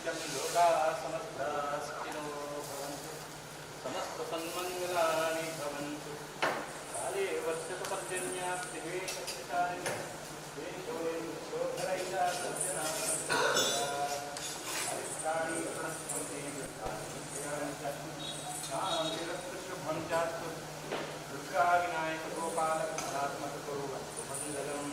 नित्यं लोकाः समस्ताः सुखिनो भवन्तु समस्तसन्मङ्गलानि भवन्तु काले वर्षतु पर्जन्याः त्रिवेशकारिणे देशोऽयं हरित्राणि प्रणस्पन्ति शान्तिरस्तु जास्तु दुर्गा विनायक गोपाल कलात्मक कुर्वन्तु मङ्गलम्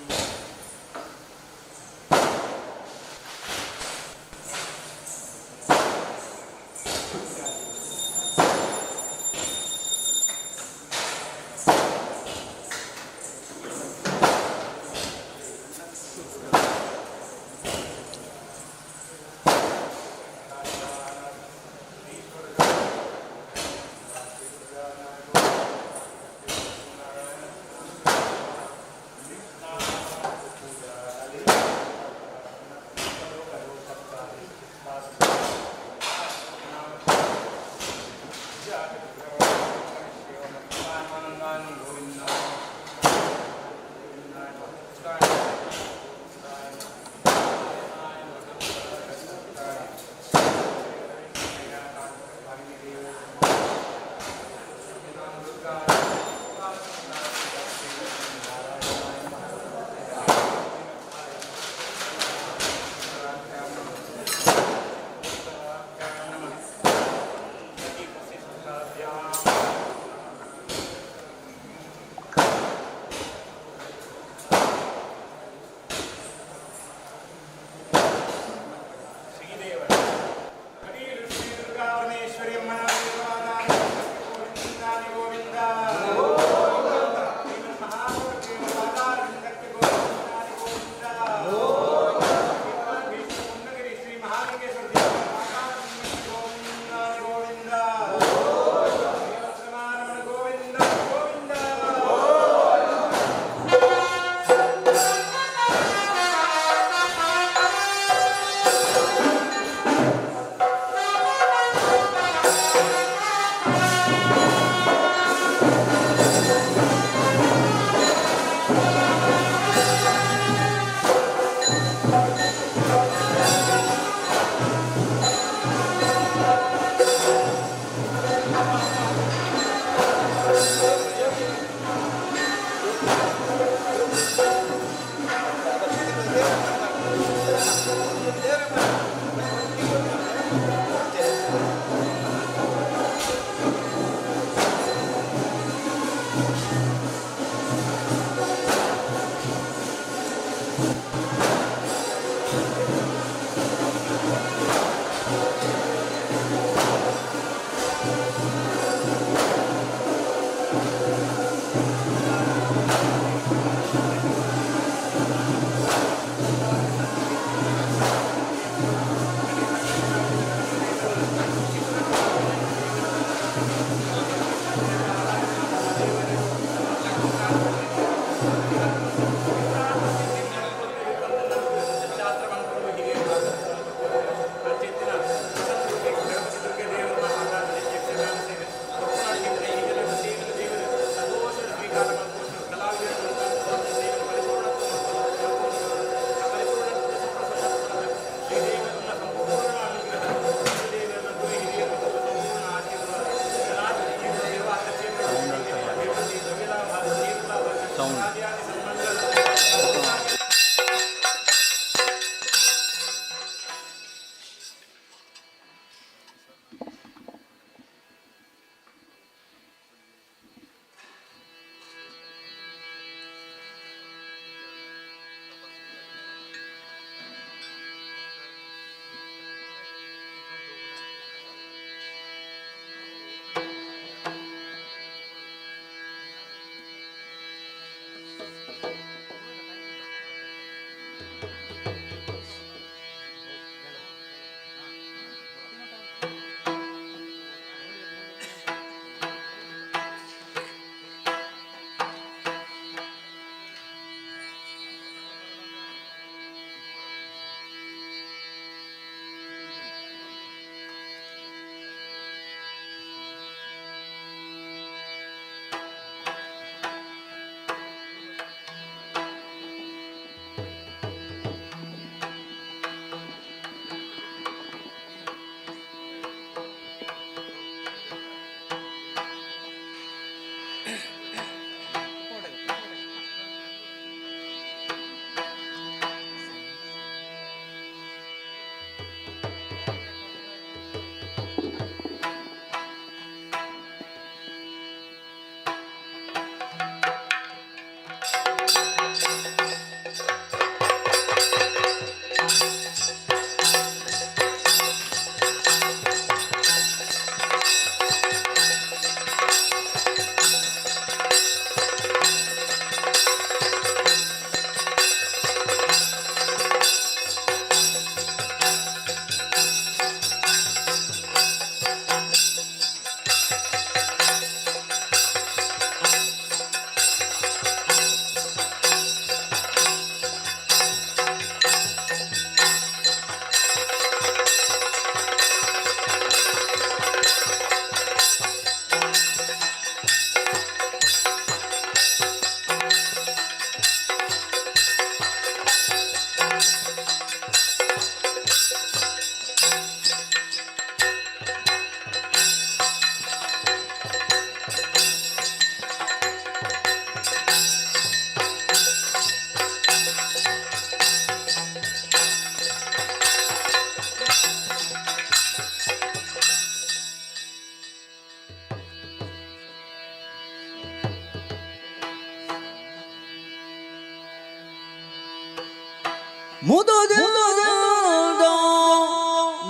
ಮುದದಿಂದ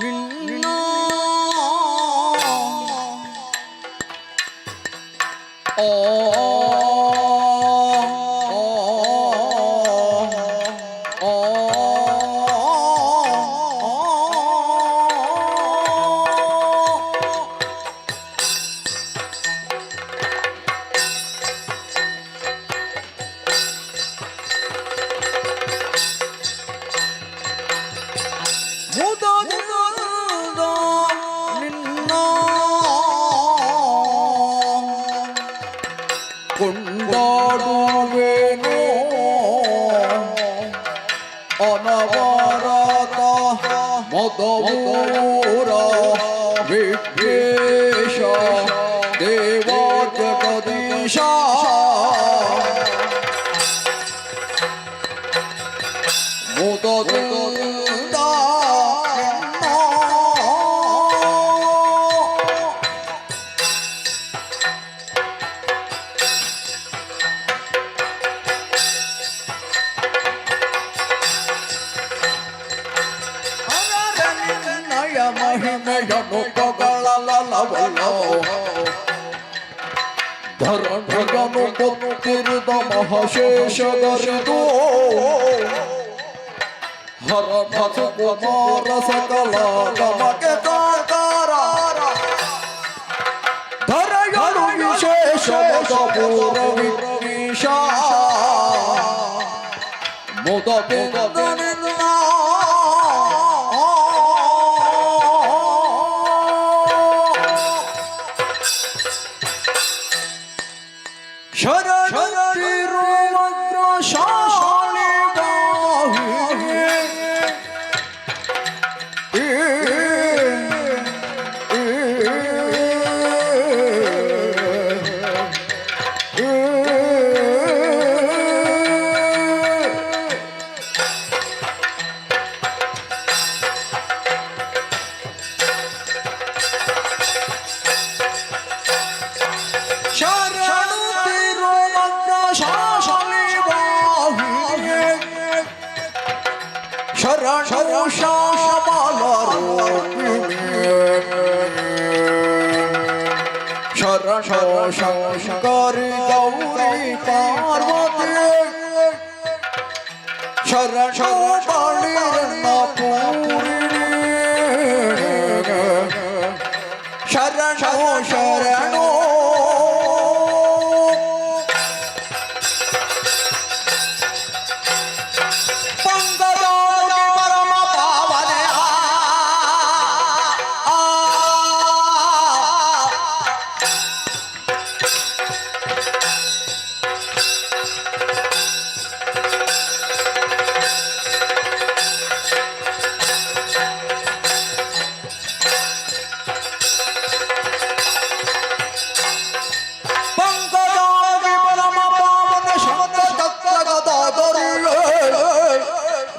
ನಿನ್ನ ಕೊಂಡಾಡುವೆನೋ ಅನವರತ ಮದವೂರ ವಿಘ್ನೇಶ ದೇವ ಜಗದೀಶ ಮುದದಿಂದ ಮಹಿಮೆಯನ್ನು ಪಗಳಲವಲ್ಲೋ ಧರಣೆಯನ್ನು ಗೊತ್ತಿರಿದ ಮಹಶೇಷಗರಿದು ಹರಮಸ ಕುಮಾರ ಸಕಲ ಗಮಗೆ ಕಾಕಾರ ಧರೆಯಳು ವಿಶೇಷ ಪೂರ ವಿಘ್ನೇಶ ಮುದದಿಂದ ಶರಣು ಶ್ಯಾಮಲರೂಪಿಣಿ ಶರಣು ಶಂಕರಿ ಗೌರಿ ಪಾರ್ವತಿ ಶರಣು ಬಳಿರನ್ನ ಪೂರಿಣಿ ಶರಣು ಶರಣು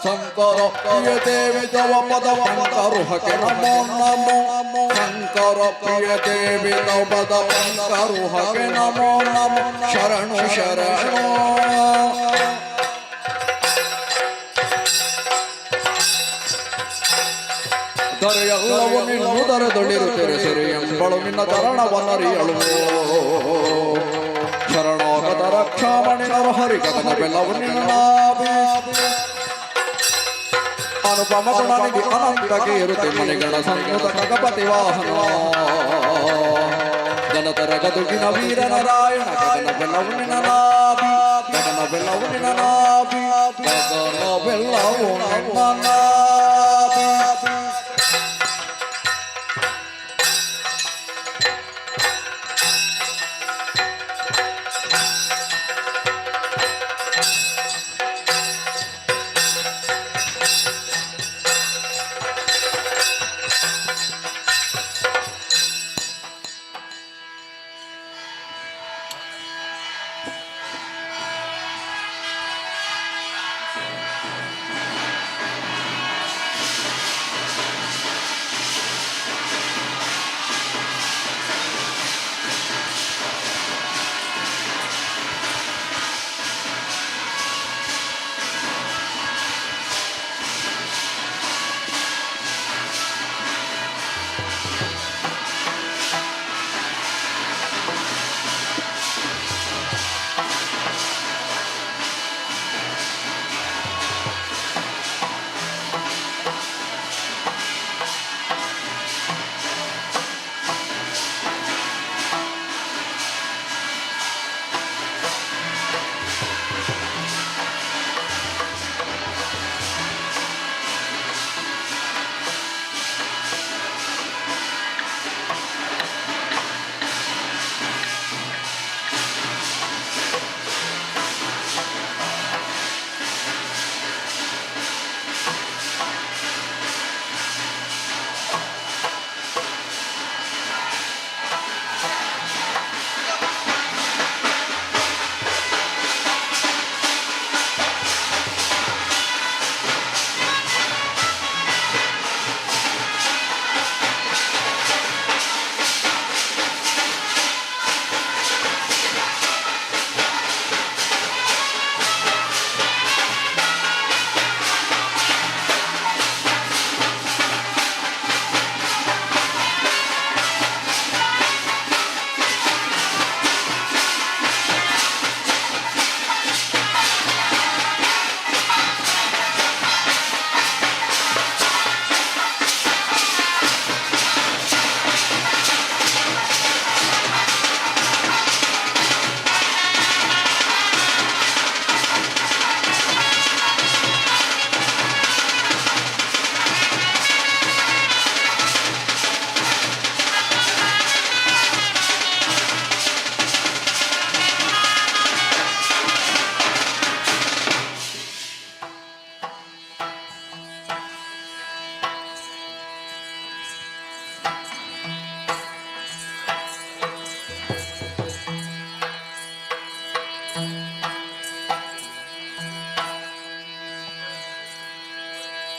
ಶಂಕರ ಪ್ರಿಯ ದೇವಿ ತವ ಪದ ಪಂಕರುಹಕ್ಕೆ ನಮೋ ನಮೋ ಶಂಕರ ಪ್ರಿಯ ದೇವಿ ತವ ಪದ ಪಂಕರುಹಕ್ಕೆ ನಮೋ ನಮೋ ಶರಣು ಶರಣು ದರೆಯಲ್ಲವು ನಿನ್ನು ದರದೊಳಿರುತ್ತೆರೆ ಸೆರೆ ಎಂಬಳು ನಿನ್ನ ಚರಣವನ್ನರಿಯಳು ಶರಣಾಗತ ರಕ್ಷಾಮಣಿ ನರಹರಿ ಗಗನ ಬೆಲ್ಲವು ನಿನ್ನ ನಾಭಿ ಅನುಪಮ ಗುಣನಿಧಿ ಅನಂತಕ್ಕೆ ಇರುತ್ತೆ ಮನೆಗಳ ಸಂಯುತ ಖಗಪತಿ ವಾಹನ ಜನತರ ಗದುಗಿನ ವೀರ ನಾರಾಯಣ ಗಗನ ಬೆಲ್ಲವು ನಿನ್ನ ನಾಭಿ ಗಗನ ಬೆಲ್ಲವು ನಿನ್ನ ನಾಭಿ ಗಗನ ಬೆಲ್ಲವು ನಿನ್ನ ನಾಭಿ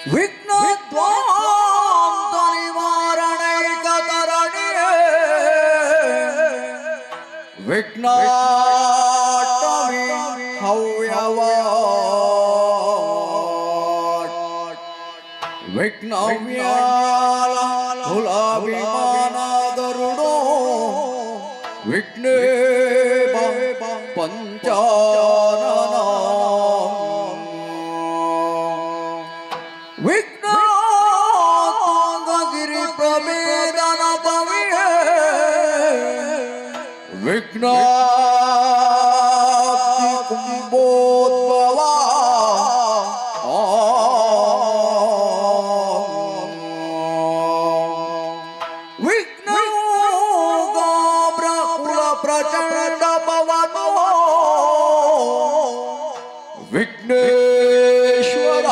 ವಿಘ್ನ ದ್ವಾಂತ ನಿವಾರಣೈಕ ತರಣಿಯೇ ವಿಘ್ನಾಟವಿ ಹವ್ಯವಾಟ್ ವಿಘ್ನವ್ಯಾಲ ಕುಲಾಭಿಮಾನ ಗರುಡೋ ವಿಘ್ನೇಶ ಪಂಚಾನನ ವಿಘ್ನಾತಂಗಗಿರಿ ಪ್ರಭೇದನ ಪವಿಯೇ ವಿಘ್ನಾಬ್ಧಿ ಕುಂಭೋದ್ಭವ ವಿಘ್ನೋಗಾಬ್ರ ಕುಲ ಪ್ರಚಂಡ ಪವನೋ ವಿಘ್ನೇಶ್ವರ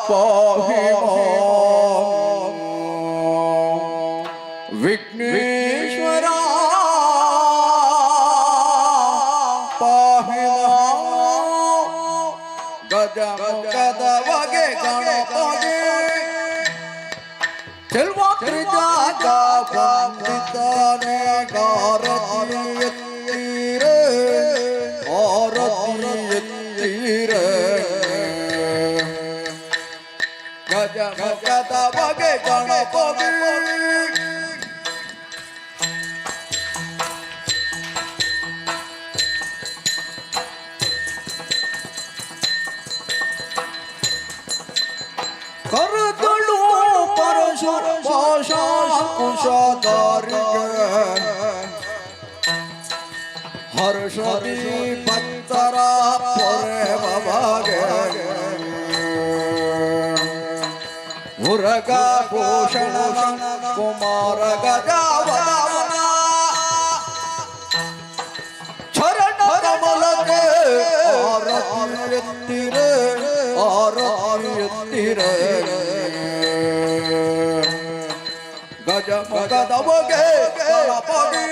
ಪಾಹಿ ಮಾಂ. ವಿಘ್ನೇಶ್ವರ ಪಾಹಿ ಮಾಂ. ಗಜಮುಖದ ಬಗೆ ಗಣಪತಿ ಚೆಲ್ವ ತ್ರಿಜಾಗ ಬಂದಿದ್ದಾನೆ ಗಾರತಿ ಎತ್ತೀರೆ ಆರತಿ ಎತ್ತೀರೆ ಗಜಮುಖದ ಬಗೆ ಗಣಪತಿ ಕರುಗಳು ಪರಶುರ ಭಾಷಾ ಕುಶಧಾರಿಗೆ ಹರ್ಷದಿ ಭಕ್ತರ ಪೊರೆ ಬಗೆ ಉರಗ ಭೂಷಣ ಕುಮಾರ ಗಜಾವನ ಚರಣ ಕಮಲಕ್ಕೆ ಆರತಿ ಎತ್ತಿರೆ ಆರತಿ ಎತ್ತಿರೆ ಗಜಮುಖದ ಬಗೆ ಗಣಪತಿ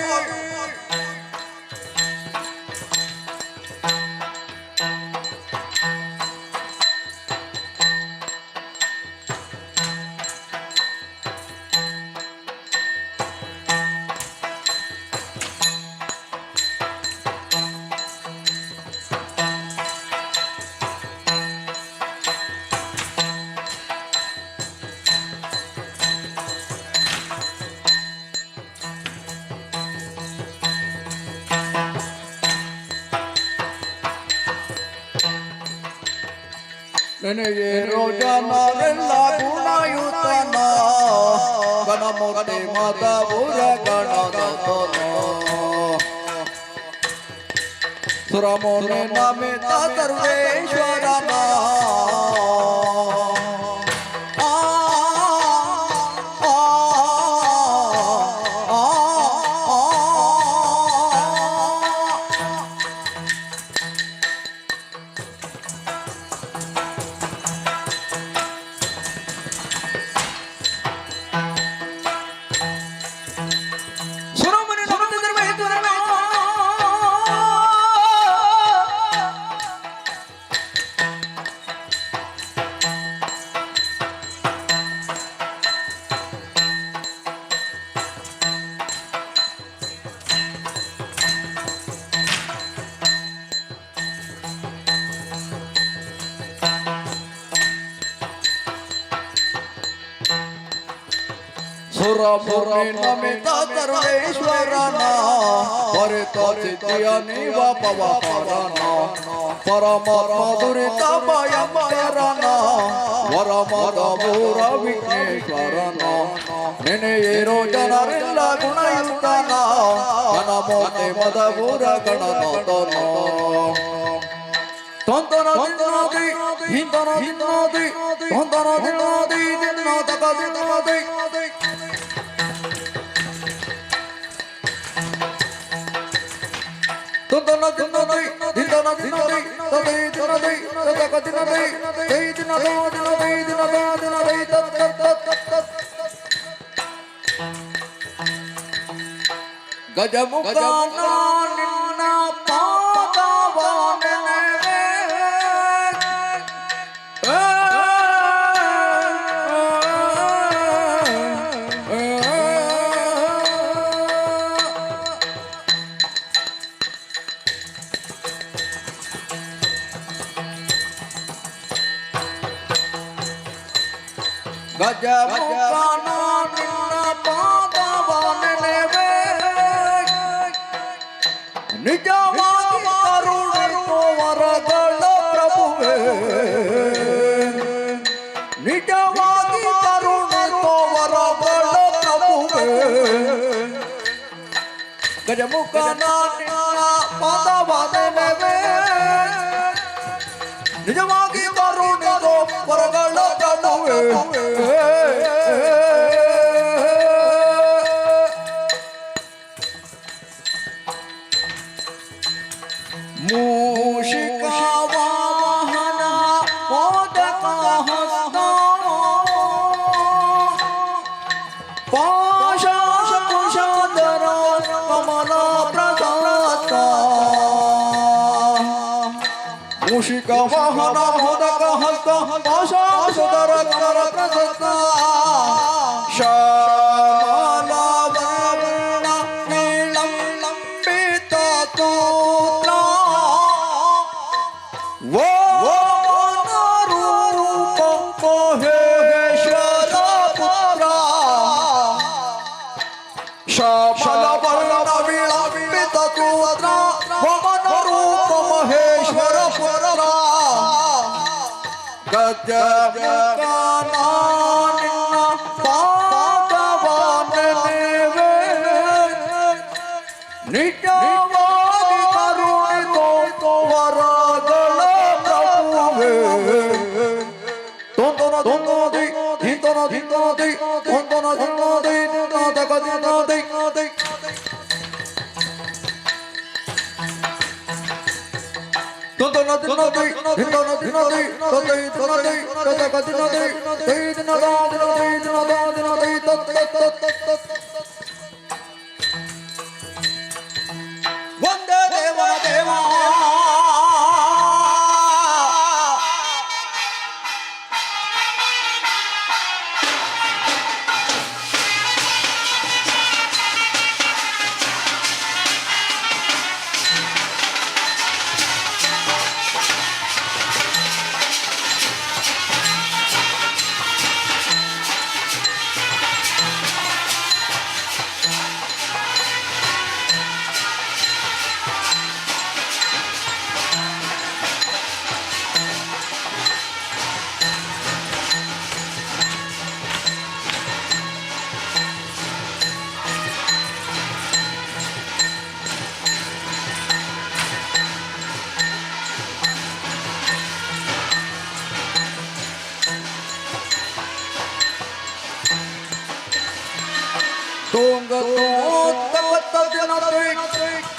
ನೆನೆಯೇರೋ ಜನರೆಲ್ಲ ಗುಣಯುತನ ಗಣಮೂರ್ತಿ ಮದಪುರ ಗಣನಾಥನ ಸುರಮೋನೆ ನಮಿತ ಸರ್ವೇಶ್ವರನ ಸುರಮುನಿ ನಮಿತ ಸರ್ವೇಶ್ವರನ ಪರಿತ ಸಿದ್ಧಿಯ ನೀವ ಪವನ ಪರಮಾತ್ಮ ದುರಿತ ಭಯಂಕರನ ವರಮದ ಮೂರ ವಿಘ್ನೇಶ್ವರನ ನೆನೆಯೇರೋ ಜನರೆಲ್ಲ ಗುಣಯುತನ ಗಣಮೂರ್ತಿ ಮದಪುರ ಗಣನಾಥನ ತೊಂದನ ದಿನಾದಿ ಹಿಂದನ ದಿನಾದಿ ತೊಂದನ ದಿನಾದಿ ದಿನಾದಕ ದಿನಾದಿ ತೊಂದನ ದಿನಾದಿ ಹಿಂದನ ದಿನಾದಿ ತದೈ ದಿನಾದಿ ತದಕ ದಿನಾದಿ ದೈ ದಿನದ ದಿನದೈ ದಿನದ ದಿನದೈ ತತ್ ತತ್ ತತ್ ತತ್ ಗಜಮುಖನ ನಿನ್ನ ಪಾದವ ನೆನೆವೆ ಗಜಮುಖನ ನಿನ್ನ ಪಾದವ ನೆನೆವೆ ನಿಜವಾಗಿ ಕರುಣಿಸೋ ವರಗಳ ಪ್ರಭುವೇ ನಿಜವಾಗಿ ಕರುಣಿಸೋ ವರಗಳ ಪ್ರಭುವೇ ಗಜಮುಖನ ನಿನ್ನ ಪಾದವ ನೆನೆವೆ ನಿಜವಾಗಿ ಕರುಣಿಸೋ ವರಗಳ ಪ್ರಭುವೇ ಮೂಷಿಕಾ ವಾಹನ ಮೋದಕ ಹಸ್ತ ಪಾಶಾಂಕುಶಧರ ಕಮಲ ಪ್ರಸಾದ ಮೂಷಿಕ ವಾಹನ ಮೋದಕ ಹಸ್ತ ಪಾಶಾಂಕುಶಧರ ಕಮಲ ಪ್ರಸಾದ ಶ್ಯಾಮಲ ವರ್ಣ ನೀಳಂಬಿತ ತೋತ್ರ ರೂಪ ಮಹೇಶ್ವರ ಪುತ್ರ ಶ್ಯಾಮಲ ವರ್ಣ ವಿಳಂಬಿತ ತೋತ್ರ ವಮನ ರೂಪ ಮಹೇಶ್ವರ ಪುತ್ರ ಗಜಮುಖನ ನಿನ್ನ ಪಾದವ ನೆನೆವೆ ನಿಜವಾಗಿ ಕರುಣಿಸೋ ವರಗಳ ಪ್ರಭುವೇ ತೊಂದನ ದಿಂದೋದಿ ದಿಂದನ ದಿಂದೋದಿ ತೊಂದನ ದಿಂದೋದಿ ನಾದಕ ದಿಂದೋದಿ ತೊಂದನ ದಿಂದೋದಿ ದಿಂದನ ದಿಂದೋದಿ ತೊಂದೈ ದಿಂದೋದಿ ನಾದಕ ದಿಂದೋದಿ ತೈ ದಿನದ ದಿನೋದಿ ದಿನದ ದಿನೋದಿ ತತ್ ವಂದೇ ದೇವನ ದೇವ Tung tung tak tak tak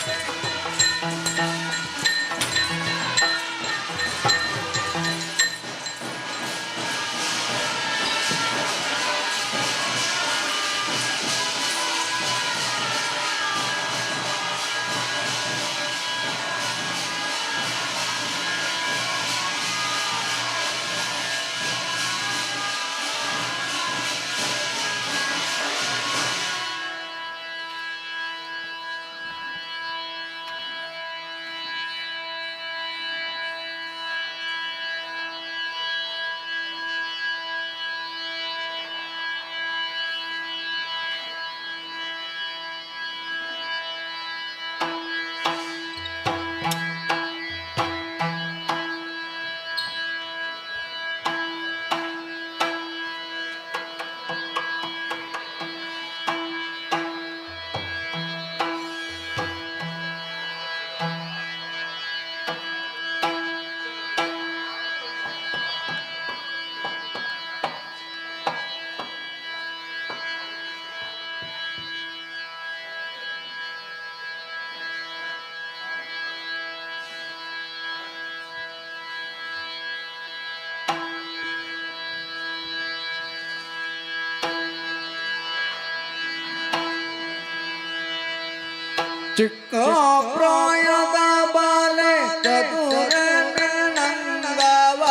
ಚಿಕ್ಕ ಪ್ರಾಯದ ಬಾಲೆ ಚತುರ ನಂಗವ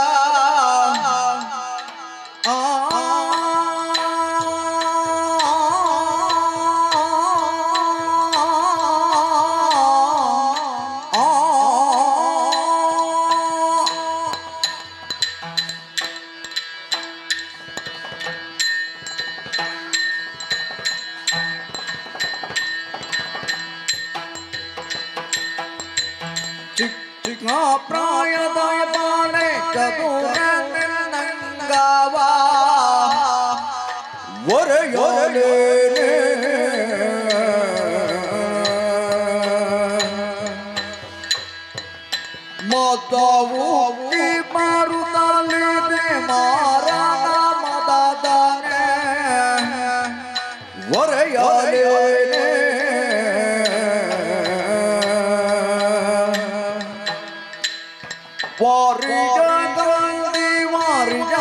ಪ್ರಾಯದ ಬಾಳೆ ಚತುರ ನಂಗವ ಒರೆಯೋಲೆ ಮದವು ಮಾರುತ್ತಲಿದೆ ಮಾರಣ ಮದದನೆ ಒರೆಯೋಲೆ ವಾರಿಜಗಂದಿ ವಾರಿಜಗಲೋಚನೆ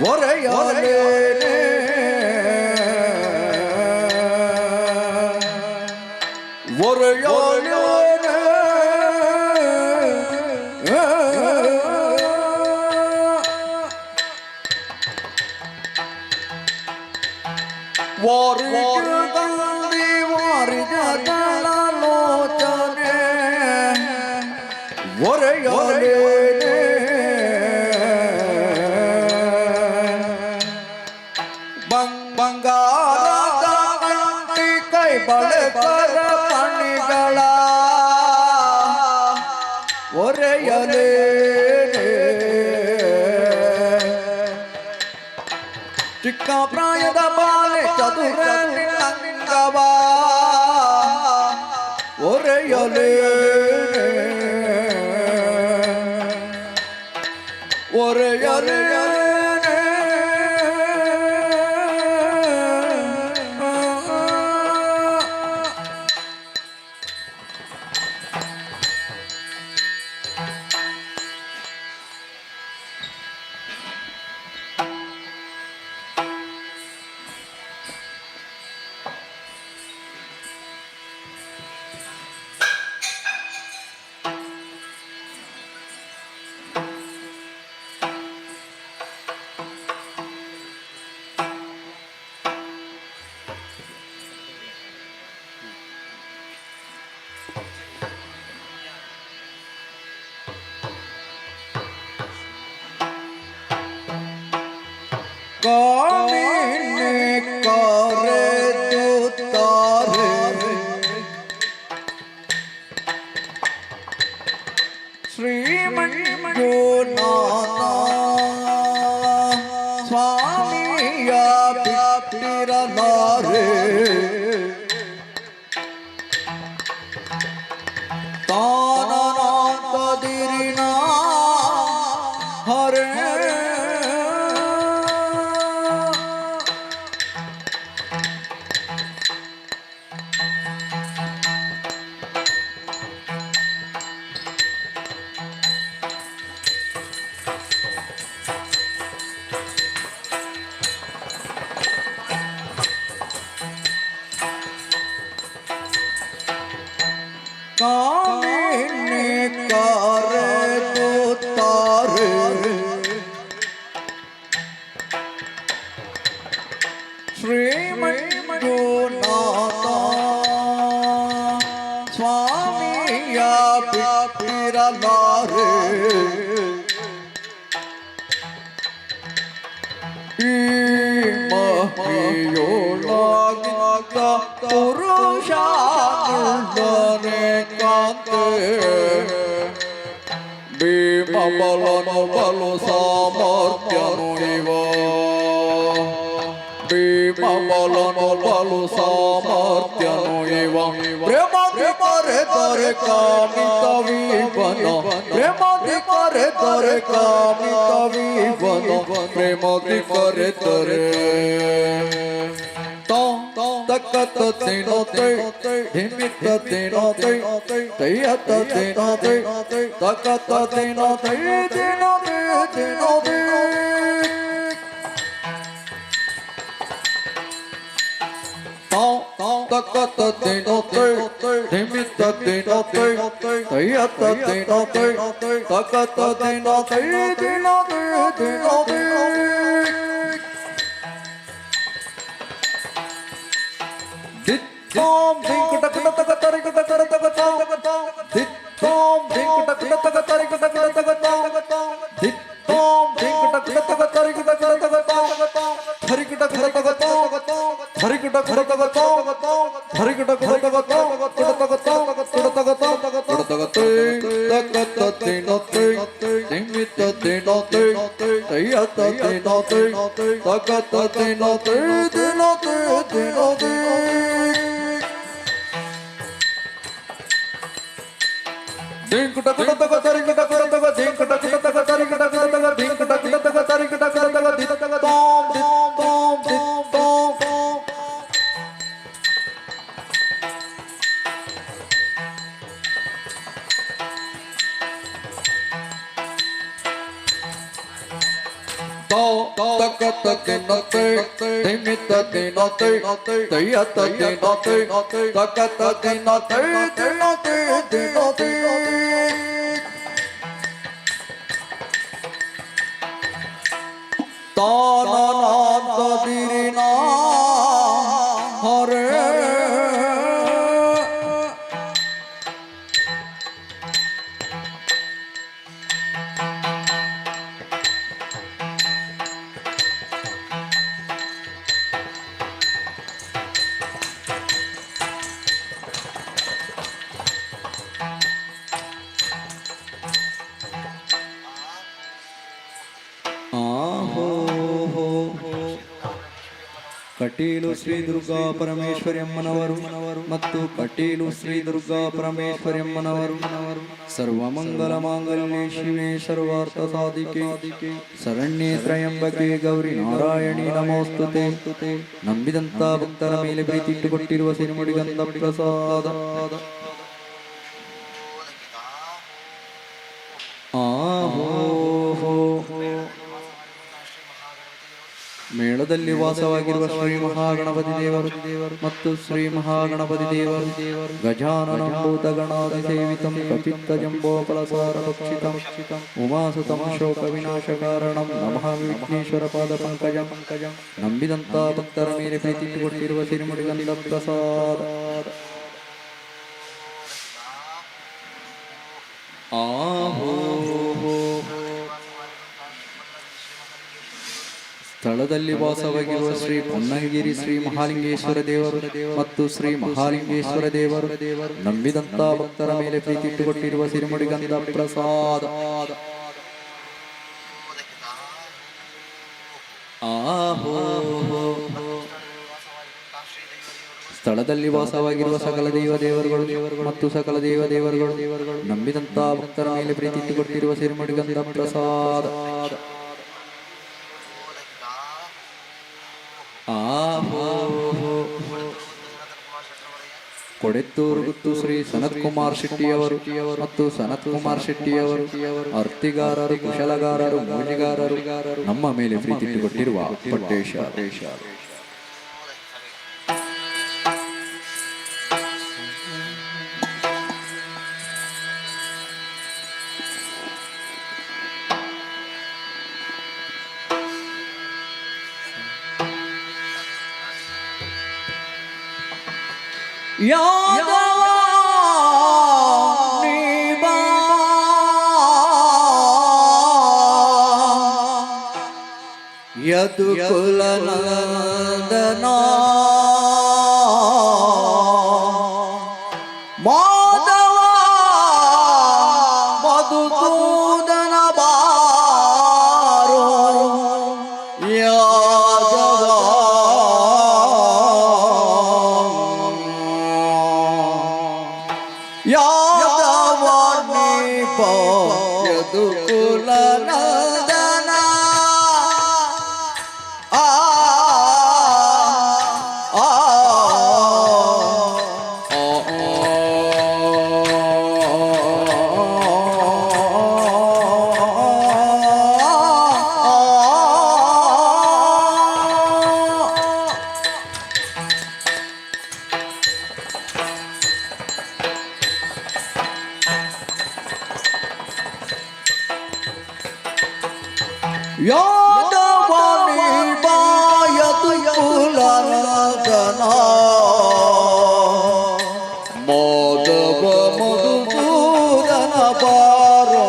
ಒರೆಯೋಲೆ ಒರೆಯೋಲೆ ವಾರಿಜಗಂದಿ ವಾರಿಜಗಲೋಚನೆ ಒರೆಯೋಲೆ ಬಂಗಾರದ ಅಂಟಿ ಕೈ ಬಳಕರ ಪಣಿಗಳ ಒರೆಯಲೇ ಚಿಕ್ಕ ಪ್ರಾಯದ ಬಾಲೆ ಚದುರ ಅಂಗವ ಒರೆಯಲೇ ಒರೆಯಲೇ ಕಾಮಿನೆ ಕರೆದುತ್ತಾರೆ ಶ್ರೀಮಂಜುನಾಥ ಸ್ವಾಮಿಯ ಬಿಟ್ಟಿರಲಾರೆ ತಾನನಾಥದಿರಿನ ಹರೇ ಕಾಮಿನೆ ಕರೆದುತ್ತಾರೆ ಶ್ರೀಮಂಜುನಾಥ ಸ್ವಾಮಿಯ ಬಿಟ್ಟಿರಲಾರೆ ಈ ಮಹಿಯೋಳಾಗಿದ್ದ ಪುರುಷ ಕಾಂತೆ ಭೀಮಬಲನು ಬಲು ಸಾಮರ್ಥ್ಯನು ಇವ ಭೀಮಬಲನು ಬಲು ಸಾಮರ್ಥ್ಯನು ಇವ ಪ್ರೇಮದಿ ಕರೆದರೆ ಕಾಮಿತ ವಿವನ ಪ್ರೇಮದಿ ಕರೆದರೆ ಕಾಮಿತ ವಿವನ ಪ್ರೇಮದಿ ಕರೆದರೆ ತಕ್ಕತ್ತ ತಿನ್ನೋತೆ ಹಿಮಿತ್ತ ತಿನ್ನೋತೆ ತಯ್ಯತ್ತ ತಿನ್ನೋತೆ ತಕ್ಕತ್ತ ತಿನ್ನೋತೆ ತಿನ್ನೋತೆ ತಿನ್ನೋತೆ ತಕ್ಕತ್ತ ತಿನ್ನೋತೆ ಹಿಮಿತ್ತ ತಿನ್ನೋತೆ ತಯ್ಯತ್ತ ತಿನ್ನೋತೆ ತಕ್ಕತ್ತ ತಿನ್ನೋತೆ ತಿನ್ನೋತೆ ತಿನ್ನೋತೆ Tom ding tak tak tak tarik tak tak tak tak Tom ding tak tak tak tarik tak tak tak Tom ding tak tak tak tarik tak tak tak tarik tak tak tak tarik ಧರಿಗಿಟ ಕುಡತಗತೋ ಧರಿಗಿಟ ಕುಡತಗತೋ ಕುಡತಗತೋ ಕುಡತಗತೋ ಕುಡತಗತೇ ತಕತತೆ ನತೆ ನಿಮಿತತೆ ನತೆ ತಯತತೆ ನತೆ ತಕತತೆ ನತೆ ದಿನತೆ ದಿನತೆ ದಿಂಕಟ ಕುಡತಗ ತರಿಗಿಟ ಕುಡತಗ ದಿಂಕಟ ಕುಡತಗ ತರಿಗಿಟ ಕುಡತಗ ದಿಂಕಟ ಕುಡತಗ ತರಿಗಿಟ ಕುಡತಗ ದಿತಗ ತೋಂ ತೋಂ ತೋಂ to taka taka nate dimita dinate tayata dinate taka taka nate dinate dinate tana nanta dirina hare Kateel Shri Durga ಪರಮೇಶ್ವರಿಯಮ್ಮನವರು ಮತ್ತು ಕಟೀಲು ಶ್ರೀ ದುರ್ಗಾ ಪರಮೇಶ್ವರಿಯಮ್ಮನವರು ಸರ್ವಮಂಗಲ ಮಾಂಗಲ್ಯೆ ಶಿವೆ ಸರ್ವಾರ್ಥ ಸಾಧಿಕೆ ಶರಣ್ಯೇ ತ್ರಯಂಬಕೆ ಗೌರಿ ನಾರಾಯಣಿ ನಮೋಸ್ತುತೆ ನಂಬಿದಂತ ಭಕ್ತರ ಮೇಲೆ ಪ್ರೀತಿ ಇಟ್ಟುಕೊಟ್ಟಿರುವ ಸಿರಿಮುಡಿಗಂಧ ಪ್ರಸಾದ ಮೇಳದಲ್ಲಿ ವಾಸವಾಗಿರುವ ಶ್ರೀ ಮಹಾಗಣಪತಿ ದೇವರು ಮತ್ತು ಶ್ರೀ ಮಹಾಗಣಪತಿ ದೇವರು ಗಜಾನನ ಭೂತಗಣಾದಿ ಸೇವಿತಂ ಕಪಿತ್ತ ಜಂಬೋಫಲಸಾರ ಭಕ್ಷಿತಂ ಉಮಾಸುತಂ ಶೋಕ ವಿನಾಶ ಕಾರಣಂ ನಮಃ ವಿಘ್ನೇಶ್ವರ ಪಾದ ಪಂಕಜಂ ನಂಬಿದಂತ ಭಕ್ತರ ಮೇಲೆ ಪ್ರೀತಿ ಇಟ್ಟುಕೊಟ್ಟಿರುವ ಸಿರಿಮುಡಿಗಂಧ ಪ್ರಸಾದ ಸ್ಥಳದಲ್ಲಿ ವಾಸವಾಗಿರುವ ಶ್ರೀ ಪೊನ್ನಂಗಿರಿ ಶ್ರೀ ಮಹಾಲಿಂಗೇಶ್ವರ ದೇವರು ಮತ್ತು ಶ್ರೀ ಮಹಾಲಿಂಗೇಶ್ವರ ದೇವರು ನಂಬಿದಂತ ಭಕ್ತರ ಮೇಲೆ ಪ್ರೀತಿ ಇಟ್ಟುಕೊಟ್ಟಿರುವ ಸಿರಿಮುಡಿಗಂಧ ಪ್ರಸಾದ ಸ್ಥಳದಲ್ಲಿ ವಾಸವಾಗಿರುವ ಸಕಲ ದೇವರುಗಳು ಮತ್ತು ಸಕಲ ದೇವರುಗಳು ನಂಬಿದಂತ ಭಕ್ತರ ಮೇಲೆ ಪ್ರೀತಿ ಇಟ್ಟುಕೊಟ್ಟಿರುವ ಸಿರಿಮುಡಿಗಂಧ ಪ್ರಸಾದ ಕೊಡೆತ್ತೂರು ಗುತ್ತು ಶ್ರೀ ಸನತ್ ಕುಮಾರ್ ಶೆಟ್ಟಿಯವರು ಮತ್ತು ಸನತ್ ಕುಮಾರ್ ಶೆಟ್ಟಿಯವರು ಅರ್ತಿಗಾರರು ಕುಶಲಗಾರರು ಮೋಜಿಗಾರರು ನಮ್ಮ ಮೇಲೆ ಪ್ರೀತಿ ಇಟ್ಟುಕೊಟ್ಟಿರುವ ಪಟ್ಟೇಶ ಯಾದವ ನೀಬಾ ಯದುಕುಲ ನಂದನ ಮಾಧವ ಮಧುಸೂದನ ಬಾರೋ ಯಾದವ ಯಾದವ ನೀಪ ಯದುಕುಲ ನಂದನ ಯಾದವ ನೀಪ ಯದುಕುಲ ನಂದನ ಮಾಧವ ಮಧುಸೂದನ ಬಾರೋ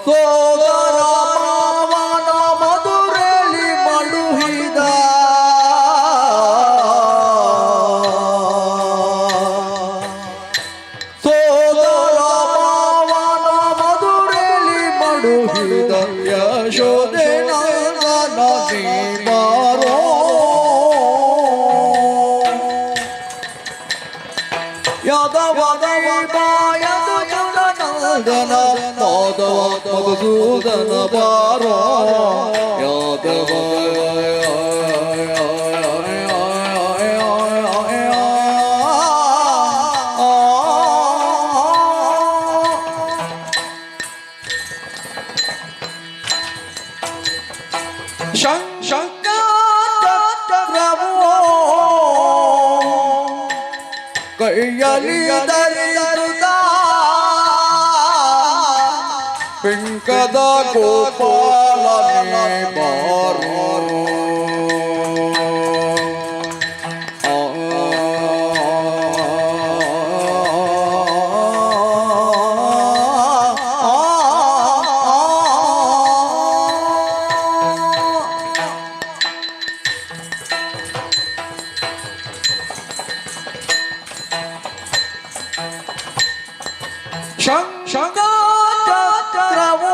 ಸೋದರ ಮಾವನ ಮಧುರೆಲಿ ಮಡುಹಿದ ನಂದನ ಮಾಧವ ಮಧುಸೂದನ ಬಾರೋ ಯಾದವ ಕೈಯಲಿ ಧರಿಸಿದ ಪಿಂಕದ ಗೋಪಾಲನೆ ಬಾರೋ ಶಂಕರವು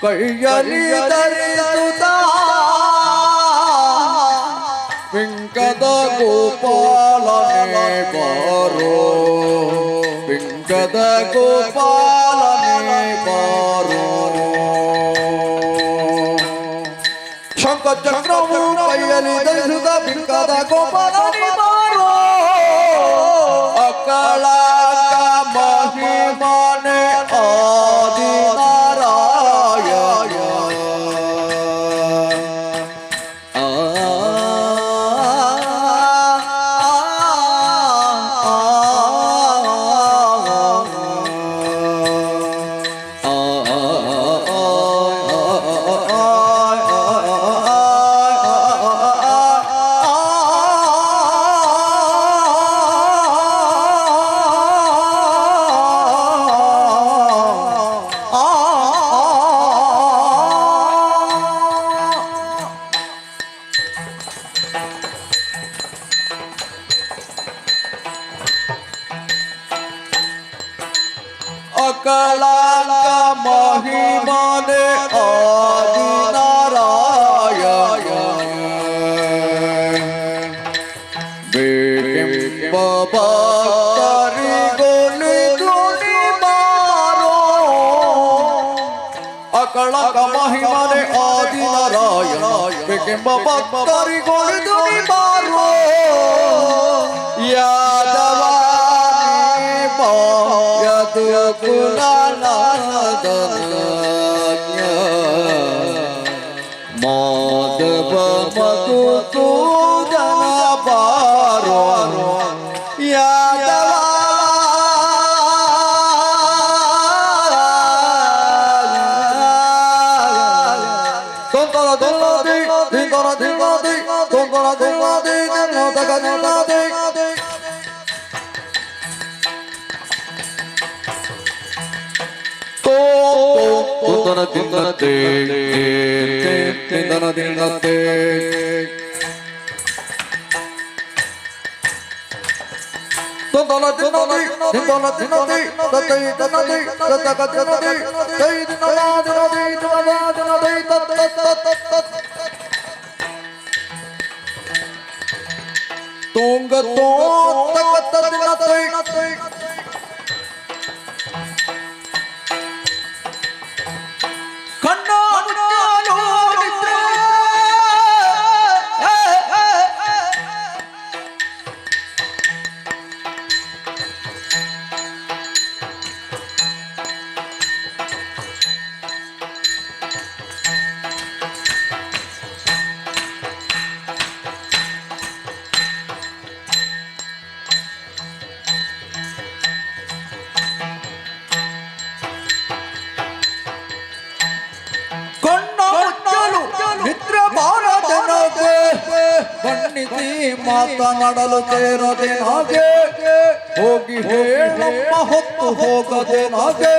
ಕೈಯಲಿ ಧರಿಸುತ್ತ ಪಿಂಕದ ಗೋಪಾಲನೆ ಬಾರೋ ಪಿಂಕದ ಗೋಪಾಲನೆ ಬಾರೋ ಶಂಕ ಚಕ್ರವು ಕೈಯಲಿ ಧರಿಸುತ್ತ ಪಿಂಕದ ಗೋಪಾಲನೆ ಬಾರೋ ಅಕಳ ಮಹಿಮಾನೆ ಆದಿ ನಾರಾಯಣ ಅಕಳಾಂಕ ಮಹಿಮಾನೆ ಆದಿ ನಾರಾಯಣ ಬೇಕೆಂಬ ಭಕ್ತರಿಗೊಲಿದುನಿ ಬಾರೋ ಅಕಳಾಂಕ ಮಹಿಮಾನೆ ಆದಿ ನಾರಾಯಣ ಬೇಕೆಂಬ ಭಕ್ತರಿಗೊಲಿದುನಿ ಬಾರೋ ಯಾದವ ಕುಲನಾದನ್ಯ ಮಾಧವ ಮಧುಸೂದನ ಬಾರೋ ಯಾದವ ತೊಂದರ ದಿನದಿ ದಿನರ ದಿನದಿ ತೊಂದರ ದಿನದಿ ದಿನದಗ ದಿನದಿ ತೊಂದರ ದಿನತೆ ತಿಂದನ ದಿನತೆ ತೊಂದರ ದಿನದಿ ದಿನದ ದಿನದಿ ತತೈ ದಿನದಿ ತತಗ ದಿನದಿ ತೈ ದಿನದ ದಿನದಿ ದಿನದ ದಿನದಿ ತತ್ತ ತೋಂಗ ತೋಂತ ದಿನತೈ ಕಣ್ಣ ಮುಚ್ಚಾಲೋ ನಿದ್ರೆ ಬಣ್ಣಿಸಿ ಮಾತನಾಡಲು ಸೇರದೆ ಹಾಗೆ ಹೋಗಿ ಹೇಳಮ್ಮ ಹೊತ್ತು ಹೋಗದೆ ಹಾಗೆ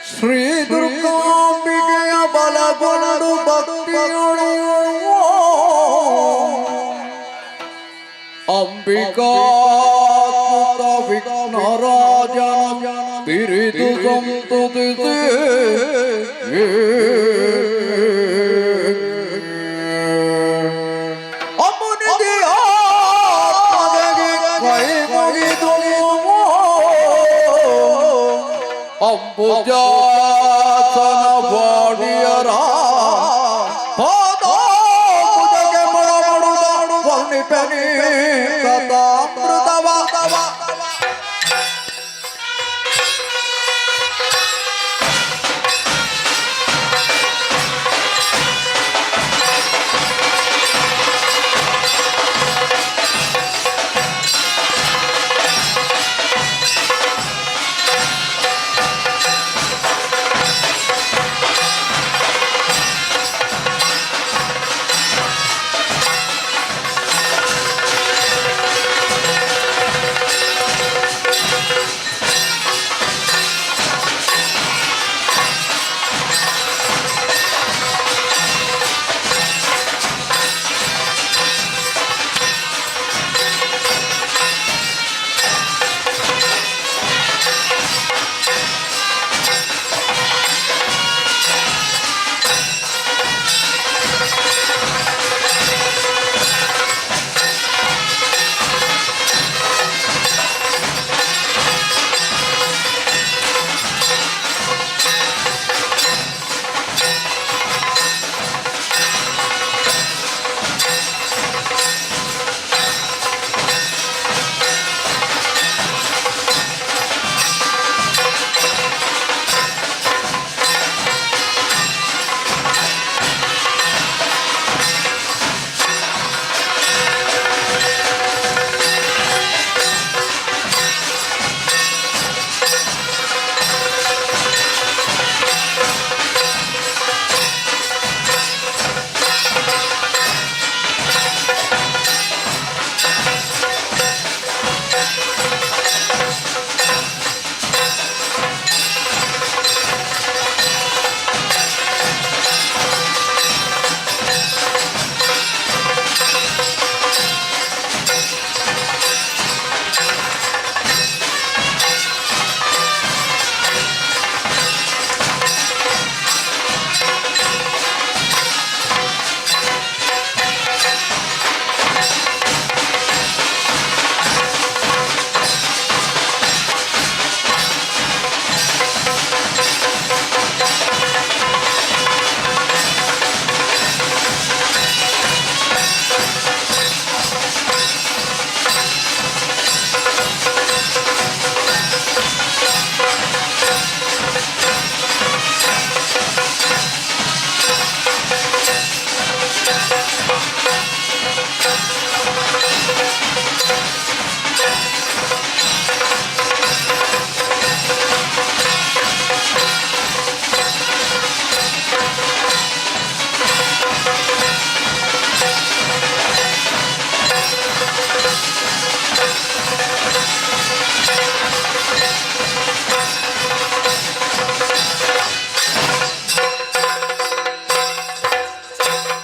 ಶ್ರೀ ದುರ್ಗಾಂಬಿಕೆಯ ಬಲಗೊಂಡು ಭಕ್ತಿಯೊಡೆಯುವ ಅಂಬಿಕಾ ವಿಘ್ನರಾಜ ತಿರಿದು ಸಂತುತಿಸಿ ಅಮ್ಮನಿದೆಯ ಕೈ ಮುಗಿದು ಅಂಬುಜಾಸನ ಬಾಡಿಯರ ಪಾದ ಮುಜಗೆ ಮಳಮಡುದಾಡು ವರ್ಣಿಪನಿ ಕಥಾಮೃತವ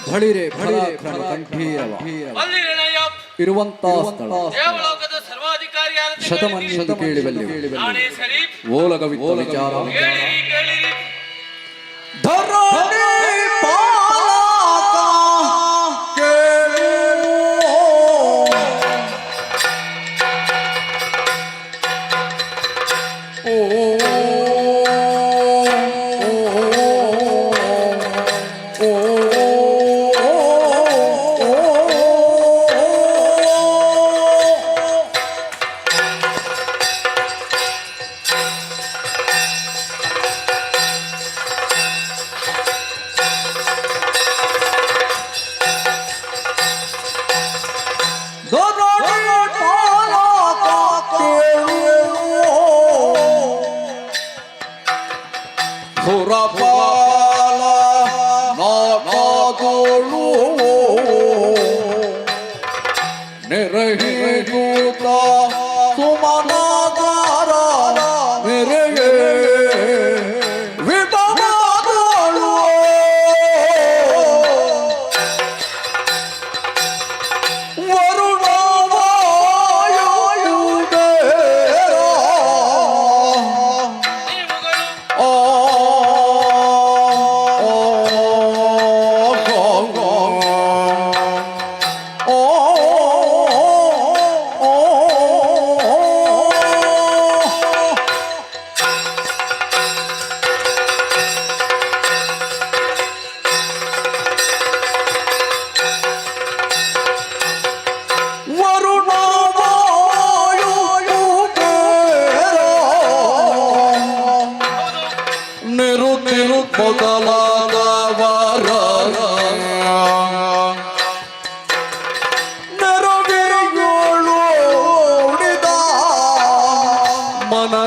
ಬಳಿರೆ ಕಂಠೀರವ ಇರುವಂತ ಸ್ಥಳ ದೇವಲೋಕದ ಸರ್ವಾಧಿಕಾರಿಯಾದ ಶತಮನ್ಯೆಂದು ಕೇಳಿಬಲ್ಲಿ ನಾನೇ ಸರಿ ಓಲಗವಿತ್ತ ವಿಚಾರ ಕೇಳಿರಿ ಧರಣಿ ಪಾಲಕ ಕೇಳು ಸುರಪಾಲ ನಾಕಾದೋಳು ನೆರಹಿಯೂತ ಸುಮನಾಗಾರ ನೆರೆಗೆ ವಿಧವಾದೋಳು ವರುಣವಾಣಿಯ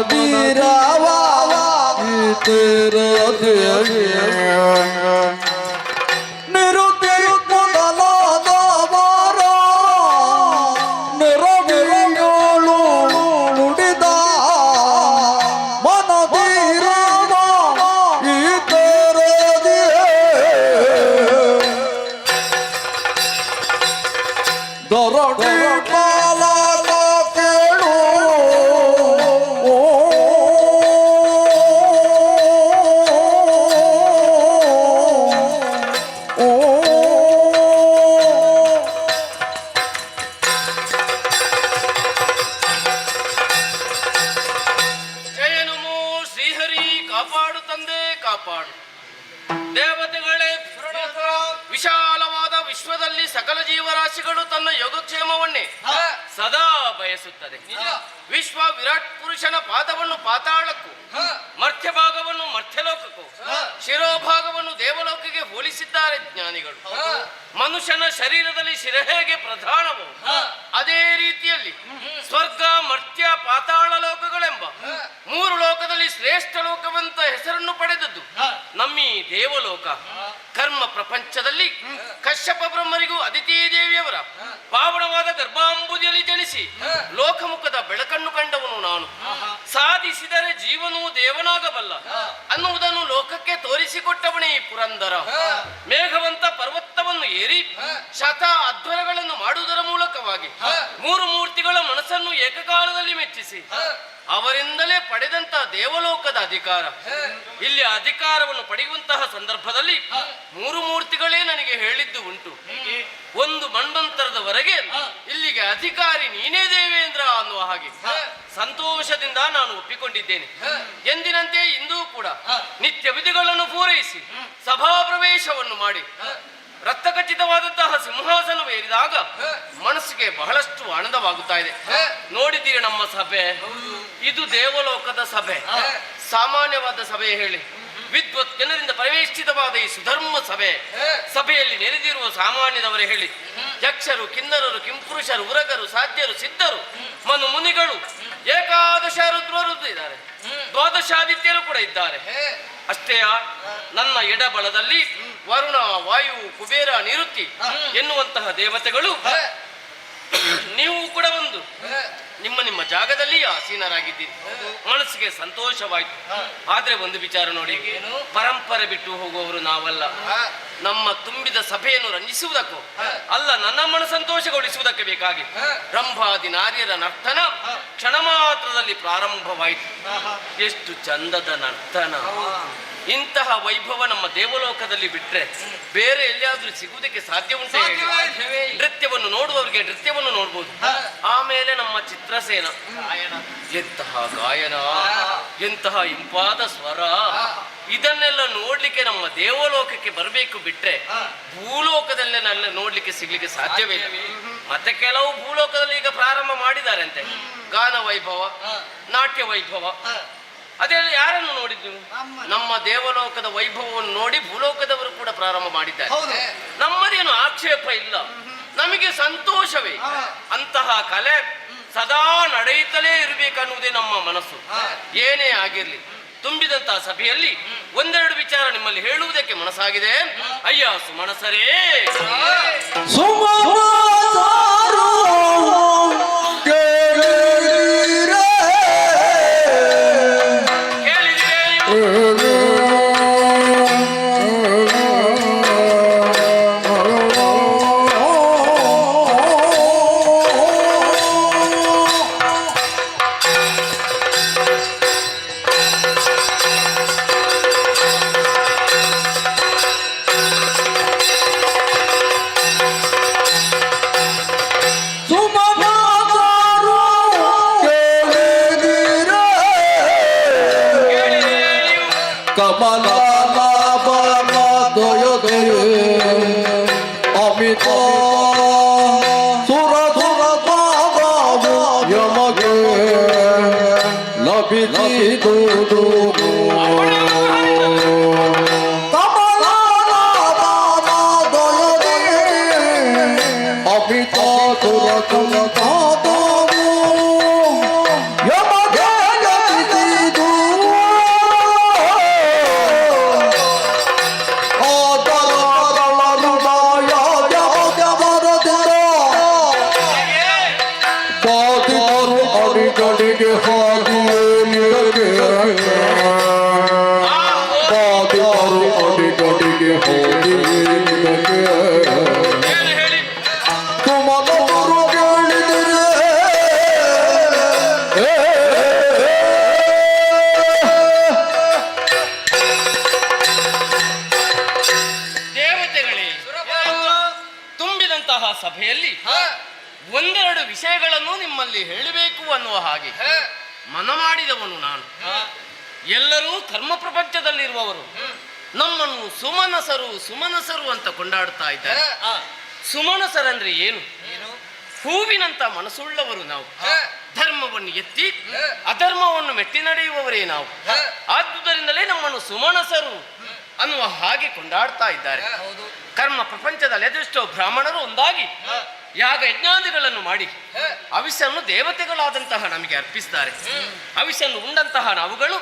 ಮನದಿರವ ಇತರ ನಿರುತಿ ಮೊದಲಾದವರ ನೆರವೇಳು ನುಡಿದ ಮನದಿರವ ಇತರ ದೊರಡಿ ಪಾಲಕ ಕೇಳು ಜಯನುಮೋ ಶ್ರೀಹರಿ ಕಾಪಾಡು ತಂದೆ ಕಾಪಾಡು. ದೇವತೆಗಳೇ ವಿಶಾಲವಾದ ವಿಶ್ವದಲ್ಲಿ ಸಕಲ ಜೀವರಾಶಿಗಳು ತನ್ನ ಯೋಗಕ್ಷೇಮವನ್ನೇ ಸದಾ ಬಯಸುತ್ತದೆ. ವಿಶ್ವ ವಿರಾಟ್ ಪುರುಷನ ಪಾದವನ್ನು ಪಾತಾಳಕ್ಕೂ, ಮರ್ತ್ಯ ಭಾಗವನ್ನು ಮರ್ತ್ಯಲೋಕಕ್ಕೂ, ಶಿರೋಭಾಗವನ್ನು ದೇವಲೋಕಕ್ಕೆ ಹೋಲಿಸಿದ್ದಾರೆ ಜ್ಞಾನಿಗಳು. ಮನುಷ್ಯನ ಶರೀರದಲ್ಲಿ ಶಿರ ಹೇಗೆ ಪ್ರಧಾನವೋ ಅದೇ ರೀತಿಯಲ್ಲಿ ಸ್ವರ್ಗ, ಮರ್ತ್ಯ, ಪಾತಾಳ ಲೋಕಗಳೆಂಬ ಮೂರು ಲೋಕದಲ್ಲಿ ಶ್ರೇಷ್ಠ ಲೋಕವಂತ ಹೆಸರನ್ನು ಪಡೆದದ್ದು ನಮ್ಮಿ ದೇವಲೋಕ. ಕರ್ಮ ಪ್ರಪಂಚದಲ್ಲಿ ಕಶ್ಯಪ ಬ್ರಹ್ಮರಿಗೂ ಅದಿತಿ ದೇವಿಯವರ ಪಾವನವಾದ ಗರ್ಭಾಂಬುದಿಯಲ್ಲಿ ಜನಿಸಿ ಲೋಕಮುಖದ ಬೆಳಕನ್ನು ಕಂಡವನು ನಾನು. ಸಾಧಿಸಿದರೆ ಜೀವನೂ ದೇವನಾಗಬಲ್ಲ ಅನ್ನುವುದನ್ನು ಲೋಕಕ್ಕೆ ತೋರಿಸಿಕೊಟ್ಟವನೇ ಈ ಪುರಂದರ. ಮೇಘವಂತ ಪರ್ವತವನ್ನು ಏರಿ ಶತ ಅಧ್ವರಗಳನ್ನು ಮಾಡುವುದರ ಮೂಲಕವಾಗಿ ಮೂರು ಮೂರ್ತಿಗಳ ಮನಸ್ಸನ್ನು ಏಕಕಾಲದಲ್ಲಿ ಮೆಚ್ಚಿಸಿ ಅವರಿಂದಲೇ ಪಡೆದಂತಹ ದೇವಲೋಕದ ಅಧಿಕಾರ. ಇಲ್ಲಿ ಅಧಿಕಾರವನ್ನು ಪಡೆಯುವಂತಹ ಸಂದರ್ಭದಲ್ಲಿ ಮೂರು ಮೂರ್ತಿಗಳೇ ನನಗೆ ಹೇಳಿದ್ದು ಉಂಟು. ಒಂದು ಮನ್ವಂತರದವರೆಗೆ ಇಲ್ಲಿಗೆ ಅಧಿಕಾರಿ ನೀನೇ ದೇವೇಂದ್ರ ಅನ್ನುವ ಹಾಗೆ ಸಂತೋಷದಿಂದ ನಾನು ಒಪ್ಪಿಕೊಂಡಿದ್ದೇನೆ. ಎಂದಿನಂತೆ ಇಂದೂ ಕೂಡ ನಿತ್ಯ ವಿಧಿಗಳನ್ನು ಪೂರೈಸಿ ಸಭಾ ಪ್ರವೇಶವನ್ನು ಮಾಡಿ ರಕ್ತಖಚಿತವಾದಂತಹ ಸಿಂಹಾಸನವೇರಿದಾಗ ಮನಸ್ಸಿಗೆ ಬಹಳಷ್ಟು ಆನಂದವಾಗುತ್ತಾ ಇದೆ. ನೋಡಿದ್ದೀರಿ ನಮ್ಮ ಸಭೆ, ಇದು ದೇವಲೋಕದ ಸಭೆ, ಸಾಮಾನ್ಯವಾದ ಸಭೆ ಹೇಳಿ ವಿದ್ವತ್ ಜನರಿಂದ ಪರಿವೇಷ್ಟಿತವಾದ ಈ ಸುಧರ್ಮ ಸಭೆಯಲ್ಲಿ ನೆರೆದಿರುವ ಸಾಮಾನ್ಯದವರೇ ಹೇಳಿ ಯಕ್ಷರು, ಕಿನ್ನರರು, ಕಿಂಪುರುಷರು, ಉರಗರು, ಸಾಧ್ಯರು, ಸಿದ್ಧರು, ಮನು ಮುನಿಗಳು, ಏಕಾದಶ ರುದ್ರರು ಇದ್ದಾರೆ, ದ್ವಾದಶಾದಿತ್ಯರು ಕೂಡ ಇದ್ದಾರೆ. ಅಷ್ಟೇ ನನ್ನ ಎಡಬಲದಲ್ಲಿ ವರುಣ, ವಾಯು, ಕುಬೇರ, ನಿರುತಿ ಎನ್ನುವಂತಹ ದೇವತೆಗಳು. ನೀವು ಕೂಡ ಒಂದು ನಿಮ್ಮ ನಿಮ್ಮ ಜಾಗದಲ್ಲಿ ಆಸೀನರಾಗಿದ್ದೀರಿ. ಮನಸ್ಸಿಗೆ ಸಂತೋಷವಾಯಿತು. ಆದ್ರೆ ಒಂದು ವಿಚಾರ ನೋಡಿ, ಪರಂಪರೆ ಬಿಟ್ಟು ಹೋಗುವವರು ನಾವಲ್ಲ. ನಮ್ಮ ತುಂಬಿದ ಸಭೆಯನ್ನು ರಂಜಿಸುವುದಕ್ಕೂ ಅಲ್ಲ, ನನ್ನ ಮನ ಸಂತೋಷಗೊಳಿಸುವುದಕ್ಕೆ ಬೇಕಾಗಿ ರಂಭಾದಿ ನಾರ್ಯರ ನರ್ತನ ಕ್ಷಣ ಮಾತ್ರದಲ್ಲಿ ಪ್ರಾರಂಭವಾಯಿತು. ಎಷ್ಟು ಚಂದದ ನರ್ತನ! ಇಂತಹ ವೈಭವ ನಮ್ಮ ದೇವಲೋಕದಲ್ಲಿ ಬಿಟ್ರೆ ಬೇರೆ ಎಲ್ಲಿಯಾದ್ರೂ ಸಿಗುವುದಕ್ಕೆ ಸಾಧ್ಯ ಉಂಟೆ? ನೃತ್ಯವನ್ನು ನೋಡುವವರಿಗೆ ನೃತ್ಯವನ್ನು ನೋಡ್ಬೋದು. ಆಮೇಲೆ ನಮ್ಮ ಚಿತ್ರಸೇನ ಎಂತಹ ಗಾಯನ, ಎಂತಹ ಇಂಪಾದ ಸ್ವರ! ಇದನ್ನೆಲ್ಲ ನೋಡ್ಲಿಕ್ಕೆ ನಮ್ಮ ದೇವಲೋಕಕ್ಕೆ ಬರಬೇಕು ಬಿಟ್ರೆ ಭೂಲೋಕದಲ್ಲೇ ನೋಡ್ಲಿಕ್ಕೆ ಸಿಗ್ಲಿಕ್ಕೆ ಸಾಧ್ಯವೇ ಇಲ್ಲ. ಮತ್ತೆ ಕೆಲವು ಭೂಲೋಕದಲ್ಲಿ ಈಗ ಪ್ರಾರಂಭ ಮಾಡಿದ್ದಾರೆ ಅಂತೆ, ಗಾನ ವೈಭವ, ನಾಟ್ಯ ವೈಭವ. ಅದೆಲ್ಲ ಯಾರನ್ನು ನೋಡಿದ್ದು? ನಮ್ಮ ದೇವಲೋಕದ ವೈಭವವನ್ನು ನೋಡಿ ಭೂಲೋಕದವರು ಕೂಡ ಪ್ರಾರಂಭ ಮಾಡಿದ್ದಾರೆ. ನಮ್ಮದೇನು ಆಕ್ಷೇಪ ಇಲ್ಲ, ನಮಗೆ ಸಂತೋಷವೇ. ಅಂತಹ ಕಲೆ ಸದಾ ನಡೆಯುತ್ತಲೇ ಇರಬೇಕನ್ನುವುದೇ ನಮ್ಮ ಮನಸ್ಸು. ಏನೇ ಆಗಿರ್ಲಿ, ತುಂಬಿದಂತಹ ಸಭೆಯಲ್ಲಿ ಒಂದೆರಡು ವಿಚಾರ ನಿಮ್ಮಲ್ಲಿ ಹೇಳುವುದಕ್ಕೆ ಮನಸ್ಸಾಗಿದೆ. ಅಯ್ಯ ಸುಮನಸರೇ, Abita ಸಭೆಯಲ್ಲಿ ಒಂದೆರಡು ವಿಷಯಗಳನ್ನು ನಿಮ್ಮಲ್ಲಿ ಹೇಳಬೇಕು ಅನ್ನುವ ಹಾಗೆ ಮನ ಮಾಡಿದವನು ನಾನು. ಎಲ್ಲರೂ ಕರ್ಮ ಪ್ರಪಂಚದಲ್ಲಿರುವವರು ನಮ್ಮನ್ನು ಸುಮನಸರು ಸುಮನಸರು ಅಂತ ಕೊಂಡಾಡ್ತಾ ಇದ್ದಾರೆ. ಸುಮನಸರಂದ್ರೆ ಏನು? ಹೂವಿನಂತ ಮನಸ್ಸುಳ್ಳವರು ನಾವು. ಧರ್ಮವನ್ನು ಎತ್ತಿ ಅಧರ್ಮವನ್ನು ಮೆಟ್ಟಿ ನಡೆಯುವವರೇ ನಾವು. ಆದುದರಿಂದಲೇ ನಮ್ಮನ್ನು ಸುಮನಸರು ಅನ್ನುವ ಹಾಗೆ ಕೊಂಡಾಡ್ತಾ ಇದ್ದಾರೆ. ಕರ್ಮ ಪ್ರಪಂಚದಲ್ಲಿ ಅದೆಷ್ಟೋ ಬ್ರಾಹ್ಮಣರು ಒಂದಾಗಿ ಯಾಗ ಯಜ್ಞಾದಿಗಳನ್ನು ಮಾಡಿ ಅವಿಷನ್ನು ದೇವತೆಗಳಾದಂತಹ ನಮಗೆ ಅರ್ಪಿಸ್ತಾರೆ. ಅವಿಷನ್ನು ಉಂಡಂತಹ ನಾವುಗಳು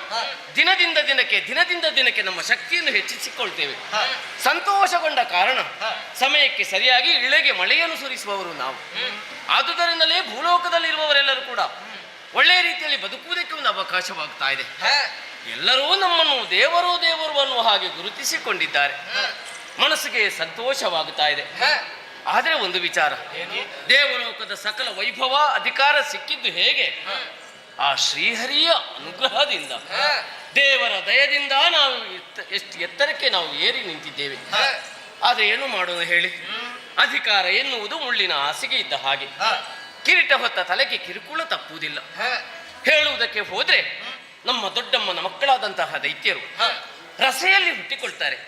ದಿನದಿಂದ ದಿನಕ್ಕೆ ನಮ್ಮ ಶಕ್ತಿಯನ್ನು ಹೆಚ್ಚಿಸಿಕೊಳ್ತೇವೆ. ಸಂತೋಷಗೊಂಡ ಕಾರಣ ಸಮಯಕ್ಕೆ ಸರಿಯಾಗಿ ಇಳೆಗೆ ಮಳೆಯನ್ನು ಸುರಿಸುವವರು ನಾವು. ಆದುದರಿಂದಲೇ ಭೂಲೋಕದಲ್ಲಿರುವವರೆಲ್ಲರೂ ಕೂಡ ಒಳ್ಳೆಯ ರೀತಿಯಲ್ಲಿ ಬದುಕುವುದಕ್ಕೆ ಒಂದು ಅವಕಾಶವಾಗ್ತಾ ಇದೆ. ಎಲ್ಲರೂ ನಮ್ಮನ್ನು ದೇವರು ಅನ್ನುವ ಹಾಗೆ ಗುರುತಿಸಿಕೊಂಡಿದ್ದಾರೆ. ಮನಸ್ಸಿಗೆ ಸಂತೋಷವಾಗುತ್ತಾ ಇದೆ. ಆದರೆ ಒಂದು ವಿಚಾರ, ದೇವಲೋಕದ ಸಕಲ ವೈಭವ ಅಧಿಕಾರ ಸಿಕ್ಕಿದ್ದು ಹೇಗೆ? ಆ ಶ್ರೀಹರಿಯ ಅನುಗ್ರಹದಿಂದ, ದೇವರ ದಯದಿಂದ ನಾವು ಎಷ್ಟು ಎತ್ತರಕ್ಕೆ ನಾವು ಏರಿ ನಿಂತಿದ್ದೇವೆ. ಆದರೆ ಏನು ಮಾಡೋದು ಹೇಳಿ? ಅಧಿಕಾರ ಎನ್ನುವುದು ಮುಳ್ಳಿನ ಹಾಸಿಗೆ ಇದ್ದ ಹಾಗೆ. ಕಿರೀಟ ಹೊತ್ತ ತಲೆಗೆ ಕಿರುಕುಳ ತಪ್ಪುವುದಿಲ್ಲ. ಹೇಳುವುದಕ್ಕೆ ಹೋದ್ರೆ ನಮ್ಮ ದೊಡ್ಡಮ್ಮನ ಮಕ್ಕಳಾದಂತಹ ದೈತ್ಯರು ರಸೆಯಲ್ಲಿ ಹುಟ್ಟಿಕೊಳ್ತಾರೆ.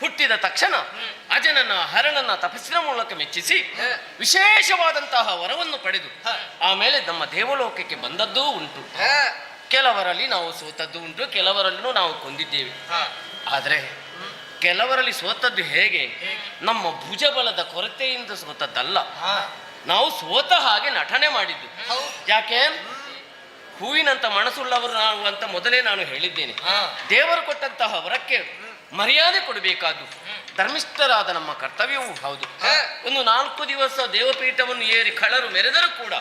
ಹುಟ್ಟಿದ ತಕ್ಷಣ ಅಜನನ್ನ ಹರಣನ ತಪಸ್ಸಿನ ಮೂಲಕ ಮೆಚ್ಚಿಸಿ ವಿಶೇಷವಾದಂತಹ ವರವನ್ನು ಪಡೆದು ಆಮೇಲೆ ನಮ್ಮ ದೇವಲೋಕಕ್ಕೆ ಬಂದದ್ದೂ ಉಂಟು. ಕೆಲವರಲ್ಲಿ ನಾವು ಸೋತದ್ದು ಉಂಟು, ಕೆಲವರಲ್ಲೂ ನಾವು ಕೊಂದಿದ್ದೇವೆ. ಆದರೆ ಕೆಲವರಲ್ಲಿ ಸೋತದ್ದು ಹೇಗೆ? ನಮ್ಮ ಭುಜಬಲದ ಕೊರತೆಯಿಂದ ಸೋತದ್ದಲ್ಲ, ನಾವು ಸೋತ ಹಾಗೆ ನಟನೆ ಮಾಡಿದ್ದು. ಯಾಕೆ? ಹೂವಿನಂತ ಮನಸ್ಸುಳ್ಳವರು ನಾವು ಅಂತ ಮೊದಲೇ ನಾನು ಹೇಳಿದ್ದೇನೆ. ದೇವರು ಕೊಟ್ಟಂತಹ ವರಕ್ಕೆ ಮರ್ಯಾದೆ ಕೊಡಬೇಕಾದ್ದು ಧರ್ಮಿಷ್ಠರಾದ ನಮ್ಮ ಕರ್ತವ್ಯವೂ ಹೌದು. ಒಂದು 4 ದಿವಸ ದೇವಪೀಠವನ್ನು ಏರಿ ಕಳ್ಳರು ಮೆರೆದರೂ ಕೂಡ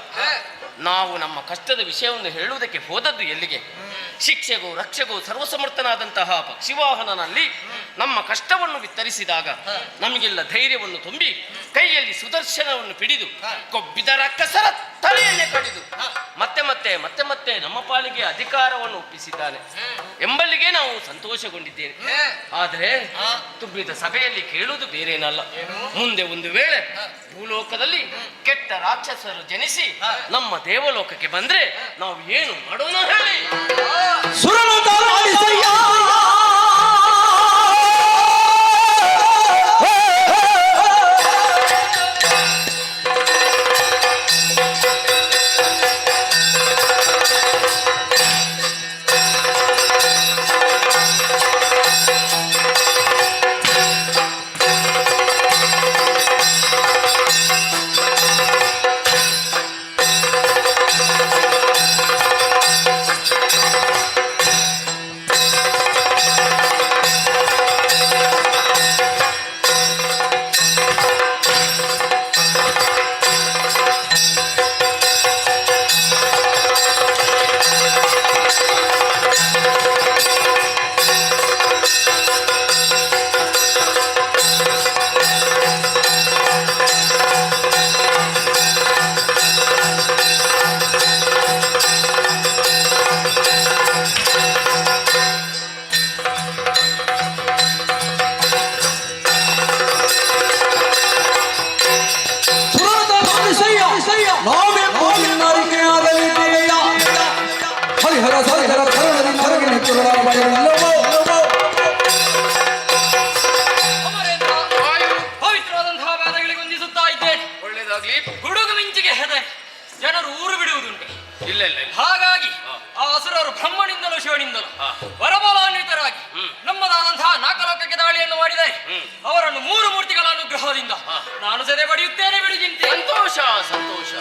ನಾವು ನಮ್ಮ ಕಷ್ಟದ ವಿಷಯವನ್ನು ಹೇಳುವುದಕ್ಕೆ ಹೋದದ್ದು ಎಲ್ಲಿಗೆ? ಶಿಕ್ಷೆಗೂ ರಕ್ಷೆಗೂ ಸರ್ವಸಮರ್ಥನಾದಂತಹ ಪಕ್ಷಿವಾಹನನಲ್ಲಿ ನಮ್ಮ ಕಷ್ಟವನ್ನು ವಿತರಿಸಿದಾಗ ನಮಗೆಲ್ಲ ಧೈರ್ಯವನ್ನು ತುಂಬಿ ಕೈಯಲ್ಲಿ ಸುದರ್ಶನವನ್ನು ಪಿಡಿದು ಕೊಬ್ಬಿದ ರಕ್ಕಸರ ತಲೆಯನ್ನೇ ಕಡಿದು ಮತ್ತೆ ನಮ್ಮ ಪಾಲಿಗೆ ಅಧಿಕಾರವನ್ನು ಒಪ್ಪಿಸಿದ್ದಾನೆ ಎಂಬಲ್ಲಿಗೆ ನಾವು ಸಂತೋಷಗೊಂಡಿದ್ದೇವೆ. ಆದರೆ ತುಂಬಿದ ಸಭೆಯಲ್ಲಿ ಕೇಳುವುದು ಬೇರೇನಲ್ಲ, ಮುಂದೆ ಒಂದು ವೇಳೆ ಭೂಲೋಕದಲ್ಲಿ ಕೆಟ್ಟ ರಾಕ್ಷಸರು ಜನಿಸಿ ನಮ್ಮ ದೇವಲೋಕಕ್ಕೆ ಬಂದ್ರೆ ನಾವು ಏನು ಮಾಡೋಣ ಹೇಳಿ? ಪವಿತ್ರವಾದಂತಹ ಪಾದಗಳಿಗೆ ವಂದಿಸುತ್ತಾ ಇದ್ದೇನೆ. ಒಳ್ಳೆಯದಾಗ್ಲಿ. ಗುಡುಗು ಮಿಂಚಿಗೆ ಹೆದರಿ ಜನರು ಊರು ಬಿಡುವುದುಂಟು. ಇಲ್ಲ ಹಾಗಾಗಿ ಆ ಅಸುರರು ಬ್ರಹ್ಮನಿಂದಲೂ ಶಿವನಿಂದಲೂ ವರಬಲಾನ್ವಿತರಾಗಿ ನಮ್ಮದಾದಂತಹ 4 ಲೋಕಕ್ಕೆ ದಾಳಿಯನ್ನು ಮಾಡಿದರೆ ಅವರನ್ನು 3 ಮೂರ್ತಿಗಳ ಅನುಗ್ರಹದಿಂದ ನಾನು ಸೆದೆ ಪಡೆಯುತ್ತೇನೆ. ಬಿಡುಗಿಂತೆ ಸಂತೋಷ ಸಂತೋಷ.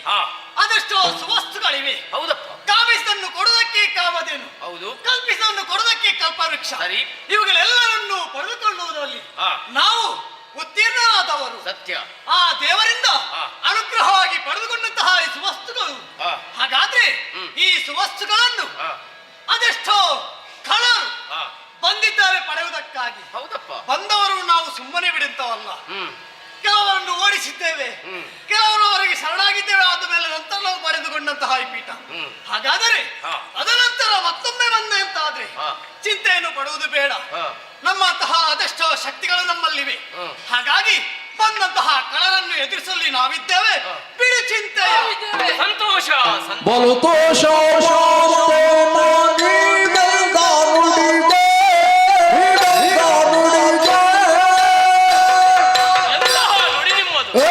ಹಾ ಅದೆಷ್ಟೋ ಸುವಸ್ತುಗಳಿವೆ. ಹೌದಪ್ಪ. ಕಾಮಿಸಿದನ್ನು ಕೊಡುವುದಕ್ಕೆ ಕಾಮಧೇನು, ಹೌದು. ಕಲ್ಪಿಸಿದನ್ನು ಕೊಡುವುದಕ್ಕೆ ಕಲ್ಪವೃಕ್ಷ. ಸರಿ. ಇವುಗಳೆಲ್ಲರನ್ನು ಪಡೆದುಕೊಳ್ಳುವುದರಲ್ಲಿ ಹಾ. ನಾವು ಉತ್ತೀರ್ಣರಾದವರು. ಸತ್ಯ. ಆ ದೇವರಿಂದ ಹಾ. ಅನುಗ್ರಹವಾಗಿ ಪಡೆದುಕೊಂಡಂತಹ ಈ ಸುವಸ್ತುಗಳು. ಹಾ. ಹಾಗಾದ್ರೆ ಈ ಸುವಸ್ತುಗಳನ್ನು ಹಾ. ಅದೆಷ್ಟೋ ಕಳರು ಹಾ. ಬಂದಿದ್ದಾರೆ ಪಡೆಯುವುದಕ್ಕಾಗಿ. ಹೌದಪ್ಪ. ಬಂದವರು ನಾವು ಸುಮ್ಮನೆ ಬಿಡುತ್ತವಲ್ಲ. ಹ್ಮ್ ಕೆಲವರನ್ನು ಓಡಿಸಿದ್ದೇವೆ, ಕೆಲವರು ಅವರಿಗೆ ಶರಣಾಗಿದ್ದೇವೆ. ಆದ ಮೇಲೆ ನಂತರ ನಾವು ಪಡೆದುಕೊಂಡಂತಹ ಈ ಪೀಠ. ಹಾಗಾದರೆ ಹಾ. ಅದನಂತರ ಮತ್ತೊಮ್ಮೆ ಬಂದೆ ಅಂತಾದ್ರೆ ಹಾ. ಚಿಂತೆಯನ್ನು ಪಡುವುದು ಬೇಡ. ಹಾ. ನಮ್ಮಂತಹ ಅದೆಷ್ಟೋ ಶಕ್ತಿಗಳು ನಮ್ಮಲ್ಲಿವೆ. ಹಾಗಾಗಿ ಬಂದಂತಹ ಕಳರನ್ನು ಎದುರಿಸಲಿ ನಾವಿದ್ದೇವೆ. ಬಿಡು ಚಿಂತೆಯ. ಸಂತೋಷ. ಬಲುತೋಷ ಎಂತಹ ನುಡಿ ನಿಮ್ಮದು.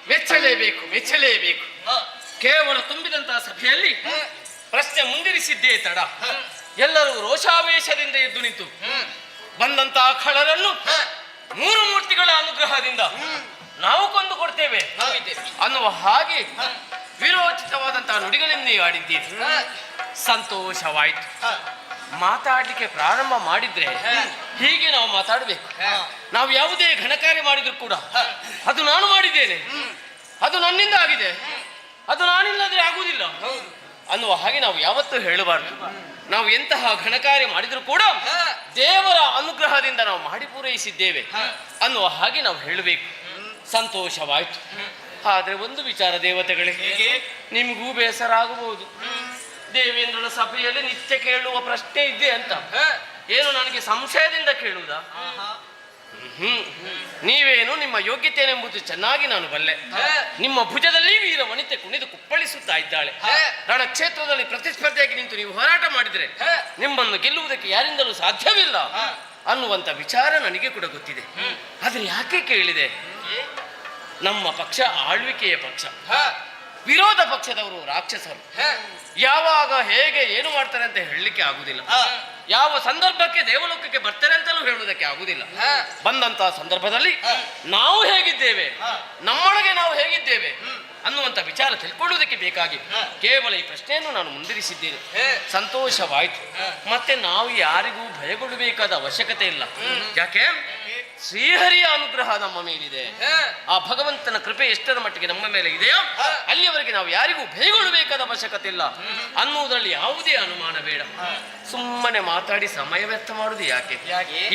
ಮೆಚ್ಚಲೇಬೇಕು, ಮೆಚ್ಚಲೇಬೇಕು. ಕೇವಲ ತುಂಬಿದಂತಹ ಸಭೆಯಲ್ಲಿ ಪ್ರಶ್ನೆ ಮುಂದಿರಿಸಿದ್ದೇ ತಡ. ಎಲ್ಲರೂ ರೋಷಾವೇಶದಿಂದ ಎದ್ದು ನಿಂತು ಬಂದಂತಹ ಖಳರನ್ನು ಮೂರು ಮೂರ್ತಿಗಳ ಅನುಗ್ರಹದಿಂದ ನಾವು ಕೊಂದು ಕೊಡ್ತೇವೆ ಅನ್ನುವ ಹಾಗೆ ವಿರೋಚಿತವಾದಂತಹ ನುಡಿಗಳನ್ನೇ ಆಡಿದ್ದೀರಿ. ಸಂತೋಷವಾಯಿತು. ಮಾತಾಡಲಿಕ್ಕೆ ಪ್ರಾರಂಭ ಮಾಡಿದ್ರೆ ಹೀಗೆ ನಾವು ಮಾತಾಡಬೇಕು. ನಾವು ಯಾವುದೇ ಘನಕಾರ್ಯ ಮಾಡಿದ್ರು ಕೂಡ ಅದು ನಾನು ಮಾಡಿದ್ದೇನೆ, ಅದು ನನ್ನಿಂದ ಆಗಿದೆ, ಅದು ನಾನಿಲ್ಲದ್ರೆ ಆಗುವುದಿಲ್ಲ ಅನ್ನುವ ಹಾಗೆ ನಾವು ಯಾವತ್ತೂ ಹೇಳಬಾರ್ದು. ನಾವು ಎಂತಹ ಘನಕಾರ್ಯ ಮಾಡಿದ್ರು ಕೂಡ ದೇವರ ಅನುಗ್ರಹದಿಂದ ನಾವು ಮಾಡಿ ಪೂರೈಸಿದ್ದೇವೆ ಅನ್ನುವ ಹಾಗೆ ನಾವು ಹೇಳಬೇಕು. ಸಂತೋಷವಾಯಿತು. ಆದ್ರೆ ಒಂದು ವಿಚಾರ ದೇವತೆಗಳೇ, ನಿಮಗೂ ಬೇಸರ ಆಗಬಹುದು. ದೇವೇಂದ್ರನ ಸಭೆಯಲ್ಲಿ ನಿತ್ಯ ಕೇಳುವ ಪ್ರಶ್ನೆ ಇದೆ ಅಂತ ಏನು ನನಗೆ ಸಂಶಯದಿಂದ ಕೇಳುವುದಾ? ನೀವೇನು ನಿಮ್ಮ ಯೋಗ್ಯತೆಯೆಂಬುದು ಚೆನ್ನಾಗಿ ನಾನು ಬಲ್ಲೆ. ನಿಮ್ಮ ಭುಜದಲ್ಲಿ ವೀರ ವನಿತೆ ಕುಣಿದು ಕುಪ್ಪಳಿಸುತ್ತಾ ಇದ್ದಾಳೆ. ರಣಕ್ಷೇತ್ರದಲ್ಲಿ ಪ್ರತಿಸ್ಪರ್ಧೆಯಾಗಿ ನಿಂತು ನೀವು ಹೋರಾಟ ಮಾಡಿದ್ರೆ ನಿಮ್ಮನ್ನು ಗೆಲ್ಲುವುದಕ್ಕೆ ಯಾರಿಂದಲೂ ಸಾಧ್ಯವಿಲ್ಲ ಅನ್ನುವಂತ ವಿಚಾರ ನನಗೆ ಕೂಡ ಗೊತ್ತಿದೆ. ಆದ್ರೆ ಯಾಕೆ ಕೇಳಿದೆ? ನಮ್ಮ ಪಕ್ಷ ಆಳ್ವಿಕೆಯ ಪಕ್ಷ, ವಿರೋಧ ಪಕ್ಷದವರು ರಾಕ್ಷಸರು. ಯಾವಾಗ ಹೇಗೆ ಏನು ಮಾಡ್ತಾರೆ ಅಂತ ಹೇಳಲಿಕ್ಕೆ ಆಗುದಿಲ್ಲ. ಯಾವ ಸಂದರ್ಭಕ್ಕೆ ದೇವಲೋಕಕ್ಕೆ ಬರ್ತಾರೆ ಅಂತಲೂ ಹೇಳುವುದಕ್ಕೆ ಆಗುದಿಲ್ಲ. ಬಂದಂತಹ ಸಂದರ್ಭದಲ್ಲಿ ನಾವು ಹೇಗಿದ್ದೇವೆ, ನಮ್ಮೊಳಗೆ ನಾವು ಹೇಗಿದ್ದೇವೆ ಅನ್ನುವಂತ ವಿಚಾರ ತಿಳ್ಕೊಳ್ಳುವುದಕ್ಕೆ ಬೇಕಾಗಿ ಕೇವಲ ಈ ಪ್ರಶ್ನೆಯನ್ನು ನಾನು ಮುಂದಿರಿಸಿದ್ದೇನೆ. ಸಂತೋಷವಾಯಿತು. ಮತ್ತೆ ನಾವು ಯಾರಿಗೂ ಭಯಗೊಳ್ಳಬೇಕಾದ ಅವಶ್ಯಕತೆ ಇಲ್ಲ. ಯಾಕೆ? ಶ್ರೀಹರಿಯ ಅನುಗ್ರಹ ನಮ್ಮ ಮೇಲಿದೆ. ಆ ಭಗವಂತನ ಕೃಪೆ ಎಷ್ಟರ ಮಟ್ಟಿಗೆ ನಮ್ಮ ಮೇಲೆ ಇದೆಯೋ ಅಲ್ಲಿಯವರೆಗೆ ನಾವು ಯಾರಿಗೂ ಭಯಗೊಳ್ಳಬೇಕಾದ ಅವಶ್ಯಕತೆ ಇಲ್ಲ ಅನ್ನುವುದರಲ್ಲಿ ಯಾವುದೇ ಅನುಮಾನ ಬೇಡ. ಸುಮ್ಮನೆ ಮಾತಾಡಿ ಸಮಯ ವ್ಯರ್ಥ ಮಾಡುವುದು ಯಾಕೆ?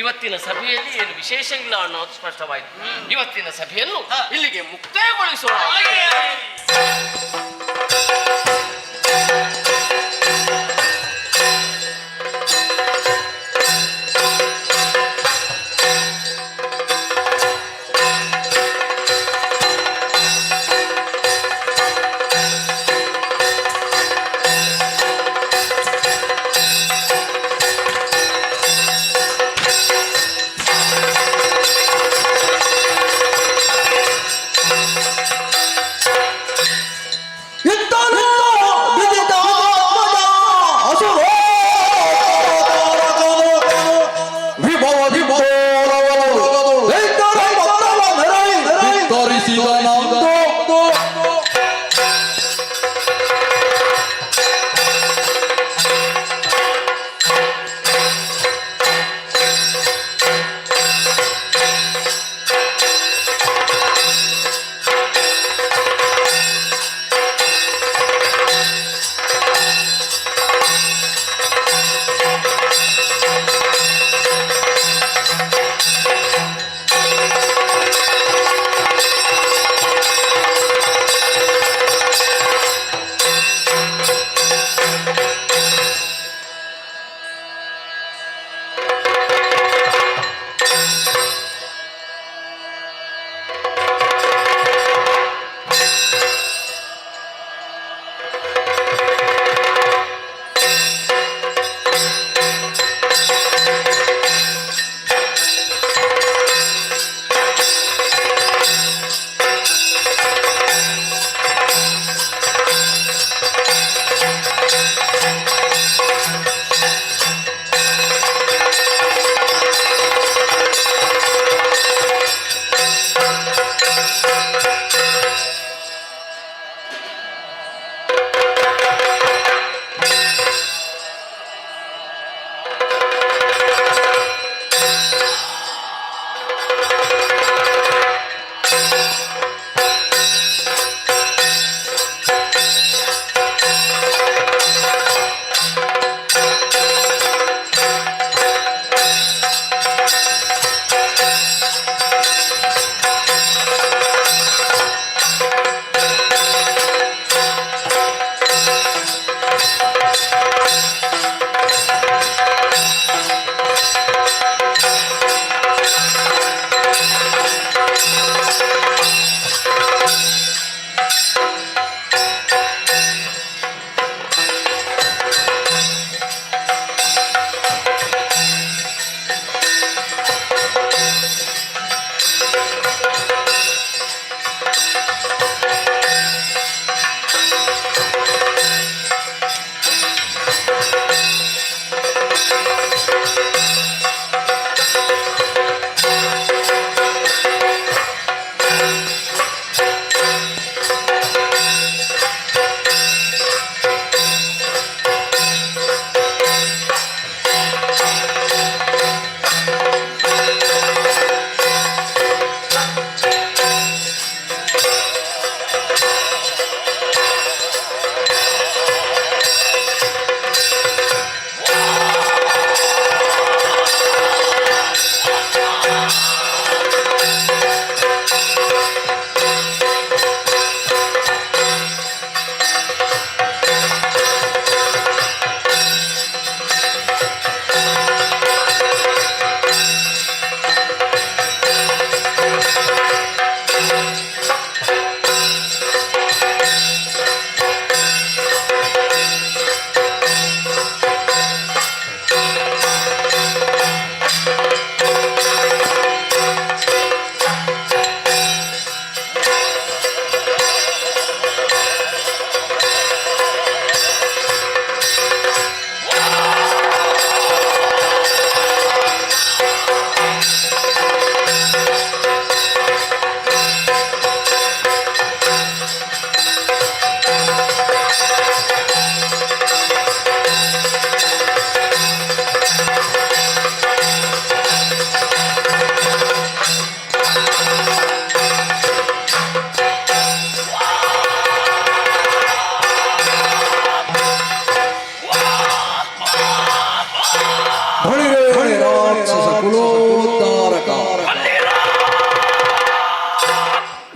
ಇವತ್ತಿನ ಸಭೆಯಲ್ಲಿ ಏನು ವಿಶೇಷ ಇಲ್ಲ ಅನ್ನೋದು ಸ್ಪಷ್ಟವಾಯಿತು. ಇವತ್ತಿನ ಸಭೆಯನ್ನು ಇಲ್ಲಿಗೆ ಮುಕ್ತಾಯಗೊಳಿಸೋಣ.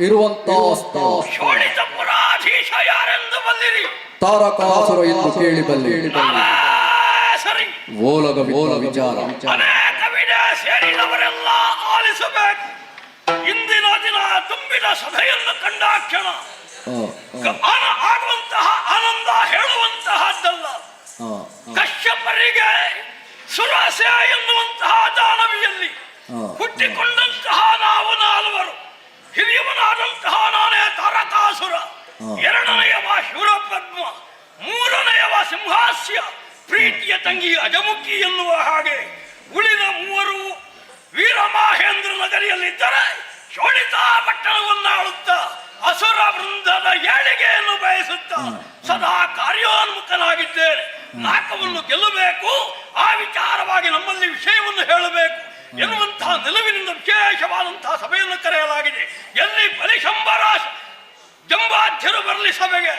ಇರುವಂತ ಶೋಣಿತಪುರಾಧೀಶ ಯಾರೆಂದು ಬಂದಿರಿ? ತಾರಕಾಸುರ ಎಂದು ಕೇಳಿ ಬಲ್ಲಿ ಸರಿ, ಓಲಗ ವಿಚಾರ ಅನೇಕ ವಿಧ ಸೇರಿದವರೆಲ್ಲ ಆಲಿಸಬೇಕು. ಇಂದಿನ ದಿನ ತುಂಬಿದ ಸಭೆಯನ್ನು ಕಂಡಾಕ್ಷಣ ಆಗುವಂತಹ ಆನಂದ ಹೇಳುವಂತಹದ್ದಲ್ಲ. ಕಶ್ಯಪರಿಗೆ ಸುರಸೆ ಎನ್ನುವಂತಹ ದಾನವಿಯಲ್ಲಿ ಹುಟ್ಟಿಕೊಂಡಂತಹ ನಾವು ನಾಲ್ವರು ಹಿರಿಯವನಾದಂತಹ ನಾನೇ ತಾರಕಾಸುರ, ಎರಡನೆಯವ ಶಿವಪದ್ಮ, ಮೂರನೆಯವ ಸಿಂಹಾಸ್ಯ, ಪ್ರೀತಿಯ ತಂಗಿ ಅಜಮುಖಿ ಎನ್ನುವ ಹಾಗೆ ಉಳಿದ ಮೂವರು ವೀರಮಾಹೇಂದ್ರ ನಗರಿಯಲ್ಲಿದ್ದರೆ ಶೋಣಿತಾ ಪಟ್ಟಣವನ್ನಾಳುತ್ತಾ ಅಸುರ ವೃಂದದ ಏಳಿಗೆಯನ್ನು ಬಯಸುತ್ತಾ ಸದಾ ಕಾರ್ಯೋನ್ಮುಖನಾಗಿದ್ದೇನೆ. ನಾಕವನ್ನು ಗೆಲ್ಲಬೇಕು, ಆ ವಿಚಾರವಾಗಿ ನಮ್ಮಲ್ಲಿ ವಿಷಯವನ್ನು ಹೇಳಬೇಕು ಎನ್ನುವಂತಹ ನಿಲುವಿನಿಂದ ವಿಶೇಷವಾದಂತಹ ಸಭೆಯನ್ನು ಕರೆಯಲಾಗಿದೆ. ಎಲ್ಲಿ ಬಲಿಶಂಬರ ಜಂಬಾಧ್ಯರು ಬರಲಿ ಸಭೆಗೆ.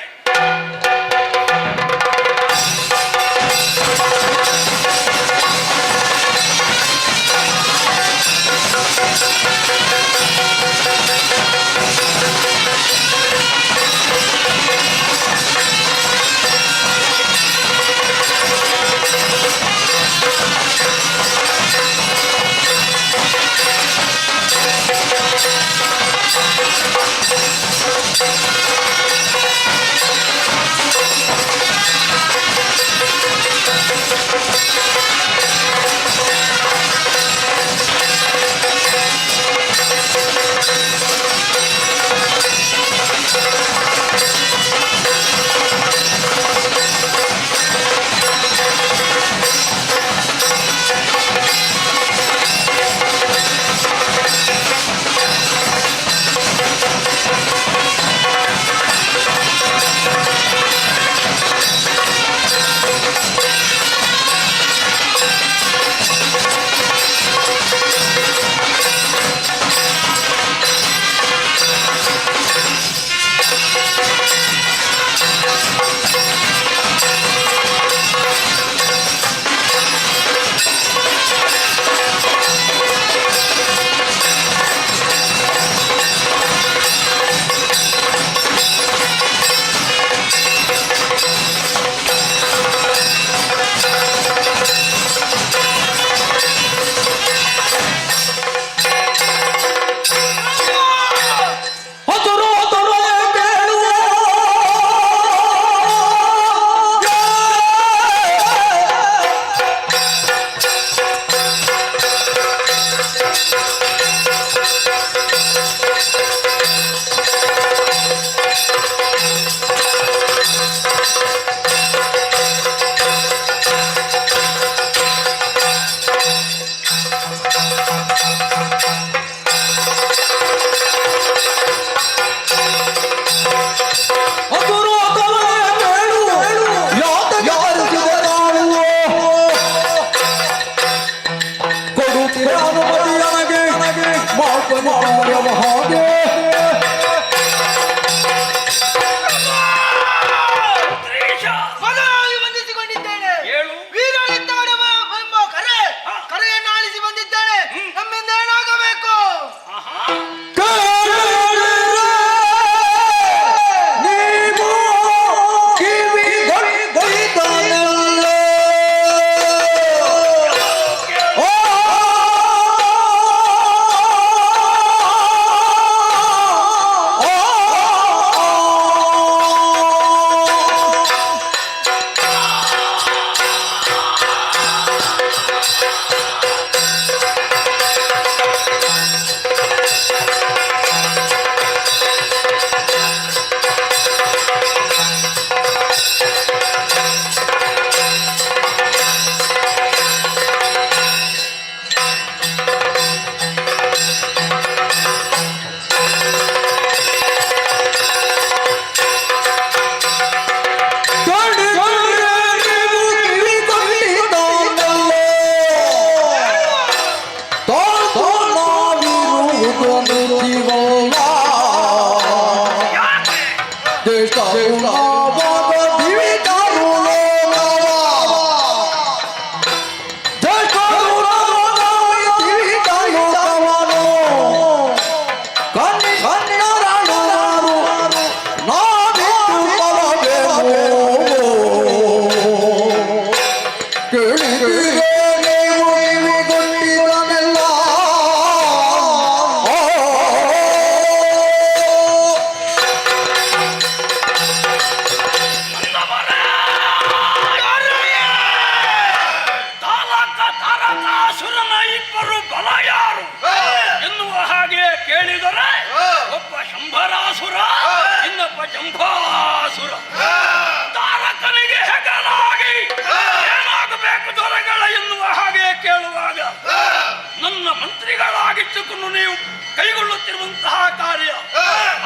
ಮಾಡಿಸಿಕೊಳ್ಳಲಿಕ್ಕೂ ನೀವು ಕೈಗೊಳ್ಳುತ್ತಿರುವಂತಹ ಕಾರ್ಯ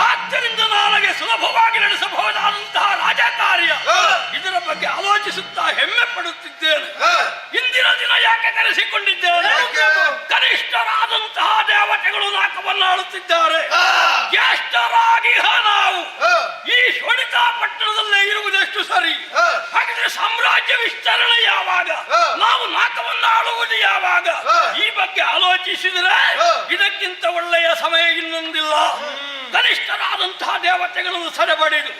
ಆದ್ದರಿಂದ ನನಗೆ ಸುಲಭವಾಗಿ ನಡೆಸಬಹುದಾದಂತಹ ರಾಜಕಾರ್ಯ ಇದರ ಬಗ್ಗೆ ಆಲೋಚಿಸುತ್ತಾ ಹೆಮ್ಮೆ ಪಡುತ್ತಿದ್ದೇನೆ. ಇಂದಿನ ದಿನ ಯಾಕೆ ಕರೆಸಿಕೊಂಡಿದ್ದೇನೆ? ಕನಿಷ್ಠರಾದಂತಹ ದೇವತೆಗಳು ನಾಕವನ್ನಾಳುತ್ತಿದ್ದಾರೆ. ಜ್ಯೇಷ್ಠರಾಗಿ ನಾವು ಈ ಶೋಣಿತಾ ಪಟ್ಟಣದಲ್ಲೇ ಇರುವುದೆಷ್ಟು ಸರಿ? ಹಾಗಿದ್ರೆ ಸಾಮ್ರಾಜ್ಯ ವಿಸ್ತರಣೆ ಯಾವಾಗ? ನಾವು ನಾಕವನ್ನಾಳುವುದು ಯಾವಾಗ? ಈ ಬಗ್ಗೆ ಆಲೋಚಿಸಿದರೆ ಇದಕ್ಕಿಂತ ಒಳ್ಳೆಯ ಸಮಯ ಇನ್ನೊಂದಿಲ್ಲ. ಕನಿಷ್ಠರಾದಂತಹ ದೇವತೆಗಳನ್ನು ಸೆರೆಬಡಿದು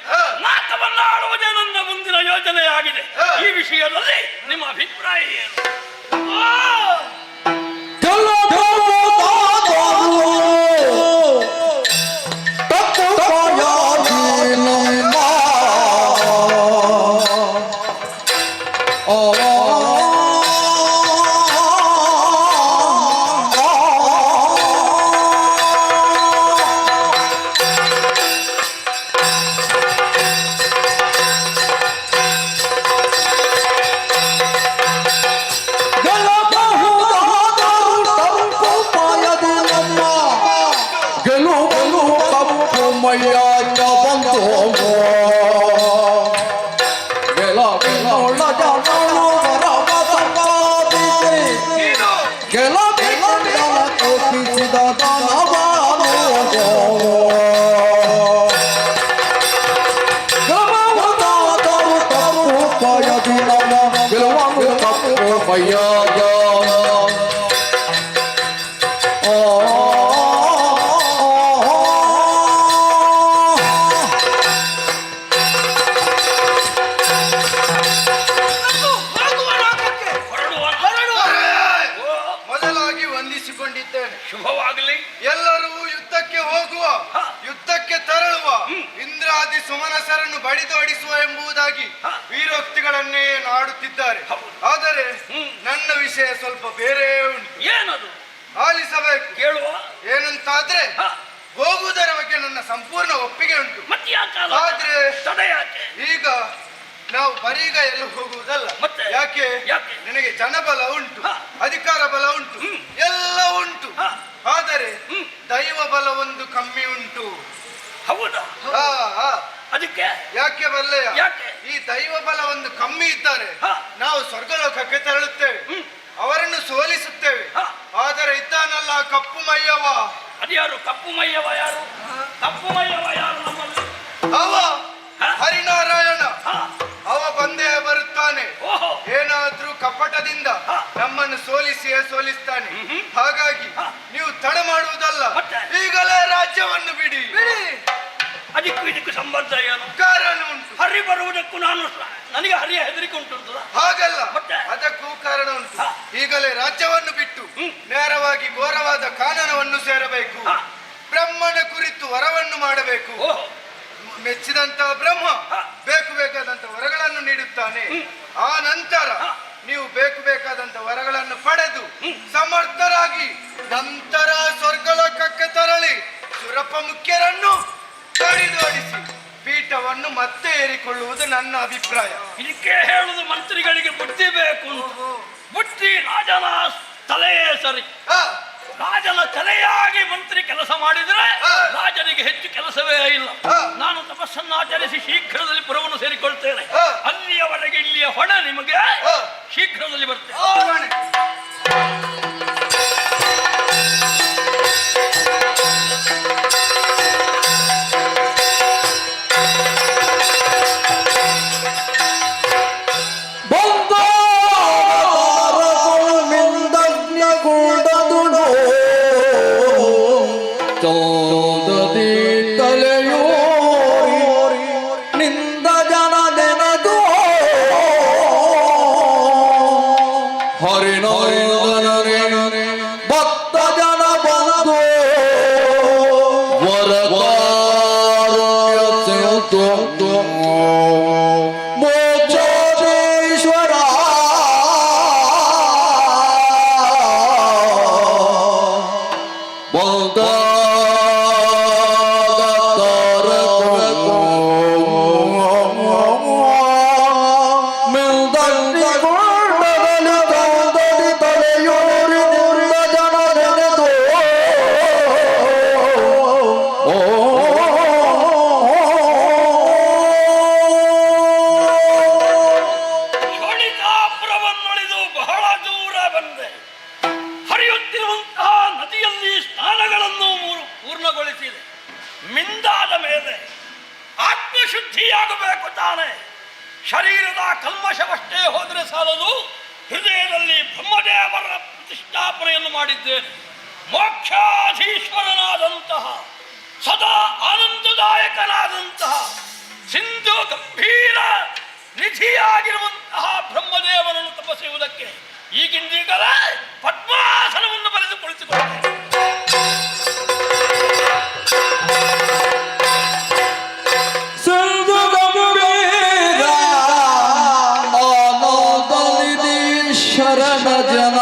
ನಾಕವನ್ನ ಆಳುವುದೇ ನನ್ನ ಮುಂದಿನ ಯೋಜನೆಯಾಗಿದೆ. ಈ ವಿಷಯದಲ್ಲಿ ನಿಮ್ಮ ಅಭಿಪ್ರಾಯ ಏನು? ಶುಭವಾಗಲಿ. ಎಲ್ಲರೂ ಯುದ್ಧಕ್ಕೆ ಹೋಗುವ, ಯುದ್ಧಕ್ಕೆ ತೆರಳುವ, ಇಂದ್ರಾದಿ ಸುಮನಸರನ್ನು ಬಡಿದೋಡಿಸುವ ಎಂಬುದಾಗಿ ವೀರೋಕ್ತಿಗಳನ್ನೇ ನಾಡುತ್ತಿದ್ದಾರೆ. ಆದರೆ ನನ್ನ ವಿಷಯ ಸ್ವಲ್ಪ ಬೇರೆ ಉಂಟು. ಏನದು? ಆಲಿಸಬೇಕು. ಕೇಳುವ. ಏನಂತಾದ್ರೆ ಹೋಗುವುದರ ಬಗ್ಗೆ ನನ್ನ ಸಂಪೂರ್ಣ ಒಪ್ಪಿಗೆ ಉಂಟು. ಆದ್ರೆ ಈಗ ನಾವು ಬರೀಗ ಎಲ್ಲ ಹೋಗುವುದಲ್ಲ. ಯಾಕೆ? ನಿನಗೆ ಜನಬಲ ಉಂಟು, ಅಧಿಕಾರ ಬಲ ಉಂಟು, ಎಲ್ಲ ಉಂಟು. ಆದರೆ ದೈವ ಬಲ ಒಂದು ಕಮ್ಮಿ ಉಂಟು. ಹೌದಾ? ಅದಕ್ಕೆ ಯಾಕೆ ಬಲ್ಲೆಯ? ಈ ದೈವ ಬಲ ಒಂದು ಕಮ್ಮಿ ಇದ್ದಾರೆ ನಾವು ಸ್ವರ್ಗಲೋಕಕ್ಕೆ ತೆರಳುತ್ತೇವೆ, ಅವರನ್ನು ಸೋಲಿಸುತ್ತೇವೆ. ಆದರೆ ಇದ್ದಾನಲ್ಲ ಕಪ್ಪು ಮಯ್ಯವ. ಅದ್ಯಾರು ಕಪ್ಪು ಮಯ್ಯವ? ಯಾರು ಕಪ್ಪು ಮಯ್ಯವ? ಯಾರು ನಮ್ಮಲ್ಲಿ? ಅವ ಹರಿನಾರಾಯಣ. ಅವ ಬಂದೇ ಬರುತ್ತಾನೆ. ಏನಾದ್ರೂ ಕಪಟದಿಂದ ನಮ್ಮನ್ನು ಸೋಲಿಸ್ತಾನೆ. ಹಾಗಾಗಿ ನೀವು ತಡ ಮಾಡುವುದಲ್ಲ, ಈಗಲೇ ರಾಜ್ಯವನ್ನು ಬಿಡಿ. ಇದಕ್ಕೂ ಸಂಬಂಧ ಏನು? ಕಾರಣ ಉಂಟು. ಹರಿ ಬರುವುದಕ್ಕೂ ನನಗೆ ಹರಿಯ ಹೆದರಿಕೆ ಉಂಟು. ಹಾಗಲ್ಲ, ಅದಕ್ಕೂ ಕಾರಣ ಉಂಟು. ಈಗಲೇ ರಾಜ್ಯವನ್ನು ಬಿಟ್ಟು ನೇರವಾಗಿ ಘೋರವಾದ ಕಾನನವನ್ನು ಸೇರಬೇಕು. ಬ್ರಹ್ಮನ ಕುರಿತು ವರವನ್ನು ಮಾಡಬೇಕು. ಮೆಚ್ಚಿದಂತ ಬ್ರಹ್ಮ ಬೇಕಾದಂತ ವರಗಳನ್ನು ನೀಡುತ್ತಾನೆ. ಆ ನಂತರ ನೀವು ಬೇಕಾದಂತ ವರಗಳನ್ನು ಪಡೆದು ಸಮರ್ಥರಾಗಿ ನಂತರ ಸ್ವರ್ಗಲೋಕಕ್ಕೆ ತೆರಳಿ ಸುರಪ ಮುಖ್ಯರನ್ನು ಕಡಿದೋಡಿಸಿ ಪೀಠವನ್ನು ಮತ್ತೆ ಏರಿಕೊಳ್ಳುವುದು ನನ್ನ ಅಭಿಪ್ರಾಯ. ಇದಕ್ಕೆ ಹೇಳುವುದು ಮಂತ್ರಿಗಳಿಗೆ ಬುದ್ಧಿ ಬೇಕು. ಬುದ್ಧಿ ರಾಜನ ತಲೆಯೇ ಸರಿ. ರಾಜನ ತಲೆಯಾಗಿ ಮಂತ್ರಿ ಕೆಲಸ ಮಾಡಿದರೆ ರಾಜನಿಗೆ ಹೆಚ್ಚು ಕೆಲಸವೇ ಇಲ್ಲ. ನಾನು ತಪಸ್ಸನ್ನಾಚರಿಸಿ ಶೀಘ್ರದಲ್ಲಿ ಪುರವನ್ನು ಸೇರಿಕೊಳ್ತೇನೆ. ಅಲ್ಲಿಯವರೆಗೆ ಇಲ್ಲಿಯ ಹೊಣೆ ನಿಮಗೆ ಶೀಘ್ರದಲ್ಲಿ ಬರ್ತೇನೆ. ಶುದ್ಧಿಯಾಗಬೇಕು ತಾನೆ. ಶರೀರದ ಕಲ್ಮಶವಷ್ಟೇ ಹೋದರೆ ಸಾಲದು, ಹೃದಯದಲ್ಲಿ ಬ್ರಹ್ಮದೇವರ ಪ್ರತಿಷ್ಠಾಪನೆಯನ್ನು ಮಾಡಿದ್ದೇನೆ. ಮೋಕ್ಷಾಧೀಶ್ವರನಾದಂತಹ, ಸದಾ ಆನಂದದಾಯಕನಾದಂತಹ, ಸಿಂಧು ಗಂಭೀರ ನಿಧಿಯಾಗಿರುವಂತಹ ಬ್ರಹ್ಮದೇವನನ್ನು ತಪಸ್ಸುವುದಕ್ಕೆ ಈಗಿಂದೀಗಲೇ ಪದ್ಮಾಸನವನ್ನು ಬರೆದು ಕುಳಿತುಕೊಳ್ಳುತ್ತೇನೆ. ಶರಣ ಜನ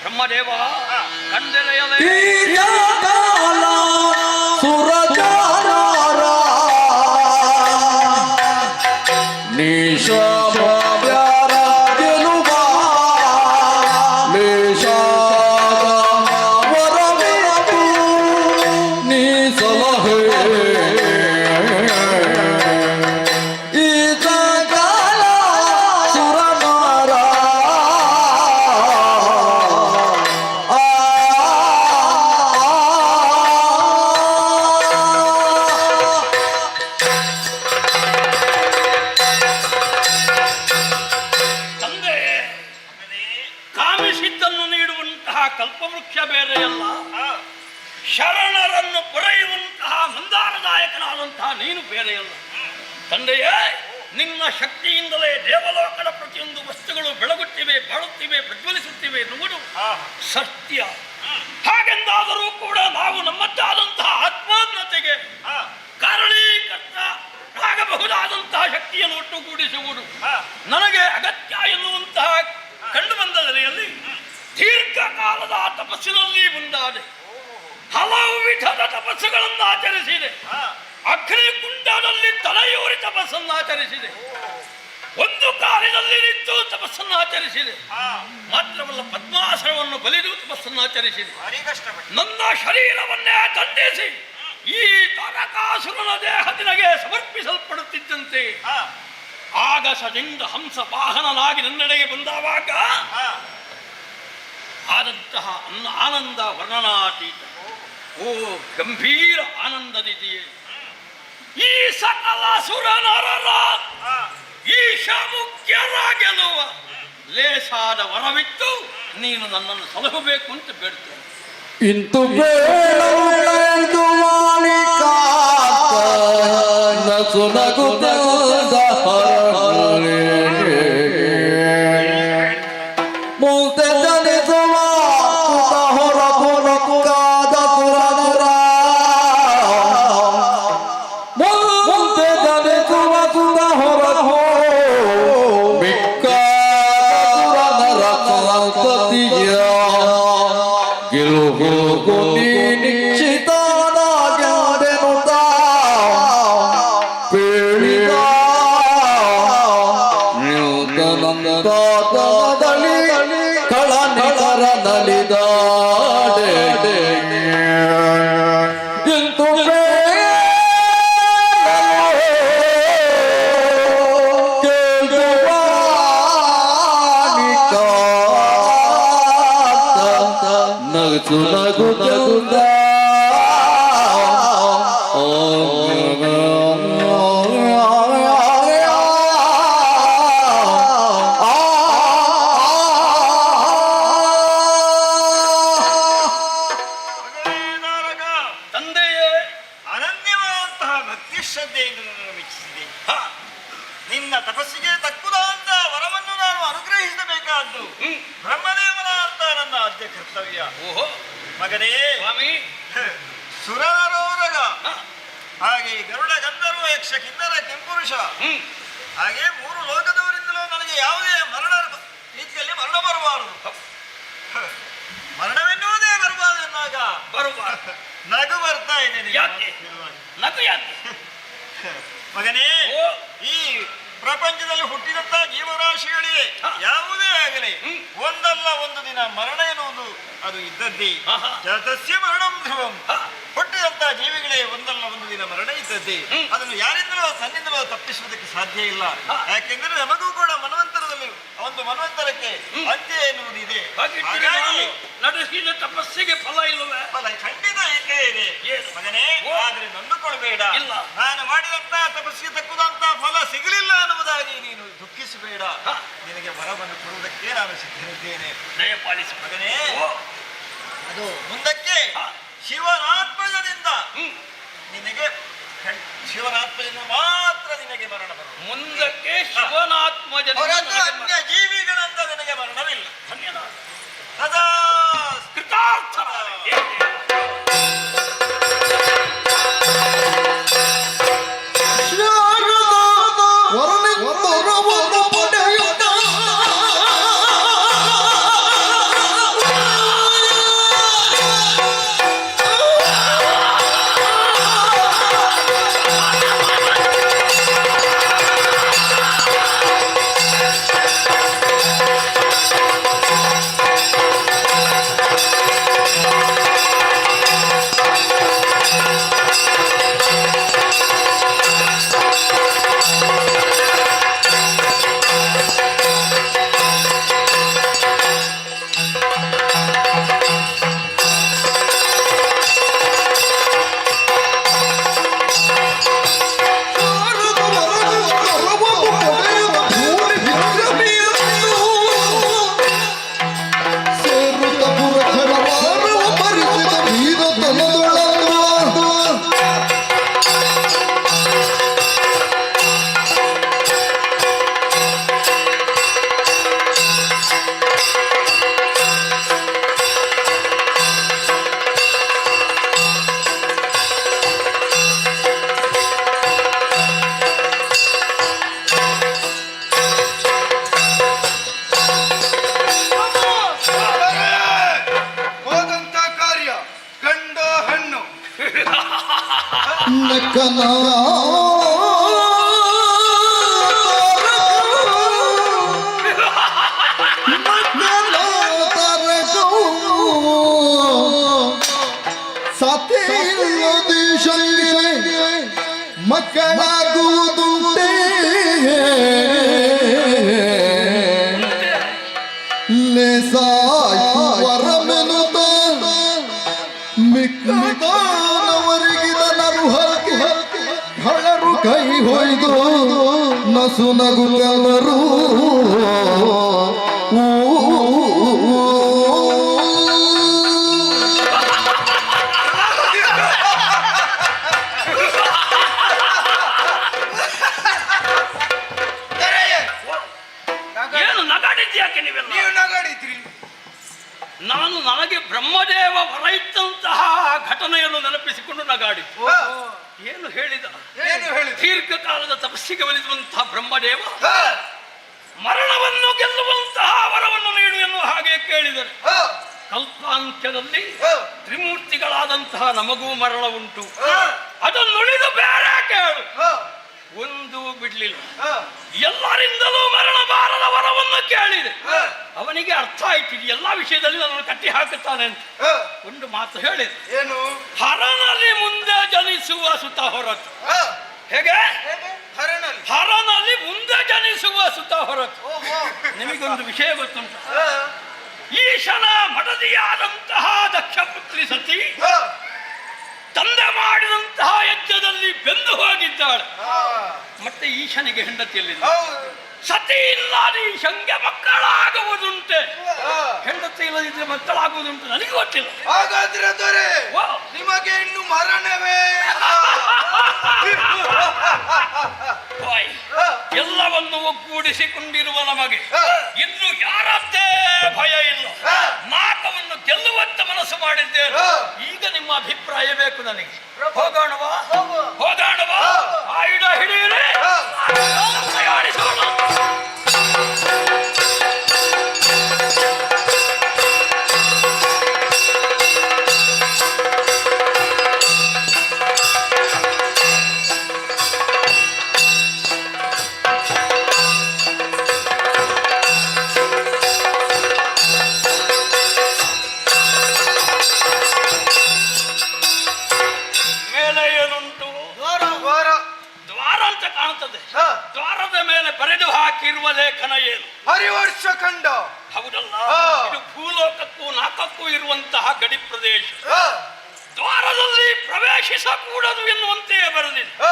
ಬ್ರಹ್ಮದೇವ ಕಂದೆಲೆಯಲೇ ಕಲ್ಪವೃಕ್ಷ ಬೇರೆಯಲ್ಲ, ಶರಣರನ್ನು ಪೊರೆಯುವಂತಹ ಮಂದಾರದಾಯಕನಾದಂತಹ ನೀನು ಬೇರೆಯಲ್ಲ. ತಂದೆಯೇ, ನಿನ್ನ ಶಕ್ತಿಯಿಂದಲೇ ದೇವಲೋಕದ ಪ್ರತಿಯೊಂದು ವಸ್ತುಗಳು ಬೆಳಗುತ್ತಿವೆ, ಬಾಳುತ್ತಿವೆ, ಪ್ರಜ್ವಲಿಸುತ್ತಿವೆ ಎನ್ನುವುದು ಸತ್ಯ. ಹಾಗೆಂದಾದರೂ ಕೂಡ ನಾವು ನಮ್ಮದ್ದಾದಂತಹ ಆತ್ಮಾತ್ಮತೆಗೆ ಕಾರಣೀಕರ್ತ ಆಗಬಹುದಾದಂತಹ ಶಕ್ತಿಯನ್ನು ಒಟ್ಟುಗೂಡಿಸುವುದು ನನಗೆ ಅಗತ್ಯ ಎನ್ನುವಂತಹ ಕಂಡು ಬಂದ ನೆಲೆಯಲ್ಲಿ ದೀರ್ಘಕಾಲದ ತಪಸ್ಸಿನಲ್ಲಿ ಮುಂದಾದೆ. ಹಲವು ವಿಧದ ತಪಸ್ಸುಗಳನ್ನು ಆಚರಿಸಿದೆ. ಅಗ್ನಿಕುಂಡದಲ್ಲಿ ತಲೆಯೂರಿ ತಪಸ್ಸನ್ನು ಆಚರಿಸಿದೆ. ಒಂದು ಕಾಲಿನಲ್ಲಿ ನಿಂತು ತಪಸ್ಸನ್ನು ಆಚರಿಸಿದೆ. ಮಾತ್ರವಲ್ಲ, ಪದ್ಮಾಸನವನ್ನು ಬಲಿದು ತಪಸ್ಸನ್ನು ಆಚರಿಸಿದೆ. ನನ್ನ ಶರೀರವನ್ನೇ ದಂಡಿಸಿ ಈ ತಾರಕಾಸುರನ ದೇಹ ನಿನಗೆ ಸಮರ್ಪಿಸಲ್ಪಡುತ್ತಿದ್ದಂತೆ ಆಗಸದಿಂದ ಹಂಸ ವಾಹನನಾಗಿ ನನ್ನೆಡೆಗೆ ಬಂದವಾಗ ಆದಂತಹ ಆನಂದ ವರ್ಣನಾತೀತ. ಓ ಗಂಭೀರ ಆನಂದದಿದೆಯೇ! ಈ ಸಕಲ ಸುರನರರ ಈಶ ಮುಖ್ಯರ ಗೆಲುವ ಲೇಸಾದ ವರವಿತ್ತು ನೀನು ನನ್ನನ್ನು ಸಲಹಬೇಕು ಅಂತ ಬೇಡ್ತೇನೆ. ಇಂತು ಬೇಡು ಕಳ ನಲಿದಾಡೆ ನಗುತ್ತ ತಂದೆಯೇ, ಅನನ್ಯವಾದಂತಹ ಭಕ್ತಿ ಶ್ರದ್ಧೆಯಿಂದ ನನ್ನನ್ನು ಮೆಚ್ಚಿಸಿದೆ. ನಿನ್ನ ತಪಸ್ಸಿಗೆ ತಕ್ಕುದಾದ ವರವನ್ನು ನಾನು ಅನುಗ್ರಹಿಸಬೇಕಾದ್ದು ಬ್ರಹ್ಮದೇವನ ಅಂತ ನನ್ನ ಆದ್ಯ ಕರ್ತವ್ಯ. ಓಹೋ ಮಗನೇ, ಸ್ವಾಮಿ, ಸುರನರೋರಗ, ಹಾಗೆ ಗರುಡ ಗಂಧರ್ವ ಯಕ್ಷ ಕಿನ್ನರ ಕೆಂಪುರುಷ, ಹಾಗೆ 3 ಲೋಕದವರಿಂದಲೂ ನನಗೆ ಯಾವುದೇ ಮರಣ ರೀತಿಯಲ್ಲಿ ಮರಣ ಬರಬಾರದು. ಮರಣವೆನ್ನುವುದೇ ಬರಬಾರದು ಎನ್ನಾಗ ಬರುವ ನಗು ಬರ್ತಾ ಇದೆ ನಿನ್ನ ಯಾಕೆ? ಮಾತು. ನಗು ಯಾಕೆ? ಮಗನೇ, ಓ. ಈ ಪ್ರಪಂಚದಲ್ಲಿ ಹುಟ್ಟಿದಂತ ಜೀವರಾಶಿಗಳಿಗೆ ಯಾವುದೇ ಆಗಲಿ ಒಂದಲ್ಲ ಒಂದು ದಿನ ಮರಣ ಎನ್ನುವುದು ಅದು ಇದ್ದದ್ದೇ. ಆಹಾ. ಜಾತಸ್ಯ ಮರಣಂ ಧ್ರುವಂ. ಹುಟ್ಟಿದಂತ ಜೀವಿಗಳೇ ಒಂದಲ್ಲ ಒಂದು ದಿನ ಮರಣ ಇದ್ದದ್ದೇ. ಅದನ್ನು ಯಾರಿಂದಲೂ ತನ್ನಿಂದಲೂ ತಪ್ಪಿಸುವುದಕ್ಕೆ ಸಾಧ್ಯ ಇಲ್ಲ. ಯಾಕೆಂದ್ರೆ ನಮಗೂ ಕೂಡ ಮನ್ವಂತರದಲ್ಲಿ ಒಂದು ಮನ್ವಂತರಕ್ಕೆ ಅಂತ್ಯ ಎನ್ನುವುದು ಇದೆ. ಹಾಗಿದ್ದರೆ ಹಾಗಾಗಿ ನಾನು ನಡೆಸಿದ ತಪಸ್ಸಿಗೆ ಫಲ ಇಲ್ಲವೇ? ಫಲ ಖಂಡಿತ ಏಕೆ ಇದೆ ಏನು? ಮಗನೇ. ಓ. ಆದ್ರೆ ನೊಂದುಕೊಳ್ಬೇಡ. ಇಲ್ಲ. ನಾನು ಮಾಡಿದಂತ ತಪಸ್ಸಿಗೆ ತಕ್ಕುದಂತ ಫಲ ಸಿಗಲಿಲ್ಲ ಅನ್ನುವುದಾಗಿ ನೀನು ದುಃಖಿಸಬೇಡ. ನಿನಗೆ ವರವನ್ನು ಕೊಡುವುದಕ್ಕೆ ನಾನು ಸಿದ್ಧನಿದ್ದೇನೆ ದಯಪಾಲಿಸಿ ಮಗನೇ. ಓ. ಅದು ಮುಂದಕ್ಕೆ ಶಿವನಾತ್ಮಜದಿಂದ ನಿನಗೆ ಶಿವನಾತ್ಮಜದಿಂದ ಮಾತ್ರ ನಿನಗೆ ಮರಣ ಬರುವುದು. ಮುಂದಕ್ಕೆ ಶಿವನಾತ್ಮಜನ ಹೊರತು ಅನ್ಯ ಜೀವಿಗಳಂತ ನಿನಗೆ ಮರಣವಿಲ್ಲ. ಧನ್ಯನಾದ ಸದಾ ಕೃತಾರ್ಥನಾದೆ. ಹೋದಂತ ಕಾರ್ಯ ಗಂಡು ಹೆಣ್ಣು ಮಕ್ಕಳಾಗುವುದುಂಟೆ ವರಮೆನುತ ಮಿಕ್ಕವರಿಗಿದ ನರು ಹಳರು ಕೈ ಹೊಯ್ದು ನಸು ನಗುಗಲರು ಏನು ನಗಾಡಿದ್ಯಾಕೆ ನೀವೆಲ್ಲ? ನೀವು ನಗಾಡಿದ್ರಿ. ನಾನು ನನಗೆ ಬ್ರಹ್ಮದೇವ ವರ ಇದ್ದಂತಹ ಘಟನೆಯನ್ನು ನೆನಪಿಸಿಕೊಂಡು ನಗಾಡಿ. ಏನು ಹೇಳಿದ? ಏನು ಹೇಳಿದ? ದೀರ್ಘಕಾಲದ ತಪಸ್ಸಿಗೆ ಒಲಿಸುವಂತಹ ಬ್ರಹ್ಮದೇವ ಮರಣವನ್ನು ಗೆಲ್ಲುವಂತಹ ವರವನ್ನು ನೀಡು ಎನ್ನುವ ಹಾಗೆ ಕೇಳಿದರು. ಕಲ್ಪಾಂತ್ಯದಲ್ಲಿ ತ್ರಿಮೂರ್ತಿಗಳಾದಂತಹ ನಮಗೂ ಮರಣ ಉಂಟು, ಅದನ್ನುಳಿದು ಬೇರೆ ಕೇಳು. ಒಂದು ಬಿಡ್ಲಿಲ್ಲ, ಎಲ್ಲರಿಂದಲೂ ಮರಣ ಬಾರದ ವರವನ್ನು ಕೇಳಿದೆ. ಅವನಿಗೆ ಅರ್ಥ ಆಯ್ತು ಎಲ್ಲಾ ವಿಷಯದಲ್ಲಿ ನನ್ನನ್ನು ಕಟ್ಟಿ ಹಾಕುತ್ತಾನೆ ಅಂತ. ಒಂದು ಮಾತು ಹೇಳಿದೆ, ಏನು? ಹರನಲ್ಲಿ ಮುಂದೆ ಜನಿಸುವ ಸುತ ಹೊರತು. ಹೇಗೆ? ಹರನಲ್ಲಿ ಮುಂದೆ ಜನಿಸುವ ಸುತ ಹೊರತು. ನಿಮಗೊಂದು ವಿಷಯ ಗೊತ್ತುಂಟು, ಈಶನ ಮಡದಿಯಾದಂತಹ ದಕ್ಷ ಪುತ್ರಿ ಸತಿ ಹ, ತಂದೆ ಮಾಡಿದಂತಹ ಯಜ್ಞದಲ್ಲಿ ಬೆಂದು ಹೋಗಿದ್ದಾಳೆ. ಹ, ಮತ್ತೆ ಈಶನಿಗೆ ಹೆಂಡತಿಯಲ್ಲಿಲ್ಲ. ಹೌದು. ಸತಿ ಇಲ್ಲದೆ ಈಶಂಗೆ ಮಕ್ಕಳಾಗುವುದುಂಟೆ. ಹ, ಹೆಂಡತಿ ಇಲ್ಲದಿದ್ರೆ ಮಕ್ಕಳಾಗುವುದುಂಟು ನನಗೆ ಗೊತ್ತಿಲ್ಲ. ಹಾಗಾದ್ರೆ ದೊರೆ ವಾ. ನಿಮಗೆ ಇನ್ನು ಮರಣವೇ ಇಲ್ಲ. ವಾಯ್. ಎಲ್ಲವನ್ನು ಒಗ್ಗೂಡಿಸಿಕೊಂಡಿರುವ ನಮಗೆ ಹ, ಇನ್ನು ಯಾರದ್ದೇ ಭಯ ಇಲ್ಲ. ಹ, ನಾಕವನ್ನು ಗೆಲ್ಲುವಂತ ಮನಸ್ಸು ಮಾಡಿದ್ದೇನೆ. ಹ. ಈಗ ನಿಮ್ಮ ಅಭಿಪ್ರಾಯ ಬೇಕು ನನಗೆ. ಹೋಗೋಣವಾ? ಹೋಗುವ. ಹೋಗೋಣವಾ? ಹ. ಆಯುಧ ಹಿಡಿಯಿರಿ. ಹ. ತಯಾರಿಸೋಣ. ಮೇಲೆ ಏನುಂಟು? ದ್ವಾರ. ದ್ವಾರ ಅಂತ ಕಾಣುತ್ತದೆ. ಹ, ದ್ವಾರದ ಮೇಲೆ ಬರೆದು ಹಾಕಿರುವ ಲೇಖನ ಏನು? ಹರಿವರ್ಷ ಖಂಡ. ಹೌದಲ್ಲ? ಹಾ. ಇದು ಭೂಲೋಕಕ್ಕೂ ನಾಕಕ್ಕೂ ಇರುವಂತಹ ಗಡಿ ಪ್ರದೇಶ. ಹ, ದ್ವಾರದಲ್ಲಿ ಪ್ರವೇಶಿಸಕೂಡದು ಎನ್ನುವಂತೆಯೇ ಬರೆದಿದೆ. ಹ,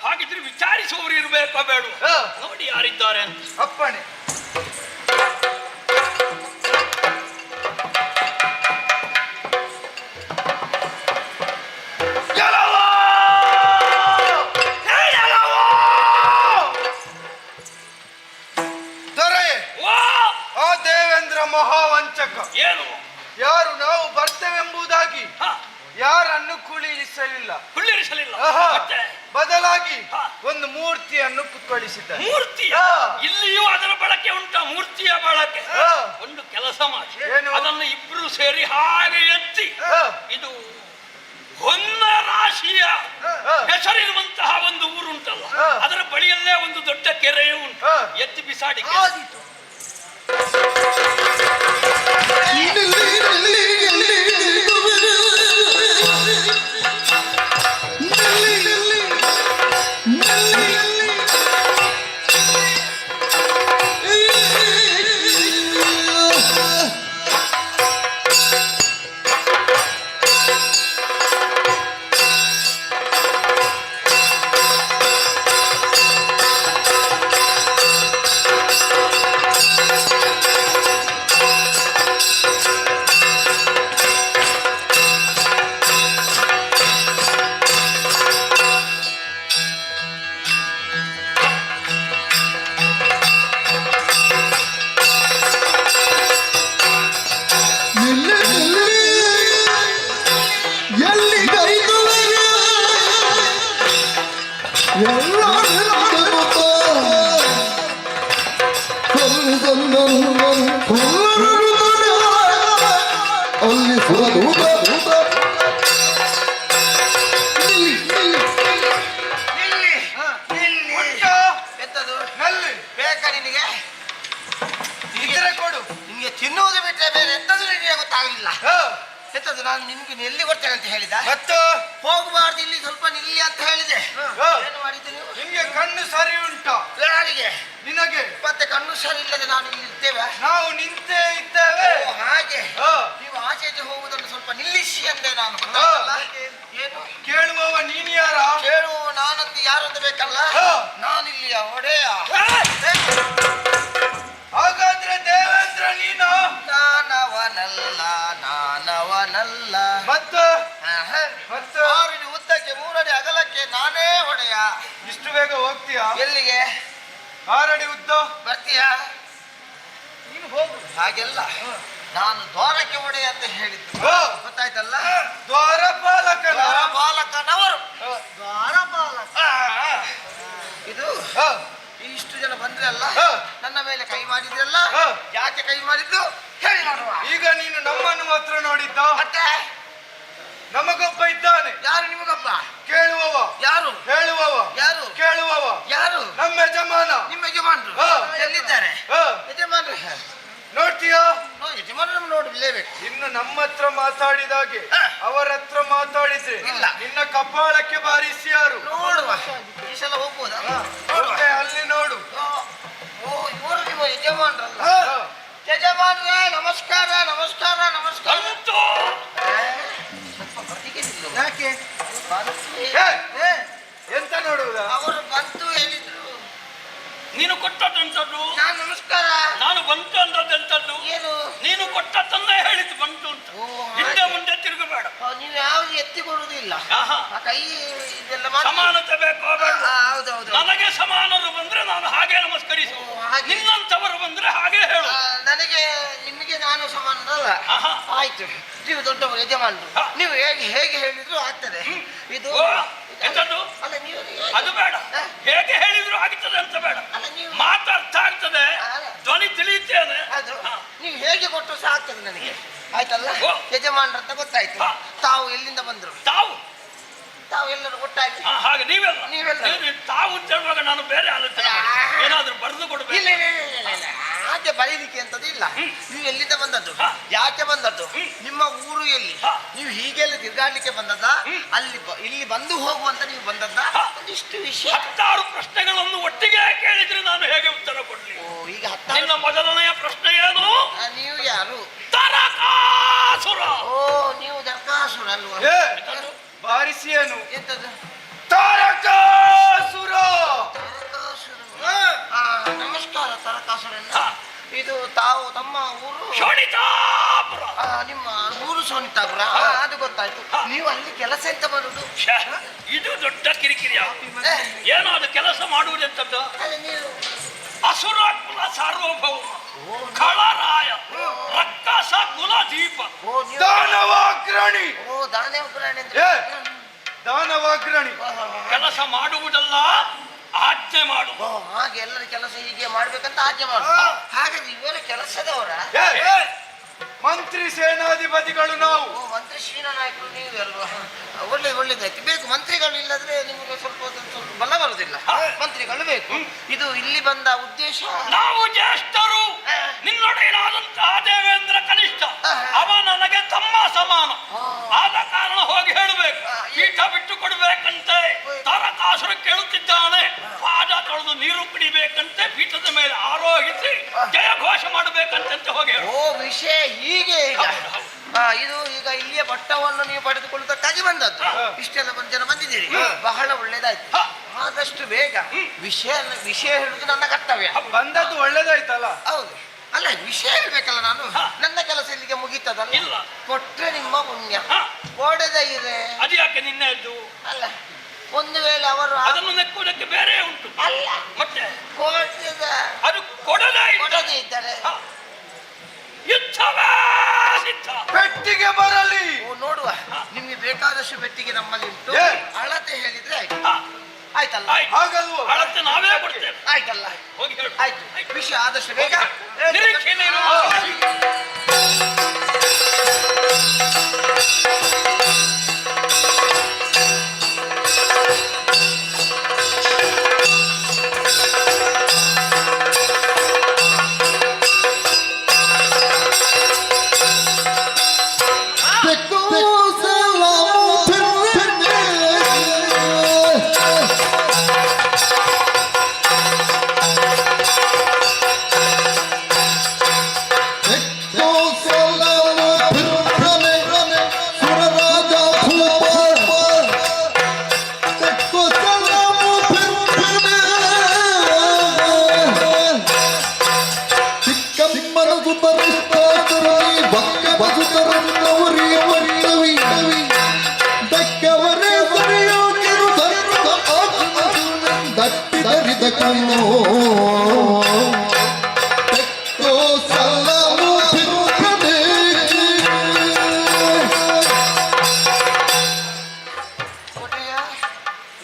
ಹಾಗಿದ್ರೆ ವಿಚಾರಿಸುವವರು ಇರಬೇಕೋ ಬೇಡ? ಹ. ನೋಡಿ ಯಾರಿದ್ದಾರೆ ಅಂತ. ಅಪ್ಪಣೆ. ಗೆಲುವು! ಹೇ ಗೆಲುವು! ದೊರೆ, ವಾ! ಆ ದೇವೇಂದ್ರ ಮಹಾವಂಚಕ ಏನು? ಯಾರು ನಾವು ಬರ್ತೇವೆಂಬುದಾಗಿ ಹ, ಯಾರನ್ನು ಕುಳ್ಳಿರಿಸಲಿಲ್ಲ. ಕುಳ್ಳಿರಿಸಲಿಲ್ಲ. ಆಹಾ. ಮತ್ತೆ ಬದಲಾಗಿ ಹ. ಒಂದು ಮೂರ್ತಿಯನ್ನು ಕುತ್ಕೊಳಿಸಿದ್ದಾರೆ. ಮೂರ್ತಿಯ ಹ. ಇಲ್ಲಿಯೂ ಅದರ ಬಳಕೆ ಉಂಟ. ಮೂರ್ತಿಯ ಬಳಕೆ. ಹ. ಒಂದು ಕೆಲಸ ಮಾಡಿ, ಏನು? ಅದನ್ನು ಇಬ್ರು ಸೇರಿ ಹಾಗೆ ಎತ್ತಿ, ಹ. ಇದು ಹೊನ್ನ ರಾಶಿಯ ಹ. ಹೆಸರಿರುವಂತಹ ಒಂದು ಊರುಂಟಲ್ಲ, ಹ. ಅದರ ಬಳಿಯಲ್ಲೇ ಒಂದು ದೊಡ್ಡ ಕೆರೆಯೂ ಉಂಟು. ಹ. ಎತ್ತಿ ಬಿಸಾಡಿ. ಅಲ್ಲಿ ಸುರದೂತ ಉಂಟಾ? ಎಂತದು ನಲ್ಲಿ ಬೇಕಾ ನಿನಗೆ? ಇದ್ರೆ ಕೊಡು. ನಿಮಗೆ ತಿನ್ನುವುದು ಬಿಟ್ಟರೆ ಬೇರೆ ಎಂತದು ನಿನಗೆ ಗೊತ್ತಾಗಲಿಲ್ಲ. ಹ, ಎಂತದು ನಾನು ನಿನ್ಗೆ ಎಲ್ಲಿ ಕೊಡ್ತೇನೆ ಅಂತ ಹೇಳಿದ? ಮತ್ತು ಹೋಗಬಾರ್ದು, ಇಲ್ಲಿ ಸ್ವಲ್ಪ ನಿಲ್ಲಿ ಅಂತ ಹೇಳಿದೆ. ಹ. ಏನು ಮಾಡಿದ್ದು ನೀವು? ನಿಮ್ಗೆ ಕಣ್ಣು ಸರಿ ಉಂಟಾ? ಯಾರಿಗೆ? ನಿನಗೆ. ಮತ್ತೆ ಕಣ್ಣು ಸರಿ ಇಲ್ಲದೆ ನಾನು ಇಲ್ಲಿ ಇರ್ತೇವೆ? ನಾವು ನಿಂತೇ ಇದ್ದೇವೆ. ಓ, ಹಾಗೆ. ಹ, ನೀವು ಆಚೆಗೆ ಹೋಗುವುದನ್ನು ಸ್ವಲ್ಪ ನಿಲ್ಲಿಸಿ ಅಂದೆ ನಾನು. ಗೊತ್ತಾಯ್ತಲ್ಲ? ಏನು ಕೇಳುವವ ನೀನ್ ಯಾರ? ಕೇಳುವ ನಾನಂದು ಯಾರಂದು ಬೇಕಲ್ಲ? ಹ. ನಾನಿಲ್ಲಿಯ ಒಡೆಯ. ಹಾಗಾದ್ರೆ ದೇವೇಂದ್ರ ನೀನು? ನಾನವನಲ್ಲ, ನಾನವನಲ್ಲ. ಮತ್ತು ಆಹಾ. ಮತ್ತು 6 ಅಡಿ ಉದ್ದಕ್ಕೆ 3 ಅಡಿ ಅಗಲಕ್ಕೆ ನಾನೇ ಒಡೆಯ. ಇಷ್ಟು ಬೇಗ ಹೋಗ್ತೀಯಾ? ಎಲ್ಲಿಗೆ 6 ಅಡಿ ಉದ್ದ. ಬರ್ತೀಯಾ? ನೀನು ಹೋಗು. ಹಾಗೆಲ್ಲ ನಾನು ದ್ವಾರಕ್ಕೆ ಒಡೆಯ ಅಂತ ಹೇಳಿದ್ದು. ಹ. ಗೊತ್ತಾಯ್ತಲ್ಲ? ದ್ವಾರಪಾಲಕನ. ದ್ವಾರಪಾಲಕನವರು. ಹ. ದ್ವಾರಪಾಲಕ. ಇದು ಹ. ಇಷ್ಟು ಜನ ಬಂದ್ರೆ ಅಲ್ಲ, ಹ. ನನ್ನ ಮೇಲೆ ಕೈ ಮಾಡಿದ್ರಲ್ಲ, ಹ. ಯಾಕೆ ಕೈ ಮಾಡಿದ್ದು ಹೇಳಿ ನೋಡುವ. ಈಗ ನೀನು ನಮ್ಮನ್ನು ಮಾತ್ರ ನೋಡಿದ್ದ? ಮತ್ತೆ ನಮಗೊಬ್ಬ ಇದ್ದಾನೆ. ಯಾರು ನಿಮಗೊಬ್ಬ? ಕೇಳುವವ. ಯಾರು? ಹೇಳುವವ. ಯಾರು? ಕೇಳುವವ. ಯಾರು? ನಮ್ಮ ಯಜಮಾನ. ನಿಮ್ಮ ಯಜಮಾನರು ಹ. ಎಲ್ಲಿದ್ದಾರೆ? ಹ. ಯಜಮಾನರು ನೋಡ್ತೀಯಾ? ಯಜಮಾನರು ನೋಡಲೇಬೇಕು. ಇನ್ನು ನಮ್ಮ ಹತ್ರ ಮಾತಾಡಿದಾಗೆ ಹ. ಅವರ ಹತ್ರ ಮಾತಾಡಿದ್ರೆ ಇಲ್ಲ. ನಿನ್ನ ಕಪಾಳಕ್ಕೆ ಬಾರಿಸಿ ಯಾರು? ನೋಡುವ. ಈ ಸಲ ಹೋಗ್ಬೋದಾ? ನೋಡುವ. ಮತ್ತೆ ಅಲ್ಲಿ ನೋಡು. ಓ, ಇವರು ನಿಮ್ಮ ಯಜಮಾನರಲ್ಲ. ಹ. ಯಜಮಾನ್ರೆ ನಮಸ್ಕಾರ ನಮಸ್ಕಾರ ನಮಸ್ಕಾರ. ಬಂತು. ಸ್ವಲ್ಪ ಬದಿಗೆ ನಿಲ್ಲು. ಯಾಕೆ ಬಂತು ಏ, ಏ, ಎಂತ ನೋಡುವುದಾ? ಅವರು ಬಂತು ಹೇಳಿದ್ರು. ನೀನು ಕೊಟ್ಟದ್ದಂಥದ್ದು, ನಾನು ನಮಸ್ಕಾರ. ನಾನು ಬಂತು ಅಂದದ್ದೆಂಥದ್ದು. ಏನು ನೀನು ಕೊಟ್ಟದ್ದನ್ನೇ ಹೇಳಿದ್ದು ಬಂತು ಅಂತ. ಓ, ಹಿಂದೆ ಮುಂದೆ ತಿರುಗಬೇಡ. ನೀವು ಯಾವ್ದು ಎತ್ತಿ ಕೊಡುದಿಲ್ಲ. ಆಹಾ. ಆ ಕೈ ಇದೆಲ್ಲ ಮಾಡಿ. ಸಮಾನತೆ ಬೇಕೋ ಬೇಡ? ಹೌದೌದು. ನನಗೆ ಸಮಾನರು ಬಂದ್ರೆ ನಾನು ಹಾಗೆ ನಮಸ್ಕರಿಸು, ಓ, ಹಾಗೆ. ನಿನ್ನಂತವರು ಬಂದ್ರೆ ಹಾಗೆ ಹೇಳು. ನನಗೆ ನಿಮಗೆ ನಾನು ಸಮಾನರಲ್ಲ. ಆಹಾ. ಆಯ್ತು, ನೀವು ದೊಡ್ಡವರು ಯಜಮಾನರು. ಹಾ. ನೀವು ಹೇಗೆ ಹೇಗೆ ಹೇಳಿದ್ರು ಆಗ್ತದೆ. ಇದು ಓ, ಎಂತದ್ದು? ಅಲ್ಲ ನೀವು ಅದು ಬೇಡ. ಹಾ? ಹೇಗೆ ಹೇಳಿದ್ರು ಆಗ್ತದೆ ಅಂತ ಬೇಡ. ಅಲ್ಲ ನೀವು ಮಾತು ಅರ್ಥ ಆಗ್ತದೆ, ಅಲ್ಲ. ಧ್ವನಿ ತಿಳಿಯುತ್ತೇನೆ. ಅದು ಹಾ. ನೀವು ಹೇಗೆ ಕೊಟ್ಟರು ಸಹ ಆಗ್ತದೆ ನನಗೆ. ಆಯ್ತಲ್ಲ, ಓ. ಯಜಮಾನ್ರಂತ ಗೊತ್ತಾಯ್ತು. ಹಾ. ತಾವು ಎಲ್ಲಿಂದ ಬಂದ್ರು? ತಾವು ತಾವು ಎಲ್ಲರೂ ಒಟ್ಟಾಗಿ. ಹಾಗೆ ನೀವೆಲ್ಲ ನೀವೆಲ್ಲ. ನೀವು ತಾವು ಅಂತ ಹೇಳುವಾಗ ನಾನು ಬೇರೆ ಆಲೋಚನೆ ಮಾಡಿ ಏನಾದ್ರೂ ಬರೆದು ಇಲ್ಲ ಕೊಡ್ಬೇಕು. ಇಲ್ಲ ಇಲ್ಲ, ಇಲ್ಲ, ಇಲ್ಲ. ಹಾಗೆ ಬರೀಲಿಕ್ಕೆ ಅಂತದ್ದು ಇಲ್ಲ. ನೀವು ಎಲ್ಲಿಂದ ಬಂದದ್ದು? ಹಾ. ಯಾಕೆ ಬಂದದ್ದು? ನಿಮ್ಮ ಊರು ಎಲ್ಲಿ? ಹಾ. ನೀವು ಹೀಗೆಲ್ಲ ತಿರ್ಗಾಡ್ಲಿಕ್ಕೆ ಬಂದದ್ದ? ಅಲ್ಲಿ ಇಲ್ಲಿ ಬಂದು ಹೋಗುವಂತ ನೀವು ಬಂದದ್ದ? ಹಾ. ಒಂದಿಷ್ಟು ವಿಷಯ. 10 ಪ್ರಶ್ನೆಗಳನ್ನು ಒಟ್ಟಿಗೆ ಕೇಳಿದ್ರೆ ನಾನು ಹೇಗೆ ಉತ್ತರ ಕೊಡ್ಲಿ? ಓ, ಈಗ 10. ನಿನ್ನ ಮೊದಲನೆಯ ಪ್ರಶ್ನೆ ಏನು? ನೀವು ಯಾರು? ತಾರಕಾಸುರ. ಓ, ನೀವು ದರ್ಕಾಸುರ ಅಲ್ವಾ? ಏ, ಬಾರಿಸಿ ಏನು? ಎಂತದ್ದು? ತಾರಕಾಸುರ. ತಾರಕಾಸುರ. ಹಾ. ನಮಸ್ಕಾರ ತಾರಕಾಸುರನ್ನ. ಹಾ. ಇದು ತಾವು ತಮ್ಮ ಊರು? ಶೋಣಿತಾಪುರ. ನಿಮ್ಮ ಊರು ಸೋನಿತಾಪುರ. ಅದು ಗೊತ್ತಾಯ್ತು. ನೀವು ಅಲ್ಲಿ ಕೆಲಸ ಎಂತ ಮಾಡುದು? ಛೆ, ಇದು ದೊಡ್ಡ ಕಿರಿಕಿರಿ. ಏ, ಏನೋ ಅದು ಕೆಲಸ ಮಾಡುವುದೆಂತದ್ದು? ಅಲ್ಲಿ ನೀವು ಅಸುರ ಕುಲ ಸಾರ್ವಭೌಮ ಖಳರಾಯ ರಕ್ಕಸ ಕುಲ ದೀಪ ಓ ನೀವು ದಾನವಾಗ್ರಣಿ. ಓ ದಾನವ ಪುರಾಣ ಅಂದ್ರೆ ಏ, ದಾನವಾಗ್ರಣಿ. ಕೆಲಸ ಮಾಡುವುದಲ್ಲ, ಆಜ್ಞೆ ಮಾಡು. ಓ ಹಾಗೆ ಎಲ್ಲರ ಕೆಲಸ ಹೀಗೆ ಮಾಡ್ಬೇಕಂತ ಆಜ್ಞೆ ಮಾಡು. ಹಾಗಾದ್ರೆ ಇವರ ಕೆಲಸದವರ? ಏ, ಏ, ಮಂತ್ರಿ ಸೇನಾಧಿಪತಿಗಳು ನಾವು. ಓ ಮಂತ್ರಿ ಶ್ರೀನ ನಾಯಕರು ನೀವು ಅಲ್ವಾ? ಒಳ್ಳೇದಾಯ್ತು. ಬೇಕು ಮಂತ್ರಿಗಳು, ಇಲ್ಲದ್ರೆ ನಿಮಗೆ ಸ್ವಲ್ಪ ಬಲ ಬರುದಿಲ್ಲ. ಮಂತ್ರಿಗಳು ಬೇಕು. ಇದು ಇಲ್ಲಿ ಬಂದ ಉದ್ದೇಶ? ನಾವು ಜ್ಯೇಷ್ಠರು, ನಿನ್ನೊಡೆಯನಾದಂತಹ ದೇವೇಂದ್ರ ಕನಿಷ್ಠ, ಅವ ನನಗೆ ತಮ್ಮ ಸಮಾನ. ಆದ ಕಾರಣ ಹೋಗಿ ಹೇಳಬೇಕು, ಪೀಠ ಬಿಟ್ಟು ಕೊಡ್ಬೇಕಂತೆ. ತಾರಕಾಸುರ ಕೇಳುತ್ತಿದ್ದಾನೆ, ಪಾದ ತೊಳೆದು ನೀರು ಕುಡಿಬೇಕಂತೆ, ಪೀಠದ ಮೇಲೆ ಆರೋಹಿಸಿ ಜಯ ಘೋಷ ಮಾಡಬೇಕಂತೆ ಹೋಗಿ ಹೇಳು. ಓ ವಿಷಯ ಹೀಗೆ ಈಗ. ಇದು ಈಗ ಇಲ್ಲಿಯ ಪಟ್ಟವನ್ನು ನೀವು ಪಡೆದುಕೊಳ್ಳುವುದಕ್ಕಾಗಿ ಬಂದದ್ದು. ಇಷ್ಟೆಲ್ಲ ಜನ ಬಂದಿದ್ದೀರಿ, ಬಹಳ ಒಳ್ಳೇದಾಯ್ತು. ಆದಷ್ಟು ಬೇಗ ವಿಷಯ ಹೇಳುವುದು ನನ್ನ ಕರ್ತವ್ಯ. ಬಂದದ್ದು ಒಳ್ಳೇದಾಯ್ತಲ್ಲ. ಹೌದು, ಅಲ್ಲ ವಿಷಯ ಹೇಳ್ಬೇಕಲ್ಲ ನಾನು. ನನ್ನ ಕೆಲಸ ಇಲ್ಲಿಗೆ ಮುಗೀತದಲ್ಲ. ಇಲ್ಲ. ಕೊಟ್ರೆ ನಿಮ್ಮ ಪುಣ್ಯ, ಕೊಡದೆ ಇದೆ. ಅದು ಯಾಕೆ ನಿನ್ನೆದ್ದು? ಅಲ್ಲ, ಒಂದು ವೇಳೆ ಅವರು ಅದನ್ನು ನೆಕ್ಕುವುದಕ್ಕೆ ಬೇರೆ ಉಂಟು. ಅಲ್ಲ ಮತ್ತೆ ಕೊಡದ ಅದು ಕೊಡದೇ ಕೊಡದೇ ಇದ್ದಾರೆ. ಯುದ್ಧವೇ ಸಿದ್ಧ. ಪೆಟ್ಟಿಗೆ ಬರಲಿ. ಓ ನೋಡುವ, ನಿಮ್ಗೆ ಬೇಕಾದಷ್ಟು ಪೆಟ್ಟಿಗೆ ನಮ್ಮಲ್ಲಿ ಉಂಟು. ಏ. ಅಳತೆ ಹೇಳಿದ್ರೆ ಆಯ್ತು. ಹಾ, ಆಯ್ತಲ್ಲ? ಆಯ್ತು. ಹಾಗಲ್ವೋ? ಅಳತೆ ನಾವೇ ಕೊಡ್ತೇವೆ. ಆಯ್ತಲ್ಲ? ಹೋಗಿ ಹೇಳು. ಆಯ್ತು, ವಿಷಯ ಆದಷ್ಟು ಬೇಗ. ನಿರೀಕ್ಷೆಯಲ್ಲಿ ಇರು.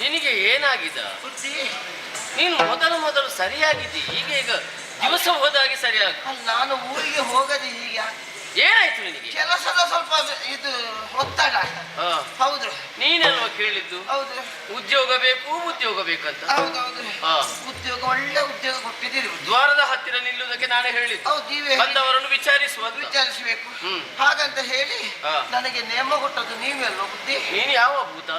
ನಿನಗೆ ಏನಾಗಿದೆ? ನೀನು ಮೊದಲು ಸರಿಯಾಗಿದ್ದಿ, ಈಗ ದಿವಸ ಹೋದಾಗೆ ಸರಿಯಾಗಿ. ಅಲ್ಲ, ನಾನು ಊರಿಗೆ ಹೋಗದೆ ಈಗ ಏನಾಯ್ತು ನಿನಗೆ? ಕೆಲಸದ ಸ್ವಲ್ಪ ಇದು ಒತ್ತಡ. ಹೌದು. ನೀನೆಲ್ವ ಕೇಳಿದ್ದು? ಹೌದು ಉದ್ಯೋಗ ಬೇಕಂತ. ಹೌದೌದು. ಉದ್ಯೋಗ, ಒಳ್ಳೆ ಉದ್ಯೋಗ ಕೊಟ್ಟಿದ್ದೀರಿ. ದ್ವಾರದ ಹತ್ತಿರ ನಿಲ್ಲುವುದಕ್ಕೆ ನಾನೇ ಹೇಳಿದ್ದು. ಹೌದು, ನೀವೇ ಬಂದವರನ್ನು ವಿಚಾರಿಸುವಂತ. ವಿಚಾರಿಸಬೇಕು. ಹಾಗಂತ ಹೇಳಿ ನನಗೆ ನೇಮ ಕೊಟ್ಟದ್ದು ನೀವೆಲ್ಲ ಬುದ್ಧಿ. ನೀನು ಯಾವ ಭೂತ?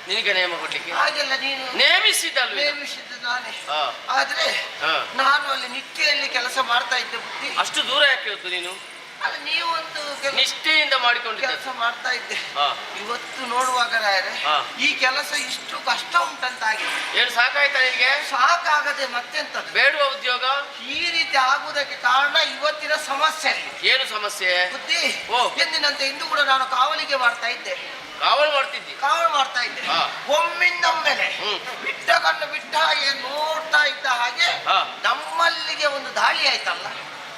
ನಿನಗೆ ನೇಮ ಕೊಡ್ಲಿಕ್ಕೆ ಹಾಗೆಲ್ಲ ನೀನು ನೇಮಿಸಿದಲ್ವೇ ನೇಮಿಸಿದ್ದು ನಾನೇ. ಹಾ. ಆದ್ರೆ ಹಾ. ನಾನು ಅಲ್ಲಿ ನಿಷ್ಠೆಯಲ್ಲಿ ಕೆಲಸ ಮಾಡ್ತಾ ಇದ್ದೆ ಬುದ್ಧಿ. ಅಷ್ಟು ದೂರ ಯಾಕೆ ಹೋದ್ದು ನೀನು? ಅಲ್ಲ ನೀವೊಂದು ನಿಷ್ಠೆಯಿಂದ ಮಾಡಿಕೊಂಡಿದ್ದೆ. ಕೆಲಸ ಮಾಡ್ತಾ ಇದ್ದೆ. ಹಾ. ಇವತ್ತು ನೋಡುವಾಗ ರಾಯರೇ, ಹಾ. ಈ ಕೆಲಸ ಇಷ್ಟು ಕಷ್ಟ ಉಂಟಂತಾಗಿದೆ. ಏನು ಸಾಕಾಯ್ತಾ ನಿನಗೆ? ಸಾಕಾಗದೆ ಮತ್ತೆಂತದ್ದು ಬೇಡುವ ಉದ್ಯೋಗ ಈ ರೀತಿ ಆಗುವುದಕ್ಕೆ ಕಾರಣ ಇವತ್ತಿನ ಸಮಸ್ಯೆ. ಏನು ಸಮಸ್ಯೆ? ಬುದ್ಧಿ ಓ. ಎಂದಿನಂತೆ ಇಂದು ಕೂಡ ನಾನು ಕಾವಲಿಗೆ ಮಾಡ್ತಾ ಇದ್ದೆ. ಕಾವಲು ಮಾಡ್ತಿದ್ದಿ? ಕಾವಲು ಮಾಡ್ತಾ ಇದ್ದೆ. ಹಾ. ಒಮ್ಮಿಂದೊಮ್ಮೆಲೆ ಹ್ಮ್. ಬಿಟ್ಟ ಕಣ್ಣು ಬಿಟ್ಟ ಹಾಗೆ ನೋಡ್ತಾ ಇದ್ದ ಹಾಗೆ ಹಾ. ನಮ್ಮಲ್ಲಿಗೆ ಒಂದು ದಾಳಿ ಆಯ್ತಲ್ಲ.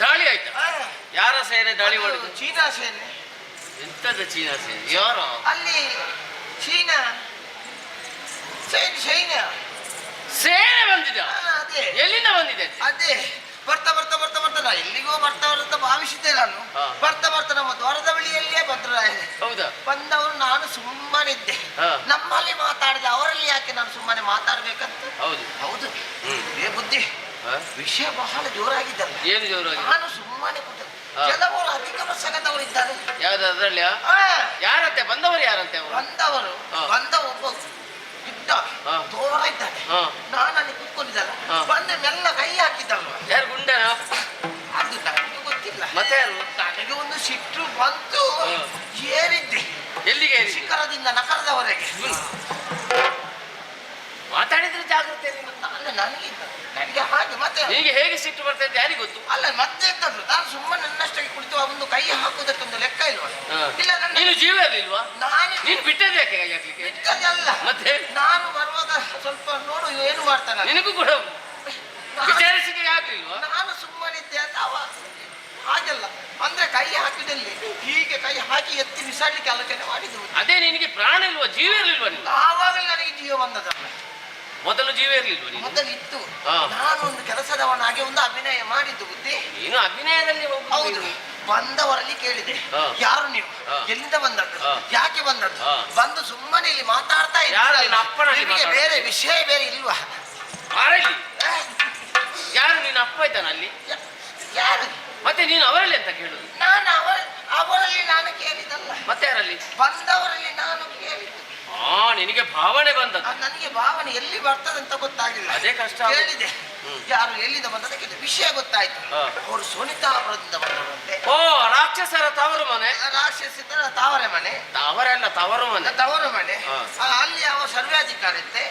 ದಾಳಿ ಆಯ್ತಾ? ಆ, ಯಾರ ಸೇನೆ ದಾಳಿ ಅದು ಮಾಡಿದ್ದು? ಚೀನಾ ಸೇನೆ. ಎಂತದ ಚೀನಾ ಸೇನೆ? ಯಾರು? ಅಲ್ಲಿ ಚೀನಾ ಚೈನಾ ಸೇನೆ ಬಂದಿದ? ಅದೇ ಎಲ್ಲಿಂದ ಬಂದಿದೆ? ಅದೇ ಬರ್ತಾ ಬರ್ತಾ ಬರ್ತಾ ಬರ್ತಾ ನಾ ಎಲ್ಲಿಗೋ ಬರ್ತಾವ್ರು ಅಂತ ಭಾವಿಸಿದ್ದೆ ನಾನು. ಹಾ. ಬರ್ತಾ ಬರ್ತಾ ನಮ್ಮ ದ್ವಾರದ ಬಳಿಯಲ್ಲೇ ಬಂದ್ರು. ಹೌದಾ? ಬಂದವರು ನಾನು ಸುಮ್ಮನಿದ್ದೆ. ಹಾ. ನಮ್ಮಲ್ಲಿ ಮಾತಾಡಿದೆ, ಅವರಲ್ಲಿ ಯಾಕೆ ನಾನು ಸುಮ್ಮನೆ ಮಾತಾಡ್ಬೇಕಂತ. ಹೌದು. ಹೌದು. ಏ ಬುದ್ಧಿ, ಹಾ? ವಿಷಯ ಬಹಳ ಜೋರಾಗಿದ್ದಲ್ಲ. ಏನು ಜೋರಾಗಿ? ನಾನು ಸುಮ್ಮನೆ ಕೂತ. ಹಾ. ಕೆಲವರು ಅಧಿಕ ಪ್ರಸಂಗದವರು ಇದ್ದಾರೆ. ಯಾವ್ದು ಅದ್ರಲ್ಲಿ? ಆ, ಯಾರಂತೆ ಬಂದವರು? ಯಾರಂತೆ ಅವರು? ಬಂದವರು ಹಾ. ಬಂದ ಒಬ್ಬ ಇದ್ದ ಹಾ. ದೂರ ಇದ್ದಾನೆ. ಹಾ. ನಾನು ಅಲ್ಲಿ ಕೂತ್ಕೊಂಡಿದ್ದಲ್ಲ. ಹಾ. ಬಂದೆ ಮೆಲ್ಲ ಕೈ ಹಾಕಿದ್ದಲ್ವ. ಯಾರು? ಗುಂಡನ? ಅದು ನನಗೆ ಗೊತ್ತಿಲ್ಲ. ಮತ್ತೆ ಯಾರು? ನನಗೆ ಒಂದು ಸಿಟ್ಟು ಬಂತು. ಹಾ. ಏರಿದ್ದೆ ಎಲ್ಲಿಗೆ ಏರಿದ್ದು? ಶಿಖರದಿಂದ ನಕರದವರೆಗೆ. ಮಾತಾಡಿದ್ರೆ ಜಾಗ್ರತೆ ನೀನು. ಅಲ್ಲ ನನಗೆ ಹಾಗೆ ಮತ್ತೆ ನಿನಗೆ ಹೇಗೆ ಸಿಟ್ಟು ಬರ್ತಾ ಇದ್ದೆ ಯಾರಿಗೆ ಗೊತ್ತು? ಅಲ್ಲ ಮತ್ತೆ ಎಂತದ್ದು, ನಾನು ಸುಮ್ಮನೆ ನನ್ನಷ್ಟಕ್ಕೆ ಕುಳಿತು ಒಂದು ಕೈ ಹಾಕುವುದಕ್ಕೊಂದು ಲೆಕ್ಕ ಇಲ್ವಾ? ಹಾ. ಇಲ್ಲ ನನ್ನ ನೀನು ಜೀವ ಇರ್ಲಿಲ್ವಾ? ನಾನು ನೀನು ಬಿಟ್ಟದ್ದು ಯಾಕೆ ಕೈ ಹಾಕ್ಲಿಕ್ಕೆ? ಬಿಟ್ಟದಲ್ಲ. ಮತ್ತೆ? ನಾನು ಬರುವಾಗ ಸ್ವಲ್ಪ ನೋಡು ಏನು ಮಾಡ್ತಾನೆ. ನಿನಗೂ ಕೂಡ ವಿಚಾರಿಸಿಕೆ ಆಗ್ಲಿಲ್ವಾ? ನಾನು ಸುಮ್ಮನಿದ್ದೆ ಅಂತ ಅವ ಹಾಗೆಲ್ಲ ಅಂದ್ರೆ ಕೈ ಹಾಕಿದಲ್ಲಿ ಹೀಗೆ ಕೈ ಹಾಕಿ ಎತ್ತಿ ಬಿಸಾಡ್ಲಿಕ್ಕೆ ಆಲೋಚನೆ ಮಾಡಿದ್ರು. ಅದೇ ನಿನಗೆ ಪ್ರಾಣ ಇಲ್ವಾ? ಜೀವ ಇರ್ಲಿಲ್ವಾ ನೀನು? ಆವಾಗಲೇ ನನಗೆ ಜೀವ ಬಂದದಲ್ಲ. ಮೊದಲು ಜೀವ ಇರ್ಲಿಲ್ವಾ ನೀನು? ಮೊದಲಿತ್ತು. ಹಾ. ನಾನು ಒಂದು ಕೆಲಸದವನಾಗೆ ಒಂದು ಅಭಿನಯ ಮಾಡಿದ್ದು ಬುದ್ಧಿ. ನೀನು ಅಭಿನಯದಲ್ಲಿ ಹೋಗುದು ಹೌದು. ನೀನು. ಬಂದವರಲ್ಲಿ ಕೇಳಿದೆ, ಹಾ. ಯಾರು ನೀವು? ಹಾ. ಎಲ್ಲಿಂದ ಬಂದದ್ದು? ಹಾ. ಯಾಕೆ ಬಂದದ್ದು? ಹಾ. ಬಂದು ಸುಮ್ಮನೆ ಇಲ್ಲಿ ಮಾತಾಡ್ತಾ ಯಾರು ಇದ್ದೀರಲ್ಲ, ನಿನ್ನ ಅಪ್ಪನಲ್ಲಿ ನಿಮಗೆ ಮಾತಾಡ್ತಾ ಬೇರೆ ವಿಷಯ ಬೇರೆ ಇಲ್ವಾ? ಯಾರಲ್ಲಿ? ಆ, ಯಾರು ನಿನ್ನ ಅಪ್ಪ ಇದ್ದಾನ ಅಲ್ಲಿ? ಯಾರು? ಮತ್ತೆ ನೀನು ಅವರಲ್ಲಿ ಅಂತ ಕೇಳುದು? ನಾನು ಅವರಲ್ಲಿ ನಾನು ಕೇಳಿದಲ್ಲ, ಮತ್ತೆ ಯಾರಲ್ಲಿ? ಬಂದವರಲ್ಲಿ ನಾನು ಕೇಳಿದ್ದು. ನಿನಗೆ ಭಾವನೆ ಬಂದದ್ದು. ನನಗೆ ಭಾವನೆ ಎಲ್ಲಿ ಬರ್ತದೆ ಅಂತ ಗೊತ್ತಾಗಿಲ್ಲ. ಅದೇ ಕಷ್ಟ ಆಗೋದು. ಕೇಳಿದೆ, ಯಾರು ಎಲ್ಲಿಂದ ಬಂದದಕ್ಕೆ ವಿಷಯ ಗೊತ್ತಾಯ್ತು. ಹಾ. ಅವರು ಸೋನಿತಾಪುರದಿಂದ ಬಂದವರಂತೆ. ಓ, ರಾಕ್ಷಸರ ತವರು ಮನೆ. ರಾಕ್ಷಸಿದ್ದರ ತಾವರೆ ಮನೆ. ಅವರೆಲ್ಲ ತವರು ಮನೆ. ತವರು ಮನೆ. ಹಾ. ಅಲ್ಲಿ ಯಾವ ಸರ್ವಾಧಿಕಾರಿ ಇತ್ತೆ.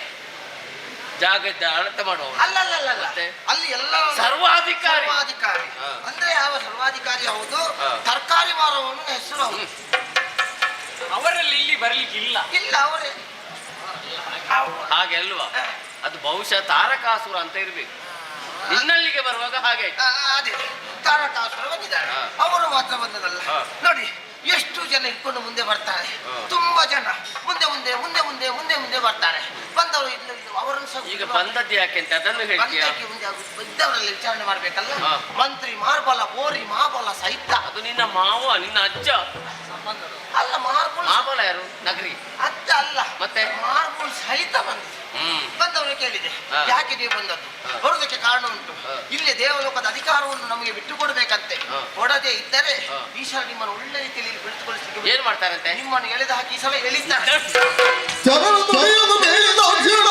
ಜಾಗದ ಅಳತೆ ಮಾಡುವ. ಅಲ್ಲಲ್ಲ, ಮತ್ತೆ? ಅಲ್ಲಿ ಎಲ್ಲ ಸರ್ವಾಧಿಕಾರಿ. ಸರ್ವಾಧಿಕಾರಿ. ಹಾ. ಅಂದ್ರೆ ಯಾವ ಸರ್ವಾಧಿಕಾರಿ ಹೌದು. ಹಾ. ತರಕಾರಿ ಮಾರುವವನು ಹೆಸರು ಹೌದು. ಅವರಲ್ಲಿ ಇಲ್ಲಿ ಬರ್ಲಿಕ್ಕೆ ಇಲ್ಲ. ಇಲ್ಲ ಅವರೇ ಹಾಗೆ ಅಲ್ವಾ? ಅದು ಬಹುಶಃ ತಾರಕಾಸುರ ಅಂತ ಇರ್ಬೇಕು. ನಿನ್ನಲ್ಲಿಗೆ ಬರುವಾಗ ಹಾಗೆ ಆಯ್ತು. ಅದೇ ತಾರಕಾಸುರ ಬಂದಿದ್ದಾರೆ. ಹಾ. ಅವರು ಮಾತ್ರ ಬಂದದಲ್ಲ. ಹಾ. ನೋಡಿ ಎಷ್ಟು ಜನ ಇಟ್ಕೊಂಡು ಮುಂದೆ ಬರ್ತಾರೆ. ಹಾ. ತುಂಬಾ ಜನ ಮುಂದೆ ಮುಂದೆ ಮುಂದೆ ಮುಂದೆ ಮುಂದೆ ಮುಂದೆ ಬರ್ತಾರೆ. ಬಂದವರು ಅವರನ್ನು ಸಹ ಈಗ ಬಂದದ್ದು ಯಾಕೆ ಅಂತ ಅದನ್ನು ಹೇಳ್ತೀಯ? ಬಂದಕ್ಕೆ ಮುಂದೆ ಇದ್ದವರಲ್ಲಿ ವಿಚಾರಣೆ ಮಾಡ್ಬೇಕಲ್ಲ. ಹಾ. ಮಂತ್ರಿ ಮಾರ್ಬಲ ಬೋರಿ ಮಾಬಲ ಸಹಿತ. ಅದು ನಿನ್ನ ಮಾವ, ನಿನ್ನ ಅಜ್ಜ. ಅಲ್ಲ ಮಾರ್ಬಲ್ ಮಾಬಲ ಯಾರು? ನಗರಿ ಅಜ್ಜ ಅಲ್ಲ, ಮತ್ತೆ? ಮಾರ್ಬಲ್ ಸಹಿತ ಬಂದಿದೆ. ಬಂದವರು ಕೇಳಿದೆ, ಹಾ. ಯಾಕೆ ನೀವು ಬಂದದ್ದು? ಹಾ. ಬರುವುದಕ್ಕೆ ಕಾರಣ ಉಂಟು. ಹಾ. ಇಲ್ಲೇ ದೇವಲೋಕದ ಅಧಿಕಾರವನ್ನು ನಮಗೆ ಬಿಟ್ಟು ಕೊಡಬೇಕಂತೆ. ಹಾ. ಕೊಡದೇ ಇದ್ದರೆ ಹಾ. ಈ ಸಲ ನಿಮ್ಮನ್ನು ಒಳ್ಳೆ ರೀತಿಯಲ್ಲಿ ಬಿಡಿಸಿಕೊಳ್ಳಿಸಲಿಕ್ಕೆ ಏನ್ ಮಾಡ್ತಾರಂತೆ? ನಿಮ್ಮನ್ನು ಎಳೆದು ಹಾಕಿ ಈ ಸಲ ಎಳಿತಾರೆ. ಜನರು ನುಡಿಯುವುದು ಮೇಲಿನ ಅರ್ಜುನ.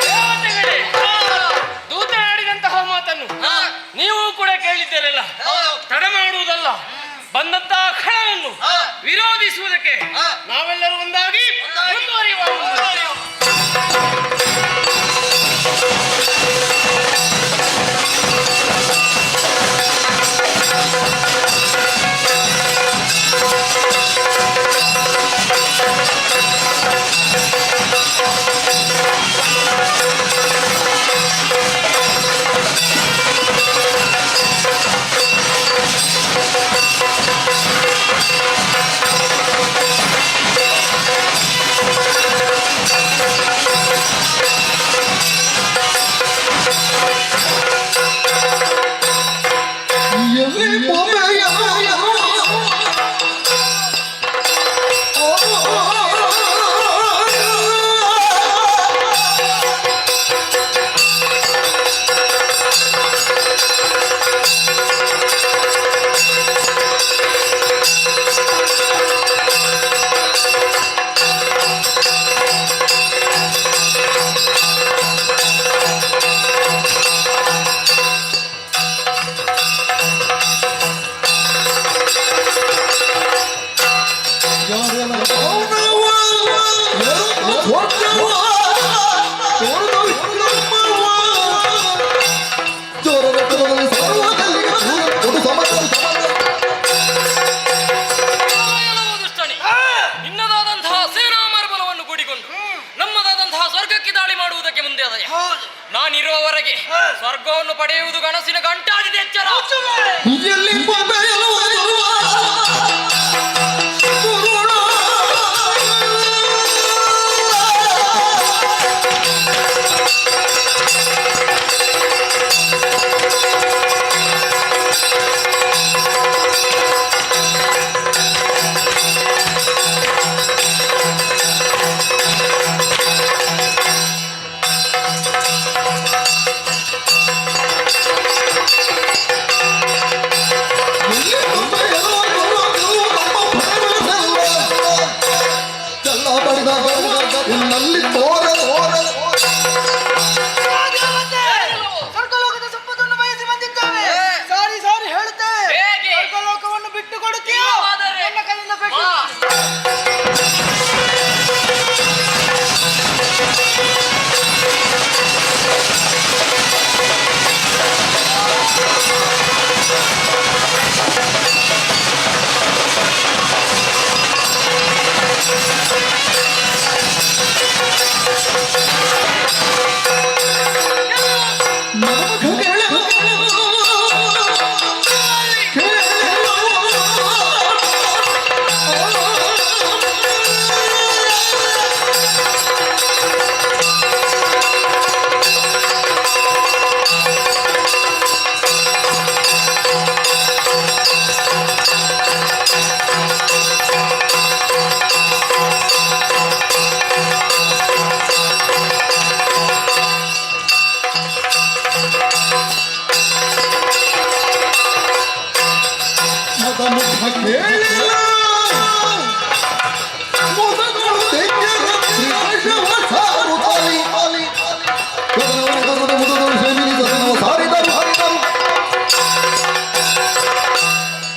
ದೇವತೆಗಳೇ, ದೂತನಾಡಿದಂತಹ ಮಾತನ್ನು ನೀವು ಕೂಡ ಕೇಳಿದ್ದೀರಲ್ಲ. ತಡ ಮಾಡುವುದಲ್ಲ, ಬಂದಂತಹ ಖಳವನ್ನು ವಿರೋಧಿಸುವುದಕ್ಕೆ ನಾವೆಲ್ಲರೂ ಒಂದಾಗಿ ಮುಂದುವರಿಯುವ ಎಲ್ಲಿ ಮೊಮೆಯ ದುಷ್ಟಣಿ, ನಿನ್ನದಾದಂತಹ ಸೇನಾ ಮಾರ್ಬಲವನ್ನು ಕೂಡಿಕೊಂಡು ನಮ್ಮದಾದಂತಹ ಸ್ವರ್ಗಕ್ಕೆ ದಾಳಿ ಮಾಡುವುದಕ್ಕೆ ಮುಂದೆ ಅದಯ. ನಾನಿರುವವರೆಗೆ ಸ್ವರ್ಗವನ್ನು ಪಡೆಯುವುದು ಗಣಸಿನ ಗಂಟಾಗಿದೆ. ಎಚ್ಚರ. ಎಲ್ಲಿ ಮೊಮೆಯ ನಲ್ಲಿ ತೋರ ಸ್ವರ್ಗಲೋಕದ ಸಂಪತ್ತನ್ನು ಬಯಸಿ ಬಂದಿದ್ದೇವೆ. ಸಾರಿ ಸಾರಿ ಹೇಳುತ್ತೇವೆ. ಹೇಗೆ? ಸ್ವರ್ಗಲೋಕವನ್ನು ಬಿಟ್ಟು ಕೊಡುತ್ತೀಯೋ? ಇಲ್ಲವಾದರೆ? ನನ್ನ ಕೈಯಿಂದ ಬಿಟ್ಟು. ಬಾ.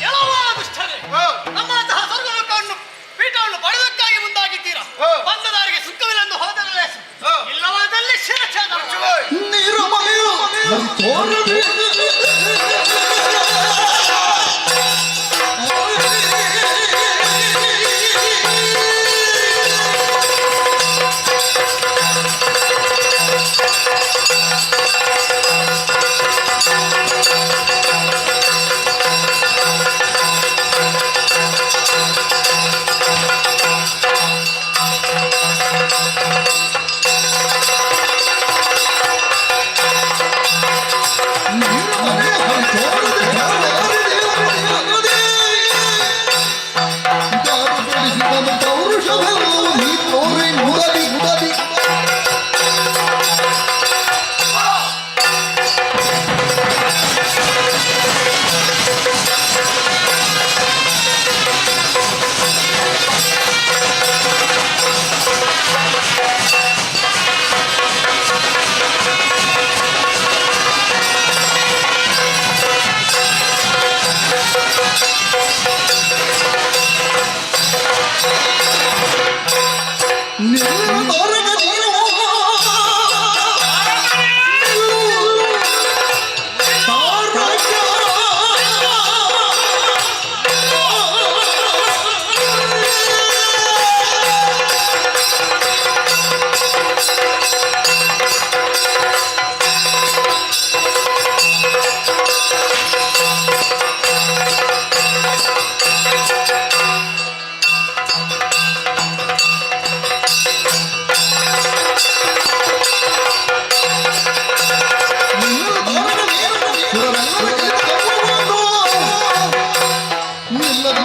ಎಲ್ಲವಾ ದುಷ್ಟರೇ, ನಮ್ಮಂತಹ ಸ್ವರ್ಗಲೋಕವನ್ನು ಪೀಠವನ್ನು ಪಡೆದಕ್ಕಾಗಿ ಮುಂದಾಗಿದ್ದೀರಾ? ಬಂದ ದಾರಿಗೆ ಸುಖವಿല്ലെಂದು ಹೋದರೆ ಇಲ್ಲವಾದಲ್ಲಿ ಶಿರಚ್ಛೇದ.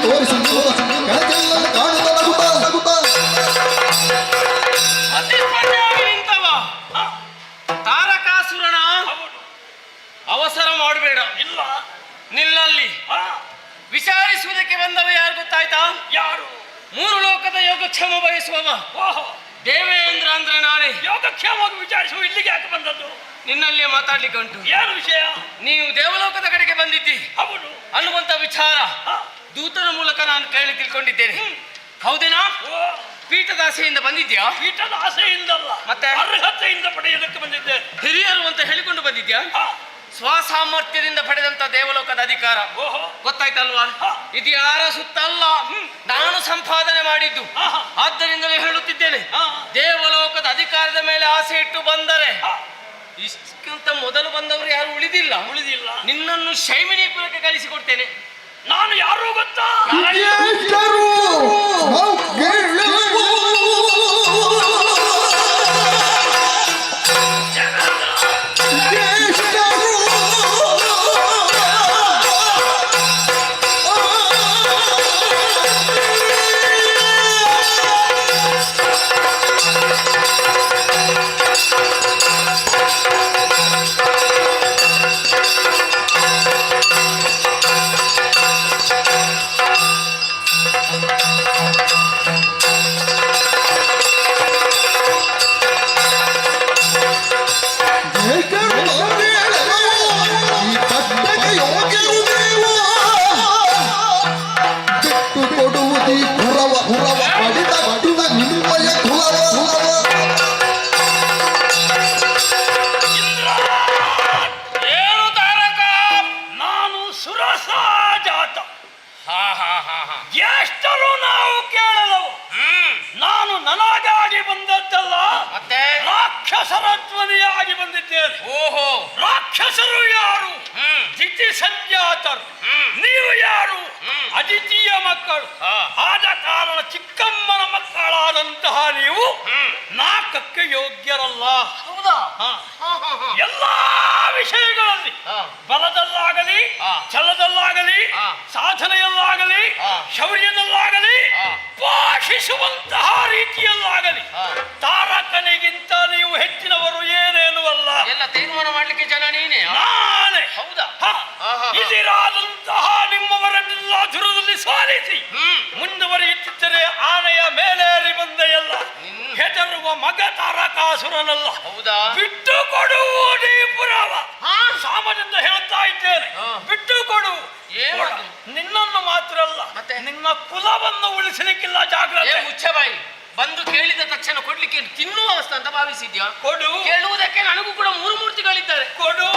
ತೋರಿಸಿ ಕೆಳಗೆಲ್ಲ ಕಾಣುತ್ತ ನಗುತ್ತಾ ಪ್ರತಿಸ್ಪರ್ಧಿಯಾಗಿ ನಿಂತವ ತಾರಕಾಸುರನ ಅವಸರ ಮಾಡಬೇಡ. ಇಲ್ಲ ನಿಲ್ಲಲ್ಲಿ ವಿಚಾರಿಸುವುದಕ್ಕೆ ಬಂದವ ಯಾರು ಗೊತ್ತಾಯ್ತಾ? ಯಾರು? ಮೂರು ಲೋಕದ ಯೋಗಕ್ಷೇಮ ಬಯಸುವವ ಓಹೋ, ದೇವೇಂದ್ರ ಅಂದ್ರೆ ನಾನೇ. ಯೋಗಕ್ಷೇಮವಾಗಿ ವಿಚಾರಿಸುವ ಇಲ್ಲಿಗೆ ಯಾಕೆ ಬಂದದ್ದು? ನಿನ್ನಲ್ಲಿಯೇ ಮಾತಾಡ್ಲಿಕ್ಕೆ ಉಂಟು. ಏನು ವಿಷಯ? ನೀವು ದೇವಲೋಕದ ಕಡೆಗೆ ಬಂದಿದ್ದಿ ಅವನು ಅನ್ನುವಂತ ವಿಚಾರ ದೂತನ ಮೂಲಕ ನಾನು ಕೇಳಿ ತಿಳ್ಕೊಂಡಿದ್ದೇನೆ. ಹೌದೇನಾ? ಪೀಠದ ಆಸೆಯಿಂದ ಬಂದಿದ್ಯಾ? ಪೀಠದ ಆಸೆಯಿಂದಲ್ಲ, ಮತ್ತೆ ಅರ್ಹತೆಯಿಂದ ಪಡೆಯುವುದಕ್ಕೆ ಬಂದಿದ್ದೆ. ಹಿರಿಯರು ಅಂತ ಹೇಳಿಕೊಂಡು ಬಂದಿದ್ಯಾ? ಸ್ವಸಾಮರ್ಥ್ಯದಿಂದ ಪಡೆದಂತ ದೇವಲೋಕದ ಅಧಿಕಾರ ಓಹೋ, ಗೊತ್ತಾಯ್ತಲ್ವಾ? ಇದು ಯಾರ ಸುತ್ತಲ್ಲ, ನಾನು ಸಂಪಾದನೆ ಮಾಡಿದ್ದು. ಆದ್ದರಿಂದಲೇ ಹೇಳುತ್ತಿದ್ದೇನೆ, ದೇವಲೋಕದ ಅಧಿಕಾರದ ಮೇಲೆ ಆಸೆ ಇಟ್ಟು ಬಂದರೆ ಇಷ್ಟಕ್ಕಿಂತ ಮೊದಲು ಬಂದವರು ಯಾರು ಉಳಿದಿಲ್ಲ. ನಿನ್ನನ್ನು ಶೈಮಿನಿಪುರಕ್ಕೆ ಕಳಿಸಿಕೊಡ್ತೇನೆ. ನಾನು ಯಾರು ಗೊತ್ತಾ? ಜ್ಯೇಷ್ಠರು ನಾವು ಕೇಳುವೆವು. ಏನು ತಾರಕ? ನಾನು ಸುರಸ ಜಾತ. ಜ್ಯೇಷ್ಠರು ನಾವು ಕೇಳದವು. ನಾನು ನನಗಾಗಿ ಬಂದದ್ದಲ್ಲ, ಮತ್ತೆ ರಾಕ್ಷಸರ ಧ್ವನಿಯಾಗಿ ಬಂದಿದ್ದೇನೆ. ಓಹೋ, ರಾಕ್ಷಸರು ಯಾರು? ದಿತಿ ಸಂಜಾತರು. ನೀವು ಯಾರು? ಅದಿತಿಯ ಮಕ್ಕಳು. ಆದ ಕಾರಣ ಚಿಕ್ಕಮ್ಮನ ಮಕ್ಕಳಾದಂತಹ ನೀವು ನಾಲ್ಕಕ್ಕೆ ಯೋಗ್ಯರಲ್ಲ. ಹೌದಾ? ಎಲ್ಲಾ ವಿಷಯಗಳಲ್ಲಿ, ಬಲದಲ್ಲಾಗಲಿ, ಛಲದಲ್ಲಾಗಲಿ, ಸಾಧನೆಯಲ್ಲಾಗಲಿ, ಶೌರ್ಯದಲ್ಲಾಗಲಿ, ಭಾಷಿಸುವಂತಹ ರೀತಿಯಲ್ಲಾಗಲಿ ತಾರಕನಿಗಿಂತ ನೀವು ಹೆಚ್ಚಿನವರು ಏನೇನು ಅಲ್ಲ. ಎಲ್ಲ ತೀರ್ಮಾನ ಮಾಡ್ಲಿಕ್ಕೆ ಜನ ನೀನೇ? ನಾನೇ. ಹೌದಾ? ಇದಿರಾದಂತಹ ನಿಮ್ಮವರನ್ನೆಲ್ಲ ದುರದಲ್ಲಿ ಸಾಲಿಸಿ ಮುಂದುವರಿಯುತ್ತಿದ್ದರೆ ಆನೆಯ ಮೇಲೇರಿ ಬಂದೆಯಲ್ಲ ಹೆದರುವ ಮಗ ತಾರಕಾಸುರನಲ್ಲ. ಹೌದಾ? ಬಿಟ್ಟು ಕೊಡುವುದೇ ಪುರಾವ. ಸಾಮದಿಂದ ಹೇಳ್ತಾ ಇದ್ದೇನೆ, ಬಿಟ್ಟು ಕೊಡು. ನಿನ್ನನ್ನು ಮಾತ್ರ ಅಲ್ಲ, ಮತ್ತೆ ನಿನ್ನ ಕುಲವನ್ನು ಉಳಿಸಲಿಕ್ಕಿಲ್ಲ. ಜಾಗ್ರತೆ. ಮುಚ್ಚಬಾಯಿ. ಬಂದು ಕೇಳಿದ ತಕ್ಷಣ ಕೊಡ್ಲಿಕ್ಕೆ ತಿನ್ನುವ ಅವಸ್ಥೆ ಅಂತ ಭಾವಿಸಿದ್ಯಾ? ಕೊಡು. ಕೇಳುವುದಕ್ಕೆ ನನಗೂ ಕೂಡ ಮೂರು ಮೂರ್ತಿಗಳಿದ್ದಾರೆ. ಕೊಡು.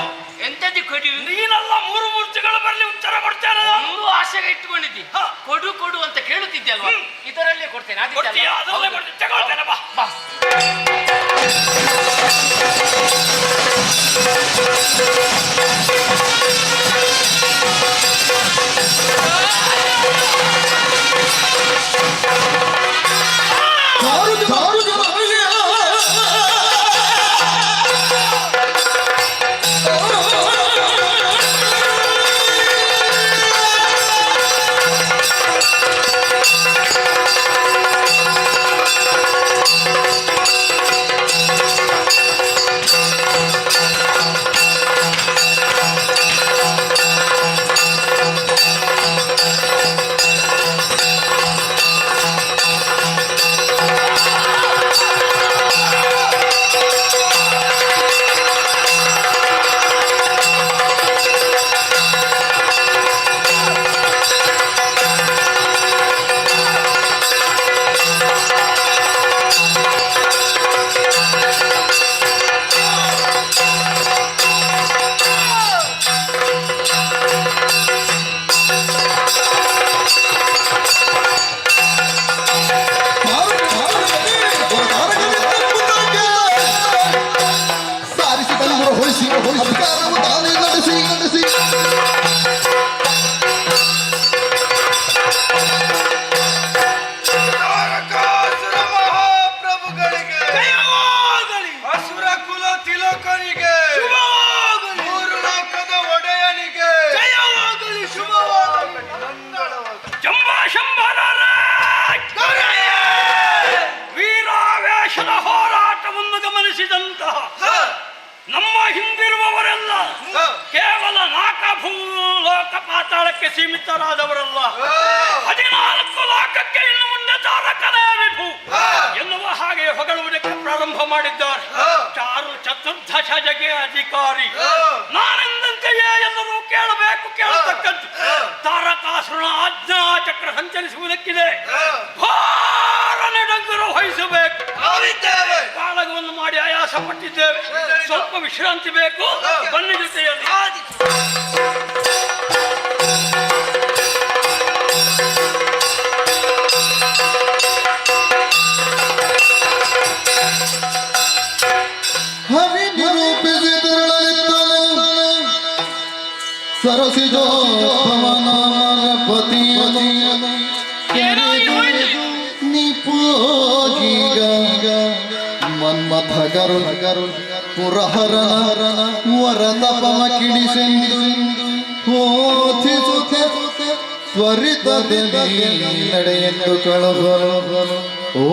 ಎಂತದ್ದು ಕೊಡಿ? ನೀನಲ್ಲ ಮೂರು ಮೂರ್ತಿಗಳು ಬರಲಿ ಉತ್ತರ ಕೊಡ್ತೇನೆ. ಒಂದು ಆಶೆಗೆ ಇಟ್ಟುಕೊಂಡಿದ್ದಿ. ಕೊಡು ಕೊಡು ಅಂತ ಕೇಳುತ್ತಿದ್ಯಲ್ವಾ? ಇದರಲ್ಲೇ ಕೊಡ್ತೇನೆ. ಕೊಡ್ತೀಯಾ? ಅದರಲ್ಲೇ ಕೊಡ್ತೀನಿ. ತಗೊಳ್ತೇನೆ, ಬಾ. ಬಾ. ಪಾತಾಳಕ್ಕೆ ಸೀಮಿತರಾದವರಲ್ಲ. 14 ಲೋಕಕ್ಕೆ ಇನ್ನು ಮುಂದೆ ತಾರಕನೇ ವಿಭು ಎನ್ನುವ ಹಾಗೆ ಹೊಗಳುವುದಕ್ಕೆ ಪ್ರಾರಂಭ ಮಾಡಿದ್ದಾರೆ. ಚಾರು ಚತುರ್ದಶ ಜಗೆ ಅಧಿಕಾರಿ ನಾನೆಂದಂತೆಯೇ ಎಲ್ಲರೂ ಕೇಳಬೇಕು, ಕೇಳತಕ್ಕದ್ದು. ತಾರಕಾಸುರನ ಆಜ್ಞಾ ಚಕ್ರ ಸಂಚರಿಸುವುದಕ್ಕಿದೆ. ಭಾರನೆ ಡಂಗರು ವಹಿಸಬೇಕು. ಕಾಳಗವನ್ನು ಮಾಡಿ ಆಯಾಸ ಪಟ್ಟಿದ್ದೇವೆ, ಸ್ವಲ್ಪ ವಿಶ್ರಾಂತಿ ಬೇಕು. ಬನ್ನಿ ಜೊತೆಯಲ್ಲಿ. ಹರಿ ನಿರೂಪಿಸಿ ತಿರುಳಲಿದ್ದನು ಸರಸಿಜೋ ಪವನಪತಿಯನು ನಿಪೋಗೀಗ ಮನ್ಮಥ ಗರುಳ ಪುರಹರನ ವರತಪಮ ಕಿಡಿಸೆಂದು ಹೋಧಿಸುತ್ತ ತ್ವರಿತದಲ್ಲಿ ನಡೆಯೆಂದು ಕಳುಗಲು. ಓ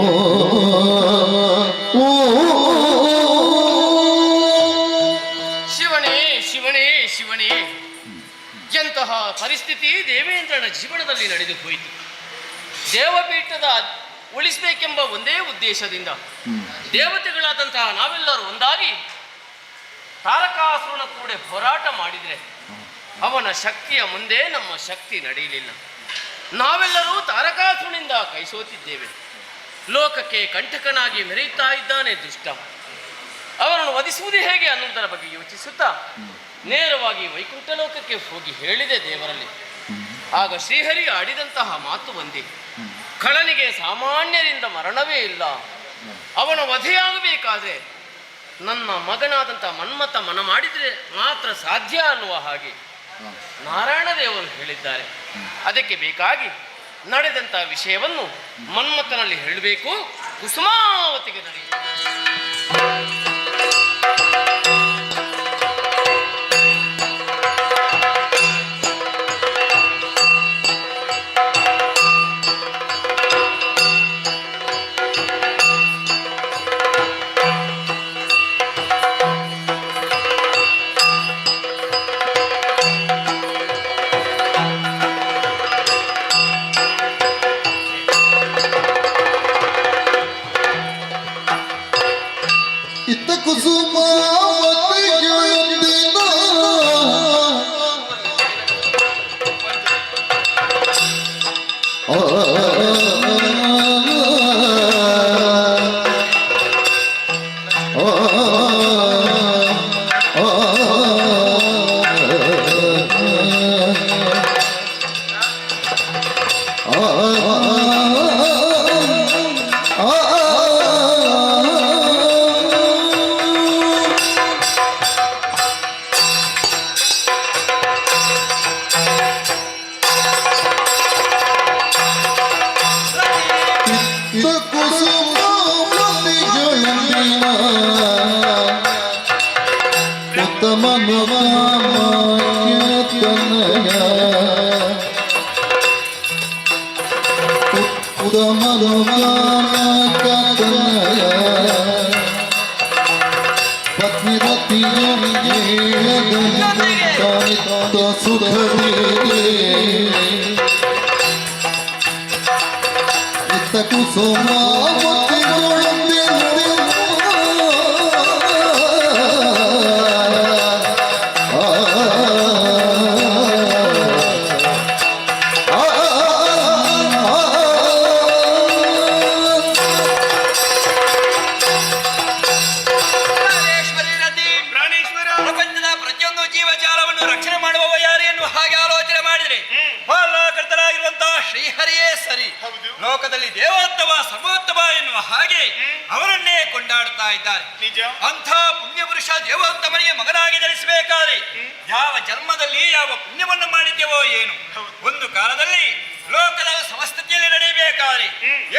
ಶಿವನೇ ಶಿವನೇ ಶಿವನೇ, ಎಂತಹ ಪರಿಸ್ಥಿತಿ ದೇವೇಂದ್ರನ ಜೀವನದಲ್ಲಿ ನಡೆದು ಹೋಯಿತು. ದೇವಪೀಠದ ಉಳಿಸಬೇಕೆಂಬ ಒಂದೇ ಉದ್ದೇಶದಿಂದ ದೇವತೆಗಳಾದಂತಹ ನಾವೆಲ್ಲರೂ ಒಂದಾಗಿ ತಾರಕಾಸುರನ ಕೂಡ ಹೋರಾಟ ಮಾಡಿದರೆ ಅವನ ಶಕ್ತಿಯ ಮುಂದೆ ನಮ್ಮ ಶಕ್ತಿ ನಡೆಯಲಿಲ್ಲ. ನಾವೆಲ್ಲರೂ ತಾರಕಾಸುರನಿಂದ ಕೈಸೋತಿದ್ದೇವೆ. ಲೋಕಕ್ಕೆ ಕಂಟಕನಾಗಿ ಮೆರೆಯುತ್ತಾ ಇದ್ದಾನೆ ದುಷ್ಟ. ಅವರನ್ನು ವಧಿಸುವುದು ಹೇಗೆ ಅನ್ನುವುದರ ಬಗ್ಗೆ ಯೋಚಿಸುತ್ತಾ ನೇರವಾಗಿ ವೈಕುಂಠ ಲೋಕಕ್ಕೆ ಹೋಗಿ ಹೇಳಿದೆ ದೇವರಲ್ಲಿ. ಆಗ ಶ್ರೀಹರಿ ಆಡಿದಂತಹ ಮಾತು ಒಂದೇ, ಖಳನಿಗೆ ಸಾಮಾನ್ಯರಿಂದ ಮರಣವೇ ಇಲ್ಲ. ಅವನ ವಧೆಯಾಗಬೇಕಾದ್ರೆ ನನ್ನ ಮಗನಾದಂತಹ ಮನ್ಮಥ ಮನ ಮಾಡಿದರೆ ಮಾತ್ರ ಸಾಧ್ಯ ಅನ್ನುವ ಹಾಗೆ ನಾರಾಯಣ ದೇವರು ಹೇಳಿದ್ದಾರೆ. ಅದಕ್ಕೆ ಬೇಕಾಗಿ ನಡೆದಂತಹ ವಿಷಯವನ್ನು ಮನ್ಮಥನಲ್ಲಿ ಹೇಳಬೇಕು. ಕುಸುಮಾವತಿಗೆ ನಡೆಯಿತು. ಇತ್ತ ಕುಸುಮಾವತಿಯೊಂದಿನ ಪ್ರಪಂಚದ ಪ್ರತಿಯೊಂದು ಜೀವಜಾಲವನ್ನು ರಕ್ಷಣೆ ಮಾಡುವವ ಯಾರು ಎನ್ನುವ ಹಾಗೆ ಆಲೋಚನೆ ಮಾಡಿದರೆ ಪಾಲಕರ್ತರಾಗಿರುವಂತಹ ಶ್ರೀಹರಿಯೇ ಸರಿ. ಲೋಕದಲ್ಲಿ ದೇವೋತ್ತಮ ಸರ್ವೋತ್ತಮ ಎನ್ನುವ ಹಾಗೆ ಅವರನ್ನೇ ಕೊಂಡಾಡುತ್ತಾ ಇದ್ದಾರೆ. ಅಂಥ ಪುಣ್ಯ ಪುರುಷ ದೇವೋತ್ತಮನಿಗೆ ಮಗನಾಗಿ ಧರಿಸಬೇಕಾದ್ರೆ ಯಾವ ಜನ್ಮದಲ್ಲಿ ಯಾವ ಪುಣ್ಯವನ್ನು ಮಾಡಿದ್ದೇವೋ ಏನು. ಒಂದು ಕಾಲದಲ್ಲಿ ಲೋಕದ ಸಮಸ್ಥಿತಿಯಲ್ಲಿ ನಡೆಯಬೇಕಾದ್ರೆ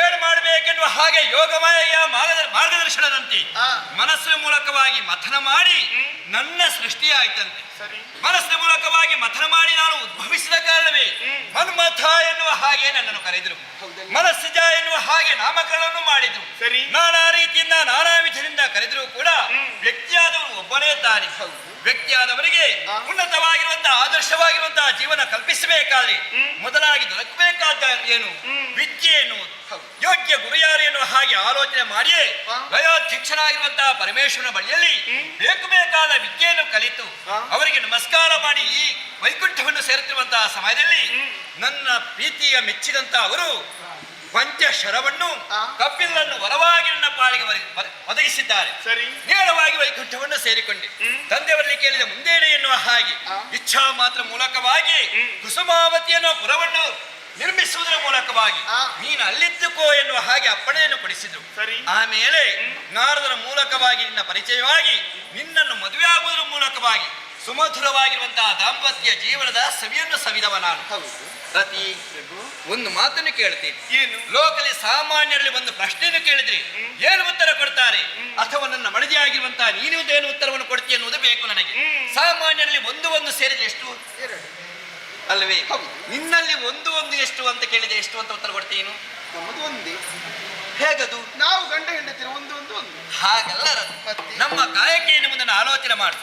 ಏನು ಮಾಡಬೇಕೆನ್ನುವ ಹಾಗೆ ಯೋಗಮಾಯ ಮಾರ್ಗದರ್ಶನದಂತೆ ಮನಸ್ಸಿನ ಮೂಲಕವಾಗಿ ಮಥನ ಮಾಡಿ ನನ್ನ ಸೃಷ್ಟಿಯಾಯ್ತಂತೆ. ಮನಸ್ಸಿನ ಮೂಲಕವಾಗಿ ಮಥನ ಮಾಡಿ ನಾನು ಉದ್ಭವಿಸಿದ ಕಾರಣವೇ ಮನ್ಮಥ ಎನ್ನುವ ಹಾಗೆ ನನ್ನನ್ನು ಕರೆದರು. ಮನಸ್ಸಿಜ ಎನ್ನುವ ಹಾಗೆ ನಾಮಕರಣವನ್ನು ಮಾಡಿದ್ರು. ನಾನಾ ರೀತಿಯಿಂದ ನಾನಾ ವಿಧದಿಂದ ಕರೆದರೂ ಕೂಡ ವ್ಯಕ್ತಿಯಾದವರು ಒಬ್ಬನೇ ತಾನೆ. ವ್ಯಕ್ತಿಯಾದವರಿಗೆ ಉನ್ನತವಾಗಿರುವಂತಹ ಆದರ್ಶವಾಗಿರುವಂತಹ ಜೀವನ ಕಲ್ಪಿಸಬೇಕಾದ್ರೆ ಮೊದಲಾಗಿ ದೊರಕಬೇಕಾದ ಏನು ವಿದ್ಯೆ ಎನ್ನುವುದು, ಯೋಗ್ಯ ಗುರು ಯಾರು ಎನ್ನುವ ಹಾಗೆ ಆಲೋಚನೆ ಮಾಡಿಯೇ ವಯೋಧ್ಯಕ್ಷನಾಗಿರುವಂತಹ ಪರಮೇಶ್ವರನ ಬಳಿಯಲ್ಲಿ ಬೇಕಾದ ವಿದ್ಯೆಯನ್ನು ಕಲಿತು ಅವರಿಗೆ ನಮಸ್ಕಾರ ಮಾಡಿ ಈ ವೈಕುಂಠವನ್ನು ಸೇರುತ್ತಿರುವಂತಹ ಸಮಯದಲ್ಲಿ ನನ್ನ ಪ್ರೀತಿಯ ಮೆಚ್ಚಿದಂತ ಅವರು ಪಂಚಶರವನ್ನು ಕಬ್ಬಿಲ್ಲನ್ನು ವರವಾಗಿ ನನ್ನ ಪಾಲಿಗೆ ಒದಗಿಸಿದ್ದಾರೆ. ಸರಿ, ನೇರವಾಗಿ ವೈಕುಂಠವನ್ನು ಸೇರಿಕೊಂಡೆ. ತಂದೆಯವರಲ್ಲಿ ಕೇಳಿದ ಮುಂದೇನೆ ಎನ್ನುವ ಹಾಗೆ ಇಚ್ಛಾ ಮಾತ್ರ ಮೂಲಕವಾಗಿ ಕುಸುಮಾವತಿ ಅನ್ನುವ ಪುರವನ್ನು ನಿರ್ಮಿಸುವುದರ ಮೂಲಕವಾಗಿ ನೀನು ಅಲ್ಲಿದ್ದುಕೋ ಎನ್ನುವ ಹಾಗೆ ಅಪ್ಪಣೆಯನ್ನು ಕೊಡಿಸಿದ್ರು. ಆಮೇಲೆ ನಾರದರ ಮೂಲಕವಾಗಿ ನಿನ್ನ ಪರಿಚಯವಾಗಿ ನಿನ್ನನ್ನು ಮದುವೆ ಆಗುವುದರ ಮೂಲಕವಾಗಿ ಸುಮಧುರವಾಗಿರುವಂತಹ ದಾಂಪತ್ಯ ಜೀವನದ ಸವಿಯನ್ನು ಸವಿದವ ನಾನು. ರತಿ, ಒಂದು ಮಾತನ್ನು ಕೇಳ್ತೀನಿ. ಏನು? ಲೋಕದಲ್ಲಿ ಸಾಮಾನ್ಯರಲ್ಲಿ ಒಂದು ಪ್ರಶ್ನೆಯನ್ನು ಕೇಳಿದ್ರೆ ಏನು ಉತ್ತರ ಕೊಡ್ತಾರೆ? ಅಥವಾ ನನ್ನ ಮಡದಿ ಆಗಿರುವಂತಹ ನೀನು ಏನು ಉತ್ತರವನ್ನು ಕೊಡ್ತೀಯ ಅನ್ನೋದು ಬೇಕು ನನಗೆ. ಸಾಮಾನ್ಯರಲ್ಲಿ ಒಂದು ಸೇರಿದ್ರೆ ಎಷ್ಟು ಅಲ್ವೇ? ನಿನ್ನಲ್ಲಿ ಒಂದು ಎಷ್ಟು ಅಂತ ಕೇಳಿದೆ, ಎಷ್ಟು ಅಂತ ಉತ್ತರ ಕೊಡ್ತೀನು? ನಮ್ಮದು ಒಂದೇ. ಹೇಗದು? ನಾವು ಗಂಡ ಹೆಂಡತಿನ ಒಂದು ಹಾಗಲ್ಲ. ನಮ್ಮ ಕಾಯಕ ಎನ್ನುವುದನ್ನು ಆಲೋಚನೆ ಮಾಡು.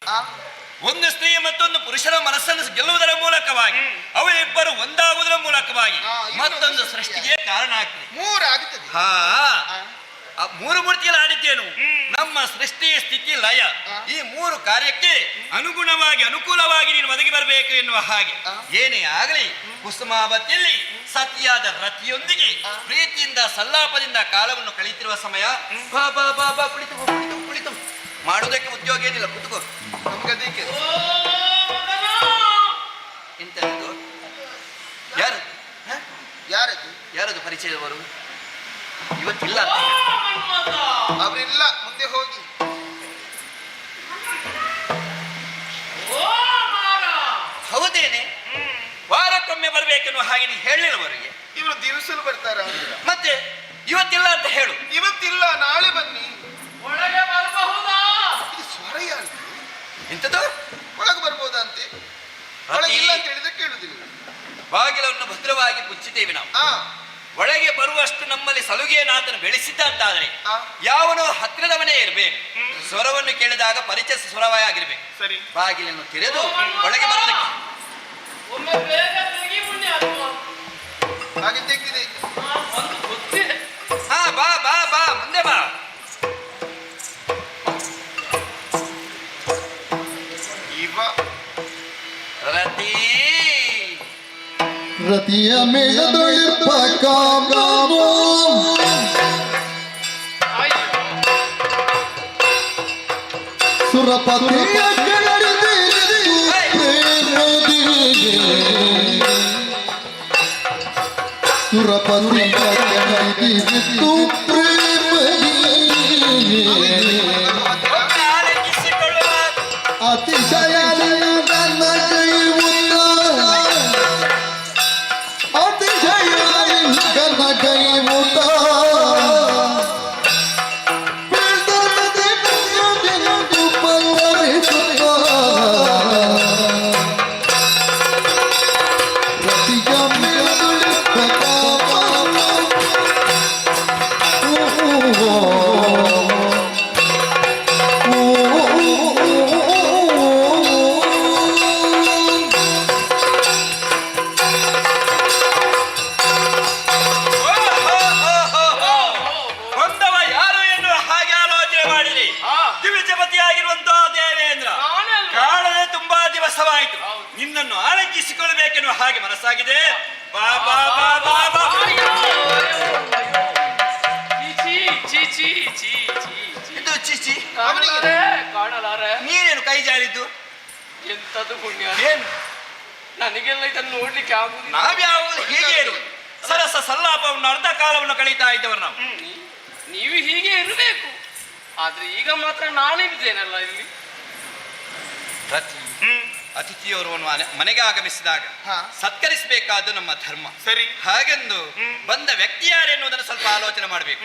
ಒಂದು ಸ್ತ್ರೀ ಮತ್ತೊಂದು ಪುರುಷರ ಮನಸ್ಸನ್ನು ಗೆಲ್ಲುವುದರ ಮೂಲಕವಾಗಿ ಅವರಿಬ್ಬರು ಒಂದಾಗುವುದರ ಮೂಲಕವಾಗಿ ಮತ್ತೊಂದು ಸೃಷ್ಟಿಗೆ ಕಾರಣ ಆಗ್ತದೆ. ಮೂರಾಗುತ್ತದೆ. ಮೂರು ಮೂರ್ತಿಯಲ್ಲಿ ಆಡಿದ್ದೇನು? ನಮ್ಮ ಸೃಷ್ಟಿ, ಸ್ಥಿತಿ, ಲಯ ಈ ಮೂರು ಕಾರ್ಯಕ್ಕೆ ಅನುಗುಣವಾಗಿ ಅನುಕೂಲವಾಗಿ ನೀನು ಒದಗಿ ಬರಬೇಕು ಎನ್ನುವ ಹಾಗೆ ಏನೇ ಆಗಲಿ ಕುಸುಮಾವತಿಯಲ್ಲಿ ಸತಿಯಾದ ರತಿಯೊಂದಿಗೆ ಪ್ರೀತಿಯಿಂದ ಸಲ್ಲಾಪದಿಂದ ಕಾಲವನ್ನು ಕಳೀತಿರುವ ಸಮಯ. ಬಾ ಬಾ ಬಾ ಬಾ ಕುಳಿತು ಕುಳಿತು ಕುಳಿತು ಮಾಡುವುದಕ್ಕೆ ಉದ್ಯೋಗ ಏನಿಲ್ಲ, ಕುತ್ಕೋ. ನಮ್ಗದಕ್ಕೆ ಎಂತದ್ದು? ಯಾರು ಯಾರದು ಪರಿಚಯದವರು? ಇವತ್ತಿಲ್ಲ ಅಂತ ಅವರಿಲ್ಲ, ಮುಂದೆ ಹೋಗಿ. ಹೌದೇನೆ, ವಾರಕ್ಕೊಮ್ಮೆ ಬರ್ಬೇಕೆನ್ನುವ ಹಾಗೆ ನೀ ಹೇಳಿಲ್ಲವರಿಗೆ. ಇವರು ದಿವಸಲು ಬರ್ತಾರ? ಮತ್ತೆ ಇವತ್ತಿಲ್ಲ ಅಂತ ಹೇಳು. ಇವತ್ತಿಲ್ಲ, ನಾಳೆ ಬನ್ನಿ. ಒಳಗೆ ಬರಬಹುದಾ? ಇದು ಸ್ವರ ಯಾರು? ಎಂತದ್ದು? ಒಳಗೆ ಬರ್ಬೋದಂತೆ. ಒಳಗೆ ಇಲ್ಲ ಅಂತ ಹೇಳಿದ್ರೆ ಕೇಳುದಿಲ್ಲ. ಬಾಗಿಲನ್ನು ಭದ್ರವಾಗಿ ಮುಚ್ಚಿದ್ದೇವೆ ನಾವು. ಒಳಗೆ ಬರುವಷ್ಟು ನಮ್ಮಲ್ಲಿ ಸಲುಗೆಯನ್ನಾತನು ಬೆಳೆಸಿದ್ದ ಅಂತಾದ್ರೆ ಯಾವನು ಹತ್ತಿರದವನೇ ಇರಬೇಕು. ಸ್ವರವನ್ನು ಕೇಳಿದಾಗ ಪರಿಚಯ ಸ್ವರವೇ ಆಗಿರ್ಬೇಕು. ಸರಿ, ಬಾಗಿಲನ್ನು ತೆರೆದು ಒಳಗೆ ಬರುವುದಕ್ಕೆ ಒಮ್ಮೆ ಬೇಗ ತೆಗಿ ಪುಣ್ಯ ಆತ್ಮ. ಹಾಗೆ ತೆಗಿದೆ. ಒಂದು ಗೊತ್ತಿದೆ. ಹಾ, ಬಾ ಬಾ ಬಾ, ಮುಂದೆ ಬಾ. ರತಿ ರತಿಯ ಮೇಳದೊಳಿರ್ಪ ಕಾಮೋ ಸುರಪತಿಯ ಸುರಪತಿಯ ಕೆಳಗಿದ್ದು ಅತಿಶಯ ನನ್ನ ಅತಿಶಯ ನನ್ನ ಕೈ ಮುತ ನಿನ್ನನ್ನು ಆಲಂಕಿಸಿಕೊಳ್ಳಬೇಕೆನ್ನುವ ಹಾಗೆ ಮನಸ್ಸಾಗಿದೆ. ಬಾ ಬಾ ಬಾ ಬಾ ಬಾ. ಇದು ಚೀಚಿ ಕಾಣಲಾರೆ. ನೀನೇನು ಕೈ ಜಾರಿದ್ದು? ಎಂತದು ಪುಣ್ಯ. ಏನು ನನಗೆಲ್ಲ ಇದನ್ನು ನೋಡ್ಲಿಕ್ಕೆ ಆಗುದಿಲ್ಲ. ನಾವ್ಯಾವುದು ಹೀಗೆ ಇರು ಸರಸ ಸಲ್ಲಾಪವನ್ನು ಅರ್ಧ ಕಾಲವನ್ನು ಕಳೀತಾ ಇದ್ದವರು ನಾವು. ನೀವು ಹೀಗೆ ಇರಬೇಕು. ಆದ್ರೆ ಈಗ ಮಾತ್ರ ನಾನಿದ್ದೇನಲ್ಲ ಇಲ್ಲಿ. ಅತಿಥಿಯವರು ಮನೆಗೆ ಆಗಮಿಸಿದಾಗ ಸತ್ಕರಿಸಬೇಕಾದ್ದು ನಮ್ಮ ಧರ್ಮ. ಸರಿ, ಹಾಗೆಂದು ಬಂದ ವ್ಯಕ್ತಿ ಯಾರೆನ್ನುವುದನ್ನು ಸ್ವಲ್ಪ ಆಲೋಚನೆ ಮಾಡಬೇಕು.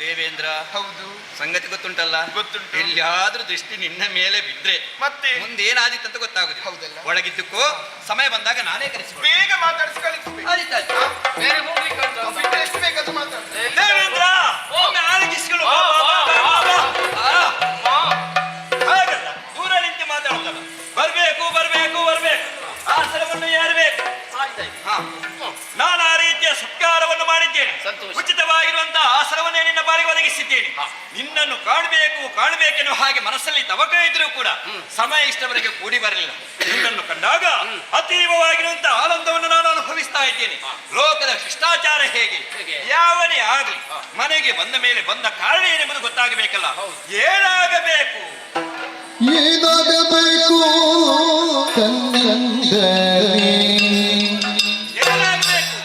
ದೇವೇಂದ್ರ, ಹೌದು, ಸಂಗತಿ ಗೊತ್ತುಂಟಲ್ಲ? ಗೊತ್ತುಂಟು. ಎಲ್ಲಿಯಾದ್ರೂ ದೃಷ್ಟಿ ನಿನ್ನ ಮೇಲೆ ಬಿದ್ರೆ ಮತ್ತೆ ಮುಂದೇನಾದಿತ್ತು ಅಂತ ಗೊತ್ತಾಗುದಿಲ್ಲ. ಹೌದಲ್ಲ? ಒಳಗಿದ್ದಕ್ಕೋ ಸಮಯ ಬಂದಾಗ ನಾನೇ ಕರೆಸಿಕೊಳ್ಳಿ. ಬೇಗ ಮಾತಾಡಿಸಿ ಕಳಿಸ್ಬೇಕು. ಬೇರೆ ಹೋಗ್ಲಿಕ್ಕೆ ಉಂಟು. ಬಿಟ್ಟು ಎಷ್ಟು ಬೇಕಾದ್ರೂ ಮಾತಾಡ್ತಾರೆ. ದೇವೇಂದ್ರ, ಒಮ್ಮೆ ಆಲಗಿಸಿಕೊಳ್ಳು. ಹಾಗಲ್ಲ, ದೂರ ನಿಂತು ಮಾತಾಡುತ್ತಲ್ಲ. ಇದ್ದೇನೆ. ಸಂತೋಷ. ಉಚಿತವಾಗಿರುವಂತಹ ಆಸನವನ್ನೇ ನಿನ್ನ ಬಾರಿಗೆ ಒದಗಿಸಿದ್ದೇನೆ. ನಿನ್ನನ್ನು ಕಾಣಬೇಕೆನ್ನುವ ಹಾಗೆ ಮನಸ್ಸಲ್ಲಿ ತವಕ ಇದ್ರೂ ಕೂಡ ಸಮಯ ಇಷ್ಟವರೆಗೆ ಕೂಡಿ ಬರಲಿಲ್ಲ. ನಿನ್ನನ್ನು ಕಂಡಾಗ ಅತೀವವಾಗಿರುವಂತಹ ಆನಂದವನ್ನು ನಾನು ಅನುಭವಿಸ್ತಾ ಇದ್ದೇನೆ. ಲೋಕದ ಶಿಷ್ಟಾಚಾರ ಹೇಗೆ, ಯಾವನೇ ಆಗಲಿ ಮನೆಗೆ ಬಂದ ಮೇಲೆ ಬಂದ ಕಾರಣ ಏನೆಂಬುದು ಗೊತ್ತಾಗಬೇಕಲ್ಲ. ಏನಾಗಬೇಕು? ಏನಾಗಬೇಕು ಕಣ್ಣಿಂದಲೇ ಏನಾಗಬೇಕು?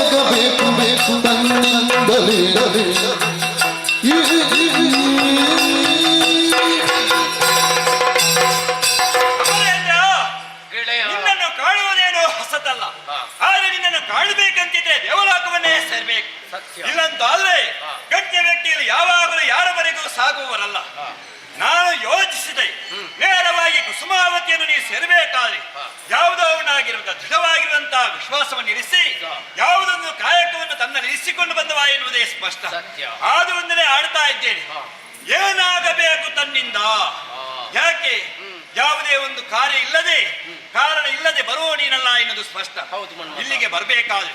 ಏನಾಗಬೇಕು ಬೇಕು ತನ್ನಿಂದಲೇ ನಿನ್ನನ್ನು ಕಾಣುವುದೇನೋ ಹೊಸತಲ್ಲ. ಆದ್ರೆ ನಿನ್ನನ್ನು ಕಾಣಬೇಕಂತಿದ್ರೆ ದೇವಲೋಕವನ್ನೇ ಸೇರ್ಬೇಕು. ಇಲ್ಲಂತಾದ್ರೆ ಗಣ್ಯ ವ್ಯಕ್ತಿಗಳು ಯಾವಾಗಲೂ ಯಾರವರೆಗೂ ಸಾಗುವವರಲ್ಲ. ನಾನು ಯೋಚಿಸಿದೆ, ನೇರವಾಗಿ ಕುಸುಮಾವತಿಯನ್ನು ನೀವು ಸೇರಬೇಕಾದ್ರೆ ಯಾವುದೋ ಅವನಾಗಿರುವಂತಹ ದೃಢವಾಗಿರುವಂತಹ ವಿಶ್ವಾಸವನ್ನು ಇರಿಸಿ ಯಾವುದೊಂದು ಕಾಯಕವನ್ನು ತನ್ನಲ್ಲಿ ಇರಿಸಿಕೊಂಡು ಬಂದವ ಎನ್ನುವುದೇ ಸ್ಪಷ್ಟ. ಆದ್ರಿಂದಲೇ ಆಡ್ತಾ ಇದ್ದೇನೆ, ಏನಾಗಬೇಕು ತನ್ನಿಂದ? ಯಾಕೆ ಯಾವುದೇ ಒಂದು ಕಾರ್ಯ ಇಲ್ಲದೆ ಕಾರಣ ಇಲ್ಲದೆ ಬರುವ ನೀನಲ್ಲ ಎನ್ನುವುದು ಸ್ಪಷ್ಟ. ಇಲ್ಲಿಗೆ ಬರಬೇಕಾದ್ರೆ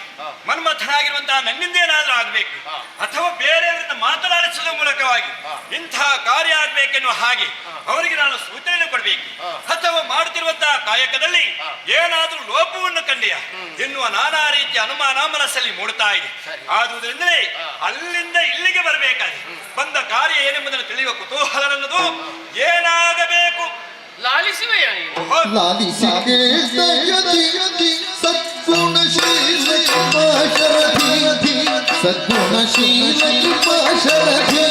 ಮನ್ಮಥನಾಗಿರುವಂತಹ ನನ್ನಿಂದೇನಾದ್ರೂ ಆಗ್ಬೇಕು, ಅಥವಾ ಬೇರೆಯವರನ್ನ ಮಾತನಾಡಿಸುವ ಮೂಲಕವಾಗಿ ಇಂತಹ ಕಾರ್ಯ ಆಗ್ಬೇಕೆನ್ನುವ ಹಾಗೆ ಅವರಿಗೆ ನಾನು ಸೂಚನೆ ಕೊಡಬೇಕು. ಅಥವಾ ಮಾಡುತ್ತಿರುವಂತಹ ಕಾಯಕದಲ್ಲಿ ಏನಾದ್ರೂ ಲೋಪವನ್ನು ಕಂಡೆಯ ಎನ್ನುವ ನಾನಾ ರೀತಿಯ ಅನುಮಾನ ಮನಸ್ಸಲ್ಲಿ ಮೂಡ್ತಾ ಇದೆ. ಆದುದರಿಂದಲೇ ಅಲ್ಲಿಂದ ಇಲ್ಲಿಗೆ ಬರಬೇಕಾದ್ರೆ ಬಂದ ಕಾರ್ಯ ಏನೆಂಬುದನ್ನು ತಿಳಿಯುವ ಕುತೂಹಲ ನನ್ನದು. ಏನಾಗಬೇಕು? ಲಾಲಿಸುವೆಯ ನೀನು? ಲಾಲಿಸಿ ಕೇಳ್ತಯತಿ ಸದ್ಗುಣಶೀಲ ಕೃಪಾಶರಥಿ ಸದ್ಗುಣಶೀಲ ಕೃಪಾಶರಥಿ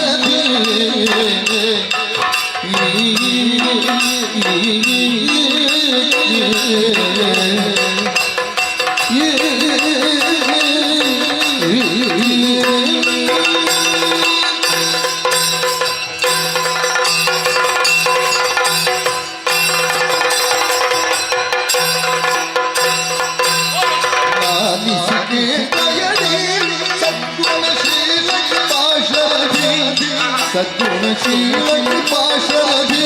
ಸದ್ಗುಣಶೀಲ ಕೃಪಾಶರಥಿ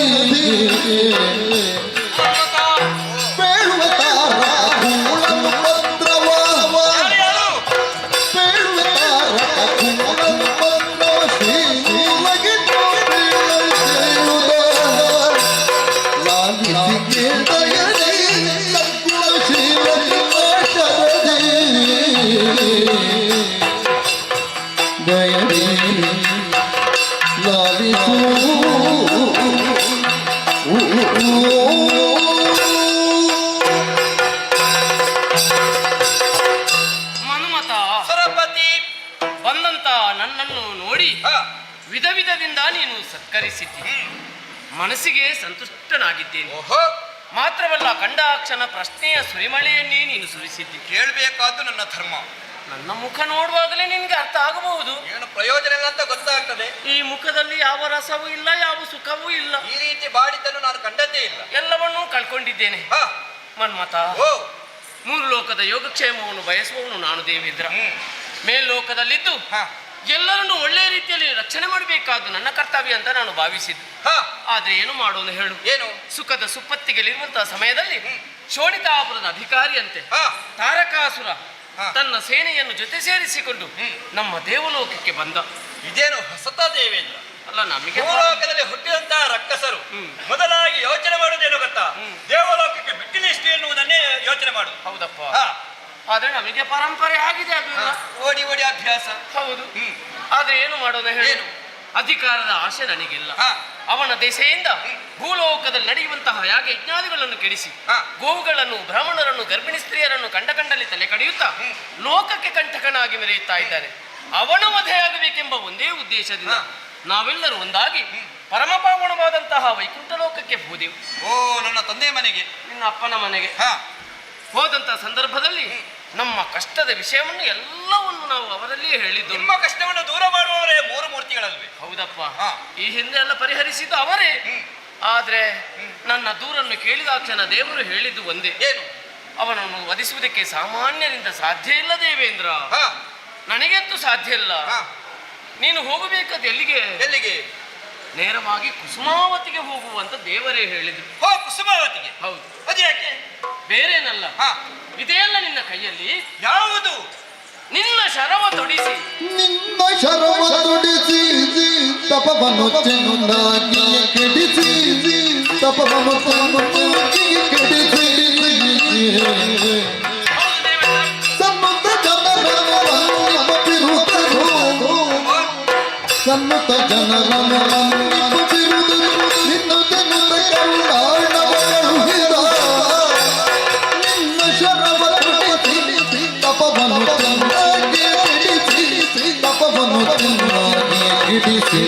ಬೇಳುವ ತಾರ ಕೂಳನು ಪತ್ರವ ಬೇಳುವ ತಾರ ಕೂಳನು ಪತ್ರವ ಶ್ರೀಮೂಲಗಿಟ್ಟು ಹೇಳುದ ಲಾಲಿಸಿ ಕೇಳ್ತಯದಿ ಸದ್ಗುಣಶೀಲ ಕೃಪಾಶರಥಿ ದಯದಿ ಲಾಲಿಸು ಮನ್ಮಥ ಸರಪತಿ ಬಂದಂತ ನನ್ನನ್ನು ನೋಡಿ ವಿಧ ವಿಧದಿಂದ ನೀನು ಸತ್ಕರಿಸಿದ್ದಿ. ಮನಸ್ಸಿಗೆ ಸಂತುಷ್ಟನಾಗಿದ್ದೇನೆ. ಮಾತ್ರವಲ್ಲ, ಕಂಡಾಕ್ಷಣ ಪ್ರಶ್ನೆಯ ಸುರಿಮಳೆಯನ್ನೇ ನೀನು ಸುರಿಸಿದ್ದಿ. ಕೇಳಬೇಕಾದ್ದು ನನ್ನ ಧರ್ಮ. ನನ್ನ ಮುಖ ನೋಡುವಾಗಲೇ ನಿನ್ಗೆ ಅರ್ಥ ಆಗಬಹುದು. ಏನು ಪ್ರಯೋಜನ ಇಲ್ಲ ಅಂತ ಗೊತ್ತಾಗ್ತದೆ. ಈ ಮುಖದಲ್ಲಿ ಯಾವ ರಸವೂ ಇಲ್ಲ, ಯಾವ ಸುಖವೂ ಇಲ್ಲ. ಈ ರೀತಿ ಬಾಡಿದ್ದನ್ನು ನಾನು ಕಂಡದ್ದೇ ಇಲ್ಲ. ಎಲ್ಲವನ್ನೂ ಕಳ್ಕೊಂಡಿದ್ದೇನೆ. ಮನ್ಮಥ, ಮೂರು ಲೋಕದ ಯೋಗಕ್ಷೇಮವನ್ನು ಬಯಸುವವನು ನಾನು ದೇವೇಂದ್ರ. ಮೇಲ್ಲೋಕದಲ್ಲಿದ್ದು ಎಲ್ಲರನ್ನು ಒಳ್ಳೆಯ ರೀತಿಯಲ್ಲಿ ರಕ್ಷಣೆ ಮಾಡಬೇಕಾದ್ದು ನನ್ನ ಕರ್ತವ್ಯ ಅಂತ ನಾನು ಭಾವಿಸಿದ್ದು. ಆದ್ರೆ ಏನು ಮಾಡೋನು ಹೇಳು? ಏನು? ಸುಖದ ಸುಪ್ಪತ್ತಿಗೆಲಿರುವಂತಹ ಸಮಯದಲ್ಲಿ ಶೋಣಿತಾಪುರದ ಅಧಿಕಾರಿಯಂತೆ ತಾರಕಾಸುರ ತನ್ನ ಸೇನೆಯನ್ನು ಜೊತೆ ಸೇರಿಸಿಕೊಂಡು ನಮ್ಮ ದೇವಲೋಕಕ್ಕೆ ಬಂದ. ಇದೇನು ಹೊಸತ ದೇವೇಂದ್ರ? ಅಲ್ಲ ನಮಗೆ ಭೂಲೋಕದಲ್ಲಿ ಹುಟ್ಟಿದಂತಹ ರಕ್ಕಸರು ಮೊದಲಾಗಿ ಯೋಚನೆ ಮಾಡುವುದೇನು ಗೊತ್ತಾ? ದೇವಲೋಕಕ್ಕೆ ಬಿಟ್ಟಿಲಿಷ್ಟು ಎನ್ನುವುದನ್ನೇ ಯೋಚನೆ ಮಾಡು. ಹೌದಪ್ಪ. ಹಾ, ಆದ್ರೆ ನಮಗೆ ಪರಂಪರೆ ಆಗಿದೆ ಅದು ಎಲ್ಲ. ಓಡಿ ಓಡಿ ಅಭ್ಯಾಸ. ಹೌದು. ಆದ್ರೆ ಏನು ಮಾಡೋದು ಹೇಳಿ? ಅಧಿಕಾರದ ಆಸೆ ನನಗಿಲ್ಲ. ಹಾ. ಅವನ ದೆಸೆಯಿಂದ ಭೂಲೋಕದಲ್ಲಿ ನಡೆಯುವಂತಹ ಯಾಗ ಯಜ್ಞಾದಿಗಳನ್ನು ಕೆಡಿಸಿ ಹಾ. ಗೋವುಗಳನ್ನು, ಬ್ರಾಹ್ಮಣರನ್ನು, ಗರ್ಭಿಣಿ ಸ್ತ್ರೀಯರನ್ನು ಕಂಡಲ್ಲಿ ತಲೆ ಕಡಿಯುತ್ತಾ ಲೋಕಕ್ಕೆ ಕಂಟಕನಾಗಿ ಮೆರೆಯುತ್ತಾ ಇದ್ದಾನೆ. ಅವನ ವಧೆಯಾಗಬೇಕೆಂಬ ಒಂದೇ ಉದ್ದೇಶದಿಂದ ನಾವೆಲ್ಲರೂ ಒಂದಾಗಿ ಪರಮಪಾವನವಾದಂತಹ ವೈಕುಂಠ ಲೋಕಕ್ಕೆ ಹೋದೆವು. ಓ, ನನ್ನ ತಂದೆ ಮನೆಗೆ, ನಿನ್ನ ಅಪ್ಪನ ಮನೆಗೆ ಹಾ, ಹೋದಂತಹ ಸಂದರ್ಭದಲ್ಲಿ ನಮ್ಮ ಕಷ್ಟದ ವಿಷಯವನ್ನು ಎಲ್ಲವನ್ನು ನಾವು ಅವರಲ್ಲಿಯೇ ಹೇಳಿದ್ದು. ನಿಮ್ಮ ಕಷ್ಟವನ್ನು ದೂರ ಮಾಡುವವರೇ ಮೂರು ಮೂರ್ತಿಗಳಲ್ವೇ? ಹೌದಪ್ಪ. ಹಾ. ಈ ಹಿಂದೆ ಎಲ್ಲ ಪರಿಹರಿಸಿದ್ದು ಅವರೇ. ಆದ್ರೆ ನನ್ನ ದೂರನ್ನು ಕೇಳಿದಾಕ್ಷಣ ದೇವರು ಹೇಳಿದ್ದು ಒಂದೇ, ಏನು? ಅವನನ್ನು ವಧಿಸುವುದಕ್ಕೆ ಸಾಮಾನ್ಯರಿಂದ ಸಾಧ್ಯ ಇಲ್ಲ ದೇವೇಂದ್ರ. ಹಾ, ನನಗಂತೂ ಸಾಧ್ಯ ಇಲ್ಲ. ಹಾ. ನೀನು ಹೋಗಬೇಕಾದ ಎಲ್ಲಿಗೆ? ಎಲ್ಲಿಗೆ? ನೇರವಾಗಿ ಕುಸುಮಾವತಿಗೆ ಹೋಗುವಂತ ದೇವರೇ ಹೇಳಿದ್ರು. ಹೋ, ಕುಸುಮಾವತಿಗೆ? ಹೌದು. ಅದ್ಯಾಕೆ? ಬೇರೇನಲ್ಲ, ಹಾ. ಇದೆಯಲ್ಲ ನಿನ್ನ ಕೈಯಲ್ಲಿ. ಯಾವುದು? ನಿನ್ನ ಶರವ ತೊಡಿಸಿ ನಿನ್ನ ಶರವ ತೊಡಿಸಿ ತಪವನ್ನು ಚೆನ್ನಾಗಿ ಕೆಡಿಸಿ ತಪವನ್ನು ಚೆನ್ನಾಗಿ ಕೆಡಿಸಿ ಹೌದು ದೇವೇಂದ್ರ. ಸಮ್ಮತ ಜನರನ್ನು ಬಿರುದರು ಸಮ್ಮತ ಜನರನ್ನು ಬಿರುದು ನಿನ್ನ ತೆನುತ ಕರುಣಾರ್ಣವರುಹಿದ ನಿನ್ನ ಶರವ ತೊಡಿಸಿ ತಪವನ್ನು ಚೆನ್ನಾಗಿ ಕೆಡಿಸಿ ತಪವನ್ನು ಚೆನ್ನಾಗಿ ಕೆಡಿಸಿ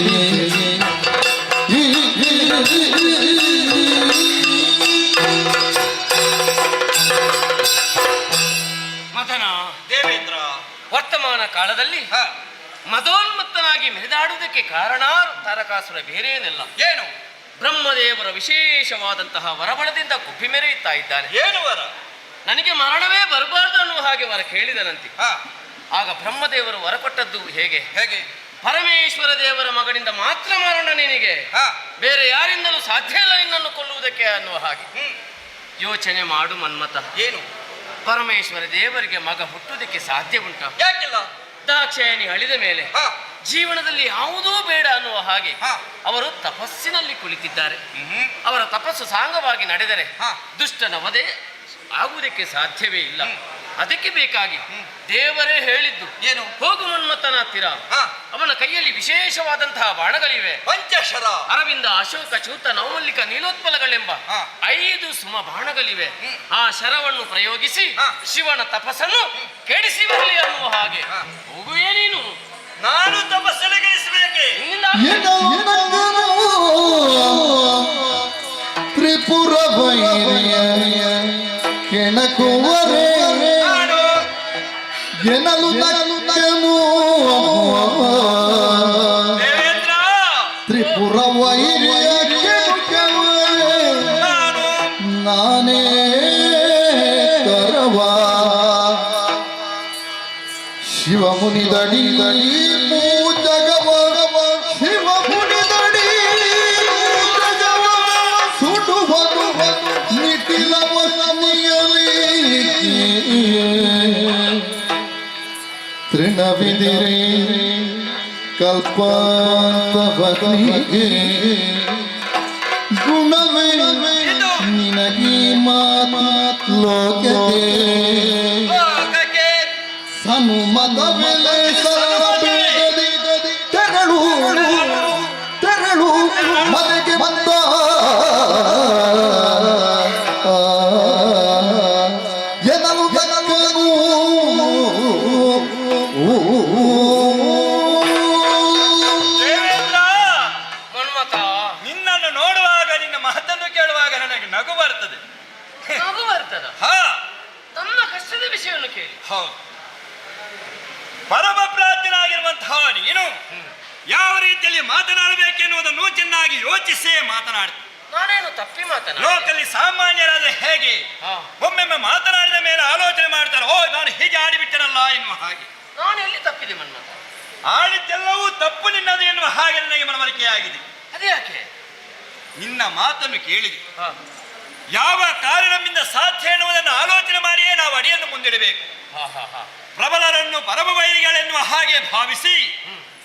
ಮದನ, ದೇವೇಂದ್ರ. ವರ್ತಮಾನ ಕಾಲದಲ್ಲಿ ಹಾ, ಮದೋನ್ಮತ್ತನಾಗಿ ಮೆರೆದಾಡುವುದಕ್ಕೆ ಕಾರಣ ತಾರಕಾಸುರ ಬೇರೇನಿಲ್ಲ. ಏನು? ಬ್ರಹ್ಮದೇವರ ವಿಶೇಷವಾದಂತಹ ವರಬಲದಿಂದ ಕುಪ್ಪಿ ಮೆರೆಯುತ್ತಾ ಇದ್ದಾನೆ. ಏನು ವರ? ನನಗೆ ಮರಣವೇ ಬರಬಾರದು ಅನ್ನುವ ಹಾಗೆ ವರ ಕೇಳಿದನಂತೆ. ಹಾ, ಆಗ ಬ್ರಹ್ಮದೇವರು ವರ ಕೊಟ್ಟದ್ದು ಹೇಗೆ? ಹೇಗೆ? ಪರಮೇಶ್ವರ ದೇವರ ಮಗನಿಂದ ಮಾತ್ರ ಮರಣ ನಿನಗೆ, ಹಾ, ಬೇರೆ ಯಾರಿಂದಲೂ ಸಾಧ್ಯ ಇಲ್ಲ ನಿನ್ನನ್ನು ಕೊಲ್ಲುವುದಕ್ಕೆ ಅನ್ನುವ ಹಾಗೆ. ಹ್ಮ್. ಯೋಚನೆ ಮಾಡು ಮನ್ಮಥ. ಏನು? ಪರಮೇಶ್ವರ ದೇವರಿಗೆ ಮಗ ಹುಟ್ಟುವುದಕ್ಕೆ ಸಾಧ್ಯ ಉಂಟ? ಯಾಕಿಲ್ಲ? ದಾಕ್ಷಾಯಣಿ ಅಳಿದ ಮೇಲೆ ಹಾ, ಜೀವನದಲ್ಲಿ ಯಾವುದೂ ಬೇಡ ಅನ್ನುವ ಹಾಗೆ ಹಾ. ಅವರು ತಪಸ್ಸಿನಲ್ಲಿ ಕುಳಿತಿದ್ದಾರೆ. ಹ್ಮ್. ಅವರ ತಪಸ್ಸು ಸಾಂಗವಾಗಿ ನಡೆದರೆ ಹಾ. ದುಷ್ಟನ ವಧೆ ಆಗುವುದಕ್ಕೆ ಸಾಧ್ಯವೇ ಇಲ್ಲ. ಅದಕ್ಕೆ ಬೇಕಾಗಿ ದೇವರೇ ಹೇಳಿದ್ದು ಏನು? ಹೋಗು ಮನ್ಮಥನ ಹತ್ತಿರ. ಹಾ. ಅವನ ಕೈಯಲ್ಲಿ ವಿಶೇಷವಾದಂತಹ ಬಾಣಗಳಿವೆ. ಪಂಚಶರ. ಅರವಿಂದ, ಅಶೋಕ, ಚೂತ, ನವಮಲ್ಲಿಕ, ನೀಲೋತ್ಪಲಗಳೆಂಬ ಹಾ. 5 ಸುಮ ಬಾಣಗಳಿವೆ. ಆ ಶರವನ್ನು ಪ್ರಯೋಗಿಸಿ ಹಾ. ಶಿವನ ತಪಸ್ಸನ್ನು ಕೆಡಿಸಿ ಬರಲಿ ಅನ್ನುವ ಹಾಗೆ. ಹಾ. ಹೋಗುವೇ ನೀನು. ನಾನು ತಪಸ್ಸೆಲೆಗಿರಿಸಬೇಕೆ? ನಿನ್ನಿಂದ ತ್ರಿಪುರ ವೈರ್ಯ ಕೆಣಕುವರೇ ನಾನು ಎನಲು ನಕ್ಕನು ದೇವೇಂದ್ರ. ತ್ರಿಪುರ ವೈರ್ಯ ಕೆಣಕುವರೇ ನಾನು ನಾನೇ ಕರವ ಶಿವ ಮುನಿದಡಿ ಜಗವ ಶಿವ ಮುನಿದಡಿ ಜಗವ ಸುಡುವುದು ನಿಖಿಲವ ನಿಯಲಿ ತೃಣವಿದಿರೆ ಕಲ್ಪಾಂತವನಿಗೆ ಗುಣವೇ ನಿನಗೆ ಮಾತ್ ಲೋಕಕ್ಕೆ ಲೋಕಕ್ಕೆ ಸನ್ಮತ ಮೇಲೆ ಸರಬೇಡಿ ತೆರಳು ತೆರಳು ಮನೆಗೆ ಬಂದ ಎನಲು ಬೆನಲು ದೇವೇಂದ್ರ, ಮನ್ಮಥ, ನಿನ್ನನ್ನು ನೋಡುವಾಗ ನಿನ್ನ ಮಾತನ್ನು ಕೇಳುವಾಗ ನನಗೆ ನಗು ಬರ್ತದೆ. ನಗು ಬರ್ತದ? ಹಾ, ತನ್ನ ಕಷ್ಟದ ವಿಷಯವನ್ನು ಕೇಳಿ. ಹೌದು. ಪರಮ ಪ್ರಾಜ್ಞನಾಗಿರುವಂತಹ ನೀನು ಯಾವ ರೀತಿಯಲ್ಲಿ ಮಾತನಾಡಬೇಕೆನ್ನುವುದನ್ನು ಚೆನ್ನಾಗಿ ಯೋಚಿಸೇ ಮಾತನಾಡ್ತೀನಿ. ನಾನೇನು ತಪ್ಪಿ ಮಾತನಾಡ? ಲೋಕದಲ್ಲಿ ಸಾಮಾನ್ಯರಾದ ಹೇಗೆ ಹಾ. ಒಮ್ಮೆಮ್ಮೆ ಮಾತನಾಡಿದ ಮೇಲೆ ಆಲೋಚನೆ ಮಾಡ್ತಾರೆ, ಓ ನಾನು ಹೀಗೆ ಆಡಿಬಿಟ್ಟನಲ್ಲ ಎನ್ನುವ ಹಾಗೆ. ನಾನು ಎಲ್ಲಿ ತಪ್ಪಿದೆ ಮನ್ಮಥ? ಆಡಿದ್ದೆಲ್ಲವೂ ತಪ್ಪು ನಿನ್ನದು ಎನ್ನುವ ಹಾಗೆ ನನಗೆ ಮನವರಿಕೆಯಾಗಿದೆ. ಅದೇ ಯಾಕೆ? ನಿನ್ನ ಮಾತನ್ನು ಕೇಳಿದೆ, ಹಾ. ಯಾವ ಕಾರ್ಯ ನಮ್ಮಿಂದ ಸಾಧ್ಯ ಎನ್ನುವುದನ್ನು ಆಲೋಚನೆ ಮಾಡಿಯೇ ನಾವು ಅಡಿಯನ್ನು ಮುಂದಿಡಬೇಕು. ಹಾ ಹಾ ಹಾ. ಪ್ರಬಲರನ್ನು ಪರಮ ವೈರಿಗಳೆನ್ನುವ ಹಾಗೆ ಭಾವಿಸಿ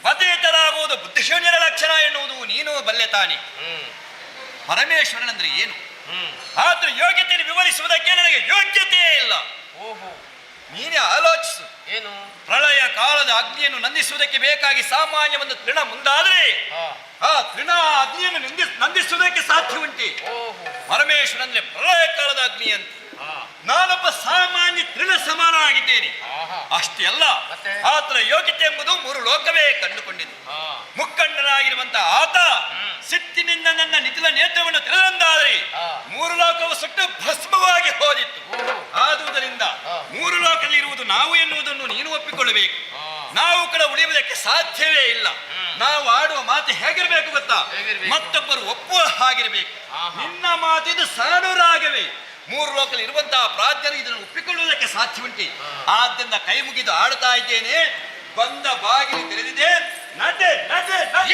ಪತಿತರ ಆಗುವುದು ಬುದ್ಧಿಶೂನ್ಯರ ಲಕ್ಷಣ ಎನ್ನುವುದು ನೀನು ಬಲ್ಲೆ ತಾನೆ. ಪರಮೇಶ್ವರನಂದ್ರೆ ಏನು? ಆದ್ರೂ ಯೋಗ್ಯತೆಯನ್ನು ವಿವರಿಸುವುದಕ್ಕೆ ನನಗೆ ಯೋಗ್ಯತೆಯೇ ಇಲ್ಲ. ಓಹೋ, ನೀನೇ ಆಲೋಚಿಸು. ಏನು? ಪ್ರಳಯ ಕಾಲದ ಅಗ್ನಿಯನ್ನು ನಂದಿಸುವುದಕ್ಕೆ ಬೇಕಾಗಿ ಸಾಮಾನ್ಯ ಒಂದು ತೃಣ ಮುಂದಾದ್ರೆ ಆ ತೃಣ ಅಗ್ನಿಯನ್ನು ನಂದಿಸುವುದಕ್ಕೆ ಸಾಧ್ಯ ಉಂಟೆ. ಪರಮೇಶ್ವರನಂದ್ರೆ ಪ್ರಳಯ ಕಾಲದ ಅಗ್ನಿ ಅಂತ. ನಾನೊಬ್ಬ ಸಾಮಾನ್ಯ ತೃಣ ಸಮಾನ ಆಗಿದ್ದೇನೆ. ಅಷ್ಟೇ ಅಲ್ಲ, ಆತನ ಯೋಗ್ಯತೆ ಎಂಬುದು 3 ಲೋಕವೇ ಕಂಡುಕೊಂಡಿದೆ. ಮುಖಂಡನಾಗಿರುವಂತಹ ಆತ ಸಿಟ್ಟಿನಿಂದ ನನ್ನ ನಿತಿಲ ನೇತ್ರವನ್ನು ತೆರೆದಂದಾದರೆ 3 ಲೋಕವು ಸುಟ್ಟು ಭಸ್ಮವಾಗಿ ಹೋದಿತ್ತು. ಆದುದರಿಂದ 3 ಲೋಕದಲ್ಲಿ ಇರುವುದು ನಾವು ಎನ್ನುವುದನ್ನು ನೀನು ಒಪ್ಪಿಕೊಳ್ಳಬೇಕು. ನಾವು ಕೂಡ ಉಳಿಯುವುದಕ್ಕೆ ಸಾಧ್ಯವೇ ಇಲ್ಲ. ನಾವು ಆಡುವ ಮಾತು ಹೇಗಿರಬೇಕು ಗೊತ್ತಾ? ಮತ್ತೊಬ್ಬರು ಒಪ್ಪುವ ಹಾಗಿರಬೇಕು. ನಿನ್ನ ಮಾತಿದು ಸಾನುರಾಗವೇ. 3 ಲೋಕದಲ್ಲಿ ಇರುವಂತಹ ಪ್ರಾಜ್ಞರು ಇದನ್ನು ಒಪ್ಪಿಕೊಳ್ಳುವುದಕ್ಕೆ ಸಾಧ್ಯ ಉಂಟೆ. ಆದ್ದರಿಂದ ಕೈ ಮುಗಿದು ಆಡುತ್ತಾ ಇದ್ದೇನೆ. ಬಂದ ಬಾಗಿಲು ತೆರೆದಿದೆ. ನಡೆ ನಡೆ ನಡೆ.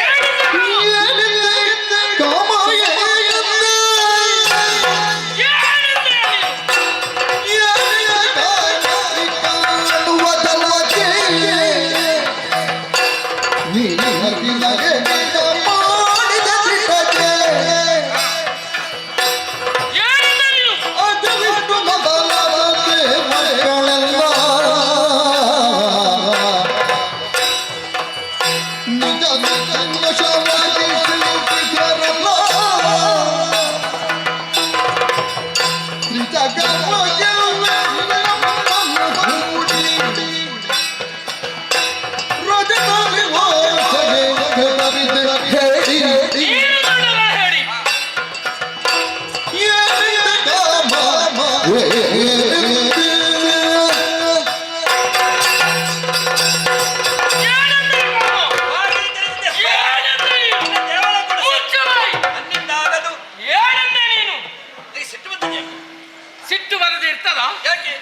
ಸಿಟ್ಟು ಬರದೆ ಇರ್ತದ? ಯಾಕೆ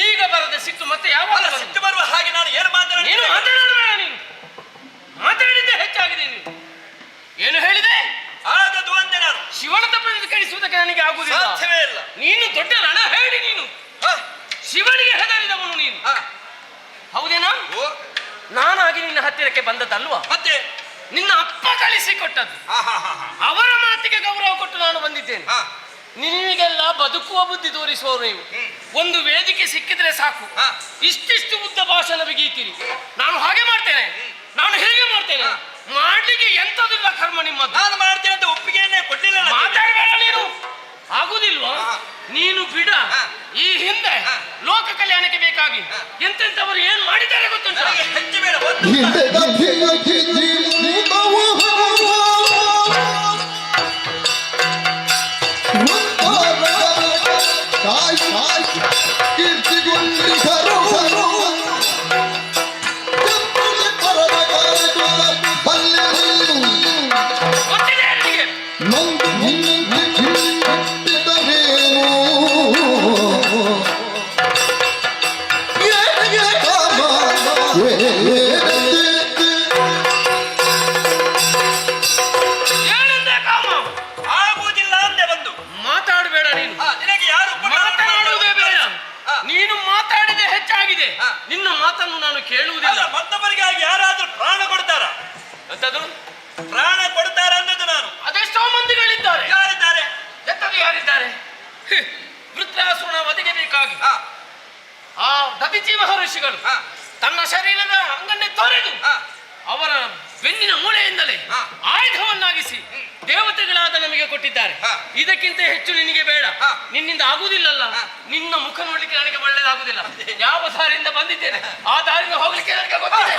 ಈಗ ಬರದೆ ಸಿಟ್ಟು ಮತ್ತೆ ಯಾವಾಗ ಸಿಟ್ಟು ಬರುವ ಹಾಗೆ ನಾನು ಏನು ನೀನು ಮಾತನಾಡಬೇಡ. ನೀನು ಮಾತಾಡಿದ್ದೆ ಹೆಚ್ಚಾಗಿದೆ. ನೀನು ಏನು ಹೇಳಿದೆ? ಆಗದು ಅಂದೆ ನಾನು. ಶಿವನ ತಪ್ಪನ್ನು ಕಳಿಸುವುದಕ್ಕೆ ನನಗೆ ಆಗುವುದಿಲ್ಲ. ಸಾಧ್ಯವೇ ಇಲ್ಲ. ನೀನು ದೊಡ್ಡ ರಣ ಹೇಳಿ. ನೀನು ಶಿವನಿಗೆ ಹೆದರಿದವನು ನೀನು. ಹೌದೇನಾ? ನಾನಾಗಿ ನಿನ್ನ ಹತ್ತಿರಕ್ಕೆ ಬಂದದ್ದಲ್ವಾ? ಮತ್ತೆ ನಿನ್ನ ಅಪ್ಪ ಕಳಿಸಿಕೊಟ್ಟದ್ದು. ಅವರ ಮಾತಿಗೆ ಗೌರವ ಕೊಟ್ಟು ನಾನು ಬಂದಿದ್ದೇನೆ. ನಿನಗೆಲ್ಲ ಬದುಕುವ ಬುದ್ಧಿ ತೋರಿಸುವವರು ನೀವು. ಒಂದು ವೇದಿಕೆ ಸಿಕ್ಕಿದ್ರೆ ಸಾಕು, ಇಷ್ಟಿಷ್ಟು ಉದ್ದ ಭಾಷಣ ಬಿಗೀತೀರಿ. ನಾನು ಹಾಗೆ ಮಾಡ್ತೇನೆ, ನಾನು ಹೇಗೆ ಮಾಡ್ತೇನೆ. ಮಾಡ್ಲಿಕ್ಕೆ ಎಂತದಿಲ್ಲ ಕರ್ಮ ನಿಮ್ಮದು. ನಾನು ಮಾಡ್ತೇನೆ ಅಂತ ಒಪ್ಪಿಗೆಯನ್ನೇ ಕೊಡ್ಲಿಲ್ಲ. ಮಾತಾಡಬೇಡ ನೀನು. ಆಗುದಿಲ್ವಾ? ನೀನು ಬಿಡ. ಈ ಹಿಂದೆ ಲೋಕ ಕಲ್ಯಾಣಕ್ಕೆ ಬೇಕಾಗಿ ಎಂತೆಂತವರು ಏನ್ ಮಾಡಿದ್ದಾರೆ ಗೊತ್ತುಂಟ? ಹೆಚ್ಚು ಬೇಡ. ಆಗುವುದಿಲ್ಲ ಅಂದೆ ಬಂದು ಮಾತಾಡಬೇಡ ನೀನು. ನಿನಗೆ ಯಾರು ಮಾತನಾಡುವುದೇ ಬೇಡ. ನೀನು ಮಾತಾಡಿದೆ ಹೆಚ್ಚಾಗಿದೆ. ನಿನ್ನ ಮಾತನ್ನು ನಾನು ಕೇಳುವುದಿಲ್ಲ. ಮತ್ತೊಬ್ಬರಿಗಾಗಿ ಯಾರಾದ್ರೂ ಪ್ರಾಣ ಕೊಡ್ತಾರ? ಎಂತದು ಪ್ರಾಣ ಕೊಡ್ತಾರ ಅನ್ನೋದು ನಾನು. ಅದೆಷ್ಟೋ ಮಂದಿಗಳಿದ್ದಾರೆ. ಯಾರಿದ್ದಾರೆ? ಎಂತದು ಯಾರಿದ್ದಾರೆ? ವೃತ್ರಾಸುರನ ವಧೆಗೆ ಬೇಕಾಗಿ ಆ ದಧಿಚಿ ಮಹರ್ಷಿಗಳು ತನ್ನ ಶರೀರದ ಅಂಗನ್ನೇ ತೊರೆದು ಅವರ ಬೆನ್ನಿನ ಮೂಳೆಯಿಂದಲೇ ಆಯುಧವನ್ನಾಗಿಸಿ ದೇವತೆಗಳಾದ ನಮಗೆ ಕೊಟ್ಟಿದ್ದಾರೆ. ಇದಕ್ಕಿಂತ ಹೆಚ್ಚು ನಿನಗೆ ಬೇಡ. ನಿನ್ನಿಂದ ಆಗುವುದಿಲ್ಲಲ್ಲ. ನಿನ್ನ ಮುಖ ನೋಡ್ಲಿಕ್ಕೆ ನನಗೆ ಒಳ್ಳೇದಾಗುದಿಲ್ಲ. ಯಾವ ದಾರಿಯಿಂದ ಬಂದಿದ್ದೇನೆ ಆ ದಾರಿಯಿಂದ ಹೋಗ್ಲಿಕ್ಕೆ ನನಗೆ ಗೊತ್ತಿದೆ.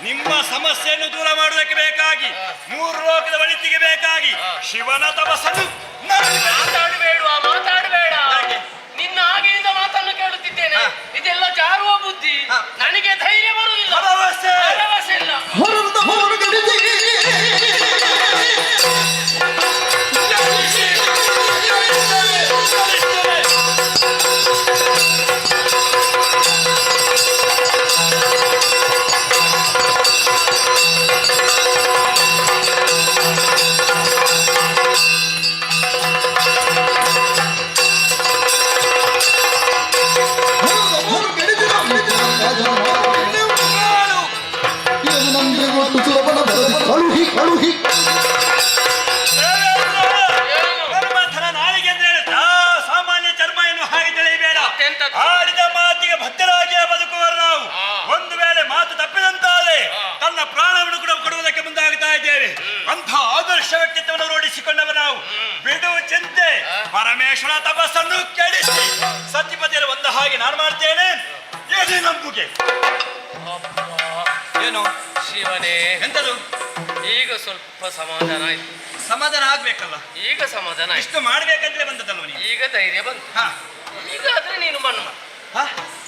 ನಿಮ್ಮ ಸಮಸ್ಯೆಯನ್ನು ದೂರ ಮಾಡುವುದಕ್ಕೆ ಬೇಕಾಗಿ ಮೂರು ಲೋಕದ ಒಳಿತಿಗೆ ಬೇಕಾಗಿ ಶಿವನ ತಪಸ್ಸನ್ನು ಮಾತಾಡಬೇಡ. ನಿನ್ನ ಆಗಿನಿಂದ ಮಾತನ್ನು ಕೇಳುತ್ತಿದ್ದೇನೆ. ಇದೆಲ್ಲ ಜಾರುವ ಬುದ್ಧಿ. ನನಗೆ ಧೈರ್ಯ ಬರುವುದಿಲ್ಲ. ಭರವಸೆ ಇಲ್ಲ. ಹರದ ಹೊರಗಡೆ ನಮಗೆ ಗೊತ್ತು ಸುಲಭನ ಕಳುಹಿ ಕಳುಹಿ ಪರಮಾತ್ಮನ ನಾಲಿಗೆ ಅಂದ್ರೆ ಸಾಮಾನ್ಯ ಚರ್ಮ ಎನ್ನುವ ಹಾಗೆ ತಿಳಿಯಬೇಡ. ಆಡಿದ ಮಾತಿಗೆ ಭದ್ರರಾಗಿಯೇ ಬದುಕುವರು ನಾವು. ಒಂದು ವೇಳೆ ಮಾತು ತಪ್ಪಿದಂತಾದರೆ ತನ್ನ ಪ್ರಾಣವನ್ನು ಕೂಡ ಕೊಡುವುದಕ್ಕೆ ಮುಂದಾಗ್ತಾ ಇದ್ದೇವೆ. ಅಂಥ ಆದರ್ಶ ವ್ಯಕ್ತಿತ್ವವನ್ನು ರೂಢಿಸಿಕೊಂಡವ ನಾವು. ಬಿಡು ಚಿಂತೆ, ಪರಮೇಶ್ವರ ತಪಸ್ಸನ್ನು ಕೆಡಿಸಿ ಸತ್ಯಪತಿಯಲ್ಲಿ ಒಂದು ಹಾಗೆ ನಾನು ಮಾಡ್ತೇನೆ. ಏನೇ ನಂಬುಗೆ ಏನು ಶಿವನೇ, ಎಂತದು? ಈಗ ಸ್ವಲ್ಪ ಸಮಾಧಾನ ಆಯ್ತು. ಸಮಾಧಾನ ಆಗ್ಬೇಕಲ್ಲ, ಈಗ ಸಮಾಧಾನ ಆಯ್ತು. ಇಷ್ಟು ಮಾಡ್ಬೇಕಂತಲೇ ಬಂದದಲ್ವ ನೀನು? ಈಗ ಧೈರ್ಯ ಬಂತು. ಈಗ ಆದ್ರೆ ನೀನು ಮನ್ಮ.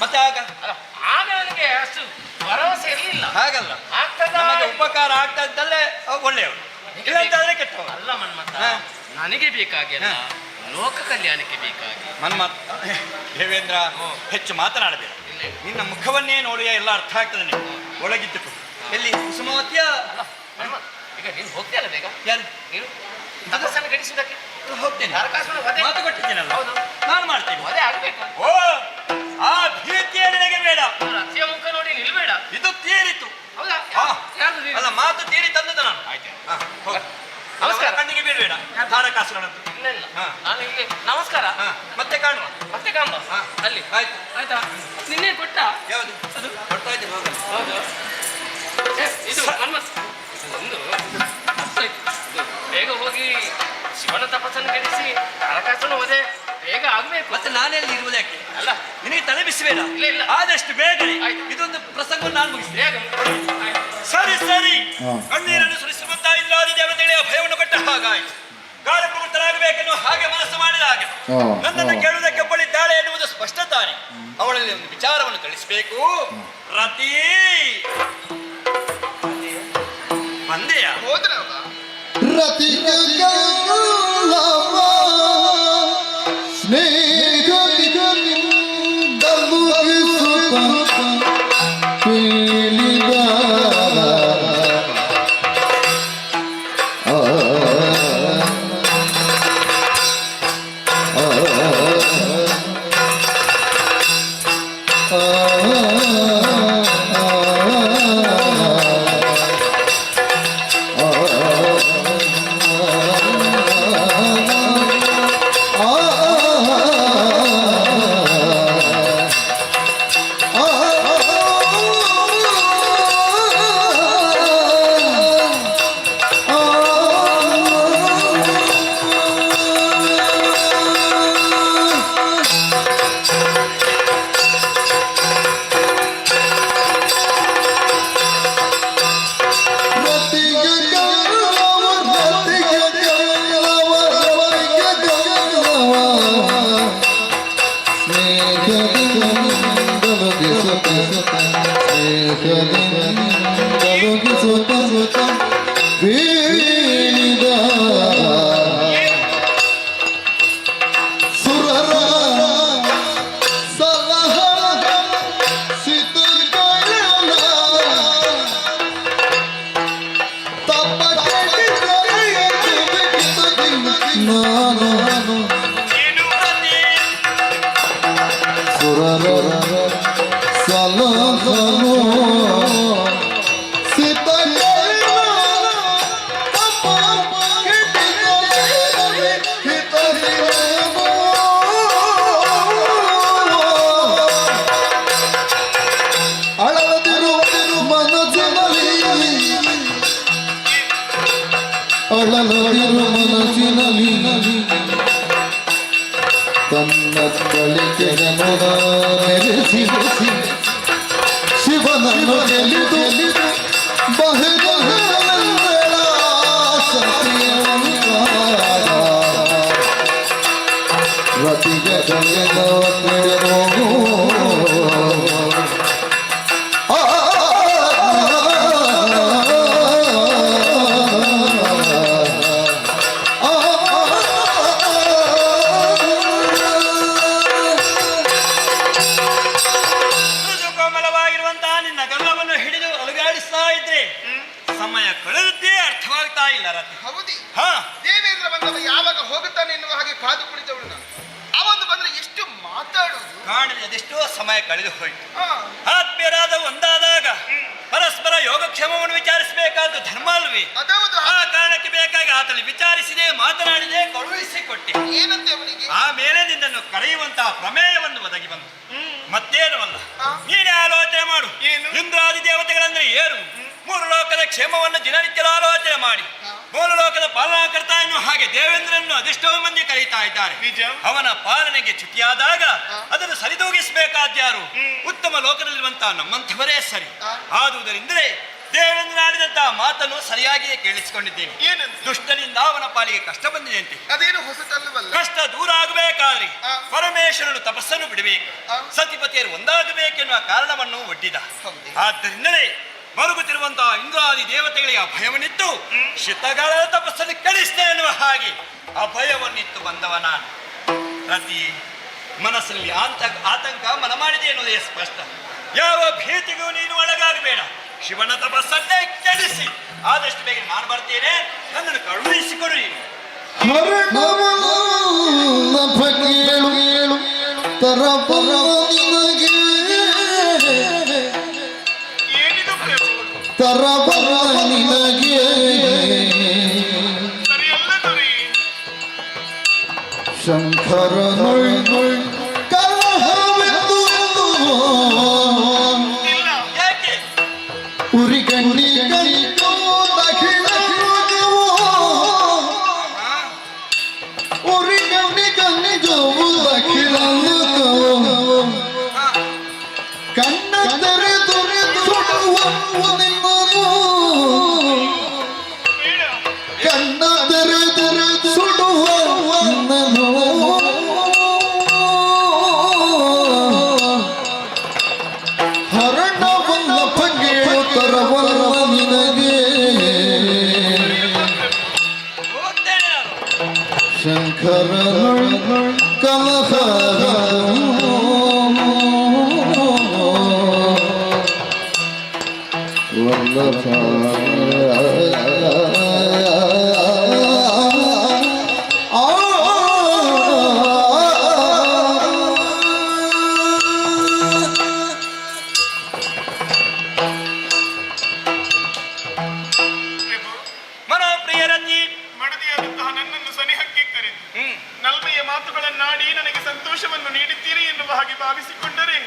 ಮತ್ತೆ ಆಗ ಅಲ್ಲ, ಆಗ ನನಗೆ ಅಷ್ಟು ಭರವಸೆ ಇರಲಿಲ್ಲ. ಹಾಗಲ್ಲ, ಆಗ್ತದ ನಮಗೆ ಉಪಕಾರ ಆಗ್ತಾ ಇದ್ದಲ್ಲೇ ಒಳ್ಳೆಯವರು, ಇಲ್ಲಂತಾದ್ರೆ ಕೆಟ್ಟವರು. ಅಲ್ಲ ಮನ್ಮತ, ನನಗೆ ಬೇಕಾಗಿಲ್ಲ, ಲೋಕ ಕಲ್ಯಾಣಕ್ಕೆ ಬೇಕಾಗಿ. ಮನ್ಮತ್ ದೇವೇಂದ್ರ, ಹೆಚ್ಚು ಮಾತನಾಡಬೇಡ. ನಿನ್ನ ಮುಖವನ್ನೇ ನೋಡಿಯ ಎಲ್ಲ ಅರ್ಥ ಆಗ್ತದೆ. ನೀವು ಒಳಗಿದ್ದು ಎಲ್ಲಿ ಕುಸುಮಾವತಿಯ ಮನ್ಮತ್, ಈಗ ನೀನು ಹೋಗ್ತೀಯಲ್ಲ ಬೇಗ. ಯಾರು? ನೀನು ತಪಸ್ಸನ್ನು ಗಡಿಸುವುದಕ್ಕೆ ಹೋಗ್ತೇನೆ. ನರಕಾಸುರನ ವಧೆ. ಮಾತು ಕೊಟ್ಟಿದ್ದೇನಲ್ಲ, ಹೌದು. ನಾನು ಮಾಡ್ತೇನೆ. ವಧೆ ಆಗ್ಬೇಕು. ಓ, ಆ ಭೀತಿಯ ನಿನಗೆ ಬೇಡ. ಅತ್ತೆಯ ಮುಖ ನೋಡಿ ನಿಲ್ಬೇಡ. ಇದು ತೀರಿತು. ಹೌದಾ? ಹಾ. ಯಾರ್ದು ನೀನು? ಅಲ್ಲ, ಮಾತು ತೀರಿ ತಂದದ ನಾನು. ಆಯ್ತು. ಹೋಗು. ನಮಸ್ಕಾರ. ಕಣ್ಣಿಗೆ ಬೀಳಬೇಡ. ತಾರಕಾಸುರನದ್ದು. ಇಲ್ಲ ಇಲ್ಲ, ಹಾ. ನಾನು ಇಲ್ಲಿ ನಮಸ್ಕಾರ. ಮತ್ತೆ ಕಾಣುವ. ಮತ್ತೆ ಕಾಂಬ ಹಾ. ಅಲ್ಲಿ. ಆಯ್ತು. ಆಯ್ತಾ? ನಿನ್ನೆ ಕೊಟ್ಟ ಯಾವುದು ಅದು? ಕೊಡ್ತಾ ಇದ್ದೀನಿ, ಹೋಗಲ್ಲ. ಹೌದು. ಇದು ಮನ್ಮತ್. ಒಂದು ಇದು ಬೇಗ ಹೋಗಿ ಶಿವನ ತಪಸ್ಸನ್ನು ಗೆಲ್ಲಿಸಿ ನರಕಾಸುರನ ವಧೆ ಬೇಗ ಆಗ್ಬೇಕು. ಮತ್ತೆ ನಾನೆಲ್ಲಿ ಇರುವುದು ಯಾಕೆ? ಅಲ್ಲ, ನಿನಗೆ ತಲೆ ಬಿಸಿಬೇಡ. ಇಲ್ಲ, ಇಲ್ಲ. ಆದಷ್ಟು ಬೇಗ ಆಯ್ತು. ಇದೊಂದು ಪ್ರಸಂಗ ನಾನು ಮುಗಿಸ್ತೇನೆ. ಬೇಗ ಆಯ್ತು. ಸರಿ ಸರಿ. ಹಾ. ಕಣ್ಣೀರನ್ನು ಸುರಿಸುವಂತ ಇಲ್ಲಾದ ದೇವತೆಗಳಿಗೆ ಭಯವನ್ನು ಕೊಟ್ಟ ಹಾಗಾಯ್ತು. ಕಾಲಪ್ರವೃತ್ತರಾಗಬೇಕೆನ್ನುವ ಹಾಗೆ ಮನಸ್ಸು ಮಾಡಿದ ಹಾಗೆ ಹಾ. ನನ್ನನ್ನು ಕೇಳುವುದಕ್ಕೆ ಒಬ್ಬಳಿದ್ದಾಳೆ ಎನ್ನುವುದು ಸ್ಪಷ್ಟ ತಾನೆ. ಅವಳಲ್ಲಿ ಒಂದು ವಿಚಾರವನ್ನು ತಿಳಿಸಬೇಕು. ರತಿ ಬಂದೆಯ? ರತಿಯ ಸ್ನೇಹದಿಂದಲೂ ಪೀಳಿದ ಅಳಲದಿರು ಮನಸ್ಸಿನಲ್ಲಿ ತನ್ನ ಬಳಿಕೆ ಮೆರೆಸಿ ಶಿವನ ಶಿವನನ್ನು ಗೆಲಿದು ಬಹುದೊಂದೆಳ ಸತ್ಯವಂತಾದ ರತಿಗೆ ಜಗದವ ತಿಳಿದು ಮೃದು ಕೋಮಲವಾಗಿರುವಂತಹ ನಿನ್ನ ಗಮನವನ್ನು ಹಿಡಿದು ಅಲುಗಾಡಿಸ್ತಾ ಇದ್ರೆ ಸಮಯ ಕಳೆದದ್ದೇ ಅರ್ಥವಾಗ್ತಾ ಇಲ್ಲ ರತಿ. ಹೌದಿ ಹಾ ದೇವೇಂದ್ರ ಬಂದವ ಯಾವಾಗ ಹೋಗುತ್ತಾನೆ ಎನ್ನುವ ಹಾಗೆ ಕಾದು ಕುಳಿತವಳು ನಾನು. ಅವನು ಬಂದ್ರೆ ಎಷ್ಟು ಮಾತಾಡುವುದು. ಕಾಣಲಿ ಅದೆಷ್ಟೋ ಸಮಯ ಕಳೆದು ಹೋಯ್ತು. ಹಾ, ಆತ್ಮೀಯರಾದ ಒಂದಾದಾಗ ಪರಸ್ಪರ ಯೋಗಕ್ಷೇಮವನ್ನು ವಿಚಾರಿಸಬೇಕಾದ ಧರ್ಮ ಅಲ್ವೇ? ಅದೌದು. ಆ ಕಾರಣಕ್ಕೆ ಬೇಕಾಗಿ ಆತನಲ್ಲಿ ವಿಚಾರಿಸಿದೆ, ಮಾತನಾಡಿದೆ, ಕಳುಹಿಸಿಕೊಟ್ಟೆ. ಏನಂತೆ ಅವನಿಗೆ? ಆಮೇಲೆ ನಿನ್ನನ್ನು ಕರೆಯುವಂತಹ ಪ್ರಮೇಯವನ್ನು ಒದಗಿ ಬಂತು. ಮತ್ತೇನು ಅಲ್ಲ, ಹಾ. ನೀನೇ ಆಲೋಚನೆ ಮಾಡು. ಏನು? ಇಂದ್ರಾದಿ ದೇವತೆಗಳಂದ್ರೆ ಏನು? ಮೂರು ಲೋಕದ ಕ್ಷೇಮವನ್ನು ದಿನನಿತ್ಯದ ಆಲೋಚನೆ ಮಾಡಿ ಮೂರು ಲೋಕದ ಪಾಲನಾಕರ್ತ ಎನ್ನುವ ಹಾಗೆ ದೇವೇಂದ್ರನ್ನು ಅದೆಷ್ಟೋ ಮಂದಿ ಕರೀತಾ ಇದ್ದಾರೆ. ನಿಜ. ಅವನ ಪಾಲನೆಗೆ ಚ್ಯುತಿಯಾದಾಗ ಅದನ್ನು ಸರಿದೂಗಿಸಬೇಕಾದ್ಯಾರು? ಉತ್ತಮ ಲೋಕದಲ್ಲಿರುವಂತಹ ನಮ್ಮಂಥವರೇ ಸರಿ. ಆದುದರಿಂದಲೇ ದೇವೇಂದ್ರ ಆಡಿದಂತಹ ಮಾತನ್ನು ಸರಿಯಾಗಿಯೇ ಕೇಳಿಸಿಕೊಂಡಿದ್ದೇನೆ. ಏನಂತ? ದುಷ್ಟನಿಂದ ಅವನ ಪಾಲಿಗೆ ಕಷ್ಟ ಬಂದಿದೆ ಅಂತೆ. ಅದೇನು ಹೊಸತಲ್ಲವಲ್ಲ. ಕಷ್ಟ ದೂರ ಆಗಬೇಕಾದ್ರೆ ಆ. ಪರಮೇಶ್ವರನು ತಪಸ್ಸನ್ನು ಬಿಡಬೇಕು, ಆ. ಸತಿಪತಿಯರು ಒಂದಾಗಬೇಕೆನ್ನುವ ಕಾರಣವನ್ನು ಒಡ್ಡಿದ. ಹೌದೇ? ಆದ್ದರಿಂದಲೇ ಮರುಗುತ್ತಿರುವಂತಹ ಇಂದ್ರಾದಿ ದೇವತೆಗಳಿಗೆ ಅಭಯವನ್ನಿತ್ತು ಶಿತಗಳ ತಪಸ್ಸನ್ನು ಕಳಿಸಿದೆ ಎನ್ನುವ ಹಾಗೆ ಅಭಯವನ್ನಿತ್ತು ಬಂದವ ನಾನು. ಪ್ರತಿ ಮನಸ್ಸಲ್ಲಿ ಆತಂಕ ಮನ ಮಾಡಿದೆ ಎನ್ನುವುದೇ ಸ್ಪಷ್ಟ. ಯಾವ ಭೀತಿಗೂ ನೀನು ಒಳಗಾಗಬೇಡ. ಶಿವನ ತಪಸ್ಸನ್ನೇ ಕೆಡಿಸಿ ಆದಷ್ಟು ಬೇಗ ನಾನು ಬರ್ತೇನೆ. ನನ್ನನ್ನು ಕಳುಹಿಸಿಕೊಡು ನೀನು. ಹರಣವನ್ನ ಬಗೆಳು ತರಬಲ ನಿನಗೆ ಏನಿದು ಪ್ರಯೋಜನ? ತರಬಲ ನಿನಗೆ ಸರಿಯಲ್ಲ ದೊರೆ. ಶಂಕರ ಕಲಹವೆಂದು ಇಲ್ಲ. ಯಾಕೆ? ಉರಿ ಗಂಡಿ ಗಣಿತೋ ದಕ್ಷಿಣ ಉರಿ ಗಂಡಿ ಗಣಿಜೋವು ದಕ್ಷಿಣ ಕಣ್ಣ ತೆರೆದು ಸುಡುವ ನಿನ್ನನು ಬೇಡ. ಕಣ್ಣ ತೆರೆದು ಸುಡುವ ನಿನ್ನನು ಹರಣವಲ್ಲ ಬಗೆಳು ತರವಲ್ಲ ನಿನಗೆ ಹೋಗ್ತೇನೆ ನಾನು. ಶಂಕರ ಕಲಹ ಮನೋಪ್ರಿಯ ರತಿ, ಮಡದಿಯಾದಂತಹ ನನ್ನನ್ನು ಸನಿಹಕ್ಕೆ ಕರೆದು ನಲ್ಮೆಯ ಮಾತುಗಳನ್ನಾಡಿ ನನಗೆ ಸಂತೋಷವನ್ನು ನೀಡುತ್ತೀರಿ ಎನ್ನುವ ಹಾಗೆ ಭಾವಿಸಿಕೊಂಡರೆ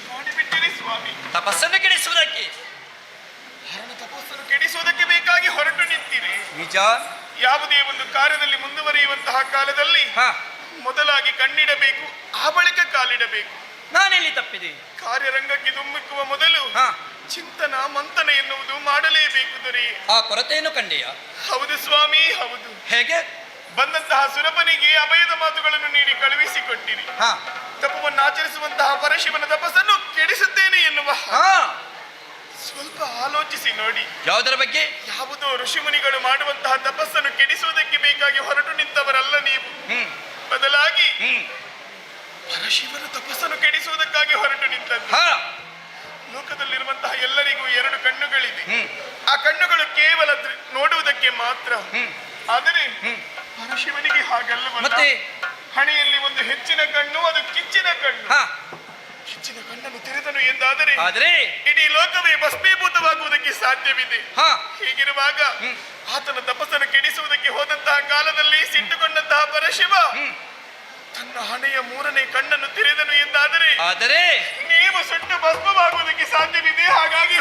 ಮಾಡಿಬಿಟ್ಟಿರಿ ಸ್ವಾಮಿ. ತಪಸ್ಸನ್ನು ಕೆಡಿಸುವುದಕ್ಕೆ ಹರಣ ತಪಸ್ಸನ್ನು ಕೆಡಿಸುವುದಕ್ಕೆ ಬೇಕಾಗಿ ಹೊರಟು ನಿಂತಿರಿ. ನಿಜ. ಯಾವುದೇ ಒಂದು ಕಾರ್ಯದಲ್ಲಿ ಮುಂದುವರಿಯುವಂತಹ ಕಾಲದಲ್ಲಿ ಮೊದಲಾಗಿ ಕಣ್ಣಿಡಬೇಕು, ಆ ಬಳಿಕ ಕಾಲಿಡಬೇಕು. ನಾನೆಲ್ಲಿ ತಪ್ಪಿದೆ? ಕಾರ್ಯರಂಗಕ್ಕೆ ಧುಮ್ಮಿಕ್ಕುವ ಮೊದಲು ಚಿಂತನ ಮಂಥನ ಎನ್ನುವುದು ಮಾಡಲೇಬೇಕು ದೊರೆ. ಆ ಕೊರತೆಯನ್ನು ಕಂಡೆಯ? ಹೌದು ಸ್ವಾಮಿ, ಹೌದು. ಹೇಗೆ? ಬಂದಂತಹ ಸುರಪನಿಗೆ ಅಭಯದ ಮಾತುಗಳನ್ನು ನೀಡಿ ಕಳುಹಿಸಿಕೊಟ್ಟಿರಿ. ತಪವನ್ನು ಆಚರಿಸುವಂತಹ ಪರಶಿವನ ತಪಸ್ಸನ್ನು ಕೆಡಿಸುತ್ತೇನೆ ಎನ್ನುವ ಸ್ವಲ್ಪ ಆಲೋಚಿಸಿ ನೋಡಿ. ಯಾವುದರ ಬಗ್ಗೆ? ಯಾವುದೋ ಋಷಿಮುನಿಗಳು ಮಾಡುವಂತಹ ತಪಸ್ಸನ್ನು ಕೆಡಿಸುವುದಕ್ಕೆ ಬೇಕಾಗಿ ಹೊರಟು ನಿಂತವರಲ್ಲ ನೀವು. ಬದಲಾಗಿ ಪರಶಿವನ ತಪಸ್ಸನ್ನು ಕೆಡಿಸುವುದಕ್ಕಾಗಿ ಹೊರಟು ನಿಂತದ್ದು. ಲೋಕದಲ್ಲಿರುವಂತಹ ಎಲ್ಲರಿಗೂ ಎರಡು ಕಣ್ಣುಗಳಿವೆ. ಆ ಕಣ್ಣುಗಳು ಕೇವಲ ನೋಡುವುದಕ್ಕೆ ಮಾತ್ರ. ಆದರೆ ಪರಶಿವನಿಗೆ ಹಾಗಲ್ಲವಲ್ಲ. ಹಣೆಯಲ್ಲಿ ಒಂದು ಹೆಚ್ಚಿನ ಕಣ್ಣು, ಅದು ಕಿಚ್ಚಿನ ಕಣ್ಣು. ಕಿಚ್ಚಿನ ಕಣ್ಣನ್ನು ತೆರೆದನು ಎಂದಾದರೆ ಇಡೀ ಲೋಕವೇ ಭಸ್ಮೀಭೂತವಾಗುವುದಕ್ಕೆ ಸಾಧ್ಯವಿದೆ. ಹೀಗಿರುವಾಗ ಆತನ ತಪಸ್ಸನ್ನು ಕೆಡಿಸುವುದಕ್ಕೆ ಹೋದಂತಹ ಕಾಲದಲ್ಲಿ ಸಿಟ್ಟುಕೊಂಡಂತಹ ಪರಶಿವ ತನ್ನ ಹಣೆಯ ಮೂರನೇ ಕಣ್ಣನ್ನು ತೆರೆದನು ಎಂದಾದರೆ ನೀವು ಸುಟ್ಟು ಭಸ್ಮವಾಗುವುದಕ್ಕೆ ಸಾಧ್ಯವಿದೆ. ಹಾಗಾಗಿ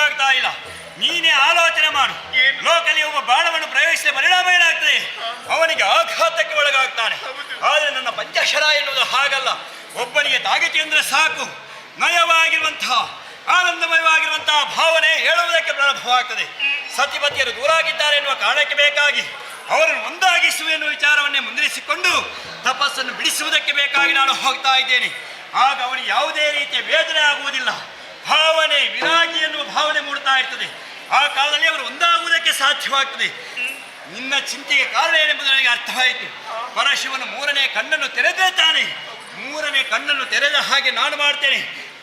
ಗೊತ್ತಾಗ್ತಾ ಇಲ್ಲ. ನೀನೇ ಆಲೋಚನೆ ಮಾಡು. ಲೋಕಲ್ಲಿ ಒಬ್ಬ ಬಾಣವನ್ನು ಪ್ರಯೋಗಿಸಿದ ಪರಿಣಾಮ ಏನಾಗ್ತದೆ? ಅವನಿಗೆ ಆಘಾತಕ್ಕೆ ಒಳಗಾಗ್ತಾನೆ. ಆದರೆ ನನ್ನ ಪಂಚಾಕ್ಷರ ಎನ್ನುವುದು ಹಾಗಲ್ಲ. ಒಬ್ಬನಿಗೆ ತಾಗಿತು ಎಂದ್ರೆ ಸಾಕು, ನಯವಾಗಿರುವಂತಹ ಆನಂದಮಯವಾಗಿರುವಂತಹ ಭಾವನೆ ಹೇಳುವುದಕ್ಕೆ ಪ್ರಾರಂಭವಾಗ್ತದೆ. ಸತಿಪತಿಯರು ದೂರಾಗಿದ್ದಾರೆ ಎನ್ನುವ ಕಾರಣಕ್ಕೆ ಬೇಕಾಗಿ ಅವರನ್ನು ಒಂದಾಗಿಸುವ ಎನ್ನುವ ವಿಚಾರವನ್ನೇ ಮುಂದಿರಿಸಿಕೊಂಡು ತಪಸ್ಸನ್ನು ಬಿಡಿಸುವುದಕ್ಕೆ ಬೇಕಾಗಿ ನಾನು ಹೋಗ್ತಾ ಇದ್ದೇನೆ. ಆಗ ಅವನಿಗೆ ಯಾವುದೇ ರೀತಿಯ ವೇದನೆ ಆಗುವುದಿಲ್ಲ. ಭಾವನೆ ವಿರಾಗಿ ಎನ್ನುವ ಭಾವನೆ ಮೂಡ್ತಾ ಇರ್ತದೆ. ಆ ಕಾಲದಲ್ಲಿ ಅವರು ಒಂದಾಗುವುದಕ್ಕೆ ಸಾಧ್ಯವಾಗ್ತದೆ. ನಿನ್ನ ಚಿಂತೆಗೆ ಕಾರಣ ಏನೆಂಬುದು ನನಗೆ ಅರ್ಥವಾಯಿತು. ಪರಶಿವನ ಮೂರನೇ ಕಣ್ಣನ್ನು ತೆರೆದೇ ತಾನೆ. ಮೂರನೇ ಕಣ್ಣನ್ನು ತೆರೆದ ಹಾಗೆ ನಾನು ಮಾಡ್ತೇನೆ.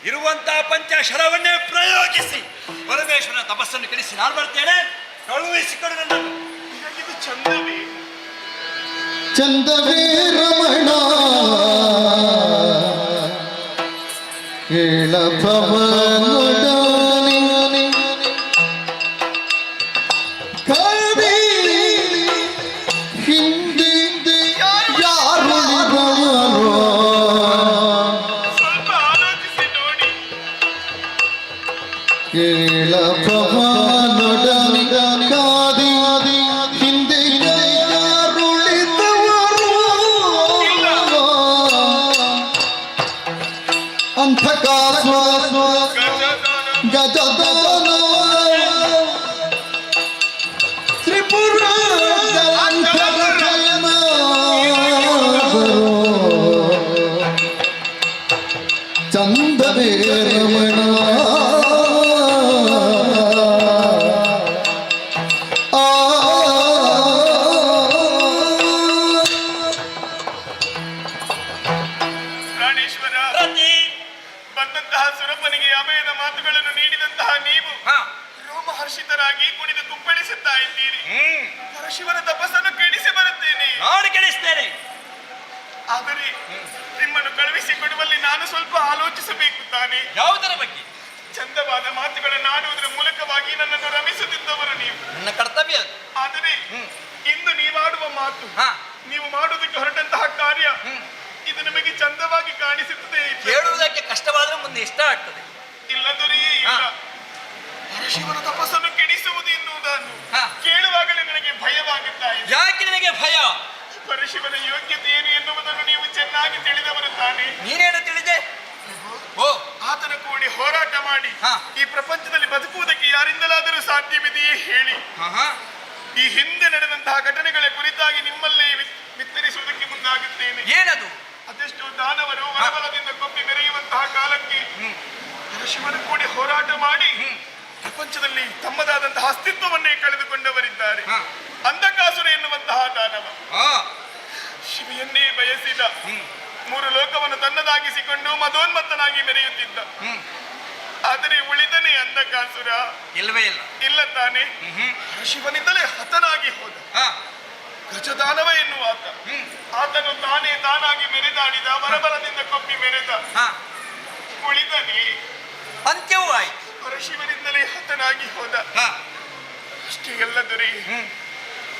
ಇರುವಂತಹ ಪಂಚಾಕ್ಷರವನ್ನೇ ಪ್ರಯೋಗಿಸಿ ಪರಮೇಶ್ವರನ ತಪಸ್ಸನ್ನು ಕೆಡಿಸಿ ನಾನು ಬರ್ತೇನೆ. ಕಳುಹಿಸಿಕೊಡು ನನ್ನನ್ನು. ಇದು ಚಂದವೇ ಚಂದವೇ ರಮಣ ಕೇಳ ಪವನೊಡನೆ ಕವಿ ಹಿಂದೆ ಯಾರುಳಿದವರು ಸ್ವಲ್ಪ ಆಲೋಚಿಸಿ ನೋಡಿ. ಕೇಳ ಪವನೊಡನೆ ಕಾದಿ ಹಿಂದೆ ಯಾರುಳಿದವರು ಅಂಧಕಾರ ಗಜದಾನ ತ್ರಿಪುರ ಚಂದವೇ ರಮಣ ಪ್ರಾಣೇಶ್ವರ, ಬಂದಂತಹ ಸುರಪ್ಪನಿಗೆ ಅಭಯದ ಮಾತುಗಳನ್ನು ನೀಡಿದಂತಹ ನೀವು ರೋಮಹರ್ಷಿತರಾಗಿ ಕುಣಿದು ಕುಪ್ಪಳಿಸುತ್ತಾ ಇದ್ದೀರಿ. ಪರಶಿವನ ತಪಸ್ಸನ್ನು ಕೆಡಿಸಿ ಬರುತ್ತೇನೆ. ನಾನು ಕೆಡಿಸ್ತೇನೆ. ಆದರೆ ನಿಮ್ಮನ್ನು ಕಳುಹಿಸಿಕೊಡುವಲ್ಲಿ ನಾನು ಸ್ವಲ್ಪ ಆಲೋಚಿಸಬೇಕು ತಾನೆ. ಯಾವುದರ ಬಗ್ಗೆ? ಚಂದವಾದ ಮಾತುಗಳನ್ನು ಆಡುವುದರ ಮೂಲಕವಾಗಿ ನನ್ನನ್ನು ರಮಿಸುತ್ತಿದ್ದವರು ನೀವು. ನನ್ನ ಕರ್ತವ್ಯ ಅದು. ಆದರೆ ಇಂದು ನೀವಾಡುವ ಮಾತು, ನೀವು ಮಾಡುವುದಕ್ಕೆ ಹೊರಟಂತಹ ಕಾರ್ಯ, ಇದು ನಿಮಗೆ ಚಂದವಾಗಿ ಕಾಣಿಸುತ್ತದೆ. ಕೇಳುವುದಕ್ಕೆ ಕಷ್ಟವಾದ್ರೆ ಮುಂದೆ ಇಷ್ಟ ಆಗ್ತದೆ. ಇಲ್ಲದೊರೆಯೇ ಇಲ್ಲ. ಪರಶಿವನ ತಪಸ್ಸನ್ನು ಕೆಡಿಸುವುದು ಎನ್ನುವುದನ್ನು ಕೇಳುವಾಗಲೇ ನನಗೆ ಭಯವಾಗುತ್ತಾ ಇದೆ. ಯಾಕೆ ನಿನಗೆ ಭಯ? ಪರಶಿವನ ಯೋಗ್ಯತೆ ಏನು ಎನ್ನುವುದನ್ನು ನೀವು ಚೆನ್ನಾಗಿ ತಿಳಿದವರು ತಾನೆ. ನೀನೇನು ತಿಳಿದೆ? ಓ, ಆತನ ಕೂಡಿ ಹೋರಾಟ ಮಾಡಿ ಈ ಪ್ರಪಂಚದಲ್ಲಿ ಬದುಕುವುದಕ್ಕೆ ಯಾರಿಂದಲಾದರೂ ಸಾಧ್ಯವಿದೆಯೇ ಹೇಳಿ. ಈ ಹಿಂದೆ ನಡೆದಂತಹ ಘಟನೆಗಳ ಕುರಿತಾಗಿ ನಿಮ್ಮಲ್ಲೇ ವಿಸ್ತರಿಸುವುದಕ್ಕೆ ಮುಂದಾಗುತ್ತೇನೆ. ಏನದು? ಅದೆಷ್ಟೋ ದಾನವರು ವರಬಲದಿಂದ ಕೊಪ್ಪಿ ಮೆರೆಯುವಂತಹ ಕಾಲಕ್ಕೆ ಪರಶಿವನ ಕೂಡಿ ಹೋರಾಟ ಮಾಡಿ ಪ್ರಪಂಚದಲ್ಲಿ ತಮ್ಮದಾದಂತಹ ಅಸ್ತಿತ್ವವನ್ನೇ ಕಳೆದುಕೊಂಡವರಿದ್ದಾರೆ. ಅಂಧಕಾಸುರ ಎನ್ನುವಂತಹ ದಾನವ ಶಿವೆಯನ್ನೇ ಬಯಸಿದ, ಮೂರು ಲೋಕವನ್ನು ತನ್ನದಾಗಿಸಿಕೊಂಡು ಮದೋನ್ಮತ್ತನಾಗಿ ಮೆರೆಯುತ್ತಿದ್ದ. ಆದರೆ ಉಳಿದನೇ ಅಂಧಕಾಸುರ. ಇಲ್ಲವೇ ಇಲ್ಲ. ಇಲ್ಲ ತಾನೆ. ಶಿವನಿಂದಲೇ ಹತನಾಗಿ ಹೋದ. ಗಜದಾನವ ಎನ್ನುವ ಆತನು ತಾನೇ ತಾನಾಗಿ ಮೆರೆದಾಡಿದ, ವರಬಲದಿಂದ ಕೊಪ್ಪಿ ಮೆರೆದ. ಉಳಿದನೇ ಅಂತ್ಯವೂ ಆಯ್ತು. ಪರಶಿವನಿಂದಲೇ ಹತನಾಗಿ ಹೋದ. ಅಷ್ಟೇ ಎಲ್ಲ ದೊರೆ.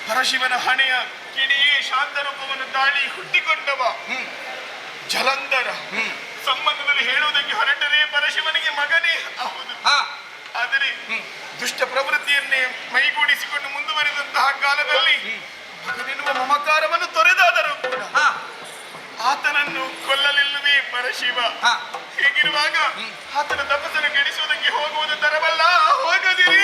ಪರಶಿವನ ಹಣೆಯ ಕಿಡಿಯೇ ಶಾಂತ ರೂಪವನ್ನು ತಾಳಿ ಹುಟ್ಟಿಕೊಂಡವ ಜಲಂಧರ. ಸಂಬಂಧದಲ್ಲಿ ಹೇಳುವುದಕ್ಕೆ ಹೊರಟರೆ ಪರಶಿವನಿಗೆ ಮಗನೇ ಹೌದು. ಆದರೆ ದುಷ್ಟ ಪ್ರವೃತ್ತಿಯನ್ನೇ ಮೈಗೂಡಿಸಿಕೊಂಡು ಮುಂದುವರಿದಂತಹ ಕಾಲದಲ್ಲಿ ಮಗನೆನ್ನುವ ಮಮಕಾರವನ್ನು ತೊರೆದಾದರೂ ಕೂಡ ಆತನನ್ನು ಕೊಲ್ಲಲಿಲ್ಲವೇ ಪರಶಿವ. ಹೀಗಿರುವಾಗ ಆತನ ತಪಸ್ಸನ್ನು ಕೆಡಿಸುವುದಕ್ಕೆ ಹೋಗುವುದು ತರವಲ್ಲ. ಹೋಗದಿರಿ.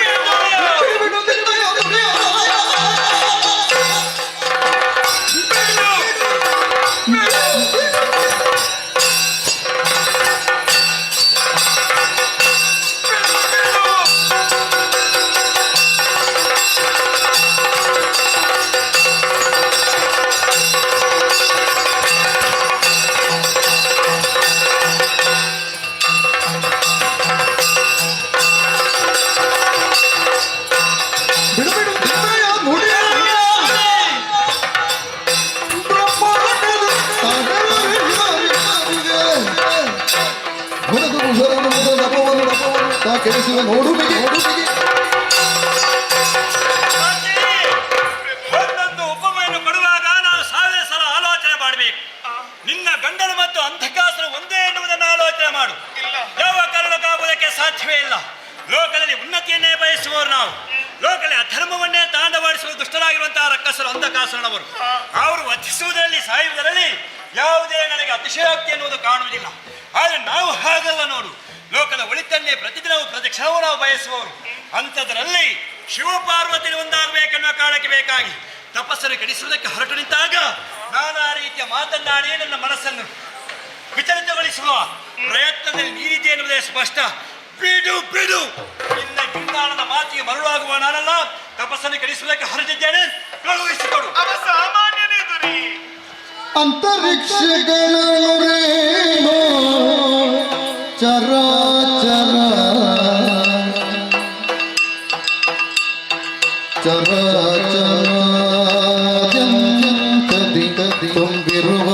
ಕೆಡಿಸುವ ನೋಡುವಿಗೆ ಒಂದೊಂದು ಉಪಮೆಯನ್ನು ಕೊಡುವಾಗ ನಾನು ಸಾವಿರ ಸಲ ಆಲೋಚನೆ ಮಾಡಬೇಕು. ನಿನ್ನ ಗಂಡನು ಮತ್ತು ಅಂಧಕಾಸುರ ಒಂದೇ ಎನ್ನುವುದನ್ನು ಆಲೋಚನೆ ಮಾಡು. ಯಾವ ಕಾರಣಕ್ಕಾಗುವುದಕ್ಕೆ ಸಾಧ್ಯವೇ ಇಲ್ಲ. ಲೋಕದಲ್ಲಿ ಉನ್ನತಿಯನ್ನೇ ಬಯಸುವವರು ನಾವು. ಲೋಕದಲ್ಲಿ ಅಧರ್ಮವನ್ನೇ ತಾಂಡವಾಡಿಸುವ ದುಷ್ಟರಾಗಿರುವಂತಹ ರಕ್ಕಸರು ಅಂಧಕಾಸುರನವರು. ಅವರು ವಧಿಸುವುದರಲ್ಲಿ ಸಾಯುವುದರಲ್ಲಿ ಯಾವುದೇ ನನಗೆ ಅತಿಶಯೋಕ್ತಿ ಎನ್ನುವುದು ಕಾಣುವುದಿಲ್ಲ. ಆದರೆ ನಾವು ಹಾಗಲ್ಲ ನೋಡು. ಲೋಕದ ಒಳಿತನ್ನೇ ಪ್ರತಿದಿನವೂ ಪ್ರತಿಕ್ಷಣವೂ ನಾವು ಬಯಸುವವರು. ಅಂಥದ್ರಲ್ಲಿ ಶಿವಪಾರ್ವತಿನ ಒಂದಾಗಬೇಕೆನ್ನುವ ಕಾರಣಕ್ಕೆ ಬೇಕಾಗಿ ತಪಸ್ಸನ್ನು ಕೆಡಿಸುವುದಕ್ಕೆ ಹೊರಟು ನಿಂತಾಗ ನಾನಾ ರೀತಿಯ ಮಾತನ್ನಾಡಿ ನನ್ನ ಮನಸ್ಸನ್ನು ವಿಚಲಿತಗೊಳಿಸುವ ಪ್ರಯತ್ನದಲ್ಲಿ ನೀರಿದೆ ಎನ್ನುವುದೇ ಸ್ಪಷ್ಟ. ಬಿಡು ಬಿಡು, ಇನ್ನ ಗಿಂಗಾಣದ ಮಾತಿಗೆ ಮರುಳಾಗುವ ನಾನಲ್ಲ. ತಪಸ್ಸನ್ನು ಕೆಡಿಸುವುದಕ್ಕೆ ಹೊರಟಿದ್ದೇನೆ, ಕಳುಹಿಸಿಕೊಡು. ಸಾಮಾನ್ಯನೇ ದುರಿ. ಅಂತರಿಕ್ಷಗಳೇನೋ ಚರಾಚರ ಚರಾಚರಾದ್ಯಂತದಿ ತುಂಬಿರುವ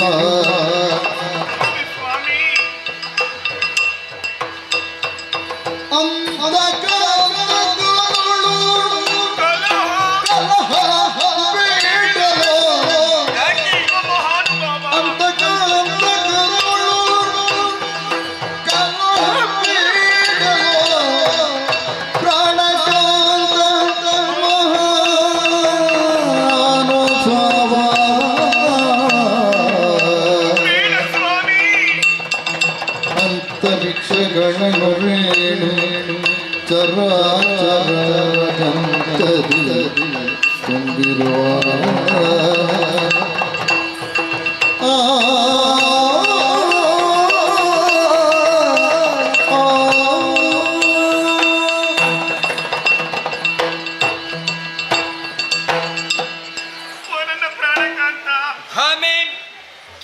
ಅಂತರಿಕ್ಷಗಳನ್ನು ರೇಣು ಚರಾಚರ ಜಂತದಿ ತುಂಬಿರುವ ನನ್ನ ಪ್ರಾಣಕಾಂತ, ಆಮೇನ್.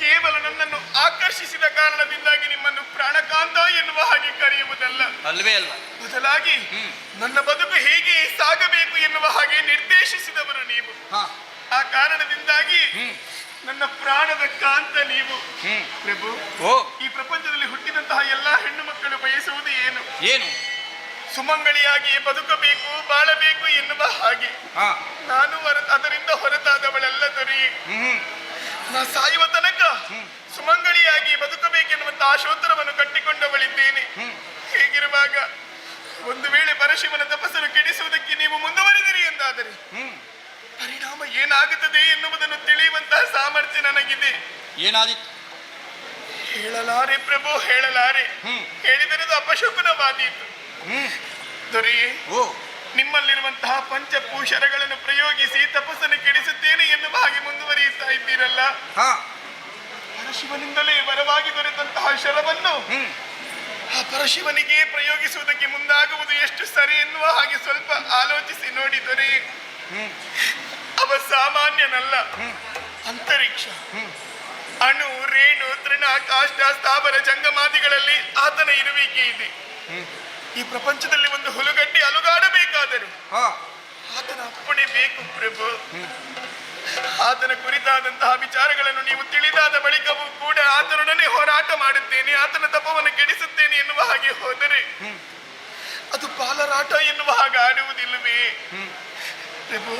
ಕೇವಲ ನನ್ನನ್ನು ಆಕರ್ಷಿಸಿದ ಕಾರಣದಿಂದಾಗಿ ನಿಮ್ಮನ್ನು ಪ್ರಾಣಕಾಂತ ಎನ್ನುವ ಹಾಗೆ ಕರೆಯುವುದಲ್ಲ, ಅಲ್ವೇ ಅಲ್ಲ. ಬದಲಾಗಿ ನನ್ನ ಬದುಕು ಹೇಗೆ ಸಾಗಬೇಕು ಎನ್ನುವ ಹಾಗೆ ನಿರ್ದೇಶಿಸಿದವರು ನೀವು. ಆ ಕಾರಣದಿಂದಾಗಿ ನನ್ನ ಪ್ರಾಣದ ಕಾಂತ ನೀವು. ಪ್ರಭು, ಈ ಪ್ರಪಂಚದಲ್ಲಿ ಹುಟ್ಟಿದಂತಹ ಎಲ್ಲಾ ಹೆಣ್ಣು ಮಕ್ಕಳು ಬಯಸುವುದು ಏನು? ಏನು? ಸುಮಂಗಳಿಯಾಗಿ ಬದುಕಬೇಕು, ಬಾಳಬೇಕು ಎನ್ನುವ ಹಾಗೆ. ನಾನು ಅದರಿಂದ ಹೊರತಾದವಳೆಲ್ಲ ದೊರೆ. ನಾ ಸಾಯುವ ತನಕ ಸುಮಂಗಳಿಯಾಗಿ ಬದುಕಬೇಕೆನ್ನುವಂತ ಆಶೋತ್ತರವನ್ನು ಕಟ್ಟಿಕೊಂಡವಳಿದ್ದೇನೆ. ಹೀಗಿರುವಾಗ ಒಂದು ವೇಳೆ ಪರಶಿವನ ತಪಸ್ಸನ್ನು ಕೆಡಿಸುವುದಕ್ಕೆ ನೀವು ಮುಂದುವರಿದಿರಿ ಎಂದಾದರೆ ಪರಿಣಾಮ ಏನಾಗುತ್ತದೆ ಎನ್ನುವುದನ್ನು ತಿಳಿಯುವಂತಹ ಸಾಮರ್ಥ್ಯ ನನಗಿದೆ. ಏನಾದಿತ್ತು? ಹೇಳಲಾರೆ ಪ್ರಭು, ಹೇಳಲಾರೆ. ಹೇಳಿದರೆ ಅದು ಅಪಶಕುನವಾದೀತು. ದೊರೆಯೇ, ನಿಮ್ಮಲ್ಲಿರುವಂತಹ ಪಂಚಪೂಷರಗಳನ್ನು ಪ್ರಯೋಗಿಸಿ ತಪಸ್ಸನ್ನು ಕೆಡಿಸುತ್ತೇನೆ ಎನ್ನುವ ಹಾಗೆ ಮುಂದುವರಿಯುತ್ತಾ ಇದ್ದೀರಲ್ಲ. ಪರಶಿವನಿಂದಲೇ ವರವಾಗಿ ದೊರೆತಂತಹ ಶರವನ್ನು ಆ ಪರಶಿವನಿಗೆ ಪ್ರಯೋಗಿಸುವುದಕ್ಕೆ ಮುಂದಾಗುವುದು ಎಷ್ಟು ಸರಿ ಎನ್ನುವ ಹಾಗೆ ಸ್ವಲ್ಪ ಆಲೋಚಿಸಿ ನೋಡಿ ದೊರೆಯೇ. ಅವ ಸಾಮಾನ್ಯನಲ್ಲ. ಅಂತರಿಕ್ಷ, ಅಣು, ರೇಣು, ತೃಣ, ಕಾಷ್ಟ, ಸ್ಥಾವರ, ಜಂಗಮಾದಿಗಳಲ್ಲಿ ಆತನ ಇರುವಿಕೆ ಇದೆ. ಈ ಪ್ರಪಂಚದಲ್ಲಿ ಒಂದು ಹುಲುಗಡ್ಡೆ ಅಲುಗಾಡಬೇಕಾದರೂ ಆತನ ಅಪ್ಪಣೆ ಬೇಕು ಪ್ರಭು. ಆತನ ಕುರಿತಾದಂತಹ ವಿಚಾರಗಳನ್ನು ನೀವು ತಿಳಿದಾದ ಬಳಿಕವೂ ಕೂಡ ಆತನೊಡನೆ ಹೋರಾಟ ಮಾಡುತ್ತೇನೆ, ಆತನ ತಪವನ್ನು ಕೆಡಿಸುತ್ತೇನೆ ಎನ್ನುವ ಹಾಗೆ ಹೋದರೆ ಅದು ಪಾಲರಾಟ ಎನ್ನುವ ಹಾಗೆ ಆಡುವುದಿಲ್ಲವೇ ಪ್ರಭು?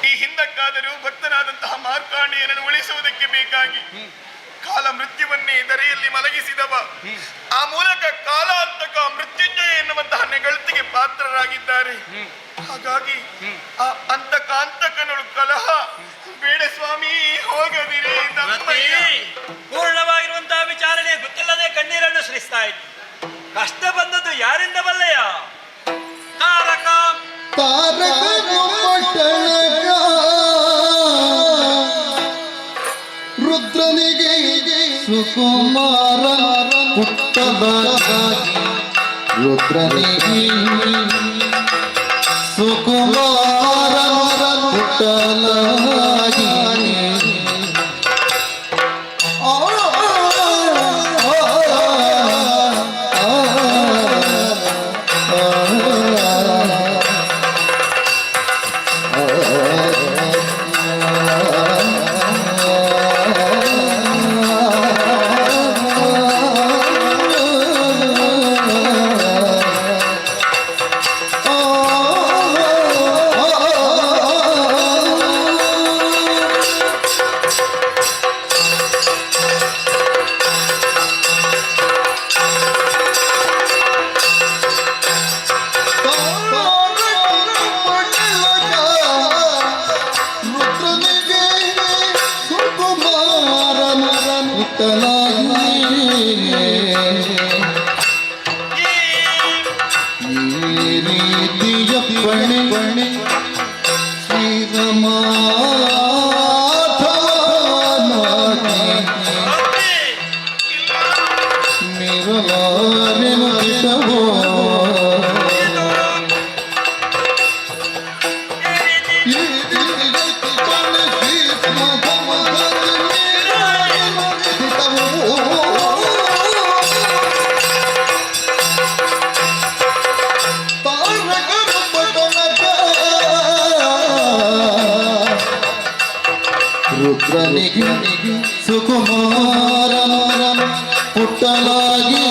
ಈ ಹಿಂದಕ್ಕಾದರೂ ಭಕ್ತನಾದಂತಹ ಮಾರ್ಕಾಂಡೇಯನನ್ನು ಉಳಿಸುವುದಕ್ಕೆ ಬೇಕಾಗಿ ಕಾಲ ಮೃತ್ಯುವನ್ನೇ ಧರೆಯಲ್ಲಿ ಮಲಗಿಸಿದವ. ಆ ಮೂಲಕ ಕಾಲಾಂತಕ ಮೃತ್ಯುಂಜಯ ಎನ್ನುವಂತಹ ನೆಗಳಿಕೆಗೆ ಪಾತ್ರರಾಗಿದ್ದಾರೆ. ಹಾಗಾಗಿ ಆ ಅಂತಕಾಂತಕನಳು ಕಲಹ ಬೇಡ ಸ್ವಾಮಿ, ಹೋಗದಿರಿ. ಪೂರ್ಣವಾಗಿರುವಂತಹ ವಿಚಾರಣೆ ಗೊತ್ತಿಲ್ಲದೆ ಕಣ್ಣೀರನ್ನು ಸುರಿಸ್ತಾ ಇತ್ತು. ಕಷ್ಟ ಬಂದದ್ದು ಯಾರಿಂದ ಬಲ್ಲೆಯ? ತಾರಕ ತಾರಕನು ಪಟ್ಟಣಕ ರುದ್ರನಿಗೆ ಸುಕುಮಾರ ಪುಟ್ಟದಾಗಿ ರುದ್ರನಿಗೆ ಸುಕುಮಾರ ಪುಟ್ಟಲಾಗಿ ಈ ರೀತಿಯ ಪಣೆ ಮಿರಲಾರೆನು ಬಿಡವೋ ರುದ್ರನಿಗೆ ಸುಕುಮಾರ ಪುಟ್ಟಲಾಗಿ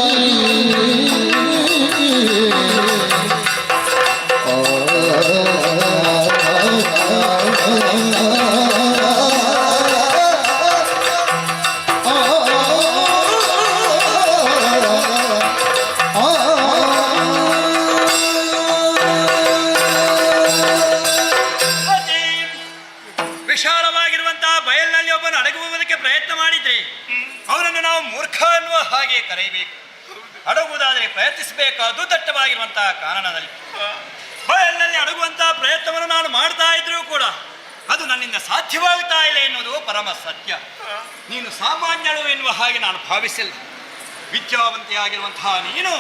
ವಿಶಾಲವಾಗಿರುವಂತಹ ಬಯಲಿನಲ್ಲಿ ಒಬ್ಬನು ಅಡಗುವುದಕ್ಕೆ ಪ್ರಯತ್ನ ಮಾಡಿದ್ರೆ ಅವನನ್ನು ನಾವು ಮೂರ್ಖ ಅನ್ನುವ ಹಾಗೆ ಕರೆಯಬೇಕು. ಅಡಗುವುದಾದರೆ ಪ್ರಯತ್ನಿಸಬೇಕಾದ್ದು ದಟ್ಟವಾಗಿರುವಂತಹ ಕಾರಣದಲ್ಲಿ ಬಯಲಿನಲ್ಲಿ ಅಡಗುವಂತಹ ಪ್ರಯತ್ನವನ್ನು ನಾನು ಮಾಡ್ತಾ ಇದ್ರೂ ಕೂಡ ಅದು ನನ್ನಿಂದ ಸಾಧ್ಯವಾಗುತ್ತಾ ಇಲ್ಲ ಎನ್ನುವುದು ಪರಮ ಸತ್ಯ. ನೀನು ಸಾಮಾನ್ಯಳು ಎನ್ನುವ ಹಾಗೆ ನಾನು ಭಾವಿಸಿಲ್ಲ. ವಿದ್ಯಾವಂತಿಯಾಗಿರುವಂತಹ ನೀನು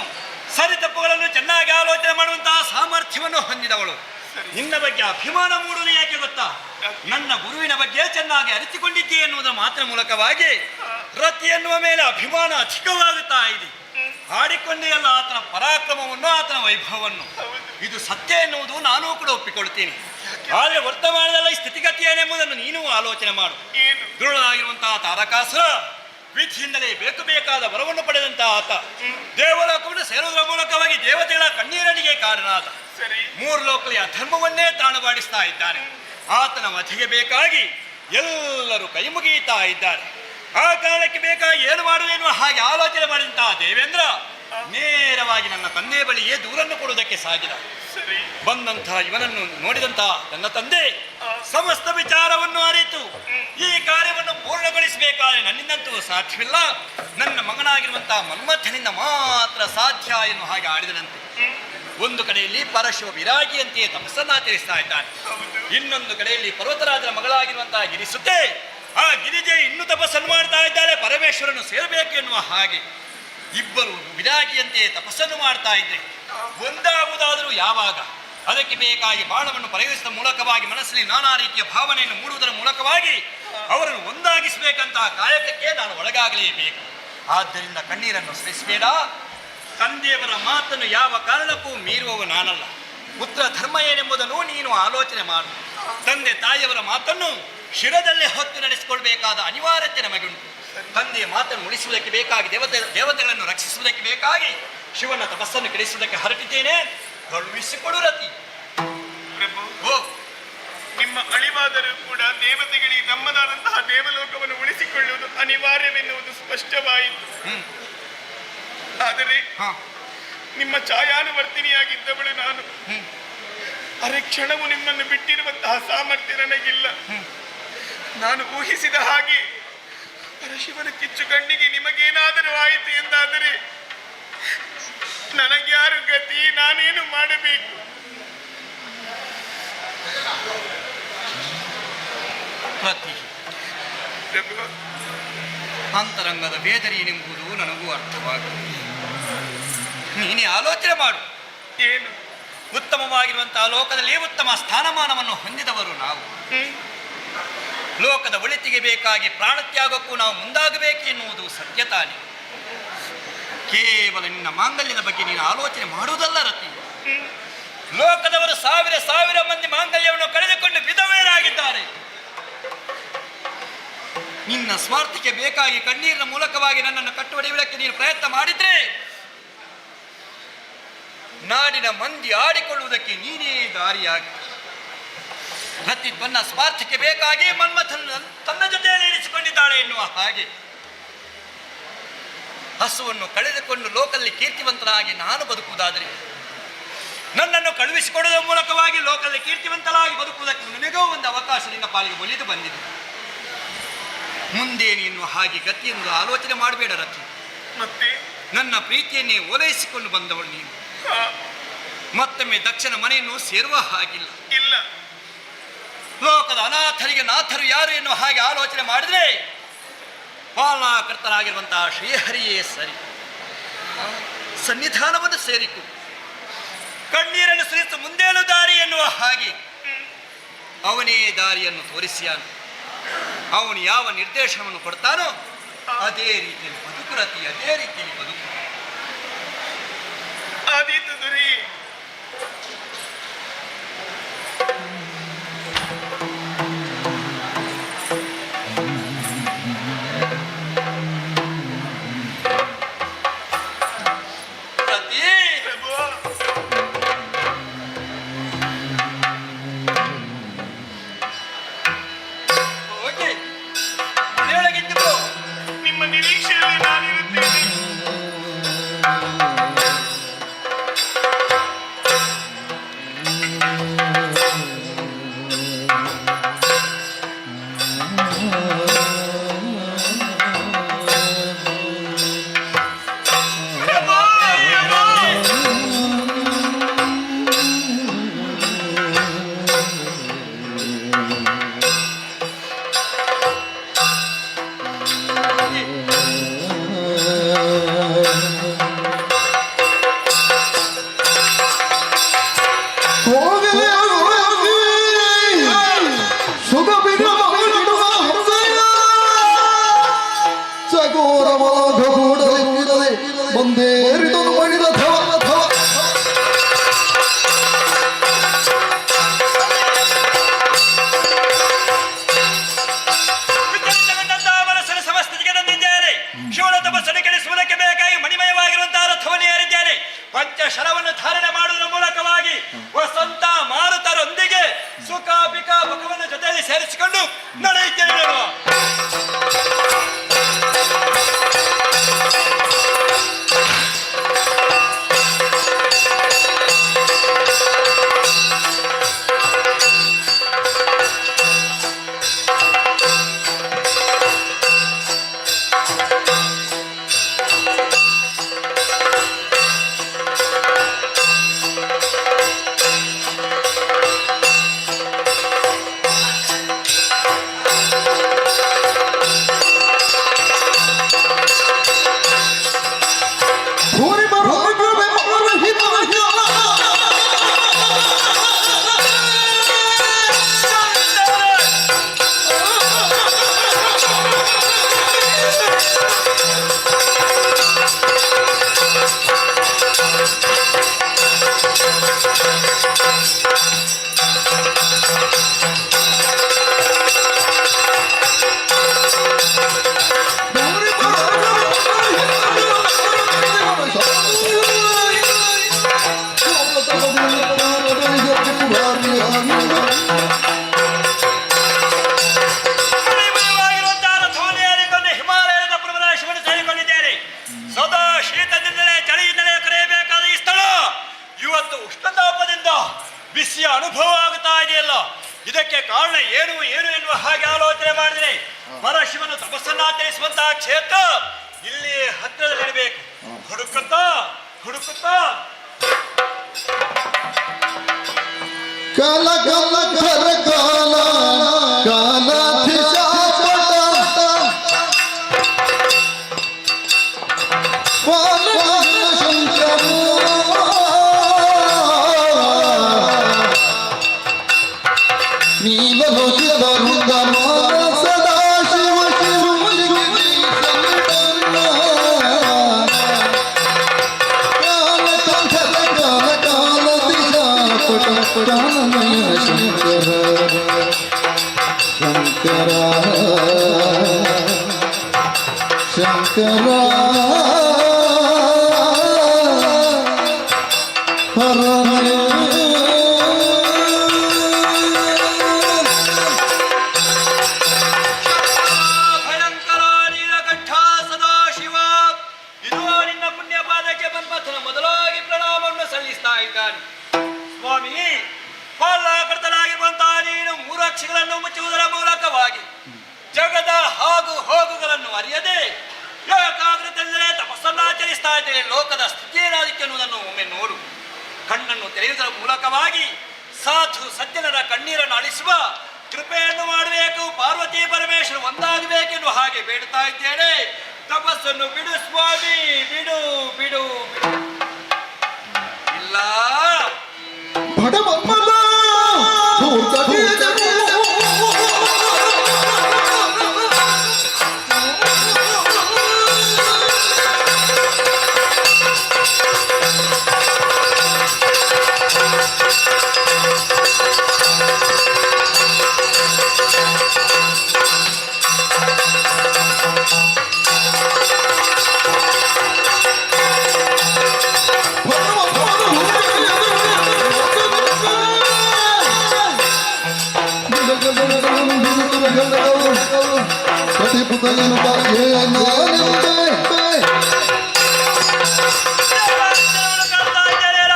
ಸರಿ ತಪ್ಪುಗಳನ್ನು ಚೆನ್ನಾಗಿ ಆಲೋಚನೆ ಮಾಡುವಂತಹ ಸಾಮರ್ಥ್ಯವನ್ನು ಹೊಂದಿದವಳು. ನಿನ್ನ ಬಗ್ಗೆ ಅಭಿಮಾನ ಮೂಡುವುದು ಯಾಕೆ ಗೊತ್ತಾ? ನನ್ನ ಗುರುವಿನ ಬಗ್ಗೆ ಚೆನ್ನಾಗಿ ಅರಿತುಕೊಂಡಿದ್ದೆ ಎನ್ನುವುದರ ಮಾತ್ರ ಮೂಲಕವಾಗಿ ರತಿ ಎನ್ನುವ ಮೇಲೆ ಅಭಿಮಾನ ಅಧಿಕವಾಗುತ್ತಾ ಇದೆ. ಆಡಿಕೊಂಡೇ ಅಲ್ಲ ಆತನ ಪರಾಕ್ರಮವನ್ನು, ಆತನ ವೈಭವವನ್ನು. ಇದು ಸತ್ಯ ಎನ್ನುವುದು ನಾನೂ ಕೂಡ ಒಪ್ಪಿಕೊಳ್ತೀನಿ. ಆದರೆ ವರ್ತಮಾನದಲ್ಲಿ ಸ್ಥಿತಿಗತಿ ಏನೆಂಬುದನ್ನು ನೀನು ಆಲೋಚನೆ ಮಾಡು. ದುರುಳಾಗಿರುವಂತಹ ತಾರಕಾಸುರ ವಿಧಿಯಿಂದಲೇ ಬೇಕಾದ ವರವನ್ನು ಪಡೆದಂತಹ ಆತ ದೇವಲೋಕವನ್ನು ಸೇರುವುದರ ಮೂಲಕವಾಗಿ ದೇವತೆಗಳ ಕಣ್ಣೀರನಿಗೆ ಕಾರಣ ಆತ. 3 ಲೋಕದ ಅಧರ್ಮವನ್ನೇ ತಾಣುವಾಡಿಸ್ತಾ ಇದ್ದಾನೆ. ಆತನ ವಧೆಗೆ ಬೇಕಾಗಿ ಎಲ್ಲರೂ ಕೈ ಮುಗಿಯುತ್ತಾ ಇದ್ದಾರೆ. ಆ ಕಾರಣಕ್ಕೆ ಬೇಕಾಗಿ ಏನು ಮಾಡುವೆನ್ನುವ ಹಾಗೆ ಆಲೋಚನೆ ಮಾಡಿದಂತಹ ದೇವೇಂದ್ರ ನೇರವಾಗಿ ನನ್ನ ತಂದೆ ಬಳಿಯೇ ದೂರನ್ನು ಕೊಡುವುದಕ್ಕೆ ಸಾಗಿದ. ಬಂದಂತಹ ಇವನನ್ನು ನೋಡಿದಂತಹ ನನ್ನ ತಂದೆ ಸಮಸ್ತ ವಿಚಾರವನ್ನು ಅರಿತು ಈ ಕಾರ್ಯವನ್ನು ಪೂರ್ಣಗೊಳಿಸಬೇಕಾದ್ರೆ ನನ್ನಿಂದಂತೂ ಸಾಧ್ಯವಿಲ್ಲ, ನನ್ನ ಮಗನಾಗಿರುವಂತಹ ಮನ್ಮಥನಿಂದ ಮಾತ್ರ ಸಾಧ್ಯ ಎನ್ನುವ ಹಾಗೆ ಆಡಿದನಂತೆ. ಒಂದು ಕಡೆಯಲ್ಲಿ ಪರಶಿವ ವಿರಾಗಿಯಂತೆಯೇ ತಪಸ್ಸನ್ನಾಚರಿಸ್ತಾ ಇದ್ದಾನೆ. ಇನ್ನೊಂದು ಕಡೆಯಲ್ಲಿ ಪರ್ವತರಾಜನ ಮಗಳಾಗಿರುವಂತಹ ಗಿರಿಸುತ್ತೆ ಆ ಗಿರಿಜೆ ಇನ್ನೂ ತಪಸ್ಸನ್ನು ಮಾಡ್ತಾ ಇದ್ದಾರೆ, ಪರಮೇಶ್ವರನು ಸೇರಬೇಕು ಎನ್ನುವ ಹಾಗೆ. ಇಬ್ಬರು ವಿರಾಗಿಯಂತೆಯೇ ತಪಸ್ಸನ್ನು ಮಾಡ್ತಾ ಇದ್ದೆ. ಒಂದಾಗುವುದಾದರೂ ಯಾವಾಗ? ಅದಕ್ಕೆ ಬೇಕಾಗಿ ಬಾಣವನ್ನು ಪ್ರಯೋಗಿಸಿದ ಮೂಲಕವಾಗಿ ಮನಸ್ಸಿನಲ್ಲಿ ನಾನಾ ರೀತಿಯ ಭಾವನೆಯನ್ನು ಮೂಡುವುದರ ಮೂಲಕವಾಗಿ ಅವರನ್ನು ಒಂದಾಗಿಸಬೇಕಂತಹ ಕಾಯಕಕ್ಕೆ ನಾನು ಒಳಗಾಗಲೇಬೇಕು. ಆದ್ದರಿಂದ ಕಣ್ಣೀರನ್ನು ಸಹಿಸಬೇಡ. ತಂದೆಯವರ ಮಾತನ್ನು ಯಾವ ಕಾರಣಕ್ಕೂ ಮೀರುವವ ನಾನಲ್ಲ. ಪುತ್ರ ಧರ್ಮ ಏನೆಂಬುದನ್ನು ನೀನು ಆಲೋಚನೆ ಮಾಡು. ತಂದೆ ತಾಯಿಯವರ ಮಾತನ್ನು ಶಿರದಲ್ಲೇ ಹೊತ್ತು ನಡೆಸಿಕೊಳ್ಬೇಕಾದ ಅನಿವಾರ್ಯತೆ ನಮಗುಂಟು. ತಂದೆಯ ಮಾತನ್ನು ಉಳಿಸುವುದಕ್ಕೆ ಬೇಕಾಗಿ ದೇವತೆಗಳನ್ನು ರಕ್ಷಿಸುವುದಕ್ಕೆ ಬೇಕಾಗಿ ಶಿವನ ತಪಸ್ಸನ್ನು ಕೆಡಿಸುವುದಕ್ಕೆ ಹೊರಟಿದ್ದೇನೆ. ಕಳುಹಿಸಿಕೊಡು ರತಿ. ಪ್ರಭು, ನಿಮ್ಮ ಅಳಿವಾದರೂ ಕೂಡ ದೇವತೆಗಳಿಗೆ ನಮ್ಮದಾದಂತಹ ದೇವಲೋಕವನ್ನು ಉಳಿಸಿಕೊಳ್ಳುವುದು ಅನಿವಾರ್ಯವೆನ್ನುವುದು ಸ್ಪಷ್ಟವಾಯಿತು. ಆದರೆ ನಿಮ್ಮ ಛಾಯಾನುವರ್ತಿನಿಯಾಗಿದ್ದವಳು ನಾನು. ಅರೆ ಕ್ಷಣವು ನಿಮ್ಮನ್ನು ಬಿಟ್ಟಿರುವಂತಹ ಸಾಮರ್ಥ್ಯ ನನಗಿಲ್ಲ. ನಾನು ಊಹಿಸಿದ ಹಾಗೆ ಪರಶಿವನ ಕಿಚ್ಚು ಕಣ್ಣಿಗೆ ನಿಮಗೇನಾದರೂ ಆಯಿತು ಎಂದಾದರೆ ನನಗ್ಯಾರು ಗತಿ? ನಾನೇನು ಮಾಡಬೇಕು? ಅಂತರಂಗದ ಬೇದರಿಯನೆಂಬುದು ನನಗೂ ಅರ್ಥವಾಗುತ್ತದೆ. ನೀನೇ ಆಲೋಚನೆ ಮಾಡು. ಏನು? ಉತ್ತಮವಾಗಿರುವಂತಹ ಲೋಕದಲ್ಲಿ ಉತ್ತಮ ಸ್ಥಾನಮಾನವನ್ನು ಹೊಂದಿದವರು ನಾವು. ಲೋಕದ ಒಳಿತಿಗೆ ಬೇಕಾಗಿ ಪ್ರಾಣತ್ಯಾಗಕ್ಕೂ ನಾವು ಮುಂದಾಗಬೇಕು ಎನ್ನುವುದು ಸತ್ಯ ತಾನೆ. ಕೇವಲ ನಿನ್ನ ಮಾಂಗಲ್ಯದ ಬಗ್ಗೆ ನೀನು ಆಲೋಚನೆ ಮಾಡುವುದಲ್ಲ ರತಿ. ಲೋಕದವರು ಸಾವಿರ ಮಂದಿ ಮಾಂಗಲ್ಯವನ್ನು ಕಳೆದುಕೊಂಡು ವಿಧವೆಯರಾಗಿದ್ದಾರೆ. ನಿನ್ನ ಸ್ವಾರ್ಥಕ್ಕೆ ಬೇಕಾಗಿ ಕಣ್ಣೀರಿನ ಮೂಲಕವಾಗಿ ನನ್ನನ್ನು ಕಟ್ಟುವಡಿಯುವುದಕ್ಕೆ ನೀನು ಪ್ರಯತ್ನ ಮಾಡಿದ್ರೆ ನಾಡಿನ ಮಂದಿ ಆಡಿಕೊಳ್ಳುವುದಕ್ಕೆ ನೀನೇ ದಾರಿಯಾಗಿ. ರತಿ ತನ್ನ ಸ್ವಾರ್ಥಕ್ಕೆ ಬೇಕಾಗಿ ಮನ್ಮಥನ ತನ್ನ ಜೊತೆಯಲ್ಲಿ ಇರಿಸಿಕೊಂಡಿದ್ದಾಳೆ ಎನ್ನುವ ಹಾಗೆ ಹಸುವನ್ನು ಕಳೆದುಕೊಂಡು ಲೋಕದಲ್ಲಿ ಕೀರ್ತಿವಂತನಾಗಿ ನಾನು ಬದುಕುವುದಾದರೆ ನನ್ನನ್ನು ಕಳುಹಿಸಿಕೊಡುವುದರ ಮೂಲಕವಾಗಿ ಲೋಕದಲ್ಲಿ ಕೀರ್ತಿವಂತನಾಗಿ ಬದುಕುವುದಕ್ಕೆ ನಿನಗೋ ಒಂದು ಅವಕಾಶ ನಿನ್ನ ಪಾಲಿಗೆ ಒಲಿದು ಬಂದಿದೆ. ಮುಂದೆ ನೀನು ಹಾಗೆ ಗತಿಯೆಂದು ಆಲೋಚನೆ ಮಾಡಬೇಡ ರತಿ. ಮತ್ತೆ ನನ್ನ ಪ್ರೀತಿಯನ್ನೇ ಓಲೈಸಿಕೊಂಡು ಬಂದವಳು ನೀನು. ಮತ್ತೊಮ್ಮೆ ದಕ್ಷನ ಮನೆಯನ್ನು ಸೇರುವ ಹಾಗಿಲ್ಲ. ಇಲ್ಲ. ಲೋಕದ ಅನಾಥರಿಗೆ ನಾಥರು ಯಾರು ಎನ್ನುವ ಹಾಗೆ ಆಲೋಚನೆ ಮಾಡಿದ್ರೆ ಪಾಲನಾಕರ್ತನಾಗಿರುವಂತಹ ಶ್ರೀಹರಿಯೇ ಸರಿ. ಸನ್ನಿಧಾನವನ್ನು ಸೇರಿಕು, ಕಣ್ಣೀರನ್ನು ಸುರಿತು ಮುಂದೇನು ದಾರಿ ಎನ್ನುವ ಹಾಗೆ ಅವನೇ ದಾರಿಯನ್ನು ತೋರಿಸಿಯಾನು. ಅವನು ಯಾವ ನಿರ್ದೇಶನವನ್ನು ಕೊಡ್ತಾನೋ ಅದೇ ರೀತಿಯಲ್ಲಿ ಬದುಕು ರತಿ, ಅದೇ ರೀತಿಯಲ್ಲಿ ಬದುಕು. ಆದೀತು ದುರಿ. ನಿಮ್ಮ ನಿರೀಕ್ಷೆಯಲ್ಲಿ ನಾನಿರುತ್ತೇನೆ. ಬಂದೇರಿದನು ಮಣಿದ ಧವ ಧವ ಮನಸ್ಸನ್ನು ಸಮಸ್ತಿಗೆ ತಂದಿದ್ದೇನೆ. ಶಿವನ ತಪಸ್ಸನ್ನು ಕೆಡಿಸುವುದಕ್ಕೆ ಬೇಕಾಗಿ ಮಣಿಮಯವಾಗಿರುವಂತಹ ರಥವನ್ನು ಏರಿದ್ದೇನೆ. ಪಂಚಶರವನ್ನು ಧಾರಣೆ ಮಾಡುವುದರ ಮೂಲಕವಾಗಿ ವಸಂತ ಮಾರುತರೊಂದಿಗೆ ಸುಖ ಬಿಕ ಮುಖವನ್ನು ಜೊತೆಯಲ್ಲಿ ಸೇರಿಸಿಕೊಂಡು ನಡೆಯುತ್ತೇನೆ. ಬಿಸಿಯ ಅನುಭವ ಆಗುತ್ತಾ ಇದೆಯಲ್ಲ, ಇದಕ್ಕೆ ಕಾರಣ ಏನು ಏನು ಎನ್ನುವ ಹಾಗೆ ಆಲೋಚನೆ ಮಾಡಿದರೆ ಪರಶಿವನು ತಪಸ್ಸನ್ನಾಚರಿಸುವಂತಹ ಕ್ಷೇತ್ರ ಇಲ್ಲಿ ಹತ್ತಿರದಲ್ಲಿರಬೇಕು. ಹುಡುಕುತ್ತಾ ಹುಡುಕುತ್ತಾ ಕಾಲ ಕಾಲ ಕರ ಕಾಲ ಶಂಕರ ಶಂಕರ ಭಯಂಕರ ನೀಲಕಂಠ ಸದಾಶಿವ, ಇದು ನಿನ್ನ ಪುಣ್ಯ ಪಾದಕ್ಕೆ ಬಂಪಥನ ಮೊದಲಾಗಿ ಪ್ರಣಾಮವನ್ನು ಸಲ್ಲಿಸ್ತಾ ಇದ್ದಾನೆ. ಸ್ವಾಮಿ, ಪಾಲಕರ್ತನಾಗಿರುವಂತಹ ನೀನು ಮೂರು ಅಕ್ಷಗಳನ್ನು ಮುಚ್ಚುವುದರ ಮೂಲಕವಾಗಿ ಜಗದ ಹಾಗು ಹೋಗುಗಳನ್ನು ಅರಿಯದೆ ಏಕಾಗ್ರತೆಯಲ್ಲೇ ತಪಸ್ಸನ್ನಾಚರಿಸ್ತಾ ಇದ್ದೇನೆ. ಲೋಕದ ಸ್ಥಿತಿ ಏನಾದಿಕ್ಕೆ ಅನ್ನುವುದನ್ನು ಒಮ್ಮೆ ನೋಡು. ಕಣ್ಣನ್ನು ತೆರೆಯುವುದರ ಮೂಲಕವಾಗಿ ಸಾಧು ಸಜ್ಜನರ ಕಣ್ಣೀರನ್ನು ಅಳಿಸುವ ಕೃಪೆಯನ್ನು ಮಾಡಬೇಕು. ಪಾರ್ವತಿ ಪರಮೇಶ್ವರ ಒಂದಾಗಬೇಕೆನ್ನುವ ಹಾಗೆ ಬೇಡುತ್ತಾ ಇದ್ದೇನೆ. ತಪಸ್ಸನ್ನು ಬಿಡು ಸ್ವಾಮಿ, ಬಿಡು ಬಿಡು ಬಿಡು. ಇಲ್ಲ ಭಡಮಮ್ಮಲ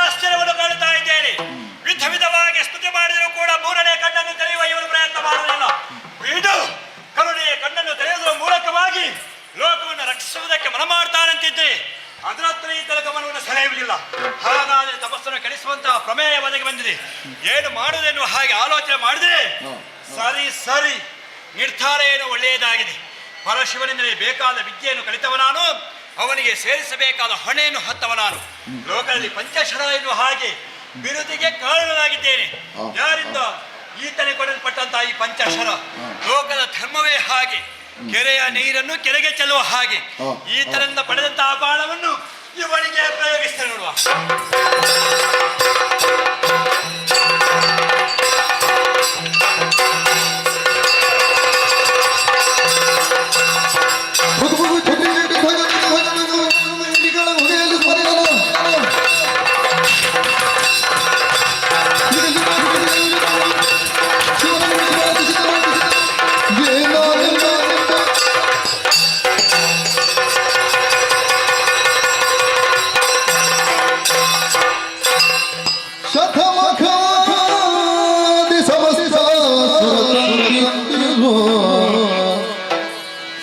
ಆಶ್ಚರ್ಯವನ್ನು ಕಾಣ್ತಾ ಇದ್ದೇನೆ. ವಿಧ ವಿಧವಾಗಿ ಸ್ತುತಿ ಮಾಡಿದರೂ ಕೂಡ ಮೂರನೇ ಕಣ್ಣನ್ನು ತೆರೆಯುವ ಇವರು ಪ್ರಯತ್ನ ಮಾಡುವುದಿಲ್ಲ. ಬಿಡು, ಕರುಣೆಯ ಕಣ್ಣನ್ನು ತೆರೆಯುವುದರ ಮೂಲಕವಾಗಿ ಲೋಕವನ್ನು ರಕ್ಷಿಸುವುದಕ್ಕೆ ಮನ ಮಾಡ್ತಾರಂತಿದ್ದೆ. ಅದರತ್ರ ಈ ತನಕ ಗಮನವನ್ನು ಸೆಳೆಯುವುದಿಲ್ಲ. ಹಾಗಾದರೆ ತಪಸ್ಸನ್ನು ಕೆಡಿಸುವಂತಹ ಪ್ರಮೇಯ ಒದಗಿ ಬಂದಿದೆ. ಏನು ಮಾಡುವುದೆನ್ನುವ ಹಾಗೆ ಆಲೋಚನೆ ಮಾಡಿದೆ. ಸರಿ ಸರಿ, ನಿರ್ಧಾರ ಏನು ಒಳ್ಳೆಯದಾಗಿದೆ. ಪರಶಿವನಿಂದಲೇ ಬೇಕಾದ ವಿದ್ಯೆಯನ್ನು ಕಲಿತವ ನಾನು, ಅವನಿಗೆ ಸೇರಿಸಬೇಕಾದ ಹೊಣೆಯನ್ನು ಹೊತ್ತವ ನಾನು. ಲೋಕದಲ್ಲಿ ಪಂಚಶರ ಎನ್ನುವ ಹಾಗೆ ಬಿರುದಿಗೆ ಕಾರಣನಾಗಿದ್ದೇನೆ. ಯಾರಿಂದ? ಈತನೇ ಕೊಡಲ್ಪಟ್ಟಂತಹ ಈ ಪಂಚಶರ. ಲೋಕದ ಧರ್ಮವೇ ಹಾಗೆ. ಕೆರೆಯ ನೀರನ್ನು ಕೆರೆಗೆ ಚೆಲ್ಲುವ ಹಾಗೆ ಈತನಿಂದ ಪಡೆದಂತಹ ಬಾಣವನ್ನು ಇವನಿಗೆ ಪ್ರಯೋಗಿಸ್ತಾರೆ ನೋಡುವ.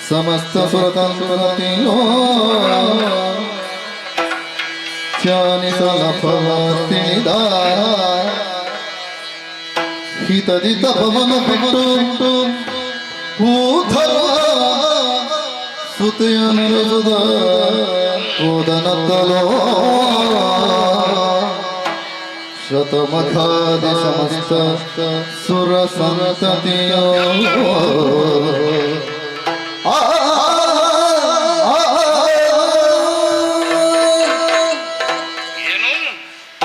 ಸಮಸ್ತ ಸುರತಂತ್ರತಿಯೋ ಧ್ಯಾನಿಸಲ ತಿಳಿದ ಹಿತದಿ ತಪವನ ಬಿಟ್ಟು ಭೂಧರ್ವ ಸುತೆಯನುದ ಓದನತ್ತಲೋ ಶತಮಖಾದಿ ಸಮಸ್ತ ಸುರ ಸಂತತಿಯೋ ಏನು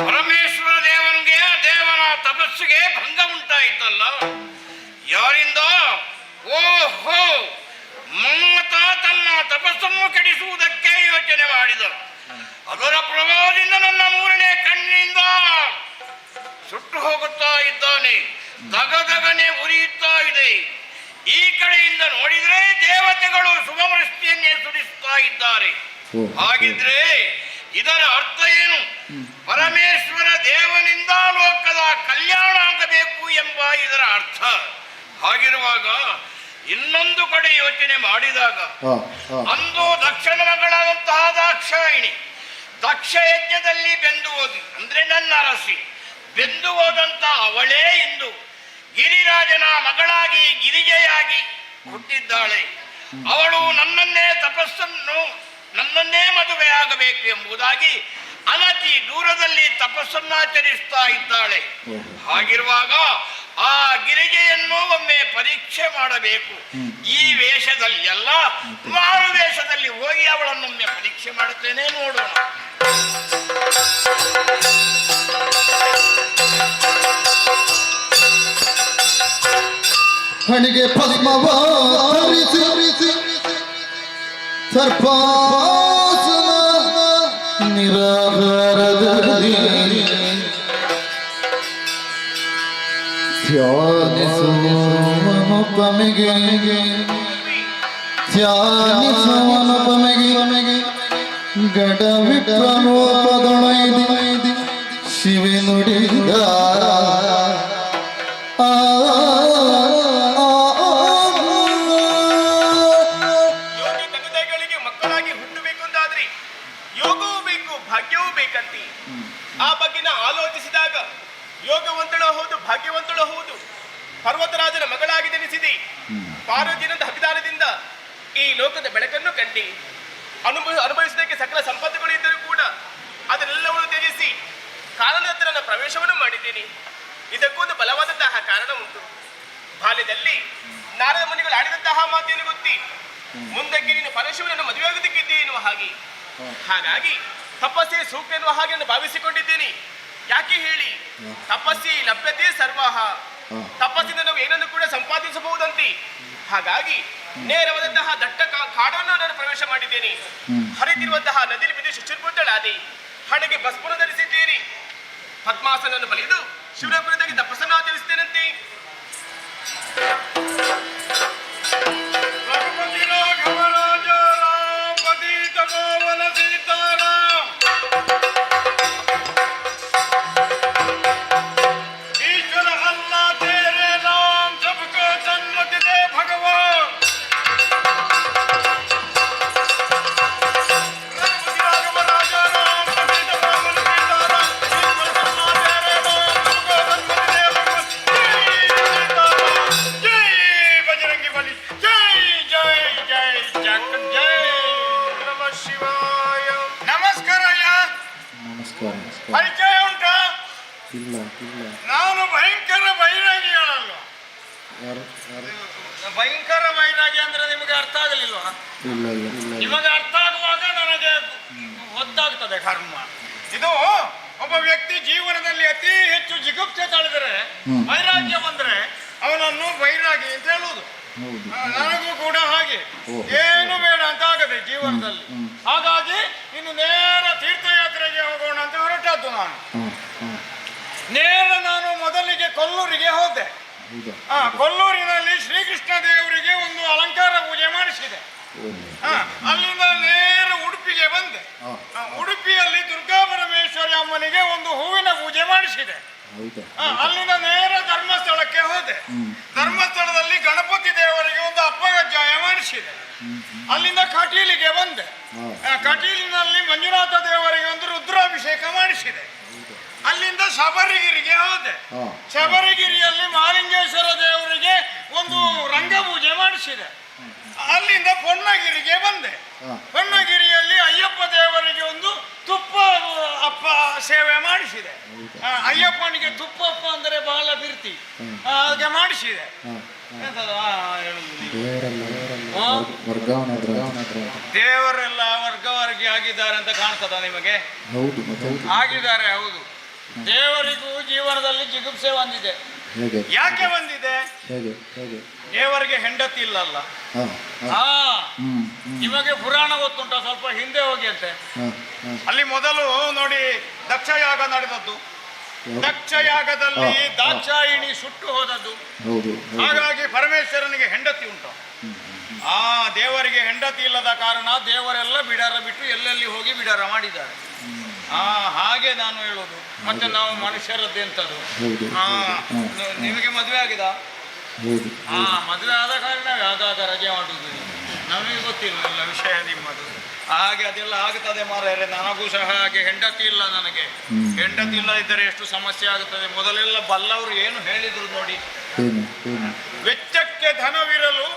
ಪರಮೇಶ್ವರ ದೇವನಿಗೆ ದೇವನ ತಪಸ್ಸಿಗೆ ಭಂಗ ಉಂಟಾಯಿತಲ್ಲ? ಯಾರಿಂದ? ಓಹೋ, ಮನ್ಮಥ ತನ್ನ ತಪಸ್ಸನ್ನು ಕೆಡಿಸುವುದಕ್ಕೆ ಯೋಚನೆ ಮಾಡಿದ. ಅದರ ಪ್ರಭಾವದಿಂದ ನನ್ನ ಮೂರನೇ ಕಣ್ಣಿನಿಂದ ಸುಟ್ಟು ಹೋಗುತ್ತಾ ಇದ್ದಾನೆ. ದಗದಗನೆ ಉರಿಯುತ್ತಾ ಇದೆ. ಈ ಕಡೆಯಿಂದ ನೋಡಿದ್ರೆ ದೇವತೆಗಳು ಶುಭವೃಷ್ಟಿಯನ್ನೇ ಸುರಿಸ್ತಾ ಇದ್ದಾರೆ. ಹಾಗಿದ್ರೆ ಇದರ ಅರ್ಥ ಏನು? ಪರಮೇಶ್ವರ ದೇವನಿಂದ ಲೋಕದ ಕಲ್ಯಾಣ ಆಗಬೇಕು ಎಂಬ ಇದರ ಅರ್ಥ. ಹಾಗಿರುವಾಗ ಇನ್ನೊಂದು ಕಡೆ ಯೋಚನೆ ಮಾಡಿದಾಗ ಅಂದು ದಕ್ಷನ ಮಗಳಾದಂತಹ ದಾಕ್ಷಾಯಿಣಿ ದಕ್ಷ ಯಜ್ಞದಲ್ಲಿ ಬೆಂದು ಹೋಗಿ, ಅಂದ್ರೆ ನನ್ನ ಅರಸಿ ಬೆಂದು ಹೋದಂತ ಅವಳೇ ಇಂದು ಗಿರಿರಾಜನ ಮಗಳಾಗಿ ಗಿರಿಜೆಯಾಗಿ ಹುಟ್ಟಿದ್ದಾಳೆ. ಅವಳು ನನ್ನನ್ನೇ ಮದುವೆ ಆಗಬೇಕು ಎಂಬುದಾಗಿ ಅನತಿ ದೂರದಲ್ಲಿ ತಪಸ್ಸನ್ನಾಚರಿಸ್ತಾ ಇದ್ದಾಳೆ. ಹಾಗಿರುವಾಗ ಆ ಗಿರಿಜೆಯನ್ನು ಒಮ್ಮೆ ಪರೀಕ್ಷೆ ಮಾಡಬೇಕು. ಈ ವೇಷದಲ್ಲಿ ಅಲ್ಲ, ಮಾರು ವೇಷದಲ್ಲಿ ಹೋಗಿ ಅವಳನ್ನೊಮ್ಮೆ ಪರೀಕ್ಷೆ ಮಾಡುತ್ತೇನೆ, ನೋಡೋಣ. ಹಣಿಗೆ ಭಸ್ಮವ ಧರಿಸಿ ಸರ್ಪಾಸನ ನಿರಾಹಾರದಲ್ಲಿ ಧ್ಯಾನಿಸುವನುಪಮೆಗೆ ಗಡ ವಿಪ್ರನೋಪದೊಳೈದಿ ಶಿವೆ ನುಡಿದ ಜೀವನದಲ್ಲಿ ಯೋಗವೂ ಬೇಕು ಭಾಗ್ಯವೂ ಬೇಕಂತಿ. ಆ ಬಗ್ಗೆ ನಾ ಆಲೋಚಿಸಿದಾಗ ಯೋಗವಂತಳು ಹೌದು ಭಾಗ್ಯವಂತಳು ಹೌದು. ಪರ್ವತರಾಜನ ಮಗಳಾಗಿದೆನಿಸಿದೆ. ಪಾರ್ವತಿಯಂತ ಅಭಿದಾನದಿಂದ ಈ ಲೋಕದ ಬೆಳಕನ್ನು ಕಂಡಿ ಅನುಭವಿಸೋದಕ್ಕೆ ಸಕಲ ಸಂಪತ್ತುಗಳು ಇದ್ದರೂ ಕೂಡ ಅದನ್ನೆಲ್ಲವನ್ನು ತ್ಯಜಿಸಿ ಕಾಲದ ಹತ್ರ ನನ್ನ ಪ್ರವೇಶವನ್ನು ಮಾಡಿದ್ದೇನೆ. ಇದಕ್ಕೊಂದು ಬಲವಾದಂತಹ ಕಾರಣ ಉಂಟು. ಬಾಲ್ಯದಲ್ಲಿ ನಾರದ ಮುನಿಗಳು ಆಡಿದಂತಹ ಮಾತೇನು ಗೊತ್ತಿ, ಮುಂದಕ್ಕೆ ನೀನು ಪರಶುವಿನನ್ನು ಮದುವೆಯಾಗುವುದಕ್ಕಿದ್ದೆ ಎನ್ನುವ ಹಾಗೆ. ಹಾಗಾಗಿ ತಪಸ್ಸೆ ಸೂಕ್ತ ಎನ್ನುವ ಹಾಗೆ ನಾನು ಭಾವಿಸಿಕೊಂಡಿದ್ದೇನೆ. ಯಾಕೆ ಹೇಳಿ, ತಪಸ್ಸಿ ಲಭ್ಯತೆ ಸರ್ವಾಹ, ತಪಸ್ಸಿಂದ ನಾವು ಏನನ್ನು ಕೂಡ ಸಂಪಾದಿಸಬಹುದಂತೆ. ಹಾಗಾಗಿ ನೇರವಾದಂತಹ ದಟ್ಟ ಕಾಡನ್ನು ನಾನು ಪ್ರವೇಶ ಮಾಡಿದ್ದೇನೆ. ಹರಿದಿರುವಂತಹ ನದಿಯಲ್ಲಿ ಬಿದ್ದು ಶುಚಿರ್ಭೂತಳಾದೆ. ಹಣೆಗೆ ಭಸ್ಮವನ್ನು ಧರಿಸಿದ್ದೇನೆ. ಪದ್ಮಾಸನನ್ನು ಬಲಿದು ಶಿವನ ಕುರಿತಾಗಿ ತಪಸ್ಸನ್ನು ಆಚರಿಸಿದ್ದೇನಂತೆ. ನಮಸ್ಕಾರ. ಪರಿಚಯ ಉಂಟಾ? ಇಲ್ಲ ಇಲ್ಲ. ನಾನು ಭಯಂಕರ ಬೈರಾಗಿಗಳಲ್ಲ. ಯಾರು ಯಾರು? ಭಯಂಕರ ಬೈರಾಗಿ ಅಂದ್ರೆ ನಿಮಗೆ ಅರ್ಥ ಆಗಲಿಲ್ವಾ? ಇಲ್ಲ ಇಲ್ಲ ಇಲ್ಲ. ನಿಮಗೆ ಅರ್ಥ ಆಗುವಾಗ ನನಗೆ ಗೊತ್ತಾಗ್ತದೆ ಕರ್ಮ. ಇದು ಒಬ್ಬ ವ್ಯಕ್ತಿ ಜೀವನದಲ್ಲಿ ಅತಿ ಹೆಚ್ಚು ಜಿಗುಪ್ಸೆ ತಳೆದರೆ ವೈರಾಗ್ಯ ಬಂದ್ರೆ ಅವನನ್ನು ಬೈರಾಗಿ ಅಂತ ಹೇಳುವುದು. ಹೌದು. ನನಗೂ ಕೂಡ ಹಾಗೆ ಓಹೋ. ಏನು ಬೇಡ ಅಂತ ಆಗದೆ ಜೀವನದಲ್ಲಿ. ಹಾಗಾಗಿ ಇನ್ನು ನೇರ ತೀರ್ಥಯಾತ್ರೆಗೆ ಹೋಗೋಣ ಅಂತ ಹೊರಟದ್ದು ನಾನು. ನೇರ ನಾನು ಮೊದಲಿಗೆ ಕೊಲ್ಲೂರಿಗೆ ಹೋದೆ. ಕೊಲ್ಲೂರಿನಲ್ಲಿ ಶ್ರೀಕೃಷ್ಣ ದೇವರಿಗೆ ಒಂದು ಅಲಂಕಾರ ಪೂಜೆ ಮಾಡಿಸಿದೆ. ಅಲ್ಲಿಂದ ನೇರ ಉಡುಪಿಗೆ ಬಂದೆ. ಉಡುಪಿಯಲ್ಲಿ ದುರ್ಗಾ ಪರಮೇಶ್ವರಿ ಅಮ್ಮನಿಗೆ ಒಂದು ಹೂವಿನ ಪೂಜೆ ಮಾಡಿಸಿದೆ. ಅಲ್ಲಿಂದ ನೇರ ಧರ್ಮಸ್ಥಳಕ್ಕೆ ಹೋದೆ. ಧರ್ಮಸ್ಥಳದಲ್ಲಿ ಗಣಪತಿ ದೇವರಿಗೆ ಒಂದು ಅಪ್ಪಗಜ್ಜಾಯ ಮಾಡಿಸಿದೆ. ಅಲ್ಲಿಂದ ಕಟೀಲಿಗೆ ಬಂದೆ. ಕಟೀಲಿನಲ್ಲಿ ಮಂಜುನಾಥ ದೇವರಿಗೆ ಒಂದು ರುದ್ರಾಭಿಷೇಕ ಮಾಡಿಸಿದೆ. ಅಲ್ಲಿಂದ ಶಬರಿಗಿರಿಗೆ ಹೋದೆ. ಶಬರಿಗಿರಿಯಲ್ಲಿ ಮಹಾಲಿಂಗೇಶ್ವರ ದೇವರಿಗೆ ಒಂದು ರಂಗಪೂಜೆ ಮಾಡಿಸಿದೆ. ಅಲ್ಲಿಂದ ಪೊನ್ನಗಿರಿಗೆ ಬಂದೆ. ಪೊನ್ನಗಿರಿಯಲ್ಲಿ ಅಯ್ಯಪ್ಪ ದೇವರಿಗೆ ಒಂದು ತುಪ್ಪ ಅಪ್ಪ ಸೇವೆ ಮಾಡಿಸಿದೆ. ಅಯ್ಯಪ್ಪನಿಗೆ ತುಪ್ಪಪ್ಪ ಅಂದರೆ ಬಹಳ ಪ್ರೀತಿ, ಹಾಗೆ ಮಾಡಿಸಿದೆ. ದೇವರೆಲ್ಲ ವರ್ಗವರ್ಗಿ ಆಗಿದ್ದಾರೆ ಅಂತ ಕಾಣ್ತದ ನಿಮಗೆ? ಆಗಿದ್ದಾರೆ, ಹೌದು. ದೇವರಿಗೂ ಜೀವನದಲ್ಲಿ ಜಿಗುಪ್ಸೆ ಬಂದಿದೆ. ಯಾಕೆ ಬಂದಿದೆ? ದೇವರಿಗೆ ಹೆಂಡತಿ ಇಲ್ಲಲ್ಲ. ನಿಮಗೆ ಪುರಾಣ ಗೊತ್ತುಂಟ? ಸ್ವಲ್ಪ ಹಿಂದೆ ಹೋಗಿ ಅಂತೆ. ಅಲ್ಲಿ ಮೊದಲು ನೋಡಿ ದಕ್ಷಯಾಗ ನಡೆದದ್ದು. ದಕ್ಷಯಾಗದಲ್ಲಿ ದಾಕ್ಷಾಯಿಣಿ ಸುಟ್ಟು ಹೋದದ್ದು. ಹಾಗಾಗಿ ಪರಮೇಶ್ವರನಿಗೆ ಹೆಂಡತಿ ಉಂಟು. ಆ ದೇವರಿಗೆ ಹೆಂಡತಿ ಇಲ್ಲದ ಕಾರಣ ದೇವರೆಲ್ಲ ಬಿಡಾರ ಬಿಟ್ಟು ಎಲ್ಲೆಲ್ಲಿ ಹೋಗಿ ಬಿಡಾರ ಮಾಡಿದ್ದಾರೆ. ಹಾಗೆ ನಾನು ಹೇಳೋದು. ಮತ್ತೆ ನಾವು ಮನುಷ್ಯರದ್ದೆಂತದ್ದು. ನಿಮಗೆ ಮದುವೆ ಆಗಿದೆ? ಮದುವೆ ಆದ ಕಾರಣ ಆಗಾಗ ರಜೆ ಮಾಡುದು. ನಮಗೆ ಗೊತ್ತಿಲ್ಲ ಎಲ್ಲ ವಿಷಯ ನಿಮ್ಮದು. ಹಾಗೆ ಅದೆಲ್ಲ ಆಗುತ್ತದೆ ಮಾರ್ರೆ. ನನಗೂ ಸಹ ಹಾಗೆ ಹೆಂಡತಿ ಇಲ್ಲ. ನನಗೆ ಹೆಂಡತಿ ಇಲ್ಲ ಇದ್ದರೆ ಎಷ್ಟು ಸಮಸ್ಯೆ ಆಗುತ್ತದೆ. ಮೊದಲೆಲ್ಲ ಬಲ್ಲವರು ಏನು ಹೇಳಿದ್ರು ನೋಡಿ, ವೆಚ್ಚಕ್ಕೆ ಧನವಿರಲು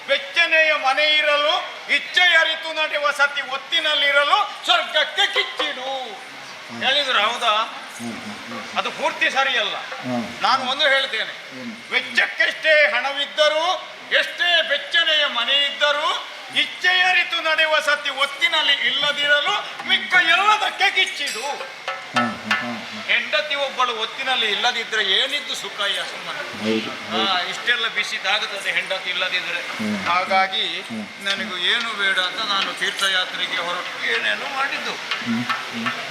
ಬೆಚ್ಚನೆಯ ಮನೆ ಇರಲು ಇಚ್ಛೆ ಅರಿತು ನಡೆಯುವ ಸತಿ ಒತ್ತಿನಲ್ಲಿರಲು ಸ್ವರ್ಗಕ್ಕೆ ಕಿಚ್ಚಿಡು ಹೇಳಿದ್ರು. ಹೌದಾ? ಅದು ಪೂರ್ತಿ ಸರಿಯಲ್ಲ. ನಾನು ಒಂದು ಹೇಳ್ತೇನೆ, ವೆಚ್ಚಕ್ಕೆಷ್ಟೇ ಹಣವಿದ್ದರೂ ಎಷ್ಟೇ ಬೆಚ್ಚನೆಯ ಮನೆ ಇದ್ದರೂ ಇಚ್ಛೆಯರಿತು ನಡೆಯುವ ಸತಿ ಒತ್ತಿನಲ್ಲಿ ಇಲ್ಲದಿರಲು ಮಿಕ್ಕ ಎಲ್ಲದಕ್ಕೆ ಕಿಚ್ಚಿಡು. ಹೆಂಡತಿ ಒಬ್ಬಳು ಒತ್ತಿನಲ್ಲಿ ಇಲ್ಲದಿದ್ರೆ ಏನಿದ್ದು ಸುಖ ಸುಮ್ಮನೆ. ಇಷ್ಟೆಲ್ಲ ಬಿಸಿದಾಗುತ್ತದೆ ಹೆಂಡತಿ ಇಲ್ಲದಿದ್ರೆ. ಹಾಗಾಗಿ ನನಗೂ ಏನು ಬೇಡ ಅಂತ ನಾನು ತೀರ್ಥಯಾತ್ರೆಗೆ ಹೊರಟು ಏನೇನು ಮಾಡಿದ್ದು.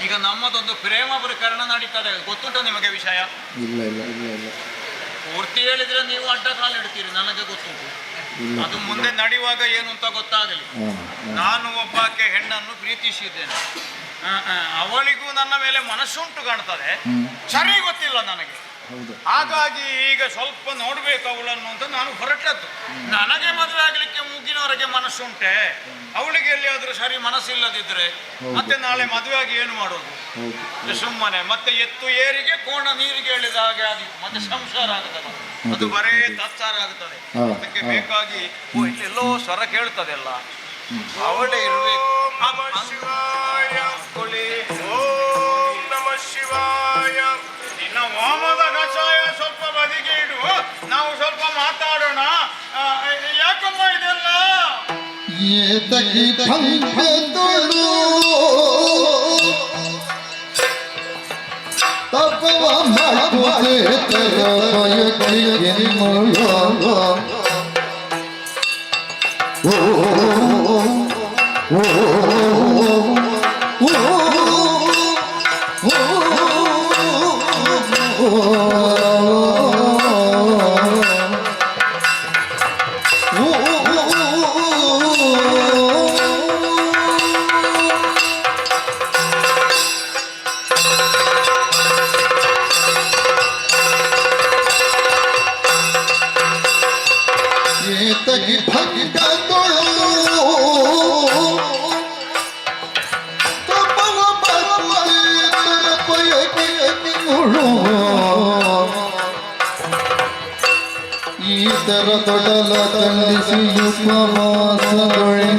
ಈಗ ನಮ್ಮದೊಂದು ಪ್ರೇಮ ಪ್ರಕರಣ ನಡೀತದೆ. ಗೊತ್ತುಂಟ ನಿಮಗೆ ವಿಷಯ? ಪೂರ್ತಿ ಹೇಳಿದ್ರೆ ನೀವು ಅಡ್ಡ ಕಾಲಿಡ್ತೀರಿ, ನನಗೆ ಗೊತ್ತುಂಟು. ಅದು ಮುಂದೆ ನಡೆಯುವಾಗ ಏನು ಅಂತ ಗೊತ್ತಾಗಲಿ. ನಾನು ಒಬ್ಬಾಕೆ ಹೆಣ್ಣನ್ನು ಪ್ರೀತಿಸಿದ್ದೇನೆ. ಅವಳಿಗೂ ನನ್ನ ಮೇಲೆ ಮನಸ್ಸುಂಟು ಕಾಣ್ತದೆ. ಸರಿ ಗೊತ್ತಿಲ್ಲ ನನಗೆ. ಹಾಗಾಗಿ ಈಗ ಸ್ವಲ್ಪ ನೋಡ್ಬೇಕು ಅವಳನ್ನು ಅಂತ ನಾನು ಹೊರಟದ್ದು. ನನಗೆ ಮದುವೆ ಆಗ್ಲಿಕ್ಕೆ ಮುಗ್ಗಿನವರೆಗೆ ಮನಸ್ಸುಂಟೆ, ಅವಳಿಗೆ ಎಲ್ಲಿಯಾದ್ರೂ ಸರಿ ಮನಸ್ಸಿಲ್ಲದಿದ್ರೆ ಮತ್ತೆ ನಾಳೆ ಮದುವೆ ಆಗಿ ಏನು ಮಾಡೋದು? ಸುಮ್ಮನೆ ಮತ್ತೆ ಎತ್ತು ಏರಿಗೆ ಕೋಣ ನೀರಿಗೆ ಎಳೆದ ಹಾಗೆ ಆಗಿ ಮತ್ತೆ ಸಂಸಾರ ಆಗುತ್ತದೆ, ಅದು ಬರೇ ತತ್ಸಾರ ಆಗುತ್ತದೆ. ಅದಕ್ಕೆ ಬೇಕಾಗಿ ಇಲ್ಲೆಲ್ಲೋ ಸ್ವರ ಕೇಳ್ತದೆ ಅಲ್ಲ, ಅವಳೇ ಇರ್ಬೇಕು. ಶಿವಾಯ ಓಂ ನಮಃ ಶಿವಾಯ. ಇನ್ನ ವಾಮದ ಕಷಾಯ ಸ್ವಲ್ಪ ಬದಿಗೆ ಇಡು, ನಾವು ಸ್ವಲ್ಪ ಮಾತಾಡೋಣ. ಯಾಕಮ್ಮ ಇದೆಲ್ಲ? ಏತಕಿ ಭಂಗದೊಳು ತಪವ ಮಾಡುವುದೇ ತರಯಕ್ಕೆ ಮುಳ. ಓ ಓ ಏತಕಿ ಭಂಗದೊಳು ತಪವ ಮಾಡುವುದೇ ತರಯಕ್ಕೆ ಮುಳ. ಈತರ ತೊಡಲ ದಂಡಿಸಿ ಉಪವಾಸಗೊಳೆ,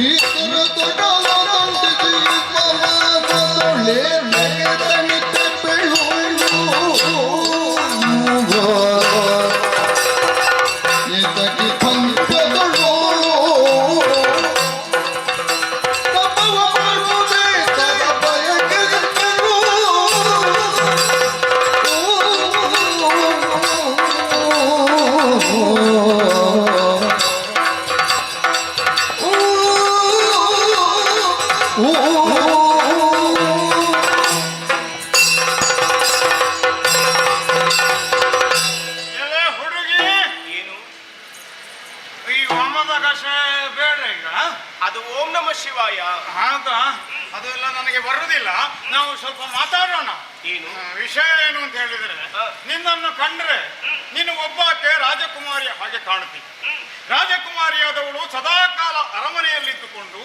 ಈತರ ತೊಡಲ ದಂಡಿಸಿ ಉಪವಾಸಗೊಳೆ ನಗದನಿತ ಬೆಳುವುದು. ಈತಕಿ ಪಂಕದೊಳು ತಪವ ಮಾಡುವುದೇ ತರಯಕ್ಕೆ ಎಲೆ ಹುಡುಗಿ, ಏನು ಈ ವಾಮದ ಕಷಾಯ ಬೇಡ ಈಗ. ಅದು ಓಂ ನಮಃ ಶಿವಾಯ. ಆಗ ಅದೆಲ್ಲ ನನಗೆ ಬರುವುದಿಲ್ಲ, ನಾವು ಸ್ವಲ್ಪ ಮಾತಾಡೋಣ. ಏನು ವಿಷಯ ಏನು ಅಂತ ಹೇಳಿದ್ರೆ, ನಿನ್ನನ್ನು ಕಂಡ್ರೆ ನೀನು ಒಬ್ಬಾಕೆ ರಾಜಕುಮಾರಿಯ ಹಾಗೆ ಕಾಣುತ್ತಿ. ರಾಜಕುಮಾರಿಯಾದವಳು ಸದಾಕಾಲ ಅರಮನೆಯಲ್ಲಿದ್ದುಕೊಂಡು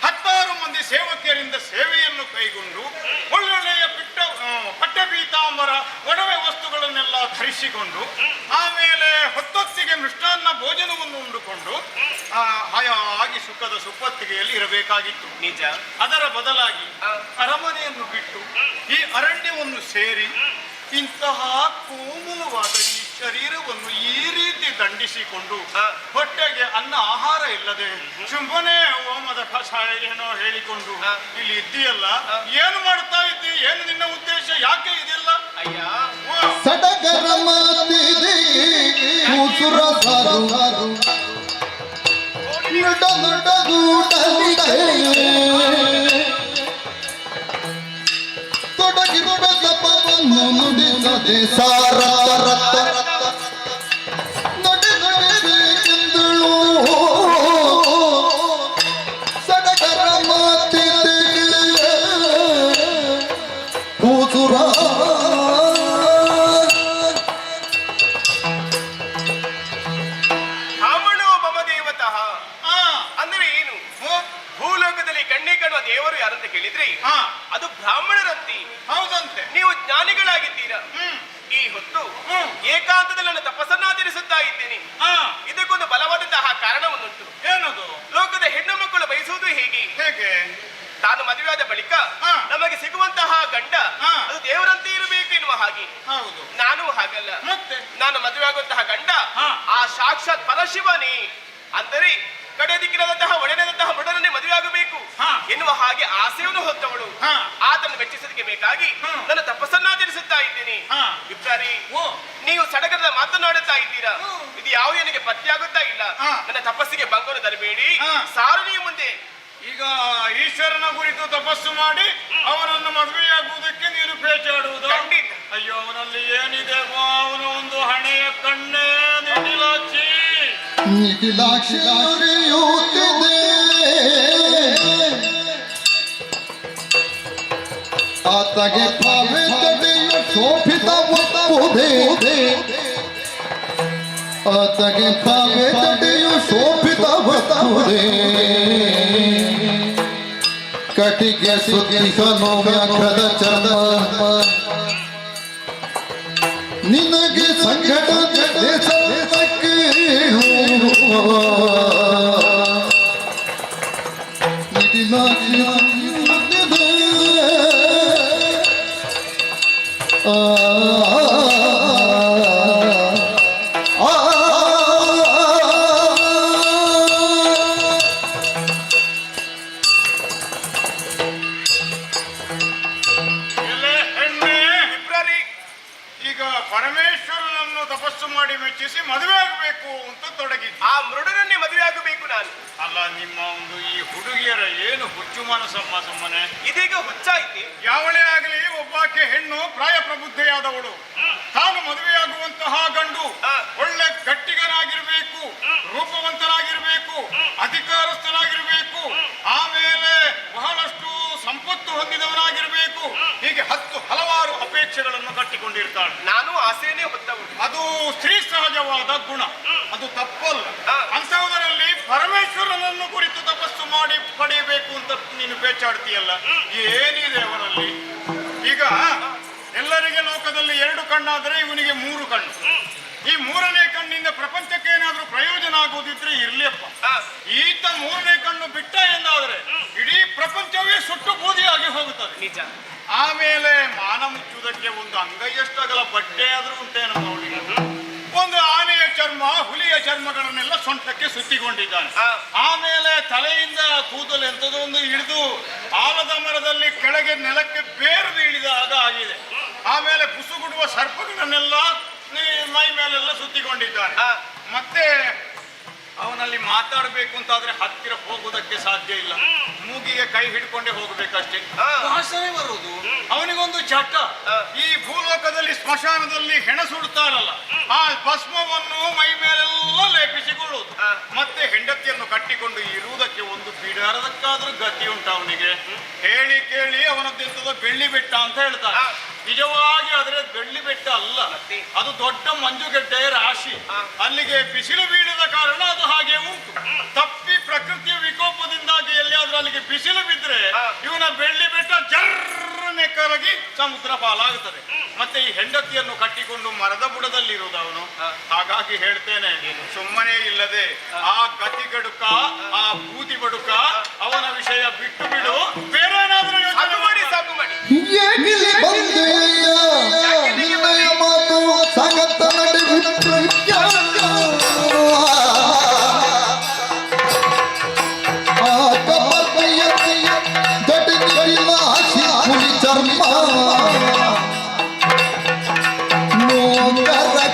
10 ಮಂದಿ ಸೇವಕಿಯರಿಂದ ಸೇವೆಯನ್ನು ಕೈಗೊಂಡು ಒಳ್ಳೊಳ್ಳೆಯ ಪಟ್ಟಪೀತಾಂಬರ ಒಡವೆ ವಸ್ತುಗಳನ್ನೆಲ್ಲ ಧರಿಸಿಕೊಂಡು ಆಮೇಲೆ ಹೊತ್ತೊತ್ತಿಗೆ ಮೃಷ್ಟಾನ್ನ ಭೋಜನವನ್ನು ಉಂಡುಕೊಂಡು ಹಾಯಾಗಿ ಸುಖದ ಸುಪ್ಪತ್ತಿಗೆಯಲ್ಲಿ ಇರಬೇಕಾಗಿತ್ತು. ನಿಜ. ಅದರ ಬದಲಾಗಿ ಅರಮನೆಯನ್ನು ಬಿಟ್ಟು ಈ ಅರಣ್ಯವನ್ನು ಸೇರಿ ಇಂತಹ ಕೋಮಲವಾದ ಈ ಶರೀರವನ್ನು ಈ ರೀತಿ ದಂಡಿಸಿಕೊಂಡು ಹೊಟ್ಟೆಗೆ ಅನ್ನ ಆಹಾರ ಇಲ್ಲದೆ ಸುಮ್ಮನೆ ಹೋಮದ ಕಷಾಯ ಏನೋ ಹೇಳಿಕೊಂಡು ಇಲ್ಲಿ ಇದ್ದೀಯಲ್ಲ, ಏನು ಮಾಡ್ತಾ ಇದ್ದಿ? ಏನು ನಿನ್ನ ಉದ್ದೇಶ? ಯಾಕೆ ಇದೆಲ್ಲ? ಅಯ್ಯ ಸಡಗರ ಮಾತಿದೆ ಕೂಸುರ ಸಾರು ನಡ ನಡಗೂಡಲಿದೆ ತೊಡಗಿ ತಪವನ್ನು ನುಡಿಸದೆ ಸಾರ ನಡೆ ನಡೆದೆಂದಳು ಸಡಗರ ಮಾತಿದೆ ಕೂಸುರ. ಬ್ರಾಹ್ಮಣೋ ಮಮ ದೇವತಃ ಅಂದ್ರೆ ಏನು? ಭೂಲೋಕದಲ್ಲಿ ಕಣ್ಣೇ ಕಾಣುವ ದೇವರು ಯಾರಂತ ಕೇಳಿದ್ರಿ, ಅದು ಬ್ರಾಹ್ಮಣರಂತೆ. ಹೌದಂತೆ. ನೀವು ಜ್ಞಾನಿಗಳಾಗಿದ್ದೀರಾ. ಈ ಹೊತ್ತು ಏಕಾಂತದಲ್ಲಿ ನನ್ನ ತಪಸ್ಸನ್ನಾಚರಿಸುತ್ತಾ ಇದ್ದೇನೆ. ಇದಕ್ಕೊಂದು ಬಲವಾದಂತಹ ಕಾರಣವನ್ನುಂಟು. ಏನದು? ಲೋಕದ ಹೆಣ್ಣು ಮಕ್ಕಳು ಬಯಸುವುದು ಹೇಗೆ? ಹೇಗೆ? ತಾನು ಮದುವೆಯಾದ ಬಳಿಕ ನಮಗೆ ಸಿಗುವಂತಹ ಗಂಡ ಅದು ದೇವರಂತೆ ಇರಬೇಕು ಎನ್ನುವ ಹಾಗೆ. ಹೌದು. ನಾನು ಹಾಗಲ್ಲ. ಮತ್ತೆ ನಾನು ಮದುವೆ ಆಗುವಂತಹ ಗಂಡ ಆ ಸಾಕ್ಷಾತ್ ಪರಶಿವನೇ. ಅಂದರೆ ಕಡೆ ದಿಕ್ಕಿನಂತಹ ಒಡೆಯದಂತಹ ಮೃಡರನ್ನೇ ಮದುವೆ ಆಗಬೇಕು ಎನ್ನುವ ಹಾಗೆ ಆಸೆಯನ್ನು ಹೊತ್ತವಳು. ಆತನ್ನು ಮೆಚ್ಚಿಸೋದಕ್ಕೆ ಬೇಕಾಗಿ ನನ್ನ ತಪಸ್ಸನ್ನಾಚರಿಸುತ್ತಾ ಇದ್ದೇನೆ. ವಿಪ್ರಾರಿ, ನೀವು ಸಡಗರದ ಮಾತನಾಡುತ್ತಾ ಇದ್ದೀರಾ, ಇದು ಯಾವ ನನಗೆ ಪತ್ತೆಯಾಗುತ್ತಾ ಇಲ್ಲ. ನನ್ನ ತಪಸ್ಸಿಗೆ ಭಂಗವನ್ನು ತರಬೇಡಿ, ಸಾರಣಿಯ ಮುಂದೆ. ಈಗ ಈಶ್ವರನ ಕುರಿತು ತಪಸ್ಸು ಮಾಡಿ ಅವನನ್ನು ಮದುವೆಯಾಗುವುದಕ್ಕೆ ನೀನು ಪೇಚಾಡುವುದು? ಖಂಡಿತ. ಅಯ್ಯೋ, ಅವನಲ್ಲಿ ಏನಿದೆ? ಅವನು ಒಂದು ಹಣೆಯ ಕಣ್ಣೇ ನಿಖಿಲಾಕ್ಷಿ. ನಿಖಿಲಾಕ್ಷಿ ಉರಿಯುತ್ತಿದೆ ಆತಗೆ ತಗೆ ತಾವೇ ತಡೆಯು ಶೋಭಿತವೇ ಕಟಿಗೆ ಸುತ್ತಿಹನು ವ್ಯಾಘ್ರದ ಚರ್ಮ ನಿನಗೆ ಸಂಘಟ ಎಲ್ಲೇ ಹೆಣ್ಣೆ ಇಬ್ರರಿ, ಈಗ ಪರಮೇಶ್ವರನನ್ನು ತಪಸ್ಸು ಮಾಡಿ ಮೆಚ್ಚಿಸಿ ಮದುವೆ ಆಗಬೇಕು ಅಂತ ತೊಡಗಿದ್ದ. ಆ ಮೃಡನನ್ನೇ ಮದುವೆ ಆಗಬೇಕು ನಾನು. ಅಲ್ಲ, ನಿಮ್ಮ ಒಂದು ಈ ಹುಡುಗಿಯರ ಏನು ಹುಚ್ಚು ಮನಸ್ಸಮ್ಮ ಸುಮ್ಮನೆ. ಇದೀಗ ಹುಚ್ಚಾಯ್ತಿ. ಯಾವಳೇ ಆಗಲಿ ಒಬ್ಬಾಕೆ ಹೆಣ್ಣು ಪ್ರಾಯ ಪ್ರಬುದ್ಧೆಯಾದವಳು. ತಾನು ಮದುವೆಯಾಗುವಂತಹ ಗಂಡು ಒಳ್ಳೆ ಗಟ್ಟಿಗನಾಗಿರ್ಬೇಕು, ರೂಪವಂತನಾಗಿರ್ಬೇಕು, ಅಧಿಕಾರಸ್ಥನಾಗಿರ್ಬೇಕು, ಆಮೇಲೆ ಬಹಳಷ್ಟು ಸಂಪತ್ತು ಹೊಂದಿದವನಾಗಿರ್ಬೇಕು. ಹೀಗೆ 10 ಹಲವಾರು ಅಪೇಕ್ಷೆಗಳನ್ನು ಕಟ್ಟಿಕೊಂಡಿರ್ತಾಳೆ. ನಾನು ಆಸೆಯೇ ಹೊತ್ತವಳು. ಅದು ಸ್ತ್ರೀ ಸಹಜವಾದ ಗುಣ, ಅದು ತಪ್ಪಲ್ಲ. ಅಂತಹದರಲ್ಲಿ ಪರಮೇಶ್ವರನನ್ನು ಕುರಿತು ತಪಸ್ಸು ಮಾಡಿ ಪಡೆಯಬೇಕು ಅಂತ ನೀನು ಬೇಚಾಡ್ತೀಯಲ್ಲ, ಏನಿದೆ ಅವರಲ್ಲಿ? ಈಗ ಎಲ್ಲರಿಗೆ ಲೋಕದಲ್ಲಿ 2 ಕಣ್ಣಾದರೆ ಇವನಿಗೆ 3 ಕಣ್ಣು. ಈ 3ನೇ ಕಣ್ಣಿಂದ ಪ್ರಪಂಚಕ್ಕೆ ಏನಾದ್ರೂ ಪ್ರಯೋಜನ ಆಗುವುದಿದ್ರೆ ಇರ್ಲಿಯಪ್ಪ. ಈತ 3ನೇ ಕಣ್ಣು ಬಿಟ್ಟ ಎಂದಾದ್ರೆ ಇಡೀ ಪ್ರಪಂಚವೇ ಸುಟ್ಟು ಬೂದಿಯಾಗಿ ಹೋಗುತ್ತದೆ. ನಿಜ. ಆಮೇಲೆ ಮಾನ ಮುಚ್ಚುವುದಕ್ಕೆ ಒಂದು ಅಂಗೈಯಷ್ಟಗಲ ಬಟ್ಟೆ ಆದ್ರೂ ಉಂಟೇನೋ ಅವಳಿಗೆ. ಒಂದು ಆನೆಯ ಚರ್ಮ, ಹುಲಿಯ ಚರ್ಮಗಳನ್ನೆಲ್ಲ ಸೊಂಟಕ್ಕೆ ಸುತ್ತಿಕೊಂಡಿದ್ದಾನೆ. ಆಮೇಲೆ ತಲೆಯಿಂದ ಕೂದಲು ಎಂಥದೋ ಒಂದು ಹಿಡಿದು ಆಲದ ಮರದಲ್ಲಿ ಕೆಳಗೆ ನೆಲಕ್ಕೆ ಬೇರು ಇಳಿದಾಗ ಆಗಿದೆ. ಆಮೇಲೆ ಬುಸುಗುಡುವ ಸರ್ಪಗಳನ್ನೆಲ್ಲ ಮೈ ಮೇಲೆಲ್ಲ ಸುತ್ತಿಕೊಂಡಿದ್ದಾನೆ. ಮತ್ತೆ ಅವನಲ್ಲಿ ಮಾತಾಡಬೇಕು ಅಂತಾದ್ರೆ ಹತ್ತಿರ ಹೋಗುವುದಕ್ಕೆ ಸಾಧ್ಯ ಇಲ್ಲ. ಮೂಗಿಗೆ ಕೈ ಹಿಡ್ಕೊಂಡೇ ಹೋಗ್ಬೇಕಷ್ಟೇ. ಭಾಷಣೆ ಬರುವುದು ಅವನಿಗೊಂದು ಚಟ. ಈ ಭೂಲೋಕದಲ್ಲಿ ಸ್ಮಶಾನದಲ್ಲಿ ಹೆಣ ಸುಡ್ತಾರಲ್ಲ, ಆ ಭಸ್ಮವನ್ನು ಮೈ ಮೇಲೆಲ್ಲ ಲೇಪಿಸಿಕೊಳ್ಳುವುದು. ಮತ್ತೆ ಹೆಂಡತಿಯನ್ನು ಕಟ್ಟಿಕೊಂಡು ಇರುವುದಕ್ಕೆ ಒಂದು ಬಿಡಾರದಕ್ಕಾದ್ರೂ ಗತಿ ಉಂಟು ಅವನಿಗೆ. ಹೇಳಿ ಕೇಳಿ ಅವನದ್ದೆಂತದ ಬೆಳ್ಳಿ ಬೆಟ್ಟ ಅಂತ ಹೇಳ್ತಾರೆ. ನಿಜವಾಗಿ ಆದ್ರೆ ಬೆಳ್ಳಿ ಬೆಟ್ಟ ಅಲ್ಲ, ಅದು ದೊಡ್ಡ ಮಂಜುಗಡ್ಡೆ ರಾಶಿ. ಅಲ್ಲಿಗೆ ಬಿಸಿಲು ಬೀಳದ ಕಾರಣ ಅದು ಹಾಗೆ ಉಂಟು. ತಪ್ಪಿ ಪ್ರಕೃತಿಯ ವಿಕೋಪದಿಂದಾಗಿ ಎಲ್ಲಿಯಾದ್ರೂ ಅಲ್ಲಿಗೆ ಬಿಸಿಲು ಬಿದ್ರೆ ಇವನ ಬೆಳ್ಳಿ ಬೆಟ್ಟ ಜರ್ರನೆ ಕರಗಿ ಸಮುದ್ರ ಪಾಲಾಗುತ್ತದೆ. ಮತ್ತೆ ಈ ಹೆಂಡತಿಯನ್ನು ಕಟ್ಟಿಕೊಂಡು ಮರದ ಬುಡದಲ್ಲಿರುವುದು ಅವನು. ಹಾಗಾಗಿ ಹೇಳ್ತೇನೆ, ಸುಮ್ಮನೆ ಇಲ್ಲದೆ ಆ ಗತಿ ಗಡುಕ, ಆ ಬೂದಿ ಬಡುಕ, ಅವನ ವಿಷಯ ಬಿಟ್ಟು ಬಿಡು. ಬೇರೆ ಏನಾದ್ರೂ ಯೋಚನೆ ಮಾಡಿ. ಸಾಕು ಮಾಡಿ. ಏಗಿಲಿ ಬಂದೆಯ ನಿನ್ನಯ ಮಾತು ಸಾಗತ್ತ ನಡೆಬಿಟ್ಟು ಆ ಕಪ್ಪಯ್ಯ ದೊಡ್ಡ ಆಶಿ ಹುಲಿ ಚರ್ಮ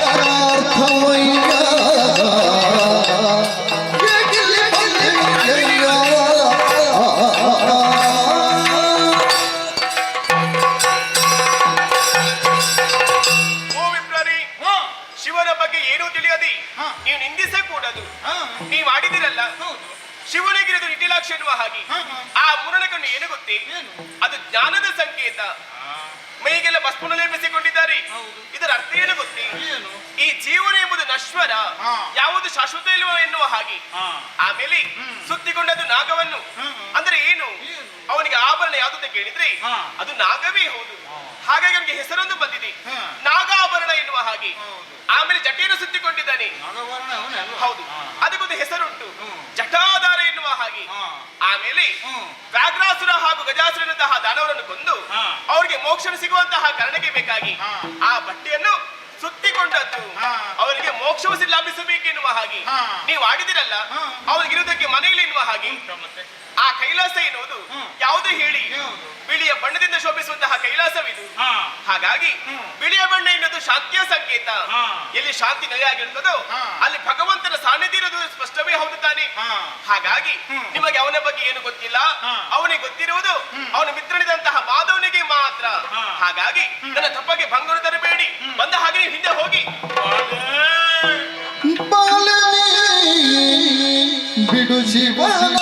ನೋಕರಕಾರ್ಥವಯ್ಯ ಏಗಿಲಿ ಬಂದೆಯ ಶಿವನ ಬಗ್ಗೆ ಏನೂ ತಿಳಿಯದಿ ನೀವು ನಿಂದಿಸೇ ಕೂಡದು. ನೀವು ಆಡಿದಿರಲ್ಲ, ಶಿವನಿಗಿರೋದು ನಿಟಿಲಾಕ್ಷ ಎನ್ನುವ ಹಾಗೆ. ಆ ಮುರಣಕನ್ನು ಏನು ಗೊತ್ತೇ? ಅದು ಜ್ಞಾನದ ಸಂಕೇತ. ಮೈಗೆಲ್ಲ ಭಸ್ಮನ ಲೇಪಿಸಿಕೊಂಡಿದ್ದಾರೆ. ಇದರ ಅರ್ಥ ಏನು ಗೊತ್ತೇ? ಈ ಜೀವನ ಎಂಬುದು ನಶ್ವರ, ಯಾವುದು ಶಾಶ್ವತ ಇಲ್ವ ಎನ್ನುವ ಹಾಗೆ. ಆಮೇಲೆ ಸುತ್ತಿಕೊಂಡದ್ದು ನಾಗವನ್ನು. ಅಂದ್ರೆ ಏನು? ಅವನಿಗೆ ಆಭರಣ ಯಾವುದು ಕೇಳಿದ್ರೆ ಅದು ನಾಗವೇ ಹೌದು. ಹಾಗಾಗಿ ಅವನಿಗೆ ಹೆಸರೊಂದು ಬಂದಿದೆ, ನಾಗಾಭರಣ ಎನ್ನುವ ಹಾಗೆ. ಆಮೇಲೆ ಜಟೆಯನ್ನು ಸುತ್ತಿಕೊಂಡಿದ್ದಾನೆ. ಹೌದು, ಅದಕ್ಕೊಂದು ಹೆಸರುಂಟು, ಜಟಾಧಾರ ಎನ್ನುವ ಹಾಗೆ. ಆಮೇಲೆ ವ್ಯಾಘ್ರಾಸುರ ಹಾಗೂ ಗಜಾಸುರನಂತಹ ದಾನವರನ್ನು ಕೊಂದು ಅವರಿಗೆ ಮೋಕ್ಷ ಸಿಗುವಂತಹ ಕಾರಣಕ್ಕೆ ಬೇಕಾಗಿ ಆ ಬಟ್ಟೆಯನ್ನು ಸುತ್ತಿಕೊಂಡದ್ದು ಅವರಿಗೆ ಮೋಕ್ಷವು ಲಾಭಿಸಬೇಕೆನ್ನುವ ಹಾಗೆ. ನೀವು ಆಡಿದಿರಲ್ಲ, ಅವರಿಗಿರುವುದಕ್ಕೆ ಮನೆಗಳು ಎನ್ನುವ ಹಾಗೆ. ಆ ಕೈಲಾಸ ಎನ್ನುವುದು ಯಾವುದು ಹೇಳಿ? ಬಿಳಿಯ ಬಣ್ಣದಿಂದ ಶೋಭಿಸುವಂತಹ ಕೈಲಾಸವಿದು. ಹಾಗಾಗಿ ಬಿಳಿಯ ಬಣ್ಣ ಎನ್ನುವುದು ಶಾಂತಿಯ ಸಂಕೇತ. ಎಲ್ಲಿ ಶಾಂತಿ ನೆಲೆಯಾಗಿರುತ್ತದೋ ಅಲ್ಲಿ ಭಗವಂತನ ಸಾನ್ನಿಧ್ಯ ಇರುವುದು ಸ್ಪಷ್ಟವೇ ಹೌದು ತಾನೆ. ಹಾಗಾಗಿ ನಿಮಗೆ ಅವನ ಬಗ್ಗೆ ಏನು ಗೊತ್ತಿಲ್ಲ, ಅವನಿಗೆ ಗೊತ್ತಿರುವುದು ಅವನ ಮಿತ್ರನಿದಂತಹ ಮಾಧವನಿಗೆ ಮಾತ್ರ. ಹಾಗಾಗಿ ನನ್ನ ತಪ್ಪಗೆ ಭಂಗರು ತರಬೇಡಿ, ಬಂದ ಹಾಗೆ ನೀವು ಹಿಂದೆ ಹೋಗಿ. ಬಿಡು ಶಿವನ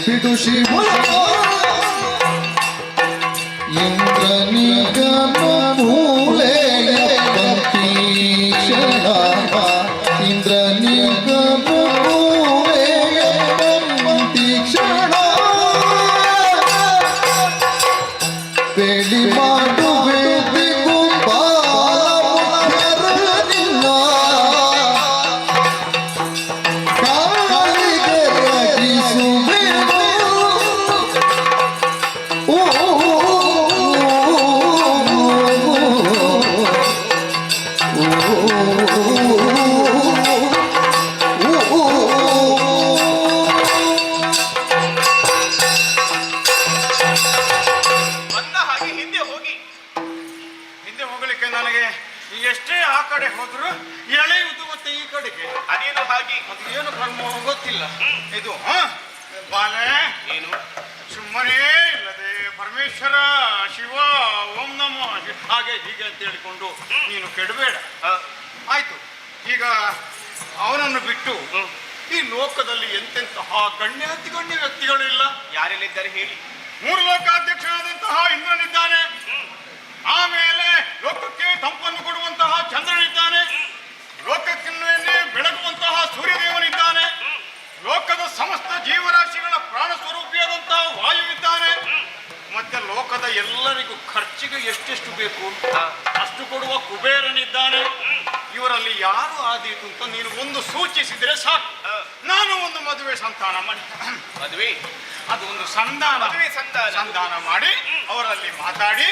ಬಿಡು ಶಿವನ ಇಂದ್ರನಿಗನ ಮೂಲೆಯ ಕ್ಷಣ ಇಂದ್ರನಿಗನ ಮೂಲೆಯ ಕ್ಷಣ ಬೆಳಿ ಮಾಡುವೆ ಬಂದ ಹಾಗೆ ಹಿಂದೆ ಹೋಗಿ. ಹಿಂದೆ ಹೋಗ್ಲಿಕ್ಕೆ ನನಗೆ ಎಷ್ಟೇ ಆ ಕಡೆ ಹೋದ್ರು ಎಳೆಯುವುದು ಮತ್ತೆ ಈ ಕಡೆಗೆ ಅದೇನು ಹಾಗೆ? ಅದು ಏನು ಕರ್ಮ ಗೊತ್ತಿಲ್ಲ. ಇದು ಬಾಲೆ ಏನು ಸುಮ್ಮನೆ ಇಲ್ಲದೆ ಪರಮೇಶ್ವರ ಶಿವ ಓಂ ನಮೋ ಹಾಗೆ ಹೀಗೆ ಅಂತ ಹೇಳಿಕೊಂಡು ನೀನು ಕೆಡಬೇಡ. ಆಯ್ತು, ಈಗ ಅವನನ್ನು ಬಿಟ್ಟು ಈ ಲೋಕದಲ್ಲಿ ಎಂತೆಂತಹ ಗಣ್ಯಾತಿ ಗಣ್ಯ ವ್ಯಕ್ತಿಗಳು ಇಲ್ಲ. ಯಾರೆಲ್ಲಿದ್ದಾರೆ ಹೇಳಿ? 3 ಲೋಕಾಧ್ಯಕ್ಷರಾದಂತಹ ಇಂದ್ರನಿದ್ದಾನೆ, ಆಮೇಲೆ ಲೋಕಕ್ಕೆ ತಂಪನ್ನು ಕೊಡುವಂತಹ ಚಂದ್ರನಿದ್ದಾನೆ, ಲೋಕಕ್ಕೆ ಬೆಳಗುವಂತಹ ಸೂರ್ಯದೇವನಿದ್ದಾನೆ, ಲೋಕದ ಸಮಸ್ತ ಜೀವರಾಶಿಗಳ ಪ್ರಾಣ ಸ್ವರೂಪಿಯಾದಂತಹ ವಾಯುವಿದ್ದಾನೆ, ಮತ್ತೆ ಲೋಕದ ಎಲ್ಲರಿಗೂ ಖರ್ಚಿಗೆ ಎಷ್ಟೆಷ್ಟು ಬೇಕು ಅಷ್ಟು ಕೊಡುವ ಕುಬೇರನಿದ್ದಾನೆ. ಇವರಲ್ಲಿ ಯಾರು ಆದೀತು ಅಂತ ನೀನು ಒಂದು ಸೂಚಿಸಿದ್ರೆ ಸಾಕು. ನಾನು ಒಂದು ಮದುವೆ ಸಂತಾನ ಮಾಡಿ ಮದುವೆ ಅದು ಒಂದು ಸಂಧಾನ ಮದುವೆ ಸಂಧಾನ ಮಾಡಿ ಅವರಲ್ಲಿ ಮಾತಾಡಿ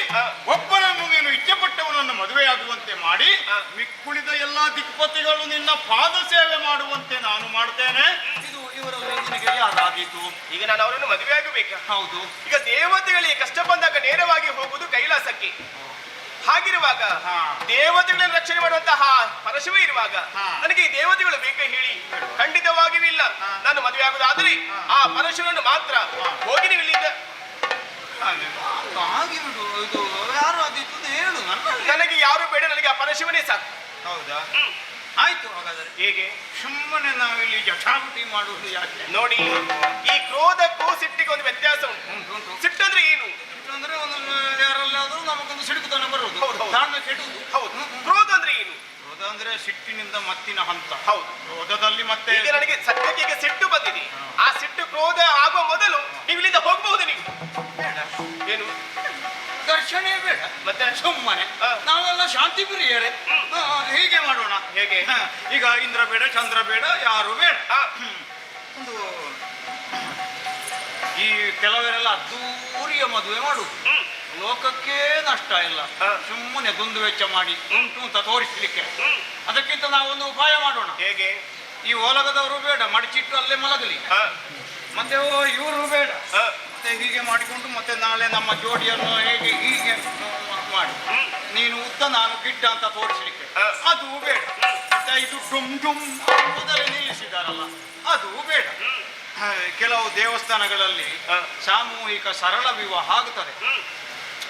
ಒಬ್ಬನನ್ನು ನೀನು ಇಚ್ಛೆಪಟ್ಟವನನ್ನು ಮದುವೆಯಾಗುವಂತೆ ಮಾಡಿ ಮಿಕ್ಕುಳಿದ ಎಲ್ಲಾ ದಿಕ್ಪತಿಗಳು ನಿನ್ನ ಪಾದ ಸೇವೆ ಮಾಡುವಂತೆ ನಾನು ಮಾಡ್ತೇನೆ. ಇದು ಇವರಲ್ಲಿ ನಿನಗೆ ಯಾರಾದೀತು? ಈಗ ನಾನು ಅವರನ್ನು ಮದುವೆ ಆಗಬೇಕಾ? ಹೌದು. ಈಗ ದೇವತೆಗಳಿಗೆ ಕಷ್ಟ ಬಂದಾಗ ನೇರವಾಗಿ ಹೋಗುವುದು ಕೈಲಾಸಕ್ಕೆ. ಹಾಗಿರುವಾಗ ದೇವತೆಗಳನ್ನು ರಕ್ಷಣೆ ಮಾಡುವಂತಹ ಪರಶಿವ ಇರುವಾಗ ನನಗೆ ಈ ದೇವತೆಗಳು ಬೇಕೇ ಹೇಳಿ? ಖಂಡಿತವಾಗಿಯೂ ಇಲ್ಲ. ನಾನು ಮದುವೆ ಆಗುವುದಾದರೆ ಆ ಪರಶಿವನನ್ನು ಮಾತ್ರ. ಹೋಗಿ ನೀವು ಇಲ್ಲಿಂದ. ಹಾಗೆ ಬಿಡು, ಇದು ಯಾರು ಆದೀತು ಹೇಳು. ನನಗೆ ಯಾರು ಬೇಡ, ನನಗೆ ಆ ಪರಶಿವನೇ ಸಾಕು. ಹೌದಾ? ಆಯ್ತು, ಹಾಗಾದರೆ ಹೇಗೆ? ಸುಮ್ಮನೆ ನಾವಿಲ್ಲಿ ಜಟಾಪಟಿ ಮಾಡುವುದು ಯಾಕೆ? ನೋಡಿ, ಈ ಕ್ರೋಧಕ್ಕೂ ಸಿಟ್ಟಿಗೆ ಒಂದು ವ್ಯತ್ಯಾಸ ಉಂಟು. ಸಿಟ್ಟಂದ್ರೆ ಏನು? ಅಂದ್ರೆ ಒಂದು ಯಾರಲ್ಲಾದ್ರೂ ನಮಗೊಂದು ಸಿಡುಕುತನ ಬರುವುದು, ತಾಳ್ಮೆ ಕೆಡುವುದು. ಹೌದು. ಕ್ರೋಧ ಅಂದ್ರೆ ಏನು? ಕ್ರೋಧ ಅಂದ್ರೆ ಸಿಟ್ಟಿನಿಂದ ಮತ್ತಿನ ಹಂತ. ಹೌದು. ಕ್ರೋಧದಲ್ಲಿ ಮತ್ತೆ ಈಗ ನನಗೆ ಸದ್ಯಕ್ಕೆ ಈಗ ಸಿಟ್ಟು ಬಂದಿದೆ. ಆ ಸಿಟ್ಟು ಕ್ರೋಧ ಆಗುವ ಮೊದಲು ನೀವು ಇಲ್ಲಿಂದ ಹೋಗಬಹುದು. ನೀವು ಬೇಡ, ಏನು ಘರ್ಷಣೆ ಬೇಡ, ಮತ್ತೆ ಸುಮ್ಮನೆ ನಾವೆಲ್ಲ ಶಾಂತಿ ಪ್ರಿಯರೇ. ಹೀಗೆ ಮಾಡೋಣ. ಹೇಗೆ? ಈಗ ಇಂದ್ರ ಬೇಡ, ಚಂದ್ರ ಬೇಡ, ಯಾರು ಬೇಡ. ಒಂದು ಈ ಕೆಲವರೆಲ್ಲ ಅದ್ದೂರಿಯ ಮದುವೆ ಮಾಡುದು, ಲೋಕಕ್ಕೆ ನಷ್ಟ ಇಲ್ಲ, ಸುಮ್ಮನೆ ದುಂದು ವೆಚ್ಚ ಮಾಡಿ ಉಂಟು ಅಂತ ತೋರಿಸ್ಲಿಕ್ಕೆ. ಅದಕ್ಕಿಂತ ನಾವೊಂದು ಉಪಾಯ ಮಾಡೋಣ. ಹೇಗೆ? ಈ ಓಲಗದವರು ಬೇಡ, ಮಡಚಿಟ್ಟು ಅಲ್ಲೇ ಮಲಗಲಿ. ಮತ್ತೆ ಇವರು ಬೇಡ, ಮತ್ತೆ ಹೀಗೆ ಮಾಡಿಕೊಂಡು ಮತ್ತೆ ನಾಳೆ ನಮ್ಮ ಜೋಡಿಯನ್ನು ಹೇಗೆ ಹೀಗೆ ಮಾಡಿ ನೀನು ಉದ್ದ ನಾನು ಗಿಡ್ಡ ಅಂತ ತೋರಿಸ್ಲಿಕ್ಕೆ ಅದು ಬೇಡ. ಮತ್ತೆ ಇದು ಡುಮ್ ಡುಮ್ ಮೊದಲೇ ನಿಲ್ಲಿಸಿದಾರಲ್ಲ ಅದು ಬೇಡ. ಕೆಲವು ದೇವಸ್ಥಾನಗಳಲ್ಲಿ ಸಾಮೂಹಿಕ ಸರಳ ವಿವಾಹ ಆಗುತ್ತದೆ.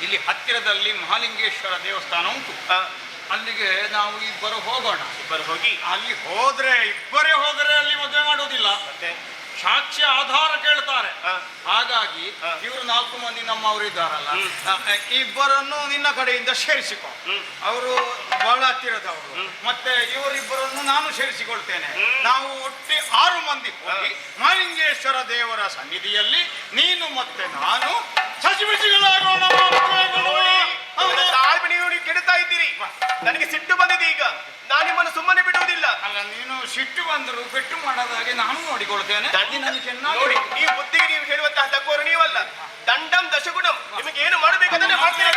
ಇಲ್ಲಿ ಹತ್ತಿರದಲ್ಲಿ ಮಹಾಲಿಂಗೇಶ್ವರ ದೇವಸ್ಥಾನ ಉಂಟು, ಅಲ್ಲಿಗೆ ನಾವು ಇಬ್ಬರು ಹೋಗೋಣ. ಇಬ್ಬರು ಹೋಗಿ ಅಲ್ಲಿ ಹೋದ್ರೆ ಇಬ್ಬರೇ ಹೋದರೆ ಅಲ್ಲಿ ಮದುವೆ ಮಾಡುವುದಿಲ್ಲ, ಮತ್ತೆ ಸಾಕ್ಷ್ಯ ಆಧಾರ ಕೇಳ್ತಾರೆ. ಹಾಗಾಗಿ ಇವರು 4 ಮಂದಿ ನಮ್ಮವರು ಇದ್ದಾರಲ್ಲ, ಇಬ್ಬರನ್ನು ನಿನ್ನ ಕಡೆಯಿಂದ ಸೇರಿಸಿಕೊ. ಅವರು ಬಹಳ ಹತ್ತಿರದವರು. ಮತ್ತೆ ಇವರಿಬ್ಬರನ್ನು ನಾನು ಸೇರಿಸಿಕೊಳ್ತೇನೆ. ನಾವು ಒಟ್ಟಿ 6 ಮಂದಿ ಹೋಗಿ ಮಹಾಲಿಂಗೇಶ್ವರ ದೇವರ ಸನ್ನಿಧಿಯಲ್ಲಿ ನೀನು ಮತ್ತೆ ನಾನು ಸಚಿವಗಳಾಗೋಣ. ತಾಳ್ಮೆ ನೀವು ಕೆಡುತ್ತಾ ಇದ್ದೀರಿ. ನನಗೆ ಸಿಟ್ಟು ಬಂದಿದೆ. ಈಗ ನಾನು ನಿಮ್ಮನ್ನು ಸುಮ್ಮನೆ ಬಿಡುವುದಿಲ್ಲ. ಅಲ್ಲ, ನೀನು ಸಿಟ್ಟು ಬಂದರು ಪೆಟ್ಟು ಮಾಡದ ಹಾಗೆ ನಾನು ನೋಡಿಕೊಳ್ತೇನೆ. ನೋಡಿ, ನೀವು ಬುದ್ಧಿಗೆ ನೀವು ಹೇಳುವಂತಹ ತಗೋರು ನೀವಲ್ಲ. ದಂಡಂ ದಶಗುಣಂ. ನಿಮಗೆ ಏನು ಮಾಡಬೇಕಂದ್ರೆ ಮಾಡ್ತೀರಿ.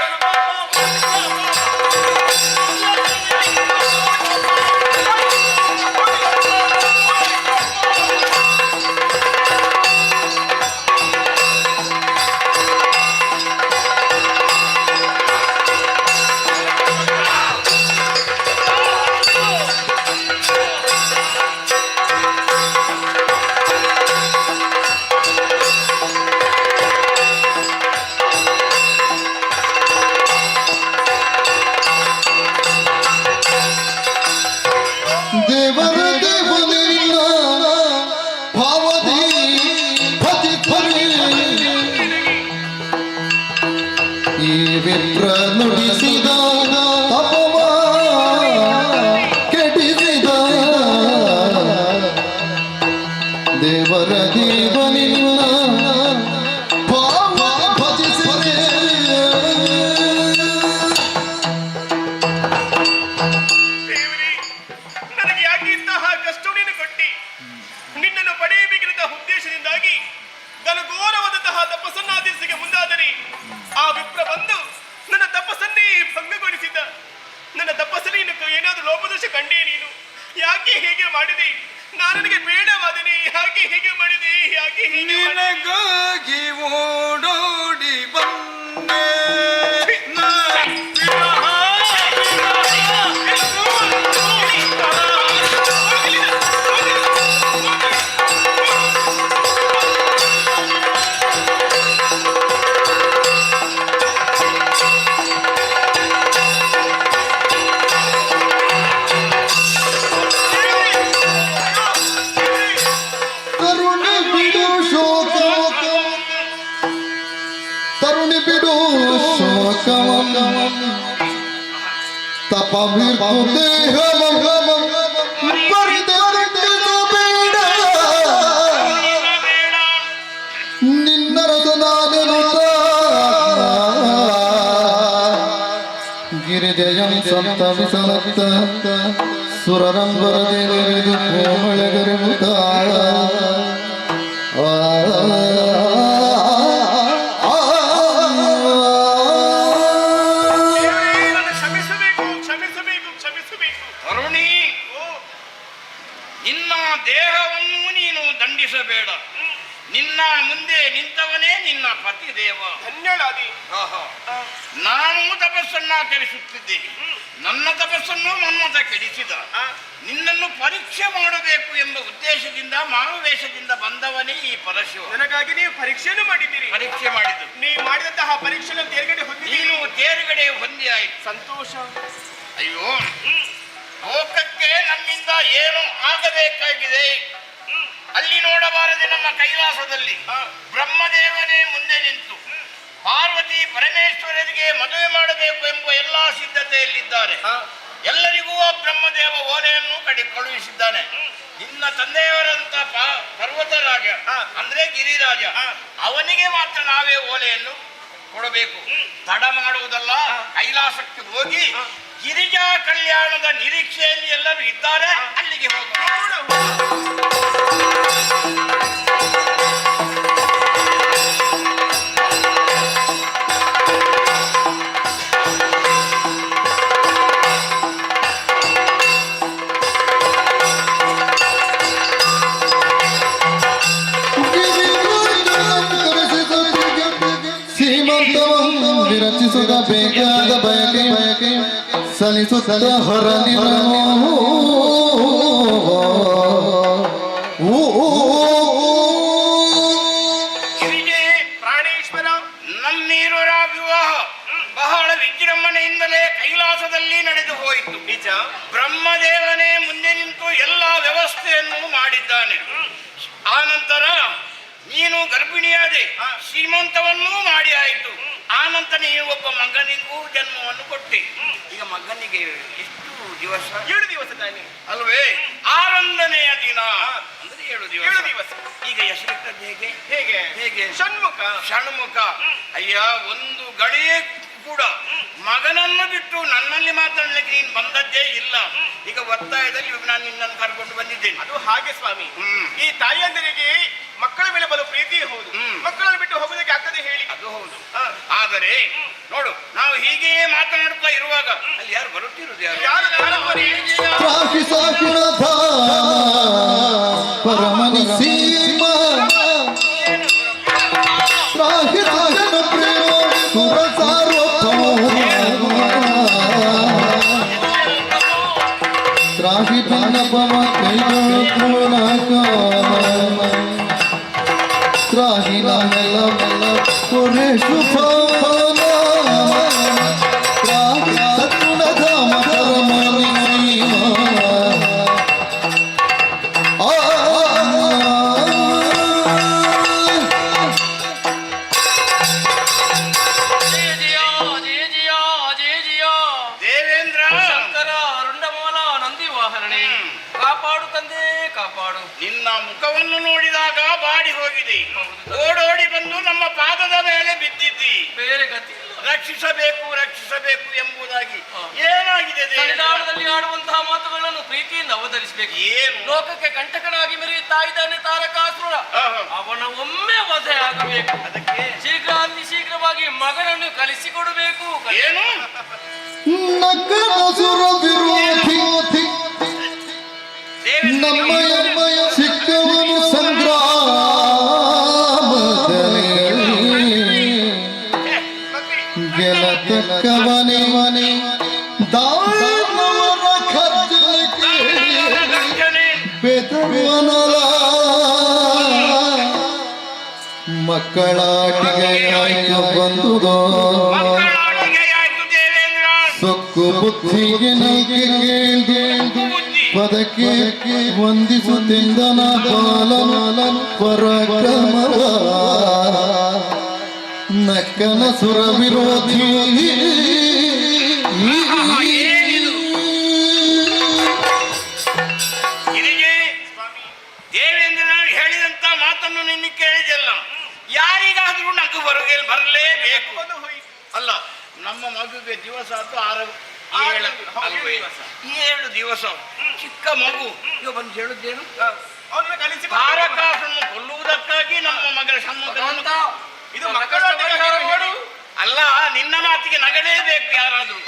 ಘನಘೋರವಾದಂತಹ ತಪಸ್ಸನ್ನಾಚರಿಸಿಗೆ ಮುಂದಾದರೆ ಆ ವಿಪ್ರ ಬಂದು ನನ್ನ ತಪಸ್ಸನ್ನೇ ಭಂಗಗೊಳಿಸಿದ. ನನ್ನ ತಪಸ್ಸಲ್ಲಿ ಏನಾದರೂ ಲೋಪದೋಷ ಕಂಡೇ ನೀನು? ಯಾಕೆ ಹೀಗೆ ಮಾಡಿದೆ? ನನಗೆ ಬೇಡವಾದನೆ. ಯಾಕೆ ಹೀಗೆ ಮಾಡಿದೆ? ಯಾಕೆ ಹೀಗೆ ನಿನಗಾಗಿ ಓಡೋಡಿ ಬಂದೆ ತರುಣಿ ಬಿಡು ಶೋಕ ತರುಣಿ ಬಿಡು ಶೋಕವ ತಪವಿರ್ತು ದೇಹವ ಪರಿದರ್ಟಿಸಬೇಡ ನಿನ್ನ ರಸನಾದನುತ ಗಿರಿಜಯಂ ಸಂತವಿಸಲತ್ತ ಸುರರಂಬರದಿರೆದು ಕೋಮಳಗರುವುದ ಕ್ಷಮಿಸಬೇಕು, ಕ್ಷಮಿಸಬೇಕು, ಕ್ಷಮಿಸಬೇಕು. ತರುಣಿ, ನಿನ್ನ ದೇಹವನ್ನು ನೀನು ದಂಡಿಸಬೇಡ. ನಿನ್ನ ಮುಂದೆ ನಿಂತವನೇ ನಿನ್ನ ಪತಿದೇವ. ಧನ್ಯಳಾದಿ. ನಾನು ತಪಸ್ಸನ್ನಾಚರಿಸುತ್ತಿದ್ದೇನೆ. ನನ್ನ ತಪಸ್ಸನ್ನು ಮನ್ಮಥ ಕೆಡಿಸಿದ. ನಿನ್ನನ್ನು ಪರೀಕ್ಷೆ ಮಾಡಬೇಕು ಎಂಬ ಉದ್ದೇಶದಿಂದ ಮಾರುವೇಷದಿಂದ ಬಂದವನೇ ಈ ಪರಶಿವ. ನನಗಾಗಿ ನೀವು ಪರೀಕ್ಷೆಯನ್ನು ಮಾಡಿದ್ದೀರಿ. ಪರೀಕ್ಷೆ ಮಾಡಿದ್ದು ನೀವು ಮಾಡಿದಂತಹ ಪರೀಕ್ಷೆಯನ್ನು ತೇರ್ಗಡೆ ಹೊಂದಿದ್ದೀರಿ. ನೀನು ತೇರುಗಡೆ ಹೊಂದಿ ಆಯ್ತು. ಸಂತೋಷ. ಅಯ್ಯೋ, ಲೋಕಕ್ಕೆ ನಮ್ಮಿಂದ ಏನು ಆಗಬೇಕಾಗಿದೆ ಅಲ್ಲಿ ನೋಡಬಾರದೆ. ನಮ್ಮ ಕೈಲಾಸದಲ್ಲಿ ಬ್ರಹ್ಮದೇವನೇ ಮುಂದೆ ನಿಂತು ಪಾರ್ವತಿ ಪರಮೇಶ್ವರರಿಗೆ ಮದುವೆ ಮಾಡಬೇಕು ಎಂಬ ಎಲ್ಲಾ ಸಿದ್ಧತೆಯಲ್ಲಿದ್ದಾರೆ. ಎಲ್ಲರಿಗೂ ಆ ಬ್ರಹ್ಮದೇವ ಓಲೆಯನ್ನು ಕಳುಹಿಸಿದ್ದಾನೆ. ನಿನ್ನ ತಂದೆಯವರಂತ ಪರ್ವತರಾಜ ಅಂದ್ರೆ ಗಿರಿರಾಜ, ಅವನಿಗೆ ಮಾತ್ರ ನಾವೇ ಓಲೆಯನ್ನು ಕೊಡಬೇಕು. ತಡ ಮಾಡುವುದಲ್ಲ, ಕೈಲಾಸಕ್ಕೆ ಹೋಗಿ ಗಿರಿಜಾ ಕಲ್ಯಾಣದ ನಿರೀಕ್ಷೆಯಲ್ಲಿ ಎಲ್ಲರೂ ಇದ್ದಾರೆ, ಅಲ್ಲಿಗೆ ಹೋಗೋಣ. ಸೀಮಂತವನ್ನು ವಿರಚಿಸುತ್ತ ಬೇಕಾದ ಬಯಕೆ ಸಲ್ಲಿಸುತ್ತ ಹೊರನಿರನು ಗಿರಿಜೆ ಪ್ರಾಣೇಶ್ವರ, ನಮ್ಮೀರರ ವಿವಾಹ ಬಹಳ ವಿಜೃಂಭಣೆಯಿಂದಲೇ ಕೈಲಾಸದಲ್ಲಿ ನಡೆದು ಹೋಯಿತು. ನಿಜ. ಬ್ರಹ್ಮದೇವನೇ ಮುಂದೆ ನಿಂತು ಎಲ್ಲ ವ್ಯವಸ್ಥೆಯನ್ನು ಮಾಡಿದ್ದಾನೆ. ಆನಂತರ ನೀನು ಗರ್ಭಿಣಿಯಾದೆ, ಶ್ರೀಮಂತವನ್ನೂ ಮಾಡಿ ಆಯಿತು. ಆನಂತರ ನೀನು ಒಬ್ಬ ಮಗನಿಗೂ ಜನ್ಮವನ್ನು ಕೊಟ್ಟೆ. ಈಗ ಮಗನಿಗೆ ಎಷ್ಟು ದಿವಸ? 7 ದಿವಸ ತಾನೆ ಅಲ್ವೇ? 6ನೇಯ ದಿನ ಅಂದ್ರೆ 7 7 ದಿವಸ. ದಿವಸ. ಈಗ ಹೆಸರಿಟ್ಟದ್ದು ಹೇಗೆ? ಹೇಗೆ? ಹೇಗೆ? ಷಣ್ಮುಖ. ಷಣ್ಮುಖ. ಅಯ್ಯ, ಒಂದು ಗಳಿಯೇ ಕೂಡ ಮಗನನ್ನು ಬಿಟ್ಟು ನನ್ನಲ್ಲಿ ಮಾತಾಡ್ಲಿಕ್ಕೆ ನೀನು ಬಂದದ್ದೇ ಇಲ್ಲ. ಈಗ ಒತ್ತಾಯದಲ್ಲಿ ನಾನು ನಿನ್ನನ್ನು ಕರ್ಕೊಂಡು ಬಂದಿದ್ದೇನೆ. ಅದು ಹಾಗೆ ಸ್ವಾಮಿ. ಈ ತಾಯಿಯಂದರಿಗೆ ಮಕ್ಕಳ ಮೇಲೆ ಬಲು ಪ್ರೀತಿ ಹೌದು. ಮಕ್ಕಳನ್ನು ಬಿಟ್ಟು ಹೋಗೋದಕ್ಕೆ ಆಗ್ತದೆ ಹೇಳಿ? ಅದು ಹೌದು. ಆದರೆ ನೋಡು, ನಾವು ಹೀಗೆಯೇ ಮಾತನಾಡುತ್ತಾ ಇರುವಾಗ ಅಲ್ಲಿ ಯಾರು ಬರುತ್ತಿರುವುದು? ಯಾರು ಕಾಲಪರಿ? ತ್ರಾಹಿ ಸಾಕಿಣಧ ಪರಮನಿ ಸೀಮ ತ್ರಾಹಿ ರಾಜನ ಪ್ರೇಮ ಸುರ ಸಾರ್ವಭೌಮ ತ್ರಾಹಿ ಭಿನ್ನಪಮ ಕೈಗಳ ತ್ರಾಹಿ ನಮೆಲ್ಲ ಕೊರೆ ಶುಭಾನ ತ್ರಾಹಿ ಸತ್ಗುಣಧಾಮ ಪರಮನಿ ಸೀಮ ಜಯ ಜಯ ಜಯ ಜಯ ಜಯ ಜಯ. ದೇವೇಂದ್ರ, ಶಂಕರ ರುಂಡಮೂಲ ನಂದಿ ವಾಹನನೇ, ಕಾಪಾಡು ತಂದೆ ಕಾಪಾಡು. ನಿನ್ನ ಮುಖವನ್ನು ನೋಡಿದಾಗ ಬಾಡಿ ಹೋಗಿದೆ. ಓಡೋಡಿ ಬಂದು ನಮ್ಮ ಪಾದದ ಮೇಲೆ ಬಿದ್ದಿದ್ದಿ. ಬೇರೆ ಗತಿ ಇಲ್ಲ. ರಕ್ಷಿಸಬೇಕು ರಕ್ಷಿಸಬೇಕು ಎಂಬುದಾಗಿ ಏನಾಗಿದೆ ದೇವೇಂದ್ರ? ಸನ್ನಿಧಾನದಲ್ಲಿ ಆಡುವಂತಹ ಮಾತುಗಳನ್ನು ಪ್ರೀತಿಯಿಂದ ಅವತರಿಸಬೇಕು. ಏನು? ಲೋಕಕ್ಕೆ ಕಂಟಕನಾಗಿ ಮೆರೆಯುತ್ತಾ ಇದ್ದಾನೆ ತಾರಕಾಸುರ. ಅವನ ಒಮ್ಮೆ ವಧೆ ಆಗಬೇಕು. ಅದಕ್ಕೆ ಶೀಘ್ರ ಅತಿ ಶೀಘ್ರವಾಗಿ ಮಗನನ್ನು ಕಲಿಸಿಕೊಡಬೇಕು. ಏನು ನಕ್ಕನ ಸುರ ವಿರೋಧಿ ನಮ್ಮಯ ಸಿಕ್ಕವನು ಸಂಗ್ರಾಮದಲ್ಲಿ ಗೆಲತಕ್ಕವನೇ ದಾನವರ ಖರ್ಜಲಕ್ಕೆ ಬೆದರುವನಲ ಮಕ್ಕಳಾಟಿಗೆ ಆಯ್ತು ಬಂದುದೋ ಸೊಕ್ಕು ಬುದ್ಧಿಗೆ ನೈಕೆ ಕೇಳ್ದು ಪದಕ್ಕೆ ವಂದಿಸುತ್ತಿಂದನ ಬಾಲನ ಪರಾಕ್ರಮವ ನಕ್ಕನ ಸುರ ವಿರೋಧಿ ಇದಕ್ಕೆ ದೇವೇಂದ್ರ ಹೇಳಿದಂತ ಮಾತನ್ನು ನಿನ್ನ ಕೇಳಿದೆಲ್ಲ ಯಾರಿಗಾದ್ರೂ ನಗು ಬರಲೇಬೇಕು. ಅಲ್ಲ ನಮ್ಮ ಮಗುಗೆ ದಿವಸ ಅದು 7 ದಿವಸ ಚಿಕ್ಕ ಮಗು ಈಗ ಬಂದು ಹೇಳುತ್ತೇನು ಅವನ್ನ ಕಲಿಸಿ ತಾರಕಾಸನ್ನು ಕೊಲ್ಲುವುದಕ್ಕಾಗಿ ನಮ್ಮ ಮಗಳ ಸಮ್ಮುಖ ಇದು ಮಕ್ಕಳ ಮಾಡು. ಅಲ್ಲ ನಿನ್ನ ಮಾತಿಗೆ ನಗಲೇಬೇಕು ಯಾರಾದ್ರೂ.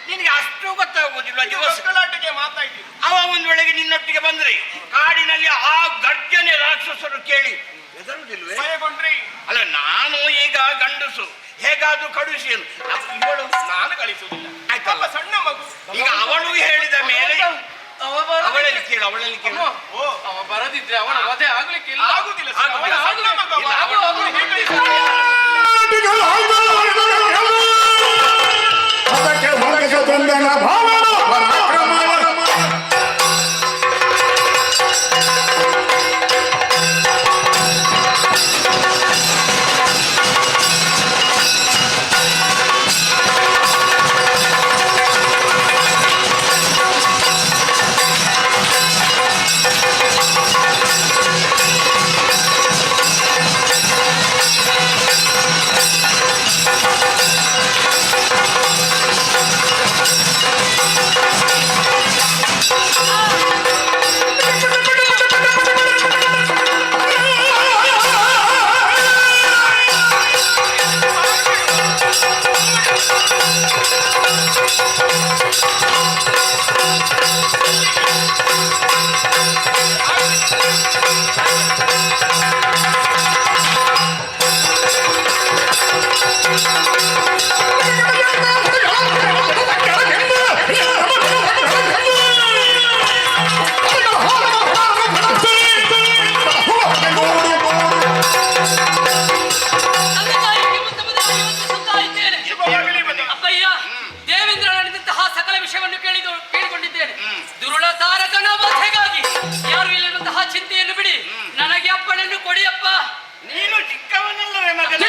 ನಿನಗೆ ಅಷ್ಟು ಗೊತ್ತಾಗುವುದಿಲ್ಲ ದಿವಸ ಮಕ್ಕಳಾಟಿಕೆ ಮಾತಾಯ್ತು. ಅವ ಒಂದು ವೇಳೆಗೆ ನಿನ್ನೊಟ್ಟಿಗೆ ಬಂದ್ರೆ ಕಾಡಿನಲ್ಲಿ ಆ ಗರ್ಜನೆ ರಾಕ್ಷಸರು ಕೇಳಿ ಹೆದರುವುದಿಲ್ವೇ? ಭಯಗೊಂಡ್ರಿ. ಅಲ್ಲ ನಾನು ಈಗ ಗಂಡಸು ಹೇಗಾದ್ರೂ ಕಳುಹಿಸಿ ಇವಳು ನಾನು ಕಳಿಸುವುದಿಲ್ಲ. ಆಯ್ತಲ್ಲ ಸಣ್ಣ ಮಗು. ಈಗ ಅವಳು ಹೇಳಿದ ಮೇಲೆ ಅವಳಲ್ಲಿ ಕೇಳು ಓ ಅವ ಬರದಿದ್ರೆ ಅವನ ವಧೆ ಆಗ್ಲಿಕ್ಕಿಲ್ಲ. ಆಗುದಿಲ್ಲ ಸರ್. ಆಗುದಿಲ್ಲ. ಅವನ ಸಣ್ಣ ಮಗ. ಇಲ್ಲ, ಅವನು ಹೇಗೆ ಕಳಿಸ್ತಾನೆ? ಅದಕ್ಕೆ ವರ್ಗಸಂದನ ಭಾವನ ಪರಾಕ್ರಮ ಅಪ್ಪಯ್ಯ, ದೇವೇಂದ್ರ ನಡೆದಂತಹ ಸಕಲ ವಿಷಯವನ್ನು ಕೇಳಿಕೊಂಡಿದ್ದೇನೆ. ದುರುಳ ತಾರಕನ ವಧೆಗಾಗಿ ಯಾರು ಇಲ್ಲದಂತಹ ಚಿಂತೆಯನ್ನು ಬಿಡಿ, ನನಗೆ ಅಪ್ಪನನ್ನು ಕೊಡಿಯಪ್ಪ. ನೀನು ಚಿಕ್ಕವನಲ್ಲವೇ ಮಗನ?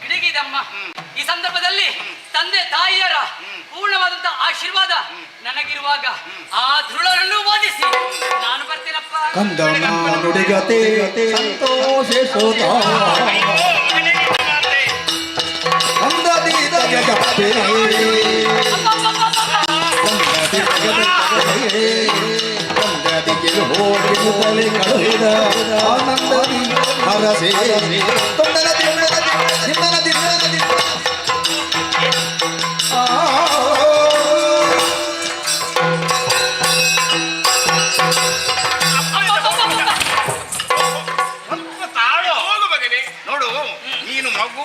ಕಿಡಿಗಿದಮ್ಮ. ಈ ಸಂದರ್ಭದಲ್ಲಿ ತಂದೆ ತಾಯಿಯರ ಪೂರ್ಣವಾದಂತಹ ಆಶೀರ್ವಾದ ನನಗಿರುವಾಗ ಆ ಧೃಳರನ್ನು ಓದಿಸಿ ನಾನು ಬರ್ತೀನಪ್ಪ. ಕಂದಮ್ಮ ನುಡಿಗತೆ ಸಂತೋಷಿಸೋದ ಅಂದದಿ ಹೋಗಿರುತ್ತಲೇ ಕಳುಹಿದ ಆನಂದದಿ ಹರಸೆ ತೊಂದರ ಸ್ವಲ್ಪ ತಾಳು. ಹೋಗು ಮಗನೇ. ನೋಡು, ನೀನು ಮಗು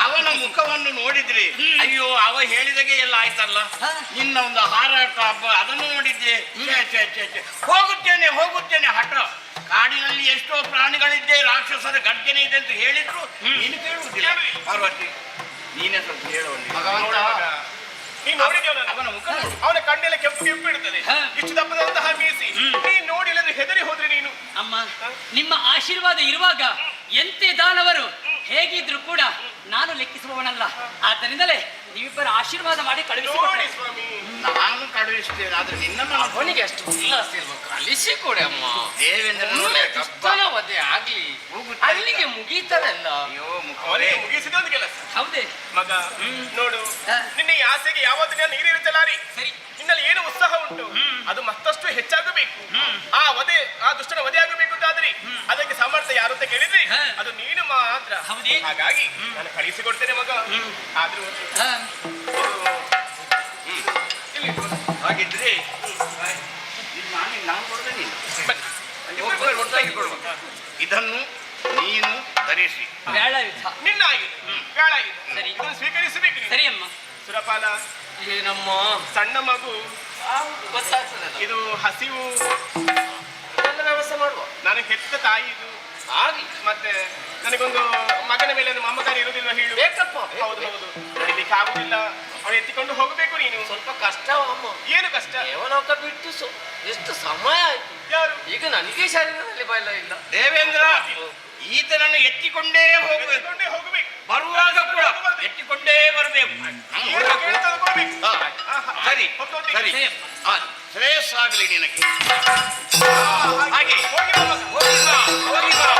ಅವನ ಮುಖವನ್ನು ನೋಡಿದ್ರಿ ಅಯ್ಯೋ ಅವ ಹೇಳಿದಾಗೆ ಎಲ್ಲ ಆಯ್ತಲ್ಲ. ನಿನ್ನ ಒಂದು ಹಾರಾಟ ಹಬ್ಬ ಅದನ್ನು ನೋಡಿದ್ದೆ. ಹೋಗುತ್ತೇನೆ ಹಠ. ಕಾಡಿನಲ್ಲಿ ಎಷ್ಟೋ ಪ್ರಾಣಿಗಳಿದ್ದೆ, ರಾಕ್ಷಸರ ಗರ್ಜನೆ ಇದೆ ಅಂತ ಹೇಳಿದ್ರು ನೀನು ಕೇಳುವುದಿಲ್ಲ. ಪಾರ್ವತಿ, ನೀನೇ ಸ್ವಲ್ಪ ಹೇಳುವಲ್ಲಿ. ನೀನ್ ನೋಡಿದ್ಯೋ ಅವನ ಮುಖ ನೋಡು. ಅವನ ಕಣ್ಣೆಲ್ಲ ಕೆಂಪು ಇಡ್ತದೆ. ಇಷ್ಟು ದಪ್ಪದಂತಹ ಮೀಸಿ ನೀನ್ ನೋಡಿ ಇಲ್ಲದ್ರೆ ಹೆದರಿ ಹೋದ್ರಿ ನೀನು. ಅಮ್ಮ, ನಿಮ್ಮ ಆಶೀರ್ವಾದ ಇರುವಾಗ ಎಂತೆ ದಾನವರು ಹೇಗಿದ್ರು ಕೂಡ ನಾನು ಲೆಕ್ಕಿಸುವವನಲ್ಲ. ಆದ್ದರಿಂದಲೇ ನೀವಿಬ್ಬರ ಆಶೀರ್ವಾದ ಮಾಡಿ ಕಳುಹಿಸಿಕೊಡಿ ನೋಡಿ ಸ್ವಾಮಿ. ನಾನು ಕಳುಹಿಸ್ತೇನೆ, ಆದ್ರೆ ನಿನ್ನ ಅವನಿಗೆ ಅಷ್ಟು ಉಲ್ಲಾಸ ಇರ್ಬೇಕು. ಕಲಿಸಿ ಕೊಡಿ ಅಮ್ಮ. ದೇವೇಂದ್ರ ವಧೆ ಆಗ್ಲಿ, ಅಲ್ಲಿಗೆ ಮುಗೀತದಲ್ಲ. ಅಯ್ಯೋ ಮುಖವೇ ಅವನಿಗೆ ಮುಗಿಸಿದ ಒಂದು ಕೆಲಸ. ಹೌದೇ ಮಗ ನೋಡು, ನಿನ್ನ ಈ ಆಸೆಗೆ ಯಾವತ್ತು ನಾನು ನೀರಿರುತ್ತಲಾರಿ. ಸರಿ. ನಿನ್ನಲ್ಲಿ ಏನು ಉತ್ಸಾಹ ಉಂಟು ಅದು ಮತ್ತಷ್ಟು ಹೆಚ್ಚಾಗಬೇಕು. ಆ ದುಷ್ಟನ ವಧೆ ಆಗಬೇಕು ಅಂತಾದ್ರೆ ಅದಕ್ಕೆ ಸಾಮರ್ಥ್ಯ ಯಾರು ಅಂತ ಕೇಳಿದ್ರೆ ಅದು ನೀನು ಮಾತ್ರ. ಹೌದೇ? ಹಾಗಾಗಿ ನಾನು ಕಳಿಸಿಕೊಡ್ತೇನೆ ಮಗ. ಆದ್ರೂ ಹಾಗಿದ್ರೆ ನಾನು ಕೊಡದೆ ನೀನು ಇದನ್ನು ನೀನು ಧರಿಸಿ. ಬೇಡ ಯುದ್ಧ. ನಿನ್ನ ಆಗಿದೆ ಗಾಳಾಗಿದೆ. ಸರಿ. ಇದನ್ನು ಸ್ವೀಕರಿಸಬೇಕು ನೀನು. ಸರಿ ಅಮ್ಮ. ಸುರಪಾಲ, ಏನಮ್ಮ ಸಣ್ಣ ಮಗು, ಗೊತ್ತಾಗ್ತದೆ. ಇದು ಹಸಿವು, ಎಲ್ಲ ವ್ಯವಸ್ಥೆ ಮಾಡುವ. ನನಗೆ ಹೆತ್ತ ತಾಯಿ ಇದು. ಆಗ್ಲಿ. ಮತ್ತೆ ನನಗೊಂದು ಮಗನ ಮೇಲೆ ಒಂದು ಮಮಕಾರ ಇರುವುದಿಲ್ಲ ಹೇಳು. ಬೇಕಪ್ಪ. ಹೌದು ಹೌದು, ನಡಿಲಿಕ್ಕೆ ಆಗುದಿಲ್ಲ. ಅವನು ಎತ್ತಿಕೊಂಡು ಹೋಗಬೇಕು ನೀನು. ಸ್ವಲ್ಪ ಕಷ್ಟ ಅಮ್ಮ. ಏನು ಕಷ್ಟ? ದೇವಲೋಕ ಬಿಟ್ಟು ಎಷ್ಟು ಸಮಯ ಆಯ್ತು. ಯಾರು? ಈಗ ನನಗೆ ಶರೀರದಲ್ಲಿ ಬಯಲ ಇಲ್ಲ. ದೇವೇಂದ್ರ, ಈತನನ್ನು ಎತ್ತಿಕೊಂಡೇ ಹೋಗಬೇಕು. ಎತ್ತಿಕೊಂಡೇ ಹೋಗಬೇಕು. ಬರುವಾಗ ಕೂಡ ಎತ್ತಿಕೊಂಡೇ ಬರಬೇಕು. ಏನು ಕೇಳಿ ತಂದುಕೊಡ್ಬೇಕು. ಸರಿ ಹೊತ್ತೊತ್ತಿಗೆ. ಸರಿ, ಶ್ರೇಯಸ್ಸಾಗಲಿ ನಿನಗೆ. ಹಾಗೆ ಹೋಗಿ ಬಾ ಮಗ. ಹೋಗಿ ಬಾ, ಹೋಗಿ ಬಾ.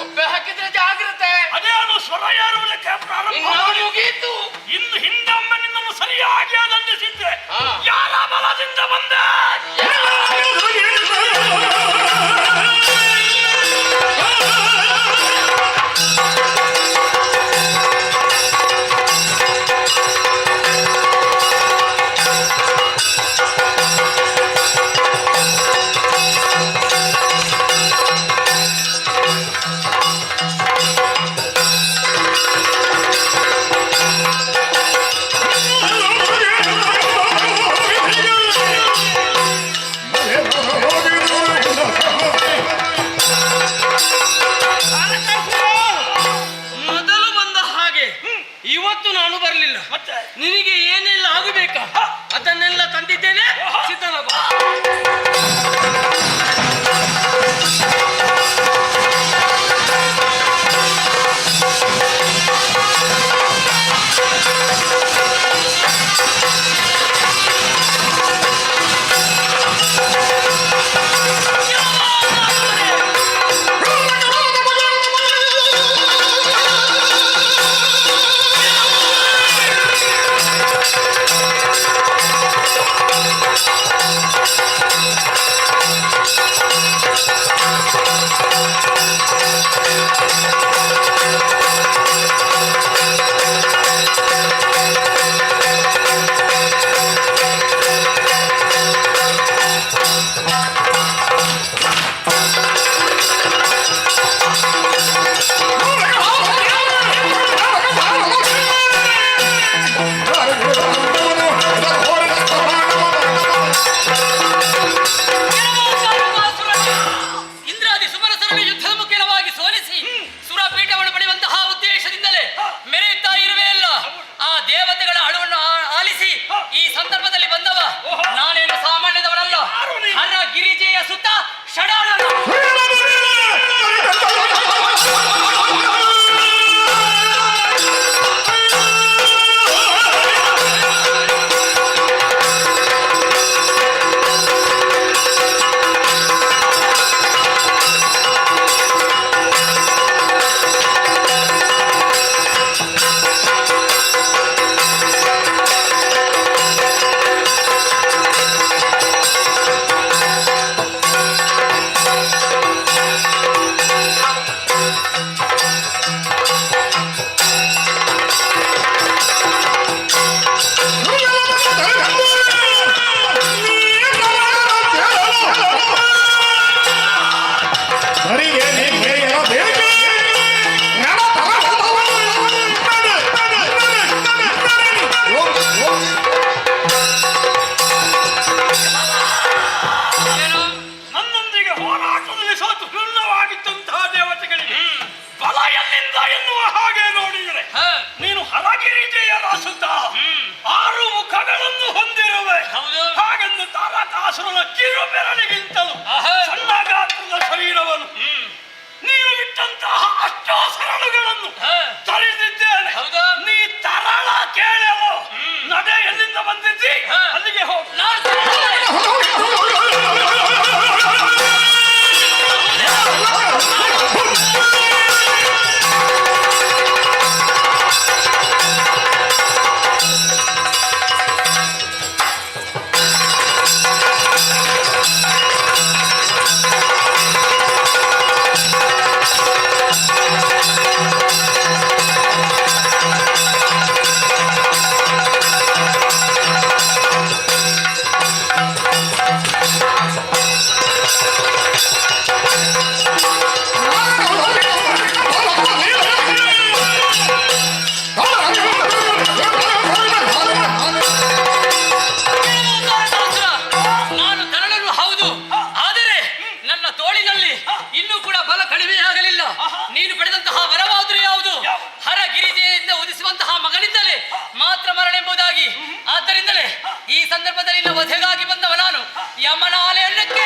ಒಬ್ಬೆ ಹಾಕಿದ್ರೆ ಜಾಗ್ರತೆ. ಅದೇ ಅದು ಸ್ವರ ಏರುವುದಕ್ಕೆ ಪ್ರಾರಂಭ ಇನ್ನು ಮಾಡಿ. ಮುಗೀತು. ಇನ್ನು ಹಿಂದೊಮ್ಮನಿಂದಲೂ ಸರಿಯಾಗಿ ಆನಂದಿಸಿದ್ದೆ. ಯಾರ ಬಲದಿಂದ ಬಂದೆ? ಮೊದಲು ಬಂದ ಹಾಗೆ ಇವತ್ತು ನಾನು ಬರಲಿಲ್ಲ. ನಿನಗೆ ಏನೆಲ್ಲ ಆಗಬೇಕಾ ಅದನ್ನೆಲ್ಲ ತಂದಿದ್ದೇನೆ. ಸಿದ್ಧನಾಗು. ನನ್ನೊಂದಿಗೆ ಹೋರಾಟದಲ್ಲಿ ಸೋತು ಭಿನ್ನವಾಗಿದ್ದಂತಹ ದೇವತೆಗಳಿಗೆ ಬಲ ಎಲ್ಲಿಂದ ಎನ್ನುವ ಹಾಗೆ ನೋಡಿದರೆ ನೀನು ಹರಗಿರಿ ಜಯರಾಸುತ್ತ 6 ಮುಖಗಳನ್ನು ಹೊಂದಿರುವೆ. ಹಾಗೆಂದು ತಾರಕಾಸುರನ ಕಿರು ಬೆರಳಿಗಿಂತಲೂ ಸಣ್ಣ ಗಾತ್ರದ ಶರೀರವನ್ನು ನೀನು ಬಿಟ್ಟಂತಹ ಅಷ್ಟೋಸರಳುಗಳನ್ನು ತರಿಸಿದ್ದೇನೆ. ನೀ ತರಳ ಕೇಳಲು ನಡೆ ಎಲ್ಲಿಂದ ಬಂದಿದ್ದಿ ಅಲ್ಲಿಗೆ ಹೋಗು. ನಾನು ತರಳಲು ಹೌದು, ಆದರೆ ನನ್ನ ತೋಳಿನಲ್ಲಿ ಇನ್ನೂ ಕೂಡ ಬಲ ಕಡಿಮೆಯಾಗಲಿಲ್ಲ. ನೀನು ಪಡೆದಂತಹ ವರವಾದರೂ ಯಾವುದು? ಹರಗಿರಿಜೆಯಿಂದ ಉದಿಸುವಂತಹ ಮಗನಿಂದಲೇ ಮಾತ್ರ ಮರಳೆಂಬುದಾಗಿ. ಆದ್ದರಿಂದಲೇ ಈ ಸಂದರ್ಭದಲ್ಲಿ ನಿನ್ನ ವಧೆಗಾಗಿ ಬಂದವ ನಾನು ಯಮನ ಆಲಯಕ್ಕೆ.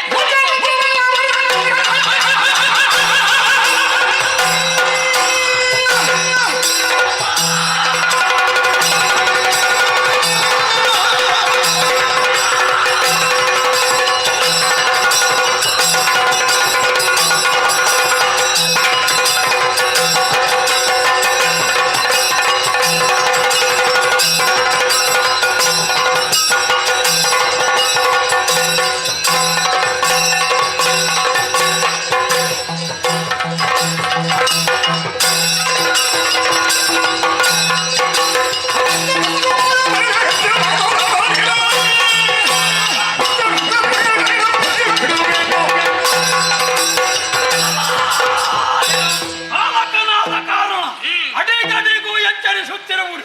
ಎಚ್ಚರಿಸುತ್ತಿರುವುದು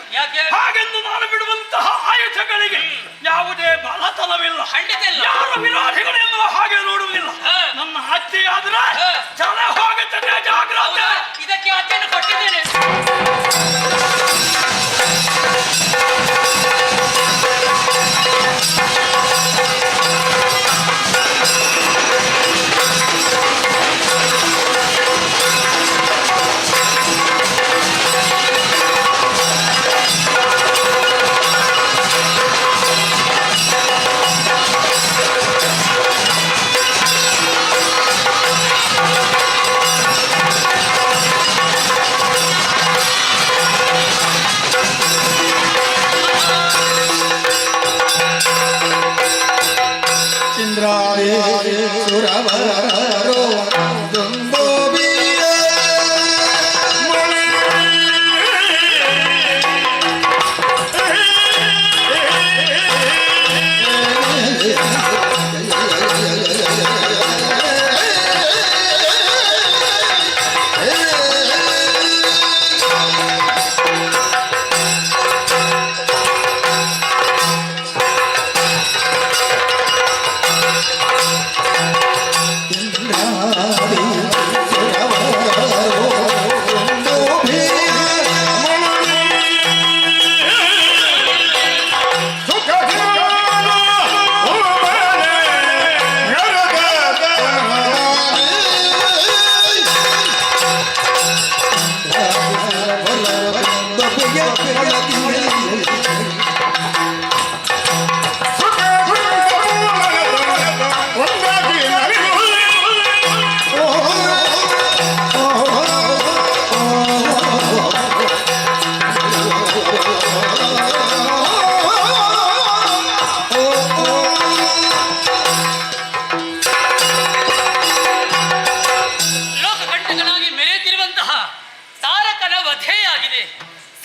ಹಾಗೆಂದು ನಾನು ಬಿಡುವಂತಹ ಆಯುಧಗಳಿಗೆ ಯಾವುದೇ ಬಲತನವಿಲ್ಲ. ಯಾರ ವಿರೋಧಿಗಳು ಎನ್ನುವ ಹಾಗೆ ನೋಡುವುದಿಲ್ಲ. ನನ್ನ ಹತ್ಯೆಯಾದ್ರೆ ತಲೆ ಹೋಗುತ್ತದೆ, ಜಾಗ್ರತೆ. ಇದಕ್ಕೆ ಹತ್ಯೆಯನ್ನು ಕೊಟ್ಟಿದ್ದೇನೆ. ಸುರವರೋ ದುಂಬೋಬಿಯ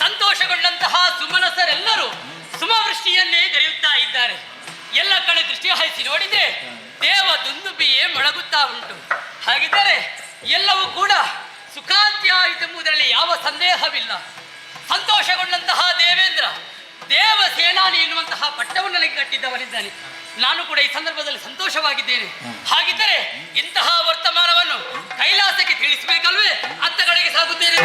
ಸಂತೋಷಗೊಂಡಂತಹ ಸುಮನಸರೆಲ್ಲರೂ ಸುಮವೃಷ್ಟಿಯನ್ನೇ ಗರೆಯುತ್ತಾ ಇದ್ದಾರೆ. ಎಲ್ಲ ಕಡೆ ದೃಷ್ಟಿ ಹಾಯಿಸಿ ನೋಡಿದ್ರೆ ದೇವ ದುಂದುಬಿಯೇ ಮೊಳಗುತ್ತಾ ಉಂಟು. ಹಾಗಿದ್ದರೆ ಎಲ್ಲವೂ ಕೂಡ ಸುಖಾಂತ್ಯಾಯಿತೆಂಬುದರಲ್ಲಿ ಯಾವ ಸಂದೇಹವಿಲ್ಲ. ಸಂತೋಷಗೊಂಡಂತಹ ದೇವೇಂದ್ರ ದೇವ ಸೇನಾನಿ ಎನ್ನುವಂತಹ ಪಟ್ಟವನ್ನು ನನಗೆ ಕಟ್ಟಿದ್ದವನಿದ್ದಾನೆ. ನಾನು ಕೂಡ ಈ ಸಂದರ್ಭದಲ್ಲಿ ಸಂತೋಷವಾಗಿದ್ದೇನೆ. ಹಾಗಿದ್ದರೆ ಇಂತಹ ವರ್ತಮಾನವನ್ನು ಕೈಲಾಸಕ್ಕೆ ತಿಳಿಸಬೇಕಲ್ವೇ? ಅತ್ತ ಕಡೆಗೆ ಸಾಗುತ್ತೇನೆ.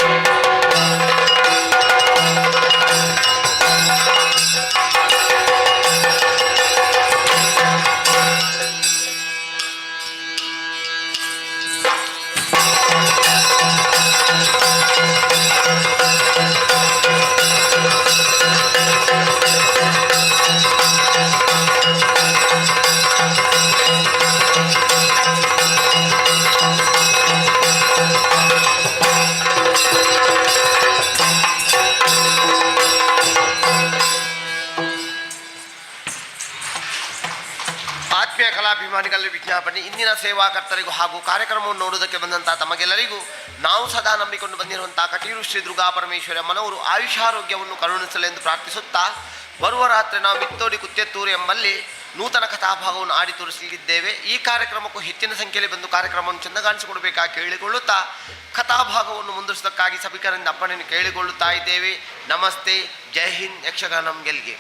ಆತ್ಮೀಯ ಕಲಾಭಿಮಾನಿಗಳಲ್ಲಿ ವಿಜ್ಞಾಪನೆ. ಇಂದಿನ ಸೇವಾಕರ್ತರಿಗೂ ಹಾಗೂ ಕಾರ್ಯಕ್ರಮವನ್ನು ನೋಡುವುದಕ್ಕೆ ಬಂದಂತಹ ತಮಗೆಲ್ಲರಿಗೂ ನಾವು ಸದಾ ನಂಬಿಕೊಂಡು ಬಂದಿರುವಂತಹ ಕಟೀಲು ಶ್ರೀ ದುರ್ಗಾ ಪರಮೇಶ್ವರಿ ಅಮ್ಮನವರು ಆಯುಷಾರೋಗ್ಯವನ್ನು ಕರುಣಿಸಲೆಂದು ಪ್ರಾರ್ಥಿಸುತ್ತಾ, ಬರುವ ರಾತ್ರಿ ನಾವು ಮಿತ್ತೋಡಿ ಕುತ್ತೆತ್ತೂರು ಎಂಬಲ್ಲಿ ನೂತನ ಕಥಾಭಾಗವನ್ನು ಆಡಿ ತೋರಿಸಲಿದ್ದೇವೆ. ಈ ಕಾರ್ಯಕ್ರಮಕ್ಕೂ ಹೆಚ್ಚಿನ ಸಂಖ್ಯೆಯಲ್ಲಿ ಬಂದು ಕಾರ್ಯಕ್ರಮವನ್ನು ಚೆಂದಗಾಣಿಸಿಕೊಡಬೇಕಾಗಿ ಕೇಳಿಕೊಳ್ಳುತ್ತಾ, ಕಥಾಭಾಗವನ್ನು ಮುಂದುವರಿಸೋದಕ್ಕಾಗಿ ಸಭಿಕರಿಂದ ಅಪ್ಪಣೆಯನ್ನು ಕೇಳಿಕೊಳ್ಳುತ್ತಾ ಇದ್ದೇವೆ. ನಮಸ್ತೆ, ಜೈ ಹಿಂದ್, ಯಕ್ಷಗಾನಂ ಗೆಲ್ಗೆ.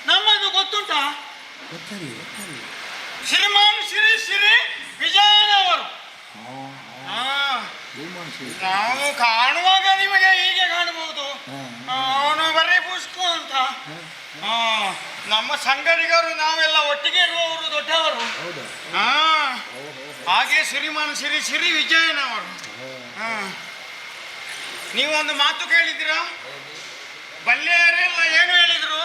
ನಮ್ಮದು ಗೊತ್ತುಂಟಾ? ಶ್ರೀಮಾನ್ ಶ್ರೀ ಶ್ರೀ ವಿಜಯನವರು. ನಾವು ಕಾಣುವಾಗ ನಿಮಗೆ ಹೀಗೆ ಕಾಣಬಹುದು. ಅವನು ಬರೀ ಪುಷ್ಕು ಅಂತ. ನಮ್ಮ ಸಂಗಡಿಗರು ನಾವೆಲ್ಲ ಒಟ್ಟಿಗೆ ಇರುವವರು ದೊಡ್ಡವರು. ಹಾಗೆ ಶ್ರೀಮಾನ್ ಶ್ರೀ ಶ್ರೀ ವಿಜಯನವರು. ನೀವೊಂದು ಮಾತು ಕೇಳಿದ್ದೀರಾ? ಬಲ್ಲೆಯರೆಲ್ಲ ಏನು ಹೇಳಿದ್ರು?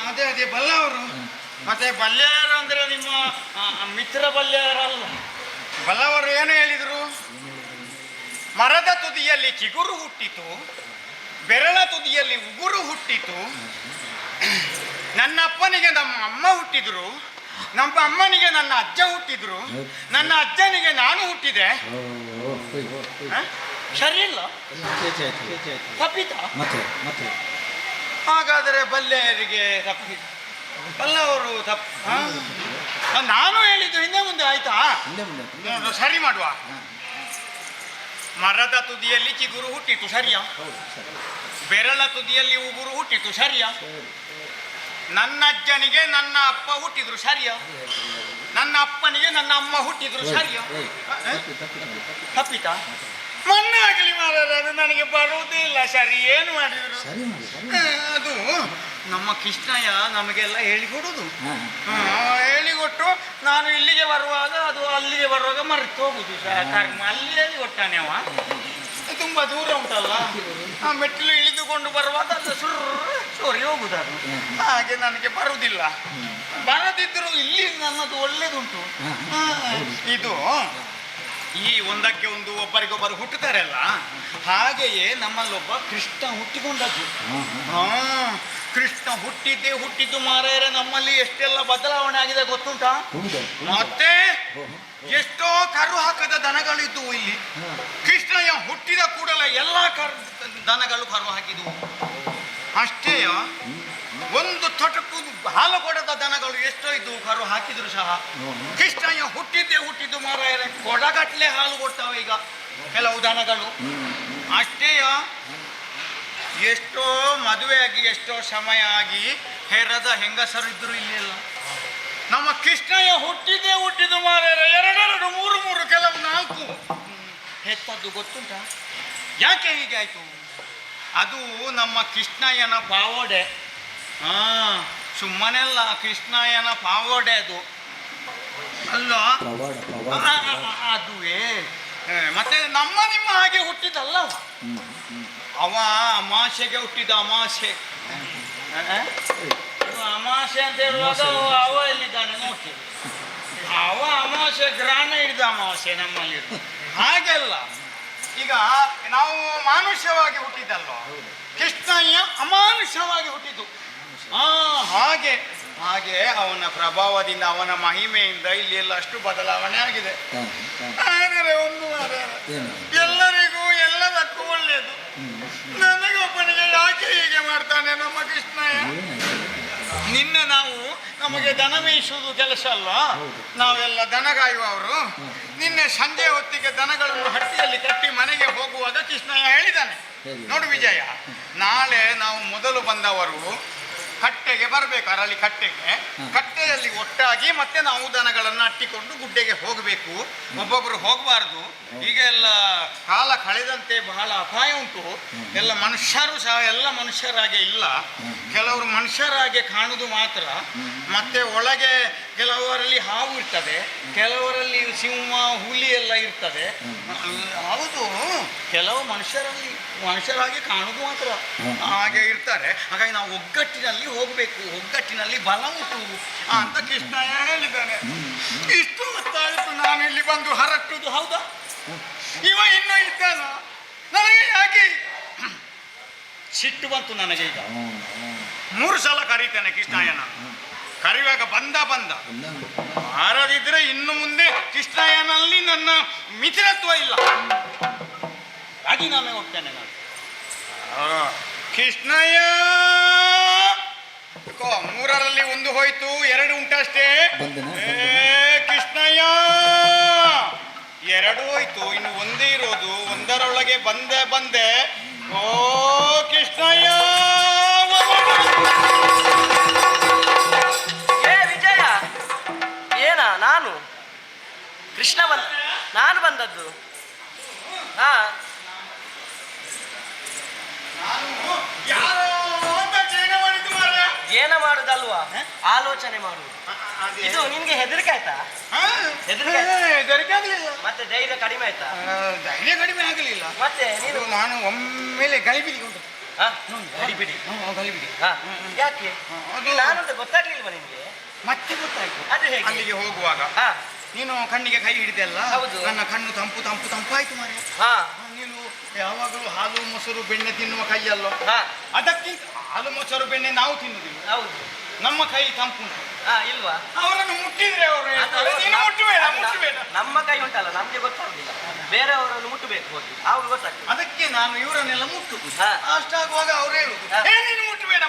ಅದೇ ಬಲ್ಲವರು. ಮತ್ತೆ ಬಲ್ಲೆಯರು ಅಂದ್ರೆ ನಿಮ್ಮ ಮಿತ್ರ ಬಲ್ಲೆಯರಲ್ಲ. ಬಲ್ಲವರು ಏನು ಹೇಳಿದ್ರು? ಮರದ ತುದಿಯಲ್ಲಿ ಚಿಗುರು ಹುಟ್ಟಿತು, ಬೆರಳ ತುದಿಯಲ್ಲಿ ಉಗುರು ಹುಟ್ಟಿತು. ನನ್ನ ಅಪ್ಪನಿಗೆ ನಮ್ಮ ಅಮ್ಮ ಹುಟ್ಟಿದ್ರು, ನಮ್ಮ ಅಮ್ಮನಿಗೆ ನನ್ನ ಅಜ್ಜ ಹುಟ್ಟಿದ್ರು, ನನ್ನ ಅಜ್ಜನಿಗೆ ನಾನು ಹುಟ್ಟಿದೆ. ಸರಿ ಇಲ್ಲ? ತಪ್ಪಿತ? ಹಾಗಾದರೆ ಬಲ್ಲೆಯರಿಗೆ ತಪ್ಪಿ, ಬಲ್ಲವರು ತಪ್ಪು. ನಾನು ಹೇಳಿದ್ದು ಹಿಂದೆ ಮುಂದೆ ಆಯ್ತಾ? ಸರಿ ಮಾಡುವ. ಮರದ ತುದಿಯಲ್ಲಿ ಚಿಗುರು ಹುಟ್ಟಿತು ಸರಿಯಾ? ಬೆರಳ ತುದಿಯಲ್ಲಿ ಉಗುರು ಹುಟ್ಟಿತು ಸರಿಯಾ? ನನ್ನ ಅಜ್ಜನಿಗೆ ನನ್ನ ಅಪ್ಪ ಹುಟ್ಟಿದ್ರು ಸರಿಯಾ? ನನ್ನ ಅಪ್ಪನಿಗೆ ನನ್ನ ಅಮ್ಮ ಹುಟ್ಟಿದ್ರು ಸರಿಯಾ? ತಪ್ಪಿತಾ? ಮಣ್ಣಾಗಲಿ ಮಾರಾಯ, ಅದು ನನಗೆ ಬರುವುದೇ ಇಲ್ಲ. ಸರಿ, ಏನು ಮಾಡಿದ್ರು? ಅದು ನಮ್ಮ ಕೃಷ್ಣಯ್ಯ ನಮಗೆಲ್ಲ ಹೇಳಿಕೊಡುದು. ಹೇಳಿಕೊಟ್ಟು ನಾನು ಇಲ್ಲಿಗೆ ಬರುವಾಗ ಅದು ಅಲ್ಲಿಗೆ ಬರುವಾಗ ಮರೆತು ಹೋಗುದು. ಕರ್ಮ ಅಲ್ಲಿ ಹೇಳಿಕೊಟ್ಟಾನೆ ಅವ. ತುಂಬಾ ದೂರ ಉಂಟಲ್ಲ, ಆ ಮೆಟ್ಟಿಲು ಇಳಿದುಕೊಂಡು ಬರುವಾಗ ಅದು ಸೋರಿ ಹೋಗುದು. ಅದು ಹಾಗೆ ನನಗೆ ಬರುವುದಿಲ್ಲ. ಬರದಿದ್ರು ಇಲ್ಲಿ ನನ್ನದು ಒಳ್ಳೇದುಂಟು. ಇದು ಈ ಒಂದಕ್ಕೆ ಒಂದು ಒಬ್ಬರಿಗೊಬ್ಬರು ಹುಟ್ಟುತ್ತಾರಲ್ಲ, ಹಾಗೆಯೇ ನಮ್ಮಲ್ಲೊಬ್ಬ ಕೃಷ್ಣ ಹುಟ್ಟಿಕೊಂಡದ್ದು. ಕೃಷ್ಣ ಹುಟ್ಟಿದ್ದು ಮಾರಾಯರೆ, ನಮ್ಮಲ್ಲಿ ಎಷ್ಟೆಲ್ಲ ಬದಲಾವಣೆ ಆಗಿದೆ ಗೊತ್ತುಂಟಾ? ಮತ್ತೆ ಎಷ್ಟೋ ಕರು ಹಾಕದ ದನಗಳಿದ್ದವು ಇಲ್ಲಿ. ಕೃಷ್ಣಯ್ಯ ಹುಟ್ಟಿದ ಕೂಡಲೇ ಎಲ್ಲ ದನಗಳು ಕರು ಹಾಕಿದವು. ಅಷ್ಟೇಯ, ಒಂದು ತೊಟಕು ಹಾಲು ಕೊಡದ ದನಗಳು ಎಷ್ಟೋ ಇದ್ದವು ಕರು ಹಾಕಿದ್ರು ಸಹ. ಕೃಷ್ಣಯ್ಯ ಹುಟ್ಟಿದ್ದು ಮಾರಾಯರೆ, ಕೊಡಗಟ್ಲೆ ಹಾಲು ಕೊಡ್ತಾವೆ ಈಗ ಕೆಲವು ದನಗಳು. ಅಷ್ಟೇಯ, ಎಷ್ಟೋ ಮದುವೆಯಾಗಿ ಎಷ್ಟೋ ಸಮಯ ಆಗಿ ಹೆರದ ಹೆಂಗಸರಿದ್ರು ಇಲ್ಲೆಲ್ಲ. ನಮ್ಮ ಕೃಷ್ಣಯ್ಯ ಹುಟ್ಟಿದ್ದು ಮಾರಾಯರೆ, 2 3 ಕೆಲವು 4 ಹೆತ್ತದ್ದು ಗೊತ್ತುಂಟ? ಯಾಕೆ ಹೀಗೆ ಆಯ್ತು? ಅದು ನಮ್ಮ ಕೃಷ್ಣಯ್ಯನ ಪಾವಡೆ. ಸುಮ್ಮನೆಲ್ಲ ಕೃಷ್ಣಯ್ಯನ ಪಾವಡೆ ಅದು ಅಲ್ಲ, ಅದುವೇ. ಮತ್ತೆ ನಿಮ್ಮ ಹಾಗೆ ಹುಟ್ಟಿದಲ್ಲ ಅವ. ಅಮಾಸೆಗೆ ಹುಟ್ಟಿದ, ಅಮಾಸೆ ಅಂತ ಹೇಳುವಾಗ ಅವ ಎಲ್ಲಿದ್ದಾನೆ ನೋಡ್ತೀವಿ. ಅವ ಅಮಾವಾಸ್ಯೆ ಗ್ರಾಣ ಹಿಡಿದ ಅಮಾವಾಸ್ಯೆ ನಮ್ಮಲ್ಲಿ ಹಾಗೆಲ್ಲ. ಈಗ ನಾವು ಮಾನುಷ್ಯವಾಗಿ ಹುಟ್ಟಿದ್ದಲ್ವ, ಕೃಷ್ಣಯ್ಯ ಅಮಾನುಷ್ಯವಾಗಿ ಹುಟ್ಟಿದ್ದು. ಹಾಗೆ ಹಾಗೆ ಅವನ ಪ್ರಭಾವದಿಂದ, ಅವನ ಮಹಿಮೆಯಿಂದ ಇಲ್ಲಿ ಎಲ್ಲ ಅಷ್ಟು ಬದಲಾವಣೆ ಆಗಿದೆ. ಆದರೆ ಒಂದು ಎಲ್ಲರಿಗೂ ಎಲ್ಲದಕ್ಕೂ ಒಳ್ಳೆಯದು. ನನಗೊಬ್ಬನಿಗೆ ಯಾಕೆ ಹೀಗೆ ಮಾಡ್ತಾನೆ ನಮ್ಮ ಕೃಷ್ಣಯ್ಯ? ನಿನ್ನೆ ನಾವು ನಮಗೆ ದನ ಮೇಯಿಸುವುದು ಕೆಲಸ ಅಲ್ವಾ, ನಾವೆಲ್ಲ ದನ ಕಾಯುವವರು. ನಿನ್ನೆ ಸಂಜೆ ಹೊತ್ತಿಗೆ ದನಗಳನ್ನು ಹಟ್ಟಿಯಲ್ಲಿ ಕಟ್ಟಿ ಮನೆಗೆ ಹೋಗುವಾಗ ಕೃಷ್ಣಯ್ಯ ಹೇಳಿದ್ದಾನೆ, ನೋಡು ವಿಜಯ, ನಾಳೆ ನಾವು ಮೊದಲು ಬಂದವರು ಕಟ್ಟೆಗೆ ಬರಬೇಕು, ಅರಳಿ ಕಟ್ಟೆಯಲ್ಲಿ ಒಟ್ಟಾಗಿ ಮತ್ತೆ ನಾವು ದನಗಳನ್ನು ಅಟ್ಟಿಕೊಂಡು ಗುಡ್ಡೆಗೆ ಹೋಗಬೇಕು. ಒಬ್ಬೊಬ್ಬರು ಹೋಗಬಾರ್ದು. ಈಗ ಎಲ್ಲ ಕಾಲ ಕಳೆದಂತೆ ಬಹಳ ಅಪಾಯ ಉಂಟು. ಎಲ್ಲ ಮನುಷ್ಯರು ಸಹ ಎಲ್ಲ ಮನುಷ್ಯರಾಗೆ ಇಲ್ಲ. ಕೆಲವರು ಮನುಷ್ಯರಾಗೆ ಕಾಣುವುದು ಮಾತ್ರ. ಮತ್ತೆ ಒಳಗೆ ಕೆಲವರಲ್ಲಿ ಹಾವು ಇರ್ತದೆ, ಕೆಲವರಲ್ಲಿ ಸಿಂಹ ಹುಲಿ ಎಲ್ಲ ಇರ್ತದೆ. ಹೌದು, ಕೆಲವು ಮನುಷ್ಯರಾಗಿ ಕಾಣುವುದು ಮಾತ್ರ ಹಾಗೆ ಇರ್ತಾರೆ. ಹಾಗಾಗಿ ನಾವು ಒಗ್ಗಟ್ಟಿನಲ್ಲಿ ಹೋಗಬೇಕು, ಒಗ್ಗಟ್ಟಿನಲ್ಲಿ ಬಲ ಉಂಟು ಅಂತ ಕೃಷ್ಣಯ್ಯ ಹೇಳಿದ್ದಾನೆ. ಇಷ್ಟು ಗೊತ್ತಾಯಿತು, ನಾನು ಇಲ್ಲಿ ಬಂದು ಹರಟ್ಟುದು. ಹೌದಾ, ಇವ ಇನ್ನೂ ಇದ್ದಾನ? ನನಗೆ ಯಾಕೆ ಸಿಟ್ಟು ಬಂತು ನನಗೆ. ಈಗ 3 ಸಲ ಕರೀತೇನೆ ಕೃಷ್ಣಯ್ಯನ. ಕರೆಯುವಾಗ ಬಂದ ಬಾರದಿದ್ರೆ ಇನ್ನು ಮುಂದೆ ಕೃಷ್ಣಯ್ಯನಲ್ಲಿ ನನ್ನ ಮಿತ್ರತ್ವ ಇಲ್ಲ. ರಾಜೀನಾಮೆ ಹೋಗ್ತೇನೆ ನಾನು. ಕೃಷ್ಣಯ್ಯ 3ರಲ್ಲಿ 1 ಹೋಯ್ತು, 2 ಉಂಟಷ್ಟೇ. ಕೃಷ್ಣಯ್ಯ 2 ಹೋಯ್ತು, ಇನ್ನು 1 ಇರೋದು. 1ರೊಳಗೆ ಬಂದೆ. ಓ ಕೃಷ್ಣಯ್ಯ, ವಿಜಯ, ಏನ? ನಾನು ಕೃಷ್ಣ ನಾನು ಬಂದದ್ದು. ಏನ ಮಾಡುದಲ್ವಾ, ಆಲೋಚನೆ ಮಾಡುವುದು. ಇದು ನಿನ್ಗೆ ಹೆದರಿಕೆ ಆಯ್ತಾ? ಹೆದರಿಕೆ ಆಗಲಿಲ್ಲ. ಮತ್ತೆ ಧೈರ್ಯ ಕಡಿಮೆ ಆಯ್ತಾ? ಧೈರ್ಯ ಕಡಿಮೆ ಆಗಲಿಲ್ಲ. ಮತ್ತೆ ನಾನು ಒಮ್ಮೆಲೆ ಗಲಿಬಿಡಿ ಉಂಟು. ಗಲಿಬಿಡಿ? ಗಲಿಬಿಡಿ. ಯಾಕೆ? ನಾನಂತ ಗೊತ್ತಾಗ್ಲಿಲ್ವಾ ನಿನ್ಗೆ? ಮತ್ತೆ ಗೊತ್ತಾಯ್ತು. ಅದು ಹೇಗೆ? ಅಲ್ಲಿಗೆ ಹೋಗುವಾಗ ನೀನು ಕಣ್ಣಿಗೆ ಕೈ ಹಿಡಿದೆಲ್ಲ. ನನ್ನ ಕಣ್ಣು ತಂಪಾಯ್ತು ಮಾರ್ರೆ. ನೀನು ಯಾವಾಗಲೂ ಹಾಲು ಮೊಸರು ಬೆಣ್ಣೆ ತಿನ್ನುವ ಕೈಯಲ್ಲೋ, ಅದಕ್ಕಿಂತ ಹಾಲು ಮೊಸರು ಬೆಣ್ಣೆ ನಾವು ತಿನ್ನುವುದಿಲ್ಲ. ಹೌದು, ನಮ್ಮ ಕೈ ತಂಪುಂಟು. ಇಲ್ವಾ? ಅವರನ್ನು ಮುಟ್ಟಿದ್ರೆ ಅವರು ಮುಟ್ಟಬೇಡ. ನಮ್ಮ ಕೈ ಉಂಟಲ್ಲ, ನಮ್ಗೆ ಗೊತ್ತಾಗುದಿಲ್ಲ. ಬೇರೆಯವರನ್ನು ಮುಟ್ಟಬೇಕು ಹೋಗಿ, ಅವ್ರು ಗೊತ್ತಾಗ್ತದೆ. ಅದಕ್ಕೆ ನಾನು ಇವರನ್ನೆಲ್ಲ ಮುಟ್ಟುದು. ಅಷ್ಟಾಗುವಾಗ ಅವ್ರು ಹೇಳುದು, ನೀನು ಮುಟ್ಟಬೇಡ.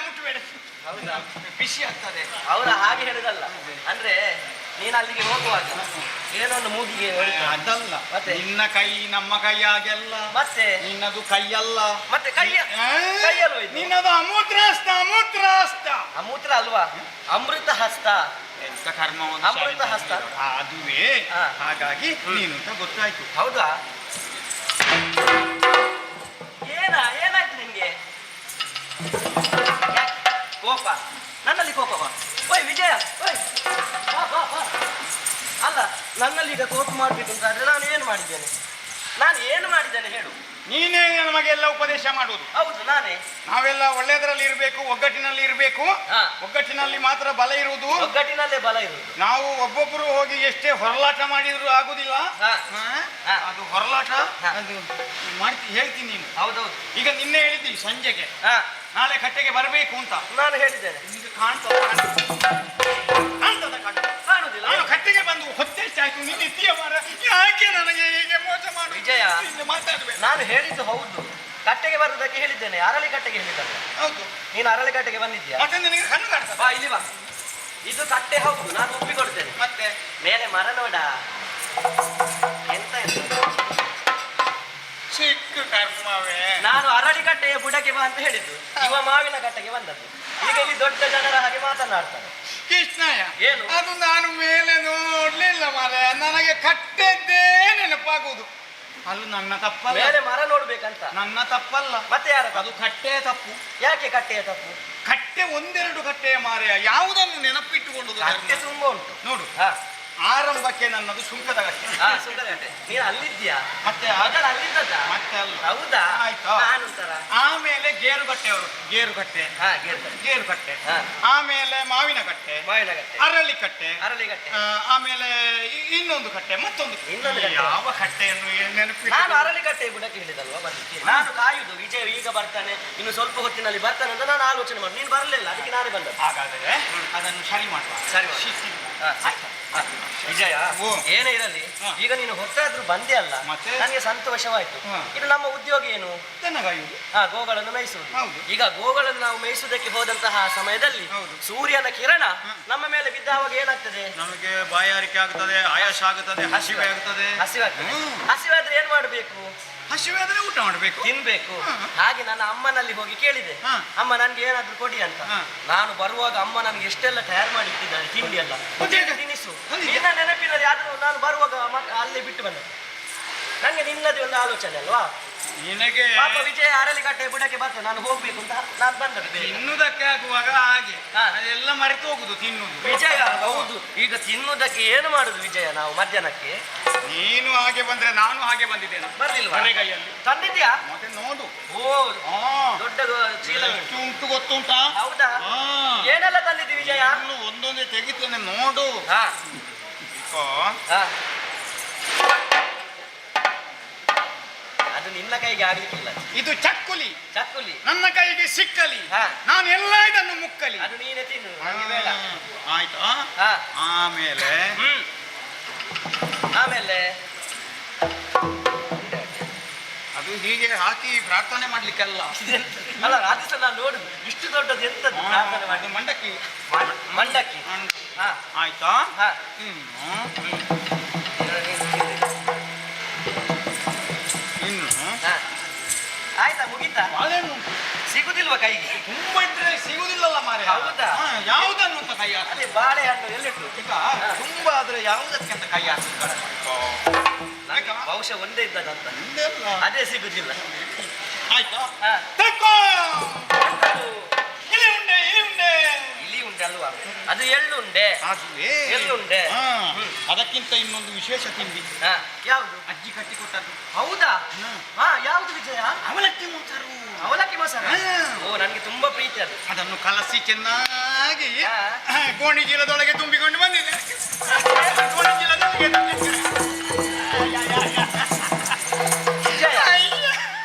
ಹೌದಾ? ಖುಷಿ ಆಗ್ತದೆ. ಅವರ ಹಾಗೆ ಹೇಳುದಲ್ಲ, ಅಂದ್ರೆ ನೀನು ಅಲ್ಲಿಗೆ ಹೋಗುವಾಗ ಏನೊಂದು ಮೂಗಿಗೆ ಹೊಡಿತು. ಅದಲ್ಲ ಮತ್ತೆ? ನಿನ್ನ ಕೈ ನಮ್ಮ ಕೈಯಾಗೆಲ್ಲ ಮತ್ತೆ ನಿನ್ನದು ಕೈಯಲ್ಲ ಮತ್ತೆ ಕೈಯಲ್ವ ಇದು? ನಿನ್ನದು ಅಮೂತ್ರಾಸ್ತ ಅಮೂತ್ರಾಸ್ತ ಅಮೂತ್ರ ಅಲ್ವಾ? ಅಮೃತ ಹಸ್ತ. ಎಂತ ಕರ್ಮವನ್ನು ಅಮೃತ ಹಸ್ತ. ಅದುವೇ ಹಾ. ಹಾಗಾಗಿ ನೀನು ಅಂತ ಗೊತ್ತಾಯ್ತು. ಹೌದಾ? ಏನಾಯ್ತು ನಿನ್ಗೆ? ಕೋಪ? ನನ್ನಲ್ಲಿ ಕೋಪವಾ? ಓಯ್ ವಿಜಯ, ಓಯ್ ಬಾ ಬಾ ಬಾ. ಅಲ್ಲ, ನನ್ನಲ್ಲಿ ಈಗ ಕೋಪ ಮಾಡ್ಬೇಕು ಅಂತ ಆದ್ರೆ ನಾನು ಏನು ಮಾಡಿದ್ದೇನೆ? ನಾನು ಏನು ಮಾಡಿದ್ದೇನೆ ಹೇಳು? ನೀನೇ ನಮಗೆಲ್ಲ ಉಪದೇಶ ಮಾಡುವುದು. ಹೌದು, ನಾನೇ. ನಾವೆಲ್ಲ ಒಳ್ಳೆಯದರಲ್ಲಿ ಇರಬೇಕು, ಒಗ್ಗಟ್ಟಿನಲ್ಲಿ ಇರಬೇಕು. ಹಾ. ಒಗ್ಗಟ್ಟಿನಲ್ಲಿ ಮಾತ್ರ ಬಲ ಇರುವುದು. ಒಗ್ಗಟ್ಟಿನಲ್ಲೇ ಬಲ ಇರುವುದು. ನಾವು ಒಬ್ಬೊಬ್ಬರು ಹೋಗಿ ಎಷ್ಟೇ ಹೊರಲಾಟ ಮಾಡಿದ್ರು ಆಗುದಿಲ್ಲ. ಹಾ. ಹಾ. ಅದು ಹೊರಲಾಟ ಹಾ. ಅದು ಹೇಳ್ತೀನಿ ನೀನು. ಹೌದೌದು. ಈಗ ನಿನ್ನೆ ಹೇಳಿದ್ದೀನಿ ಸಂಜೆಗೆ ಹಾ, ನಾಳೆ ಕಟ್ಟೆಗೆ ಬರಬೇಕು ಅಂತ. ನಾನು ಹೇಳಿದ್ದೇನೆ. ನಿಮಗೆ ಕಾಣ್ತದ ಕಾಣುದಿಲ್ಲ. ನಾನು ಕಟ್ಟೆಗೆ ಬಂದು ಹೊತ್ತೆಷ್ಟಾಯ್ತು ನಿನ್ನ ಇದ್ದೀಯ ಮಾರ. ಯಾಕೆ ನನಗೆ ಹೀಗೆ ಮೋಸ ಮಾಡು? ವಿಜಯ, ಮಾತಾಡ್ಬೇಕು. ನಾನು ಹೇಳಿದ್ದು ಹೌದು. ಕಟ್ಟೆಗೆ ಬರುವುದಕ್ಕೆ ಹೇಳಿದ್ದೇನೆ. ಅರಳಿ ಕಟ್ಟೆಗೆ ಹೇಳಿದ್ದಾನೆ. ಹೌದು, ನೀನು ಅರಳಿ ಕಟ್ಟೆಗೆ ಬಂದಿದ್ಯಾ? ಮತ್ತೆ ನಿನಗೆ ಕಣ್ಣು ಕಾಣ್ತದ? ಬಾ ಇಲ್ಲಿ ಬಾ. ಇದು ಕಟ್ಟೆ ಹೌದು, ನಾನು ಒಪ್ಪಿಕೊಡ್ತೇನೆ. ಮತ್ತೆ ಮೇಲೆ ಮರ ನೋಡ. ಎಂತ ಚಿಕ್ಕ ಕರ್ಮವೇ. ನಾನು ಅರಳಿ ಕಟ್ಟೆಯ ಬುಡಕ್ಕೆ ಬಾ ಅಂತ ಹೇಳಿದ್ದು. ಇವ ಮಾವಿನ ಕಟ್ಟೆಗೆ ಬಂದದ್ದು. ಈಗ ಇಲ್ಲಿ ದೊಡ್ಡ ಜನರ ಹಾಗೆ ಮಾತನಾಡ್ತಾರೆ. ಕೃಷ್ಣಯ್ಯ, ಏನು? ಅದು ನಾನು ಮೇಲೆ ನೋಡ್ಲಿಲ್ಲ ಮಾರ. ನನಗೆ ಕಟ್ಟೆದ್ದೇ ನೆನಪಾಗುವುದು. ಅದು ನನ್ನ ತಪ್ಪಲ್ಲ. ಮೇಲೆ ಮರ ನೋಡ್ಬೇಕಂತ. ನನ್ನ ತಪ್ಪಲ್ಲ. ಮತ್ತೆ ಯಾರ ಅದು ಕಟ್ಟೆಯ ತಪ್ಪು. ಯಾಕೆ ಕಟ್ಟೆಯ ತಪ್ಪು? ಕಟ್ಟೆ ಒಂದೆರಡು ಕಟ್ಟೆಯ ಮಾರೆಯ. ಯಾವುದನ್ನು ನೆನಪಿಟ್ಟುಕೊಳ್ಳುದು? ಕಟ್ಟೆ ತುಂಬಾ ಉಂಟು. ನೋಡು, ಹಾ, ಆರಂಭಕ್ಕೆ ನನ್ನದು ಸುಂಕದ ಕಟ್ಟೆ. ಹಾ, ಸುಂದರ ಕಟ್ಟೆ. ನೀನು ಅಲ್ಲಿದ್ಯಾ? ಮತ್ತೆ ಅದಲ್ಲ ಅಲ್ಲಿದ್ದದ? ಮತ್ತೆ ಅಲ್ಲ. ಹೌದಾ? ಆಯ್ತಾ? ನಾನು ತರ. ಆಮೇಲೆ ಗೇರುಕಟ್ಟೆಯವರು ಗೇರುಕಟ್ಟೆ. ಹಾ, ಗೇರ್ಕಟ್ಟೆ. ಗೇರುಕಟ್ಟೆ. ಹಾ. ಆಮೇಲೆ ಮಾವಿನ ಕಟ್ಟೆ, ಮಾವಿನ ಕಟ್ಟೆ, ಅರಳಿ ಕಟ್ಟೆ, ಅರಳಿ ಕಟ್ಟೆ. ಆಮೇಲೆ ಇನ್ನೊಂದು ಕಟ್ಟೆ, ಮತ್ತೊಂದು ಇನ್ನೊಂದು ಕಟ್ಟೆ. ಯಾವ ಕಟ್ಟೆಯನ್ನು ನೆನಪಿ? ನಾನು ಅರಳಿ ಕಟ್ಟೆ ಬುಡಕ್ಕೆ ಹೇಳಿದಲ್ವಾ ಬರ್ಲಿಕ್ಕೆ. ನಾನು ಕಾಯುದು ವಿಜಯ್ ಈಗ ಬರ್ತಾನೆ, ಇನ್ನು ಸ್ವಲ್ಪ ಹೊತ್ತಿನಲ್ಲಿ ಬರ್ತಾನೆ ಅಂತ ನಾನು ಆಲೋಚನೆ ಮಾಡಿ. ನೀನು ಬರಲಿಲ್ಲ, ಅದಕ್ಕೆ ನಾನೇ ಬಂದದ್ದು. ಹಾಗಾದರೆ ಅದನ್ನು ಸರಿ ಮಾಡುವ. ಸರಿ ಮಾಡು. ಹಾ, ಆಯ್ತು. ಹಾ, ವಿಜಯ, ಓ. ಏನೇ ಇರಲಿ, ಈಗ ನೀನು ಹೊತ್ತಾದ್ರೂ ಬಂದೇ ಅಲ್ಲ, ಮತ್ತೆ? ನನಗೆ ಸಂತೋಷವಾಯ್ತು. ಹಾ. ಇದು ನಮ್ಮ ಉದ್ಯೋಗ ಏನು? ದನಗಾಯುವುದು. ಹಾ, ಗೋಗಳನ್ನು ಮೇಯಿಸುವುದು. ಹೌದು. ಈಗ ಗೋಗಳನ್ನು ನಾವು ಮೇಯಿಸುವುದಕ್ಕೆ ಹೋದಂತಹ ಸಮಯದಲ್ಲಿ ಹೌದು. ಸೂರ್ಯನ ಕಿರಣ ನಮ್ಮ ಮೇಲೆ ಬಿದ್ದಾವಾಗ ಏನಾಗ್ತದೆ? ನಮಗೆ ಬಾಯಾರಿಕೆ ಆಗುತ್ತದೆ, ಆಯಾಸ ಆಗುತ್ತದೆ, ಹಸಿವೆ ಆಗುತ್ತದೆ. ಹಸಿವಾಗ್ತದೆ. ಹ್ಮ್. ಹಸಿವಾದ್ರೆ ಏನ್ ಮಾಡ್ಬೇಕು? ಹಸಿವೆ ಆದ್ರೆ ಊಟ ಮಾಡಬೇಕು, ತಿನ್ಬೇಕು. ಹಾ. ಹಾಗೆ ನನ್ನ ಅಮ್ಮನಲ್ಲಿ ಹೋಗಿ ಕೇಳಿದೆ, ಹಾ. ಅಮ್ಮ ನನ್ಗೆ ಏನಾದ್ರೂ ಕೊಡಿ ಅಂತ. ಹಾ. ನಾನು ಬರುವಾಗ ಅಮ್ಮ ನನಗೆ ಎಷ್ಟೆಲ್ಲ ತಯಾರು ಮಾಡಿ ಇಟ್ಟಿದ್ದಾರೆ ತಿಂಡಿ ಎಲ್ಲ. ಮತ್ತೆ? ತಿನಿಸು. ಬಂದಿದ್ಯಾ? ನಿನ್ನ ನೆನಪಿನಲ್ಲಿ ಆದ್ರೂ ನಾನು ಬರುವಾಗ ಅಲ್ಲೇ ಬಿಟ್ಟು ಬಂದೆ. ನಂಗೆ ನಿನ್ನದೇ ಒಂದು ಆಲೋಚನೆ ಅಲ್ವಾ? ನಿನಗೆ ಪಾಪ ವಿಜಯ ಅರಳಿಕಟ್ಟೆ ಬುಡಕ್ಕೆ ಬರ್ತೇನೆ, ನಾನು ಹೋಗ್ಬೇಕು ಅಂತ ನಾನು ಬಂದದ್ದು ಬೇಗ. ತಿನ್ನುವುದಕ್ಕೆ ಆಗುವಾಗ ಹಾಗೆ ಹಾ. ಅದೆಲ್ಲ ಮರೆತು ಹೋಗುದು ತಿನ್ನುವುದು. ವಿಜಯ, ಹೌದು. ಈಗ ತಿನ್ನುವುದಕ್ಕೆ ಏನು ಮಾಡುದು ವಿಜಯ ನಾವು ಮಧ್ಯಾಹ್ನಕ್ಕೆ? ನೀನು ಹಾಗೆ ಬಂದ್ರೆ ನಾನು ಹಾಗೆ ಬಂದಿದ್ದೇನೆ. ಬರ್ಲಿಲ್ವಾ? ಬರೆಗೈಯಲ್ಲಿ ತಂದಿದ್ಯಾ? ಮತ್ತೆ ನೋಡು. ಓ, ಹಾ. ದೊಡ್ಡ ಚೀಲ ಉಂಟು. ಎಷ್ಟು ಉಂಟು ಗೊತ್ತುಂಟಾ? ಹೌದಾ? ಹಾ. ಏನೆಲ್ಲ ತಂದಿದ್ದಿ ವಿಜಯ? ಇನ್ನು ಒಂದೊಂದೇ ತೆಗಿತೇನೆ ನೋಡು. ಹಾ. ಇಕೋ. ಹಾ. ಅದು ನಿನ್ನ ಕೈಗೆ ಆಗ್ಲಿಕ್ಕಿಲ್ಲ. ಇದು ಚಕ್ಕುಲಿ, ಚಕ್ಕುಲಿ. ನನ್ನ ಕೈಗೆ ಸಿಕ್ಕಲಿ, ಹಾ. ನಾನು ಎಲ್ಲ ಇದನ್ನು ಮುಕ್ಕಲಿ. ಅದು ನೀನೇ ತಿನ್ನು, ನನಗೆ ಬೇಡ. ಆಯ್ತಾ? ಹಾ. ಆಮೇಲೆ ಆಮೇಲೆ ಅದು ಹೀಗೆ ಹಾಕಿ ಪ್ರಾರ್ಥನೆ ಮಾಡ್ಲಿಕ್ಕೆಲ್ಲ. ಅಲ್ಲ, ಅದು ಸಹ ನಾನು ನೋಡುದು. ಇಷ್ಟು ದೊಡ್ಡದು ಎಂತದ್ದು ಪ್ರಾರ್ಥನೆ ಮಾಡಿ? ಅದು ಮಂಡಕ್ಕಿ. ಮಂಡಕ್ಕಿ. ಹಾ. ಆಯ್ತಾ? ಹಾ. ಇನ್ನು ಹಾ. ಆಯ್ತಾ, ಮುಗೀತಾ? ಬಾಳೆಹಣ್ಣು ಸಿಗುದಿಲ್ವಾ ಕೈಗೆ? ತುಂಬಾ ಇದ್ರೆ ಸಿಗುದಿಲ್ಲಲ್ಲ ಮಾರೆ. ಹೌದಾ? ಯಾವುದನ್ನು ಅಂತ ಕೈ ಹಾಕಿ? ಅದೇ ಬಾಳೆಹಣ್ಣು ಎಲ್ಲಿಟ್ಟು? ಈಗ ತುಂಬಾ ಆದ್ರೆ ಯಾವುದಕ್ಕೆ ಅಂತ ಕೈ ಹಾಕಿ? ನನಗೆ ಬಹುಶಃ ಒಂದೇ ಇದ್ದದಂತ. ಅದೇ ಸಿಗುದಿಲ್ಲ. ಆಯ್ತಾ? ಹಾ. ತಕ್ಕೋ. ಇಲಿ ಉಂಡೆ, ಇಲಿ ಉಂಡೆ. ಇಲಿ ಉಂಡೆ ಅಲ್ವಾ? ಅದು ಎಳ್ಳುಂಡೆ. ಅದುವೇ. ಎಳ್ಳುಂಡೆ. ಅದಕ್ಕಿಂತ ಇನ್ನೊಂದು ವಿಶೇಷ ತಿಂಡಿ. ಹಾ. ಯಾವುದು? ಅಜ್ಜಿ ಕಟ್ಟಿ ಕೊಟ್ಟದ್ದು. ಹೌದಾ? ಹಾ. ಯಾವುದು ವಿಜಯ? ಅವಲಕ್ಕಿ ಮೊಸರು. ಅವಲಕ್ಕಿ ಮೊಸರು. ಹಾ. ಓ, ನನಗೆ ತುಂಬಾ ಪ್ರೀತಿ ಅದು. ಅದನ್ನು ಕಲಸಿ ಚೆನ್ನಾಗಿ ಹಾ. ಗೋಣಿ ಚೀಲದೊಳಗೆ ತುಂಬಿಕೊಂಡು ಬಂದಿದೆ. ಗೋಣಿ ಚೀಲದೊಳಗೆ ವಿಜಯ,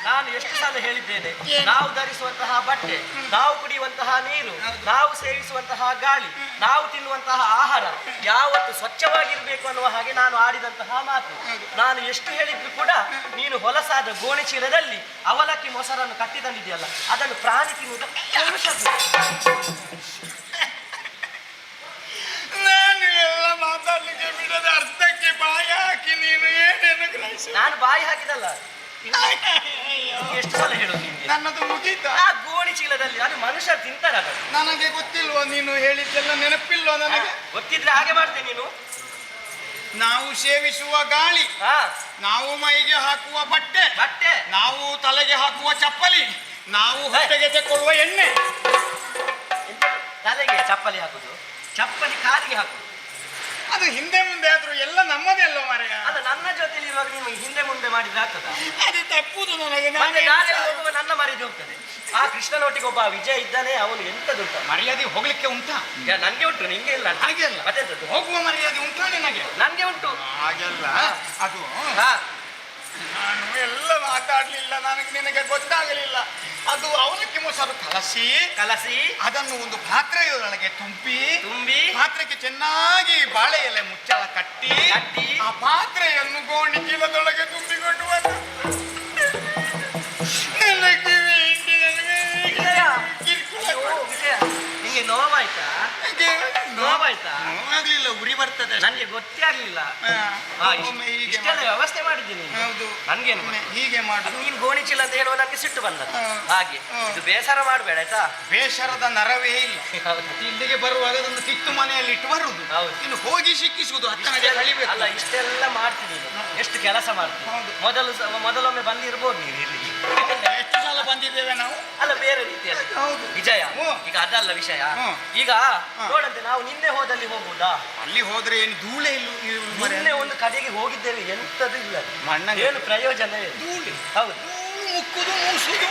ನಾನು ಎಷ್ಟು ಸಲ ಹೇಳಿದ್ದೇನೆ, ನಾವು ಧರಿಸುವಂತಹ ಬಟ್ಟೆ, ನಾವು ಕುಡಿಯುವಂತಹ ನೀರು, ನಾವು ಸೇವಿಸುವಂತಹ ಗಾಳಿ, ನಾವು ತಿನ್ನುವಂತಹ ಆಹಾರ ಯಾವತ್ತು ಸ್ವಚ್ಛವಾಗಿರ್ಬೇಕು ಅನ್ನುವ ಹಾಗೆ ನಾನು ಆಡಿದಂತಹ ಮಾತು. ನಾನು ಎಷ್ಟು ಹೇಳಿದ್ರು ಕೂಡ ನೀನು ಹೊಲಸಾದ ಗೋಣಿ ಚೀಲದಲ್ಲಿ ಅವಲಕ್ಕಿ ಮೊಸರನ್ನು ಕಟ್ಟಿ ತಂದಿದೆಯಲ್ಲ, ಅದನ್ನು ಪ್ರಾಣಿ ತಿನ್ನುವುದು ನಾನು ಎಲ್ಲ ಮಾತಾಡ್ಲಿಕ್ಕೆ ನಾನು ಬಾಯಿ ಹಾಕಿದಲ್ಲ. ಎಷ್ಟು ಸಲ ಹೇಳೋದು ನಿಮ್ಗೆ? ನನ್ನದು ಮುಗೀತ. ಆ ಗೋಣಿ ಚೀಲದಲ್ಲಿ ಅದು ಮನುಷ್ಯ ತಿಂತಾರ. ನನಗೆ ಗೊತ್ತಿಲ್ವೋ, ನೀನು ಹೇಳಿದ್ದೆಲ್ಲ ನೆನಪಿಲ್ವೋ ನನಗೆ? ಗೊತ್ತಿದ್ರೆ ಹಾಗೆ ಮಾಡ್ತೇನೆ ನೀನು. ನಾವು ಸೇವಿಸುವ ಗಾಳಿ, ನಾವು ಮೈಗೆ ಹಾಕುವ ಬಟ್ಟೆ, ನಾವು ತಲೆಗೆ ಹಾಕುವ ಚಪ್ಪಲಿ, ನಾವು ಹೊಟ್ಟೆಗೆ ತೆಕ್ಕೊಳ್ಳುವ ಎಣ್ಣೆ. ತಲೆಗೆ ಚಪ್ಪಲಿ ಹಾಕುದು, ಚಪ್ಪಲಿ ಕಾಲಿಗೆ ಹಾಕುದು, ಅದು ಹಿಂದೆ ಮುಂದೆ ಆದ್ರೂ ಎಲ್ಲ ನಮ್ಮದೇ ಅಲ್ವ ಮಾರಾಯ? ಅಲ್ಲ, ನನ್ನ ಜೊತೆಲಿ ಇರುವಾಗ ನೀವು ಹಿಂದೆ ಮುಂದೆ ಮಾಡಿದ್ರೆ ಆಗ್ತದ? ಅದು ತಪ್ಪುದು ನನಗೆ. ಮತ್ತೆ ದಾರಿಯಲ್ಲಿ ಹೋಗುವ ನನ್ನ ಮರ್ಯಾದೆ ಹೋಗ್ತದೆ. ಆ ಕೃಷ್ಣನೊಟ್ಟಿಗೆ ಒಬ್ಬ ವಿಜಯ ಇದ್ದಾನೆ, ಅವನು ಎಂತದುಂಟ ಮರ್ಯಾದೆ ಹೋಗ್ಲಿಕ್ಕೆ ಉಂಟಾ? ನನ್ಗೆ ಉಂಟು, ನಿಂಗೆ ಇಲ್ಲ. ಹಾಗೆ ಅಲ್ಲ, ಮತ್ತೆ ಹೋಗುವ ಮರ್ಯಾದೆ ಉಂಟಾ ನಿನಗೆ? ನನ್ಗೆ ಉಂಟು. ಹಾಗೆಲ್ಲ ಅದು ನಾನು ಎಲ್ಲ ಮಾತಾಡ್ಲಿಲ್ಲ, ನನಗೆ ನಿನಗೆ ಗೊತ್ತಾಗಲಿಲ್ಲ. ಅದು ಅವಲಕ್ಕಿ ಮೊಸರು ಕಲಸಿ ಅದನ್ನು ಒಂದು ಪಾತ್ರೆಯೊಳಗೆ ತುಂಬಿ ಪಾತ್ರೆಗೆ ಚೆನ್ನಾಗಿ ಬಾಳೆ ಎಲೆ ಮುಚ್ಚಳ ಕಟ್ಟಿ ಆ ಪಾತ್ರೆಯನ್ನು ಗೋಣಿ ಚೀಲದೊಳಗೆ ತುಂಬಿಕೊಂಡು ಬಂದು ನಿಂಗೆ ನೋವಾಯ್ತಾ? ನೋವಾಗ್ಲಿಲ್ಲ, ಉರಿ ಬರ್ತದೆ. ನನ್ಗೆ ಗೊತ್ತೇ ಆಗ್ಲಿಲ್ಲ. ಇಷ್ಟೆಲ್ಲ ವ್ಯವಸ್ಥೆ ಮಾಡಿದ್ದೀನಿ. ನನ್ಗೇನು ಹೀಗೆ ಮಾಡು. ನೀನು ಗೋಣಿ ಚೀಲ ಅಂತ ಹೇಳುವ ನನಗೆ ಸಿಟ್ಟು ಬಂದದ್ದು. ಹಾಗೆ ಇದು ಬೇಸರ ಮಾಡಬೇಡ ಆಯ್ತಾ? ಬೇಸರದ ನರವೇ ಇಲ್ಲ. ಇಲ್ಲಿಗೆ ಬರುವಾಗ ಅದನ್ನು ಕಿತ್ತು ಮನೆಯಲ್ಲಿ ಇಟ್ಟು ಬರುದು, ಇನ್ನು ಹೋಗಿ ಸಿಕ್ಕಿಸುವುದು, ಹತ್ತನೆಗೆ ಕಳಿಬೇಕು. ಅಲ್ಲ, ಇಷ್ಟೆಲ್ಲ ಮಾಡ್ತೀನಿ, ಎಷ್ಟು ಕೆಲಸ ಮಾಡ್ತೀನಿ. ಮೊದಲೊಮ್ಮೆ ಬಂದಿರ್ಬೋದು ನೀವು ಇಲ್ಲಿಗೆ. ಎಷ್ಟು ಸಲ ಬಂದಿದ್ದೇವೆ ನಾವು. ಅಲ್ಲ, ಬೇರೆ ರೀತಿಯಲ್ಲಿ ವಿಜಯ. ಈಗ ಅದಲ್ಲ ವಿಷಯ. ಈಗ ನೋಡಂತೆ ನಾವು ನಿನ್ನೆ ಹೋದಲ್ಲಿ ಹೋಗುದಾ? ಅಲ್ಲಿ ಹೋದ್ರೆ ಏನು ಧೂಳೆ ಇಲ್ಲ. ನಿನ್ನೆ ಒಂದು ಕಡೆಗೆ ಹೋಗಿದ್ದೇವೆ, ಎಂತದು ಇಲ್ಲ, ಏನು ಪ್ರಯೋಜನ ಧೂಳಿ. ಹೌದು, ಮುಕ್ಕುದು ಮೂಸುದು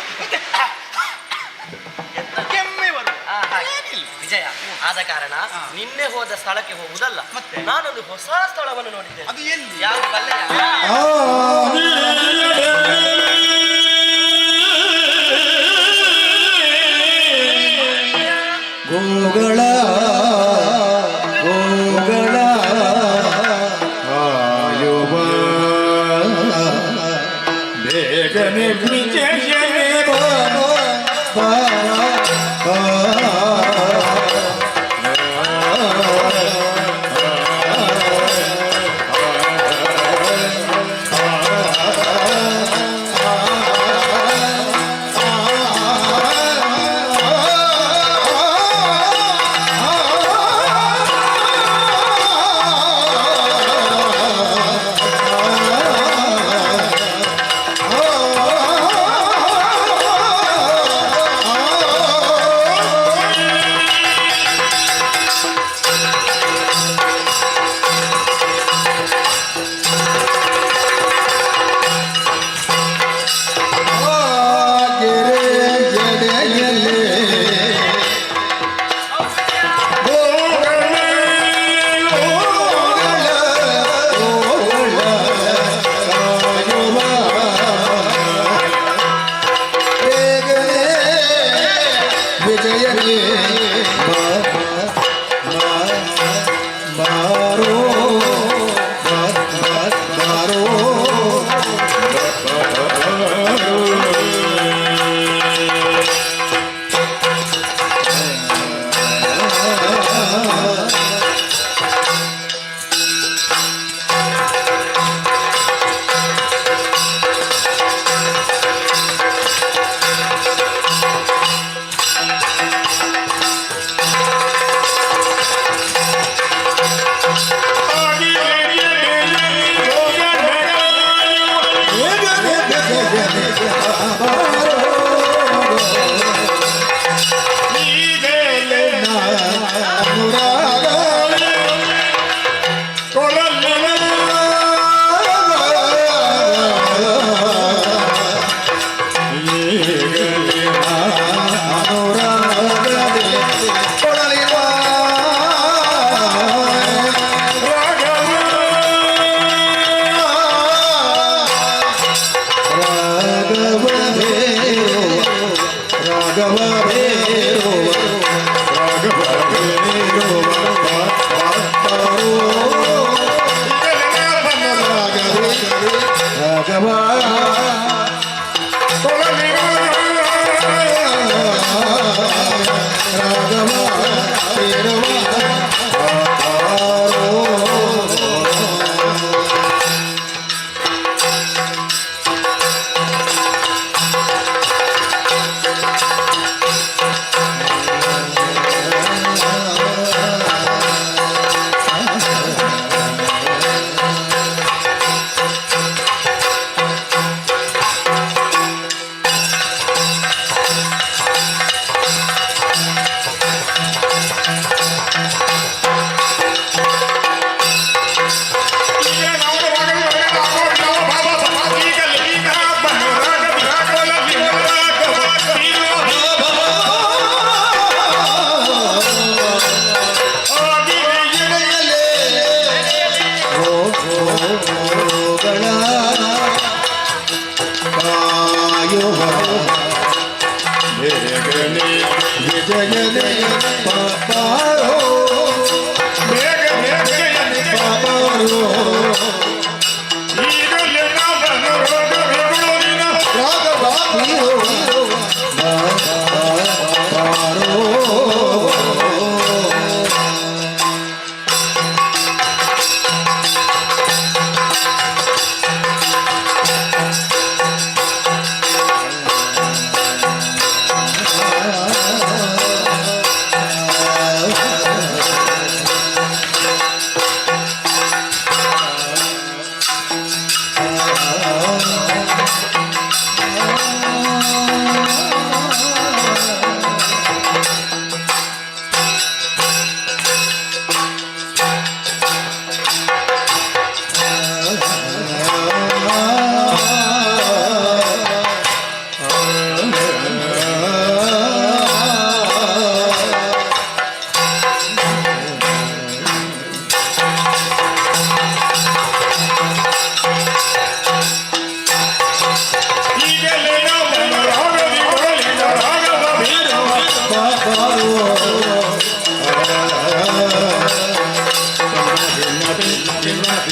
ಕೆಮ್ಮೆ ಬರುವುದು ವಿಜಯ. ಆದ ಕಾರಣ ನಿನ್ನೆ ಹೋದ ಸ್ಥಳಕ್ಕೆ ಹೋಗುದಲ್ಲ, ಮತ್ತೆ ನಾನೊಂದು ಹೊಸ ಸ್ಥಳವನ್ನು ನೋಡಿದ್ದೇನೆ. ಅದು ಎಲ್ಲಿ? ಯಾವುದು ಬಲ್ಲೆಯ? ಗೋಗಳ ಆಯುವ ಬೇಗನೆ ವಿಜಯನೇ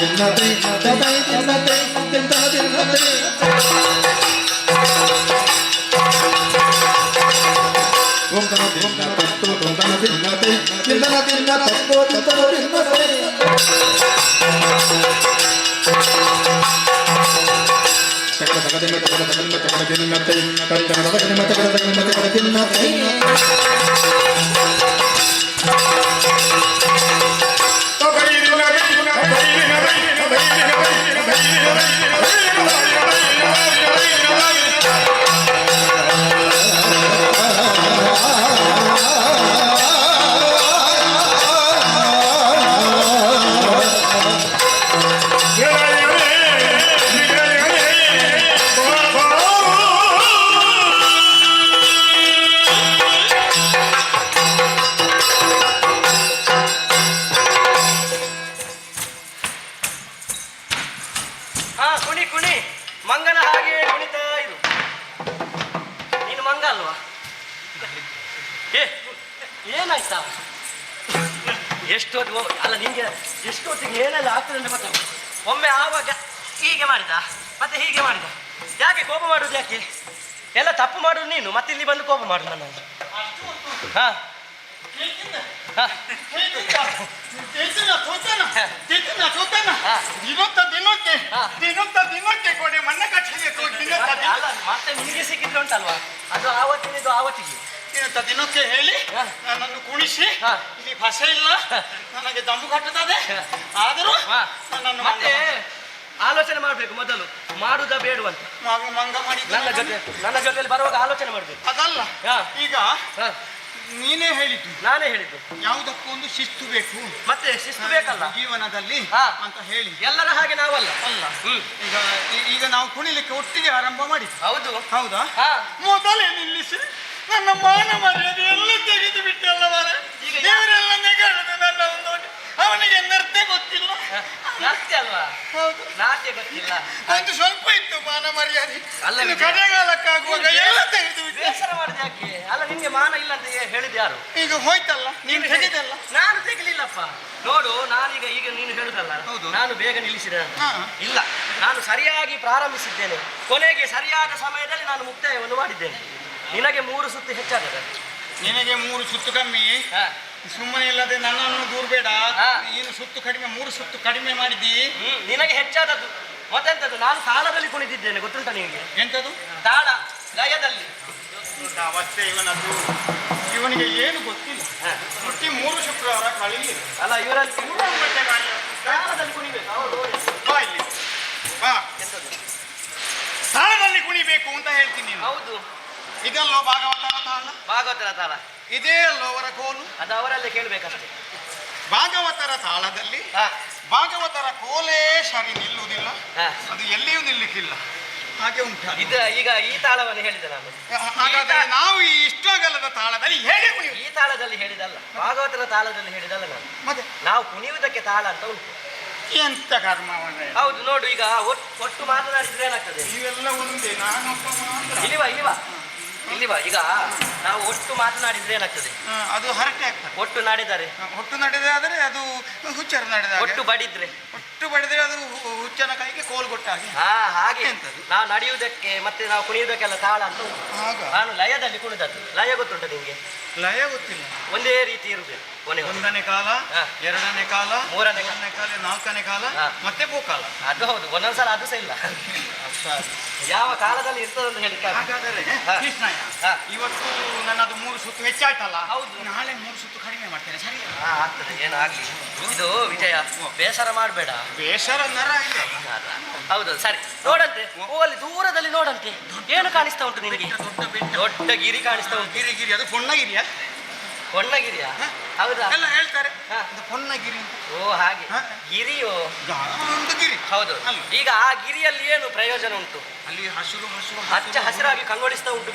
ತಿನ್ನತೆ ತದೈ ತಿನ್ನತೆ ತಿಂತನ ತಿನ್ನತೆ ಓಂಕನ ತಿನ್ನತತ್ತು ಓಂಕನ ತಿನ್ನತೆ ತಿನ್ನನ ತಿನ್ನತತ್ತು ತಿಂತನ ತಿನ್ನತೆ ಚಕಡ ತಗದಿನ ಚಕಡ ತಗದಿನ ಚಕಡ ತಿನ್ನತೆ ಕರಿತನ ತಗದಿನ ಚಕಡ ತಗದಿನ ಚಕಡ ತಿನ್ನತೆ ಹಾ ಕುಣಿ ಕುಣಿ ಮಂಗನ ಹಾಗೆ ಕುಣಿತಾ ಇರು. ನೀನು ಮಂಗ ಅಲ್ವಾ? ಏನಾಯ್ತಾ? ಎಷ್ಟೊತ್ತು ಅಲ್ಲ ನಿಂಗೆ ಎಷ್ಟೊತ್ತಿಗೆ ಏನೆಲ್ಲ ಆಗ್ತದೆ ಅಂತ ಗೊತ್ತಾಗ. ಒಮ್ಮೆ ಆವಾಗ ಹೀಗೆ ಮಾಡಿದ ಮತ್ತೆ ಹೀಗೆ ಮಾಡಿದ. ಯಾಕೆ ಕೋಪ ಮಾಡುದು? ಯಾಕೆ ಎಲ್ಲ ತಪ್ಪು ಮಾಡುದು ನೀನು, ಮತ್ತೆ ಇಲ್ಲಿ ಬಂದು ಕೋಪ ಮಾಡು ನನ್ನ. ಹಾ ಮತ್ತೆ ನಿಮಗೆ ಸಿಕ್ಕಿದ್ರೆ ಉಂಟಲ್ವಾ, ಅದು ಆವತ್ತಿನ ಇದು ಆವತ್ತಿಗೆ ದಿನಕ್ಕೆ ಹೇಳಿ ನನ್ನನ್ನು ಕುಣಿಸಿ ಇಲ್ಲಿ ಭಾಷ ಇಲ್ಲ, ನನಗೆ ದಮ್ಮು ಕಟ್ಟುತ್ತದೆ. ಆದರೂ ಮತ್ತೆ ಆಲೋಚನೆ ಮಾಡ್ಬೇಕು ಮೊದಲು, ಮಾಡುದ ಬೇಡುವಂತ. ಮಂಗ ಮಾಡಿ ನನ್ನ ಜೊತೆಯಲ್ಲಿ ಬರುವಾಗ ಆಲೋಚನೆ ಮಾಡ್ಬೇಕು. ಅದಲ್ಲ, ಈಗ ನೀನೇ ಹೇಳಿದ್ದು, ನಾನೇ ಹೇಳಿದ್ದು. ಯಾವುದಕ್ಕೂ ಒಂದು ಶಿಸ್ತು ಬೇಕು, ಮತ್ತೆ ಶಿಸ್ತು ಬೇಕಲ್ಲ ಜೀವನದಲ್ಲಿ ಅಂತ ಹೇಳಿ. ಎಲ್ಲರ ಹಾಗೆ ನಾವಲ್ಲ ಅಲ್ಲ, ಈಗ ನಾವು ಕುಣಿಲಿಕ್ಕೆ ಒಟ್ಟಿಗೆ ಆರಂಭ ಮಾಡಿ. ಹೌದು. ಹೌದಾ? ಮೊದಲೇ ನಿಲ್ಲಿಸಿ ನನ್ನ ಮಾನ ಮರ್ಯಾದೆ ಎಲ್ಲ ತೆಗೆದು ಬಿಟ್ಟಲ್ಲ ಮಾರ. ಇವರೆಲ್ಲ ನೆಗಾಡುದು ನನ್ನ ನೋಡಿ. ಅವನಿಗೆ ನೃತ್ಯ ಗೊತ್ತಿಲ್ಲ. ನಾಟ್ಯ ಅಲ್ವಾ? ನಾಟ್ಯ ಗೊತ್ತಿಲ್ಲ. ಒಂದು ಸ್ವಲ್ಪ ಇತ್ತು ಮಾನ ಮರ್ಯಾದೆ, ಅಲ್ಲ ಕಡೆಗಾಲಕ್ಕಾಗುವಾಗ ಎಲ್ಲ ತೆಗೆದು ಬಿಟ್ಟು. ಬೇಸರ ಮಾಡಿದ ಯಾಕೆ? ಅಲ್ಲ ನಿಮ್ಗೆ ಮಾನ ಇಲ್ಲ ಅಂತ ಹೇಳಿದ ಯಾರು? ಈಗ ಹೋಯ್ತಲ್ಲ, ನೀನು ತೆಗೆದಲ್ಲ. ನಾನು ತೆಗಲಿಲ್ಲಪ್ಪ. ನೋಡು, ನಾನೀಗ ಈಗ ನೀನು ಹೇಳುದಲ್ಲ, ನಾನು ಬೇಗ ನಿಲ್ಲಿಸಿದೆ ಇಲ್ಲ. ನಾನು ಸರಿಯಾಗಿ ಪ್ರಾರಂಭಿಸಿದ್ದೇನೆ, ಕೊನೆಗೆ ಸರಿಯಾದ ಸಮಯದಲ್ಲಿ ನಾನು ಮುಕ್ತಾಯವನ್ನು ಮಾಡಿದ್ದೇನೆ. ನಿನಗೆ 3 ಸುತ್ತು ಹೆಚ್ಚಾಗದ. ನಿನಗೆ 3 ಸುತ್ತು ಕಮ್ಮಿ. ಸುಮ್ಮನೆ ಇಲ್ಲದೆ ನನ್ನನ್ನು ದೂರಬೇಡ. ನೀನು ಸುತ್ತು ಕಡಿಮೆ, 3 ಸುತ್ತು ಕಡಿಮೆ ಮಾಡಿದ್ದಿ. ನಿನಗೆ ಹೆಚ್ಚಾದದ್ದು ಮತ್ತೆಂತದ್ದು? ನಾನು ತಾಳದಲ್ಲಿ ಕುಣಿದಿದ್ದೇನೆ, ಗೊತ್ತುಂಟ ನಿಮಗೆ? ಎಂತದು? ತಾಳ ಲಯದಲ್ಲಿ. ಅವಸ್ಥೆ ಇವನದ್ದು, ಇವನಿಗೆ ಏನು ಗೊತ್ತಿಲ್ಲ. ಪ್ರತಿ 3 ಶುಕ್ರವಾರ ಕಳೀಲಿ. ಅಲ್ಲ, ಇವರಲ್ಲಿ ತಾಳದಲ್ಲಿ ಕುಣಿಬೇಕು. ಬಾ ಇಲ್ಲಿ, ಬಾ. ತಾಳದಲ್ಲಿ ಕುಣಿಬೇಕು ಅಂತ ಹೇಳ್ತೀನಿ ನೀನು. ಹೌದು. ಇದೆಲ್ಲೋ ಭಾಗವತರ ತಾಳ? ಭಾಗವತರ ತಾಳ ಇದೇ ಅಲ್ಲೋ ಅವರ ಕೋಲು? ಅದು ಅವರಲ್ಲೇ ಕೇಳ್ಬೇಕಷ್ಟೇ. ಭಾಗವತರ ತಾಳದಲ್ಲಿ ಭಾಗವತರ ಕೋಲೇ ಸರಿ ನಿಲ್ಲುವುದಿಲ್ಲ, ಅದು ಎಲ್ಲಿಯೂ ನಿಲ್ಲಿಕ್ಕಿಲ್ಲ. ಹಾಗೆ ಉಂಟು ಇದು. ಈಗ ಈ ತಾಳವನ್ನು ಹೇಳಿದೆ ನಾನು. ಹಾಗಾದ್ರೆ ನಾವು ಈ ಇಷ್ಟಗಲದ ತಾಳದಲ್ಲಿ ಹೇಗೆ ಕುಣಿಯುವುದು? ಈ ತಾಳದಲ್ಲಿ ಹೇಳಿದಲ್ಲ, ಭಾಗವತರ ತಾಳದಲ್ಲಿ ಹೇಳಿದಲ್ಲ ನಾನು. ಮತ್ತೆ ನಾವು ಕುಣಿಯುವುದಕ್ಕೆ ತಾಳ ಅಂತ ಉಂಟು. ಎಂತ ಕರ್ಮವನ್ನ. ಹೌದು. ನೋಡು, ಈಗ ಒಟ್ಟು ಮಾತನಾಡಿದ್ರೆ ಏನಾಗ್ತದೆ? ನೀವೆಲ್ಲ ಒಂದೇ, ನಾನೊಬ್ಬ ಮಾತ್ರ. ಇಲ್ಲಿವಾ ಈಗ ನಾವು ಒಟ್ಟು ಮಾತನಾಡಿದ್ರೆ ಏನಾಗ್ತದೆ? ಅದು ಹರಟೆ ಆಗ್ತದೆ. ಒಟ್ಟು ನಡೆದರೆ, ಒಟ್ಟು ನಡೆದಾದರೆ ಅದು ಹುಚ್ಚರ ನಡೆದ. ಒಟ್ಟು ಬಡಿದ್ರೆ, ಒಟ್ಟು ಬಡಿದ್ರೆ ಅದು ಹುಚ್ಚನ ಕೈಗೆ ಕೋಲ್ ಕೊಟ್ಟ ಹಾಗೆ. ಹಾಗೆ ನಾವು ನಡೆಯುವುದಕ್ಕೆ ಮತ್ತೆ ನಾವು ಕುಣಿಯುವುದಕ್ಕೆಲ್ಲ ತಾಳ ಅಂತ ಉಂಟು. ನಾನು ಲಯದಲ್ಲಿ ಕುಣಿದದ್ದು. ಲಯ ಗೊತ್ತುಂಟು ನಿಮ್ಗೆ? ಲಯ ಗೊತ್ತಿಲ್ಲ. ಒಂದೇ ರೀತಿ ಇರುವುದು. ಒಂದನೇ ಕಾಲ, ಎರಡನೇ ಕಾಲ, ಮೂರನೇ ಕಾಲ, ನಾಲ್ಕನೇ ಕಾಲ, ಮತ್ತೆ ಭೂಕಾಲ. ಅದು ಹೌದು. ಒಂದೊಂದ್ಸಲ ಅದು ಸಹ ಇಲ್ಲ. ಯಾವ ಕಾಲದಲ್ಲಿ ಇರ್ತದಂತ ಹೇಳಿಕ. ಹಾಗಾದರೆ ಕೃಷ್ಣಯ್ಯ, ಇವತ್ತು ನನ್ನದು 3 ಸುತ್ತು ಹೆಚ್ಚಾಯ್ತಲ್ಲ. ಹೌದು. ನಾಳೆ 3 ಸುತ್ತು ಕಡಿಮೆ ಮಾಡ್ತೇನೆ, ಸರಿ? ಆಗ್ತದೆ, ಏನಾಗ್ಲಿ. ಇದು ವಿಜಯ, ಬೇಸರ ಮಾಡಬೇಡ. ಬೇಸರ ನರ ಇಲ್ಲ. ಹೌದು, ಸರಿ. ನೋಡಂತೆ, ಅಲ್ಲಿ ದೂರದಲ್ಲಿ ನೋಡಂತೆ ಏನು ಕಾಣಿಸ್ತಾ ಉಂಟು ನಿನಗೆ? ದೊಡ್ಡ ಗಿರಿ ಕಾಣಿಸ್ತಾ ಉಂಟು. ಗಿರಿ ಅದು ಪೊನ್ನಗಿರಿಯ? ಹೊನ್ನಗಿರಿಯಾ? ಹೌದಾ? ಎಲ್ಲ ಹೇಳ್ತಾರೆ ಪೊನ್ನಗಿರಿ. ಓ ಹಾಗೆ. ಗಿರಿಯೋ? ಒಂದು ಗಿರಿ. ಹೌದು. ಈಗ ಆ ಗಿರಿಯಲ್ಲಿ ಏನು ಪ್ರಯೋಜನ ಉಂಟು? ಅಲ್ಲಿ ಹಸಿರು ಹಚ್ಚ ಹಸಿರಾಗಿ ಕಂಗೊಳಿಸ್ತಾ ಉಂಟು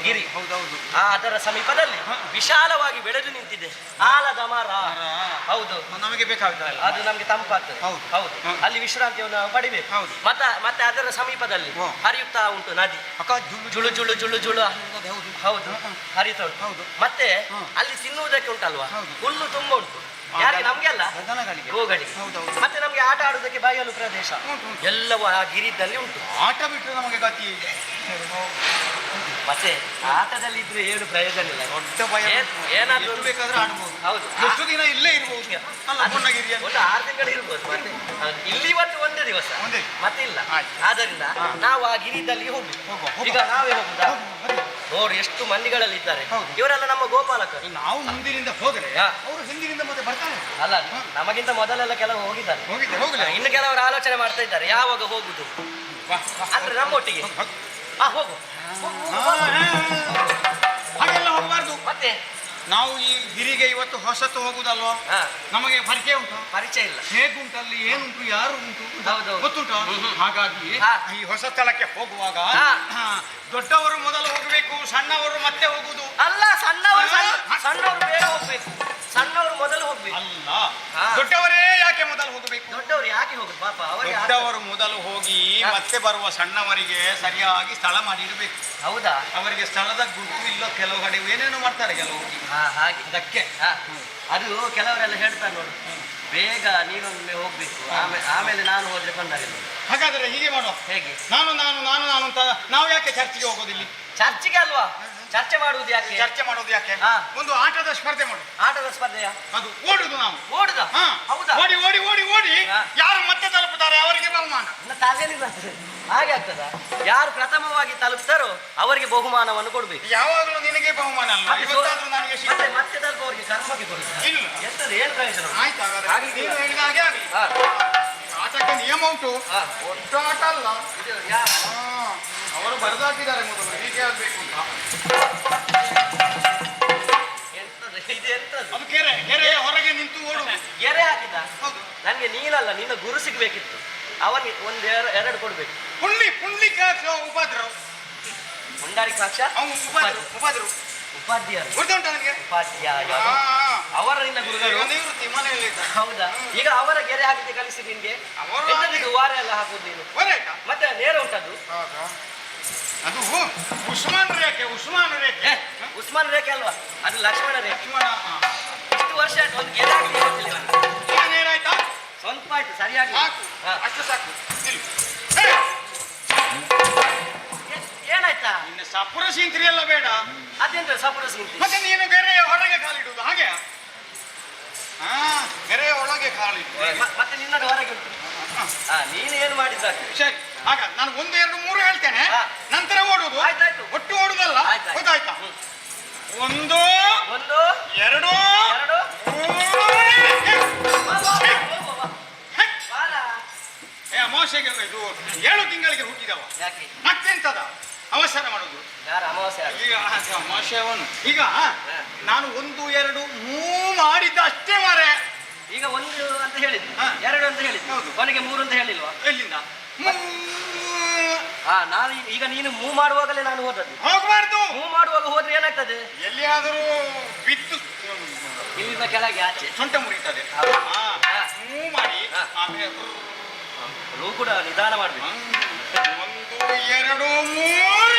ಗಿರಿ. ಹೌದೌದು. ಅದರ ಸಮೀಪದಲ್ಲಿ ವಿಶಾಲವಾಗಿ ಬೆಳೆದು ನಿಂತಿದೆ ಆಲದ ಮರ. ಹೌದು. ಹೌದು ನಮಗೆ ಬೇಕಾಗ್ತದಲ್ಲ. ಅದು ನಮ್ಗೆ ತಂಪಾಗ್ತದೆ. ಹೌದು. ಹೌದು ಅಲ್ಲಿ ವಿಶ್ರಾಂತಿಯನ್ನು ನಾವು ಪಡಿಬೇಕು. ಹೌದು. ಮತ್ತೆ ಅದರ ಸಮೀಪದಲ್ಲಿ ಓ. ಹರಿಯುತ್ತಾ ಉಂಟು ನದಿ, ಅಕ್ಕ ಜುಳು ಜುಳು ಜುಳು ಜುಳು ಹೌದು. ಹೌದು ಹರಿತಾ ಉಂಟು. ಹೌದು. ಮತ್ತೆ ಹ್ಮ್. ಅಲ್ಲಿ ತಿನ್ನುವುದಕ್ಕೆ ಉಂಟಲ್ವಾ ಹೌದು. ಹುಲ್ಲು ತುಂಬಾ ಉಂಟು. ಯಾರಿಗೆ? ನಮ್ಗೆ ಅಲ್ಲ, ದನಗಳಿಗೆ. ಗೋಗಳಿಗೆ. ಹೌದೌದು. ಮತ್ತೆ ನಮ್ಗೆ ಆಟ ಆಡುವುದಕ್ಕೆ ಬಯಲು ಪ್ರದೇಶ ಉಂಟು, ಉಂಟು. ಎಲ್ಲವೂ ಆ ಗಿರಿದ್ದಲ್ಲಿ ಉಂಟು. ಆಟ ಬಿಟ್ಟರೆ ನಮಗೆ ಗತಿ ಮತ್ತೆ ಆಟದಲ್ಲಿ ಇದ್ರೆ ಏನು ಪ್ರಯೋಜನ ಇಲ್ಲ. ದೊಡ್ಡ ಭಯ. ಏನಾದ್ರೂ ಎಷ್ಟು ಬೇಕಾದ್ರೆ ಆಡ್ಬೋದು. ಹೌದು. ಎಷ್ಟು ದಿನ ಇಲ್ಲೇ ಇರ್ಬೋದು ಅಲ್ಲ ಪುಣ್ಣಗಿರಿಯಲ್ಲಿ. ಒಂದು 6 ತಿಂಗಳು ಇರ್ಬೋದು. ಮತ್ತೆ ಇಲ್ಲಿ ಇವತ್ತು ಒಂದೇ ದಿವಸ ಒಂದೇ. ಮತ್ತೆ ಇಲ್ಲ. ಆಯ್ತು. ಆದ್ದರಿಂದ ನಾವು ಆ ಗಿರಿದಲ್ಲಿ ಹೋಗ್ಬೇಕು. ಹೋಗುವ. ಈಗ ನಾವೇ ಹೋಗುದಾ? ನೋಡಿ ಎಷ್ಟು ಮಂದಿಗಳಲ್ಲಿ ಇದ್ದಾರೆ. ಹೌದು. ಇವರೆಲ್ಲ ನಮ್ಮ ಗೋಪಾಲಕರು. ನಾವು ಮುಂದಿನಿಂದ ಹೋದ್ರೆ ಹಾ. ಅವರು ಹಿಂದಿನಿಂದ ಮತ್ತೆ ಬರ್ತಾರೆ. ಅಲ್ಲ, ನಮಗಿಂತ ಮೊದಲೆಲ್ಲ ಕೆಲವು ಹೋಗಿದ್ದಾರೆ. ಹೋಗ್ಲಿ. ಇನ್ನು ಕೆಲವರು ಆಲೋಚನೆ ಮಾಡ್ತಾ ಇದ್ದಾರೆ ಯಾವಾಗ ಹೋಗುದು ಅಂದ್ರೆ ನಮ್ಮೊಟ್ಟಿಗೆ. ಹೋಗು. ಹಾಗೆಲ್ಲ ಹೋಗಬಾರ್ದು. ಮತ್ತೆ ನಾವು ಈ ಗಿರಿಗೆ ಇವತ್ತು ಹೊಸತು ಹೋಗುದಲ್ವಾ? ಹಾ. ನಮಗೆ ಪರಿಚಯ ಉಂಟು, ಪರಿಚಯ ಇಲ್ಲ. ಹೇಗುಂಟು, ಅಲ್ಲಿ ಏನುಂಟು, ಯಾರು ಉಂಟು ಹೌದೌದು. ಗೊತ್ತುಂಟು. ಹಾಗಾಗಿ ಹಾ. ಈ ಹೊಸ ಸ್ಥಳಕ್ಕೆ ಹೋಗುವಾಗ ಹಾ. ದೊಡ್ಡವರು ಮೊದಲು ಹೋಗಬೇಕು, ಸಣ್ಣವರು ಮತ್ತೆ ಹೋಗುದು ಅಲ್ಲ, ಸಣ್ಣವರು ಬೇಗ ಹೋಗ್ಬೇಕು. ಸಣ್ಣವರು ಮೊದಲು ಹೋಗ್ಬೇಕು. ಅಲ್ಲ. ಹಾ. ದೊಡ್ಡವರೇ ಯಾಕೆ ಮೊದಲು ಹೋಗಬೇಕು? ದೊಡ್ಡವರು ಯಾಕೆ ಹೋಗುದು ಪಾಪ ಅವರಿಗೆ ದೊಡ್ಡವರು ಮೊದಲು ಹೋಗಿ ಹಾ. ಮತ್ತೆ ಬರುವ ಸಣ್ಣವರಿಗೆ ಸರಿಯಾಗಿ ಸ್ಥಳ ಮಾಡಿ ಇಡಬೇಕು. ಹೌದಾ? ಅವರಿಗೆ ಸ್ಥಳದ ಗುರುತು ಇಲ್ಲ, ಕೆಲವು ಕಡೆ ಏನೇನು ಮಾಡ್ತಾರೆ ಕೆಲವು. ಹಾಗೆ ಅದಕ್ಕೆ ಅದು ಕೆಲವರೆಲ್ಲ ಹೇಳ್ತಾರೆ ನೋಡಿ, ಬೇಗ ನೀನೊಮ್ಮೆ ಹೋಗ್ಬೇಕು, ಆಮೇಲೆ ನಾನು ಹೋದ್ರೆ ಬಂದಾಗಿಲ್ಲ. ಹಾಗಾದ್ರೆ ಹೀಗೆ ಮಾಡುವ. ಹೇಗೆ? ನಾನು ಅಂತ ನಾವು ಯಾಕೆ ಚರ್ಚೆಗೆ ಹೋಗೋದಿಲ್ಲ? ಚರ್ಚೆಗೆ ಅಲ್ವಾ? ಚರ್ಚೆ ಮಾಡುವುದು ಯಾಕೆ? ಚರ್ಚೆ ಮಾಡೋದು ಯಾಕೆ? ಹಾ. ಒಂದು ಆಟದ ಸ್ಪರ್ಧೆ ಮಾಡು. ಆಟದ ಸ್ಪರ್ಧೆಯ? ಅದು ಓಡುದು. ನಾವು ಓಡುದ? ಹಾ. ಹೌದಾ? ಓಡಿ ಓಡಿ ಓಡಿ ಓಡಿ ಹಾ. ಯಾರು ಮತ್ತೆ ತಲುಪುತ್ತಾರೆ ಅವರಿಗೆ ಬಹುಮಾನ. ತಲೆಯಲ್ಲಿ ಹಾಗೆ ಆಗ್ತದ? ಯಾರು ಪ್ರಥಮವಾಗಿ ತಲುಪ್ತಾರೋ ಅವರಿಗೆ ಬಹುಮಾನವನ್ನು ಕೊಡ್ಬೇಕು. ಯಾವಾಗಲೂ ನಿನಗೆ ಬಹುಮಾನ ಅಲ್ಲ, ಇವತ್ತಾದ್ರೂ ನನಗೆ ಸಿಗ್ತದೆ. ಮತ್ತೆ ತಲುಪುವವರಿಗೆ ಕರ್ಮಕ್ಕೆ ಕೊಡುದು ಇಲ್ಲ. ಎಂತದ್ದು ಏನು ಪ್ರಯೋಜನ? ಆಯ್ತು. ಹಾಗಾದ್ರೆ ನೀನು ಹೇಳಿದ ಹಾಗೆ ಆಗಲಿ. ಹಾ. ಆಟಕ್ಕೆ ನಿಯಮ ಉಂಟು, ಹಾ. ಒಟ್ಟು ಆಟ ಅಲ್ಲ. ಇದು ಯಾರು? ಅವರು ಬರೆದಾಕಿದ್ದಾರೆ ಮೊದಲು ಹೀಗೆ ಆಗ್ಬೇಕು ಅಂತ. ಎಂತದ್ದು ಇದು? ಎಂತದ್ದು? ಅದು ಕೆರೆಯ ಹೊರಗೆ ನಿಂತು ಓಡುದು. ಗೆರೆ ಹಾಕಿದ? ಹೌದು. ನನಗೆ ನೀನಲ್ಲ, ನಿನ್ನ ಗುರು ಸಿಗ್ಬೇಕಿತ್ತು. ಅವನಿಗೆ ಎರಡು ಕೊಡ್ಬೇಕು. ಪುಂಡ್ಲಿಕಾಕ್ಷ ಉಪಾಧ್ರವ್. ಪುಂಡರೀಕಾಕ್ಷ ಅವನು ಉಪಾಧ್ರು ಉಪಾಧ್ಯಾಯ. ಗೊತ್ತುಂಟು ನನಗೆ. ಉಪಾಧ್ಯಾಯ ಅವರ ನಿನ್ನ ಗುರುಗಳು. ನಿವೃತ್ತಿ ಮನೆಯಲ್ಲಿ ಇದ್ದ. ಹೌದಾ? ಈಗ ಅವರ ಗೆರೆ ಹಾಕಿದ್ದು ಕಲಿಸಿ ನಿನ್ಗೆ. ಅವರು ಎಂತದ್ದು ವಾರ ಎಲ್ಲ ಹಾಕುದು ನೀನು? ಬರೇಟಾ? ಮತ್ತೆ ನೇರ ಉಂಟದ್ದು. ಅದು ಉಸ್ಮಾನ್ ರೇಖೆ. ಉಸ್ಮಾನ್ ರೇಖೆ ಅಲ್ವಾ? ಅದು ಲಕ್ಷ್ಮಣ ರೇಖೆ. ಲಕ್ಷ್ಮಣ. ಇಷ್ಟು ವರ್ಷ ಆಯ್ತು ಒಂದು ಗೆರೆ ಹಾಕಿ ಗೊತ್ತಿಲ್ಲ ಇವನಿಗೆ. ಈಗ ನೇರಾಯ್ತಾ? ಸ್ವಲ್ಪ ಆಯ್ತು, ಸರಿಯಾಗಿ. ಸಾಕು. ಹಾ. ಅಷ್ಟು ಸಾಕು. ನಿಲ್ಲು. ಏನಾಯ್ತಾ? ನಿನ್ನ ಸಪುರ ಸೀಂತ್ರಿ ಎಲ್ಲ ಬೇಡ. ಅದೆಂತ ಸಪುರ ಸಿಂತಿ? ಮತ್ತೆ ನೀನು ಗೆರೆಯ ಹೊರಗೆ ಕಾಲಿಡುವುದು ಹಾಗೆ? ಗೆರೆಯ ಒಳಗೆ ಕಾಲಿಡು. ಮತ್ತೆ ನಿನ್ನದು ಹೊರಗೆ ಉಂಟು. ನೀನು ಏನು ಮಾಡಿದ್ದಾಗೆ? ಸರಿ. ಆಗ ನಾನು 1 2 3 ಹೇಳ್ತೇನೆ, ಹಾ. ನಂತರ ಓಡುದು. ಆಯ್ತಾಯ್ತು. ಒಟ್ಟು ಓಡುದಲ್ಲ. ಆಯ್ತಾಯ್ತು. ಗೊತ್ತಾಯ್ತಾ? 1 ಒಂದು 2 ಎರಡು ಅಮಾವಾಸ್ಯೆಗೆ ಇದು 7 ತಿಂಗಳಿಗೆ ಹುಟ್ಟಿದವ. ಯಾಕೆ? ಮತ್ತೆಂತದ ಅವಸರ ಮಾಡುದು? ಯಾರು ಅಮಾವಾಸ್ಯೆ? ಈಗ ಅಮಾವಾಸ್ಯವನು ಈಗ ನಾನು 1 2 3 ಮಾಡಿದ್ದ ಅಷ್ಟೇ ಮಾರೆ. ಈಗ 1 ಅಂತ ಹೇಳಿದ್ದು, ಹಾ. 2 ಅಂತ ಹೇಳಿದ್ದು, ಹೌದು. ಕೊನೆಗೆ 3 ಅಂತ ಹೇಳಿಲ್ವಾ? ಎಲ್ಲಿಂದ ನಾನು ಈಗ ನೀನು ಮೂವ್ ಮಾಡುವಾಗಲೇ ನಾನು ಹೋದದ್ದು. ಹೋಗಬಾರ್ದು. ಮೂವ್ ಮಾಡುವಾಗ ಹೋದ್ರೆ ಏನಾಗ್ತದೆ? ಎಲ್ಲಿಯಾದರೂ ಬಿದ್ದು ಇಲ್ಲಿಂದ ಕೆಳಗೆ ಆಚೆ ಸೊಂಟ ಮುರಿತದೆ. ಹೌದು. ಮೂವ್ ಮಾಡಿ ಹಾ. ಆಮೇಲೆ ರೂ ಕೂಡ ನಿಧಾನ ಮಾಡ್ಬೇಕು. 1 2 3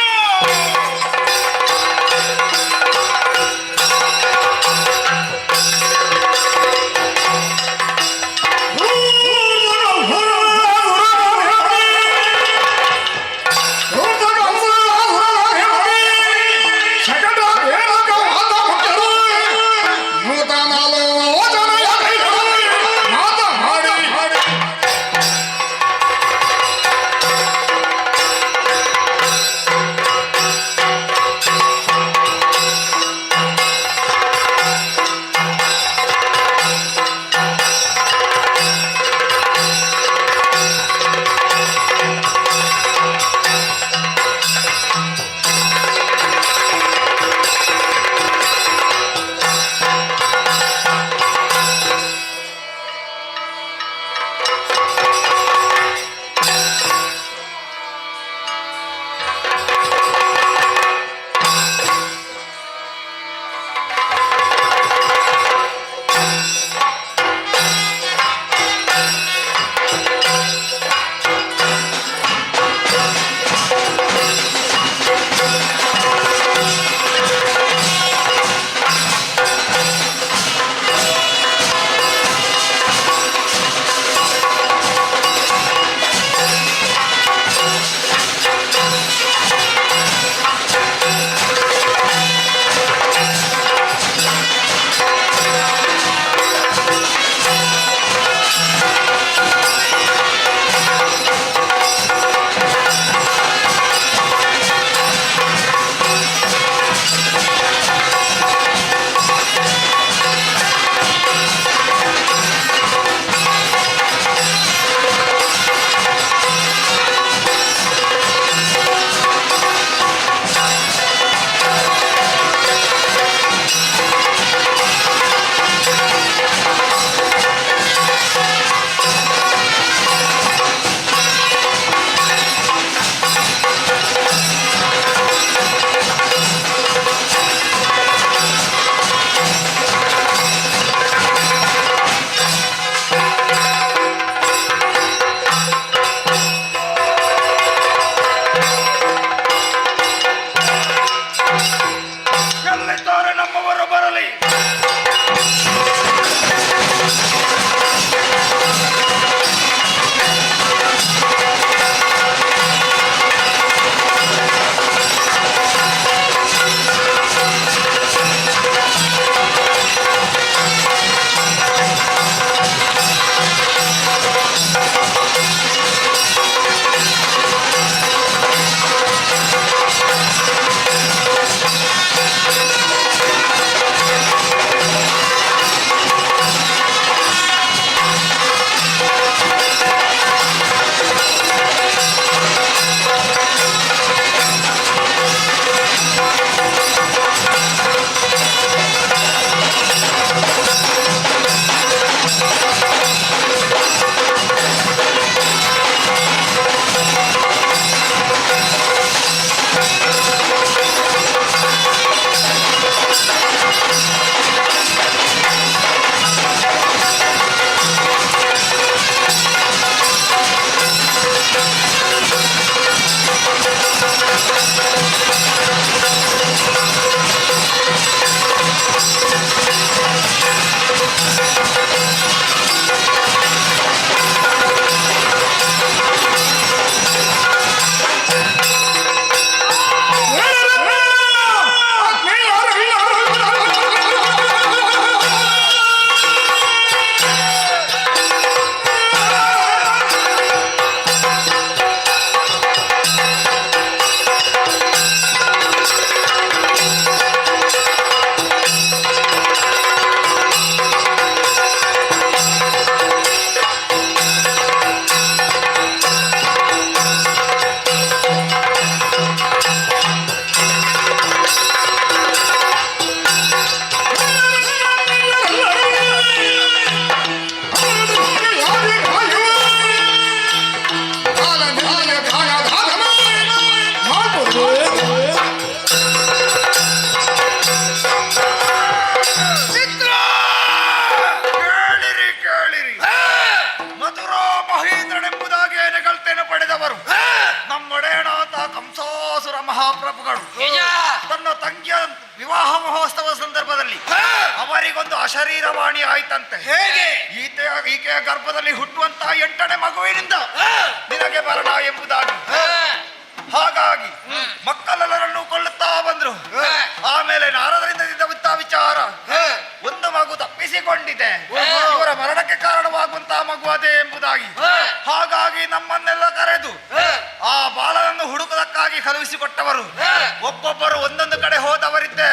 ಮಹಾಪ್ರಭುಗಳು ನಿಜ. ತನ್ನ ತಂಗಿಯ ವಿವಾಹ ಮಹೋತ್ಸವ ಸಂದರ್ಭದಲ್ಲಿ ಅವರಿಗೊಂದು ಅಶರೀರವಾಣಿ ಆಯ್ತಂತೆ. ಹೇಗೆ? ಈಕೆಯ ಗರ್ಭದಲ್ಲಿ ಹುಟ್ಟುವಂತಹ 8ನೇ ಮಗುವಿನಿಂದ ನಿನಗೆ ಮರಣ ಎಂಬುದಾಗಿ. ಹಾಗಾಗಿ ಮಕ್ಕಳೆಲ್ಲರನ್ನು ಕೊಳ್ಳುತ್ತಾ ಬಂದ್ರು. ಆಮೇಲೆ ನಾರದರಿಂದ ಇದ್ದ ವಿಚಾರ, ಒಂದು ಮಗು ತಪ್ಪಿಸಿಕೊಂಡಿದೆ, ಇವರ ಮರಣಕ್ಕೆ ಕಾರಣವಾಗುವಂತಹ ಮಗು ಅದೇ ಎಂಬುದಾಗಿ. ಹಾಗಾಗಿ ನಮ್ಮನ್ನೆಲ್ಲ ಕರೆದು ಆ ಬಾಲನನ್ನು ಹುಡುಕುವುದಕ್ಕಾಗಿ ಕಳುಹಿಸಿಕೊಟ್ಟವರು. ಒಬ್ಬೊಬ್ಬರು ಒಂದೊಂದು ಕಡೆ ಹೋದವರಿದ್ದೆ,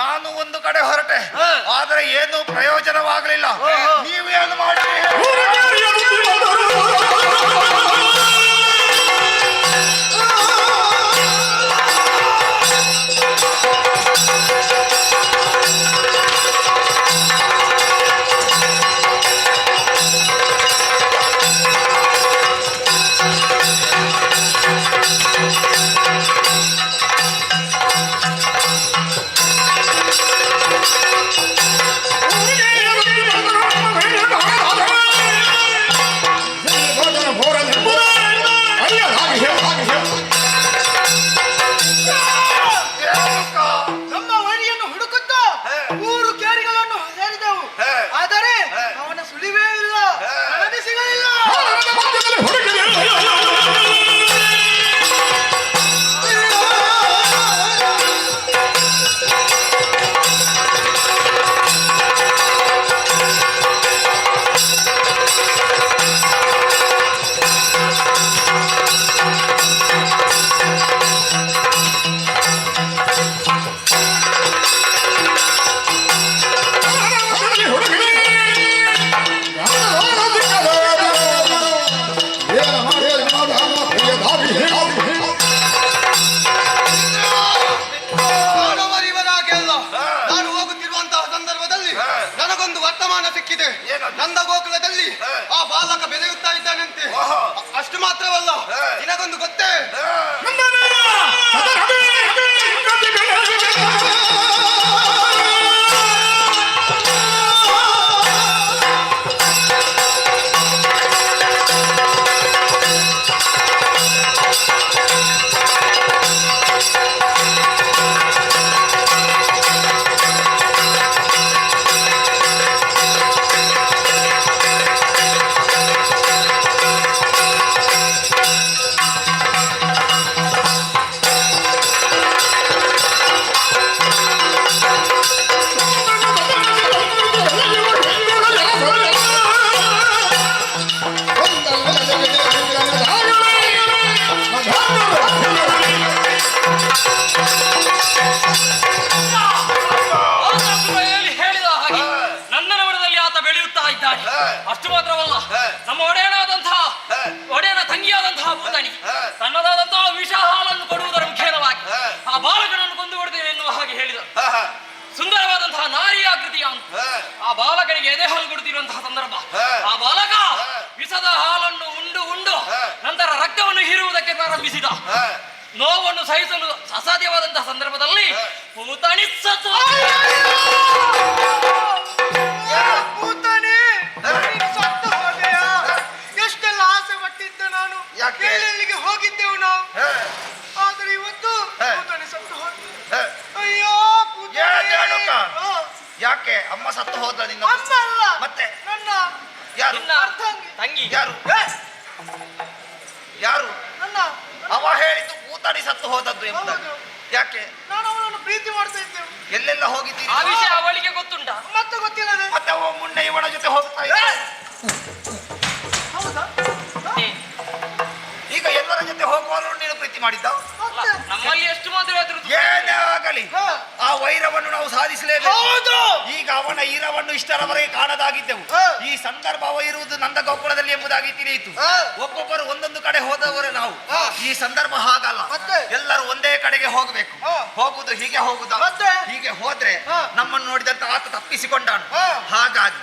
ನಾನು ಒಂದು ಕಡೆ ಹೊರಟೆ. ಆದರೆ ಏನು ಪ್ರಯೋಜನವಾಗಲಿಲ್ಲ. ನೀವು ಏನು ಮಾಡಿ ನಮ್ಮ ವೈರಿಯನ್ನು ಹುಡುಕುತ್ತಾ 3 ಕೇರಿಗಳನ್ನು ಸೇರಿದೆವು. ಆದರೆ ಅವನ ಸುಳಿವೇ ಇಲ್ಲ, ನನಗೆ ಸಿಗಲಿಲ್ಲ. ನಾನು ಹೋಗುತ್ತಿರುವಂತಹ ಸಂದರ್ಭದಲ್ಲಿ ನನಗೊಂದು ವರ್ತಮಾನ ಸಿಕ್ಕಿದೆ. ನಂದ ಗೋಕುಲದಲ್ಲಿ ಆ ಬಾಲಕ ಬೆಳೆಯುತ್ತಾ ಇದ್ದಾನಂತೆ. ಅಷ್ಟು ಮಾತ್ರವಲ್ಲ, ನಿನಗೊಂದು ಗೊತ್ತೇ? ಹೇಳಿದ ಹಾಗೆ ನನ್ನ ನೋಡದಲ್ಲಿ ಆತ ಬೆಳೆಯುತ್ತಾ ಇದ್ದಾನೆ. ಅಷ್ಟು ಮಾತ್ರವಲ್ಲ, ನಮ್ಮ ಒಡೆಯನ ತಂಗಿಯಾದಂತಹ ಭೂತಾನಿ ತನ್ನದಾದಂತಹ ವಿಷ ಹಾಲನ್ನು ಕೊಡುವುದರ ಮುಖೇನವಾಗಿ ಆ ಬಾಲಕನನ್ನು ಕೊಂದು ಕೊಡುತ್ತೇನೆ ಎನ್ನುವ ಹಾಗೆ ಹೇಳಿದರು. ಸುಂದರವಾದಂತಹ ನಾರಿಯ ಆಕೃತಿಯ ಆ ಬಾಲಕನಿಗೆ ಎದೆ ಹಾಲು ಕೊಡುತ್ತಿರುವಂತಹ ಸಂದರ್ಭ, ಆ ಬಾಲಕ ವಿಷದ ಹಾಲನ್ನು ಉಂಡು ಉಂಡು ನಂತರ ರಕ್ತವನ್ನು ಹೀರುವುದಕ್ಕೆ ಪ್ರಾರಂಭಿಸಿದ. ನೋವನ್ನು ಸಹಿಸಲು ಅಸಾಧ್ಯವಾದಂತಹ ಸಂದರ್ಭದಲ್ಲಿ ಭೂತಾನಿ ಸತ್ತು ಎಷ್ಟೆಲ್ಲ ಆಸೆ ಪಟ್ಟಿದ್ದೆ ನಾನು. ಎಲ್ಲಿಗೆ ಹೋಗಿದ್ದೆವು ನಾವು, ಆದರೆ ಇವತ್ತು ಭೂತಾನಿ ಸತ್ತು ಹೋದ. ಅಯ್ಯೋ ಯಾಕೆ ಅಮ್ಮ ಸತ್ತು ಹೋದ? ನಿನ್ನ ಅಮ್ಮ ಅಲ್ಲ, ಮತ್ತೆ ನನ್ನ ಯಾರು? ತಂಗಿ. ಯಾರು ಯಾರು? ನನ್ನ ಅವ ಹೇಳಿದ್ದು ಭೂತಾನಿ ಸತ್ತು ಹೋದದ್ದು ಎಂಬುದಾಗಿ. ಯಾಕೆ? ನಾನು ಅವಳನ್ನು ಪ್ರೀತಿ ಮಾಡ್ತಾ ಇದ್ದೇವೆ. ಎಲ್ಲೆಲ್ಲ ಹೋಗಿದ್ದೀರಿ? ಆ ವಿಷಯ ಅವಳಿಗೆ ಗೊತ್ತುಂಟಾ? ಮತ್ತೆ ಗೊತ್ತಿಲ್ಲದೆ. ಮತ್ತೆ ಅವ ಮುನ್ನೆ ಇವನ ಜೊತೆ ಹೋಗ್ತಾ ಇದ್ದ. ಹೌದಾ? ಈಗ ಎಲ್ಲರ ಜೊತೆ ಹೋಗುವವರು ನೀನು ಪ್ರೀತಿ ಮಾಡಿದ್ದ? ನಮ್ಮಲ್ಲಿ ಎಷ್ಟು ಮಾತ್ರ ಏನೇ ಆಗಲಿ ಆ ವೈರವನ್ನು ನಾವು ಸಾಧಿಸಲೇಬೇಕು. ಈಗ ಅವನ ಈರವನ್ನು ಇಷ್ಟರವರೆಗೆ ಕಾಣದಾಗಿದ್ದೆವು. ಈ ಸಂದರ್ಭ ಅವ ಇರುವುದು ನಂದ ಗೋಕುಲದಲ್ಲಿ ಎಂಬುದಾಗಿ ತಿಳಿಯಿತು. ಒಬ್ಬೊಬ್ಬರು ಒಂದೊಂದು ಕಡೆ ಹೋದವರು ನಾವು. ಈ ಸಂದರ್ಭ ಹಾಗಲ್ಲ, ಎಲ್ಲರೂ ಒಂದೇ ಕಡೆಗೆ ಹೋಗಬೇಕು. ಹೋಗುದು ಹೀಗೆ ಹೋಗುದ, ಹೀಗೆ ಹೋದ್ರೆ ನಮ್ಮನ್ನು ನೋಡಿದಂತ ಆತ ತಪ್ಪಿಸಿಕೊಂಡಾನು. ಹಾಗಾಗಿ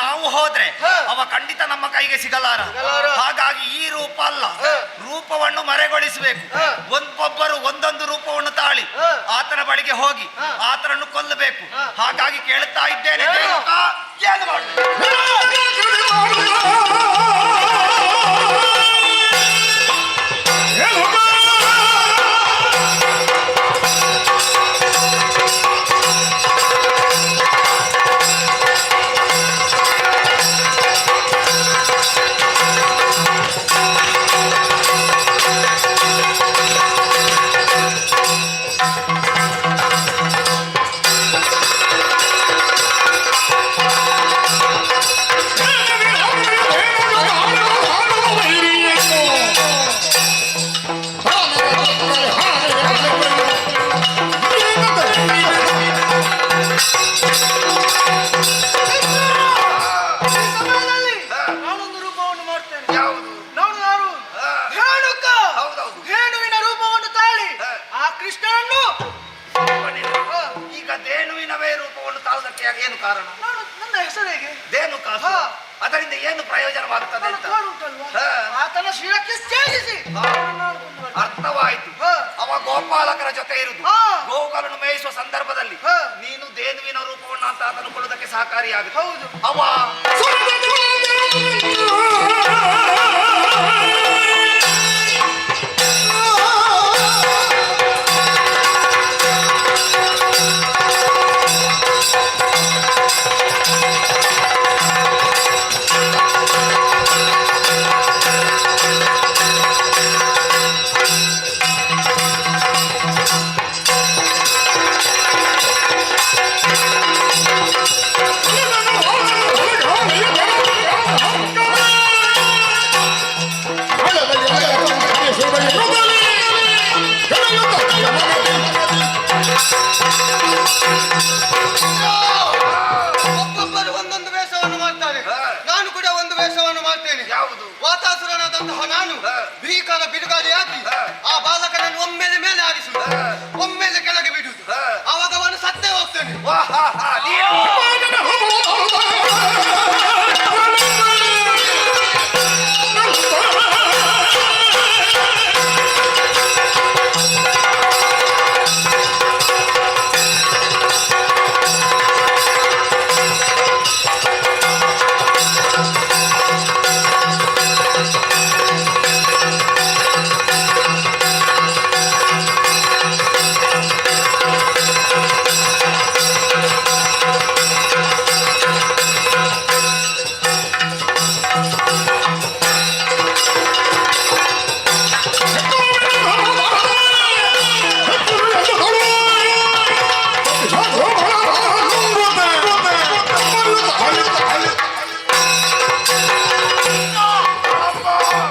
ನಾವು ಹೋದ್ರೆ ಹ. ಅವ ಖಂಡಿತ ನಮ್ಮ ಕೈಗೆ ಸಿಗಲಾರ. ಸಿಗಲಾರ. ಹಾಗಾಗಿ ಈ ರೂಪ ಅಲ್ಲ, ಹ. ರೂಪವನ್ನು ಮರೆಗೊಳಿಸಬೇಕು. ಹ. ಒಬ್ಬೊಬ್ಬರು ಒಂದೊಂದು ರೂಪವನ್ನು ತಾಳಿ ಹ. ಆತನ ಬಳಿಗೆ ಹೋಗಿ ಹ. ಆತನನ್ನು ಕೊಲ್ಲಬೇಕು. ಹ. ಹಾಗಾಗಿ ಕೇಳುತ್ತಾ ಇದ್ದೇನೆ, ಏನು? ರೇಣುಕ, ಏನು ಮಾಡ್ಬೇಕು? ಸಮಯದಲ್ಲಿ ನಾನೊಂದು ರೂಪವನ್ನು ಮಾಡ್ತೇನೆ. ಯಾವುದು? ನಾನು ಯಾರು? ರೇಣುಕ. ಹೌದೌದು. ರೇಣುವಿನ ರೂಪವನ್ನು ತಾಳಿ ಆ ಕೃಷ್ಣನನ್ನು ಈಗ ದೇನುವಿನವೇ ರೂಪವನ್ನು ತಾಳದಕ್ಕೆ ಏನು ಕಾರಣ? ನನ್ನ ಹೆಸರು ಹೇಗೆ? ದೇನುಕ. ಹ. ಅದರಿಂದ ಏನು ಪ್ರಯೋಜನವಾಗುತ್ತದೆ ಅಂತ ಉಂಟಲ್ವಾ? ಹ. ಆತನ ಶಿರಕ್ಕೆ ಛೇದಿಸಿ ಅರ್ಥವಾಯಿತು. ಹ. ಅವ ಗೋಪಾಲಕರ ಜೊತೆ ಇರುವುದು, ಹ. ಗೋವುಗಳನ್ನು ಮೇಯಿಸುವ ಸಂದರ್ಭದಲ್ಲಿ ಹ. ನೀನು ದೇನುವಿನ ರೂಪವನ್ನು ಅಂತ ಅದನ್ನು ಕೊಡುವುದಕ್ಕೆ ಸಹಕಾರಿಯಾಗುತ್ತೆ. ಹೌದು. ಅವ ಒಬ್ಬೊಬ್ಬರು ಒಂದೊಂದು ವೇಷವನ್ನು ಮಾಡ್ತಾರೆ. ಹ. ನಾನು ಕೂಡ ಒಂದು ವೇಷವನ್ನು ಮಾಡ್ತೇನೆ. ಯಾವುದು? ವಾತಾಸುರನಾದಂತಹ ನಾನು ಹ. ಭೀಕರ ಬಿಡುಗಡೆಯಾಗಿ ಹ. ಆ ಬಾಲಕನನ್ನು ಒಮ್ಮೆಲೆ ಮೇಲೆ ಆಡಿಸುವುದು, ಹ. ಒಮ್ಮೆಲೆ ಕೆಳಗೆ ಬಿಡುವುದು. ಹ. ಆವಾಗ ಅವನು ಸತ್ತೇ ಹೋಗ್ತಾನೆ. ನೀನು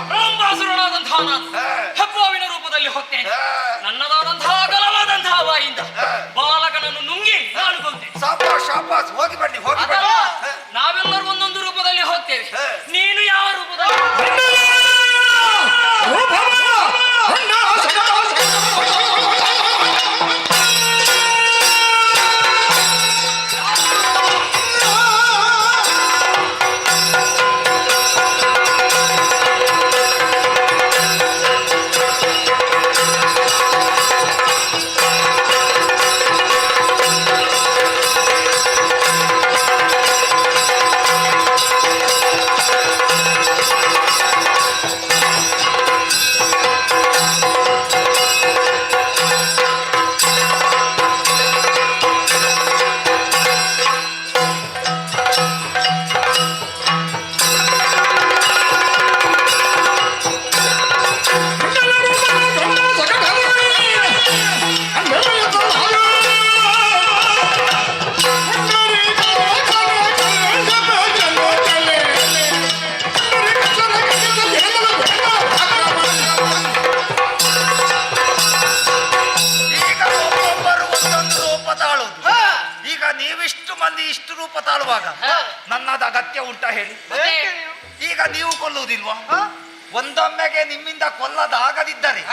ಬ್ರಹ್ಮಾಸುರನಾದಂತಹ ನಾನು ಹೆಬ್ಬಾವಿನ ರೂಪದಲ್ಲಿ ಹೋಗ್ತೇನೆ. ನನ್ನದಾದಂತಹ ಅಗಲವಾದಂತಹ ಬಾಯಿಂದ ಬಾಲಕನನ್ನು ನುಂಗಿ ನಾನು ಕೊಂದೆ. ಶಾಪಾಸ್, ಹೋಗಿ ಬನ್ನಿ, ಹೋಗಿ ಅದಲ್ಲ, ಬನ್ನಿ. ನಾವೆಲ್ಲರೂ ಒಂದೊಂದು ರೂಪದಲ್ಲಿ ಹೋಗ್ತೇವೆ. ನೀನು ಯಾವ ರೂಪದಲ್ಲಿ? ಇಷ್ಟು ರೂಪ ತಾಳುವಾಗ ನನ್ನದು ಅಗತ್ಯ ಉಂಟಾ ಹೇಳಿ? ಈಗ ನೀವು ಕೊಲ್ಲುವುದಿಲ್ವಾ? ಒಂದೊಮ್ಮೆಗೆ ನಿಮ್ಮಿಂದ ಕೊಲ್ಲದಾಗದಿದ್ದರೆ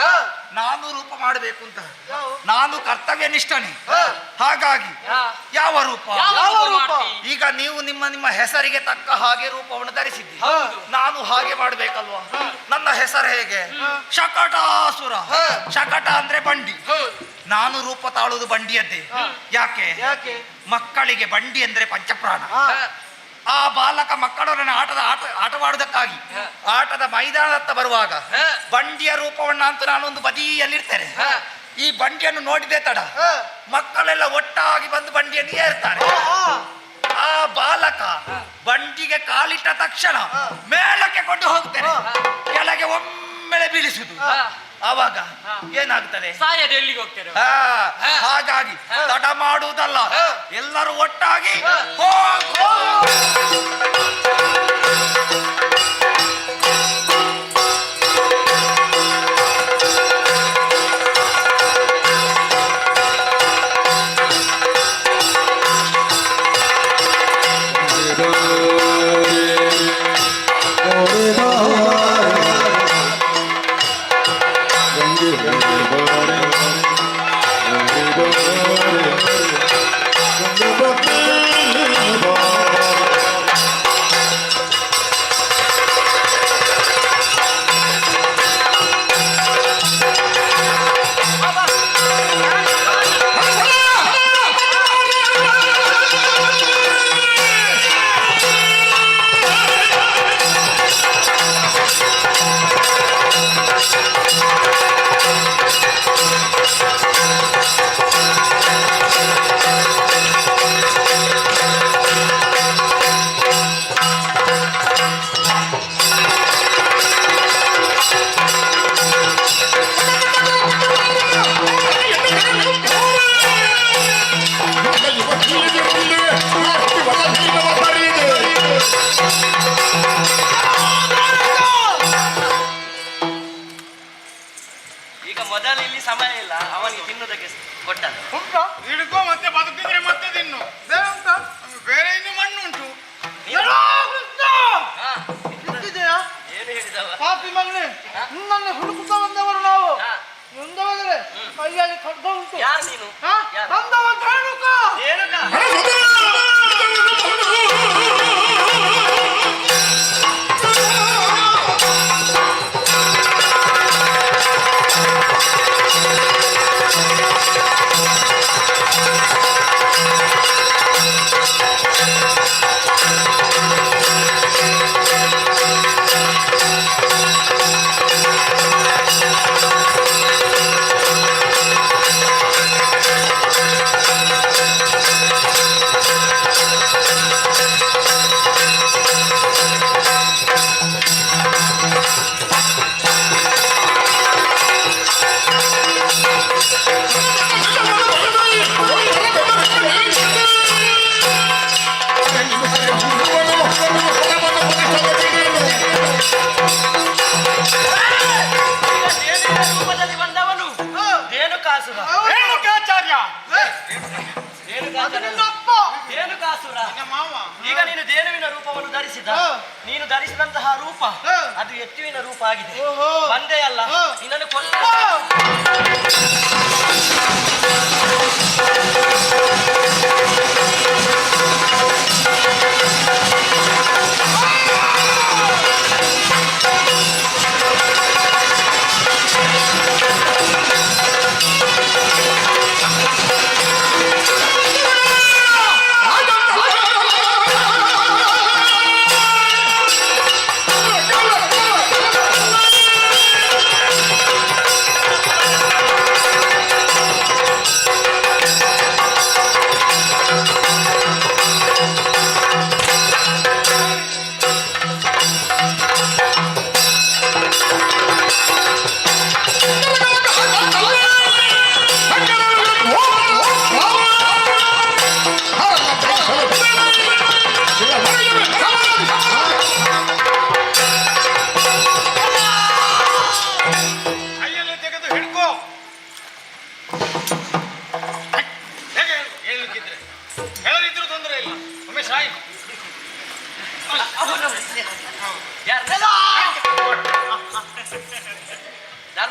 ನಾನು ರೂಪ ಮಾಡಬೇಕು ಅಂತ ನಾನು ಕರ್ತವ್ಯ ನಿಷ್ಠನೆ. ಹಾಗಾಗಿ ಯಾವ ರೂಪ? ಈಗ ನೀವು ನಿಮ್ಮ ಹೆಸರಿಗೆ ತಕ್ಕ ಹಾಗೆ ರೂಪವನ್ನು ಧರಿಸಿದ್ದೀರಿ. ನಾನು ಹಾಗೆ ಮಾಡಬೇಕಲ್ವಾ? ನನ್ನ ಹೆಸರು ಹೇಗೆ? ಶಕಟಾಸುರ. ಶಕಟ ಅಂದ್ರೆ ಬಂಡಿ. ನಾನು ರೂಪ ತಾಳುವುದು ಬಂಡಿಯದ್ದೇ. ಯಾಕೆ? ಮಕ್ಕಳಿಗೆ ಬಂಡಿ ಅಂದ್ರೆ ಪಂಚಪ್ರಾಣ. ಆ ಬಾಲಕ ಮಕ್ಕಳೊಡನೆ ಆಟವಾಡುವುದಕ್ಕಾಗಿ ಆಟದ ಮೈದಾನದತ್ತ ಬರುವಾಗ ಬಂಡಿಯ ರೂಪವನ್ನ ಅಂತ ನಾನೊಂದು ಬದಿಯಲ್ಲಿರ್ತೇನೆ. ಈ ಬಂಡಿಯನ್ನು ನೋಡಿದೆ ತಡ ಮಕ್ಕಳೆಲ್ಲ ಒಟ್ಟಾಗಿ ಬಂದು ಬಂಡಿಯನ್ನು ಏರ್ತಾರೆ. ಆ ಬಾಲಕ ಬಂಡಿಗೆ ಕಾಲಿಟ್ಟ ತಕ್ಷಣ ಮೇಲಕ್ಕೆ ಕೊಂಡು ಹೋಗ್ತೇನೆ, ಕೆಳಗೆ ಒಮ್ಮೆಲೆ ಬೀಳಿಸುದು. ಆವಾಗ ಏನಾಗ್ತದೆ? ಸಾಯದೆ ಎಲ್ಲಿಗೆ ಹೋಗ್ತೇನೆ? ಹಾಗಾಗಿ ತಡ ಮಾಡುವುದಲ್ಲ, ಎಲ್ಲರೂ ಒಟ್ಟಾಗಿ ಹೋಗು. ಈಗ ಮೊದಲು ಇಲ್ಲಿ ಸಮಯ ಇಲ್ಲ, ಅವನಿಗೆ ತಿನ್ನುವುದಕ್ಕೆ ಕೊಟ್ಟದ್ದು ಹಿಡ್ಕೋ, ಮತ್ತೆ ಬದುಕಿದ್ರೆ ಮತ್ತೆ ತಿನ್ನು. ಬೇರೆ ಇನ್ನು ಮಣ್ಣು ಉಂಟು. ಏನು ಹೇಳಿದವ? ಪಾಪಿ ಮಗನೇ, ನಿನ್ನನ್ನು ಹುಡುಕುತ್ತಾ ಬಂದವರು ನಾವು. ನೊಂದವರೇ, ಕೈಯಲ್ಲಿ ಖಡ್ಗ ಉಂಟು. ಯಾರು ನೀನು? ಬಂದವ ರೇಣುಕ. ಈಗ ನೀನು ದೇನುವಿನ ರೂಪವನ್ನು ಧರಿಸಿದ. ನೀನು ಧರಿಸಿದಂತಹ ರೂಪ ಅದು ಎತ್ತುವಿನ ರೂಪ ಆಗಿದೆ. ಬಂದೇ ಅಲ್ಲ, ನಿನ್ನನ್ನು ಕೊಲ್ಲ.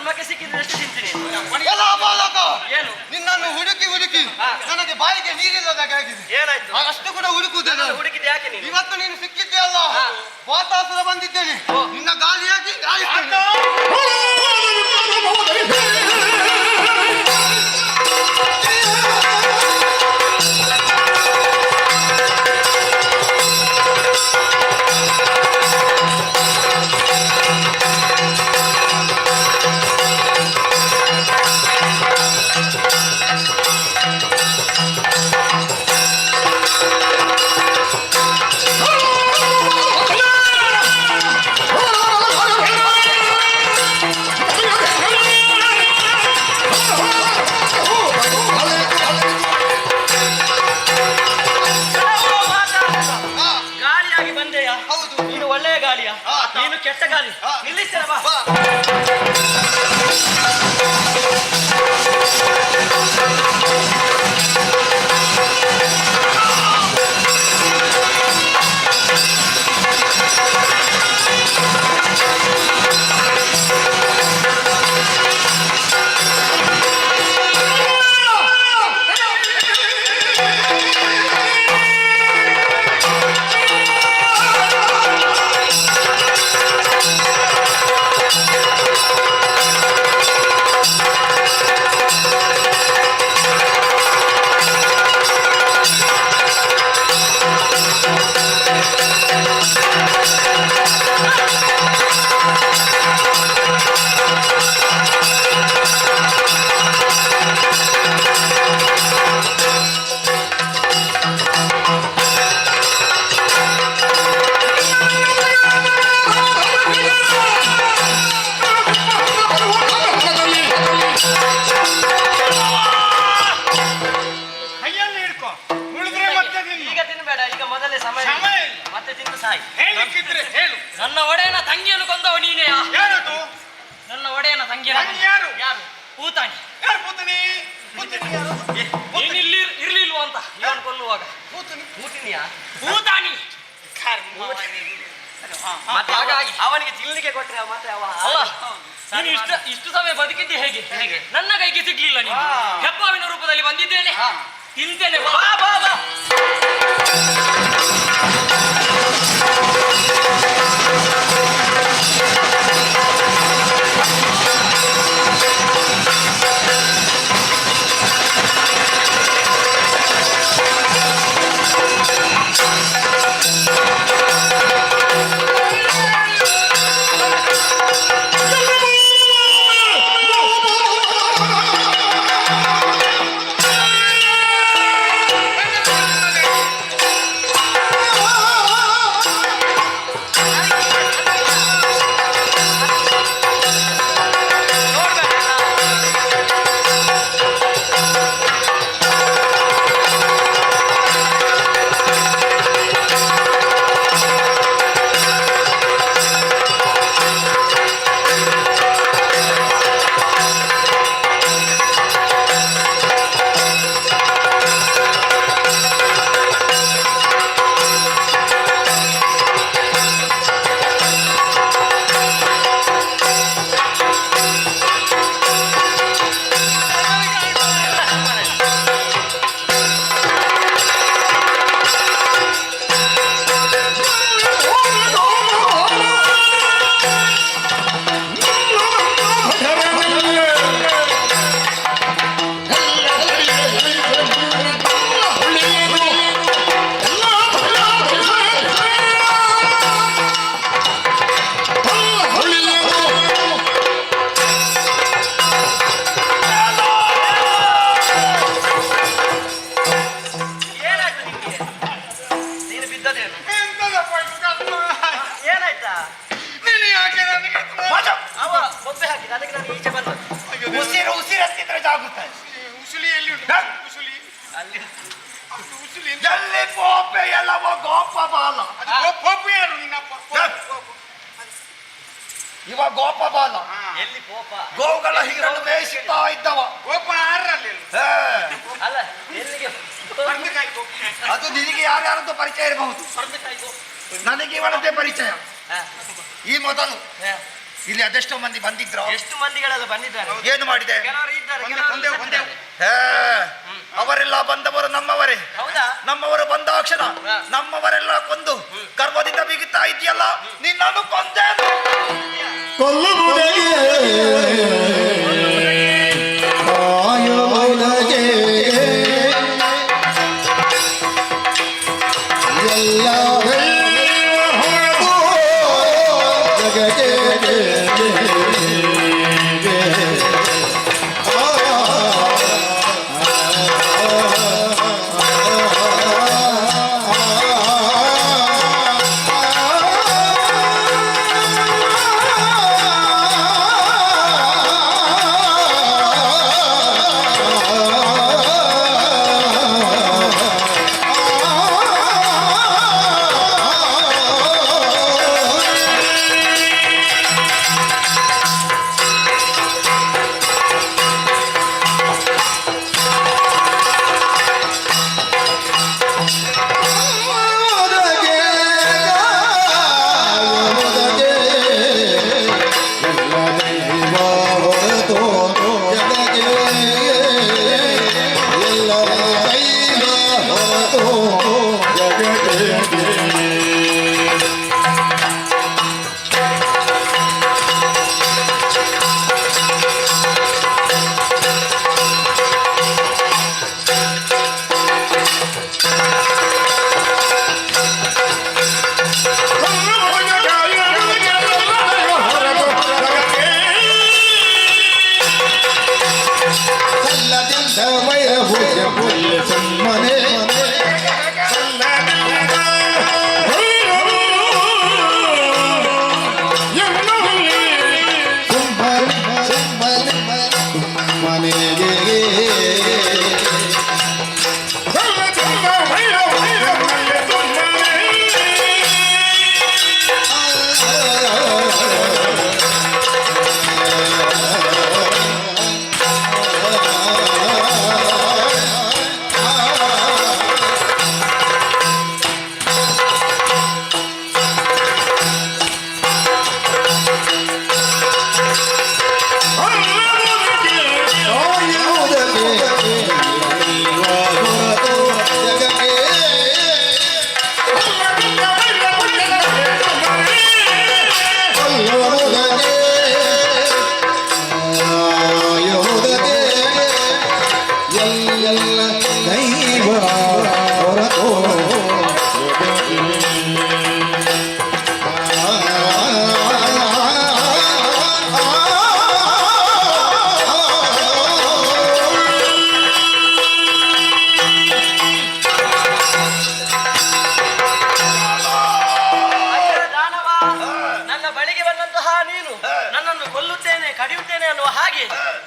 ಧರ್ಮಕ್ಕೆ ಸಿಕ್ಕಿದ್ರೆ ಎಷ್ಟು ತಿಂತೀನಿ ಎಲ್ಲ ಅಪೋಲಕ ಏನು ನಿನ್ನನ್ನು ಹುಡುಕಿ ಹುಡುಕಿ ನನಗೆ ಬಾಯಿಗೆ ನೀರಿಲ್ಲದಾಗೆ ಆಗಿದೆ. ಏನಾಯ್ತು ಅಷ್ಟು ಕೂಡ ಹುಡುಕುವುದಿಲ್ಲ. ಹುಡುಕಿದ್ದು ಯಾಕೆ ನೀನು ಇವತ್ತು ನೀನು ಸಿಕ್ಕಿದ್ದೆಯಲ್ಲ, ವಾತಾಸುರ ಬಂದಿದ್ದೇನೆ, ನಿನ್ನ ಗಾಳಿಯಾಗಿ ಗಾಳಿಸ್ತೇನೆ. ಗಾಳಿಯಾಗಿ ಬಂದೆಯಾ? ಹೌದು. ನೀನು ಒಳ್ಳೆಯ ಗಾಳಿಯ, ನೀನು ಕೆಟ್ಟ ಗಾಳಿ. ನಿಲ್ಲಿಸ್ತೇನೆ ಬಾ. ಕೈಯಲ್ಲಿ ಹಿಡ್ಕೊ, ಉಳಿದ್ರೆ ಮತ್ತೆ ತಿನ್ನು. ಈಗ ತಿನ್ಬೇಡ, ಈಗ ಮೊದಲೇ ಸಮಯ ಸಮಯ ಇಲ್ಲ. ಮತ್ತೆ ತಿಂದು ಸಾಯಿ. ಹೇಳಿಕ್ಕಿದ್ರೆ ಹೇಳು. ನನ್ನ ಒಡೆಯನ ತಂಗಿಯನ್ನು ಕೊಂದವ ನೀನೆಯಾ? ಯಾರದು? ನನ್ನ ಒಡೆಯನ ತಂಗಿಯನ್ನು ತಂಗಿ ಯಾರು? ಯಾರು? ಪೂತಾಣಿ. ಯಾರು ಪುತ್ನಿ? ಪುತ್ನಿ ಯಾರು? ನೀನು ಇಲ್ಲಿ ಇರ್ಲಿಲ್ವ ಅಂತ ಇವನು ಕೊಲ್ಲುವಾಗ? ಮೂತಿನಿಯಾ? ಪೂತಾಣಿ. ಮತ್ತೆ ಹಾಗಾಗಿ ಅವನಿಗೆ ತಿನ್ಲಿಕ್ಕೆ ಕೊಟ್ರೆ ಮತ್ತೆ ಅವ ಅಲ್ಲ, ನೀನು ಇಷ್ಟು ಸಮಯ ಬದುಕಿದ್ದೆ ಹೇಗೆ? ನನ್ನ ಕೈಗೆ ಸಿಗ್ಲಿಲ್ಲ ನೀನು. ಹೆಬ್ಬಾವಿನ ರೂಪದಲ್ಲಿ ಬಂದಿದ್ದೇನೆ, ತಿಂತೇನೆ. ಬಾ ಬಾ ಬಾ. ಇವ ಗೋಪಬಾಲ ಎಲ್ಲಿ ಕೋಪ ಗೋವುಗಳ ಹಿಂಗನ್ನು ಮೇಯಿಸುತ್ತಾ ಇದ್ದವ. ಗೋಪ ಆರಲ್ಲಿ ಹೇ. ಅಲ್ಲ ಎಲ್ಲಿಗೆ ಅದು ನಿನಗೆ ಯಾರ್ಯಾರದ್ದು ಪರಿಚಯ ಇರಬಹುದು, ನನಗೆ ಇವಳದ್ದೇ ಪರಿಚಯ. ಈ ಮೊದಲು ಇಲ್ಲಿ ಅದೆಷ್ಟೋ ಮಂದಿ ಬಂದಿದ್ರು. ಎಷ್ಟು ಮಂದಿಗಳೆಲ್ಲ ಬಂದಿದ್ದಾರೆ. ಏನು ಮಾಡಿದೆ? ಕೆಲವರು ಇದ್ದಾರೆ, ಕೆಲವರು ಸತ್ತಿದ್ದಾರೆ. ಅವರೆಲ್ಲ ಬಂದವರು ನಮ್ಮವರೇ. ಹೌದಾ? ನಮ್ಮವರು ಬಂದಾಕ್ಷಣ ನಮ್ಮವರೆಲ್ಲ ಕೊಂದು ಗರ್ಭದಿಂದ ಬಿಗುತ್ತಾ ಇದೆಯಲ್ಲ, ನಿನ್ನನ್ನು ಕೊಂದೆ. ಕೊಲ್ಲುವುದಕ್ಕೆ ಕಾಯುವುದಕ್ಕೆ ಎಲ್ಲ ಜಗಕ್ಕೆ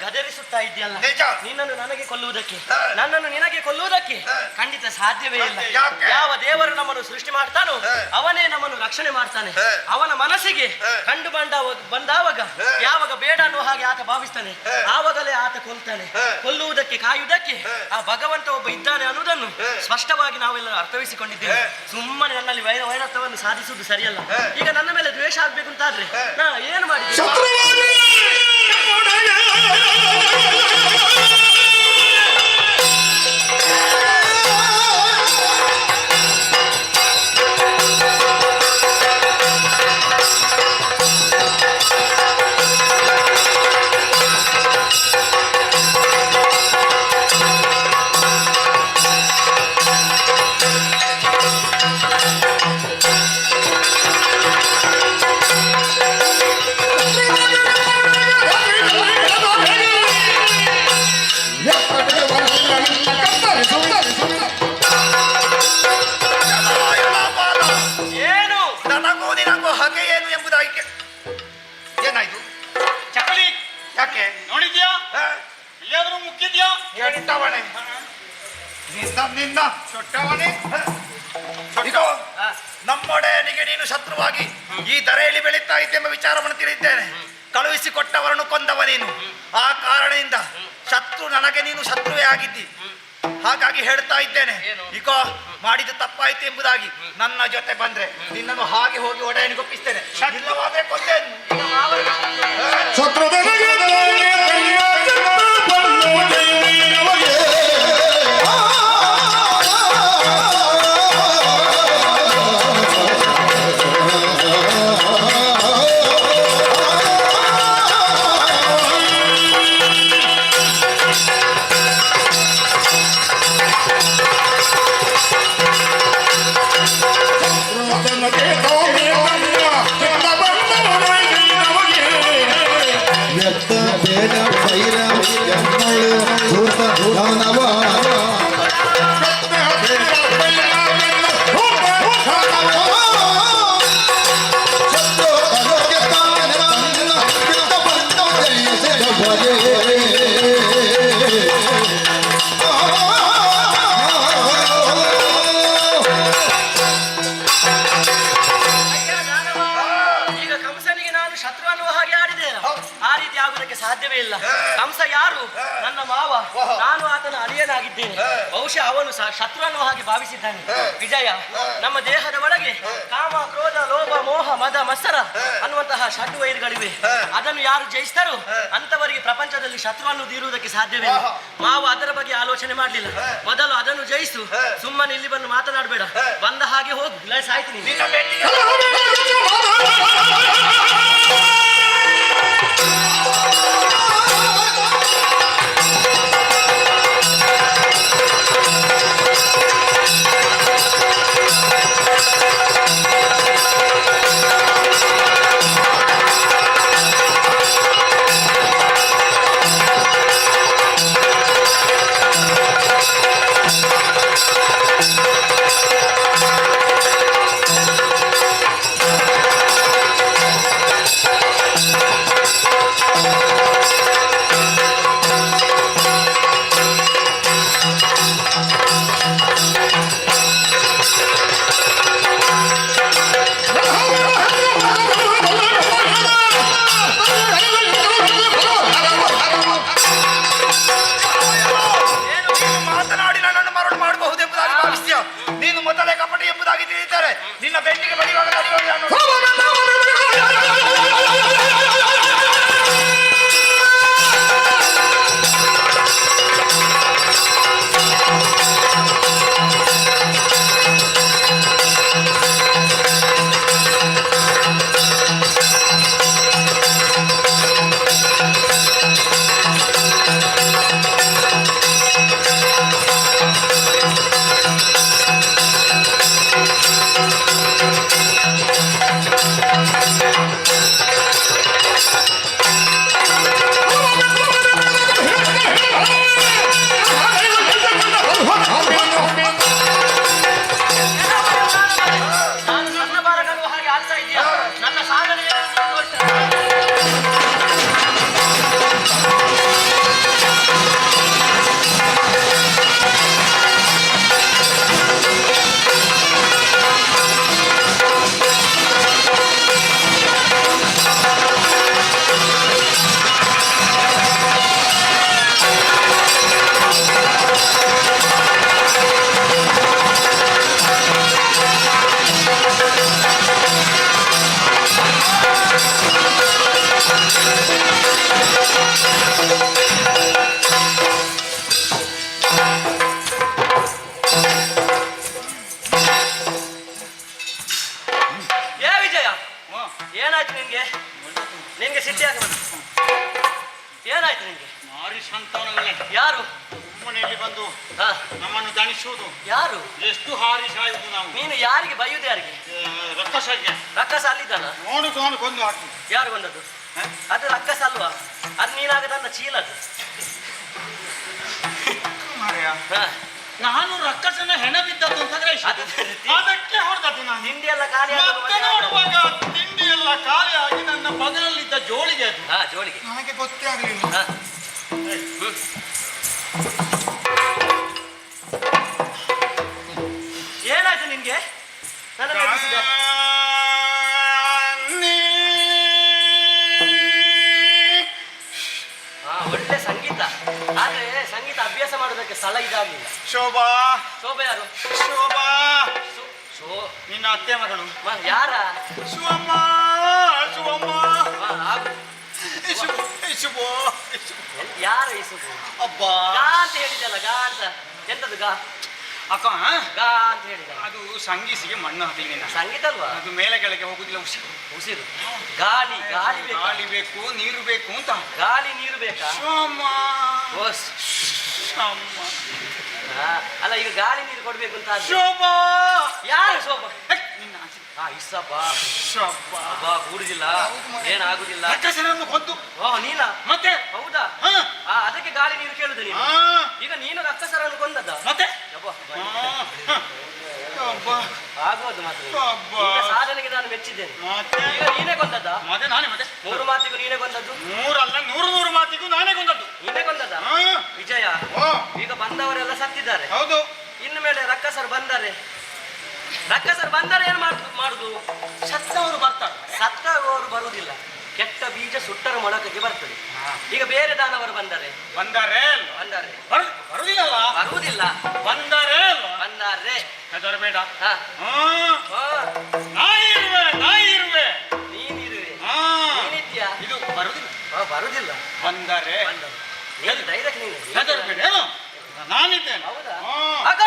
ಗದರಿಸುತ್ತಾ ಇದೆಯಲ್ಲ, ನಿನ್ನನ್ನು ನನಗೆ ಕೊಲ್ಲುವುದಕ್ಕೆ, ನನ್ನನ್ನು ನಿನಗೆ ಕೊಲ್ಲುವುದಕ್ಕೆ ಖಂಡಿತ ಸಾಧ್ಯವೇ ಇಲ್ಲ. ಯಾವ ದೇವರು ನಮ್ಮನ್ನು ಸೃಷ್ಟಿ ಮಾಡ್ತಾನೋ ಅವನೇ ನಮ್ಮನ್ನು ರಕ್ಷಣೆ ಮಾಡ್ತಾನೆ. ಅವನ ಮನಸ್ಸಿಗೆ ಕಂಡು ಬಂದಾವಾಗ ಯಾವಾಗ ಬೇಡ ಅನ್ನುವ ಹಾಗೆ ಆತ ಭಾವಿಸ್ತಾನೆ, ಆವಾಗಲೇ ಆತ ಕೊಲ್ತಾನೆ. ಕೊಲ್ಲುವುದಕ್ಕೆ ಕಾಯುವುದಕ್ಕೆ ಆ ಭಗವಂತ ಒಬ್ಬ ಇದ್ದಾನೆ ಅನ್ನುವುದನ್ನು ಸ್ಪಷ್ಟವಾಗಿ ನಾವೆಲ್ಲ ಅರ್ಥವಿಸಿಕೊಂಡಿದ್ದೇವೆ. ಸುಮ್ಮನೆ ನನ್ನಲ್ಲಿ ವೈರತ್ವವನ್ನು ಸಾಧಿಸುವುದು ಸರಿಯಲ್ಲ. ಈಗ ನನ್ನ ಮೇಲೆ ದ್ವೇಷ ಆಗ್ಬೇಕು ಅಂತಾದ್ರೆ ನಾ ಏನು ಮಾಡಿದ್ದೇನೆ? ನಮ್ಮೊಡೆಯನಿಗೆ ನೀನು ಶತ್ರುವಾಗಿ ಈ ಧರೆಯಲ್ಲಿ ಬೆಳೀತಾ ಇದ್ದೆಂಬ ವಿಚಾರವನ್ನು ತಿಳಿದ್ದೇನೆ. ಕಳುಹಿಸಿಕೊಟ್ಟವರನ್ನು ಕೊಂದವ ನೀನು. ಆ ಕಾರಣದಿಂದ ಶತ್ರು ನನಗೆ ನೀನು ಶತ್ರುವೇ ಆಗಿದ್ದಿ. ಹಾಗಾಗಿ ಹೇಳ್ತಾ ಇದ್ದೇನೆ, ಏನು? ಈಗ ಮಾಡಿದ ತಪ್ಪಾಯ್ತು ಎಂಬುದಾಗಿ ನನ್ನ ಜೊತೆ ಬಂದ್ರೆ ನಿನ್ನನ್ನು ಹಾಗೆ ಹೋಗಿ ಒಡೆಯನಿಗೊಪ್ಪಿಸ್ತೇನೆ, ಇಲ್ಲವಾದ್ರೆ ಕೊಂದೇನು. ಈಗ ಕಂಸನಿಗೆ ನಾನು ಶತ್ರು ಅನ್ನುವ ಹಾಗೆ ಆಡಿದೆ. ಆ ರೀತಿ ಆಗುವುದಕ್ಕೆ ಸಾಧ್ಯವೇ ಇಲ್ಲ. ಕಂಸ ಯಾರು? ನನ್ನ ಮಾವ, ನಾನು ಆತನ ಅಳಿಯನಾಗಿದ್ದೇನೆ. ಬಹುಶಃ ಅವನು ಸಹ ಶತ್ರು ಅನ್ನುವ ಹಾಗೆ ಭಾವಿಸಿದ್ದಾನೆ. ವಿಜಯ, ನಮ್ಮ ದೇಹದ ಒಳಗೆ ಕಾಮ, ಕ್ರೋಧ, ಲೋಭ, ಮೋಹ, ಮದ, ಮತ್ಸರ ಅನ್ನುವಂತಹ ಷಡ್ವೈರಿಗಳಿವೆ. ಅದನ್ನು ಯಾರು ಜಯಿಸ್ತಾರೋ ಅಂತವರಿಗೆ ಪ್ರಪಂಚದಲ್ಲಿ ಶತ್ರು ಅನ್ನೋದು ಇರುವುದಕ್ಕೆ ಸಾಧ್ಯವೇ ಇಲ್ಲ. ಮಾವ ಅದರ ಬಗ್ಗೆ ಆಲೋಚನೆ ಮಾಡಲಿಲ್ಲ. ಮೊದಲು ಅದನ್ನು ಜಯಿಸು, ಸುಮ್ಮನೆ ಇಲ್ಲಿ ಬಂದು ಮಾತನಾಡಬೇಡ. ಬಂದ ಹಾಗೆ ಹೋಗು, ಇಲ್ಲ ಸಾಯ್ತೀನಿ. ಮಾತನಾಡಿ ನನ್ನನ್ನು ಮರಳು ಮಾಡಬಹುದೆಂಬುದಾಗಿ ಭಾವಿಸ್ತೀಯ? ನೀನು ಮೊದಲೇ ಕಪಟಿ ಎಂಬುದಾಗಿ ತಿಳಿಯುತ್ತಾರೆ. ನಿನ್ನ ಬೆನ್ನಿಗೆ ಬಡಿಯುವಾಗ ನಾನು ಸಣ್ಣ ಬಾಲಕರು ಹಾಗೆ ಆಗ್ತಾ ಇದೆಯಾ? ನನ್ನ ಸಾಧನೆ ಏನಾಯ್ತು ನಿನ್ಗೆ? ನಿನ್ಗೆ ಸಿಟ್ಟಿ ಆಗ ಏನಾಯ್ತು ನಿನ್ಗೆ? ಮಾರಿ ಸಂತಾನಗಳೇ ಯಾರು ಮನೆಯಲ್ಲಿ ಬಂದು ನಮ್ಮನ್ನು ದಣಿಸುವುದು? ಯಾರು? ಎಷ್ಟು ಹಾರಿ ಸಾಯುವುದು ನಾವು? ನೀನು ಯಾರಿಗೆ ಬೈಯುವುದು? ಯಾರಿಗೆ? ರಕ್ಕಸಗೆ. ರಕ್ಕಸ ಅಲ್ಲಿದ್ದಾನ? ನೋಡು ಕೊಂದು ಹಾಕಿ. ಯಾರು ಬಂದದ್ದು? ಅದು ರಕ್ಕಸ ಅಲ್ವಾ? ಅದು ನೀನಾಗದನ್ನ ಚೀಲ. ನಾನು ರಕ್ಕಸನ ಹೆಣ ಬಿದ್ದದ್ದು ಅಂತಂದ್ರೆ ಅದಕ್ಕೆ ಹೊಡೆದದ್ದು ನಾನು. ತಿಂಡಿ ಎಲ್ಲ ಖಾಲಿ ನೋಡುವಾಗ ತಿಂಡಿ ಎಲ್ಲ ಖಾಲಿ ಆಗಿ ನನ್ನ ಬಗಲಲ್ಲಿದ್ದ ಜೋಳಿಗೆ ಅದು. ಜೋಳಿಗೆ ನನಗೆ ಗೊತ್ತೇ ಆಗಲಿಲ್ಲ. ಏನಾಯ್ತು ನಿನ್ಗೆ? ಒಳ್ಳೆ ಸಂಗೀತ, ಆದ್ರೆ ಸಂಗೀತ ಅಭ್ಯಾಸ ಮಾಡೋದಕ್ಕೆ ಮಾಡುವುದಕ್ಕೆ ಸ್ಥಳ ಇದಾಗಲಿಲ್ಲ. ಶೋಭಾ ಶೋಭೆ ಯಾರು? ಶೋಭಾ ಶೋ ನಿನ್ನ ಅತ್ತೆ ಮಗಳು ಯಾರ? ಶಿವಮ್ಮ ಶಿವಮ್ಮ ಆಗು. ಶುಭೋ ಯಾರ ಇಸುದು? ಅಬ್ಬಾ ಗಾ ಅಂತ ಹೇಳಿದಲ್ಲ, ಗಾ ಅಂತ. ಎಂತದು ಗಾ? ಅಕ್ಕ ಗಾ ಅಂತ ಹೇಳಿದ. ಅದು ಸಂಗೀಸಿಗೆ ಮಣ್ಣು ಹಾಕಲಿ ನಿನ್ನ ಸಂಗೀತ ಅಲ್ವಾ? ಅದು ಮೇಲೆ ಕೆಳಗೆ ಹೋಗುದಿಲ್ಲ, ಉಸಿರು ಉಸಿರು. ಗಾಳಿ ಗಾಳಿ ಬೇಕಾ? ಗಾಳಿ ಬೇಕು, ನೀರು ಬೇಕು ಅಂತ. ಗಾಳಿ ನೀರು ಬೇಕಾ? ಶಿವಮ್ಮ ಓಸ್. ಶಿವಮ್ಮ ಅಲ್ಲ, ಈಗ ಗಾಳಿ ನೀರು ಕೊಡ್ಬೇಕು ಅಂತ ಆದ್ರೆ. ಶೋಭಾ ಯಾರು ಶೋಭಾ? ನಿನ್ನ ಆಚೆ. ಇಸಪ್ಪ ಶೋಭಾ ಅಬ್ಬಾ, ಕೂಡುದಿಲ್ಲ, ಏನಾಗುದಿಲ್ಲ. ರಕ್ಕಸರನ್ನು ಕೊಂದು. ಓಹ್, ನೀನಾ? ಮತ್ತೆ ಹೌದಾ? ಹಾ. ಅದಕ್ಕೆ ಗಾಳಿ ನೀರು ಕೇಳುದು ನೀನು. ಹಾ. ಈಗ ನೀನು ರಕ್ಕಸರನ್ನು ಕೊಂದದ್ದ? ಮತ್ತೆ ಅಬ್ಬಾ, ಅಬ್ಬಾ ಆಗೋದು ಮಾತ್ರ. ಅಬ್ಬಾ. ನಿನ್ನ ಸಾಧನೆಗೆ ನಾನು ಮೆಚ್ಚಿದ್ದೇನೆ. ಮತ್ತೆ ಈಗ ನೀನೇ ಕೊಂದದ್ದ? ಮತ್ತೆ ನಾನೇ ಮತ್ತೆ 3 ಮಾತಿಗೂ ನೀನೇ ಕೊಂದದ್ದು? 3 ಅಲ್ಲ 100 ಮಾತಿಗೂ ನಾನೇ ಕೊಂದದ್ದು. ನೀನೇ ಕೊಂದದ್ದ? ಹಾ. ವಿಜಯ, ಓ, ಈಗ ಬಂದವರೆಲ್ಲ ಸತ್ತಿದ್ದಾರೆ. ಹೌದು. ಇನ್ನು ಮೇಲೆ ರಕ್ಕಸರು ಬಂದರೆ ಏನು ಮಾಡುದು? ಸತ್ತವರು ಬರ್ತಾರೆ. ಸತ್ತವರು ಬರುವುದಿಲ್ಲ. ಕೆಟ್ಟ ಬೀಜ ಸುಟ್ಟರ ಮೊಳಕೆಗೆ ಬರ್ತದೆ. ಈಗ ಬೇರೆ ದಾನವರು ಬಂದರೆ ಬಂದರೆ ಬರುದಿಲ್ಲ ಬರುವುದಿಲ್ಲ. ಬಂದರೆ ಬಂದಾರೆ ಹೆದರಬೇಡ. ಹಾ. ನಾಯಿ ಇರುವೆ ನೀನಿರುವೆ. ಹಾ. ನೀನಿದ್ಯಾ? ಇದು ಬರುದಿಲ್ಲ. ಬರುದಿಲ್ಲ. ಬಂದರೆ ನೀನು ಧೈರ್ಯಕ್ಕೆ ನೀನು ಹೆದರಬೇಡ, ನಾನಿದ್ದೇನೆ. ಹೌದಾ? ಹಾ. ಆಗ!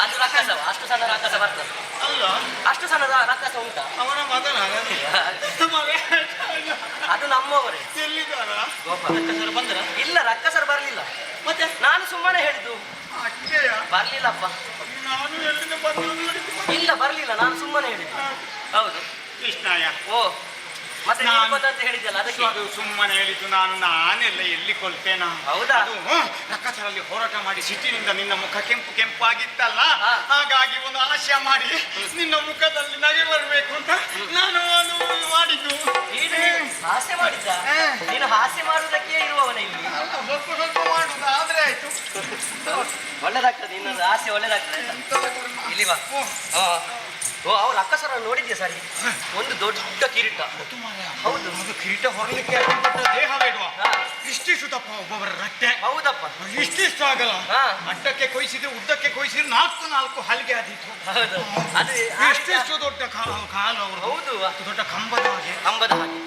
ಅದು ರಕ್ಕಸವ? ಅಷ್ಟು ಸಣ್ಣ ರಕ್ಕಸ ಬರ್ತದೆ? ಅಲ್ಲ, ಅಷ್ಟು ಸಣ್ಣದ ರಕ್ಕಸ ಉಂಟಾ? ಅವನ ಮಗನ ಅದು ನಮ್ಮವರೇ. ಎಲ್ಲಿದ್ದಾರ? ಗೋಪಾಲ. ರಕ್ಕಸರು ಬಂದ್ರ? ಇಲ್ಲ, ರಕ್ಕಸರು ಬರ್ಲಿಲ್ಲ. ಮತ್ತೆ ನಾನು ಸುಮ್ಮನೆ ಹೇಳಿದ್ದು. ಅಕ್ಕೆಯ ಬರ್ಲಿಲ್ಲಪ್ಪ. ನಾನು ಎಲ್ಲಿಂದ ಬಂದು ಇಲ್ಲ, ಬರ್ಲಿಲ್ಲ, ನಾನು ಸುಮ್ಮನೆ ಹೇಳಿದ್ದು. ಹೌದು. ಕೃಷ್ಣಯ್ಯ, ಓ, ಮತ್ತೆ ನೀನು ಬಂದಂತ ಹೇಳಿದ್ಯಲ್ಲ, ಅದಕ್ಕೆ. ಅದು ಸುಮ್ಮನೆ ಹೇಳಿದ್ದು. ನಾನೆಲ್ಲ ಎಲ್ಲಿ ಕೊಲ್ತೇನ? ಹೌದಾ? ಅದು ರಕ್ಕಸರಲ್ಲಿ ಹೋರಾಟ ಮಾಡಿ ಸಿಟ್ಟಿನಿಂದ ನಿನ್ನ ಮುಖ ಕೆಂಪಾಗಿತ್ತಲ್ಲ, ಹಾ. ಹಾಗಾಗಿ ಒಂದು ಆಶಯ ಮಾಡಿ ನಿನ್ನ ಮುಖದಲ್ಲಿ ನಗೆ ಬರಬೇಕು ಅಂತ ನಾನು ಅದು ಮಾಡಿದ್ದು. ನೀನು ಹಾಸ್ಯ ಮಾಡಿದ್ದ? ನೀನು ಹಾಸ್ಯ ಮಾಡುವುದಕ್ಕೆ ಇರುವವನ ಇಲ್ಲಿ. ಸ್ವಲ್ಪ ಸ್ವಲ್ಪ ಮಾಡುದು ಆದ್ರೆ ಆಯ್ತು. ಒಳ್ಳೇದಾಗ್ತದೆ, ಇನ್ನೊಂದು ಹಾಸ್ಯ ಒಳ್ಳೇದಾಗ್ತದೆ. ಇಲ್ಲಿ ಬಾ. ಓ, ಅವ್ರು ಅಕ್ಕಸರನ್ನು ನೋಡಿದ್ಯಾ ಸರಿ? ಒಂದು ದೊಡ್ಡ ಕಿರೀಟ. ಹೌದು. ಅದು ಕಿರೀಟ ಹೊರಲಿಕ್ಕೆ ಅಡ್ಡಿಪಟ್ಟ ದೇಹ ಬೇಡವಾ? ಹಾ. ಇಷ್ಟಿಸುತ್ತಪ್ಪ ಒಬ್ಬೊಬ್ಬರ ರಟ್ಟೆ. ಹೌದಪ್ಪ. ಇಷ್ಟಿಷ್ಟು ಆಗಲ್ಲ. ಹಾ. ಅಡ್ಡಕ್ಕೆ ಕೊಯ್ಸಿದ್ರೆ ಉದ್ದಕ್ಕೆ ಕೊಯ್ಸಿದ್ರೆ 4 ಹಲಿಗೆ ಆದೀತು. ಹೌದು. ಅದು ಇಷ್ಟಿಷ್ಟು ದೊಡ್ಡ ಕಾಲು ಅವರು. ಹೌದು. ದೊಡ್ಡ ಕಂಬದ ಹಾಗೆ. ಕಂಬದ ಹಾಗೆ.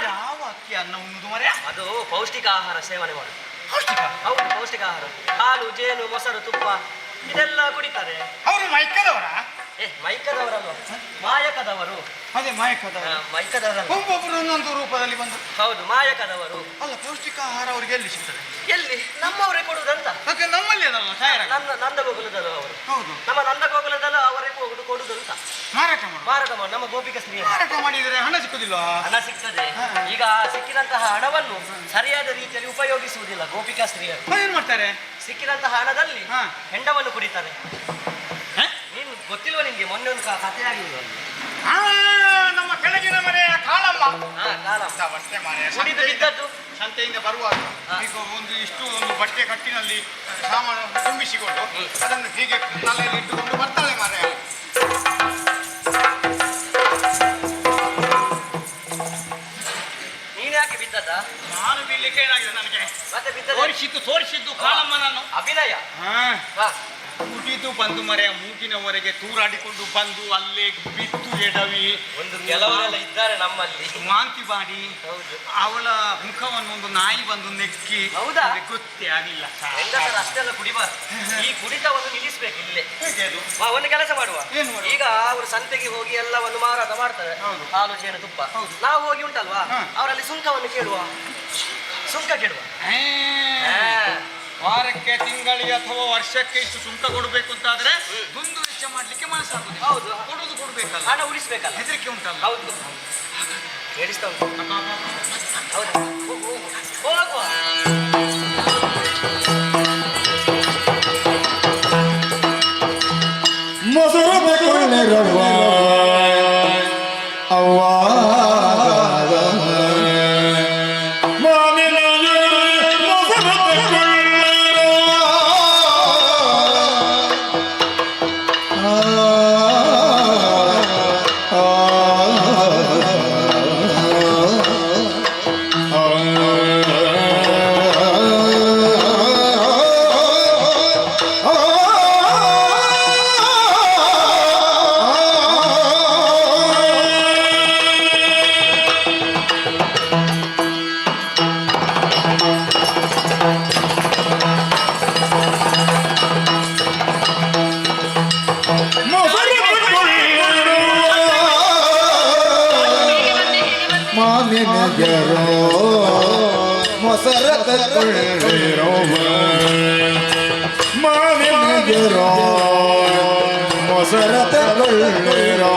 ಯಾವ ಅಕ್ಕಿ ಅನ್ನ ಉಣ್ಣುದು ಮರೆ? ಅದು ಪೌಷ್ಟಿಕ ಆಹಾರ ಸೇವನೆ ಮಾಡುದು. ಪೌಷ್ಟಿಕ. ಹೌದು, ಪೌಷ್ಟಿಕ ಆಹಾರ. ಹಾಲು, ಜೇನು, ಮೊಸರು, ತುಪ್ಪ ಇದೆಲ್ಲ ಕುಡಿತಾರೆ. ಅವರು ಮೈಕದವರ? ಮೈಕದವರಲ್ವ, ಮಾಯಕದವರು. ಅದೇ ಮಾಯಕದವರು. ಮೈಕದವರಲ್ಲ, ಒಬ್ಬೊಬ್ಬರು ಒಂದೊಂದು ರೂಪದಲ್ಲಿ ಬಂದು. ಹೌದು, ಮಾಯಕದವರು. ಅಲ್ಲ, ಪೌಷ್ಟಿಕ ಆಹಾರ ಅವ್ರಿಗೆ ಎಲ್ಲಿ ಸಿಗ್ತದೆ? ಎಲ್ಲಿ? ನಮ್ಮವರೇ ಕೊಡುವುದಂತ. ಯಾಕೆ ನಮ್ಮಲ್ಲಿ ಅದಲ್ಲ ತಯಾರಾಗಿ? ನಂದಗೋಕುಲದಲ್ಲ ಅವರು. ಹೌದು. ನಮ್ಮ ನಂದಗೋಕುಲದಲ್ಲ ಅವರೇ ಕೊಡುವುದಂತ. ಮಾರಾಟ ಮಾಡು. ಮಾರಾಟ ಮಾಡಿ ನಮ್ಮ ಗೋಪಿಕ ಸ್ತ್ರೀ ಮಾರಾಟ ಮಾಡಿದರೆ ಹಣ ಸಿಕ್ಕುದಿಲ್ಲ? ಹಣ ಸಿಗ್ತದೆ. ಈಗ ಸಿಕ್ಕಿದಂತಹ ಹಣವನ್ನು ಸರಿಯಾದ ರೀತಿಯಲ್ಲಿ ಉಪಯೋಗಿಸುವುದಿಲ್ಲ ಗೋಪಿಕಾ ಸ್ತ್ರೀಯರು. ಏನ್ ಮಾಡ್ತಾರೆ? ಸಿಕ್ಕಿದಂತಹ ಹಣದಲ್ಲಿ ಹಾ. ಹೆಂಡವನ್ನು ಕುಡಿತಾರೆ. ನೀನು ಗೊತ್ತಿಲ್ವ ನಿಮ್ಗೆ? ಮೊನ್ನೆ ಒಂದು ಕಥೆ ಆಗಿಲ್ವ? ನಮ್ಮ ಕೆಳಗಿನ ಮನೆಯ ಕಾಳಮ್ಮ ಕಾಲ ಮನೆ ಕುಡಿದು ಬಿದ್ದದ್ದು. ಸಂತೆಯಿಂದ ಬರುವಾಗ ಈಗ ಒಂದು ಬಟ್ಟೆ ಕಟ್ಟಿನಲ್ಲಿ ಸಾಮಾನು ತುಂಬಿಸಿಕೊಂಡು ಅದನ್ನು ಹೀಗೆ ತಲೆಯಲ್ಲಿ ಇಟ್ಟುಕೊಂಡು ಬರ್ತಾಳೆ ಮಾರೆ. ನೀನ್ ಯಾಕೆ ಬಿದ್ದದ? ನಾನು ಬೀಳ್ಲಿಕ್ಕೆ ಏನಾಗಿದೆ ನನಗೆ? ಮತ್ತೆ ಬಿದ್ದದ? ತೋರಿಸಿದ್ದು ಕಾಳಮ್ಮನನ್ನು. ಅಭಿನಯ. ಕುಡಿದು ಬಂದು ಮರೆಯ ಮೂಗಿನವರೆಗೆ ತೂರಾಡಿಕೊಂಡು ಬಂದು ಅಲ್ಲೇ ಬಿದ್ದು ಎಡವಿ. ಒಂದು ಕೆಲವರೆಲ್ಲ ಇದ್ದಾರೆ ನಮ್ಮಲ್ಲಿ ವಾಂತಿ ಮಾಡಿ. ಹೌದು. ಅವಳ ಮುಖವನ್ನು ಒಂದು ನಾಯಿ ಬಂದು ನೆಕ್ಕಿ. ಹೌದಾ? ಗೊತ್ತೇ ಆಗಿಲ್ಲ. ಹೆಂಗಸರು ಅಷ್ಟೆಲ್ಲ ಕುಡಿಬಾರ್ದು. ಈ ಕುಡಿತವನ್ನು ನಿಲ್ಲಿಸ್ಬೇಕು ಇಲ್ಲೇ. ಹೇಗೆ ಅದು? ಒಂದು ಕೆಲಸ ಮಾಡುವ. ಏನು ಮಾಡುವ? ಈಗ ಅವರು ಸಂತೆಗೆ ಹೋಗಿ ಎಲ್ಲವನ್ನು ಮಾರಾಟ ಮಾಡ್ತಾರೆ. ಹೌದು. ಹಾಲು, ಜೇನು, ತುಪ್ಪ. ಹೌದು. ನಾವು ಹೋಗಿ ಉಂಟಲ್ವಾ, ಹಾ. ಅವರಲ್ಲಿ ಸುಂಕವನ್ನು ಕೇಳುವ. ಸುಂಕ ಕೇಳುವ. ವಾರಕ್ಕೆ, ತಿಂಗಳಿಗೆ ಅಥವಾ ವರ್ಷಕ್ಕೆ ಇಷ್ಟು ಸುಂಕ ಕೊಡಬೇಕು ಅಂತಾದ್ರೆ ದುಂದು ವೆಚ್ಚ ಮಾಡ್ಲಿಕ್ಕೆ ಮನಸ್ಸಾಗುದು. ಹೌದು. ಕೊಡುಬೇಕಲ್ಲ, ಹಣ ಉಳಿಸ್ಬೇಕಲ್ಲ. ಹೆದರಿಕೆ ಉಂಟಲ್ಲ. ಹೌದು. ಕೇಳಿಸ್ತಾ ಉಂಟು. ಹೌದು, ಹೋಗುವ. ಮೊಸರು ಬೇಕೊಳ್ಳೆ ರವ್ವ ಅವ್ವ ಮಾವಿನ ಜರೋ ಮೊಸರ ತಗೊಳ್ಳಿರೋ ಮಾವಿನ ಜರೋ ಮೊಸರ ತಗೊಳ್ಳಿರೋ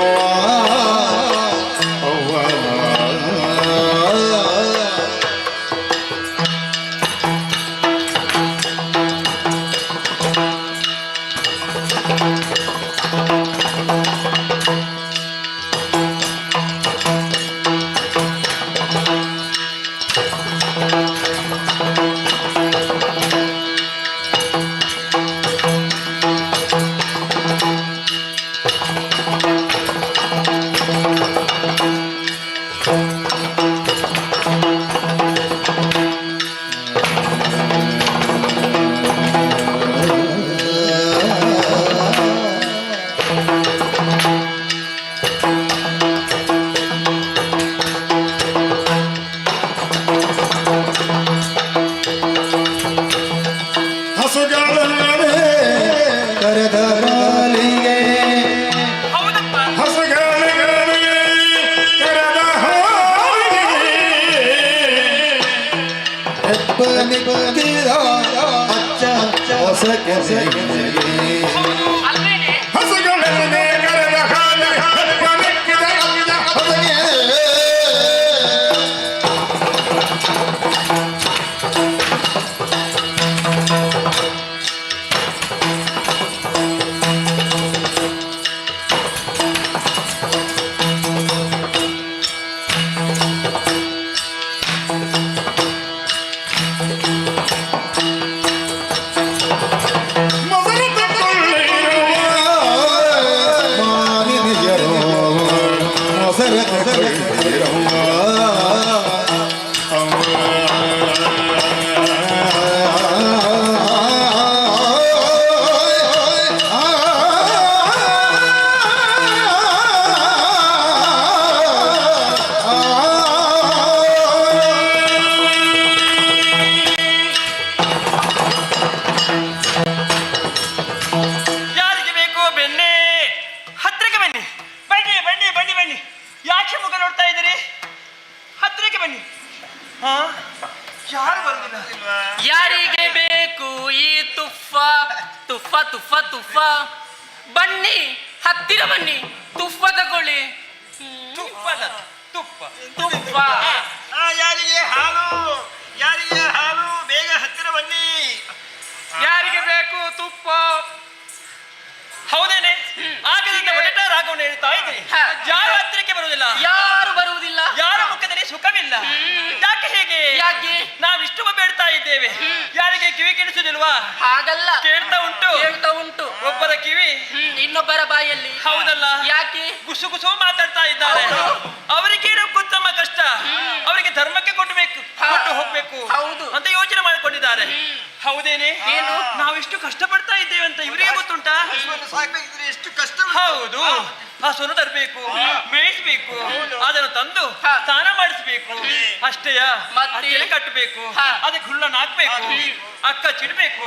ಯಾರಿಗೆ ಬೇಕು ಈ ತುಫ್ಫ ತುಫ್ಫ ತುಫ್ಫ ತುಫ್ಫ ಬನ್ನಿ ಹತ್ತಿರ ಬನ್ನಿ ತುಫ್ಫ ತಗೊಳ್ಳಿ ತುಪ್ಪ ತುಫ್ಫ ಯಾರಿಗೆ ಹಾಲು ಯಾರಿಗೆ ಹಾಲು ಬೇಗ ಹತ್ತಿರ ಬನ್ನಿ. ಯಾರಿಗೆ ಬೇಕು ತುಪ್ಪ? ಹೌದೇನೆ, ಆಗದಿಂದ ಒಡೆಟ ರಾಗವನ್ನು ಹೇಳ್ತಾ ಇದ್ದೀನಿ. ಯಾರು ಹತ್ತಿರಕ್ಕೆ ಬರುವುದಿಲ್ಲ, ಯಾರು ಬರುವುದಿಲ್ಲ, ಯಾರ ಮುಖದಲ್ಲಿ ಸುಖವಿಲ್ಲ. ಯಾಕೆ ಹೇಗೆ? ಯಾಕೆ? ನಾವಿಷ್ಟು ಬೇಡ್ತಾ ಇದ್ದೇವೆ, ಯಾರಿಗೆ ಕಿವಿ ಕೇಳಿಸುದಿಲ್ವಾ? ಹಾಗಲ್ಲ, ಕೇಳ್ತಾ ಉಂಟು, ಕೇಳ್ತಾ ಉಂಟು. ಒಬ್ಬರ ಕಿವಿ ಇನ್ನೊಬ್ಬರ ಬಾಯಲ್ಲಿ. ಹೌದಲ್ಲ? ಯಾಕೆ? ಗುಸು ಗುಸು ಮಾತಾಡ್ತಾ ಇದ್ದಾರೆ. ಅವರಿಗೆ ಗೊತ್ತಮ್ಮ ಕಷ್ಟ, ಅವರಿಗೆ ಧರ್ಮಕ್ಕೆ ಕೊಟ್ಟು ಹೋಗ್ಬೇಕು ಹೌದು ಅಂತ ಯೋಚನೆ ಮಾಡಿಕೊಂಡಿದ್ದಾರೆ. ಹೌದೇನೆ? ಏನು? ನಾವಿಷ್ಟು ಕಷ್ಟಪಡ್ತಾ ಇದ್ದೇವೆ ಅಂತ ಇವರಿಗೆ ಗೊತ್ತುಂಟಾ? ಸಾಕ್ಬೇಕಿದ್ರೆ ಎಷ್ಟು ಕಷ್ಟ. ಹೌದು, ಹಸುನು ತರಬೇಕು, ಮೇಯಿಸ್ಬೇಕು, ಅದನ್ನು ತಂದು ಸ್ನಾನ ಮಾಡಿಸ್ಬೇಕು, ಅಷ್ಟೇಯ ಅಕ್ಕಿ ಕಟ್ಟಬೇಕು, ಅದಕ್ಕೆ ಹುಲ್ಲನ್ನು ಹಾಕ್ಬೇಕು, ಅಕ್ಕ ಚಿಡ್ಬೇಕು,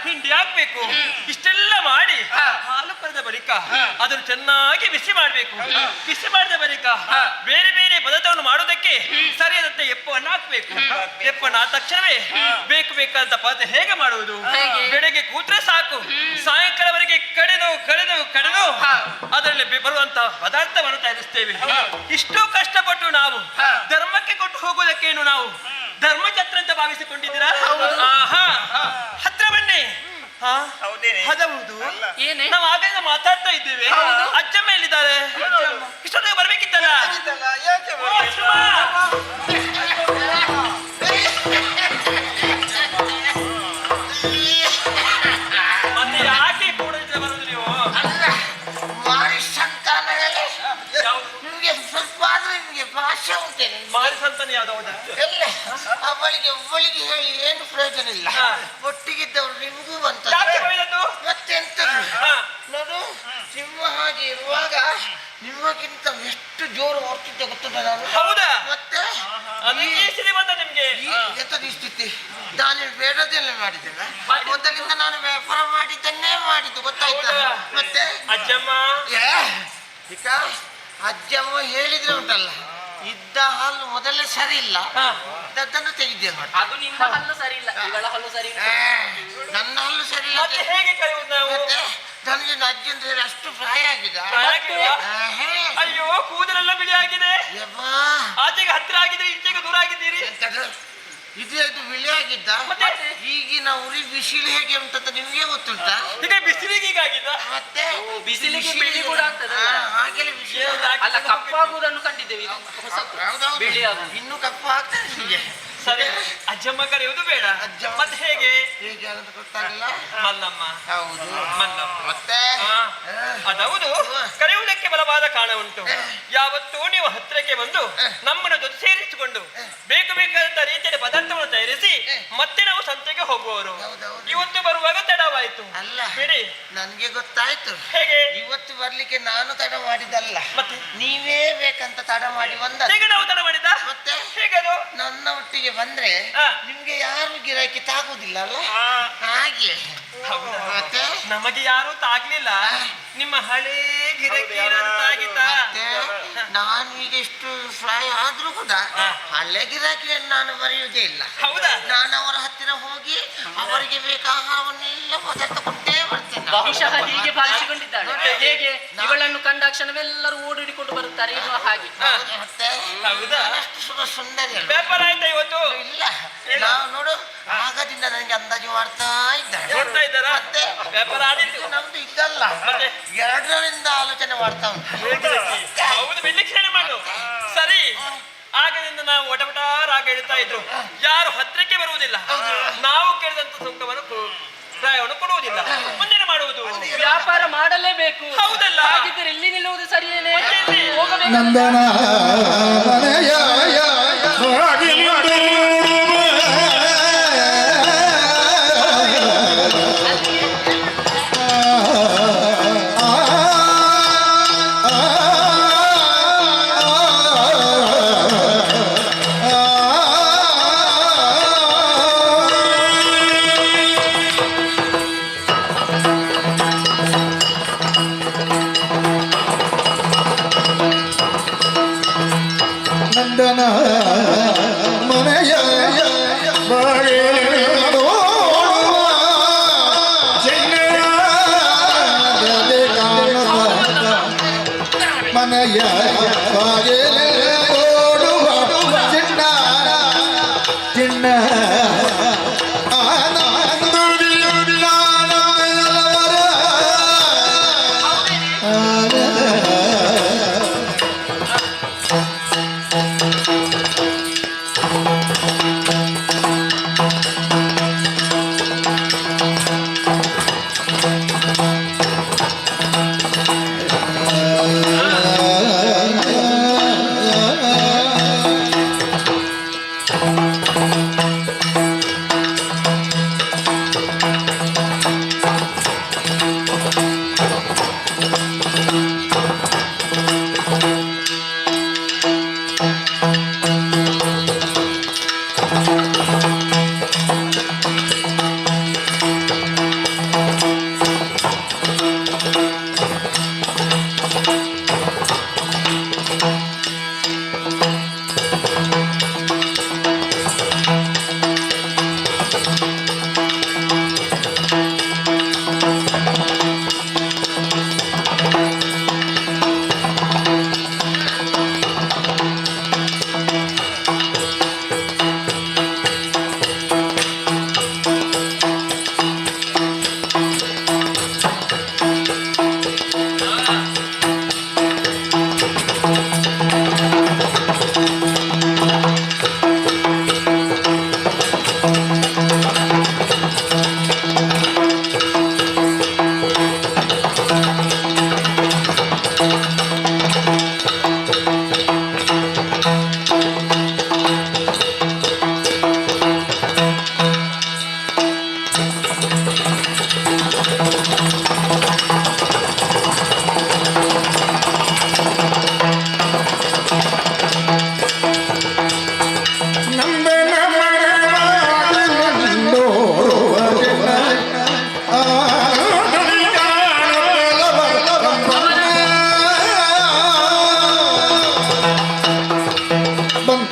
ಹಿಂಡಿ ಹಾಕ್ಬೇಕು, ಇಷ್ಟೆಲ್ಲ ಮಾಡಿ ಹಾಲು ಕರೆದ ಬಳಿಕ ಅದನ್ನು ಚೆನ್ನಾಗಿ ಬಿಸಿ ಮಾಡ್ಬೇಕು. ಬಿಸಿ ಮಾಡಿದ ಬಳಿಕ ಬೇರೆ ಬೇರೆ ಪದಾರ್ಥವನ್ನು ಮಾಡೋದಕ್ಕೆ ಸರಿಯಾದಂತೆ ಎಪ್ಪವನ್ನು ಹಾಕ್ಬೇಕು. ಎಪ್ಪನ್ನು ಆದ ತಕ್ಷಣವೇ ಬೇಕಾದ ಪದಾರ್ಥ ಹೇಗೆ ಮಾಡುವುದು? ಬೆಳಗ್ಗೆ ಕೂತ್ರೆ ಸಾಕು, ಸಾಯಂಕಾಲವರೆಗೆ ಕಡೆದು ಕಡೆದು ಕಡೆದು ಅದರಲ್ಲಿ ಬರುವಂತ ಪದಾರ್ಥವನ್ನು ತಯಾರಿಸ್ತೇವೆ. ಇಷ್ಟು ಕಷ್ಟಪಟ್ಟು ನಾವು ಧರ್ಮಕ್ಕೆ ಕೊಟ್ಟು ಹೋಗುವುದಕ್ಕೇನು ನಾವು ಧರ್ಮಛತ್ರ ಅಂತ ಭಾವಿಸಿಕೊಂಡಿದ್ದೀರಾ? ಹತ್ರ ಬನ್ನಿ. ಹೌದು, ನಾವು ಆಗಲಿಂದ ಮಾತಾಡ್ತಾ ಇದ್ದೇವೆ. ಅಜ್ಜಮ್ಮ ಎಲ್ಲಿದ್ದಾರೆ? ಇಷ್ಟೊತ್ತಿಗೆ ಬರ್ಬೇಕಿತ್ತಲ್ಲ. ಓ, ಅಜ್ಜಮ್ಮ! ಮತ್ತೆ ಯಾಕೆ ಕೂಡಲಿದ್ರೆ ಬರುದು ನೀವು? ನಿಮ್ಗೆ ಸ್ವಲ್ಪ ಆದ್ರೆ ನಿಮ್ಗೆ ಭಾಷೆ ಉಂಟೇನೆ. ಮಾರಿ ಸಂತಾನ ಯಾವ್ದು? ಎಲ್ಲ ಅವಳಿಗೆ ಒಬ್ಬಳಿಗೆ ಹೇಳಿ ಏನು ಪ್ರಯೋಜನ ಇಲ್ಲ. ಒಟ್ಟಿಗಿದ್ದವ್ರು ನಿಮಗೂ ಬಂತ. ಮತ್ತೆಂತ ನೋಡು, ಸಿಂಹ ಹಾಗೆ ಇರುವಾಗ ನಿಮಗಿಂತ ಎಷ್ಟು ಜೋರು ಓಡ್ತಿದ್ದೆ ಗೊತ್ತುಂಟ ನಾನು. ಹೌದಾ? ಮತ್ತೆ ನಿಮ್ಗೆ ಎಂತದ್ದು ಸ್ಥಿತಿ? ನಾನು ಬೇಡದೆಲ್ಲ ಮಾಡಿದ್ದೇನೆ. ಮೊದಲಿಂದ ನಾನು ವ್ಯಾಪಾರ ಮಾಡಿದ್ದನ್ನೇ ಮಾಡಿದ್ದು, ಗೊತ್ತಾಯ್ತಾ? ಮತ್ತೆ ಅಜ್ಜಮ್ಮ ಅಜ್ಜಮ್ಮ ಹೇಳಿದ್ರೆ ಉಂಟಲ್ಲ, ಇದ್ದ ಹಲ್ಲು ಮೊದಲೇ ಸರಿ ಇಲ್ಲ, ಅದನ್ನು ತೆಗೆದೇನು ಮಾಡಿ. ಅದು ನಿನ್ನ ಹಲ್ಲು ಸರಿ ಇಲ್ಲ, ಇವಳ ಹಲ್ಲು ಸರಿ ಇಲ್ಲ. ನನ್ನ ಹಲ್ಲು ಸರಿ ಇಲ್ಲ. ಮತ್ತೆ ಹೇಗೆ ಕರೆಯುವುದು ನಾವು? ಮತ್ತೆ ನನಗೆ ಅಜ್ಜನ್ ಸೇರಿ ಅಷ್ಟು ಪ್ರಾಯ ಆಗಿದೆ. ಅಯ್ಯೋ, ಕೂದಲೆಲ್ಲ ಬಿಳಿ ಆಗಿದೆ, ಯಬ್ಬಾ. ಆಚೆಗೆ ಹತ್ತಿರ ಆಗಿದ್ರೆ ಈಚೆಗೆ ದೂರ ಆಗಿದ್ದೀರಿ. ಇದು ಬಿಳಿ ಆಗಿದ್ದ. ಈಗಿನ ಉರಿ ಬಿಸಿಲು ಹೇಗೆ ಉಂಟಂತ ನಿಮ್ಗೆ ಗೊತ್ತುಂಟಾ? ಈಗ ಬಿಸಿಲಿಗೆ ಹೀಗಾಗಿದ್ದ. ಮತ್ತೆ ಬಿಸಿಲಿಗೆ ಬಿಳಿ ಕೂಡ ಆಗ್ತದೆ. ಹಾಗೆಲ್ಲ ಬಿಸಿಲು ಅಲ್ಲ, ಕಪ್ಪಾಗುವುದನ್ನು ಕಂಡಿದ್ದೇವೆ, ಇದು ಹೌದೌದು. ಬಿಳಿ ಆಗುವುದು. ಇನ್ನು ಕಪ್ಪು ಆಗ್ತದೆ ನಿಮಗೆ. ಸರಿ, ಅಜ್ಜಮ್ಮ ಕರೆಯುವುದು ಬೇಡ. ಮತ್ತೆ ಹೇಗೆ? ಹೇಗೆ ಅಂತ ಗೊತ್ತಾಗಲ್ಲ. ಮಲ್ಲಮ್ಮ. ಹೌದು, ಮಲ್ಲಮ್ಮ. ಮತ್ತೆ ಅದೌದು, ಕರೆಯುವುದಕ್ಕೆ ಬಲವಾದ ಕಾರಣ ಉಂಟು. ಯಾವತ್ತೂ ನೀವು ಹತ್ತಿರಕ್ಕೆ ಬಂದು ನಮ್ಮನ್ನು ಜೊತೆ ಸೇರಿಸಿಕೊಂಡು ಬೇಕು ಬೇಕಾದಂತ ರೀತಿಯಲ್ಲಿ ಪದಾರ್ಥವನ್ನು ತಯಾರಿಸಿ ಮತ್ತೆ ನಾವು ಸಂತೆಗೆ ಹೋಗುವವರು. ಇವತ್ತು ಬರುವಾಗ ತಡವಾಯಿತು. ಅಲ್ಲ ಬಿಡಿ, ನನ್ಗೆ ಗೊತ್ತಾಯ್ತು. ಹೇಗೆ? ಇವತ್ತು ಬರ್ಲಿಕ್ಕೆ ನಾನು ತಡ ಮಾಡಿದಲ್ಲ, ಮತ್ತೆ ನೀವೇ ಬೇಕಂತ ತಡ ಮಾಡಿ ಬಂದ. ಹೇಗೆ ನಾವು ತಡ ಮಾಡಿದ? ಮತ್ತೆ ಹೇಗದು? ನನ್ನ ಒಟ್ಟಿಗೆ ಬಂದ್ರೆ ನಿಮ್ಗೆ ಯಾರು ಗಿರಾಕಿ ತಾಗುದಿಲ್ಲ ಅಲ್ಲ, ಹಾಗೆ. ಮತ್ತೆ ನಮಗೆ ಯಾರು ತಾಗ್ಲಿಲ್ಲ, ನಿಮ್ಮ ಹಳೇ ಗಿರಕಿ ತಾಗಿತ. ನಾನು ಈಗ ಇಷ್ಟು ಪ್ರಾಯ ಆದ್ರೂ ಕೂಡ ಹಳೆ ಗಿರಾಕಿಯನ್ನು ನಾನು ಬರೆಯುವುದೇ ಇಲ್ಲ. ಹೌದಾ? ನಾನು ಅವರ ಹತ್ತಿರ ಹೋಗಿ ಅವರಿಗೆ ಬೇಕಾದ ಆಹಾರವನ್ನೆಲ್ಲ ಪದಾರ್ಥ ಕೊಟ್ಟೇ ಬರ್ತೇನೆ. ಬಹುಶಃ ಹೀಗೆ ಪಾಲಿಸಿಕೊಂಡಿದ್ದಾಳೆ. ಹೇಗೆ ಇವಳನ್ನು ಕಂಡಾಕ್ಷಣವೆಲ್ಲರೂ ಓಡಿಕೊಂಡು ಬರುತ್ತಾರೆ ಎನ್ನುವ ಹಾಗೆ. ಮತ್ತೆ ಹೌದಾ? ಅಷ್ಟು ಸುಂದರಿ ಅಲ್ವಾ? ಪೇಪರ್ ಆಯ್ತಾ ಇವತ್ತು? ಇಲ್ಲ, ನಾವು ನೋಡು ಆಗದಿಂದ ನನಗೆ ಅಂದಾಜು ಮಾಡ್ತಾ ಇದ್ದಾರೆ. ನೋಡ್ತಾ ಇದ್ದಾರಾ? ಮತ್ತೆ ಪೇಪರ್ ಆಡಿದ್ದು ನಮ್ದು ಇದ್ದಲ್ಲ, ಮತ್ತೆ 2ರಿಂದ ಆಲೋಚನೆ ಮಾಡ್ತಾ ಉಂಟು. ಹೌದು, ಬೆಳ್ಳಿಕ್ಷಣೆ ಮಾಡು. ಸರಿ, ಆಗದಿಂದ ನಾವು ಒಟಪಟ ರಾಗ ಹೇಳ್ತಾ ಇದ್ರು, ಯಾರು ಹತ್ತಿರಕ್ಕೆ ಬರುವುದಿಲ್ಲ, ನಾವು ಕೇಳಿದಂತ ಸುಂಕವನ್ನು ಪ್ರಾಯವನ್ನು ಕೊಡುವುದಿಲ್ಲ. ಮುಂದೇನು ಮಾಡುವುದು? ವ್ಯಾಪಾರ ಮಾಡಲೇಬೇಕು. ಹೌದಲ್ಲ? ಹಾಗಿದ್ದರೆ ಇಲ್ಲಿ ನಿಲ್ಲುವುದು ಸರಿಯೇನೆ? ಹೋಗಬೇಕು. ನಂದನ ಮನೆಯ ನಂದನ ಮನೆಯ ಮನೆಯ ಬಾಗಿಲೆ ಓಡುವ ಚಿನ್ನ ಚಿನ್ನ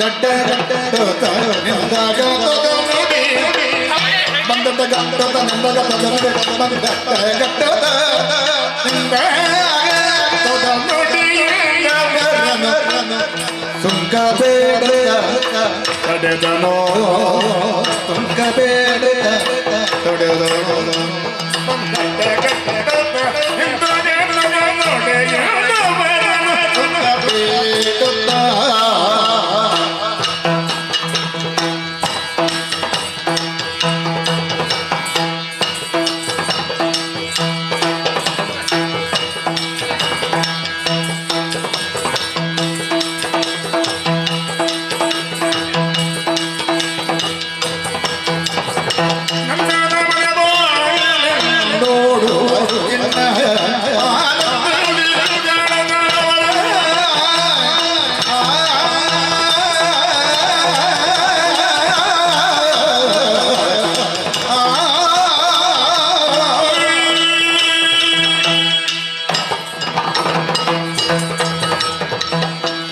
ಗಡ್ಡ ಗಡ್ಡ ನಿಂದಾಗ ನೋಡಿ ಬಂದದ ಗಡ್ಡದ ನಿಂದಾಗ ಬಂದ ಗಡ್ಡದ ನಿಂದಾಗ ನೋಡಿ ಸುಂಕ ಬೇಡ ತಡೆದನೋ ಸುಂಕ ಬೇಡ ತಡೆದನೋ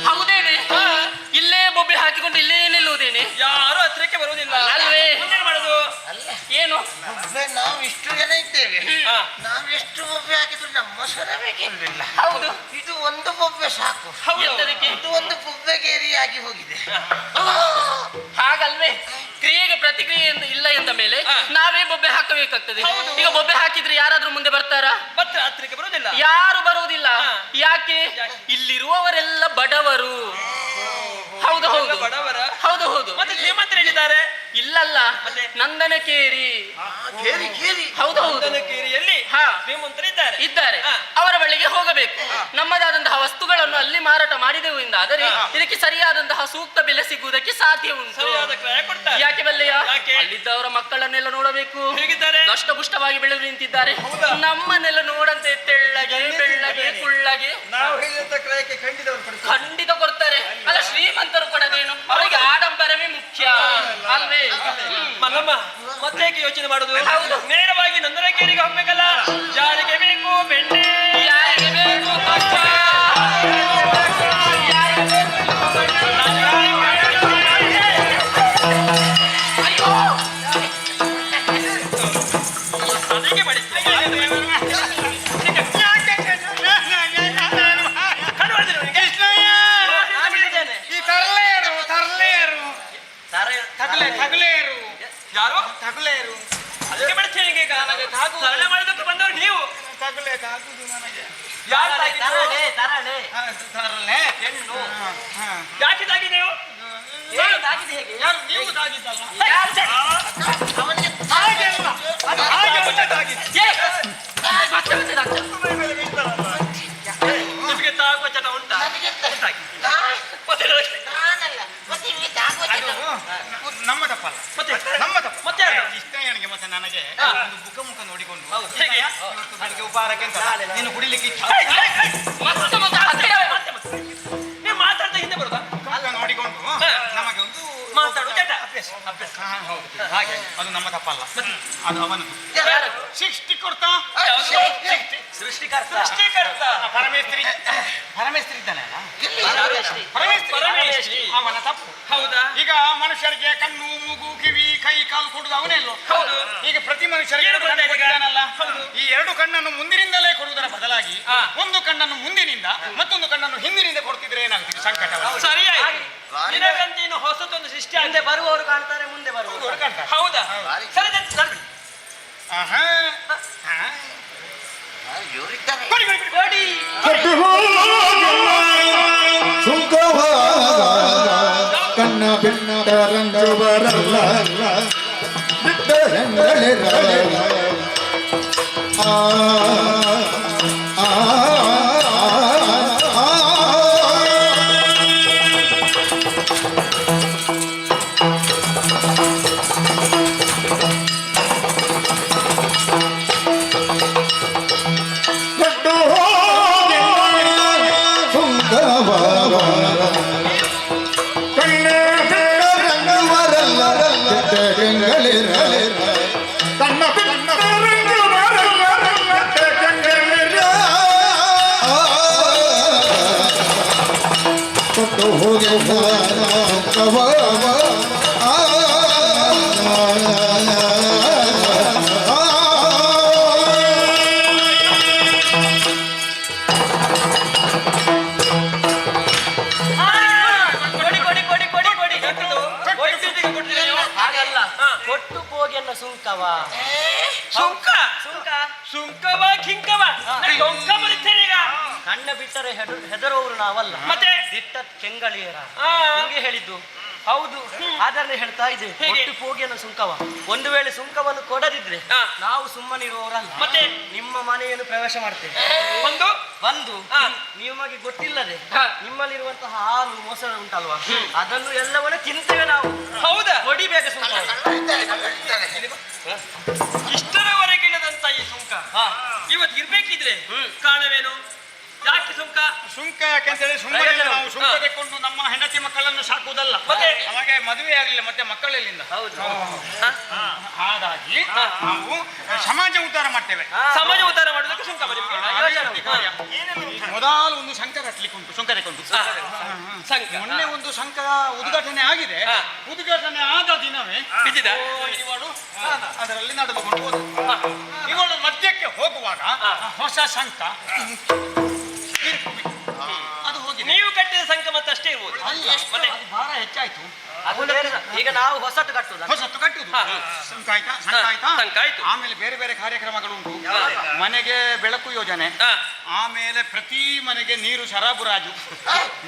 ಹೌದೇನೆ ಇಲ್ಲೇ ಬೊಬ್ಬೆ ಹಾಕಿಕೊಂಡು ಇಲ್ಲೇ ನಿಲ್ಲುವುದೇನೆ ಯಾರು ಹತ್ರಕ್ಕೆ ಬರುವುದಿಲ್ಲ ಅಲ್ವೇ ಮುಂದೇನು ಮಾಡುದು ಏನು ಒಬ್ಬೆ ನಾವು ಇಷ್ಟು ಜನ ಇದ್ದೇವೆ ಹಾ. ನಾವು ಎಷ್ಟು ಬೊಬ್ಬೆ ಹಾಕಿದ್ರು ನಮ್ಮ ಸ್ವರವೇ ಕೇಳಲಿಲ್ಲ. ಹೌದು ಇದು ಒಂದು ಬೊಬ್ಬೆ ಸಾಕು. ಎಂತದಕ್ಕೆ ಇದು ಒಂದು ಬೊಬ್ಬೆಗೇರಿಯಾಗಿ ಹೋಗಿದೆ. ಹಾಗಲ್ವೇ ಕ್ರಿಯೆಗೆ ಪ್ರತಿಕ್ರಿಯೆ ಇಲ್ಲ ಎಂದ ಮೇಲೆ ನಾವೇ ಬೊಬ್ಬೆ ಹಾಕಬೇಕಾಗ್ತದೆ. ಈಗ ಬೊಬ್ಬೆ ಹಾಕಿದ್ರೆ ಯಾರಾದ್ರೂ ಮುಂದೆ ಬರ್ತಾರಾ? ಮತ್ತೆ ಹತ್ರಕ್ಕೆ ಬರುವುದಿಲ್ಲ ಯಾರು ಬರುವುದಿಲ್ಲ. ಯಾಕೆ? ಇಲ್ಲಿರುವವರೆಲ್ಲ ಬಡವರು. ಹೌದು ಹೌದು ಬಡವರ ಹೌದು ಹೌದು. ಮತ್ತೆ ಶ್ರೀಮಂತರು ಹೇಳಿದ್ದಾರೆ ಇಲ್ಲಲ್ಲ, ನಂದನಕೇರಿ. ಕೇರಿ ಕೇರಿ. ಹೌದು ಹೌದು. ಕೇರಿಯಲ್ಲಿ ಹಾ ಶ್ರೀಮಂತರಿದ್ದಾರೆ ಇದ್ದಾರೆ. ಅವರ ಬಳಿಗೆ ಹೋಗಬೇಕು. ನಮ್ಮದಾದಂತಹ ವಸ್ತುಗಳನ್ನು ಅಲ್ಲಿ ಮಾರಾಟ ಮಾಡಿದೆವು ಎಂದಾದರೆ ಇದಕ್ಕೆ ಸರಿಯಾದಂತಹ ಸೂಕ್ತ ಬೆಲೆ ಸಿಗುವುದಕ್ಕೆ ಸಾಧ್ಯ ಉಂಟು. ಸರಿಯಾದ ಕ್ರಯ ಕೊಡ್ತಾರೆ. ಯಾಕೆ ಬಲ್ಲೆಯ? ಯಾಕೆ? ಅಲ್ಲಿದ್ದವರ ಮಕ್ಕಳನ್ನೆಲ್ಲ ನೋಡಬೇಕು. ಹೇಗಿದ್ದಾರೆ? ದಷ್ಟಪುಷ್ಟವಾಗಿ ಬೆಳೆದು ನಿಂತಿದ್ದಾರೆ. ನಮ್ಮನ್ನೆಲ್ಲ ನೋಡಂತೆ ತೆಳ್ಳಗೆ ಬೆಳ್ಳಗೆ ಕುಳ್ಳಗೆ. ನಾವು ಹೇಳಿದಂತ ಕ್ರಯಕ್ಕೆ ಖಂಡಿತ ಕೊಡ್ತಾರೆ. ಅಲ್ಲ, ಶ್ರೀಮಂತರು ಕೊಡದೇನು, ಅವರಿಗೆ ಆಡಂಬರವೇ ಮುಖ್ಯ ಅಲ್ವೇ? ಮಲ್ಲಮ್ಮ ಮತ್ತೆ ಯೋಚನೆ ಮಾಡುದು? ಹೌದು. ನೇರವಾಗಿ ನಂದನಕೇರಿಗೆ ಹೋಗ್ಬೇಕಲ್ಲ. ಯಾರಿಗೆ ಬೇಕು ಬೆಣ್ಣೆ, ಯಾರಿಗೆ ಬೇಕು ತುಪ್ಪ, ಯಾರಿಗೆ ಬೇಕು ಅಯ್ಯೋ ಅದಕ್ಕೆ ತಗಲೇರು ಯಾರು ತಗಲೇರು ಅದಕ್ಕೆ ಬಡ್ತೇನೆ ಈಗ. ಸರಳ ಮಾಡೋದಕ್ಕೆ ಬಂದವರು ನೀವು. ತಗಲೆ ತಾಗುದು ನನಗೆ ಯಾರು ತಾಗಿದ್ದು? ತರಳೆ ತರಲೆ ಹೆಣ್ಣು ಯಾಕೆ ತಾಗಿದೆ ನೀವು? ಏನು ತಾಗಿದೆ ಹೇಗೆ? ಯಾರು ನೀವು ತಾಗಿದ್ದಲ್ಲ ಅವನಿಗೆ ಹಾಗೆಲ್ಲ ಅದು ಹಾಗೆ ಮುಂದೆ ತಾಗಿದ್ದು ನಿಮಗೆ ತಾಗುವ ಚಟ ಉಂಟಾ? ನನಗೆ ಮತ್ತೆ ನಾನಲ್ಲ ಮತ್ತೆ ನಿಮಗೆ ತಾಗುವ ಅದು ನಮ್ಮ ತಪ್ಪಲ್ಲ ಮತ್ತೆ ನಮ್ಮ ತಪ್ಪು ಮತ್ತೆ ಯಾರು? ಇಷ್ಟಯ್ಯನಿಗೆ ಮತ್ತೆ ನನಗೆ ಒಂದು ಮುಖ ನೋಡಿಕೊಂಡು ಹೇಗೆ? ಇವತ್ತು ನನಗೆ ಉಪಹಾರಕ್ಕೆ ಅಂತ ನೀನು ಕುಡಿಲಿಕ್ಕೆ ಇಚ್ಛೆ ನೀವು ಮಾತಾಡ್ತಾ ಹಿಂದೆ ಬರುದಾ? ಮುಖ ನೋಡಿಕೊಂಡು ನಮಗೆ ಒಂದು ಮಾತಾಡುವ ಚಟ ಅಭ್ಯಾಸ ಹೌದು ಹಾಗೆ ಅದು ನಮ್ಮ ತಪ್ಪಲ್ಲ ಅದು ಅವನದು ಯಾರದು? 60 ಕೊಡ್ತಾ ಸೃಷ್ಟಿಕರ್ತ ಸೃಷ್ಟಿಕರ್ತ. ಪರಮೇಶ್ವರಿ ಪರಮೇಶ್ವರಿ ಇದ್ದಾನೆ ಅಲ್ಲ ಪರಮೇಶ್ವರಿ. ಅವನ ತಪ್ಪು ಹೌದಾ? ಈಗ ಮನುಷ್ಯರಿಗೆ ಕಣ್ಣು ಮೂಗು ಕಿವಿ ಕೈ ಕಾಲು ಕೊಡುದು ಅವನೇ ಅಲ್ಲೋ ಹೌದು. ಈಗ ಪ್ರತಿ ಮನುಷ್ಯರಿಗೆ ಏನು ಎರಡು ಕಣ್ಣು ಕೊಡ್ತಾ ಕೊಟ್ಟಿದ್ದಾನಲ್ಲ ಈ ಎರಡು ಕಣ್ಣನ್ನು ಮುಂದಿನಿಂದಲೇ ಕೊಡುವುದರ ಬದಲಾಗಿ ಒಂದು ಕಣ್ಣನ್ನು ಮುಂದಿನಿಂದ ಮತ್ತೊಂದು ಕಣ್ಣನ್ನು ಹಿಂದಿನಿಂದ ಕೊಡ್ತಿದ್ರೆ ಏನಾಗ್ತದೆ ಸಂಕಟ ಸರಿಯಾಗಿ ನಿನಗಂತ ಇನ್ನು ಹೊಸತೊಂದು ಸೃಷ್ಟಿ ಮುಂದೆ ಬರುವವರು ಕಾಣ್ತಾರೆ, ಮುಂದೆ ಬರುವವರು ಹೌದಾ? ಸರಿ ಸರಿ ಆಹಾ ಇವರಿದ್ದಾರೆ. ನೋಡಿ ಸುಖವ ಕಣ್ಣ ಬಿಟ್ಟ ರಂಗು ಬರಲ್ಲ ಬಿಟ್ಟ ರಂಗಳಿರಲ್ಲ ಆ ಆ ಹೋಗಿ ಸುಂಕವ ಕೊಡಿ ಕೊಡಿ ಕೊಡಿ ಕೊಡಿ ಕೊಡಿ ಹಾಗಲ್ಲ ಕೊಟ್ಟು ಹೋಗಿಯನ್ನ ಸುಂಕವ ಸುಂಕ ಸುಂಕ ಸುಂಕವ ಕಿಂಕವ ಡೊಂಕ ಬರುತ್ತೇನೆ ಈಗ ಕಣ್ಣ ಬಿಟ್ಟರೆ ಹೆದರುವವರು ನಾವಲ್ಲ ಮತ್ತೆ? ದಿಟ್ಟ ಕೆಂಗಳಿಯರ ಆ. ನಿಮಗೆ ಹೇಳಿದ್ದು ಹೌದು ಆದ್ರೆ ಹೇಳ್ತಾ ಇದೆ ಕೊಟ್ಟು ಹೋಗಿಯನ್ನ ಸುಂಕವ ಒಂದು ವೇಳೆ ಸುಂಕವನ್ನು ಕೊಡದಿದ್ರೆ ಆ. ನಾವು ಸುಮ್ಮನಿರುವವರಲ್ಲ ಮತ್ತೆ? ನಿಮ್ಮ ಮನೆಯನ್ನು ಪ್ರವೇಶ ಮಾಡ್ತೇವೆ ಒಂದು ಬಂದು ಆ. ನಿಮಗೆ ಗೊತ್ತಿಲ್ಲದೆ ಆ. ನಿಮ್ಮಲ್ಲಿರುವಂತಹ ಹಾಲು ಮೊಸರು ಉಂಟಲ್ವಾ ಅದನ್ನು ಎಲ್ಲವನ್ನೂ ತಿಂತೇವೆ ನಾವು ಹೌದಾ ಹೊಡಿಬೇಕು ಸುಂಕ ಇಷ್ಟರವರೆಗಿನದಂತ ಈ ಸುಂಕ ಇವತ್ತು ಇರ್ಬೇಕಿದ್ರೆ ಕಾರಣವೇನು ಯಾಕೆ ಸುಂಕ ಸುಂಕ ಯಾಕೆಂತ ಹೇಳಿ ಸುಮ್ಮನೆ ನಾವು ಸುಂಕ ತೆಕ್ಕೊಂಡು ನಮ್ಮ ಹೆಂಡತಿ ಮಕ್ಕಳನ್ನು ಸಾಕುವುದಲ್ಲ ಮತ್ತೆ? ನಮಗೆ ಮದುವೆ ಆಗಲಿಲ್ಲ ಮತ್ತೆ ಮಕ್ಕಳೆಲ್ಲಿಂದ ಹೌದು ಹಾಗಾಗಿ ನಾವು ಸಮಾಜ ಉದ್ಧಾರ ಮಾಡ್ತೇವೆ ಸಮಾಜ ಉದ್ಧಾರ ಮಾಡೋದಕ್ಕೆ ಸುಂಕ ಬರೀಬೇಕು. ಮೊದಲು ಒಂದು ಸಂಘ ಕಟ್ಟಲಿಕ್ಕೆ ಉಂಟು ಸುಂಕ ತೆಕ್ಕೊಂಡು ಸಂಘ ಮೊನ್ನೆ ಒಂದು ಸಂಘ ಉದ್ಘಾಟನೆ ಆಗಿದೆ ಉದ್ಘಾಟನೆ ಆದ ದಿನವೇ ಬಿದ್ದಿದ? ಇವಳು ಅದರಲ್ಲಿ ನಡೆದುಕೊಂಡು ಹೋದಳು. ಇವಳು ಮಧ್ಯಕ್ಕೆ ಹೋಗುವಾಗ ಹೊಸ ಸಂಘ ಅದು ಹೋಗಿದೆ. ನೀವು ಕಟ್ಟಿದ ಸಂಘ ಮತ್ತೆ ಅಷ್ಟೇ ಇರ್ಬೋದು ಮತ್ತೆ ಅದು ಭಾರ ಹೆಚ್ಚಾಯ್ತು. ಅದು ಬೇರೆ. ಈಗ ನಾವು ಹೊಸತು ಕಟ್ಟುದ ಹೊಸತ್ತು ಕಟ್ಟುದು ಸಂಘ ಆಯ್ತಾ ಸಂಘ ಆಯ್ತು. ಆಮೇಲೆ ಬೇರೆ ಬೇರೆ ಕಾರ್ಯಕ್ರಮಗಳು ಉಂಟು. ಮನೆಗೆ ಬೆಳಕು ಯೋಜನೆ, ಆಮೇಲೆ ಪ್ರತಿ ಮನೆಗೆ ನೀರು ಸರಬರಾಜು.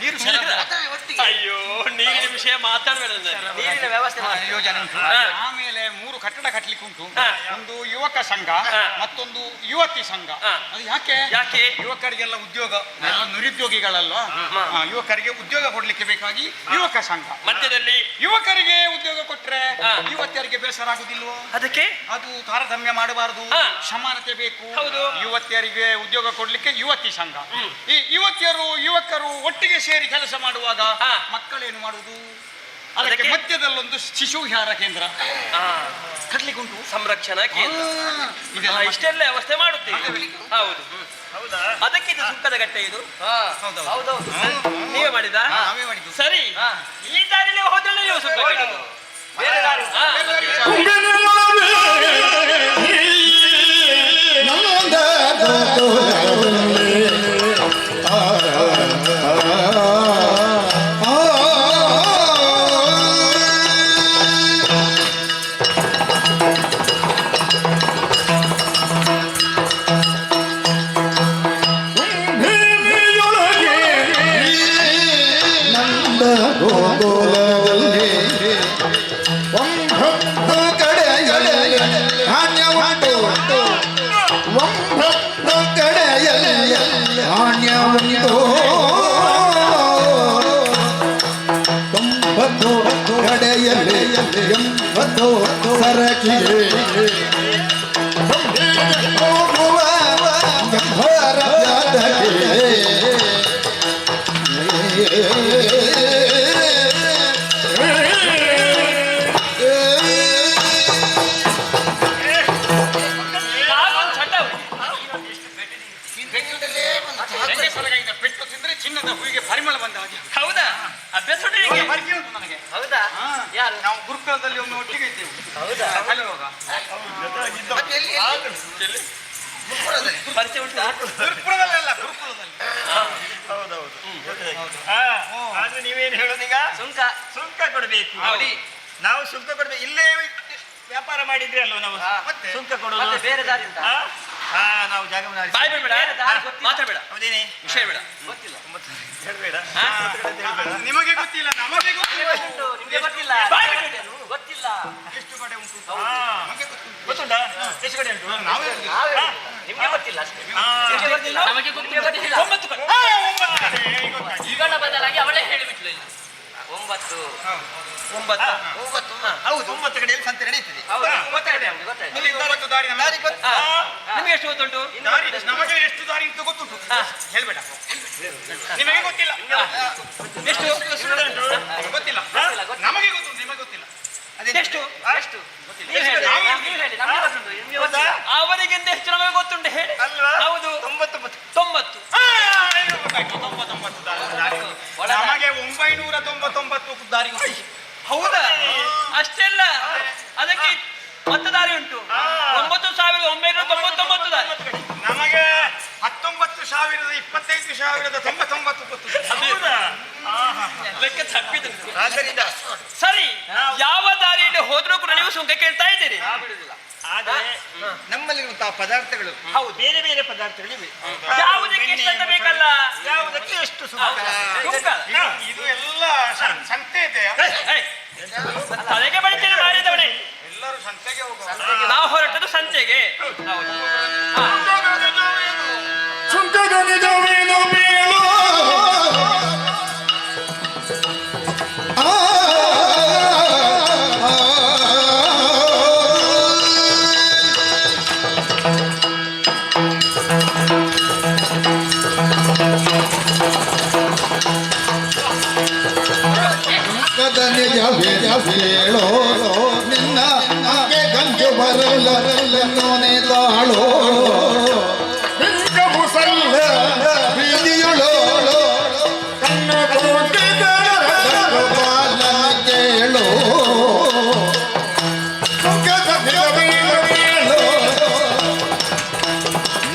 ನೀರು ಸರಬರಾಜು ಅಯ್ಯೋ ನೀರಿನ ವಿಷಯ ಮಾತಾಡಬೇಡ ನೀರಿನ ವ್ಯವಸ್ಥೆ ಮಾಡಿ ಯೋಜನೆ ಉಂಟು. ಆಮೇಲೆ 3 ಕಟ್ಟಡ ಕಟ್ಟಲಿಕ್ಕೆ ಉಂಟು. ಒಂದು ಯುವಕ ಸಂಘ, ಮತ್ತೊಂದು ಯುವತಿ ಸಂಘ. ಅದು ಯಾಕೆ ಯುವಕರಿಗೆಲ್ಲ ಉದ್ಯೋಗ, ಎಲ್ಲ ನಿರುದ್ಯೋಗಿಗಳಲ್ಲ, ಯುವಕರಿಗೆ ಉದ್ಯೋಗ ಕೊಡ್ಲಿಕ್ಕೆ ಬೇಕಾಗಿ ಯುವಕ ಸಂಘ. ಮಧ್ಯದಲ್ಲಿ ಯುವಕರಿಗೆ ಉದ್ಯೋಗ ಕೊಟ್ರೆ ಯುವತಿಯರಿಗೆ ಬೇಸರ ಆಗುದಿಲ್ವೋ? ಅದಕ್ಕೆ ಅದು ತಾರತಮ್ಯ ಮಾಡಬಾರದು, ಸಮಾನತೆ ಬೇಕು. ಹೌದು. ಯುವತಿಯರಿಗೆ ಉದ್ಯೋಗ ಕೊಡ್ಲಿಕ್ಕೆ ಯುವತಿ ಸಂಘ. ಈ ಯುವತಿಯರು ಯುವಕರು ಒಟ್ಟಿಗೆ ಸೇರಿ ಕೆಲಸ ಮಾಡುವಾಗ ಮಕ್ಕಳೇನು ಮಾಡುವುದು? ಅದಕ್ಕೆ ಮಧ್ಯದಲ್ಲೊಂದು ಶಿಶು ವಿಹಾರ ಕೇಂದ್ರ ಕಟ್ಲಿಕ್ಕೆ ಉಂಟು. ಸಂರಕ್ಷಣಾ ಕೇಂದ್ರ ಇಷ್ಟೆಲ್ಲ ವ್ಯವಸ್ಥೆ ಮಾಡುತ್ತೇವೆ. ಹೌದು ಅದಕ್ಕೆ ಇದು ಸುಂಕದ ಗಟ್ಟೆ ಇದು. ಹೌದೌದು ನೀವೇ ಮಾಡಿದ? ನಾವೇ ಮಾಡಿದ್ದು. ಸರಿ ಈ ದಾರಿಲಿ ಹೋದ್ರೆ ನೀವು ಸುಂಕ ಕಟ್ಟೋದು. ಬೇರೆ ದಾರಿ ನಂದ ಗೋಕುಲದಲ್ಲಿ ಒಂಬತ್ತು ಕಡೆಯಲ್ಲಿ ಧಾನ್ಯ ಉಂಟು, ಒಂಬತ್ತು ಕಡೆಯಲ್ಲಿ ಧಾನ್ಯ ಉಂಟು, 90 ಕಡೆಯಲ್ಲಿ 80 ಸರಕಿಗೆ ಹೋಗುವ ಭಾರತಕ್ಕೆ ಪೆಟ್ಟು ತಿಂದ್ರೆ ಚಿನ್ನದ ಹೂವಿಗೆ ಪರಿಮಳ ಬಂದ ಹಾಗೆ. ಹೌದಾ? ಅಭ್ಯಾಸ ಉಂಟು ನಿಮಗೆ? ಪರಿಚಯ ಉಂಟು ನನಗೆ. ಹೌದಾ? ಯಾರು? ನಾವು ಗುರುಕುಲದಲ್ಲಿ ಒಮ್ಮೆ ಒಟ್ಟಿಗೆ ಇದ್ದೇವೆ. ಹೌದಾ? ಕಲಿಯುವಾಗ ಪರಿಚಯ ಉಂಟು? ಗುರುಕುಲದಲ್ಲ, ಗುರುಕುಲದಲ್ಲಿ. ಆದ್ರೆ ನೀವೇನು ಹೇಳೋದೀಗ? ಸುಂಕ ಸುಂಕ ಕೊಡಬೇಕು. ಹೌದು. ನಾವು ಸುಂಕ ಕೊಡ್ಬೇಕು. ಇಲ್ಲೇ ವ್ಯಾಪಾರ ಮಾಡಿದ್ರೆ ಅಲ್ವ ನಾವು ಮತ್ತೆ ಸುಂಕ ಕೊಡೋದು? ಮತ್ತೆ ಬೇರೆ ದಾರಿ ಉಂಟಾ? ನಾವು ಜಾಗವನ್ನು ಆರಿಸಿ- ಬಾಯ್ ಬಿಡಬೇಡ, ಬೇರೆ ದಾರಿ ಗೊತ್ತಿಲ್ಲ. ಮಾತಾಡಬೇಡ, ಹೌದೇನೆ? ವಿಷಯ ಬೇಡ. ಗೊತ್ತಿಲ್ಲ. ಹೇಳ್ಬೇಡ. ನಿಮಗೆ ಗೊತ್ತಿಲ್ಲ, ನಮಗೆ ಗೊತ್ತಿಲ್ಲ. ಉಂಟು, ನಿಮ್ಗೆ ಗೊತ್ತಿಲ್ಲ. ಬಾಯ್ ಬಿಡು. ಗೊತ್ತಿಲ್ಲ. ಎಷ್ಟು ಕಡೆ ಉಂಟು ನಮಗೆ ಗೊತ್ತುಂಟಾ? ಎಷ್ಟು ಕಡೆ ಉಂಟು? ನಾವೇ ನಾವೇ ನಿಮ್ಗೆ ಗೊತ್ತಿಲ್ಲ ಅಷ್ಟೇ. ನಿಮ್ಗೆ ಗೊತ್ತಿಲ್ಲ. ನಮಗೆ ಗೊತ್ತಿಲ್ಲ. 9 ಕಡೆ. 9 ಕಡೆ ಗೊತ್ತಾಯ್ತು. ಇವಳ ಬದಲಾಗಿ ಅವಳೇ ಹೇಳಿಬಿಟ್ಲು ಇಲ್ಲಿ. 9 ಹೌದು, 9 ಕಡೆಯಲ್ಲಿ ಸಂತೆ ನಡೆಯುತ್ತದೆ. ಹೌದು ಗೊತ್ತಾಯ್ತು ನಮ್ಗೆ ಗೊತ್ತಾಯ್ತು. ನಿಮಗೆ 9 ದಾರಿ ದಾರಿ ಗೊತ್ತು. ನಿಮಗೆ ಎಷ್ಟು ಗೊತ್ತುಂಟು? ದಾರಿ ನಮಗೆ ಎಷ್ಟು ದಾರಿ ಅಂತ ಗೊತ್ತುಂಟು. ಹೇಳ್ಬೇಡ, ನಿಮಗೆ ಗೊತ್ತಿಲ್ಲ. ಎಷ್ಟು ಗೊತ್ತಿಲ್ಲ, ಗೊತ್ತಿಲ್ಲ. ನಮಗೆ ಗೊತ್ತುಂಟು, ನಿಮಗೆ ಗೊತ್ತಿಲ್ಲ. ಎಷ್ಟು ಎಷ್ಟು? ನೀವು ಹೇಳಿ, ನೀವು ಹೇಳಿ, ನಮ್ಗೆ ಗೊತ್ತುಂಟು, ನಿಮ್ಗೆ ಗೊತ್ತಿಲ್ಲ. ಅವರಿಗಿಂತ ಹೆಚ್ಚು ನಮಗೆ ಗೊತ್ತುಂಟು ಹೇಳಿ. ಅಲ್ವಾ? ಹೌದು 99. 90. ಗೊತ್ತಾಯ್ತು, 99 ದಾರಿ. ನಮಗೆ 999 ದಾರಿ ಗೊತ್ತು. ಹೌದಾ? ಅಷ್ಟೆಲ್ಲ ಅದಕ್ಕೆ ಮತ್ತೆ ದಾರಿ ಉಂಟು. 9,999 ದಾರಿ. ನಮಗೆ 19,025,99 ಗೊತ್ತು. ಲೆಕ್ಕ ತಪ್ಪಿದ್ರು. ಆದ್ದರಿಂದ ಸರಿ, ಯಾವ ದಾರಿಯಲ್ಲಿ ಹೋದ್ರೂ ಕೂಡ ನೀವು ಸುಂಕ ಕೇಳ್ತಾ ಇದ್ದೀರಿ. ಆದ್ರೆ ನಮ್ಮಲ್ಲಿರುವಂತಹ ಪದಾರ್ಥಗಳು ಬೇರೆ ಬೇರೆ ಪದಾರ್ಥಗಳಿವೆ. ಯಾವುದಕ್ಕೆ ಎಷ್ಟು ಅಂತ ಬೇಕಲ್ಲ? ಯಾವುದಕ್ಕೆ ಎಷ್ಟು ಸುಂಕ? ಸುಂಕ. ಇದು ಎಲ್ಲ ಸಂತೆ ಇದೆ. ತಲೆಗೆ ಬಡಿತೇನೆ ಮಾರಿದವನೇ. ಎಲ್ಲರೂ ಸಂತೆಗೆ ಹೋಗುವ. ನಾವು ಹೊರಟದ್ದು ಸಂತೆಗೆ. ಸುಂಕದ ನಿಜವೇನು ಬೀಳು ಸುಂಕದ ನಿಜವೇನು ನಿನ್ನ ಗಂಜು ಬರಲ್ಲೇ ತಾಳೋ ಮುಸಲ್ಲ ಬೀದಿಯುಳೋ ಕಣ್ಣ ಕೇಳೋ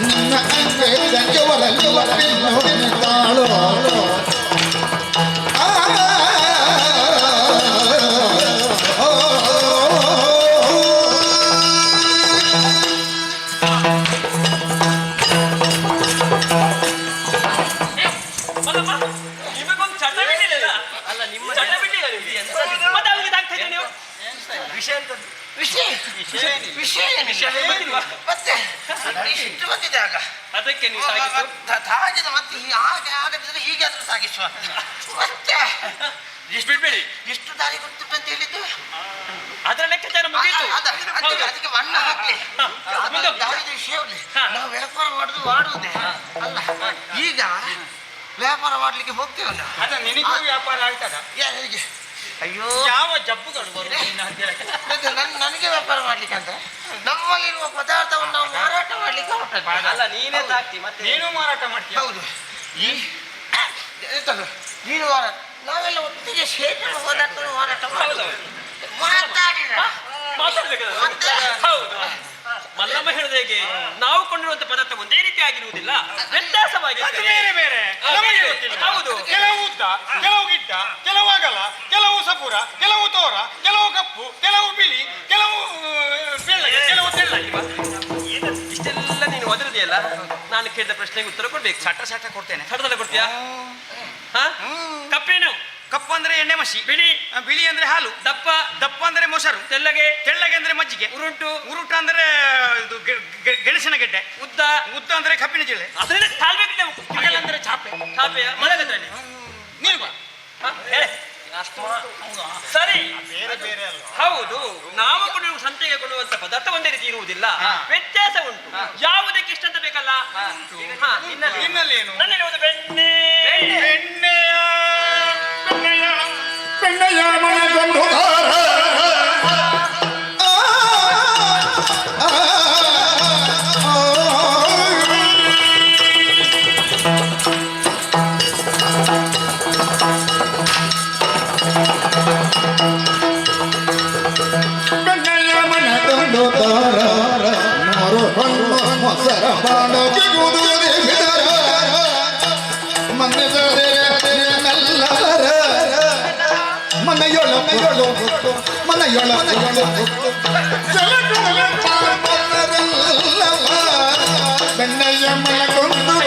ನಿನ್ನ ಅಂಗೆ ಗಂಜು ಬರಲ್ಲ ತಾಳೋ ನಿಮಗೊಂದು ಚಟ ಬಿಟ್ಟಿಲ್ಲ. ಅಲ್ಲ, ನಿಮ್ಮ ಚಟ ಬಿಟ್ಟಿಲ್ಲ ನಿಮ್ಗೆ. ಮತ್ತೆ ಅವ್ರಿಗೆ ಆಗ್ತಾ ಇದೆ ನೀವು. ವಿಷಯ ಎಂತದ್ದು? ವಿಷಯ ಏನಿಲ್ಲ. ಮತ್ತೆ ಇಷ್ಟು ಬಂದಿದೆ ಆಗ ಅದಕ್ಕೆ ನೀವು ಸಾಗಿಸು. ತಾಗಿದ ಮತ್ತೆ ಹಾಗೆ ಆಗದಿದ್ರೆ ಹೀಗೆ ಆದ್ರೂ ಸಾಗಿಸುವ. ಮತ್ತೆ ಇಷ್ಟು ಬಿಡ್ಬೇಡಿ. ಎಷ್ಟು ದಾರಿ ಗೊತ್ತುಂಟು ಅಂತ ಹೇಳಿದ್ದು? ಅದರ ಲೆಕ್ಕಾಚಾರ ಮುಗೀತು. ಅದಕ್ಕೆ ಮಣ್ಣು ಹಾಕ್ಲಿ. ದಾರಿದ ವಿಷಯವೇ ನಾವು ವ್ಯಾಪಾರ ಮಾಡುವುದೇ ಅಲ್ಲ. ಈಗ ವ್ಯಾಪಾರ ಮಾಡ್ಲಿಕ್ಕೆ ಹೋಗ್ತೇವಲ್ಲ, ಅದ ನಿನಗೂ ವ್ಯಾಪಾರ ಆಯ್ತದ? ಯಾರಿಗೆ? ಅಯ್ಯೋ, ಯಾವ ಜಬ್ಬುಗಳು ಬರುವುದು ನಿನ್ನ ಹತ್ತಿರಕ್ಕೆ? ನನಗೆ ವ್ಯಾಪಾರ ಮಾಡ್ಲಿಕ್ಕೆ ಅಂತ ನಮ್ಮಲ್ಲಿರುವ ಪದಾರ್ಥವನ್ನು ನಾವು ಮಾರಾಟ ಮಾಡ್ಲಿಕ್ಕೆ ಹೊರಟದ್ದು. ಅಲ್ಲ, ನೀನೇ ತಾಕ್ತಿ ಮತ್ತೆ. ನೀನು ಮಾರಾಟ ಮಾಡ್ತೀಯ? ಹೌದು. ನೀನು ಮಾರಾಟ, ನಾವೆಲ್ಲ ಒಟ್ಟಿಗೆ ಶೇಖರ ಪದಾರ್ಥ ಮಾರಾಟ ಮಾಡೋದು. ಮಾತಾಡ್ಬೇಕಲ್ಲ. ಹೌದು. ಮಲ್ಲಮ್ಮ ಹೇಳುದು ಹೇಗೆ? ನಾವು ಕೊಂಡಿರುವಂತ ಪದಾರ್ಥ ಒಂದೇ ರೀತಿ ಆಗಿರುವುದಿಲ್ಲ, ವ್ಯತ್ಯಾಸವಾಗಿರ್ತದೆ. ಬೇರೆ ಬೇರೆ ನಮಗೆ ಗೊತ್ತಿಲ್ಲ. ಹೌದು. ಕೆಲವು ಉದ್ದ, ಕೆಲವು ಗಿಡ್ಡ, ಕೆಲವು ಅಗಲ, ಕೆಲವು ಸಪುರ, ಕೆಲವು ತೋರ, ಕೆಲವು ಕಪ್ಪು, ಕೆಲವು ಬಿಳಿ, ಕೆಲವು ಬೆಳ್ಳಗೆ, ಕೆಲವು ತೆಳ್ಳಗೆ. ಇಷ್ಟೆಲ್ಲ ನೀನು ಒದರದಿಯಲ್ಲ, ನಾನು ಕೇಳಿದ ಪ್ರಶ್ನೆಗೆ ಉತ್ತರ ಕೊಡ್ಬೇಕು. ಸಟ ಕೊಡ್ತೇನೆ. ಸಡದಲ್ಲ ಕೊಡ್ತೀಯಾ? ಕಪ್ಪೇನು? ಕಪ್ಪು ಅಂದ್ರೆ ಎಣ್ಣೆ ಮಸಿ, ಬಿಳಿ ಬಿಳಿ ಅಂದ್ರೆ ಹಾಲು, ದಪ್ಪ ಅಂದ್ರೆ ಮೊಸರು, ತೆಳ್ಳಗೆ ಅಂದ್ರೆ ಮಜ್ಜಿಗೆ, ಉರುಟು ಅಂದ್ರೆ ಇದು ಗೆಣಸಿನ ಗೆಡ್ಡೆ, ಉದ್ದ ಅಂದ್ರೆ ಕಬ್ಬಿನ ಜಿಲ್ಲೆ, ಅದನ್ನ ತಾಳ್ಬೇಕು ನೀವು. ಅಂದ್ರೆ ಚಾಪೆ. ಮಳೆಗದ್ರಲ್ಲಿ ನೀನು ಬಾ. ಸರಿ, ಬೇರೆ ಬೇರೆ ಅಲ್ಲ. ಹೌದು. ನಾವು ಕೊಡುವ ಸಂತೆಗೆ ಕೊಡುವಂತ ಪದಾರ್ಥ ಒಂದೇ ರೀತಿ ಇರುವುದಿಲ್ಲ, ವ್ಯತ್ಯಾಸ ಉಂಟು. ಯಾವುದಕ್ಕೆ ಇಷ್ಟ ಅಂತ ಬೇಕಲ್ಲ? ನಿನ್ನಲ್ಲಿ ಏನು? ನನ್ನಲ್ಲಿ ಒಂದು ಬೆಣ್ಣೆ. ಬೆಣ್ಣೆಯ ಮನೆಗೊಂದು ಬೆಣ್ಣೆಯ ಮನೆಗೊಂದು ತಾರ ಮರು ಮೊಸರ ಬಾಳಗಿ ಗುದುರಿ ಬಿದರ ಮನೆದರೆ ನೆಲ್ಲರ ಮನೆಯೊಳಮೆಯೊಳು ಮನೆಯೊಳಮೆಯೊಳು ಬೆಣ್ಣೆಯ ಮನೆಗೊಂದು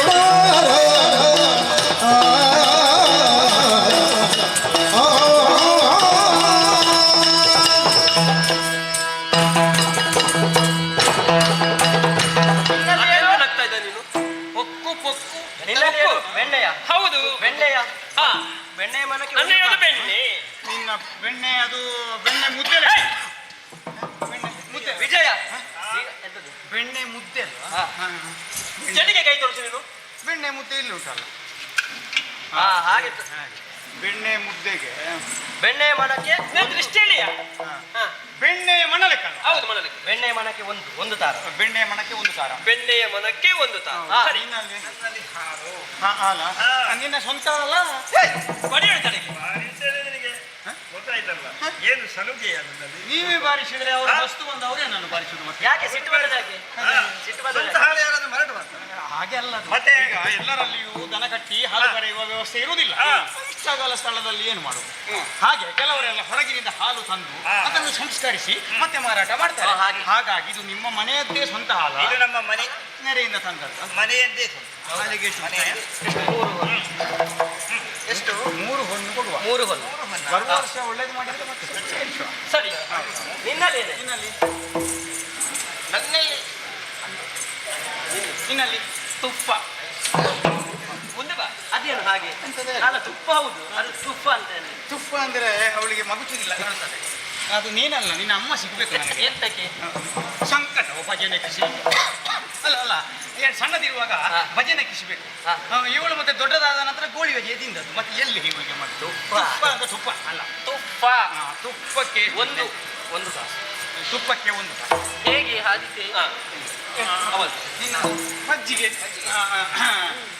ಬೆಣ್ಣೆಯ? ಹೌದು, ಬೆಣ್ಣೆಯ. ಬೆಣ್ಣೆಯ ಮನಕ್ಕೆ ನನ್ನ ಯಾವುದು ಬೆಣ್ಣೆ? ನಿನ್ನ ಬೆಣ್ಣೆ ಅದು ಬೆಣ್ಣೆ ಮುದ್ದೆ. ಮುದ್ದೆ ವಿಜಯ. ಬೆಣ್ಣೆ ಮುದ್ದೆ ಜಡಿಗೆ ಕೈ ತೋರಿಸಿ ನೀನು. ಬೆಣ್ಣೆ ಮುದ್ದೆ ಇಲ್ಲಿ ಉಂಟಲ್ಲ, ಹಾಗೆ ಬೆಣ್ಣೆ ಮುದ್ದೆಗೆ ಬೆಣ್ಣೆಯ ಮನಕ್ಕೆ ದೃಷ್ಟಿಯಲ್ಲಿಯ ಬೆಣ್ಣೆಯ ಮಣ ಲೆಕ್ಕ. ಹೌದು, ಮಣ ಲೆಕ್ಕ. ಬೆಣ್ಣೆಯ ಮನಕ್ಕೆ ಒಂದು ತಾರ. ಬೆಣ್ಣೆಯ ಮಣಕ್ಕೆ ಒಂದು ತಾರ. ಬೆಣ್ಣೆಯ ಮನಕ್ಕೆ ಒಂದು ತಾರ. ನಿನ್ನ ಸ್ವಂತ ಅಲ್ಲ. ಬಡಿ ಹೇಳ್ತಾನೆ. ಗೊತ್ತಾಯ್ತಲ್ಲ. ಏನು ಸಲುಗೆ ಅದರಲ್ಲಿ ನೀವೇ ಬಾರಿಸಿದ್ರೆ ಅವರ ವಸ್ತು ಬಂದು ಅವರೇ ನಾನು ಬಾರಿಸುದು ಮತ್ತೆ ಯಾಕೆ ಸಿಟ್ಟು ಬಂದದ ಯಾಕೆ ಸಿಟ್ಟು ಬಂದದ ಸ್ವಂತ ಹಾಲು ಯಾರಾದ್ರೂ ಮರಳು ಮಾಡ್ತಾರೆ ಹಾಗೆ ಅಲ್ಲ ಅದು. ಮತ್ತೆ? ಈಗ ಎಲ್ಲರಲ್ಲಿಯೂ ದನ ಕಟ್ಟಿ ಹಾಲು ಕರೆಯುವ ವ್ಯವಸ್ಥೆ ಇರುವುದಿಲ್ಲ. ಇಷ್ಟಗಲ ಸ್ಥಳದಲ್ಲಿ ಏನು ಮಾಡುದು? ಹಾಗೆ ಕೆಲವರೆಲ್ಲ ಹೊರಗಿನಿಂದ ಹಾಲು ತಂದು ಅದನ್ನು ಸಂಸ್ಕರಿಸಿ ಮತ್ತೆ ಮಾರಾಟ ಮಾಡ್ತಾರೆ. ಹಾಗಾಗಿ ಇದು ನಿಮ್ಮ ಮನೆಯದ್ದೇ ಸ್ವಂತ ಹಾಲು, ಇದು ನಮ್ಮ ಮನೆ ನೆರೆಯಿಂದ ತಂದದ್ದು. ಮನೆಯದ್ದೇ ಹಾಲಿಗೆ ಎಷ್ಟು ಮನೆಯ ಎಷ್ಟು 3 ಹೊನ್ನು ಕೊಡುವ. 3 ಹೊನ್ನು ಬರುವ ವರ್ಷ ಒಳ್ಳೇದು ಮಾಡಿದ್ರೆ ಮತ್ತೆ ವಿಶ್ವ. ಸರಿ. ನಿನ್ನಲ್ಲಿ ನನ್ನಲ್ಲಿ ಇನ್ನಲ್ಲಿ ತುಪ್ಪ ಮುಂದೆ ಬಾ. ಅದೇನು ಹಾಗೆ ಅಲ್ಲ, ತುಪ್ಪ ಹೌದು, ಅದು ತುಪ್ಪ ಅಂತ ಹೇಳಿ. ತುಪ್ಪ ಅಂದ್ರೆ ಅವಳಿಗೆ ಮಗುಚುದಿಲ್ಲ ಕಾಣ್ತದೆ. ಅದು ನೀನಲ್ಲ, ನಿನ್ನ ಅಮ್ಮ ಸಿಗ್ಬೇಕು ನನಗೆ. ಎಂತಕ್ಕೆ? ಸಂಕಟ ಭಜನೆ ಕೃಷಿ ಅಲ್ಲ ಅಲ್ಲ, ಏನು ಸಣ್ಣದಿರುವಾಗ ಭಜನೆ ಕೃಷಿಬೇಕು. ಇವಳು ಮತ್ತೆ ದೊಡ್ಡದಾದ ನಂತರ ಗೋಳಿ ಬಜೆ ತಿಂದದ್ದು, ಮತ್ತೆ ಎಲ್ಲಿ ಹೀಗೆ ಮಾಡಿ ತುಪ್ಪ ಅಂತ ತುಪ್ಪ ಅಲ್ಲ, ತುಪ್ಪ ತುಪ್ಪಕ್ಕೆ ಒಂದು ತಾಸು, ತುಪ್ಪಕ್ಕೆ 1 ತಾಸು. ಹೇಗೆ ಆದಿತ್ಯ? ಹೌದು. ನಿನ್ನ ಮಜ್ಜಿಗೆ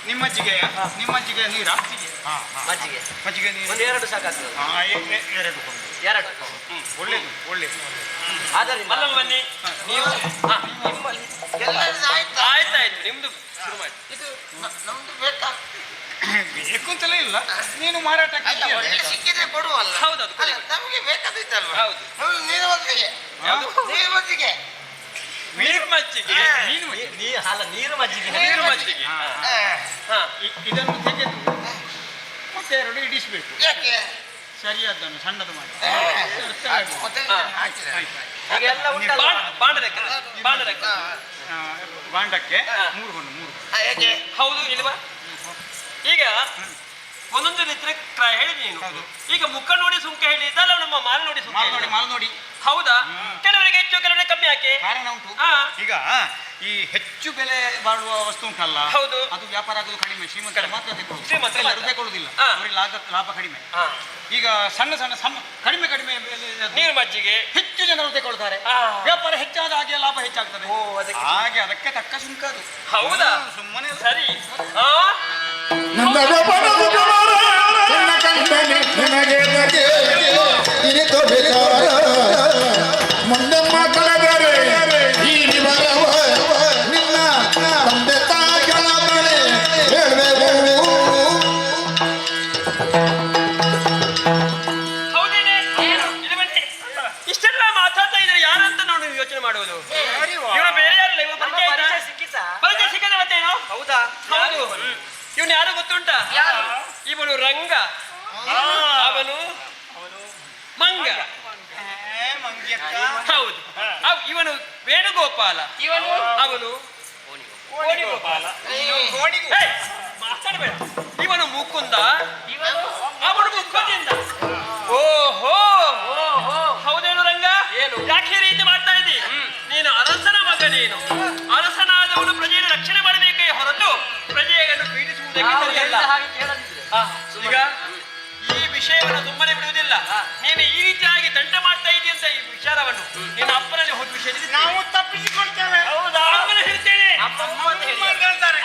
ನಿಮ್ಮಜ್ಜಿಗೆಯ ನೀರ ಮಜ್ಜಿಗೆ ಮಜ್ಜಿಗೆ ನೀರು 1-2 ಸಾಕಾಗ್ತದೆ. 2 ಒಳ್ಳೇದು ಒಳ್ಳೇದು. ಆದ್ದರಿಂದ ಬನ್ನಿ ನೀವು ನಿಮ್ಮಲ್ಲಿ ಎಲ್ಲರಿಗೂ ಆಯ್ತಾ? ಆಯ್ತಾಯ್ತು, ನಿಮ್ದು ಶುರು ಮಾಡಿ. ಇದು ನಮ್ದು ಬೇಕಾ? ಬೇಕು ಅಂತಲೇ ಇಲ್ಲ, ನೀನು ಮಾರಾಟಕ್ಕೆ ಅಲ್ಲ, ಒಳ್ಳೆ ಸಿಕ್ಕಿದ್ರೆ ಕೊಡುವಲ್ಲ. ಹೌದೌದು, ಅಲ್ಲ, ನಮಗೆ ಬೇಕಾದಿತ್ತಲ್ವ? ಹೌದು. ನಮ್ಗೆ ನೀರು ಮಜ್ಜಿಗೆ. ಯಾವುದು? ನೀರು ಮಜ್ಜಿಗೆ. ನೀರು ಮಜ್ಜಿಗೆ. ನೀನು ಮಜ್ಜಿಗೆ. ಅಲ್ಲ, ನೀರು ಮಜ್ಜಿಗೆ. ನೀರು ಮಜ್ಜಿಗೆ. ಇದನ್ನು ತೆಗೆದು ಮತ್ತೆ 2 ಇಡಿಸಬೇಕು. ಯಾಕೆ? ಸರಿಯಾದನ್ನು ಸಣ್ಣದು ಮಾಡಿ. ಮತ್ತೆ ಹಾಕಿದ್ರೆ. ಈಗ ಎಲ್ಲ ಉಂಟಲ್ಲ, ಬಾಂಡದಕ್ಕೆ ಬಾಂಡಕ್ಕೆ 3 ಹೊನ್ನು. ಹೇಗೆ? ಹೌದು, ಇಲ್ವಾ? ಈಗ ಒಂದೊಂದು ರೀತಿ ಕ್ರಯ ಹೇಳಿ ನೀನು. ಈಗ ಮುಖ ನೋಡಿ ಸುಂಕ ಹೇಳಿದ್ದಲ್ಲ, ನಮ್ಮ ಮಾಲ್ ನೋಡಿ ಸುಂಕ ಮಾಲ್ ನೋಡಿ ಹೌದಾ? ಕೆಲವರಿಗೆ ಹೆಚ್ಚು, ಕೆಲವರಿಗೆ ಕಮ್ಮಿ. ಯಾಕೆ? ಕಾರಣ ಉಂಟು. ಈಗ ಈ ಹೆಚ್ಚು ಬೆಲೆ ಬಾಳುವ ವಸ್ತು ಉಂಟಲ್ಲ, ಹೌದು, ಅದು ವ್ಯಾಪಾರ ಆಗೋದು ಕಡಿಮೆ. ಶ್ರೀಮಂತರ ಮಾತ್ರ ಶ್ರೀಮಂತರು ಎಲ್ಲರೂ ತಗೊಳ್ಳುವುದಿಲ್ಲ. ಅವರಿಗೆ ಲಾಭ ಕಡಿಮೆ. ಈಗ ಸಣ್ಣ ಕಡಿಮೆ ನೀರು ಮಜ್ಜಿಗೆ ಹೆಚ್ಚು ಜನರು ತಗೊಳ್ತಾರೆ. ವ್ಯಾಪಾರ ಹೆಚ್ಚಾದ ಹಾಗೆ ಲಾಭ ಹೆಚ್ಚಾಗ್ತದೆ. ಹಾಗೆ ಅದಕ್ಕೆ ತಕ್ಕ ಸುಂಕ ಅದು. ಹೌದಾ? ಸುಮ್ಮನೆ ಸರಿ. ಮುಂದೆ ಮಕ್ಕಳದರೆ ಹೀರಿ ಬರವ ನಿನ್ನ ತಂದೆ ತಾಯಿಗಳ ಮೇಲೆ ಹೇಳಬೇಕು. ಹೌದೇನೆ? ಇಲ್ಲಿ ಬನ್ನಿ. ಇಷ್ಟೆಲ್ಲ ಮಾತಾಡ್ತಾ ಇದ್ರೆ ಯಾರಂತ ನಾವು ಯೋಚನೆ ಮಾಡುವುದು? ಇವರು ಬೇರೆ ಯಾರಲ್ಲ, ಇವರು ಪರಿಚಯ ಸಿಕ್ಕಿದ ಮತ್ತೇನು? ಹೌದಾ? ಹೌದು. ಇವನು ಯಾರು ಗೊತ್ತುಂಟಾ? ಇವನು ರಂಗ, ಅವನು ಮಂಗ. ಹೌದು. ಇವನು ವೇಣುಗೋಪಾಲ, ಅವನು ಗೋಣಿಗೋಪಾಲ. ಮಾತಾಡಬೇಡ. ಇವನು ಮುಕುಂದ, ಅವನು ಮುಕುಂದಿಂದ. ಓಹೋ, ಹೌದೇನು ರಂಗ? ಯಾಕೆ ರೀತಿ ಮಾಡ್ತಾ ಇದ್ದಿ? ನೀನು ಅರಸನ ಮಗ. ನೀನು ಅರಸನಾದವನು ಪ್ರಜೆಯನ್ನು ರಕ್ಷಣೆ ಮಾಡಬೇಕೇ ಹೊರತು ಪ್ರಜೆಯನ್ನು ಪೀಡಿಸುವುದಕ್ಕೆ ಸರಿಯಲ್ಲ. ಈಗ ಈ ವಿಷಯವನ್ನು ಸುಮ್ಮನೆ ಬಿಡುವುದಿಲ್ಲ. ನೀನು ಈ ರೀತಿಯಾಗಿ ದಂಡ ಮಾಡ್ತಾ ಇದೆಯಂತ ಈ ವಿಚಾರವನ್ನು ನಿನ್ನ ಅಪ್ಪನಲ್ಲಿ ಹೋದ ವಿಷಯದಲ್ಲಿ ನಾವು ತಪ್ಪಿಸಿಕೊಳ್ತೇವೆ. ಹೌದಾ? ಅಮ್ಮನ ಹೇಳ್ತೇನೆ.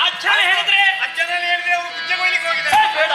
ಅಜ್ಜನ ಹೇಳಿದ್ರೆ ಅವರು ಕುಚ್ಚಗೊಯ್ಲಿಕ್ಕೆ ಹೋಗಿದ್ದಾರೆ. ಬೇಡ.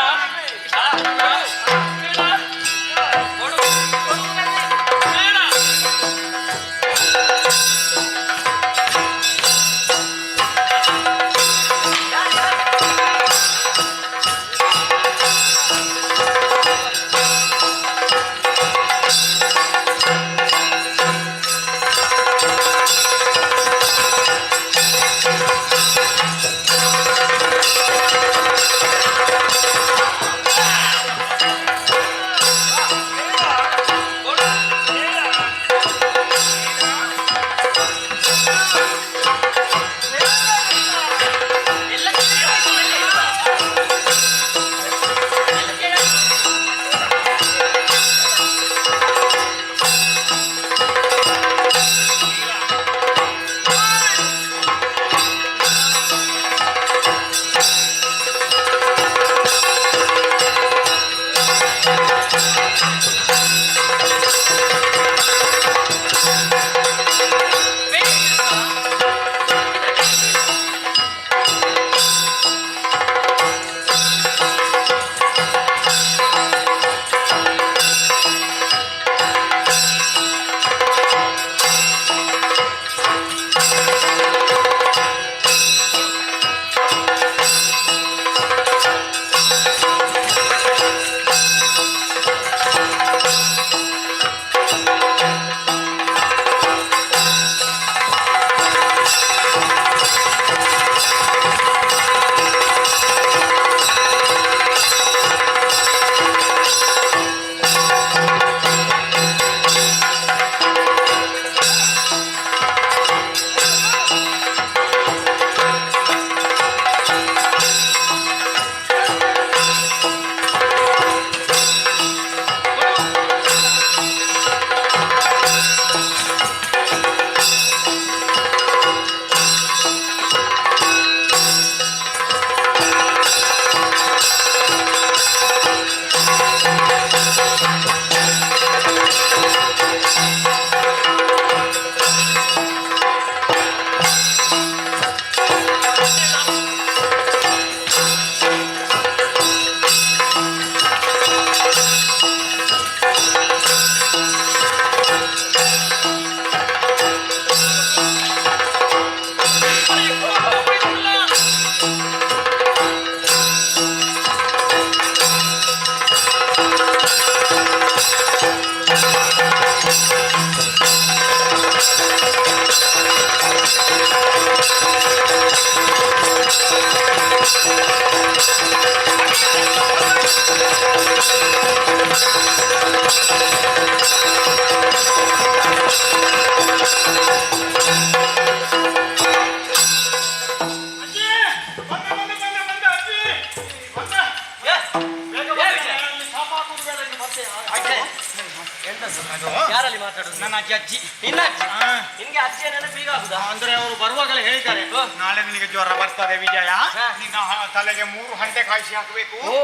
ಅದು ಯಾರಲ್ಲಿ ಮಾತಾಡುದು? ನನ್ನ ಅಜ್ಜಿ ಅಜ್ಜಿ. ನಿನ್ನ ಅಜ್ಜಿ? ಹಾ. ನಿನ್ಗೆ ಅಜ್ಜಿಯ ನೆನಪು ಈಗ ಆಗುದಾ? ಅಂದ್ರೆ ಅವರು ಬರುವಾಗಲೇ ಹೇಳಿದ್ದಾರೆ, ನಾಳೆ ನಿನಗೆ ಜ್ವರ ಬರ್ತದೆ ವಿಜಯ, ಹಾ. ನಿನ್ನ ತಲೆಗೆ 3 ಗಂಟೆ ಕಾಯಿಸಿ ಹಾಕಬೇಕು. ಓ,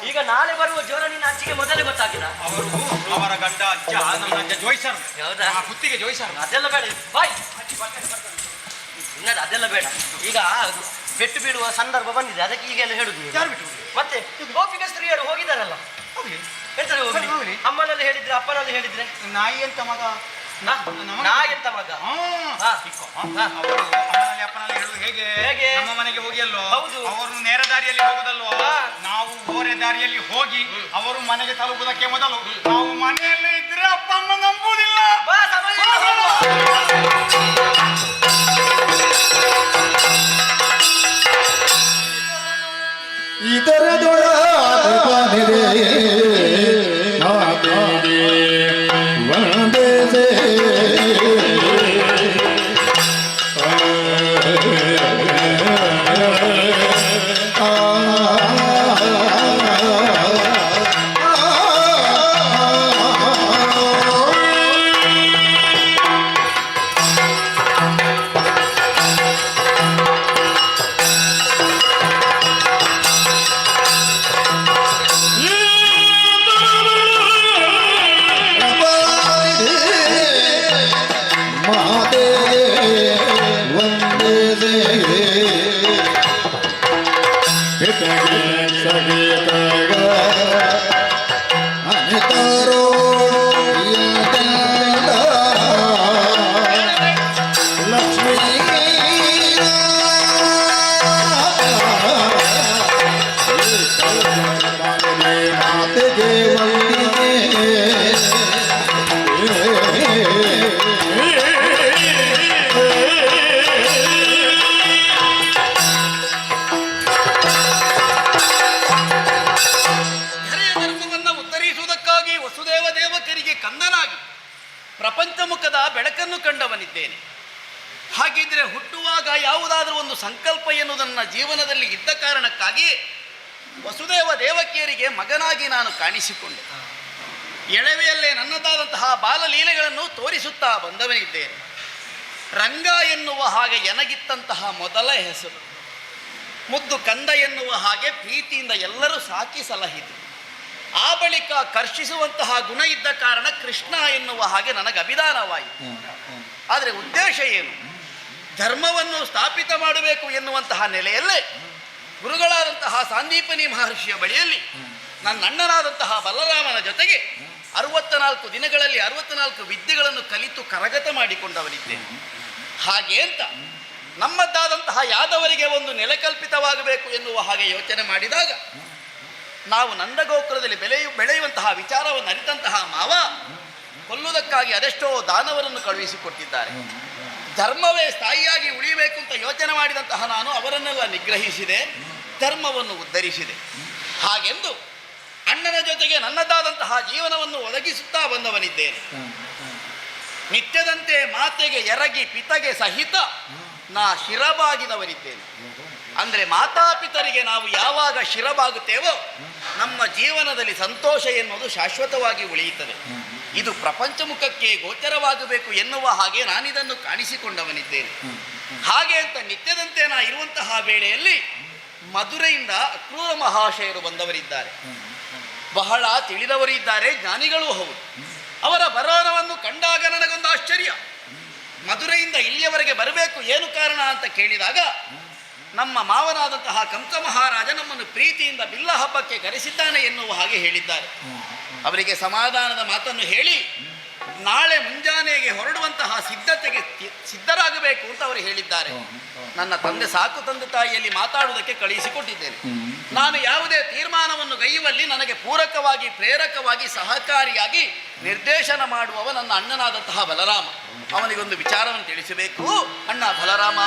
ಈಗ ನಾಳೆ ಬರುವ ಜ್ವರ ನಿನ್ನ ಅಜ್ಜಿಗೆ ಮೊದಲೇ ಗೊತ್ತಾಗಿಲ್ಲ? ಅವರ ಗಂಡ ಅಜ್ಜ, ನನ್ನ ಅಜ್ಜ ಜೋಯ್ಸರ್. ಹೌದಾ? ಕುತ್ತಿಗೆ ಜೋಯ್ಸರ್. ಅದೆಲ್ಲ ಬೇಡ, ಬಾಯ್. ಇನ್ನದು ಅದೆಲ್ಲ ಬೇಡ. ಈಗ ಪೆಟ್ಟು ಬೀಳುವ ಸಂದರ್ಭ ಬಂದಿದೆ, ಅದಕ್ಕೆ ಈಗೆಲ್ಲ ಹೇಳುದು ನೀವು. ಯಾರು ಬಿಟ್ಟು? ಮತ್ತೆ ಗೋಪಿಕ ಸ್ತ್ರೀಯರು ಹೋಗಿದ್ದಾರಲ್ಲ, ಹೋಗ್ಲಿ. ಎಂತಲೇ ಹೋಗ್ಲಿ? ಹೋಗ್ಲಿ. ಅಮ್ಮನಲ್ಲಿ ಹೇಳಿದ್ರೆ, ಅಪ್ಪನಲ್ಲಿ ಹೇಳಿದ್ರೆ, ನಾಯಿ ಅಂತ ಮಗ. ನಾ ಎಂತ ಮಗ? ಹಾ. ಅವರು ಅಮ್ಮನಲ್ಲಿ ಅಪ್ಪನಲ್ಲಿ ಹೇಳುದು ಹೇಗೆ? ಹೇಗೆ? ನಮ್ಮ ಮನೆಗೆ ಹೋಗಿ ಅಲ್ಲೋ, ಹೌದು. ಅವರು ನೇರ ದಾರಿಯಲ್ಲಿ ಹೋಗುದಲ್ವೋ, ಹಾ. ನಾವು ಓರೆ ದಾರಿಯಲ್ಲಿ ಹೋಗಿ ಅವರು ಮನೆಗೆ ತಲುಪುವುದಕ್ಕೆ ಮೊದಲು ನಾವು ಮನೆಯಲ್ಲೇ ಇದ್ರೆ ಅಪ್ಪ ಅಮ್ಮ ನಂಬುವುದಿಲ್ಲ. ಬಾ, ಸಮಯ ಇಲ್ಲ. ಇದರದೊಳಗೆ ಒಂದೇ ಪ್ರಪಂಚಮುಖದ ಬೆಳಕನ್ನು ಕಂಡವನಿದ್ದೇನೆ. ಹಾಗಿದ್ರೆ ಹುಟ್ಟುವಾಗ ಯಾವುದಾದ್ರೂ ಒಂದು ಸಂಕಲ್ಪ ಎನ್ನುವುದು ನನ್ನ ಜೀವನದಲ್ಲಿ ಇದ್ದ ಕಾರಣಕ್ಕಾಗಿ ವಸುದೇವ ದೇವಕಿಯರಿಗೆ ಮಗನಾಗಿ ನಾನು ಕಾಣಿಸಿಕೊಂಡೆ. ಎಳವೆಯಲ್ಲೇ ನನ್ನದಾದಂತಹ ಬಾಲಲೀಲೆಗಳನ್ನು ತೋರಿಸುತ್ತಾ ಬಂದವನಿದ್ದೇನೆ. ರಂಗ ಎನ್ನುವ ಹಾಗೆ ಎನಗಿತ್ತಂತಹ ಮೊದಲ ಹೆಸರು. ಮುದ್ದು ಕಂದ ಎನ್ನುವ ಹಾಗೆ ಪ್ರೀತಿಯಿಂದ ಎಲ್ಲರೂ ಸಾಕಿ ಸಲಹಿದರು. ಆ ಬಳಿಕ ಕರ್ಷಿಸುವಂತಹ ಗುಣ ಇದ್ದ ಕಾರಣ ಕೃಷ್ಣ ಎನ್ನುವ ಹಾಗೆ ನನಗೆ ಅಭಿದಾನವಾಯಿತು. ಆದರೆ ಉದ್ದೇಶ ಏನು? ಧರ್ಮವನ್ನು ಸ್ಥಾಪಿತ ಮಾಡಬೇಕು ಎನ್ನುವಂತಹ ನೆಲೆಯಲ್ಲೇ ಗುರುಗಳಾದಂತಹ ಸಾಂದೀಪನಿ ಮಹರ್ಷಿಯ ಬಳಿಯಲ್ಲಿ ನನ್ನ ಅಣ್ಣನಾದಂತಹ ಬಲರಾಮನ ಜೊತೆಗೆ 64 ದಿನಗಳಲ್ಲಿ 64 ವಿದ್ಯೆಗಳನ್ನು ಕಲಿತು ಕರಗತ ಮಾಡಿಕೊಂಡವನಿದ್ದೇನೆ. ಹಾಗೆ ಅಂತ ನಮ್ಮದ್ದಾದಂತಹ ಯಾದವರಿಗೆ ಒಂದು ನೆಲೆ ಕಲ್ಪಿತವಾಗಬೇಕು ಎನ್ನುವ ಹಾಗೆ ಯೋಚನೆ ಮಾಡಿದಾಗ ನಾವು ನಂದಗೋಕುಲದಲ್ಲಿ ಬೆಳೆಯುವಂತಹ ವಿಚಾರವನ್ನು ಅರಿತಂತಹ ಮಾವ ಕೊಲ್ಲುವುದಕ್ಕಾಗಿ ಅದೆಷ್ಟೋ ದಾನವರನ್ನು ಕಳುಹಿಸಿಕೊಟ್ಟಿದ್ದಾರೆ. ಧರ್ಮವೇ ಸ್ಥಾಯಿಯಾಗಿ ಉಳಿಯಬೇಕು ಅಂತ ಯೋಚನೆ ಮಾಡಿದಂತಹ ನಾನು ಅವರನ್ನೆಲ್ಲ ನಿಗ್ರಹಿಸಿದೆ, ಧರ್ಮವನ್ನು ಉದ್ಧರಿಸಿದೆ. ಹಾಗೆಂದು ಅಣ್ಣನ ಜೊತೆಗೆ ನನ್ನದಾದಂತಹ ಜೀವನವನ್ನು ಒದಗಿಸುತ್ತಾ ಬಂದವನಿದ್ದೇನೆ. ನಿತ್ಯದಂತೆ ಮಾತೆಗೆ ಎರಗಿ ಪಿತಗೆ ಸಹಿತ ನಾ ಶಿರಬಾಗಿದವನಿದ್ದೇನೆ. ಅಂದರೆ ಮಾತಾಪಿತರಿಗೆ ನಾವು ಯಾವಾಗ ಶಿರಬಾಗುತ್ತೇವೋ ನಮ್ಮ ಜೀವನದಲ್ಲಿ ಸಂತೋಷ ಎನ್ನುವುದು ಶಾಶ್ವತವಾಗಿ ಉಳಿಯುತ್ತದೆ. ಇದು ಪ್ರಪಂಚಮುಖಕ್ಕೆ ಗೋಚರವಾಗಬೇಕು ಎನ್ನುವ ಹಾಗೆ ನಾನಿದನ್ನು ಕಾಣಿಸಿಕೊಂಡವನಿದ್ದೇನೆ. ಹಾಗೆ ಅಂತ ನಿತ್ಯದಂತೆ ನಾ ಇರುವಂತಹ ವೇಳೆಯಲ್ಲಿ ಮಧುರೆಯಿಂದ ಅಕ್ರೂರ ಮಹಾಶಯರು ಬಂದವರಿದ್ದಾರೆ. ಬಹಳ ತಿಳಿದವರು ಇದ್ದಾರೆ, ಜ್ಞಾನಿಗಳೂ ಹೌದು. ಅವರ ಬರೋಣವನ್ನು ಕಂಡಾಗ ನನಗೊಂದು ಆಶ್ಚರ್ಯ. ಮಧುರೆಯಿಂದ ಇಲ್ಲಿಯವರೆಗೆ ಬರಬೇಕು, ಏನು ಕಾರಣ ಅಂತ ಕೇಳಿದಾಗ ನಮ್ಮ ಮಾವನಾದಂತಹ ಕಂಸ ಮಹಾರಾಜ ನಮ್ಮನ್ನು ಪ್ರೀತಿಯಿಂದ ಬಿಲ್ಲ ಹಬ್ಬಕ್ಕೆ ಕರೆಸಿದ್ದಾನೆ ಎನ್ನುವ ಹಾಗೆ ಹೇಳಿದ್ದಾರೆ. ಅವರಿಗೆ ಸಮಾಧಾನದ ಮಾತನ್ನು ಹೇಳಿ ನಾಳೆ ಮುಂಜಾನೆಗೆ ಹೊರಡುವಂತಹ ಸಿದ್ಧತೆಗೆ ಸಿದ್ಧರಾಗಬೇಕು ಅಂತ ಅವರು ಹೇಳಿದ್ದಾರೆ. ನನ್ನ ತಂದೆ ಸಾಕು ತಂದೆ ತಾಯಿಯಲ್ಲಿ ಮಾತಾಡುವುದಕ್ಕೆ ಕಳುಹಿಸಿಕೊಟ್ಟಿದ್ದೇನೆ. ನಾನು ಯಾವುದೇ ತೀರ್ಮಾನವನ್ನು ಗೈಯುವಲ್ಲಿ ನನಗೆ ಪೂರಕವಾಗಿ ಪ್ರೇರಕವಾಗಿ ಸಹಕಾರಿಯಾಗಿ ನಿರ್ದೇಶನ ಮಾಡುವವ ನನ್ನ ಅಣ್ಣನಾದಂತಹ ಬಲರಾಮ. ಅವನಿಗೊಂದು ವಿಚಾರವನ್ನು ತಿಳಿಸಬೇಕು. ಅಣ್ಣ ಬಲರಾಮ,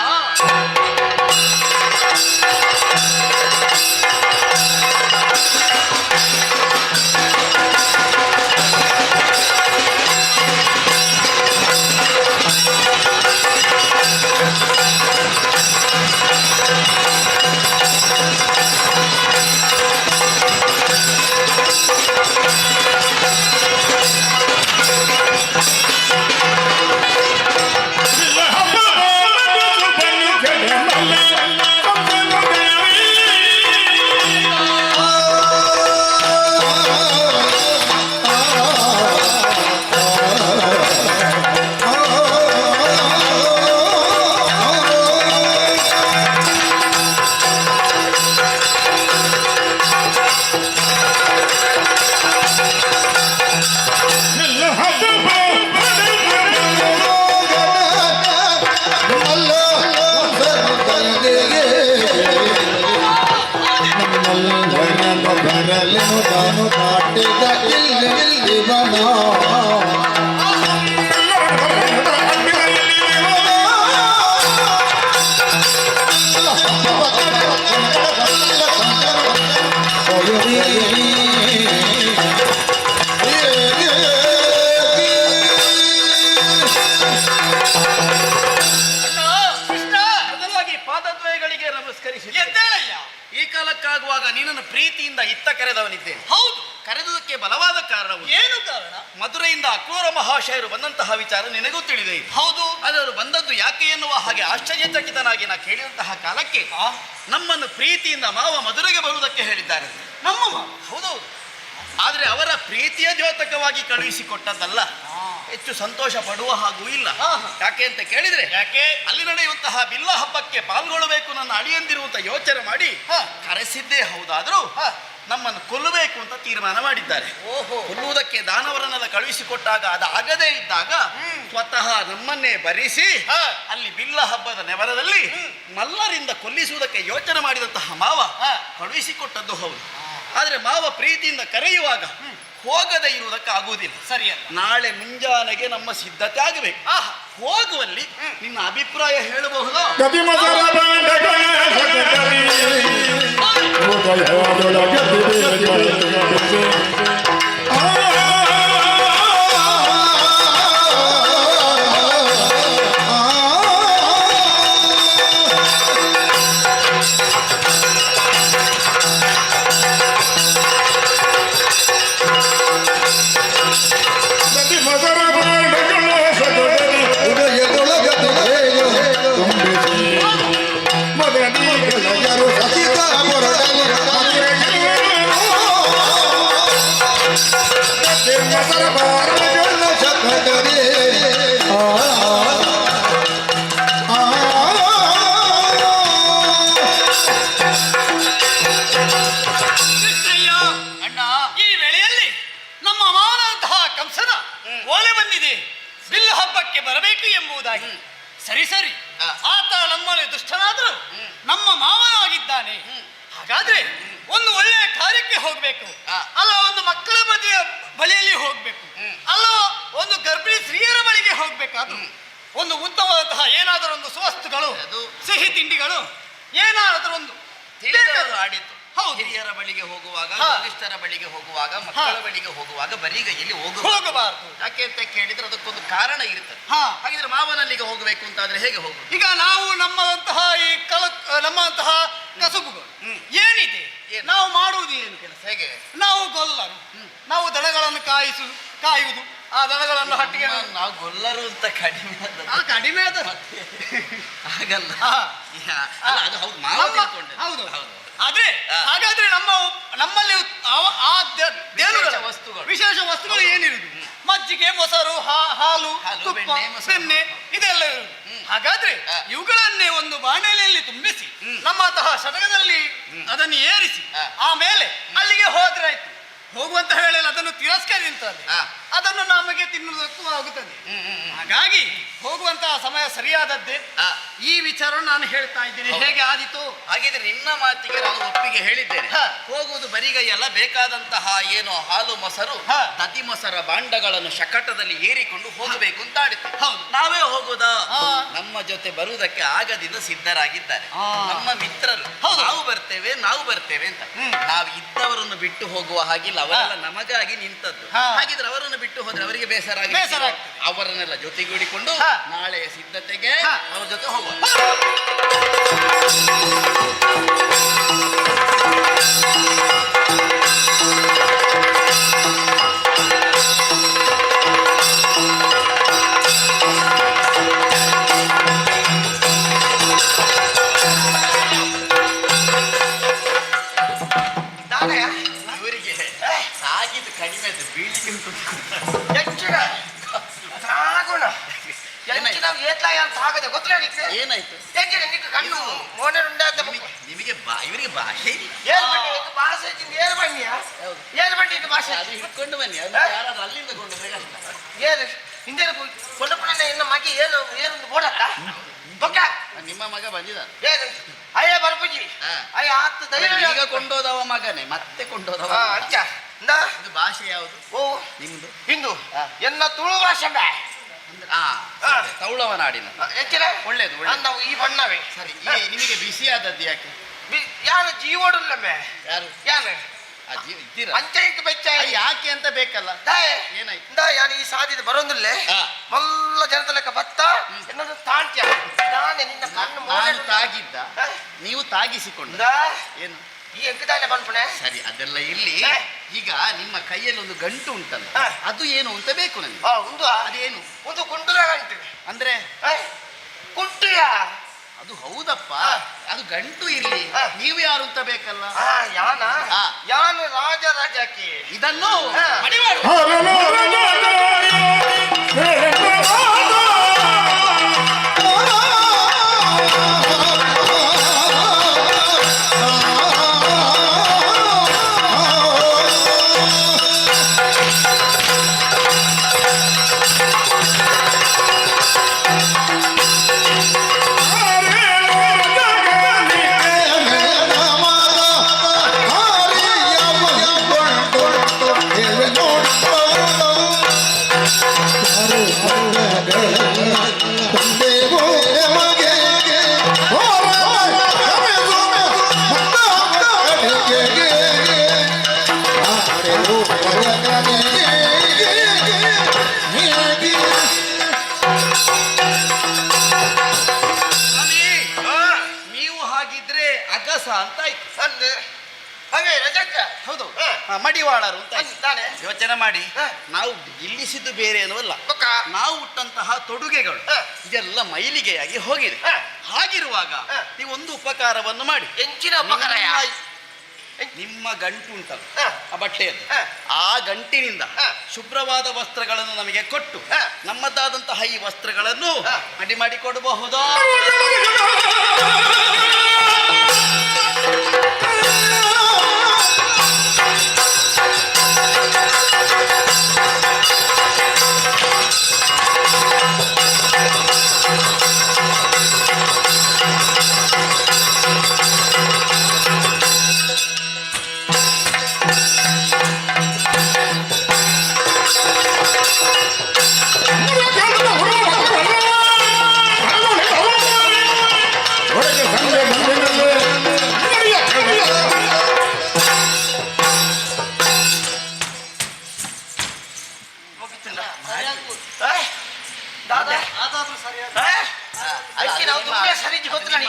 ಕುತೂಹಲಕ್ಕಾಗುವಾಗ ನೀನನ್ನು ಪ್ರೀತಿಯಿಂದ ಇತ್ತ ಕರೆದವನಿದ್ದೇನೆ. ಹೌದು. ಕರೆದುದಕ್ಕೆ ಬಲವಾದ ಕಾರಣವು ಏನು ಕಾರಣ? ಮಧುರೆಯಿಂದ ಅಕ್ರೂರ ಮಹಾಶಯರು ಬಂದಂತಹ ವಿಚಾರ ನಿನಗೂ ತಿಳಿದೇ ಇದೆ. ಹೌದು. ಅವರು ಬಂದದ್ದು ಯಾಕೆ ಎನ್ನುವ ಹಾಗೆ ಆಶ್ಚರ್ಯಚಕಿತನಾಗಿ ನಾ ಕೇಳಿದಂತಹ ಕಾಲಕ್ಕೆ ನಮ್ಮನ್ನು ಪ್ರೀತಿಯಿಂದ ಮಾವ ಮಧುರೆಗೆ ಬರುವುದಕ್ಕೆ ಹೇಳಿದ್ದಾರೆ. ನಮ್ಮ ಹೌದೌದು. ಆದರೆ ಅವರ ಪ್ರೀತಿಯ ದ್ಯೋತಕವಾಗಿ ಕಳುಹಿಸಿಕೊಟ್ಟದ್ದಲ್ಲ. ಹೆಚ್ಚು ಸಂತೋಷ ಪಡುವ ಹಾಗೂ ಇಲ್ಲ. ಯಾಕೆ ಅಂತ ಕೇಳಿದ್ರೆ ಯಾಕೆ ಅಲ್ಲಿ ನಡೆಯುವಂತಹ ಬಿಲ್ಲ ಹಬ್ಬಕ್ಕೆ ಪಾಲ್ಗೊಳ್ಳಬೇಕು ನನ್ನ ಅಳಿಯಂದಿರುವಂತ ಯೋಚನೆ ಮಾಡಿ ಕರೆಸಿದ್ದೇ ಹೌದಾದ್ರೂ ನಮ್ಮನ್ನು ಕೊಲ್ಲಬೇಕು ಅಂತ ತೀರ್ಮಾನ ಮಾಡಿದ್ದಾರೆ. ಕೊಲ್ಲುವುದಕ್ಕೆ ದಾನವರನ್ನೆಲ್ಲ ಕಳುಹಿಸಿಕೊಟ್ಟಾಗ ಅದಾಗದೇ ಇದ್ದಾಗ ಸ್ವತಃ ನಮ್ಮನ್ನೇ ಬರಿಸಿ ಅಲ್ಲಿ ಬಿಲ್ಲ ಹಬ್ಬದ ನೆವರದಲ್ಲಿ ಮಲ್ಲರಿಂದ ಕೊಲ್ಲಿಸುವುದಕ್ಕೆ ಯೋಚನೆ ಮಾಡಿದಂತಹ ಮಾವ ಕಳುಹಿಸಿಕೊಟ್ಟದ್ದು ಹೌದು. ಆದ್ರೆ ಮಾವ ಪ್ರೀತಿಯಿಂದ ಕರೆಯುವಾಗ ಹೋಗದೆ ಇರುವುದಕ್ಕಾಗುವುದಿಲ್ಲ. ಸರಿಯಲ್ಲ. ನಾಳೆ ಮುಂಜಾನೆಗೆ ನಮ್ಮ ಸಿದ್ಧತೆ ಆಗಬೇಕು. ಹೋಗುವಲ್ಲಿ ನಿನ್ನ ಅಭಿಪ್ರಾಯ ಹೇಳಬಹುದಾ? ಗತಿ ಮಸಾಲ ಬಾಂಡಗಳ ಸಕಟರಿ ಸರಿ ಸರಿ, ಆತ ನಮ್ಮಲ್ಲಿ ದುಷ್ಟನಾದರೂ ನಮ್ಮ ಮಾವನಾಗಿದ್ದಾನೆ. ಹಾಗಾದ್ರೆ ಒಂದು ಒಳ್ಳೆಯ ಕಾರ್ಯಕ್ಕೆ ಹೋಗ್ಬೇಕು, ಅಲ್ಲ ಒಂದು ಮಕ್ಕಳ ಬಳಿಯಲ್ಲಿ ಹೋಗ್ಬೇಕು, ಅಲ್ಲ ಒಂದು ಗರ್ಭಿಣಿ ಸ್ತ್ರೀಯರ ಬಳಿಗೆ ಹೋಗ್ಬೇಕಾದ್ರು ಒಂದು ಉತ್ತಮವಾದಂತಹ ಏನಾದರೂ ಒಂದು ಸುವಸ್ತುಗಳು, ಸಿಹಿ ತಿಂಡಿಗಳು, ಏನಾದರೂ ಒಂದು ಆಡಿತು. ಹಿರಿಯರ ಬಳಿಗೆ ಹೋಗುವಾಗ, ವರಿಷ್ಠರ ಬಳಿಗೆ ಹೋಗುವಾಗ, ಮಕ್ಕಳ ಬಳಿಗೆ ಹೋಗುವಾಗ ಬರಿಗೈಯಲ್ಲಿ ಹೋಗಬಾರದು. ಯಾಕೆ ಅಂತ ಕೇಳಿದ್ರೆ ಅದಕ್ಕೊಂದು ಕಾರಣ ಇರುತ್ತದೆ. ಹಾಗಿದ್ರೆ ಮಾವನಲ್ಲಿಗೆ ಹೋಗಬೇಕು ಅಂತಾದ್ರೆ ಹೇಗೆ ಹೋಗುದು? ಈಗ ನಾವು ನಮ್ಮಂತಹ ಈ ನಮ್ಮಂತಹ ಕಸುಬುಗಳು ಏನಿದೆ, ನಾವು ಮಾಡುವುದು ಏನು ಕೆಲಸ? ಹೇಗೆ? ನಾವು ಗೊಲ್ಲರು, ನಾವು ದನಗಳನ್ನು ಕಾಯುವುದು, ಆ ದನಗಳನ್ನು ಹಟ್ಟಿಗೆ ನಾವು ಗೊಲ್ಲರು ಅಂತ ಕಡಿಮೆ ಕಡಿಮೆ ಅದ ಹಾಗಲ್ಲ. ಅದು ಹೌದು, ಮಾವ ಹೌದು. ಆದ್ರೆ ಹಾಗಾದ್ರೆ ನಮ್ಮಲ್ಲಿ ವಿಶೇಷ ವಸ್ತುಗಳು ಏನಿರುವುದು? ಮಜ್ಜಿಗೆ, ಮೊಸರು, ಹಾಲು, ತುಪ್ಪ, ಬೆಣ್ಣೆ ಇದೆಲ್ಲ ಇರುವುದು. ಹಾಗಾದ್ರೆ ಇವುಗಳನ್ನೇ ಒಂದು ಬಾಣಲೆಯಲ್ಲಿ ತುಂಬಿಸಿ ನಮ್ಮಂತಹ ಸಡಗದಲ್ಲಿ ಅದನ್ನು ಏರಿಸಿ ಆಮೇಲೆ ಅಲ್ಲಿಗೆ ಹೋದ್ರೆ ಆಯ್ತು. ಹೋಗುವಂತ ಹೇಳಿ ಅದನ್ನು ತಿರಸ್ಕರಿಸುತ್ತದೆ, ಅದನ್ನು ನಮಗೆ ತಿನ್ನುವುದಕ್ಕೂ ಆಗುತ್ತದೆ. ಹಾಗಾಗಿ ಹೋಗುವಂತಹ ಸಮಯ ಸರಿಯಾದದ್ದೇ. ಈ ವಿಚಾರ ನಾನು ಹೇಳ್ತಾ ಇದ್ದೇನೆ, ಹೇಗೆ ಆದಿತು? ಹಾಗಿದ್ರೆ ನಿನ್ನ ಮಾತಿಗೆ ನಾನು ಒಪ್ಪಿಗೆ ಹೇಳಿದ್ದೇನೆ. ಹೋಗುವುದು ಬರಿಗೈಯಲ್ಲ, ಬೇಕಾದಂತಹ ಏನು ಹಾಲು ಮೊಸರು, ದತಿ ಮೊಸರ ಭಾಂಡಗಳನ್ನು ಶಕಟದಲ್ಲಿ ಏರಿಕೊಂಡು ಹೋಗಬೇಕು ಅಂತ ಆಡಿತು. ನಾವೇ ಹೋಗುದಾ? ನಮ್ಮ ಜೊತೆ ಬರುವುದಕ್ಕೆ ಆಗದಿಂದ ಸಿದ್ಧರಾಗಿದ್ದಾರೆ ನಮ್ಮ ಮಿತ್ರರು. ನಾವು ಬರ್ತೇವೆ ಅಂತ. ನಾವು ಇದ್ದವರನ್ನು ಬಿಟ್ಟು ಹೋಗುವ ಹಾಗಿಲ್ಲ, ಅವರೆಲ್ಲ ನಮಗಾಗಿ ನಿಂತದ್ದು. ಹಾಗಿದ್ರೆ ಅವರನ್ನು ಬಿಟ್ಟು ಹೋದ್ರೆ ಅವರಿಗೆ ಬೇಸರ ಅವರನ್ನೆಲ್ಲ ಜೊತೆಗೂಡಿಕೊಂಡು ನಾಳೆ ಸಿದ್ಧತೆಗೆ ಅವರ ಜೊತೆ ಹೋಗುವ. ಇವರಿಗೆ ಸಾಗಿದ್ದು ಕಡಿಮೆ, ಬೀಳಿಗೆ ಏನಾಯ್ತು? ನಿಮಗೆ ಇವರಿಗೆ ಭಾಷೆ ಅದು ಹಿಡ್ಕೊಂಡು ಬನ್ನಿ, ಯಾರಾದ್ರೂ ಅಲ್ಲಿಂದ ಕೊಂಡ್ರೆ ನಿಮ್ಮ ಮಗ ಬಂದಿದ್ದಾನೆ. ಈಗ ಕೊಂಡೋದವ ಮಗನೇ, ಮತ್ತೆ ಕೊಂಡೋದವ. ಇದು ಭಾಷೆ ಯಾವುದು ನಿಮ್ದು? ಹಿಂದೂ ಎನ್ನ ತುಳು ಭಾಷೆ ತೌಳವ ನಾಡಿನ ಒಳ್ಳೇದು. ನಾವು ಈ ಬಣ್ಣವೇ ಸರಿ. ನಿಮಗೆ ಬಿಸಿಯಾದದ್ದು ಯಾಕೆ? ಯಾರು ಜೀವೋಡುಲ್ಲಮ್ಮೆ ಯಾರು ಯಾರು ಪಂಚಾಯತ್ ಬೆಚ್ಚ ಯಾಕೆ ಅಂತ ಬೇಕಲ್ಲ. ಏನಾಯ್ತು? ಯಾರು ಈ ಸಾಧ್ಯತೆ ಬರೋದಿಲ್ಲ ಮಲ್ಲ ಜನತ ಲೆಕ್ಕ ಭತ್ತ ಎನ್ನದು ತಾಂತ್ಯ. ನಾನೇ ನಿನ್ನ ಕಣ್ಣು ನಾನು ತಾಗಿದ್ದ, ನೀವು ತಾಗಿಸಿಕೊಂಡ. ಏನು ಈ ಎಂಕದಾನೆ ಬಂದ್ಪುಣೆ ಸರಿ ಅದೆಲ್ಲ ಇಲ್ಲಿ ಈಗ ನಿಮ್ಮ ಕೈಯಲ್ಲಿ ಒಂದು ಗಂಟು ಉಂಟಲ್ಲ ಅದು ಏನು ಅಂತ ಬೇಕು ನನಗೆ. ಒಂದು ಅದೇನು? ಒಂದು ಕುಂಟುರ ಗಂಟು ಅಂದ್ರೆ ಕುಂಟುಯ ಅದು ಹೌದಪ್ಪ, ಅದು ಗಂಟು ಇರ್ಲಿ, ನೀವು ಯಾರು ಅಂತ ಬೇಕಲ್ಲ. ಯಾನ ಯಾನು ರಾಜ ರಾಜಕ್ಕೆ ಇದನ್ನು ಮಡಿವಾಳು. ನೀವು ಹಾಗಿದ್ರೆ ಅಗಸ ಅಂತ ಆಯ್ತು. ಹಾಗೆ ರಜಕ್ಕ ಹೌದು, ಮಡಿವಾಳರು ಅಂತ ತಾನೆ ಯೋಚನೆ ಮಾಡಿ. ನಾವು ಇಲ್ಲಿಸಿದ್ದು ಬೇರೆ ಏನಲ್ಲ, ನಾವು ಉಟ್ಟಂತಹ ತೊಡುಗೆಗಳು ಇದೆಲ್ಲ ಮೈಲಿಗೆಯಾಗಿ ಹೋಗಿದೆ. ಹಾಗಿರುವಾಗ ನೀವು ಒಂದು ಉಪಕಾರವನ್ನು ಮಾಡಿ. ಹೆಂಚಿನ ಉಪಕಾರ ನಿಮ್ಮ ಗಂಟು ಉಂಟಲ್ಲ ಆ ಬಟ್ಟೆಯನ್ನು, ಆ ಗಂಟಿನಿಂದ ಶುಭ್ರವಾದ ವಸ್ತ್ರಗಳನ್ನು ನಮಗೆ ಕೊಟ್ಟು ನಮ್ಮದಾದಂತಹ ಈ ವಸ್ತ್ರಗಳನ್ನು ಅಡಿ ಮಾಡಿ ಕೊಡಬಹುದಾ?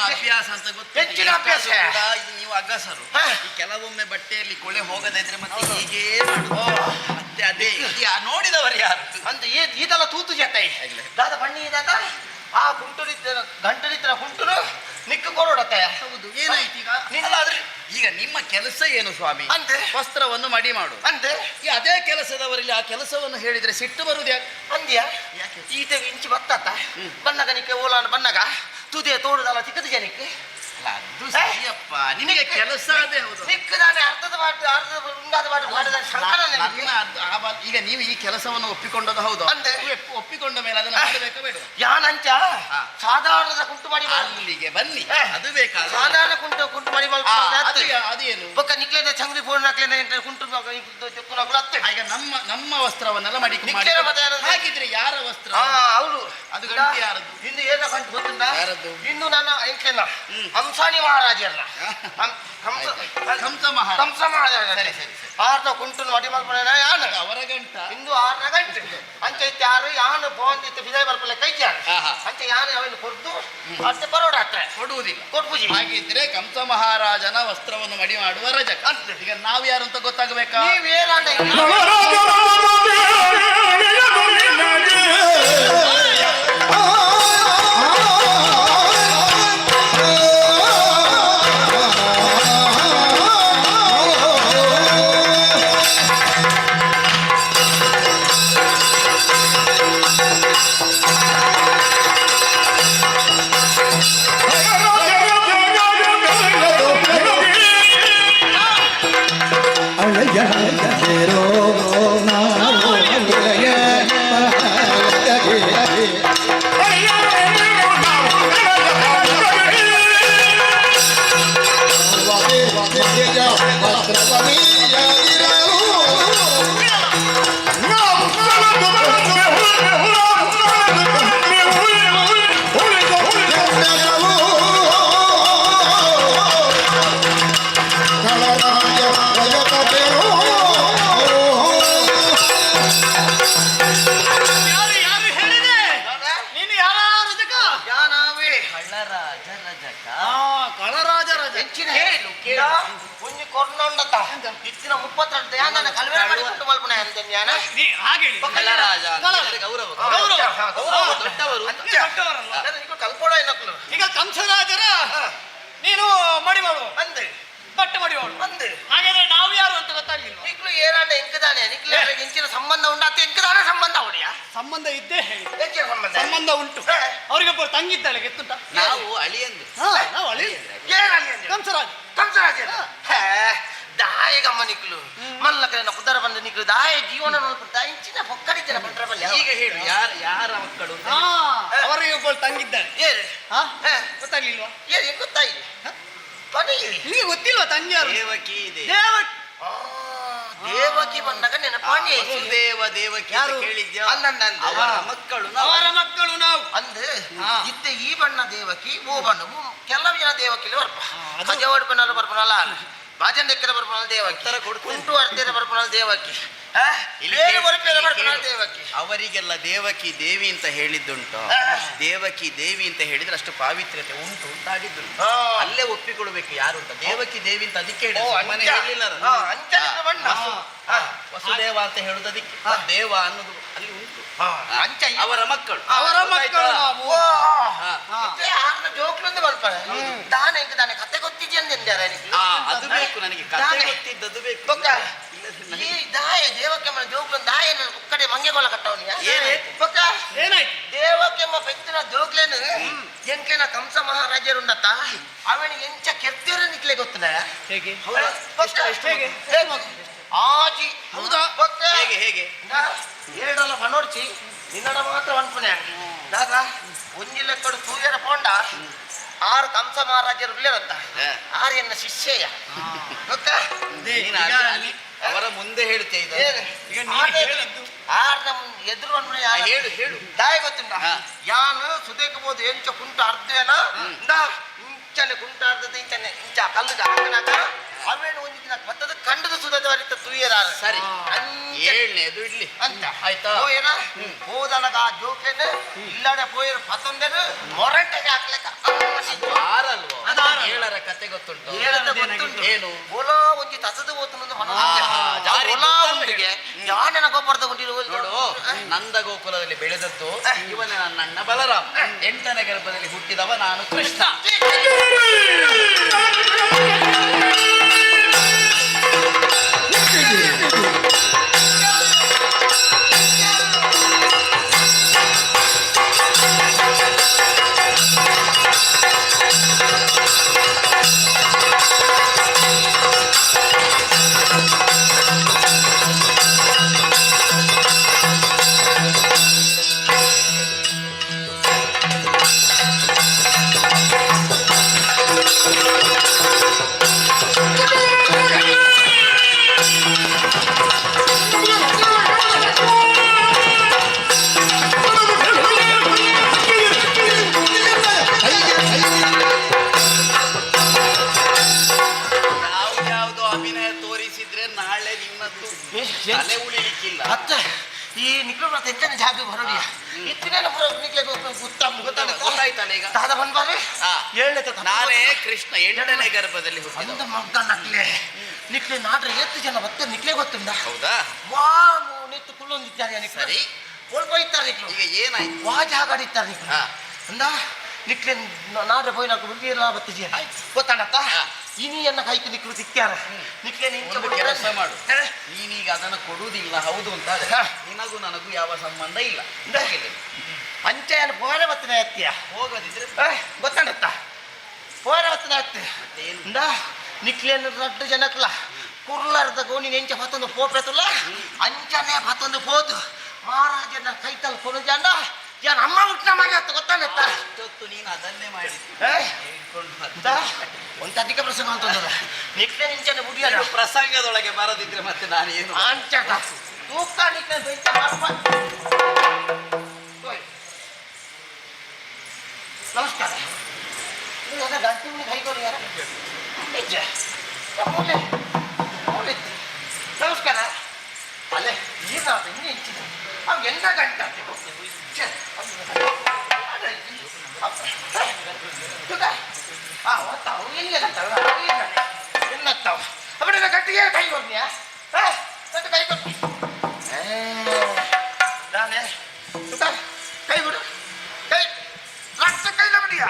ಅಭ್ಯಾಸ ಅಂತ ಗೊತ್ತು. ಹೆಚ್ಚಿನ ಅಭ್ಯಾಸ. ಇದು ನೀವು ಅಗಸರು, ಈ ಕೆಲವೊಮ್ಮೆ ಬಟ್ಟೆಯಲ್ಲಿ ಕೊಳೆ ಹೋಗದಿದ್ರೆ ಮತ್ತೆ ಹೀಗೆ ಮಾಡುದು. ಮತ್ತೆ ಅದೇ ನೋಡಿದವರು ಯಾರು ಅಂತ ಈದೆಲ್ಲ ತೂತು ಜತೆ ದಾದ ಬಣ್ಣಿ ದಾದ ಆ ಕುಂಟುರಿತ್ತ ಗಂಟುರಿತ್ರ ಕುಂಟುರು ನಿಕ್ಕು ಕೊರೋಡತ್ತೆ. ಹೌದು, ಏನಾಯ್ತು ಈಗ? ಈಗ ನಿಮ್ಮ ಕೆಲಸ ಏನು ಸ್ವಾಮಿ? ಅಂತೆ ವಸ್ತ್ರವನ್ನು ಮಡಿ ಮಾಡು ಅಂತೆ. ಈ ಅದೇ ಕೆಲಸದವರಲ್ಲಿ ಆ ಕೆಲಸವನ್ನು ಹೇಳಿದ್ರೆ ಸಿಟ್ಟು ಬರುದು ಯಾಕೆ? ಅಂದ್ಯಾ ಈತ ಇಂಚು ಬತ್ತಾತ ಬನ್ನಗ ನಿಕ್ಕೆ ಓಲಾನ ಬನ್ನಗ ತುದಿಯ ತೋಡುದಲ್ಲ ಚಿಕ್ಕದ ಜನಕ್ಕೆ ಅದು ಸರಿಯಪ್ಪ, ನಿಮಗೆ ಕೆಲಸ ಅದೇ. ಹೌದು, ನಿಕ್ಕದಾನೆ ಅರ್ಧದ ಬಾಟು ಅರ್ಧ ಉಂಗಾದ ಬಾಟು ಮಾಡಿದ ಈಗ ನೀವು ಈ ಕೆಲಸವನ್ನು ಒಪ್ಪಿಕೊಂಡದ್ದು ಹೌದು. ಅಂತೆ ಒಪ್ಪಿಕೊಂಡ ಮೇಲೆ ಅದನ್ನು ಮಾಡಬೇಕಾ ಬೇಡ? ಯಾನಂಚ ಸಾಧಾರಣದ ಕುಂಟು ಮಾಡಿ ಅಲ್ಲಿಗೆ ಬನ್ನಿ, ಅದು ಬೇಕಾದ ಸಾಧಾರಣ ಕುಂಟು ಮಾಡಿ ಅದೇನು ಬೊಕ್ಕ ನಿಕ್ಲೇನ ಚಂಗ್ರಿ ಫೋನ್ ಹಾಕ್ಲೇನ ಕುಂಟು ಈಗ ನಮ್ಮ ವಸ್ತ್ರವನ್ನೆಲ್ಲ ಮಾಡಿ ಹಾಕಿದ್ರೆ ಯಾರ ವಸ್ತ್ರ? ಅವಳು ಅದು ಗಂಟೆ ಯಾರದು? ಇನ್ನು ಏನ ಗಂಟು ಗೊತ್ತಿಲ್ಲ ಯಾರದ್ದು? ಇನ್ನು ನನ್ನ ಎಂಟ್ಲೇನ ಹಂಸಾನಿ ಮಹಾರಾಜರಲ್ಲ ಕಂಸ ಮಹಾರಾಜ. ಕಂಸ ಮಹಾರಾಜ ಸರಿ ಸರಿ ಆರ್ನ ಕುಂಟು ಮಡಿ ಮಾಡ್ಕೊಂಡ ಯಾನ ಅವರ ಗಂಟ ಇಂದು 6ರ ಗಂಟೆ ಅಂಚೈತೆ ಯಾರು ಯಾನು ಬೋಂದಿತ್ತು ವಿಜಯ ಬರ್ಪಲೆ ಕೈ ಅಂಚೆ ಯಾನು ಅವನು ಕೊಡ್ದು ಮತ್ತೆ ಬರೋಡ ಕೊಡುವುದಿಲ್ಲ. ಕೊಟ್ಬುಜಿ ಹಾಗಿದ್ರೆ ಕಂಸ ಮಹಾರಾಜನ ವಸ್ತ್ರವನ್ನು ಮಡಿ ಮಾಡುವ ರಜಕ. ಈಗ ನಾವು ಯಾರು ಅಂತ ಗೊತ್ತಾಗಬೇಕಾ? ನೀವೇನಾಂಡ ಅಳಯ ಬರ್ನ ಉಂಡತ್ತ ಇತ್ತಿನ 32 ನನ್ನ ಕಲ್ವೇರ ಮಾಡಿಕೊಂಡು ಮಲ್ಪನೆ ಅಂತ ಜ್ಞಾನ ನೀ ಹಾಗೆ ಹೇಳಿ. ಕಳ್ಳರಾಜ ಅಂತ ಹೇಳಿದ್ರೆ ಗೌರವ ದೊಡ್ಡವರು ಕಲ್ಪೋಣ ಏನಕ್ಕಲು ಈಗ ಕಂಸರಾಜರ ನೀನು ಮಡಿ ಮಾಡುವ ಅಂದೆ ಬಟ್ಟೆ ಮಡಿ ಮಾಡುವ ಅಂದೆ ಹಾಗಾದ್ರೆ ನಾವು ಯಾರು ಅಂತ ಗೊತ್ತಾಗ್ಲಿಲ್ಲ. ನಿಕ್ಲು ಏನಾಂಡ ಎಂಕದಾನೆ ನಿಕ್ಲು ಇಂಚಿನ ಸಂಬಂಧ ಉಂಡಾತ ಎಂಕದಾನ ಸಂಬಂಧ ಹೊಡಿಯ ಸಂಬಂಧ ಇದ್ದೇ ಹೇಳಿ ಎಂಚಿನ ಸಂಬಂಧ ಸಂಬಂಧ ಉಂಟು. ಅವರಿಗೊಬ್ಬ ತಂಗಿದ್ದಾಳೆ ಗೊತ್ತುಂಟ. ನಾವು ಅಳಿಯಂದು ನಾವು ಅಳಿ ಏನಲ್ಲಿ ಅಂದೆ ಕಂಸರಾಜ ಕಂಸರಾಜ ದಾಯ ಗಮ್ಮ ನಿಕ್ಲು ಮಲ್ಲಕನ ಕುದರ ಬಂದ ನಿಕ್ಲು ದಾಯ ಜೀವನ ನೋಡ್ಬಿಡ್ತಾ ಇಂಚಿನ ಪೊಕ್ಕಡಿದ್ದೇನೆ ಪಂಟ್ರ ಬಲ್ಯ ಈಗ ಹೇಳು ಯಾರ ಮಕ್ಕಳು ಅಂತ? ಅವರಿಗೊಬ್ಬ ತಂಗಿದ್ದಾಳೆ. ಏರು ಗೊತ್ತಾಗ್ಲಿಲ್ವಾ? ಏರು ಗೊತ್ತಾಯಿಲ್ಲ ಕೊನೆಗೆ ನಿಮಗೆ ಗೊತ್ತಿಲ್ವಾ ತಂಗಿ ಯಾರು? ದೇವಕಿ ಇದೆ. ದೇವಕಿ ಬಂದಾಗ ನೆನಪಾಣಿ ದೇವಕಿ ಯಾರು? ಕೇಳಿದ್ಯಾ? ಅಂದಂದ ಅವರ ಮಕ್ಕಳು ಅವರ ಮಕ್ಕಳು ನಾವು. ಅಂದ್ರೆ ಇತ್ತೆ ಈ ಬಣ್ಣ ದೇವಕಿ ಓ ಬಣ್ಣ ಕೆಲವು ಜನ ದೇವಕಿಲಿ ಬರ್ಪ ಅಜ ಹೊಡ್ಪನಲ್ಲ ಬರ್ಪನಲ್ಲ ಬಾಜನ್ ಎಕ್ಕರ ಬರ್ಪನಲ್ಲ ದೇವಕಿ ಕುಂಟು ಅರ್ಧೇರ ಬರ್ಪನಲ್ಲ ದೇವಕಿ ಬೇರೆ ಬರಪೇರ ಬರ್ಪನಲ್ಲ ದೇವಕಿ ಅವರಿಗೆಲ್ಲ ದೇವಕಿ ದೇವಿ ಅಂತ ಹೇಳಿದ್ದುಂಟು. ದೇವಕಿ ದೇವಿ ಅಂತ ಹೇಳಿದ್ರೆ ಅಷ್ಟು ಪಾವಿತ್ರ್ಯತೆ ಉಂಟು ಅಂತಾಗಿದ್ದು ಅಲ್ಲೇ ಒಪ್ಪಿಕೊಳ್ಬೇಕು ಯಾರು ಅಂತ. ದೇವಕಿ ದೇವಿ ಅಂತ ಅದಕ್ಕೆ ಹೇಳಿಲ್ಲ. ವಸುದೇವ ಅಂತ ಹೇಳುದು ಅದಕ್ಕೆ. ದೇವ ಅನ್ನೋದು ಅಲ್ಲಿ ಉಂಟು. ಅವರ ಮಕ್ಕಳು ಜೋಕ್ಲೊಂದು ಬರ್ತಾರೆ ದಾನ ಎಂಕ ದಾನೆ ಕತೆ ಗೊತ್ತಿದ್ಯ ಅಂದ್ಯಾರ ಅದು ಬೇಕು ನನಗೆ. ಕತೆ ಗೊತ್ತಿದ್ದದು ಬೇಕು. ಈ ದಾಯ ದೇವಕ್ಕೆಮ್ಮ ಜೋಕ್ಲೊಂದು ದಾಯ ಕಡೆ ಮಂಗೆಗೊಳ ಕಟ್ಟವನಿಯ ಏನಾಯ್ತು? ದೇವಕ್ಕೆಮ್ಮ ಪೆತ್ತಿನ ಜೋಕ್ಲೇನು ಎಂಕ್ಲೆನ ಕಂಸ ಮಹಾರಾಜರುಂಡತ್ತ ಅವನಿಗೆ ಎಂಚ ಕೆತ್ತಿರ ನಿಕ್ಲೆ ಗೊತ್ತದ ಹೇಗೆ ಆಜಿ ಹೌದಾ? ಹೇಗೆ ಹೇಗೆ ಏರಡಲ್ಲ ಪನೋಡ್ಚಿ ನಿನ್ನಡ ಮಾತ್ರ ಅನ್ಪುನೆ ದಾದ ಒಂಜಿಲ್ಲ ಕಡು ಸೂರ್ಯರ ಪೋಂಡ 6 ಕಂಸ ಮಹಾರಾಜರು ಉಳ್ಳೇರಂತ 6 ಎನ್ನ ಶಿಷ್ಯಯ್ಯ ಗೊತ್ತಾ ಅವರ ಮುಂದೆ ಹೇಳ್ತೇ ಇದೆ. ಈಗ ನೀನು ಹೇಳಿದ್ದು 6 ಎದುರು ಅನ್ಪುನೆ ಹೇಳು ಹೇಳು. ದಾಯ ಗೊತ್ತುಂಟ ಯಾನು ಸುದೇಕಬಹುದು ಎಂಚ ಕುಂಟ ಅರ್ಧೇನ ಇಂಚನೆ ಕುಂಟ ಅರ್ಧದ ಇಂಚನೆ ಇಂಚ ಕಲ್ಲುಗ ಹಾಕನಾಗ ಅವೇನು ಒಂದು ದಿನ ಬತ್ತದ ಕಂಡದ ಸುಧದವರಿತ ತುಯ್ಯರಾರ ಸರಿ ಏಳ್ನೇದು ಇಡ್ಲಿ ಅಂತ ಆಯ್ತಾ? ಹೋಯನ ಹೋದನಗ ಆ ಜೋಕ್ಲೇನ ಇಲ್ಲಡೆ ಪೋಯರು ಪತ್ತೊಂದೇನು ಮೊರಟೆಗೆ ಹಾಕ್ಲೆಕ್ಕ ಆರಲ್ವೋ? 7ರ ಕತೆ ಗೊತ್ತುಂಟು. ಏನು? ಓಲಾ ಒಂಜಿ ತಸದ ಓತನೊಂದು ಓಲಾ ಉಂಟಿಗೆ ಯಾನೆನ ಗೊಬ್ಬರದ ಉಂಟಿರು ನೋಡು, ನಂದ ಗೋಕುಲದಲ್ಲಿ ಬೆಳೆದದ್ದು ಇವನೇ ನನ್ನ ಅಣ್ಣ ಬಲರಾಮ. 8ನೇ ಗರ್ಭದಲ್ಲಿ ಹುಟ್ಟಿದವ ನಾನು ಕೃಷ್ಣ. ಯಾವ್ಯಾವ್ದು ಅಭಿನಯ ತೋರಿಸಿದ್ರೆ ನಾಳೆ ನಿನ್ನದ್ದು ತಲೆ ಉಳಿಲಿಕ್ಕಿಲ್ಲ. ಮತ್ತೆ ಈ ನಿಕ್ಲು ಮತ್ತೆ ಎಂಟನೇ ಜಾಗ ಹೊರಡಿಯ ಇತ್ತಿನೇನು ನಿಕ್ಲೆ ಗೊತ್ತಾಯ್ತಲ್ಲ ಈಗ. ದಾದ ಬಂದ್ಬಾರೆ ನಾನೇ ಕೃಷ್ಣ 8ನೇ ಗರ್ಭದಲ್ಲಿ ಹುಟ್ಟಿದ ಅಂದ ಮಗ್ಗ ನಕ್ಲೆ ನಿಕ್ಲೆ ನಾಡ್ರೆ 8 ಜನ ಮತ್ತೆ ನಿಕ್ಲೆ ಗೊತ್ತುಂಡ ಹೌದಾ? ವಾನು ನಿತ್ತು ಕುಳ್ಳೊಂದಿದ್ದಾರೆ ನಿಕ್ಲೆ ಸರಿ ಒಳ್ಕೊಯ್ತಾರೆ ನಿಕ್ಲು ಈಗ ಏನಾಯ್ತು? ವಾಜಾಗಾಡಿದ್ದಾರೆ ನಿಕ್ಲು ಅಂದ ನಿಕ್ಲೆ ನಾಡ್ರೆ ಪೋಯಿ ನಾಲ್ಕು ಹುಡುಗಿಯಲ್ಲ ಬತ್ತಿದೀಯ ಗೊತ್ತಾಣತ್ತ ಇನಿಯನ್ನ ಕೈಕು ನಿಕ್ಲು ತಿಕ್ಕ್ಯಾರ ನಿಕ್ಲೆ ಒಂದು ಕೆಲಸ ಮಾಡು, ನೀನೀಗ ಅದನ್ನು ಕೊಡುವುದಿಲ್ಲ ಹೌದು ಅಂತ ನಿನಗೂ ನನಗೂ ಯಾವ ಸಂಬಂಧ ಇಲ್ಲ. ಪಂಚಾಯನ್ ಪೋರೆ ಬತ್ತನೆ ಎತ್ತಿಯ ಹೋಗದಿದ್ರೆ ಗೊತ್ತಾಣತ್ತ ಪೋರೆ ಬತ್ತನೆ ಎತ್ತಿ ಇಂದ ನಿಕ್ಲೇನು 2 ಜನಕ್ಲ ಕುರ್ಲಾರ್ದ ಗೋಣಿ ನೆಂಚ ಮತ್ತೊಂದು ಪೋಪೆತಲ್ಲ ಅಂಚನೆ ಮತ್ತೊಂದು ಪೋದು ಮಹಾರಾಜನ ಕೈತಲ್ ಕೊನು ಜನ ಯಾನ ಅಮ್ಮ ಹುಟ್ಟಿನ ಮಗ ಅಂತ ಗೊತ್ತಾಣತ್ತ ಇಷ್ಟೊತ್ತು ನೀನು ಅದನ್ನೇ ಮಾಡಿದ್ದು. ಒಂದು ಅಧಿಕ ಪ್ರಸಂಗ ಅಂತಂದ್ರೆ ನಿಕ್ಲೆ ನಿಂಚನೆ ಬುಡಿಯ ಪ್ರಸಂಗದೊಳಗೆ ಬರದಿದ್ರೆ ಮತ್ತೆ ನಾನು ಏನು ಅಂಚಟ ತೂಕ ನಿಕ್ಲೆ ಬೆಂಚ ನಮಸ್ಕಾರ ಗಂಟೆ ಕೈಗೋರು ಯಾರ ನಿಜ ನಮಸ್ಕಾರ ಅಲ್ಲೇ ಈಗ ಇನ್ನೇ ಇಚ್ಚಿದೆ ಅವ್ನು ಎಂತ ಗಂಟೆ ಅವತ್ತಾವು ಎಲ್ಲಿ ಅಂತಾವ ಎನ್ನತ್ತಾವ ಅವಡೆ ಮಾಡಿಯಾ ತಂದು ಕೈ ಕೊಟ್ಟು ನಾನೇ ಕೈ ಬಿಡು ಕೈ ರಕ್ತ ಕೈಲ ಬಿಡಿಯಾ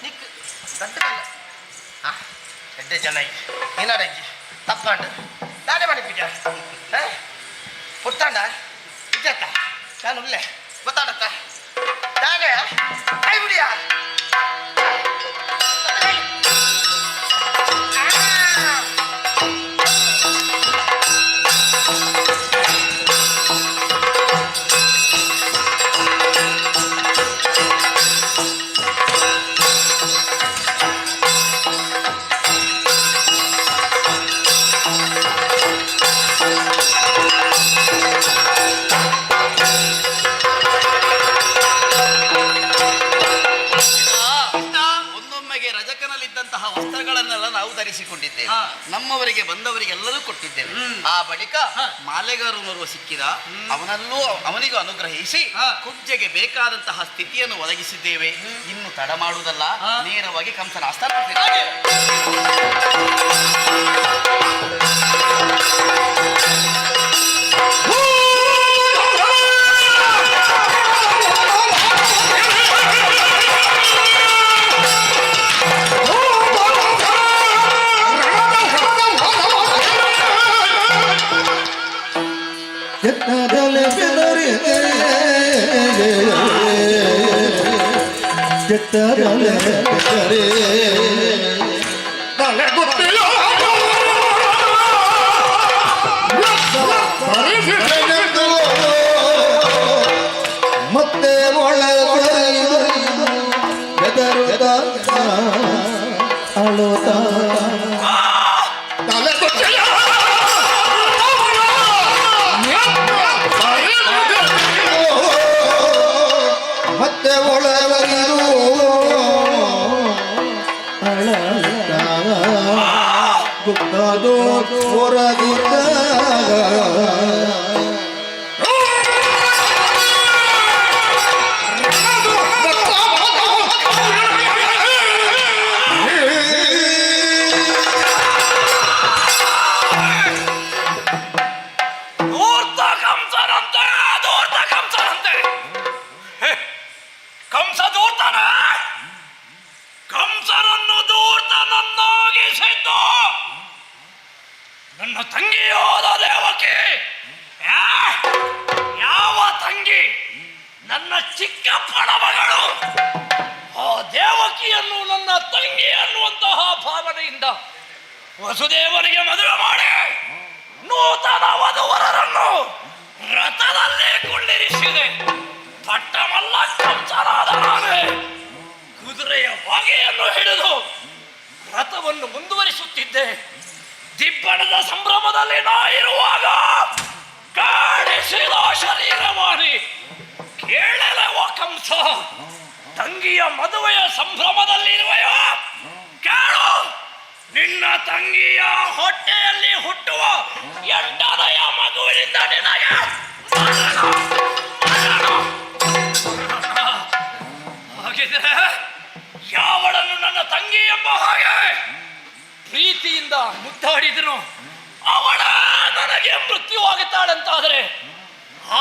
ನಿಕ್ ತಂದು ಕೈಲ ಎಡ್ಡೆ ಜನ ಏನಾಡಂಗಿ ತಪ್ಪಾಂಡ ನಾನೇ ಮಾಡಿಬಿಟ್ಟ ಪುತ್ತಾಂಡ ಇದ್ದತ್ತ ನಾನು ಉಳ್ಳೆ ಗೊತ್ತಾಡತ್ತ ನಾನೇ ಕೈ ಬಿಡಿಯಾ ಧರಿಸಿಕೊಂಡಿದ್ದೇವೆ ನಮ್ಮವರಿಗೆ ಬಂದವರಿಗೆಲ್ಲರೂ ಕೊಟ್ಟಿದ್ದೇವೆ ಆ ಬಳಿಕ ಮಾಲೆಗಾರನೋರ್ವ ಸಿಕ್ಕಿದ ಅವನಿಗೂ ಅನುಗ್ರಹಿಸಿ ಕುಬ್ಜೆಗೆ ಬೇಕಾದಂತಹ ಸ್ಥಿತಿಯನ್ನು ಒದಗಿಸಿದ್ದೇವೆ ಇನ್ನು ತಡ ಮಾಡುವುದಲ್ಲ ನೇರವಾಗಿ ಕಂಸನ ಆಸ್ಥಾನ ಮತ್ತೆ ಅಳುತ್ತ ಮತ್ತೆ ಒಳವರಿದು ಗುಪ್ತದು ಹೊರಗಿದ್ದಾಗ ನನ್ನ ತಂಗಿಯಾದ ದೇವಕಿ ಯಾವ ತಂಗಿ ನನ್ನ ಚಿಕ್ಕಪ್ಪನ ಮಗಳು ಆ ದೇವಕಿಯನ್ನು ನನ್ನ ತಂಗಿ ಅನ್ನುವಂತಹ ಭಾವನೆಯಿಂದ ವಸುದೇವನಿಗೆ ಮದುವೆ ಮಾಡಿ ನೂತನ ವಧುವರರನ್ನು ರಥದಲ್ಲಿ ಕುಳ್ಳಿರಿಸಿದೆ. ಪಟ್ಟಮಲ್ಲ ಕಂಸನಾದ ನಾನೇ ಕುದುರೆಯ ಹೊಗೆಯನ್ನು ಹಿಡಿದು ರಥವನ್ನು ಮುಂದುವರಿಸುತ್ತಿದ್ದೆ. ದಿಬ್ಬಣದ ಸಂಭ್ರಮದಲ್ಲಿ ನಾ ಇರುವಾಗ ಕಾಣಿಸಿದ ಶರೀರವಾಣಿ ಕೇಳಲವ ಕಂಸ. ತಂಗಿಯ ಮದುವೆಯ ಸಂಭ್ರಮದಲ್ಲಿರುವೆಯೋ ಕೇಳು. ನಿನ್ನ ತಂಗಿಯ ಹೊಟ್ಟೆಯಲ್ಲಿ ಹುಟ್ಟುವ 8ನೆಯ ಮಗುವಿನಿಂದ ನಿನಗೆ ಹಾಗಿದ್ರೆ ಯಾವಳನ್ನು ನನ್ನ ತಂಗಿ ಎಂಬ ಹಾಗೆ ಪ್ರೀತಿಯಿಂದ ಮುದ್ದಾಡಿದನು ಅವಳ ನನಗೆ ಮೃತ್ಯುವಾಗುತ್ತಾಳಂತಾದರೆ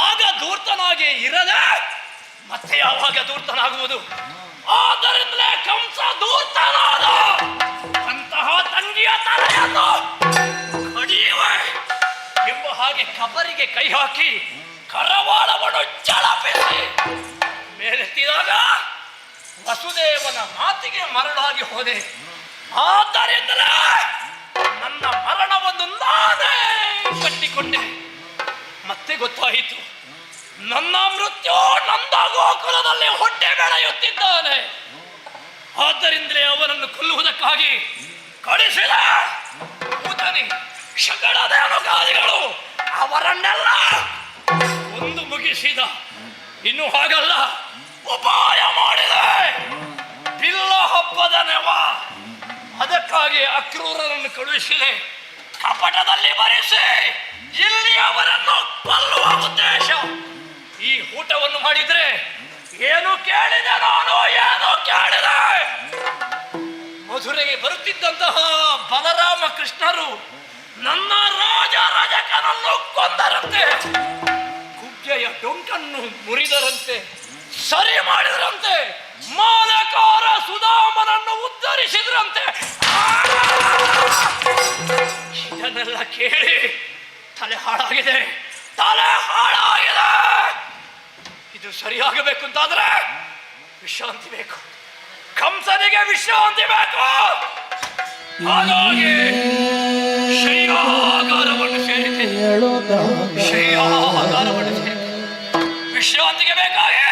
ಆಗ ಧೂರ್ತನಾಗಿ ಇರದೆ ಮತ್ತೆ ಯಾವಾಗ ಧೂರ್ತನಾಗುವುದು? ಆದ್ದರಿಂದಲೇ ಕಂಸ ಧೂರ್ತನಾದ. ಅಂತಹ ತಂಗಿಯ ತಲೆಯನ್ನು ಕಡಿಯುವೆ ಎಂಬ ಹಾಗೆ ಕಬರಿಗೆ ಕೈ ಹಾಕಿ ಕರವಾಳವನ್ನು ಚಳಪಿಸಿ ಮೇಲೆತ್ತಿದಾಗ ವಸುದೇವನ ಮಾತಿಗೆ ಮರಳಾಗಿ ಹೋದೆ. ಆದ್ದರಿಂದಲೇ ನನ್ನ ಮರಣವನ್ನು ನಾನೇ ಕಟ್ಟಿಕೊಂಡೆ. ಮತ್ತೆ ಗೊತ್ತಾಯಿತು, ನನ್ನ ಮೃತ್ಯು ನಂದ ಗೋಕುಲದಲ್ಲಿ ಹೊಟ್ಟೆ ಬೆಳೆಯುತ್ತಿದ್ದಾನೆ. ಆದ್ದರಿಂದಲೇ ಅವನನ್ನು ಕೊಲ್ಲುವುದಕ್ಕಾಗಿ ಕಳಿಸಿದ ಪೂತನಿ ಶಕಡದೇನುಗಾದಿಗಳು ಅವರನ್ನೆಲ್ಲ ಒಂದು ಮುಗಿಸಿದ. ಇನ್ನು ಹಾಗಲ್ಲ, ಉಪಾಯ ಮಾಡಿದೆ. ಬಿಲ್ಲ ಹಬ್ಬದ ನೆವ, ಅದಕ್ಕಾಗಿ ಅಕ್ರೂರರನ್ನು ಕಳುಹಿಸಿದೆ. ಕಪಟದಲ್ಲಿ ಬರೆಸಿ ಇಲ್ಲಿ ಅವರನ್ನು ಕೊಲ್ಲುವ ಉದ್ದೇಶ. ಈ ಊಟವನ್ನು ಮಾಡಿದ್ರೆ ಏನು ಕೇಳಿದೆ ನಾನು, ಏನು ಕೇಳಿದೆ? ಮಧುರೆಗೆ ಬರುತ್ತಿದ್ದಂತಹ ಬಲರಾಮ ಕೃಷ್ಣರು ನನ್ನ ರಜಕನನ್ನು ಕೊಂದರಂತೆ, ಕುಬ್ಜೆಯ ಡೊಂಕನ್ನು ಮುರಿದರಂತೆ, ಸರಿ ಮಾಡಿದರಂತೆ, ಮಾಲಕಾರ ಸುಧಾಮನನ್ನು ಉದ್ಧರಿಸಿದ್ರಂತೆ. ಇದನ್ನೆಲ್ಲ ಕೇಳಿ ತಲೆ ಹಾಳಾಗಿದೆ. ಇದು ಸರಿಯಾಗಬೇಕು ಅಂತಾದ್ರೆ ವಿಶ್ರಾಂತಿ ಬೇಕು. ಕಂಸನಿಗೆ ವಿಶ್ರಾಂತಿ ಬೇಕು. ಹಾಗಾಗಿ ಶಯ್ಯಾಗಾರವನ್ನು ಸೇರಿದ್ದೇನೆ. ಶಯ್ಯಾಗಾರವನ್ನು ಸೇರಿದ್ದೇನೆ. ವಿಶ್ರಾಂತಿಗೆ ಬೇಕಾಗಿ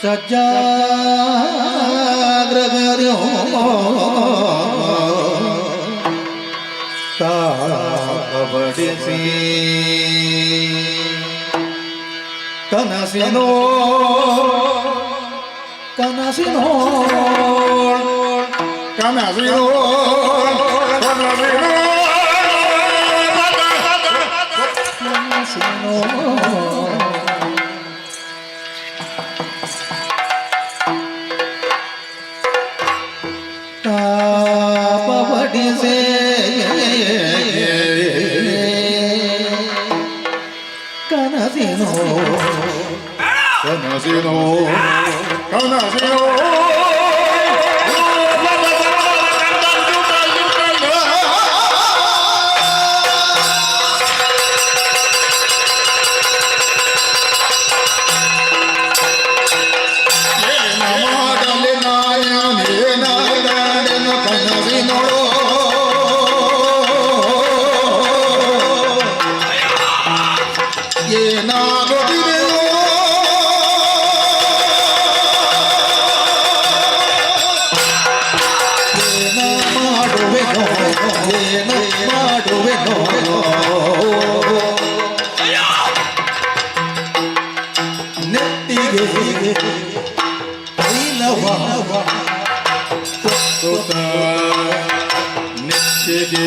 ಸಜ್ಜಾಗ್ರಗರ್ಯೋ ತಾಪಡಿಸಿ ಕನಸಿನೋ ಕನಸಿನೋ ಕನಸಿನೋ ಕನಸಿನೋ ತಾಪಡಿಸೆ ಕನಸಿನೋ ಕನಸಿನೋ ಕನಸಿನೋ ನೆತ್ತಿಗೆ ತೈಲವ ನೆತ್ತಿಗೆ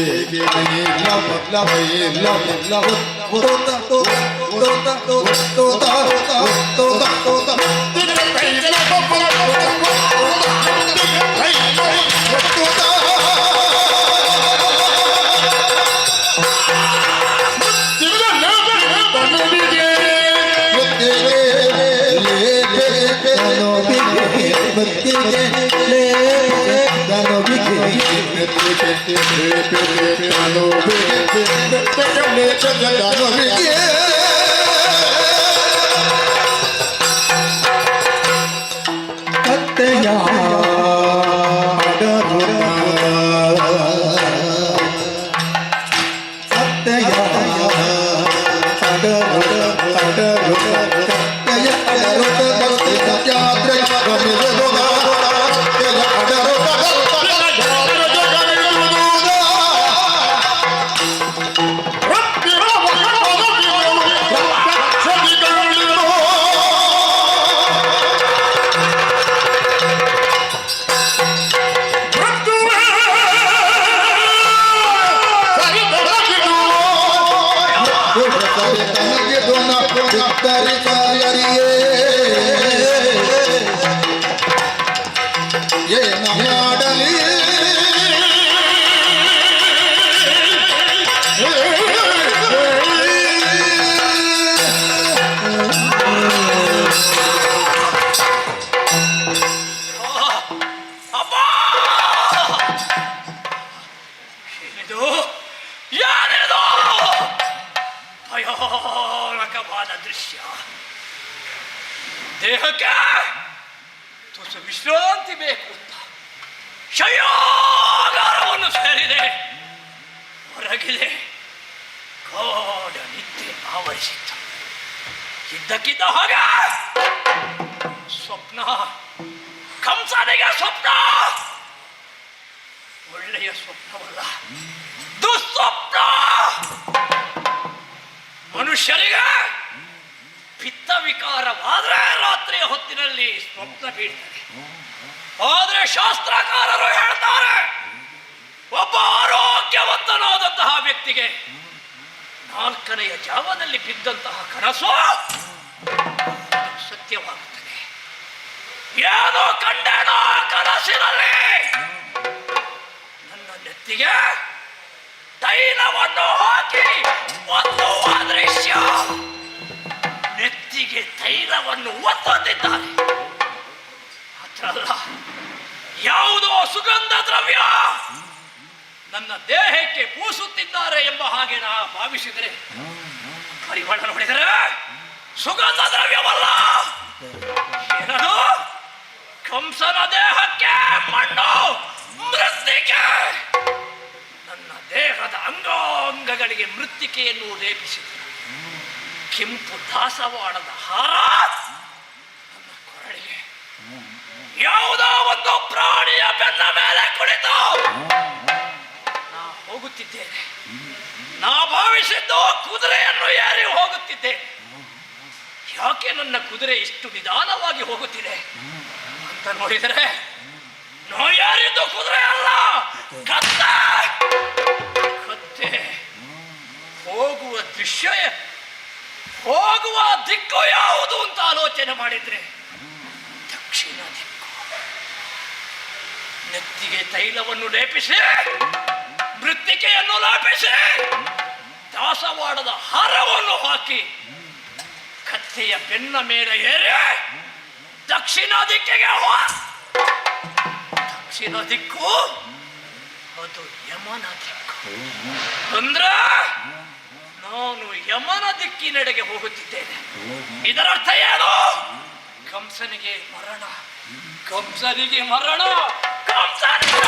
ಕತ್ತೆಯ ಭಯಾನಕವಾದ ದೃಶ್ಯ. ದೇಹಕ್ಕೆ ತುಸು ವಿಶ್ರಾಂತಿ ಬೇಕು ಅಂತ ಶಯ್ಯಾಗಾರವನ್ನು ಸೇರಿದೆ. ಹೊರಗಿದೆ ಗಾಢ ನಿದ್ದೆ ಆವರಿಸಿತ್ತು. ಇದ್ದಕ್ಕಿದ್ದ ಹಾಗೆ ಸ್ವಪ್ನ, ಕಂಸನಿಗೆ ಸ್ವಪ್ನ. ಒಳ್ಳೆಯ ಸ್ವಪ್ನವಲ್ಲ, ದುಸ್ವಪ್ನ. ಮನುಷ್ಯರಿಗೆ ಪಿತ್ತ ವಿಕಾರವಾದ್ರೆ ರಾತ್ರಿಯ ಹೊತ್ತಿನಲ್ಲಿ ಸ್ವಪ್ನ ಬೀಳ್ತದೆ. ಆದ್ರೆ ಶಾಸ್ತ್ರಕಾರರು ಹೇಳ್ತಾರೆ, ಒಬ್ಬ ಆರೋಗ್ಯವಂತನಾದಂತಹ ವ್ಯಕ್ತಿಗೆ 4ನೆಯ ಜಾವದಲ್ಲಿ ಬಿದ್ದಂತಹ ಕನಸು ಸತ್ಯವಾಗುತ್ತದೆ. ಏನೋ ಕಂಡೇನೋ ಕನಸಿನಲ್ಲಿ ನನ್ನ ನೆತ್ತಿಗೆ ತೈಲವನ್ನು ಹಾಕಿ ಒತ್ತುವ ದೃಶ್ಯ. ನೆತ್ತಿಗೆ ತೈಲವನ್ನು ಒತ್ತುತ್ತಿದ್ದಾರೆ. ಮಾತ್ರಲ್ಲ, ಯಾವುದೋ ಸುಗಂಧ ದ್ರವ್ಯ ನನ್ನ ದೇಹಕ್ಕೆ ಪೂಸುತ್ತಿದ್ದಾರೆ ಎಂಬ ಹಾಗೆ ನಾ ಭಾವಿಸಿದರೆ ಪರಿಮಳ ನೋಡಿದರೆ ಸುಗಂಧ ದ್ರವ್ಯವಲ್ಲ, ಏನದು ಕಂಸನ ದೇಹಕ್ಕೆ ಮಣ್ಣು ಮೃತ್ತಿಕೆ. ನನ್ನ ದೇಹದ ಅಂಗಾಂಗಗಳಿಗೆ ಮೃತ್ತಿಕೆಯನ್ನು ಲೇಪಿಸಿದರು. ಕೆಂಪು ದಾಸವಾಳದ ಹಾರ ನನ್ನ ಕೊರಳಿಗೆ. ಯಾವುದೋ ಒಂದು ಪ್ರಾಣಿಯ ಬೆನ್ನ ಮೇಲೆ ಕುಳಿತು ನಾ ಹೋಗುತ್ತಿದ್ದೇನೆ. ನಾ ಭಾವಿಸಿದ್ದು ಕುದುರೆಯನ್ನು ಏರಿ ಹೋಗುತ್ತಿದ್ದೇನೆ. ಯಾಕೆ ನನ್ನ ಕುದುರೆ ಇಷ್ಟು ನಿಧಾನವಾಗಿ ಹೋಗುತ್ತಿದೆ ಅಂತ ನೋಡಿದರೆ, ನಾ ಯಾರಿದ್ದು ಕುದುರೆ ಅಲ್ಲ, ಕತ್ತೆ. ಕತ್ತೆ ಹೋಗುವ ದೃಶ್ಯ, ಹೋಗುವ ದಿಕ್ಕು ಯಾವುದು ಅಂತ ಆಲೋಚನೆ ಮಾಡಿದ್ರೆ ದಕ್ಷಿಣ ದಿಕ್ಕು. ನೆತ್ತಿಗೆ ತೈಲವನ್ನು ಲೇಪಿಸಿ, ಮೃತ್ತಿಕೆಯನ್ನು ಲೇಪಿಸಿ, ದಾಸವಾಡದ ಹಾರವನ್ನು ಹಾಕಿ ಕತ್ತೆಯ ಬೆನ್ನ ಮೇಲೆ ಏರಿ ದಕ್ಷಿಣ ದಿಕ್ಕಿಗೆ ದಕ್ಷಿಣ ದಿಕ್ಕು ಅದು ಯಮನ ದಿಕ್ಕು. ಅಂದ್ರೆ ನಾನು ಯಮನ ದಿಕ್ಕಿನೆಡೆಗೆ ಹೋಗುತ್ತಿದ್ದೇನೆ. ಇದರರ್ಥ ಏನು? ಕಂಸನಿಗೆ ಮರಣ, ಕಂಸನಿಗೆ ಮರಣ, ಕಂಸನಿಗೆ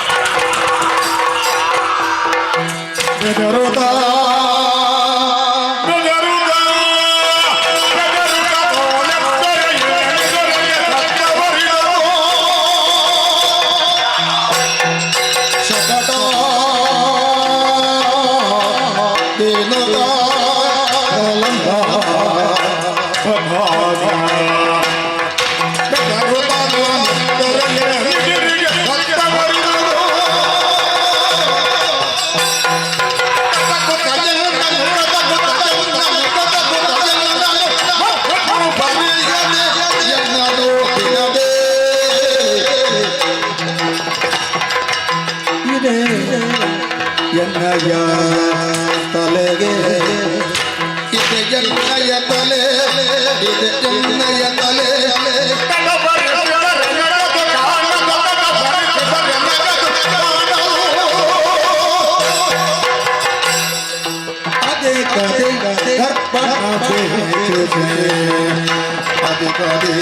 ಎನ್ನಯ ತಲೆಗೆ ಇದೆ, ಎನ್ನಯ ತಲೆ ಇದೆ, ಎನ್ನಯ ತಲೆ ಅದೇ ಕದೆ ದರ್ಪಣ ಬೇಕಿದೆ, ಅದೇ ಕದೆ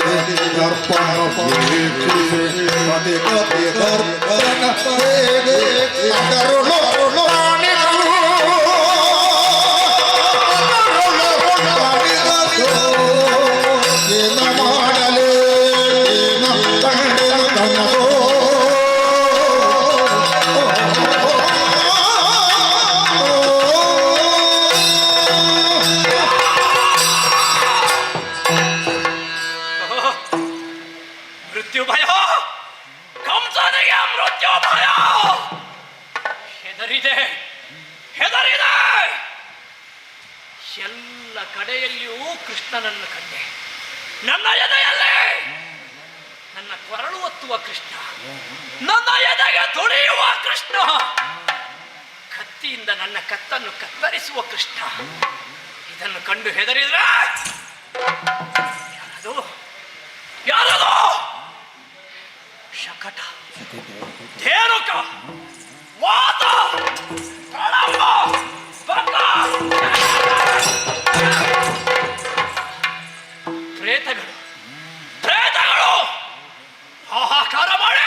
ದರ್ಪಣ ಬೇಕಿದೆ, ಅದೇ ಕದೆ ದರ್ಪಣ ಬೇಕಿದೆ. ಅದರೊಳು ಏನು ಮಾಡಲೇ ಕಂಡೆನು ಕನಸೋ. ಮೃತ್ಯು ಭಯ, ಕಂಸನಿಗೆ ಮೃತ್ಯು ಭಯ. ಹೆದರಿದೆ, ಹೆದರಿದೆ. ಎಲ್ಲ ಕಡೆಯಲ್ಲಿಯೂ ಕೃಷ್ಣನನ್ನು ಕಂಡೆ. ನನ್ನ ಎದೆಯಲ್ಲಿ ನನ್ನ ಕೊರಳು ಒತ್ತುವ ಕೃಷ್ಣ, ನನ್ನ ಎದೆಗೆ ತುಳಿಯುವ ಕೃಷ್ಣ, ಕತ್ತಿಯಿಂದ ನನ್ನ ಕತ್ತನ್ನು ಕತ್ತರಿಸುವ ಕೃಷ್ಣ. ಇದನ್ನು ಕಂಡು ಹೆದರಿದ್ರೆ ಯಾರದು? ಯಾರದು? ಶಕಟ, ಧೇನುಕ, ವಾತ, ಕಳಂಬ, ಬಕ, ಪ್ರೇತಗಳು, ಪ್ರೇತಗಳು ಹಾಹಾಕಾರ ಮಾಡಿ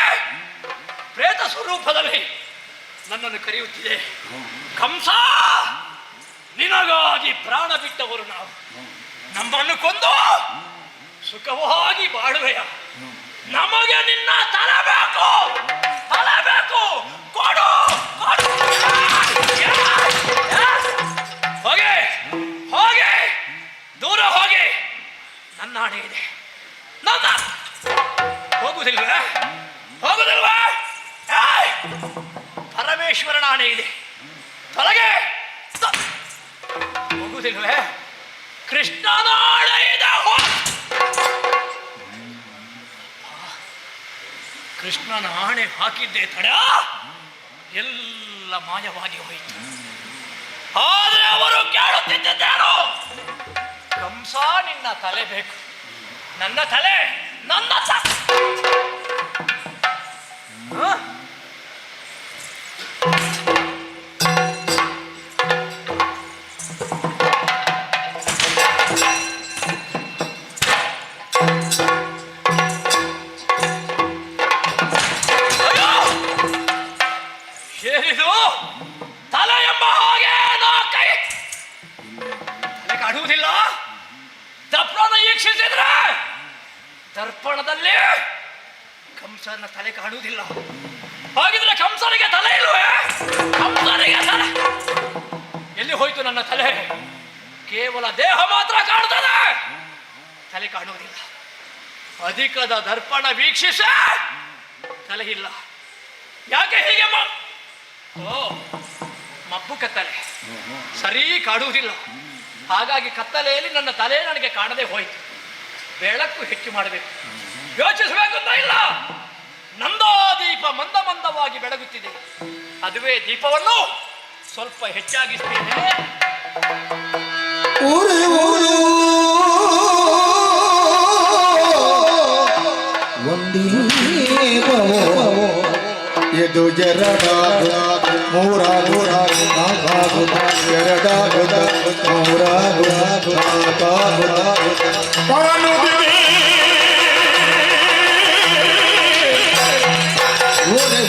ಪ್ರೇತ ಸ್ವರೂಪದಲ್ಲಿ ನನ್ನನ್ನು ಕರೆಯುತ್ತಿದೆ. ಕಂಸ, ನಿನಗಾಗಿ ಪ್ರಾಣ ಬಿಟ್ಟವರು ನಾವು. ನಮ್ಮನ್ನು ಕೊಂದು ಸುಖವಾಗಿ ಬಾಳುವೆಯ. ನಮಗೆ ನಿನ್ನ ತಲೆ ಬೇಕು, ತಲೆ ಬೇಕು, ಕೊಡು, ಕೊಡು. ಹೋಗೆ, ಹೋಗೆ, ದೂರ ಹೋಗಿ. ಪರಮೇಶ್ವರನ ಆಣೆ ಇದೆ. ತೊಲಗೆ ಹೋಗುವುದಿಲ್ವೇ? ಕೃಷ್ಣನ ಆಣೆ ಇದೆ. ಕೃಷ್ಣನ ಆಣೆ ಹಾಕಿದ್ದೆ ತಡ ಎಲ್ಲ ಮಾಯವಾಗಿ ಹೋಯಿತು. ಆದ್ರೆ ಅವರು ಕೇಳುತ್ತಿದ್ದೇನು? ಕಂಸ, ನಿನ್ನ ತಲೆ ಬೇಕು. ನನ್ನ ತಲೆ ನನ್ನ ಏನಿದು? ತಲೆ ಎಂಬ ಹಾಗೆ ನಾ ಕೈ ತಲೆ ಕಾಡುವುದಿಲ್ಲ. ದರ್ಪಣ ವೀಕ್ಷಿಸಿದ್ರೆ ದರ್ಪಣದಲ್ಲಿ ಕಂಸನ ತಲೆ ಕಾಣುವುದಿಲ್ಲ. ಹಾಗಿದ್ರೆ ಕಂಸನಿಗೆ ತಲೆ ಇಲ್ವೇ? ಕಂಸನಿಗೆ ತಲೆ ಎಲ್ಲಿ ಹೋಯ್ತು? ನನ್ನ ತಲೆ ಕೇವಲ ದೇಹ ಮಾತ್ರ ಕಾಣುತ್ತದೆ, ತಲೆ ಕಾಣುವುದಿಲ್ಲ. ಅಧಿಕದ ದರ್ಪಣ ವೀಕ್ಷಿಸ ತಲೆ ಇಲ್ಲ. ಯಾಕೆ ಹೀಗೆ ಮಬ್ಬು ಕತ್ತಲೆ ಸರಿ ಕಾಣುವುದಿಲ್ಲ. ಹಾಗಾಗಿ ಕತ್ತಲೆಯಲ್ಲಿ ನನ್ನ ತಲೆ ನನಗೆ ಕಾಣದೆ ಹೋಯಿತು. ಬೆಳಕು ಹೆಚ್ಚು ಮಾಡಬೇಕು, ಯೋಚಿಸಬೇಕು ಅಂತ ಇಲ್ಲ. ನಂದಾದೀಪ ಮಂದ ಮಂದವಾಗಿ ಬೆಳಗುತ್ತಿದೆ. ಅದುವೇ ದೀಪವನ್ನು ಸ್ವಲ್ಪ ಹೆಚ್ಚಾಗಿಸ್ತೇನೆ. ಎದು ಜರಡಾಗುದ ಮೂರಾಗುದ ನಾಗಾಗುದ ಜರಡಾಗುದ ಮೂರಾಗುದ ನಾಗಾಗುದ ಪಾನುದಿದೆ ಓರೆ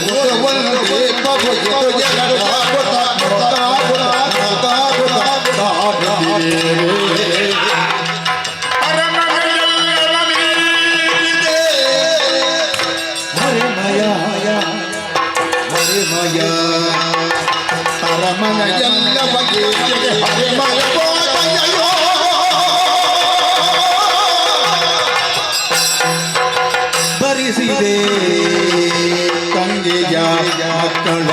ಒಂದೇ ಕಬು ಎದು ಜರಡಾಗುದ ಮೂರಾಗುದ ನಾಗಾಗುದ ನಾಗಾಗುದ ಹರಮನ ಎಲ್ಲ ಬಗೆ ಹರಿಮಯ ಬರಿಸಿದೆ ತಂದೆಯ ಮಕ್ಕಳ,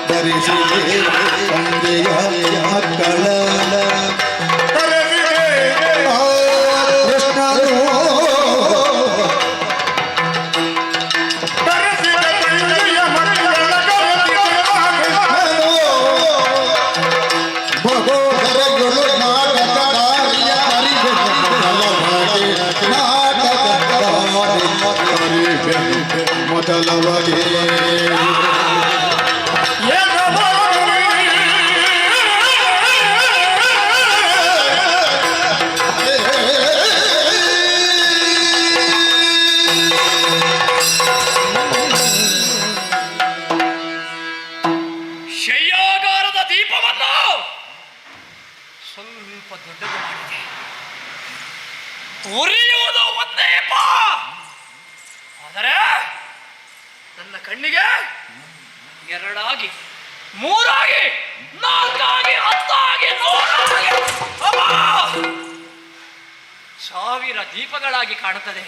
ಬರಿಸಿದೆ ತಂದೆಯ ಮಕ್ಕಳ ಕೃಷ್ಣನು ಮೊದಲವಗೆ ಶಯ್ಯಾಗಾರದ ದೀಪವನ್ನು ಸ್ವಲ್ಪ ದೊಡ್ಡದು ಮಾಡಿದೆ. ಉರಿಯುವುದು ಒಂದೇ ಆದರೆ ನನ್ನ ಕಣ್ಣಿಗೆ ಎರಡಾಗಿ, ಮೂರಾಗಿ, ನಾಲ್ಕಾಗಿ, ಹತ್ತಾಗಿ, ನೂರಾಗಿ, 1000 ದೀಪಗಳಾಗಿ ಕಾಣುತ್ತದೆ.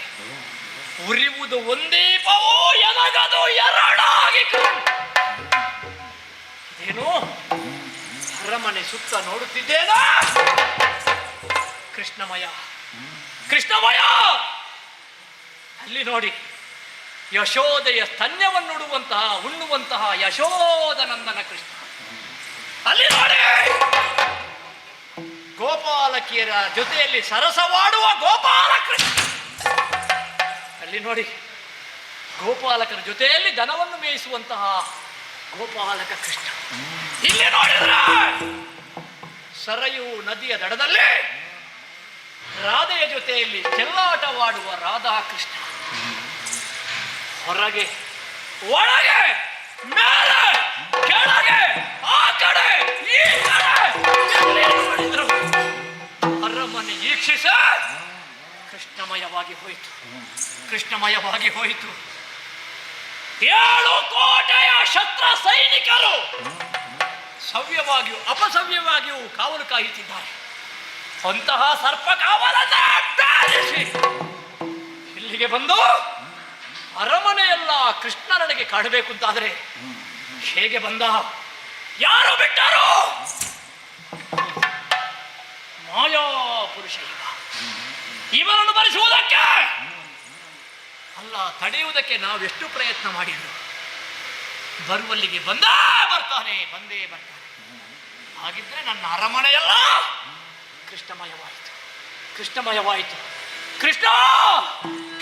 ಉರಿಯುವುದು ಒಂದೀಪವೂ ಎನಗದು ಎರಡಾಗಿ ಇದೇನು? ಅರಮನೆ ಸುತ್ತ ನೋಡುತ್ತಿದ್ದೇನ. ಕೃಷ್ಣಮಯ, ಕೃಷ್ಣಮಯ. ಅಲ್ಲಿ ನೋಡಿ, ಯಶೋದೆಯ ಸ್ತನ್ಯವನ್ನುಡುವಂತಹ ಉಣ್ಣುವಂತಹ ಯಶೋದನಂದನ ಕೃಷ್ಣ. ಅಲ್ಲಿ ನೋಡಿ, ಗೋಪಾಲಕಿಯರ ಜೊತೆಯಲ್ಲಿ ಸರಸವಾಡುವ ಗೋಪಾಲ ಕೃಷ್ಣ. ಅಲ್ಲಿ ನೋಡಿ, ಗೋಪಾಲಕರ ಜೊತೆಯಲ್ಲಿ ದನವನ್ನು ಮೇಯಿಸುವಂತಹ ಗೋಪಾಲಕ ಕೃಷ್ಣ. ಇಲ್ಲಿ ನೋಡಿದ್ರ ಸರಯು ನದಿಯ ದಡದಲ್ಲಿ ರಾಧೆಯ ಜೊತೆಯಲ್ಲಿ ಚೆಲ್ಲಾಟವಾಡುವ ರಾಧಾಕೃಷ್ಣ. ಹೊರಗೆ, ಒಳಗೆ, ಮೇಲೆ, ಕೆಳಗೆ, ಆ ಕಡೆ, ಈ ಕಡೆ ನೋಡಿದ್ರು ಅರಮನೆ ವೀಕ್ಷಿಸ ಕೃಷ್ಣಮಯವಾಗಿ ಹೋಯಿತು, ಕೃಷ್ಣಮಯವಾಗಿ ಹೋಯಿತು. 7 ಕೋಟೆಯ ಶಸ್ತ್ರ ಸೈನಿಕರು ಸವ್ಯವಾಗಿಯೂ ಅಪಸವ್ಯವಾಗಿಯೂ ಕಾವಲು ಕಾಯುತ್ತಿದ್ದಾರೆ. ಅಂತಹ ಸರ್ಪ ಕಾವಲನ್ನ ಬ್ಯಾಲಿಸಿ ಇಲ್ಲಿಗೆ ಬಂದು ಅರಮನೆಯೆಲ್ಲ ಕೃಷ್ಣ ನನಗೆ ಕಾಣಬೇಕು ಅಂತಾದರೆ ಹೇಗೆ ಬಂದ? ಯಾರು ಬಿಟ್ಟರು? ಮಾಯಾ ಪುರುಷ ಇವನನ್ನು ಬರಿಸುವುದಕ್ಕೆ ಅಲ್ಲ, ತಡೆಯುವುದಕ್ಕೆ ನಾವೆಷ್ಟು ಪ್ರಯತ್ನ ಮಾಡಿದ್ರು, ಬರುವಲ್ಲಿಗೆ ಬಂದೇ ಬರ್ತಾನೆ. ಹಾಗಿದ್ರೆ ನನ್ನ ಅರಮನೆಯಲ್ಲ ಕೃಷ್ಣಮಯವಾಯಿತು. ಕೃಷ್ಣ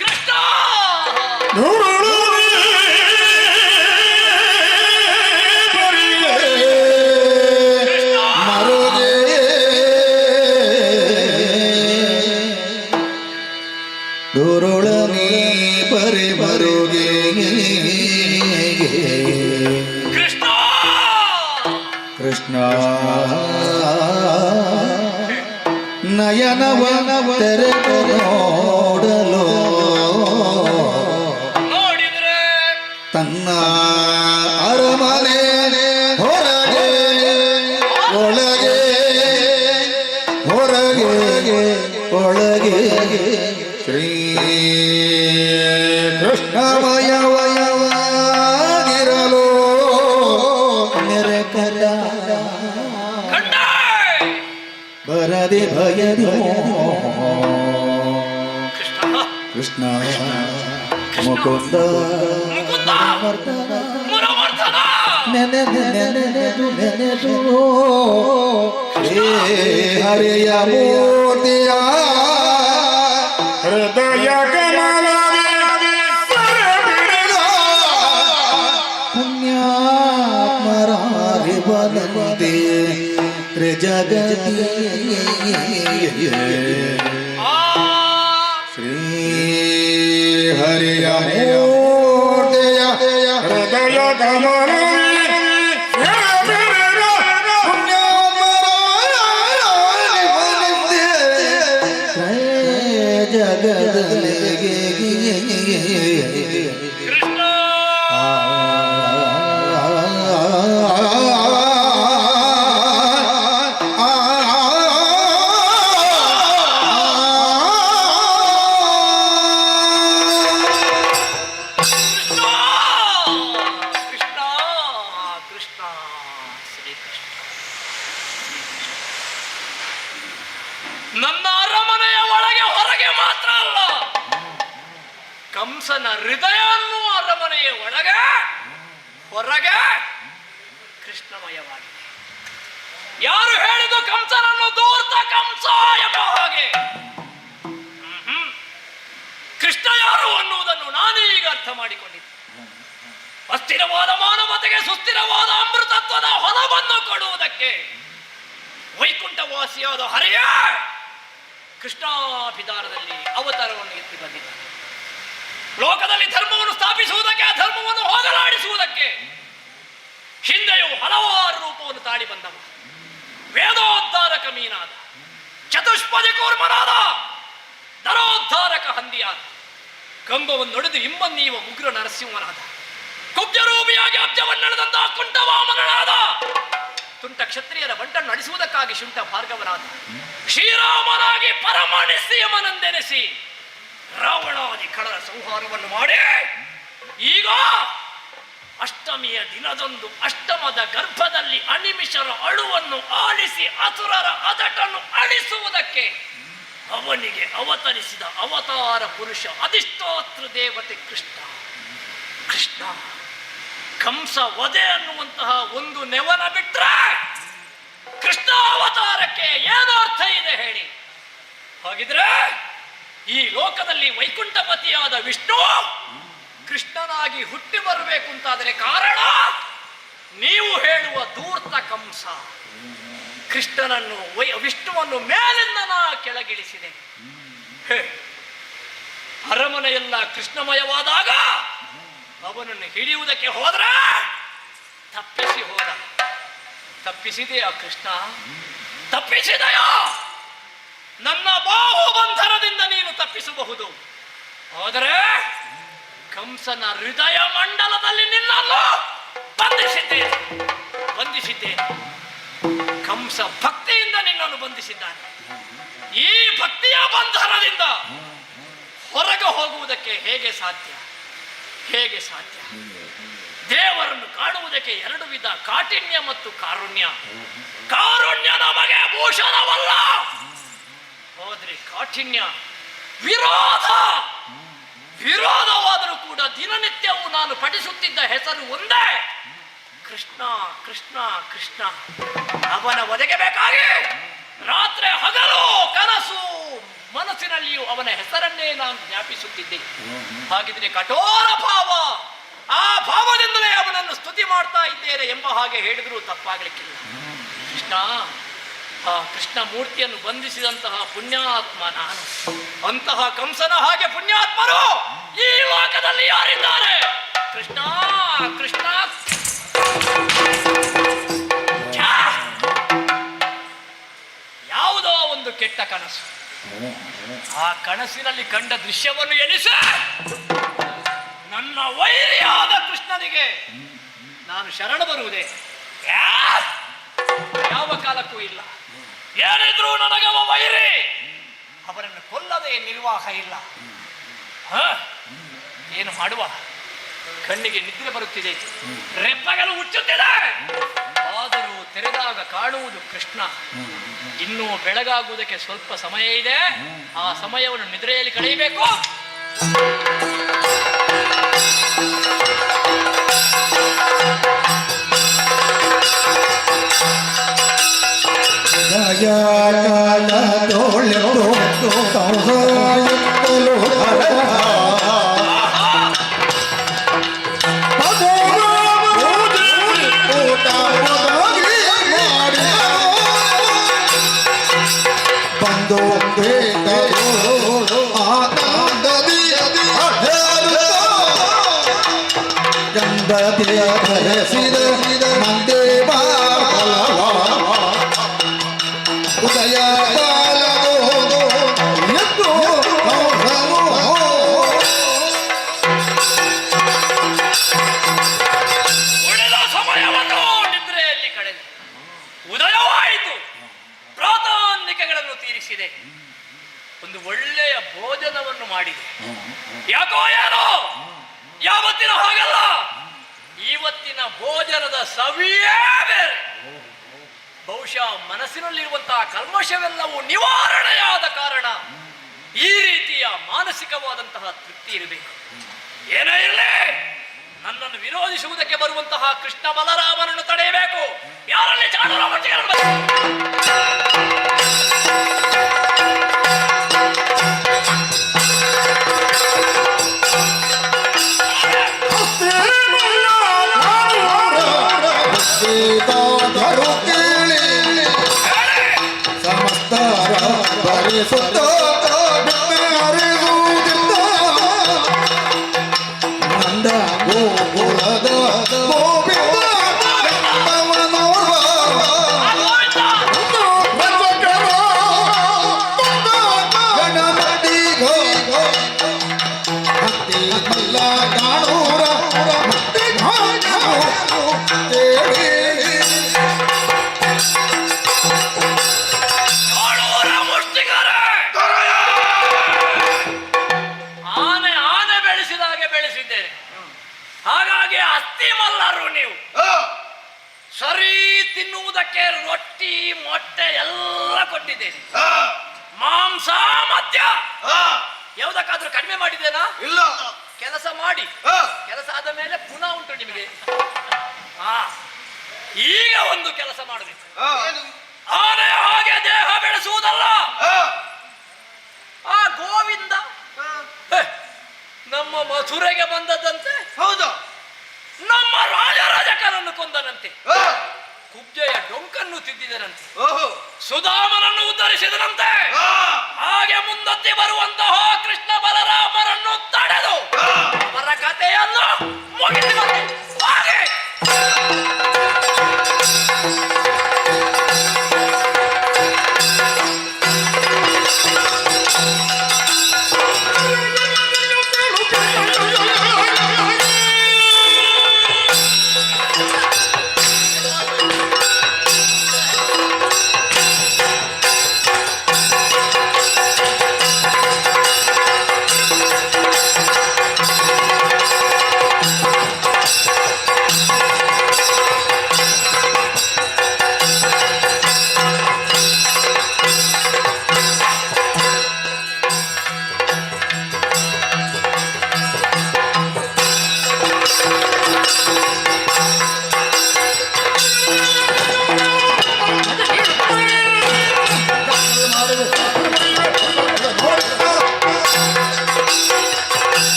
ಕೃಷ್ಣ ದುರುಳನೆ ಪರಿ ಬರುಗೆ ಕೃಷ್ಣ ಕೃಷ್ಣ ನಯನವನವ ತೆರೆದು ನೋಡಲು ನೋಡಿದ್ರೆ ತನ್ನ ಅರಮನೆ ಹೊರಗೆ ಒಳಗೆ ಶ್ರೀ ಕೃಷ್ಣಮಯವಯವಾಗಿರಲು ನೆರೆಕರ ಬರದೆ ಭಯದಿ ಕೃಷ್ಣ ಮುಕುಂದ ನೆನೆದು ಹರಿಯ ಮೂರ್ತಿಯ ಹೃದಯ ಪುಣ್ಯಾತ್ಮರಾಗಿ ಬಲಂತೆ ಜಗತಿ ಶ್ರೀ ಹರಿಯ ಮೂರ್ತಿಯ ಹೃದಯ ಕಮಲ ಜಗದಲಿಗೆ ನನ್ನ ಅರಮನೆಯ ಒಳಗೆ ಹೊರಗೆ ಮಾತ್ರ ಅಲ್ಲ, ಕಂಸನ ಹೃದಯ ಅನ್ನುವ ಅರಮನೆಯ ಒಳಗೆ ಹೊರಗೆ ಕೃಷ್ಣಮಯವಾಗಿದೆ. ಯಾರು ಹೇಳಿದು ಕಂಸನನ್ನು ದೂರ್ತ ಕಂಸ ಎಂಬ ಹಾಗೆ? ಕೃಷ್ಣ ಯಾರು ಅನ್ನುವುದನ್ನು ನಾನೀಗ ಅರ್ಥ ಮಾಡಿಕೊಂಡಿದ್ದೆ. ಅಸ್ಥಿರವಾದ ಮಾನವತೆಗೆ ಸುಸ್ಥಿರವಾದ ಅಮೃತತ್ವದ ಹೊಲವನ್ನು ಕೊಡುವುದಕ್ಕೆ ವೈಕುಂಠವಾಸಿಯಾದ ಹರಿಯ ಕೃಷ್ಣಾಭಿಧಾನದಲ್ಲಿ ಅವತಾರವನ್ನು ಎತ್ತಿ ಬಂದಿದ್ದಾನೆ. ಲೋಕದಲ್ಲಿ ಧರ್ಮವನ್ನು ಸ್ಥಾಪಿಸುವುದಕ್ಕೆ, ಅಧರ್ಮವನ್ನು ಹೋಗಲಾಡಿಸುವುದಕ್ಕೆ ಹಿಂದೆಯೂ ಹಲವಾರು ರೂಪವನ್ನು ತಾಳಿ ಬಂದವ. ವೇದೋದ್ಧಾರಕ ಮೀನಾದ, ಚತುಷ್ಪದಿ ಕೂರ್ಮನಾದ, ದರೋದ್ಧಾರಕ ಹಂದಿಯಾದ, ಕಂಬವನ್ನೊಡೆದು ಇಂಬನ್ನೀವ ಉಗ್ರ ನರಸಿಂಹನಾದ, ಕುಬ್ಜರೂಪಿಯಾಗಿ ಅಬ್ಜವನ್ನೆಳೆದಂತಹ ಕುಂಟವಾಮನನಾದ, ತುಂಟ ಕ್ಷತ್ರಿಯರ ಬಂಟನ್ನು ನಡೆಸುವುದಕ್ಕಾಗಿ ಶುಂಠ ಭಾರ್ಗವನಾದ, ಶ್ರೀರಾಮನಾಗಿ ಪರಮನಿಸ್ಸಿಯಮನೆಂದೆನಿಸಿ ರಾವಣಾದಿ ಕಳರ ಸಂಹಾರವನ್ನು ಮಾಡಿ ಈಗ ಅಷ್ಟಮಿಯ ದಿನದಂದು ಅಷ್ಟಮದ ಗರ್ಭದಲ್ಲಿ ಅನಿಮಿಷರ ಅಳುವನ್ನು ಆಲಿಸಿ ಅಸುರರ ಅದಟನ್ನು ಅಳಿಸುವುದಕ್ಕೆ ಅವನಿಗೆ ಅವತರಿಸಿದ ಅವತಾರ ಪುರುಷ ಅಧಿಷ್ಠೋತ್ರ ದೇವತೆ ಕೃಷ್ಣ. ಕೃಷ್ಣ ಕಂಸ ವಧೆ ಅನ್ನುವಂತಹ ಒಂದು ನೆವನ ಬಿಟ್ರೆ ಕೃಷ್ಣ ಅವತಾರಕ್ಕೆ ಏನು ಅರ್ಥ ಇದೆ ಹೇಳಿ? ಹಾಗಿದ್ರೆ ಈ ಲೋಕದಲ್ಲಿ ವೈಕುಂಠಪತಿಯಾದ ವಿಷ್ಣು ಕೃಷ್ಣನಾಗಿ ಹುಟ್ಟಿ ಬರಬೇಕು ಅಂತಾದರೆ ಕಾರಣ ನೀವು ಹೇಳುವ ಧೂರ್ತ ಕಂಸ. ಕೃಷ್ಣನನ್ನು ವಿಷ್ಣುವನ್ನು ಮೇಲಿಂದ ಕೆಳಗಿಳಿಸಿದೆ. ಅರಮನೆಯೆಲ್ಲ ಕೃಷ್ಣಮಯವಾದಾಗ ಅವನನ್ನು ಹಿಡಿಯುವುದಕ್ಕೆ ಹೋದ್ರೆ ತಪ್ಪಿಸಿ ಹೋದ. ತಪ್ಪಿಸಿದೆಯಾ ಕೃಷ್ಣ? ತಪ್ಪಿಸಿದೆಯಾ? ನನ್ನ ಬಾಹುಬಂಧನದಿಂದ ನೀನು ತಪ್ಪಿಸಬಹುದು, ಆದರೆ ಕಂಸನ ಹೃದಯ ಮಂಡಲದಲ್ಲಿ ನಿನ್ನನ್ನು ಬಂಧಿಸಿದ್ದೇನೆ. ಕಂಸ ಭಕ್ತಿಯಿಂದ ನಿನ್ನನ್ನು ಬಂಧಿಸಿದ್ದಾನೆ. ಈ ಭಕ್ತಿಯ ಬಂಧನದಿಂದ ಹೊರಗೆ ಹೋಗುವುದಕ್ಕೆ ಹೇಗೆ ಸಾಧ್ಯ? ದೇವರನ್ನು ಕಾಣುವುದಕ್ಕೆ 2 ಕಾಠಿಣ್ಯ ಮತ್ತು ಕಾರುಣ್ಯ. ಕಾರುಣ್ಯ ನಮಗೆ ಭೂಷಣವಲ್ಲ. ಹೋದ್ರೆ ಕಾಠಿಣ್ಯ ವಿರೋಧವಾದರೂ ಕೂಡ ದಿನನಿತ್ಯವೂ ನಾನು ಪಠಿಸುತ್ತಿದ್ದ ಹೆಸರು ಒಂದೇ, ಕೃಷ್ಣ ಕೃಷ್ಣ ಕೃಷ್ಣ. ಅವನ ಒದಗೆ ಬೇಕಾಗಿ ರಾತ್ರಿ ಹಗಲು ಕನಸು ಮನಸ್ಸಿನಲ್ಲಿಯೂ ಅವನ ಹೆಸರನ್ನೇ ನಾನು ಜ್ಞಾಪಿಸುತ್ತಿದ್ದೆ. ಹಾಗಿದ್ರೆ ಕಠೋರ ಭಾವ, ಆ ಭಾವದಿಂದಲೇ ಅವನನ್ನು ಸ್ತುತಿ ಮಾಡ್ತಾ ಇದ್ದೇನೆ ಎಂಬ ಹಾಗೆ ಹೇಳಿದರೂ ತಪ್ಪಾಗಲಿಕ್ಕಿಲ್ಲ. ಕೃಷ್ಣ, ಆ ಕೃಷ್ಣ ಮೂರ್ತಿಯನ್ನು ಬಂಧಿಸಿದಂತಹ ಪುಣ್ಯಾತ್ಮ ನಾನು. ಅಂತಹ ಕಂಸನ ಹಾಗೆ ಪುಣ್ಯಾತ್ಮರು ಈ ಲೋಕದಲ್ಲಿ ಯಾರಿದ್ದಾರೆ? ಕೃಷ್ಣ ಕೃಷ್ಣ. ಯಾವುದೋ ಒಂದು ಕೆಟ್ಟ ಕನಸು. ಆ ಕನಸಿನಲ್ಲಿ ಕಂಡ ದೃಶ್ಯವನ್ನು ಎಣಿಸ ನನ್ನ ವೈರಿಯಾದ ಕೃಷ್ಣನಿಗೆ ನಾನು ಶರಣ ಬರುವುದೇ ಯಾವ ಕಾಲಕ್ಕೂ ಇಲ್ಲ. ಏನಿದ್ರೂ ನನಗವ ವೈರಿ, ಅವರನ್ನು ಕೊಲ್ಲದೆ ನಿರ್ವಾಹ ಇಲ್ಲ. ಏನು ಮಾಡುವ? ಕಣ್ಣಿಗೆ ನಿದ್ರೆ ಬರುತ್ತಿದೆ, ರೆಪ್ಪಗಲು ಹುಚ್ಚುತ್ತಿದೆ. ಆದರೂ ತೆರೆದಾಗ ಕಾಣುವುದು ಕೃಷ್ಣ. ಇನ್ನೂ ಬೆಳಗಾಗುವುದಕ್ಕೆ ಸ್ವಲ್ಪ ಸಮಯ ಇದೆ. ಆ ಸಮಯವನ್ನು ನಿದ್ರೆಯಲ್ಲಿ ಕಳೆಯಬೇಕು. ದಯಾಕಾಲ ತೋಳೆದು ಕಂಸಾಯತ್ತಲು ಬಂದು ಗಂಧದಿಯ ಧರಿಸಿದ ಮಂದೇ ಉದಯ ಉಳಿದ ಸಮಯವನ್ನು ನಿದ್ರೆಯಲ್ಲಿ ಕಳೆದು ಉದಯವಾಯಿತು. ಪ್ರಾತಾನ್ನಿಕೆಗಳನ್ನು ತೀರಿಸಿದೆ. ಒಂದು ಒಳ್ಳೆಯ ಭೋಜನವನ್ನು ಮಾಡಿದೆ. ಯಾಕೋ ಏನೋ ಯಾವತ್ತಿನ ಹಾಗಲ್ಲ, ಇವತ್ತಿನ ಭೋಜನದ ಸವಿಯೇ ಬೇರೆ. ಬಹುಶಃ ಮನಸ್ಸಿನಲ್ಲಿರುವಂತಹ ಕಲ್ಮಶವೆಲ್ಲವೂ ನಿವಾರಣೆಯಾದ ಕಾರಣ ಈ ರೀತಿಯ ಮಾನಸಿಕವಾದಂತಹ ತೃಪ್ತಿ ಇರಬೇಕು. ಏನೇ ಇರಲಿ, ನನ್ನನ್ನು ವಿರೋಧಿಸುವುದಕ್ಕೆ ಬರುವಂತಹ ಕೃಷ್ಣ ಬಲರಾಮನನ್ನು ತಡೆಯಬೇಕು. ಯಾರಲ್ಲಿ ಚಾಣೂರ ಸಮಸ್ತರ ಬರೆಸುತ್ತ ನಂದ ಗೋಕುಲದ ಹಾಗಾಗಿ ಅಸ್ಥಿ ಮಲ್ಲರು ನೀವು. ಸರಿ ತಿನ್ನುವುದಕ್ಕೆ ರೊಟ್ಟಿ ಮೊಟ್ಟೆ ಎಲ್ಲ ಕೊಟ್ಟಿದ್ದೇನೆ. ಮಾಂಸ ಮದ್ಯ ಯಾವುದಕ್ಕಾದ್ರೂ ಕಡಿಮೆ ಮಾಡಿದ್ದೇನಾ? ಇಲ್ಲ. ಕೆಲಸ ಮಾಡಿ ಕೆಲಸ ಆದ ಮೇಲೆ ಪುನಃ ಉಂಟು ನಿಮಗೆ. ಈಗ ಒಂದು ಕೆಲಸ ಮಾಡಬೇಕು. ಆನೆ ಹಾಗೆ ದೇಹ ಬೆಳೆಸುವುದಲ್ಲ. ಆ ಗೋವಿಂದ ನಮ್ಮ ಮಥುರೆಗೆ ಬಂದದಂತೆ. ಹೌದು. ನಮ್ಮ ರಾಜರಾಜಕನನ್ನು ಕೊಂದನಂತೆ. ಕುಬ್ಜೆಯ ಡೊಂಕನ್ನು ತಿದ್ದಿದನಂತೆ. ಸುಧಾಮನನ್ನು ಉದ್ಧರಿಸಿದನಂತೆ. ಹಾಗೆ ಮುಂದತ್ತಿ ಬರುವಂತಹ ಕೃಷ್ಣ ಬಲರಾಮರನ್ನು ತಡೆದು ಅವರ ಕಥೆಯನ್ನು ಮುಗಿಸಿದಂತೆ. ಹಾಗೆ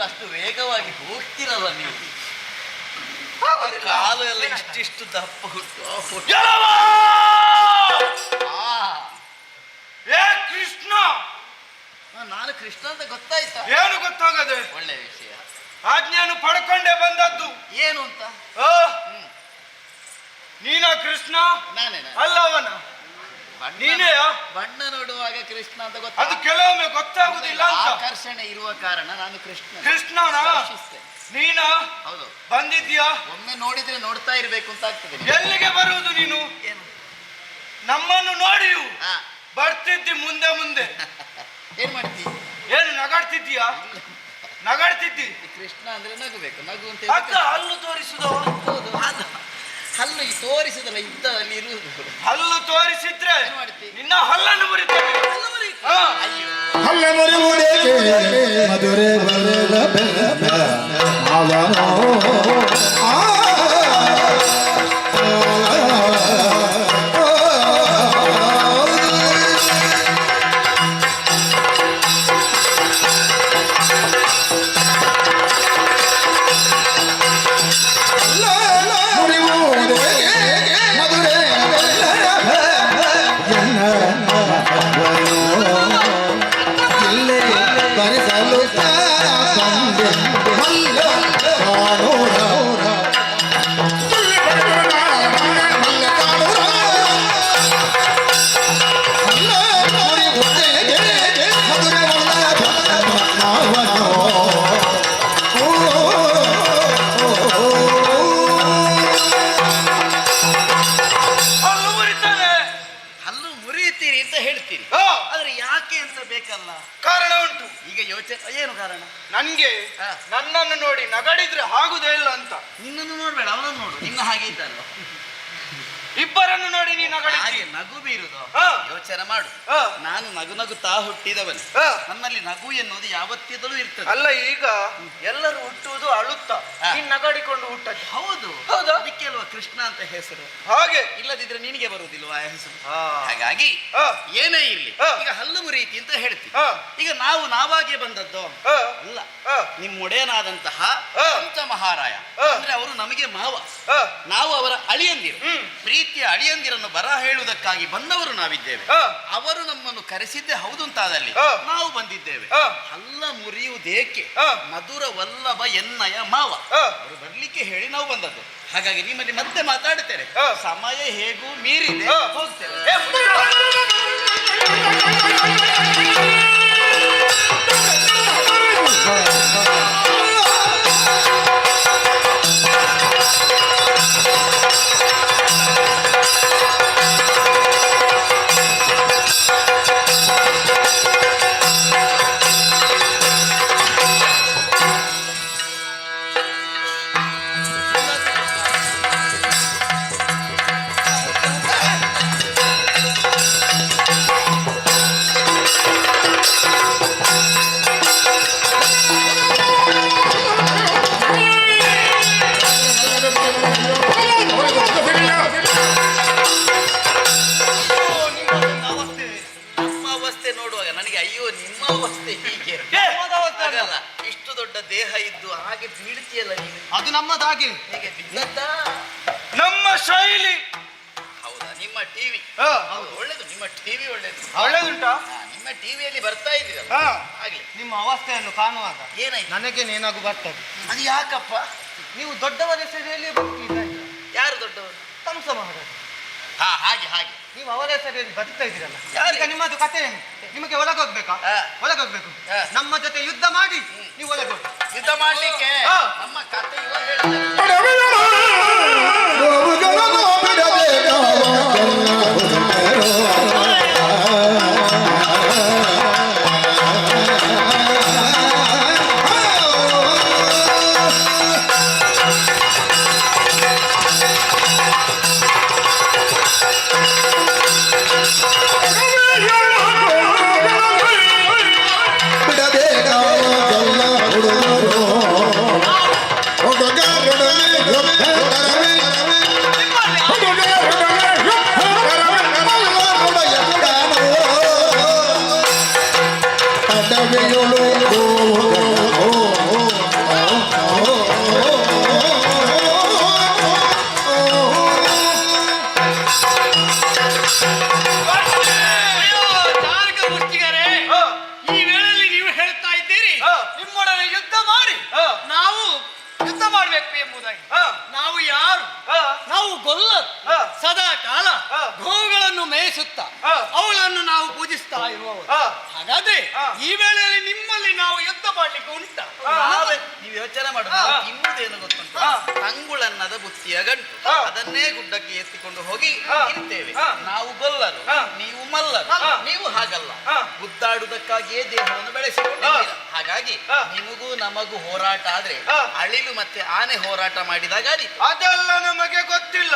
ಇಲ್ಲದಿದ್ರೆ ಅಷ್ಟು ವೇಗವಾಗಿ ಹೋಗ್ತಿರಲ್ಲ ನೀವು. ಕಾಲು ಎಲ್ಲ ಇಷ್ಟಿಷ್ಟು ದಪ್ಪ ಹುಟ್ಟು ಏ ಕೃಷ್ಣ, ನಾನು ಕೃಷ್ಣ ಅಂತ ಗೊತ್ತಾಯ್ತಾ? ಏನು ಗೊತ್ತಾಗದೆ ಒಳ್ಳೆ ವಿಷಯ. ಆಜ್ಞೆಯನ್ನು ಪಡ್ಕೊಂಡೇ ಬಂದದ್ದು. ಏನು ಅಂತ? ನೀನ ಕೃಷ್ಣ? ನಾನೇ ಅಲ್ಲ ಅವನ ನೀನೆಯ? ಬಣ್ಣ ನೋಡುವಾಗ ಕೃಷ್ಣ ಅಂತ ಅದು ಗೊತ್ತಾಗ ಕೆಲವೊಮ್ಮೆ ಗೊತ್ತಾಗುದಿಲ್ಲ ಅಂತ. ಆಕರ್ಷಣೆ ಇರುವ ಕಾರಣ ನಾನು ಕೃಷ್ಣನ ನೀನ ಹೌದು. ಬಂದಿದ್ಯಾ? ಒಮ್ಮೆ ನೋಡಿದ್ರೆ ನೋಡ್ತಾ ಇರ್ಬೇಕು ಅಂತ ಆಗ್ತದೆ. ಎಲ್ಲಿಗೆ ಬರುವುದು ನೀನು? ಏನು ನಮ್ಮನ್ನು ನೋಡಿಯು ಬರ್ತಿದ್ದಿ ಮುಂದೆ ಮುಂದೆ. ಏನ್ ಮಾಡ್ತಿ? ಏನು ನಗಾಡ್ತಿದ್ದೀಯಾ? ನಗಾಡ್ತಿದ್ದಿ? ಕೃಷ್ಣ ಅಂದ್ರೆ ನಗಬೇಕು, ನಗು ಅಂತ ಅಕ್ಕ ಹಲ್ಲು ತೋರಿಸುದು. ಹೌದು, ಹಲ್ಲು ತೋರಿಸುದಲ್ಲ, ಇದ್ದದಲ್ಲಿ ಇರುವುದು. ಹಲ್ಲು ತೋರಿಸಿದ್ರೆ ಏನ್ ಮಾಡ್ತಿ? ನಿನ್ನ ಹಲ್ಲನ್ನು ಮುರಿತೇವೆ. ಹಲ್ಲ ಮುರಿಯುವುದೇಕೆ ಮಧುರೆ ಬರೆದ ಬೆಲ್ಲ ಮಾವನೋ ಕಾರಣ ಉಂಟು. ಈಗ ಯೋಚನೆ ಏನು ಕಾರಣ? ನನ್ಗೆ ನನ್ನನ್ನು ನೋಡಿ ನಗಡಿದ್ರೆ ಆಗುದೇ ಇಲ್ಲ ಅಂತ. ನಿನ್ನನ್ನು ನೋಡ್ಬೇಡ, ಅವನನ್ನು ನೋಡು, ನಿನ್ನ ಹಾಗೆ ಇದ್ದಲ್ವ. ಇಬ್ಬರನ್ನು ನೋಡಿ ನೀ ನಗಡಿದ್ದಿ. ನಗು ಬೀರುದು. ಯೋಚನೆ ಮಾಡು, ನಾನು ನಗು ನಗುತ್ತಾ ಹುಟ್ಟಿದವನು. ನನ್ನಲ್ಲಿ ನಗು ಎನ್ನುವುದು ಯಾವತ್ತಿದ್ದಲೂ ಇರ್ತದೆ. ಅಲ್ಲ, ಈಗ ಎಲ್ಲರೂ ಹುಟ್ಟುವುದು ಅಳುತ್ತಾ, ನೀನ್ ನಗಾಡಿಕೊಂಡು ಹುಟ್ಟದ್ದು. ಹೌದು ಹೌದಾ? ಅದಕ್ಕೆ ಅಲ್ವಾ ಕೃಷ್ಣ ಅಂತ ಹೆಸರು. ಹಾಗೆ ಇಲ್ಲದಿದ್ರೆ ನಿನಗೆ ಬರುವುದಿಲ್ವಾ ಆ ಹೆಸರು? ಹಾಗಾಗಿ ಏನೇ ಇರ್ಲಿ, ಈಗ ಹಲ್ಲು ಮುರಿಯಿತಿ ಅಂತ ಹೇಳ್ತೀವಿ. ಈಗ ನಾವು ನಾವಾಗೆ ಬಂದದ್ದು ಅಲ್ಲ. ನಿಮ್ಮ ಒಡೆಯನಾದಂತಹ ಪಂಚ ಮಹಾರಾಯ ಅಂದ್ರೆ ಅವರು ನಮಗೆ ಮಾವ, ನಾವು ಅವರ ಅಳಿಯಂದಿರು. ಪ್ರೀತಿಯ ಅಳಿಯಂದಿರನ್ನು ಬರ ಹೇಳುವುದಕ್ಕಾಗಿ ಬಂದವರು ನಾವಿದ್ದೇವೆ. ಅವರು ನಮ್ಮನ್ನು ಕರೆಸಿದ್ದೇ ಹೌದು ಅಂತಾದಲ್ಲಿ ನಾವು ಬಂದಿದ್ದೇವೆ. ಹಲ್ಲ ಮುರಿಯುವುದೇಕೆ ಮಧುರ ವಲ್ಲಭ ಎನ್ನಯ ಮಾವ ಅವರು ಬರ್ಲಿಕ್ಕೆ ಹೇಳಿ ನಾವು ಬಂದದ್ದು. ಹಾಗಾಗಿ ನಿಮ್ಮಲ್ಲಿ ಮತ್ತೆ ಮಾತಾಡುತ್ತೇನೆ. ಸಮಯ ಹೇಗೂ ಮೀರಿದೆ, ಹೋಗ್ತೇವೆ. ನೋಡುವಾಗ ನನಗೆ ಅಯ್ಯೋ ನಿಮ್ಮ ಅವಸ್ಥೆ ಹೀಗೆ ಆಗಲ್ಲ. ಇಷ್ಟು ದೊಡ್ಡ ದೇಹ ಇದ್ದು ಹಾಗೆ ಬೀಳ್ತಿಯಲ್ಲ ನೀನು. ಅದು ನಮ್ಮದಾಗೆ. ಹೀಗೆ ಬಿದ್ದದ್ದ ನಮ್ಮ ಶೈಲಿ. ಹೌದಾ? ನಿಮ್ಮ ಟಿವಿ ಒಳ್ಳೇದು, ನಿಮ್ಮ ಟಿವಿ ಒಳ್ಳೇದು. ಒಳ್ಳೇದುಂಟಾ? ನಿಮ್ಮ ಟಿವಿಯಲ್ಲಿ ಬರ್ತಾ ಇದ್ದೀರಲ್ಲ, ಆಗ್ಲಿ. ನಿಮ್ಮ ಅವಸ್ಥೆಯನ್ನು ಕಾಣುವಾಗ ಏನಾಯ್ತು? ನನಗೆ ನೇನಾಗು ಬರ್ತದೆ. ಅದು ಯಾಕಪ್ಪ? ನೀವು ದೊಡ್ಡವರ ಹೆಸರಿಯಲ್ಲಿ ಬದುಕಿದ್ದೀರಾ. ಯಾರು ದೊಡ್ಡವರು? ಕಂಸ ಮಹಾರಾಜ. ಹಾಗೆ ಹಾಗೆ ನೀವು ಅವರ ಹೆಸರಿಯಲ್ಲಿ ಬದುಕ್ತಾ ಇದ್ದೀರಲ್ಲ. ಈಗ ನಿಮ್ಮದು ಕಥೆ ಏನು? ನಿಮಗೆ ಒಳಗೋಗ್ಬೇಕಾ? ಒಳಗೋಗ್ಬೇಕು. ನಮ್ಮ ಜೊತೆ ಯುದ್ಧ ಮಾಡಿ ನೀವು ಒಳಗೋಗಿ ಯುದ್ಧ ಮಾಡ್ಲಿಕ್ಕೆ ನಮ್ಮ ಕಥೆ ಇವಾಗ ಹೇಳ್ತಾರೆ. ಬಿಡಬೇಡ ಹುಡುಗರು ಮಾಡಬೇಕು ಎಂಬುದಾಗಿ. ಹ. ನಾವು ಯಾರು? ಹ. ನಾವು ಗೊಲ್ಲರು. ಹ. ಸದಾ ಕಾಲ ಹ. ಗೋವುಗಳನ್ನು ಮೇಯಿಸುತ್ತಾ ಹ. ಅವುಗಳನ್ನು ನಾವು ಪೂಜಿಸ್ತಾ ಇರುವವರು. ಹ. ಹಾಗಾದ್ರೆ ಹ. ಈ ವೇಳೆಯಲ್ಲಿ ನಿಮ್ಮಲ್ಲಿ ನಾವು ಯುದ್ಧ ಮಾಡ್ಲಿಕ್ಕೆ ಉಂಟ? ನೀವು ಯೋಚನೆ ಮಾಡು, ನಾವು ತಿನ್ನುವುದೇನು ಗೊತ್ತುಂಟು? ತಂಗುಳನ್ನದ ಬುತ್ತಿಯ ಗಂಟು, ಅದನ್ನೇ ಗುಡ್ಡಕ್ಕೆ ಎತ್ತಿಕೊಂಡು ಹೋಗಿ ತಿಂತೇವೆ. ನಾವು ಗೊಲ್ಲರು, ನೀವು ಮಲ್ಲರು. ನೀವು ಹಾಗಲ್ಲ, ಗುದ್ದಾಡುವುದಕ್ಕಾಗಿಯೇ ದೇಹವನ್ನು ಬೆಳೆಸಿಕೊಂಡಿದ್ದೀರ. ಹಾಗಾಗಿ ನಿಮಗೂ ನಮಗೂ ಹೋರಾಟ ಆದ್ರೆ ಅಳಿಲು ಮತ್ತೆ ಆನೆ ಹೋರಾಟ ಮಾಡಿದಾಗ ಅದೆಲ್ಲ ನಮಗೆ ಗೊತ್ತಿಲ್ಲ.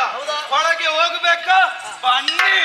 ಒಳಗೆ ಹೋಗ್ಬೇಕಾ? ಬನ್ನಿ.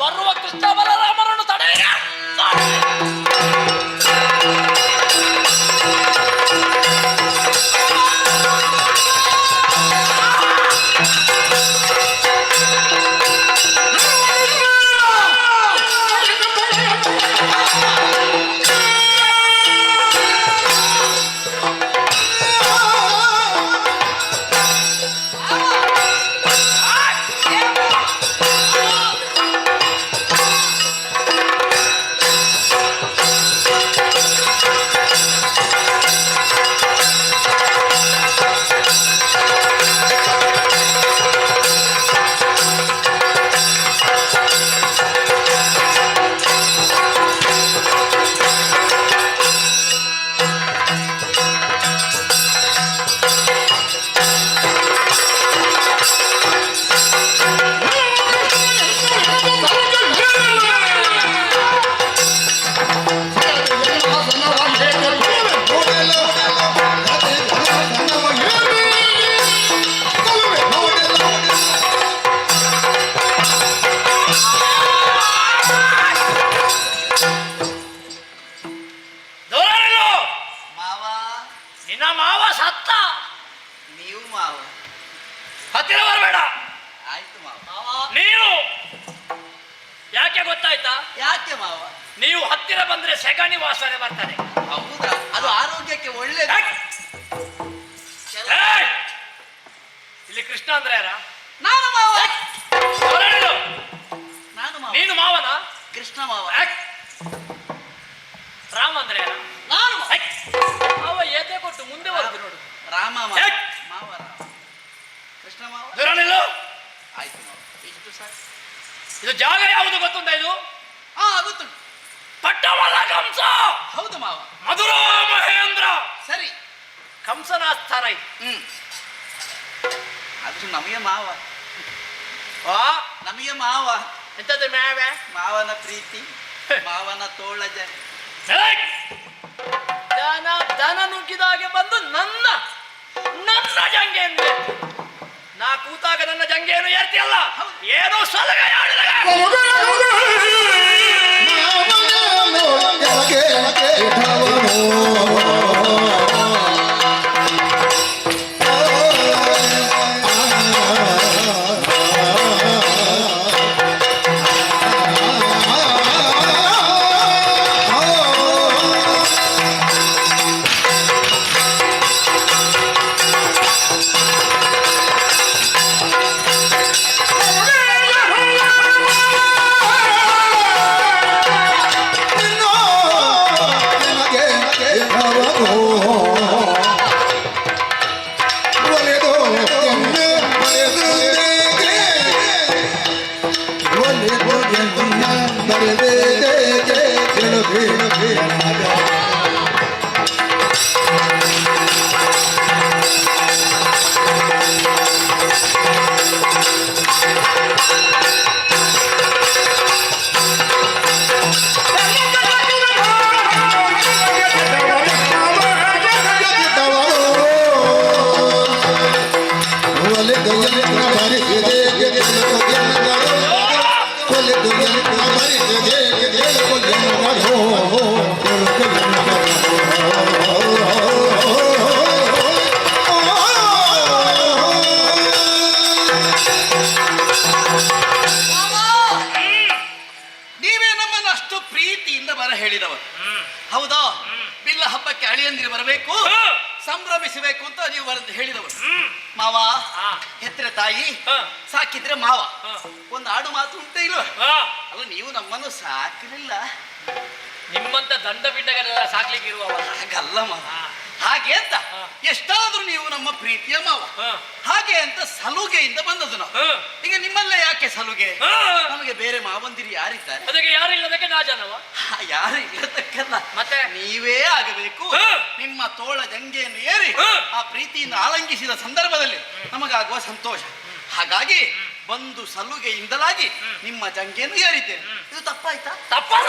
ಬರುವ ಕೃಷ್ಣ ಬಲರಾಮರನ್ನು ತಡೆಯಿರಿ. ನಿನ್ನ ಮಾವ ಸತ್ತ. ನೀವು ಮಾವ ಹತ್ತಿರ ಬರಬೇಡ. ಆಯ್ತು ಮಾವ. ನೀನು ಯಾಕೆ ಗೊತ್ತಾಯ್ತಾ? ಯಾಕೆ ಮಾವ? ನೀವು ಹತ್ತಿರ ಬಂದ್ರೆ ಸೆಗಣಿ ವಾಸನೆ ಬರ್ತದೆ. ಹೌದಾ? ಅದು ಆರೋಗ್ಯಕ್ಕೆ ಒಳ್ಳೇದು. ಇಲ್ಲಿ ಕೃಷ್ಣ ಅಂದ್ರೆ ಯಾರ? ನಾನು ಮಾವ. ನಾನು ಮಾವ. ನೀನು ಮಾವನ? ಕೃಷ್ಣ ಮಾವ. ರಾಮ ಅಂದ್ರೆ ಯಾರ? ನಾನು ಅವ ಎದೆ ಕೊಟ್ಟು ಮುಂದೆ ಬರುದು ನೋಡು. ರಾಮ ಮಾವ. ಮಾವ ರಾಮ. ಕೃಷ್ಣ ಮಾವ. ಆಯ್ತು ಮಾವ. ಇಷ್ಟು ಸಾಕು. ಇದು ಜಾಗ ಯಾವುದು ಗೊತ್ತುಂಟ? ಇದು ಗೊತ್ತುಂಟು. ಪಟ್ಟವಲ್ಲ ಕಂಸ. ಹೌದು ಮಾವ. ಮಧುರ ಮಹೇಂದ್ರ. ಸರಿ. ಕಂಸನ ಸ್ಥಾನ ಇದು. ಅದು ನಮಗೆ ಮಾವ. ನಮಗೆ ನಮಗೆ ಮಾವ. ಎಂತದ್ದು ಮ್ಯಾವೆ? ಮಾವನ ಪ್ರೀತಿ, ಮಾವನ ತೋಳಜ. ದನ ನುಗ್ಗಿದಾಗೆ ಬಂದು ನನ್ನ ಜಂಗೆ ಅಂದ್ರೆ ನಾ ಕೂತಾಗ ನನ್ನ ಜಂಗೆಯನ್ನು ಏರ್ತಿಯಲ್ಲ, ಏನೋ ಸಲಹೆ ನೀವೇ ನಮ್ಮನ್ನು ಅಷ್ಟು ಪ್ರೀತಿಯಿಂದ ಬರ ಹೇಳಿದವರು, ಹೌದಾ? ಬಿಲ್ಲ ಹಬ್ಬಕ್ಕೆ ಅಳಿಯಂದಿರು ಬರಬೇಕು, ಸಂಭ್ರಮಿಸಬೇಕು ಅಂತ ನೀವು ಹೇಳಿದವರು. ಮಾವ ಹೆತ್ತರೆ ತಾಯಿ, ಸಾಕಿದ್ರೆ ಮಾವ. ಒಂದು ಆಡು ಮಾತು ಉಂಟೇ ಇಲ್ವ? ಅಲ್ಲ, ನೀವು ನಮ್ಮನ್ನು ಸಾಕಲಿಲ್ಲ, ನಿಮ್ಮಂತ ದಂಡ ಬಿಡ್ಡಗಳೆಲ್ಲ ಸಾಕ್ಲಿಕ್ಕೆ ಇರುವವ. ಹಾಗಲ್ಲ ಮಾವ, ಹಾಗೆ ಅಂತ ಎಷ್ಟಾದ್ರೂ ನೀವು ನಮ್ಮ ಪ್ರೀತಿಯ ಮಾವ, ಹಾಗೆ ಅಂತ ಸಲುಗೆಯಿಂದ ಬಂದದ್ದು ನಾವು. ಈಗ ನಿಮ್ಮಲ್ಲೇ ಯಾಕೆ ಸಲುಗೆ? ನಮಗೆ ಬೇರೆ ಮಾವಂದಿರು ಯಾರಿದ್ದಾರೆ? ಅದಕ್ಕೆ ಯಾರು ಇಲ್ಲದಕ್ಕೆ ನಾ ಜನವ. ಯಾರು ಇಲ್ಲದಕ್ಕಲ್ಲ, ಮತ್ತೆ ನೀವೇ ಆಗಬೇಕು. ನಿಮ್ಮ ತೋಳ ಜಂಗೆಯನ್ನು ಏರಿ ಆ ಪ್ರೀತಿಯಿಂದ ಆಲಂಗಿಸಿದ ಸಂದರ್ಭದಲ್ಲಿ ನಮಗಾಗುವ ಸಂತೋಷ. ಹಾಗಾಗಿ ಬಂದು ಸಲುಗೆಯಿಂದಲಾಗಿ ನಿಮ್ಮ ಜಂಗೆಯನ್ನು ಏರಿದ್ದೇನೆ. ಇದು ತಪ್ಪಾಯ್ತಾ? ತಪ್ಪಲ್ಲ.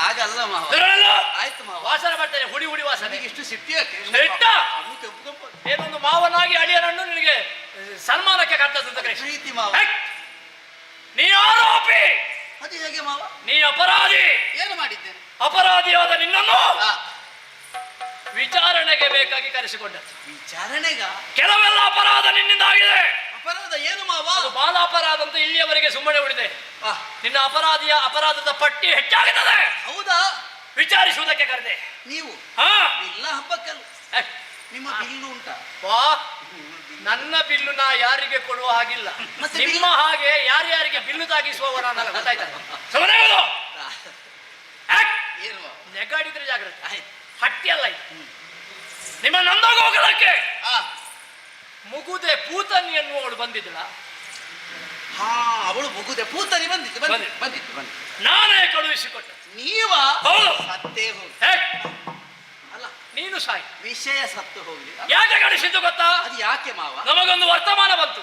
ಆಗಲ್ಲ ಮಾವ. ಆಯ್ತು ಮಾವ, ವಾಸನೆ ಬರ್ತೇನೆ, ಹುಡಿ ಹುಡಿ ವಾಸನೆ. ಇಷ್ಟು ಸಿಟ್ಟಿ ಏನೊಂದು ಮಾವನಾಗಿ ಅಳಿಯನನ್ನು ನಿನಗೆ ಸನ್ಮಾನಕ್ಕೆ ಕರ್ತದ್ದು ಅಂತ ಪ್ರೀತಿ ಮಾವ. ನೀ ಆರೋಪಿ, ಅದು ಹೇಗೆ ಮಾವ? ನೀ ಅಪರಾಧಿ. ಏನು ಮಾಡಿದ್ದೇನೆ? ಅಪರಾಧಿಯಾದ ನಿನ್ನನ್ನು ವಿಚಾರಣೆಗೆ ಬೇಕಾಗಿ ಕರೆಸಿಕೊಂಡದ್ದು. ವಿಚಾರಣೆಗ? ಕೆಲವೆಲ್ಲ ಅಪರಾಧ ನಿನ್ನಿಂದ ಆಗಿದೆ. ಅಪರಾಧ ಏನು ಮಾವ? ಬಾಲ ಅಪರಾಧ ಅಂತ ಇಲ್ಲಿಯವರೆಗೆ ಸುಮ್ಮನೆ ಉಳಿದೆ. ನಿನ್ನ ಅಪರಾಧದ ಪಟ್ಟಿ ಹೆಚ್ಚಾಗುತ್ತದೆ. ಹೌದಾ? ವಿಚಾರಿಸುವುದಕ್ಕೆ ಕರೆದೆ. ನೀವು ಬಿಲ್ಲ ಹಬ್ಬಕ್ಕಲ್ಲ, ನಿಮ್ಮ ಬಿಲ್ಲು ಉಂಟಾ? ನನ್ನ ಬಿಲ್ಲು ನಾ ಯಾರಿಗೆ ಕೊಡುವ ಹಾಗಿಲ್ಲ. ನಿಮ್ಮ ಹಾಗೆ ಯಾರ್ಯಾರಿಗೆ ಬಿಲ್ಲು ತಾಗಿಸುವವರನ್ನಲ್ಲ, ಗೊತ್ತಾಯ್ತಾ? ಸುಮ್ಮನೆ ಏನು ನೆಗಾಡಿದ್ರೆ ಜಾಗ್ರತೆ. ಹಟ್ಟಿ ಅಲ್ಲ ಇದು. ನಿಮ್ಮ ನಂದಗೋಕುಲಕ್ಕೆ ಮುಗುದೆ ಪೂತನಿ ಎನ್ನುವವಳು ಬಂದಿದ್ದಳ. ಅವಳು ಮುಗುದೆ ಪೂತನಿ ಬಂದಿದ್ದು. ನಾನೇ ಕಳುಹಿಸಿಕೊಟ್ಟೆ. ನೀವ ಸತ್ತೇ ಹೋಗಿ. ಅಲ್ಲ, ನೀನು ಸಾಯಿ. ವಿಷಯ ಸತ್ತು ಹೋಗ್ಲಿ. ಯಾಕೆ ಕಳಿಸಿದ್ದು ಗೊತ್ತಾ? ಅದು ಯಾಕೆ ಮಾವ? ನಮಗೊಂದು ವರ್ತಮಾನ ಬಂತು.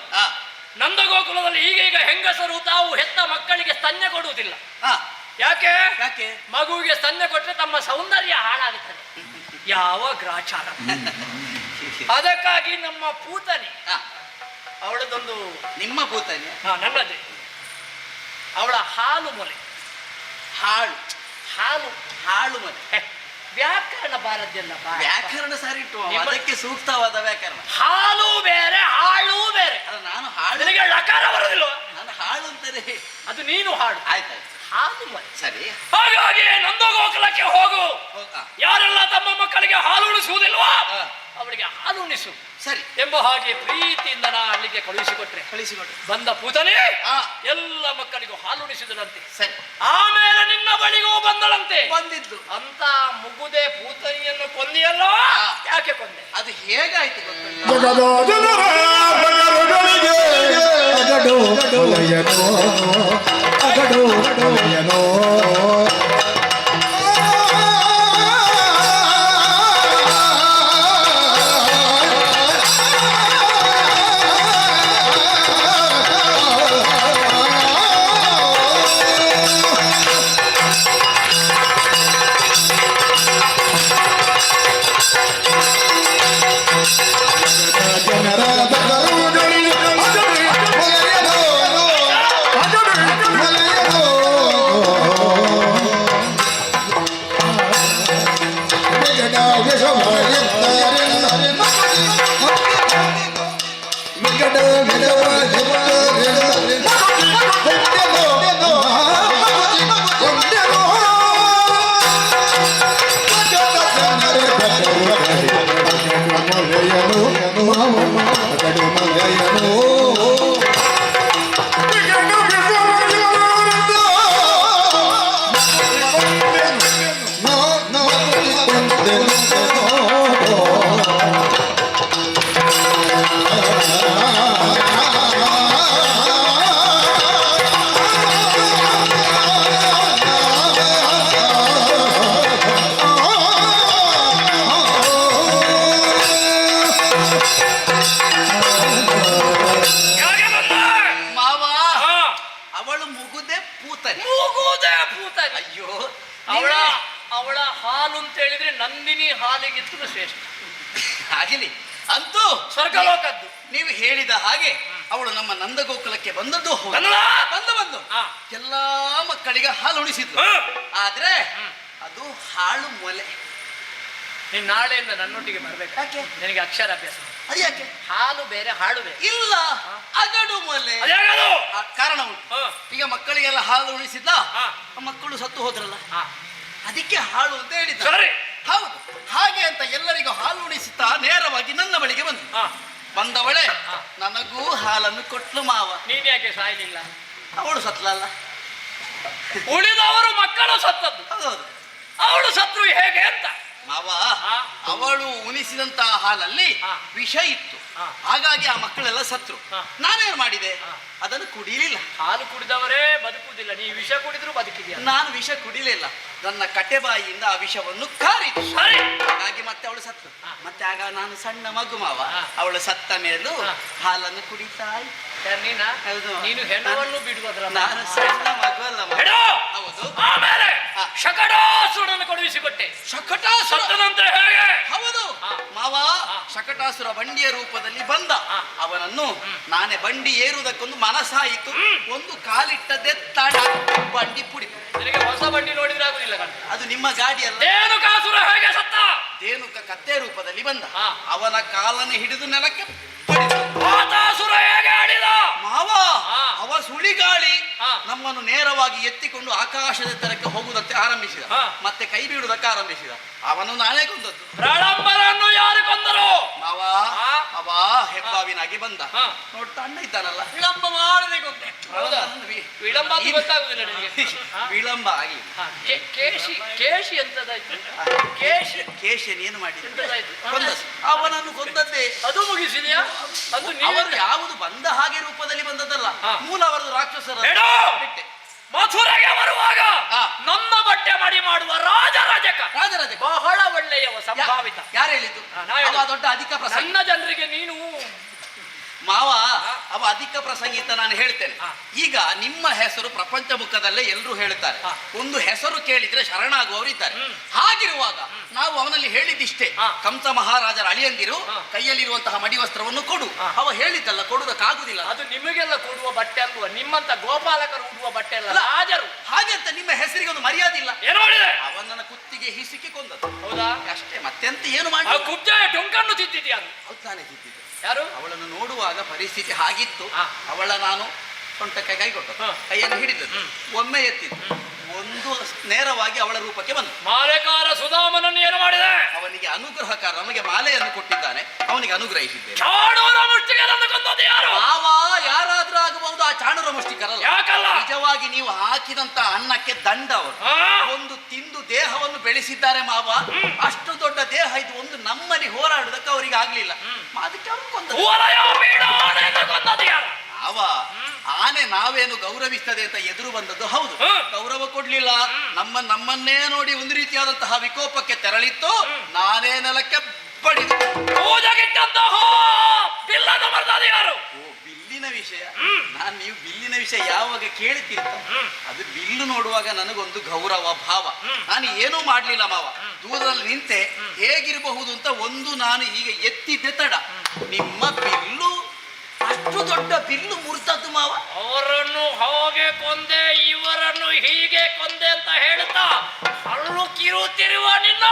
ನಂದಗೋಕುಲದಲ್ಲಿ ಈಗೀಗ ಹೆಂಗಸರು ತಾವು ಹೆತ್ತ ಮಕ್ಕಳಿಗೆ ಸ್ತನ್ಯ ಕೊಡುವುದಿಲ್ಲ. ಯಾಕೆ? ಮಗುವಿಗೆ ಸ್ತನ್ಯ ಕೊಟ್ಟರೆ ತಮ್ಮ ಸೌಂದರ್ಯ ಹಾಳಾಗುತ್ತದೆ. ಯಾವ ಗ್ರಾಚಾರ! ಅದಕ್ಕಾಗಿ ನಮ್ಮ ಪೂತನಿ, ಅವಳದೊಂದು. ನಿಮ್ಮ ಪೂತನಿ? ನನ್ನದೇ. ಅವಳ ಹಾಲು ಮೊಲೆ. ಹಾಳು ಮೊಲೆ. ವ್ಯಾಕರಣ ಬಾರದ್ದೆಲ್ಲ. ವ್ಯಾಕರಣ ಸರಿಟ್ಟು, ಅದಕ್ಕೆ ಸೂಕ್ತವಾದ ವ್ಯಾಕರಣ. ಹಾಲು ಬೇರೆ, ಹಾಳು ಬೇರೆ. ನಾನು ಹಾಳು. ನಿನಗೆ ಲಕಾರ ಬರೋದಿಲ್ಲ. ನಾನು ಹಾಳು ಅಂತಾರೆ. ಅದು ನೀನು ಹಾಡು. ಆಯ್ತಾಯ್ತು. ಹಾಲು ಮೊಲೆ. ಸರಿ. ಹಾಗಾಗಿ ನಂದಗೋಕುಲಕ್ಕೆ ಹೋಗು. ಯಾರೆಲ್ಲ ತಮ್ಮ ಮಕ್ಕಳಿಗೆ ಹಾಲು ಉಣಿಸುವುದಿಲ್ವಾ ಅವಳಿಗೆ ಹಾಲು ಉಣಿಸು ಸರಿ ಎಂಬ ಹಾಗೆ ಪ್ರೀತಿಯಿಂದ ನಾ ಅಲ್ಲಿಗೆ ಕಳುಹಿಸಿಕೊಟ್ರೆ ಬಂದ ಪೂತನೆ ಎಲ್ಲ ಮಕ್ಕಳಿಗೂ ಹಾಲು ಉಣಿಸಿದಳಂತೆ. ಸರಿ. ಆಮೇಲೆ ನಿನ್ನ ಬಳಿಗೂ ಬಂದಳಂತೆ. ಬಂದಿದ್ದು ಅಂತ ಮುಗುದೆ ಪೂತನಿಯನ್ನು ಕೊಂದಿಯಲ್ಲ, ಯಾಕೆ ಕೊಂದೆ? ಅದು ಹೇಗಾಯ್ತು ಗೊತ್ತಿಲ್ಲ. ಜಗದೋ ಜನರ ಬಗರುಗಳಿಗೆ ಅಗಡು ಒಲೆಯನೋ ಅಗಡು ಒಲೆಯನೋ ಜನರ ಬಗರುಗಳಿಗೆ ಒಲೆಯನೋ ಒಲೆಯನೋ ಯಾಕೆ ಬಂದ? ಮಾವ ಹಾ, ಅವಳು ಮುಗುದೆ ಪೂತನೆ. ಮುಗುದೆ ಪೂತನಿ. ಅಯ್ಯೋ ಅವಳ ಅವಳ ಹಾಲು ಅಂತ ಹೇಳಿದ್ರೆ ನಂದಿನಿ ಹಾಲಿಗಿಂತಲೂ ಶ್ರೇಷ್ಠ. ಆಗಿಲಿ ಅಂತೂ ಸ್ವರ್ಗಲೋಕದ್ದು. ನೀವು ಹೇಳಿದ ಹಾಗೆ ಅವಳು ನಮ್ಮ ನಂದಗೋಕುಲಕ್ಕೆ ಬಂದದ್ದು ಹೌದು. ಬಂದಳಾ? ಬಂದು ಹಾ. ಎಲ್ಲಾ ಮಕ್ಕಳಿಗೆ ಹಾಲು ಉಣಿಸಿದ್ದು. ಹಾ. ಆದ್ರೆ ಅದು ಹಾಳು ಮೊಲೆ. ನೀನ್ ನಾಳೆಯಿಂದ ನನ್ನೊಟ್ಟಿಗೆ ಬರ್ಬೇಕು. ಯಾಕೆ? ನಿನಗೆ ಅಕ್ಷರಾಭ್ಯಾಸ. ಅದು ಯಾಕೆ? ಹಾಲು ಬೇರೆ ಹಾಳು ಬೇರೆ. ಇಲ್ಲ ಅಗಡು ಮೊಲೆ. ಅದ್ಯಾಗದು? ಆ, ಕಾರಣ ಉಂಟು. ಹಾ. ಈಗ ಮಕ್ಕಳಿಗೆಲ್ಲ ಹಾಲು ಉಣಿಸಿದ್ದ, ಹಾ. ಮಕ್ಕಳು ಸತ್ತು ಹೋದ್ರಲ್ಲ, ಹಾ. ಅದಕ್ಕೆ ಹಾಳು ಅಂತ ಹೇಳಿದ. ಸರಿ. ಹೌದು. ಹಾಗೆ ಅಂತ ಎಲ್ಲರಿಗೂ ಹಾಲು ಉಣಿಸುತ್ತಾ ನೇರವಾಗಿ ನನ್ನ ಬಳಿಗೆ ಬಂದು ಹಾ. ಬಂದವಳೆ ಹಾ. ನನಗೂ ಹಾಲನ್ನು ಕೊಟ್ಲು ಮಾವ. ನೀನ್ ಯಾಕೆ ಸಾಯ್ಲಿಲ್ಲ? ಅವಳು ಸತ್ಲಲ್ಲ. ಉಳಿದವರು ಮಕ್ಕಳು ಸತ್ತದ್ದು. ಹೌದು ಅವಳು ಸತ್ರು ಹೇಗೆ ಅಂತ. ಮಾವ, ಹಾ. ಅವಳು ಉಣಿಸಿದಂತಹ ಹಾಲಲ್ಲಿ ಹಾ. ವಿಷ ಇತ್ತು. ಹಾ. ಹಾಗಾಗಿ ಆ ಮಕ್ಕಳೆಲ್ಲ ಸತ್ರು. ಹಾ. ನಾನೇನ್ ಮಾಡಿದೆ? ಹಾ. ಅದನ್ನು ಕುಡಿಲಿಲ್ಲ. ಹಾಲು ಕುಡಿದವರೇ ಬದುಕುವುದಿಲ್ಲ. ನೀ ವಿಷ ಕುಡಿದ್ರು ಬದುಕಿದ್ಯಾ? ನಾನು ವಿಷ ಕುಡಿಲಿಲ್ಲ. ನನ್ನ ಕಟೆಬಾಯಿಯಿಂದ ಆ ವಿಷವನ್ನು ಕಾರಿತು. ಸರಿ. ಹಾಗಾಗಿ ಮತ್ತೆ ಅವಳು ಸತ್ತು. ಮತ್ತೆ ಆಗ ನಾನು ಸಣ್ಣ ಮಗು ಮಾವ. ಅವಳು ಸತ್ತ ಮೇಲೂ ಹಾಲನ್ನು ಕುಡಿತಾ ಇದ್ದೆ. ಯಾರ್ ನೀನಾ? ಹೌದು. ನೀನು ಹೆಣವನ್ನು ಬಿಡುವುದರ ನಾನು ಸಣ್ಣ ಮಗು ಅಲ್ಲ ಮಾವ. ಹೆಣು! ಹೌದು. ಆಮೇಲೆ ಹಾ. ಶಕಟಾಸುರನನ್ನು ಕಳುಹಿಸಿಕೊಟ್ಟೆ. ಶಕಟಾಸುರ. ಸತ್ತನಂತೆ ಹೇಗೆ? ಹೌದು ಹಾ. ಮಾವ. ಹಾ. ಶಕಟಾಸುರ ಬಂಡಿಯ ರೂಪದಲ್ಲಿ ಬಂದ. ಹಾ. ಅವನನ್ನು ನಾನೇ ಬಂಡಿ ಏರುವುದಕ್ಕೊಂದು ಮನಸ್ಸಾಯಿತು. ಒಂದು ಕಾಲಿಟ್ಟದ್ದೇ ತಡ, ಬಂಡಿ ಪುಡಿ. ನಿನಗೆ ಹೊಸ ಬಂಡಿ ನೋಡಿದ್ರೆ ಆಗುದಿಲ್ಲ ಕಣ. ಅದು ನಿಮ್ಮ ಗಾಡಿ ಅಲ್ಲ. ರೇಣುಕಾಸುರ ಹೇಗೆ ಸತ್ತ? ಧೇನುಕ ಕತ್ತೆ ರೂಪದಲ್ಲಿ ಬಂದ. ಹಾ. ಅವನ ಕಾಲನ್ನು ಹಿಡಿದು ನೆಲಕ್ಕೆ ಪಡಿದ. ವಾತಾಸುರ ಹೇಗೆ ಆಡಿದ? ಮಾವ, ಹಾ. ಅವ ಸುಳಿಗಾಳಿ ಹಾ. ನಮ್ಮನ್ನು ನೇರವಾಗಿ ಎತ್ತಿಕೊಂಡು ಆಕಾಶದ ಎತ್ತರಕ್ಕೆ ಹೋಗುವುದಕ್ಕೆ ಆರಂಭಿಸಿದ. ಹಾ. ಮತ್ತೆ ಕೈ ಬೀಳುವುದಕ್ಕೆ ಆರಂಭಿಸಿದ. ಅವನು ನಾನೇ ಕೊಂದದ್ದು. ಪ್ರಳಂಬರನ್ನು ಯಾರು ಕೊಂದರು? ಮಾವ, ಹಾ. ಅವ ಹೆಬ್ಬಾವಿನಾಗಿ ಬಂದ. ಹಾ. ನೋಡ್ತಾ ಅಣ್ಣ ಇದ್ದಾನಲ್ಲ, ವಿಳಂಬ ಮಾಡದೆ ಕೊಂದೆ. ಹೌದಾ? ಅವನನ್ನು ವಿಳಂಬ ಅಂತ ಗೊತ್ತಾಗುದಿಲ್ಲ ನಿನಗೆ. ಹಾ? ವಿಳಂಬ ಆಗಿ ಹಾ. ಕೇಶಿ ಕೇಶಿ ಎಂತದಾಯ್ತು? ಕೇಶಿ ಕೇಶನ್ ಏನು ಮಾಡಿದ? ಎಂತದಾಯ್ತು? ಕೊಂದದ್ದು. ಅವನನ್ನು ಕೊಂದದ್ದೇ. ಅದು ಮುಗಿಸಿದ್ಯಾ? ಅದು ಅವರು ನೀನು ಯಾವುದು ಬಂದ ಹಾಗೆ ರೂಪದಲ್ಲಿ ಬಂದದ್ದಲ್ಲ. ಹಾ. ಮೂಲ ಅವರದು ರಾಕ್ಷಸರ ಬೇಡ. ಬಿಟ್ಟೆ. ಮಥುರೆಗೆ ಬರುವಾಗ ಹಾ. ನನ್ನ ಬಟ್ಟೆ ಮಡಿ ಮಾಡುವ ರಾಜರಾಜಕ ರಾಜರಾಜ ಬಹಳ ಒಳ್ಳೆಯವ, ಸಂಭಾವಿತ. ಯಾರು ಹೇಳಿದ್ದು? ಹಾ, ನಾ ಹೇಳಿದ್ದು. ಅವ ದೊಡ್ಡ ಅಧಿಕ ಪ್ರಸಂಗಿ. ನನ್ನ ಜನರಿಗೆ ನೀನು ಮಾವ, ಅವ ಅಧಿಕ ಪ್ರಸಂಗಿ ಅಂತ ನಾನು ಹೇಳ್ತೇನೆ. ಹಾ. ಈಗ ನಿಮ್ಮ ಹೆಸರು ಪ್ರಪಂಚ ಮುಖದಲ್ಲೇ ಎಲ್ಲರೂ ಹೇಳ್ತಾರೆ. ಹಾ. ಒಂದು ಹೆಸರು ಕೇಳಿದ್ರೆ ಶರಣಾಗುವವರು ಇದ್ದಾರೆ. ಹಾಗಿರುವಾಗ ನಾವು ಅವನಲ್ಲಿ ಹೇಳಿದ್ದಿಷ್ಟೇ, ಹಾ. ಕಂಸ ಮಹಾರಾಜರ ಅಳಿಯಂದಿರು ಹಾ. ಕೈಯಲ್ಲಿರುವಂತಹ ಮಡಿವಸ್ತ್ರವನ್ನು ಕೊಡು. ಹಾ. ಅವ ಹೇಳಿದ್ದಲ್ಲ, ಕೊಡುವುದಕ್ಕಾಗುದಿಲ್ಲ. ಅದು ನಿಮಗೆಲ್ಲ ಕೊಡುವ ಬಟ್ಟೆ ಅಲ್ವ, ನಿಮ್ಮಂತ ಗೋಪಾಲಕರು ಉಡುವ ಬಟ್ಟೆ ಅಲ್ಲ, ರಾಜರು. ಹಾಗೆ ಅಂತ ನಿಮ್ಮ ಹೆಸರಿಗೆ ಒಂದು ಮರ್ಯಾದೆ ಇಲ್ಲ. ಏನು ಮಾಡಿದೆ? ಅವನನ್ನ ಕುತ್ತಿಗೆ ಹಿಸಿಕೆ ಕೊಂದದ್ದು. ಹೌದಾ? ಅಷ್ಟೇ, ಮತ್ತೆಂತ ಏನು ಆ ಮಾಡಿ ಕುಬ್ಜೆಯ ಟೊಂಕನ್ನು ತಿದ್ದಿದ್ಯಾರು? ತಾನೇ ತಿದ್ದಿದ್ದು. ಯಾರು? ಅವಳನ್ನು ನೋಡುವಾಗ ಪರಿಸ್ಥಿತಿ ಹಾಗಿತ್ತು. ಹಾ. ಅವಳ ನಾನು ಸೊಂಟಕ್ಕೆ ಕೈ ಕೊಟ್ಟು ಕೈಯನ್ನು ಹಿಡಿದದ್ದು ಒಮ್ಮೆ ಎತ್ತಿದ್ದು ಒಂದು ನೇರವಾಗಿ ಅವಳ ರೂಪಕ್ಕೆ ಬಂತು. ಮಾಲೆಕಾರ ಸುಧಾಮನನ್ನು ಏನು ಮಾಡಿದೆ? ಅವನಿಗೆ ಅನುಗ್ರಹಕಾರ ನಮಗೆ ಮಾಲೆಯನ್ನು ಕೊಟ್ಟಿದ್ದಾನೆ, ಅವನಿಗೆ ಅನುಗ್ರಹಿಸಿದ್ದೇನೆ. ಚಾಣೂರ ಮುಷ್ಟಿಕರನ್ನು ಕೊಂದದ್ದು ಯಾರು? ಮಾವ ಯಾರಾದ್ರೂ ಆಗಬಹುದು, ಆ ಚಾಣೂರ ಮುಷ್ಟಿಕರಲ್ಲ. ಯಾಕಲ್ಲ? ನಿಜವಾಗಿ ನೀವು ಹಾಕಿದಂತ ಅನ್ನಕ್ಕೆ ದಂಡ ಅವರು ಒಂದು ತಿಂದು ದೇಹವನ್ನು ಬೆಳೆಸಿದ್ದಾರೆ ಮಾವ. ಅಷ್ಟು ದೊಡ್ಡ ದೇಹ ಇದು ಒಂದು ನಮ್ಮಲ್ಲಿ ಹೋರಾಡುವುದಕ್ಕೆ ಅವರಿಗೆ ಆಗ್ಲಿಲ್ಲ, ಅದಕ್ಕೆ ಅವರು ಕೊಂದದ್ದು. ಅವ ಆನೆ ನಾವೇನು ಗೌರವಿಸ್ತದೆ ಅಂತ ಎದುರು ಬಂದದ್ದು ಹೌದು, ಗೌರವ ಕೊಡ್ಲಿಲ್ಲ. ನಮ್ಮನ್ನೇ ನೋಡಿ ಒಂದು ರೀತಿಯಾದಂತಹ ವಿಕೋಪಕ್ಕೆ ತೆರಳಿತ್ತು. ನಾನೇ ನೆಲಕ್ಕೆ ಬಡಿದು ಯಾರು? ಬಿಲ್ಲಿನ ವಿಷಯ ನೀವು ಬಿಲ್ಲಿನ ವಿಷಯ ಯಾವಾಗ ಕೇಳ್ತೀರಿ ಅದು ಬಿಲ್ಲು ನೋಡುವಾಗ ನನಗೊಂದು ಗೌರವ ಭಾವ. ನಾನು ಏನೂ ಮಾಡ್ಲಿಲ್ಲ ಮಾವ, ದೂರದಲ್ಲಿ ನಿಂತೆ ಹೇಗಿರಬಹುದು ಅಂತ ಒಂದು ನಾನು ಈಗ ಎತ್ತಿದ್ದೆ ತಡ ನಿಮ್ಮ ಬಿಲ್ಲು ಅಷ್ಟು ದೊಡ್ಡ ಬಿಲ್ಲು ಮುರಿದದ್ದು ಮಾವ. ಅವರನ್ನು ಹಾಗೆ ಕೊಂದೆ ಇವರನ್ನು ಹೀಗೆ ಕೊಂದೆ ಅಂತ ಹೇಳ್ತಾ ಹಲ್ಲು ಕಿರುತ್ತಿರುವ ನಿನ್ನ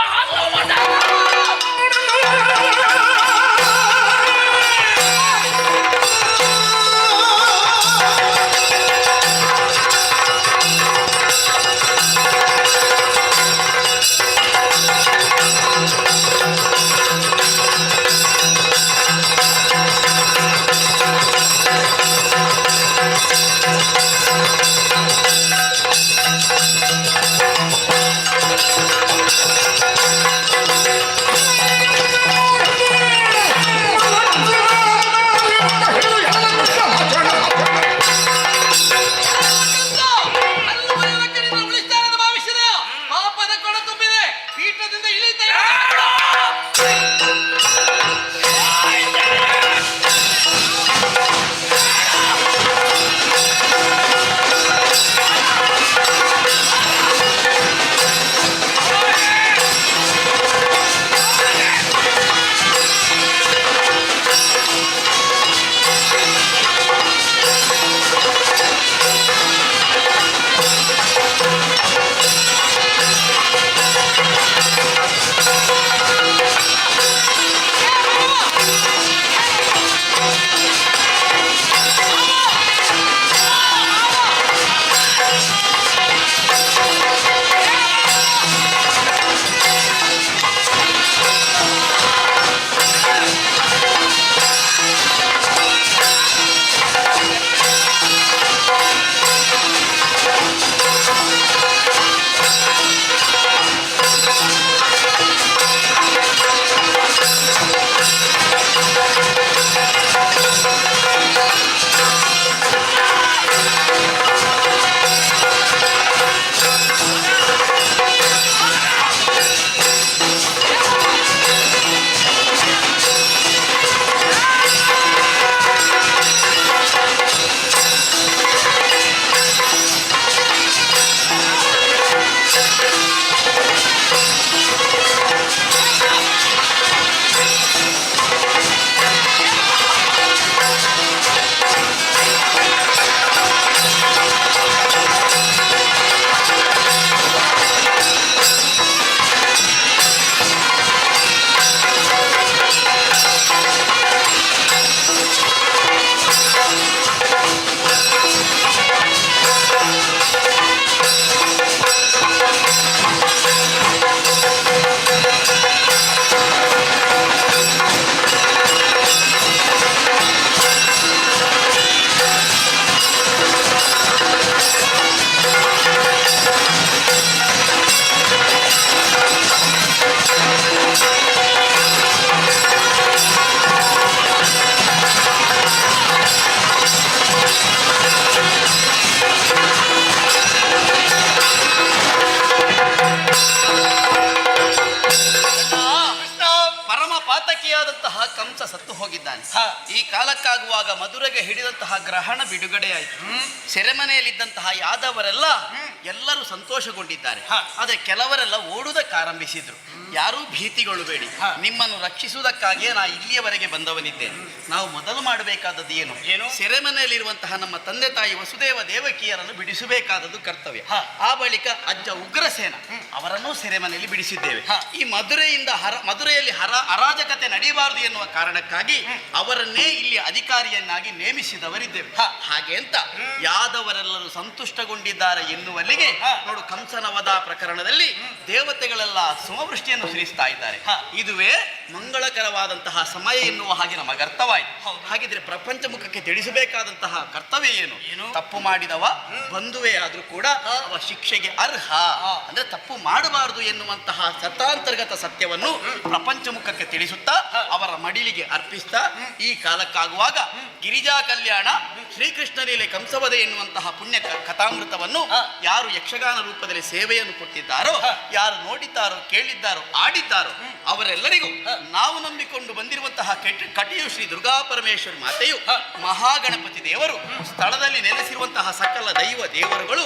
ಕಂಸ ಸತ್ತು ಹೋಗಿದ್ದಾನೆ. ಈ ಕಾಲಕ್ಕಾಗುವಾಗ ಮಧುರೆಗೆ ಹಿಡಿದಂತಹ ಗ್ರಹಣ ಬಿಡುಗಡೆಯಾಯಿತು. ಸೆರೆಮನೆಯಲ್ಲಿದ್ದಂತಹ ಯಾದವರೆಲ್ಲ ಎಲ್ಲರೂ ಸಂತೋಷಗೊಂಡಿದ್ದಾರೆ. ಆದರೆ ಕೆಲವರೆಲ್ಲ ಓಡುವುದಕ್ಕೆ ಆರಂಭಿಸಿದ್ರು. ಯಾರೂ ಭೀತಿಗೊಳ್ಳಬೇಡಿ, ನಿಮ್ಮನ್ನು ರಕ್ಷಿಸುವುದಕ್ಕಾಗಿಯೇ ನಾ ಇಲ್ಲಿಯವರೆಗೆ ಬಂದವನಿದ್ದೇನೆ. ನಾವು ಮೊದಲು ಮಾಡಬೇಕಾದದ್ದು ಏನು? ಸೆರೆಮನೆಯಲ್ಲಿರುವಂತಹ ನಮ್ಮ ತಂದೆ ತಾಯಿ ವಸುದೇವ ದೇವಕಿಯರನ್ನು ಬಿಡಿಸಬೇಕಾದದ್ದು ಕರ್ತವ್ಯ. ಆ ಬಳಿಕ ಅಜ್ಜ ಉಗ್ರಸೇನ ಅವರನ್ನೂ ಸೆರೆಮನೆಯಲ್ಲಿ ಬಿಡಿಸಿದ್ದೇವೆ. ಈ ಮಧುರೆಯಲ್ಲಿ ಅರಾಜಕತೆ ನಡೆಯಬಾರದು ಎನ್ನುವ ಕಾರಣಕ್ಕಾಗಿ ಹಾಗಾಗಿ ಅವರನ್ನೇ ಇಲ್ಲಿ ಅಧಿಕಾರಿಯನ್ನಾಗಿ ನೇಮಿಸಿದವರಿದ್ದೇವೆ. ಹಾಗೆ ಅಂತ ಯಾದವರೆಲ್ಲರೂ ಸಂತುಷ್ಟಗೊಂಡಿದ್ದಾರೆ ಎನ್ನುವಲ್ಲಿಗೆ ನೋಡು, ಕಂಸನ ವಧ ಪ್ರಕರಣದಲ್ಲಿ ದೇವತೆಗಳೆಲ್ಲ ಸುಮವೃಷ್ಟಿಯನ್ನು ಸುರಿಸ್ತಾ ಇದ್ದಾರೆ. ಇದುವೇ ಮಂಗಳಕರವಾದಂತಹ ಸಮಯ ಎನ್ನುವ ಹಾಗೆ ನಮಗೆ ಅರ್ಥವಾಯಿತು. ಹಾಗಿದ್ರೆ ಪ್ರಪಂಚ ಮುಖಕ್ಕೆ ತಿಳಿಸಬೇಕಾದಂತಹ ಕರ್ತವ್ಯ ಏನು? ತಪ್ಪು ಮಾಡಿದವ ಬಂಧುವೇ ಆದ್ರೂ ಕೂಡ ಅವ ಶಿಕ್ಷೆಗೆ ಅರ್ಹ, ಅಂದ್ರೆ ತಪ್ಪು ಮಾಡಬಾರದು ಎನ್ನುವಂತಹ ಸತಾಂತರ್ಗತ ಸತ್ಯವನ್ನು ಪ್ರಪಂಚ ಮುಖಕ್ಕೆ ತಿಳಿಸುತ್ತಾ ಅವರ ಮಡಿಲಿಗೆ ಅರ್ಪಿಸ್ತಾ ಈ ಕಾಲಕ್ಕಾಗುವಾಗ ಗಿರಿಜಾ ಕಲ್ಯಾಣ, ಶ್ರೀಕೃಷ್ಣ ಲೀಲೆ, ಕಂಸವಧೆ ಎನ್ನುವಂತಹ ಪುಣ್ಯ ಕಥಾಮೃತವನ್ನು ಯಾರು ಯಕ್ಷಗಾನ ರೂಪದಲ್ಲಿ ಸೇವೆಯನ್ನು ಕೊಟ್ಟಿದ್ದಾರೋ, ಯಾರು ನೋಡಿದ್ದಾರೋ, ಕೇಳಿದ್ದಾರೋ, ಆಡಿದ್ದಾರೋ ಅವರೆಲ್ಲರಿಗೂ ನಾವು ನಂಬಿಕೊಂಡು ಬಂದಿರುವಂತಹ ಕಟಿಯು ಶ್ರೀ ದುರ್ಗಾ ಪರಮೇಶ್ವರಿ ಮಾತೆಯು, ಮಹಾಗಣಪತಿ ದೇವರು, ಸ್ಥಳದಲ್ಲಿ ನೆಲೆಸಿರುವಂತಹ ಸಕಲ ದೈವ ದೇವರುಗಳು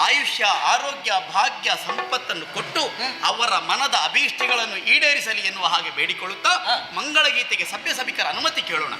ಆಯುಷ್ಯ, ಆರೋಗ್ಯ, ಭಾಗ್ಯ, ಸಂಪತ್ತನ್ನು ಕೊಟ್ಟು ಅವರ ಮನದ ಅಭೀಷ್ಟಗಳನ್ನು ಈಡೇರಿಸಲಿ ಎನ್ನುವ ಹಾಗೆ ಬೇಡಿಕೊಳ್ಳುತ್ತಾ ಮಂಗಳ ಗೀತೆಗೆ ಸಭ್ಯ ಸಭಿಕರ ಅನುಮತಿ ಕೇಳೋಣ.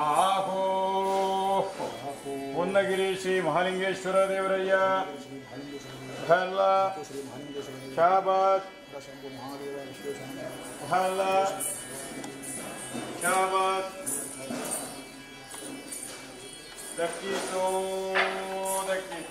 ಆಹೋ ಹೊನ್ನಗಿರಿ ಶ್ರೀ ಮಹಾಲಿಂಗೇಶ್ವರ ದೇವರಯ್ಯ ಹಲ್ಲ ಶಾಬಾತ್ ಹಲ್ಲ ಶಾಬಾತ್ ದಕ್ಕಿಸೋ ದಕ್ಕಿ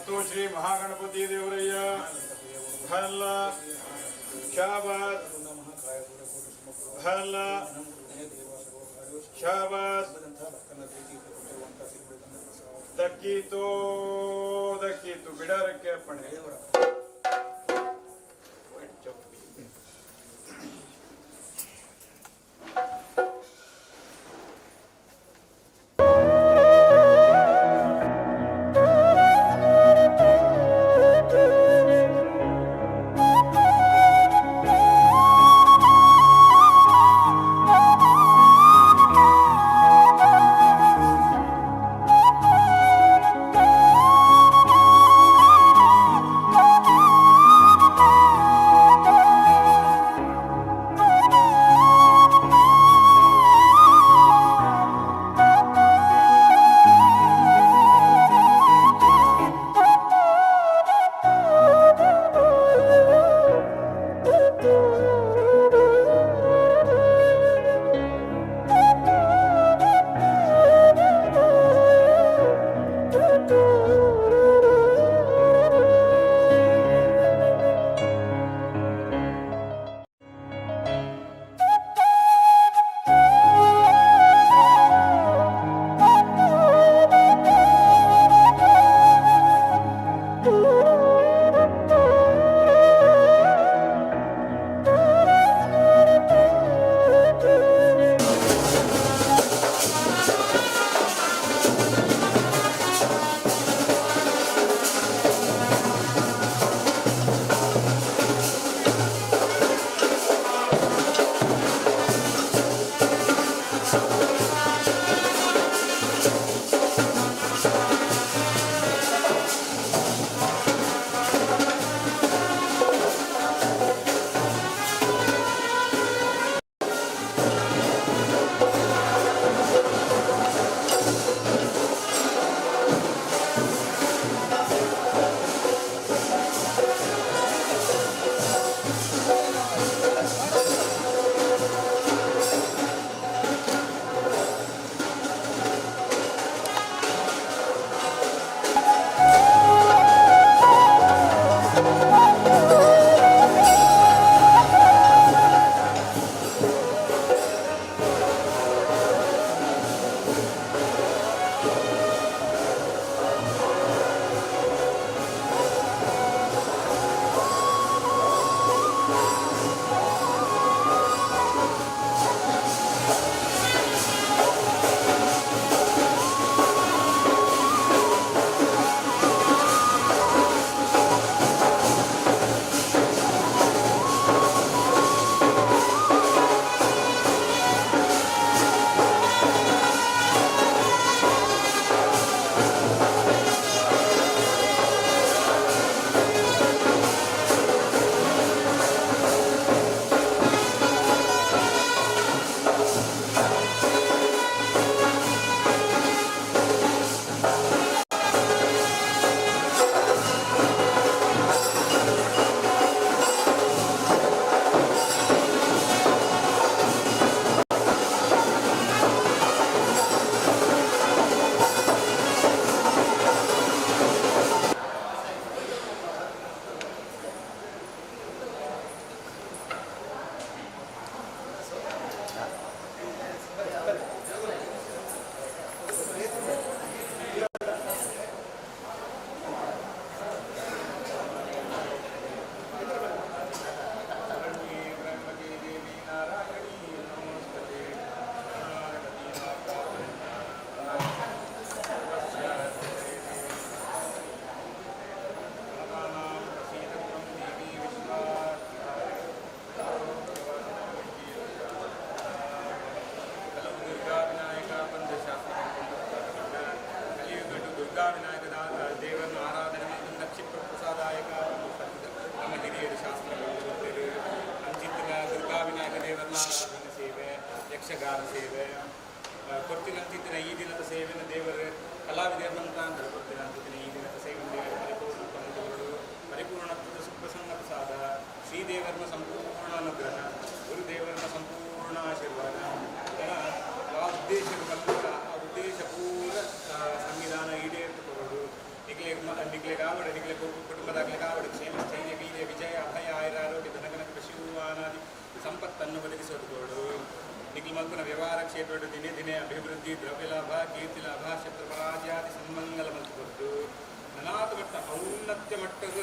ಮತ್ತು ಶ್ರೀ ಮಹಾಗಣಪತಿ ದೇವರಯ್ಯ ಹಲ್ಲ ಶಾಬಾಸ್ ಹಲ್ಲ ಶಾಬಾಸ್ ದಕ್ಕೀತು ಬಿಡಾರಕ್ಕೆ ಅಪ್ಪಣೆ. ಯಕ್ಷಗಾನ ಸೇವೆ ಕೊಡ್ತಿನಂತಿದ್ದಿನ ಈ ದಿನದ ಸೇವೆಯನ್ನು ದೇವರ ಕಲಾವಿದರಂತ ಕೊಡ್ತಿನಂತಿದ್ದಿನ ಈ ದಿನದ ಸೇವೆಯನ್ನು ದೇವರ ಪರಿಪೂರ್ಣ ಬಂಧುಗಳು ಪರಿಪೂರ್ಣತ್ವದ ಸುಪ್ರಸನ್ನ ಪ್ರಸಾದ ಶ್ರೀದೇವರನ ಸಂಪೂರ್ಣ ಅನುಗ್ರಹ ಗುರುದೇವರನ ಸಂಪೂರ್ಣ ಆಶೀರ್ವಾದ ಆ ಉದ್ದೇಶ ಪೂರ ಸಂವಿಧಾನ ಈಡೇರಿಸಿಕೊಳ್ಳೋದು ಈಗಲೇ ಕಾವಡು ನಿಗಲೆ ಕುಟುಂಬದಾಗಲಿ ಕಾವಡು ಕ್ಷೇಮ ಸ್ಥೈರ್ಯ ವೀರ್ಯ ವಿಜಯ ಅಭಯ ಆಯುರ ಆರೋಗ್ಯ ಧನಗನ ಕೃಷಿ ಹೂವಾನಾದಿ ಸಂಪತ್ತನ್ನು ಒದಗಿಸೋದು ಗೋಡು ನಿಖಿಲ್ ಮಲ್ಪನ ವ್ಯವಹಾರ ಕ್ಷೇತ್ರ ದಿನೇ ದಿನೇ ಅಭಿವೃದ್ಧಿ ದ್ರವ್ಯ ಲಾಭ ಕೀರ್ತಿ ಲಾಭ ಶತ್ರು ಪರಾಜಯಾದಿ ಸನ್ಮಂಗಲ ಮಲ್ಪೊಟ್ಟು ನನಾಥ ಮಟ್ಟ ಔನ್ನತ್ಯ ಮಟ್ಟದ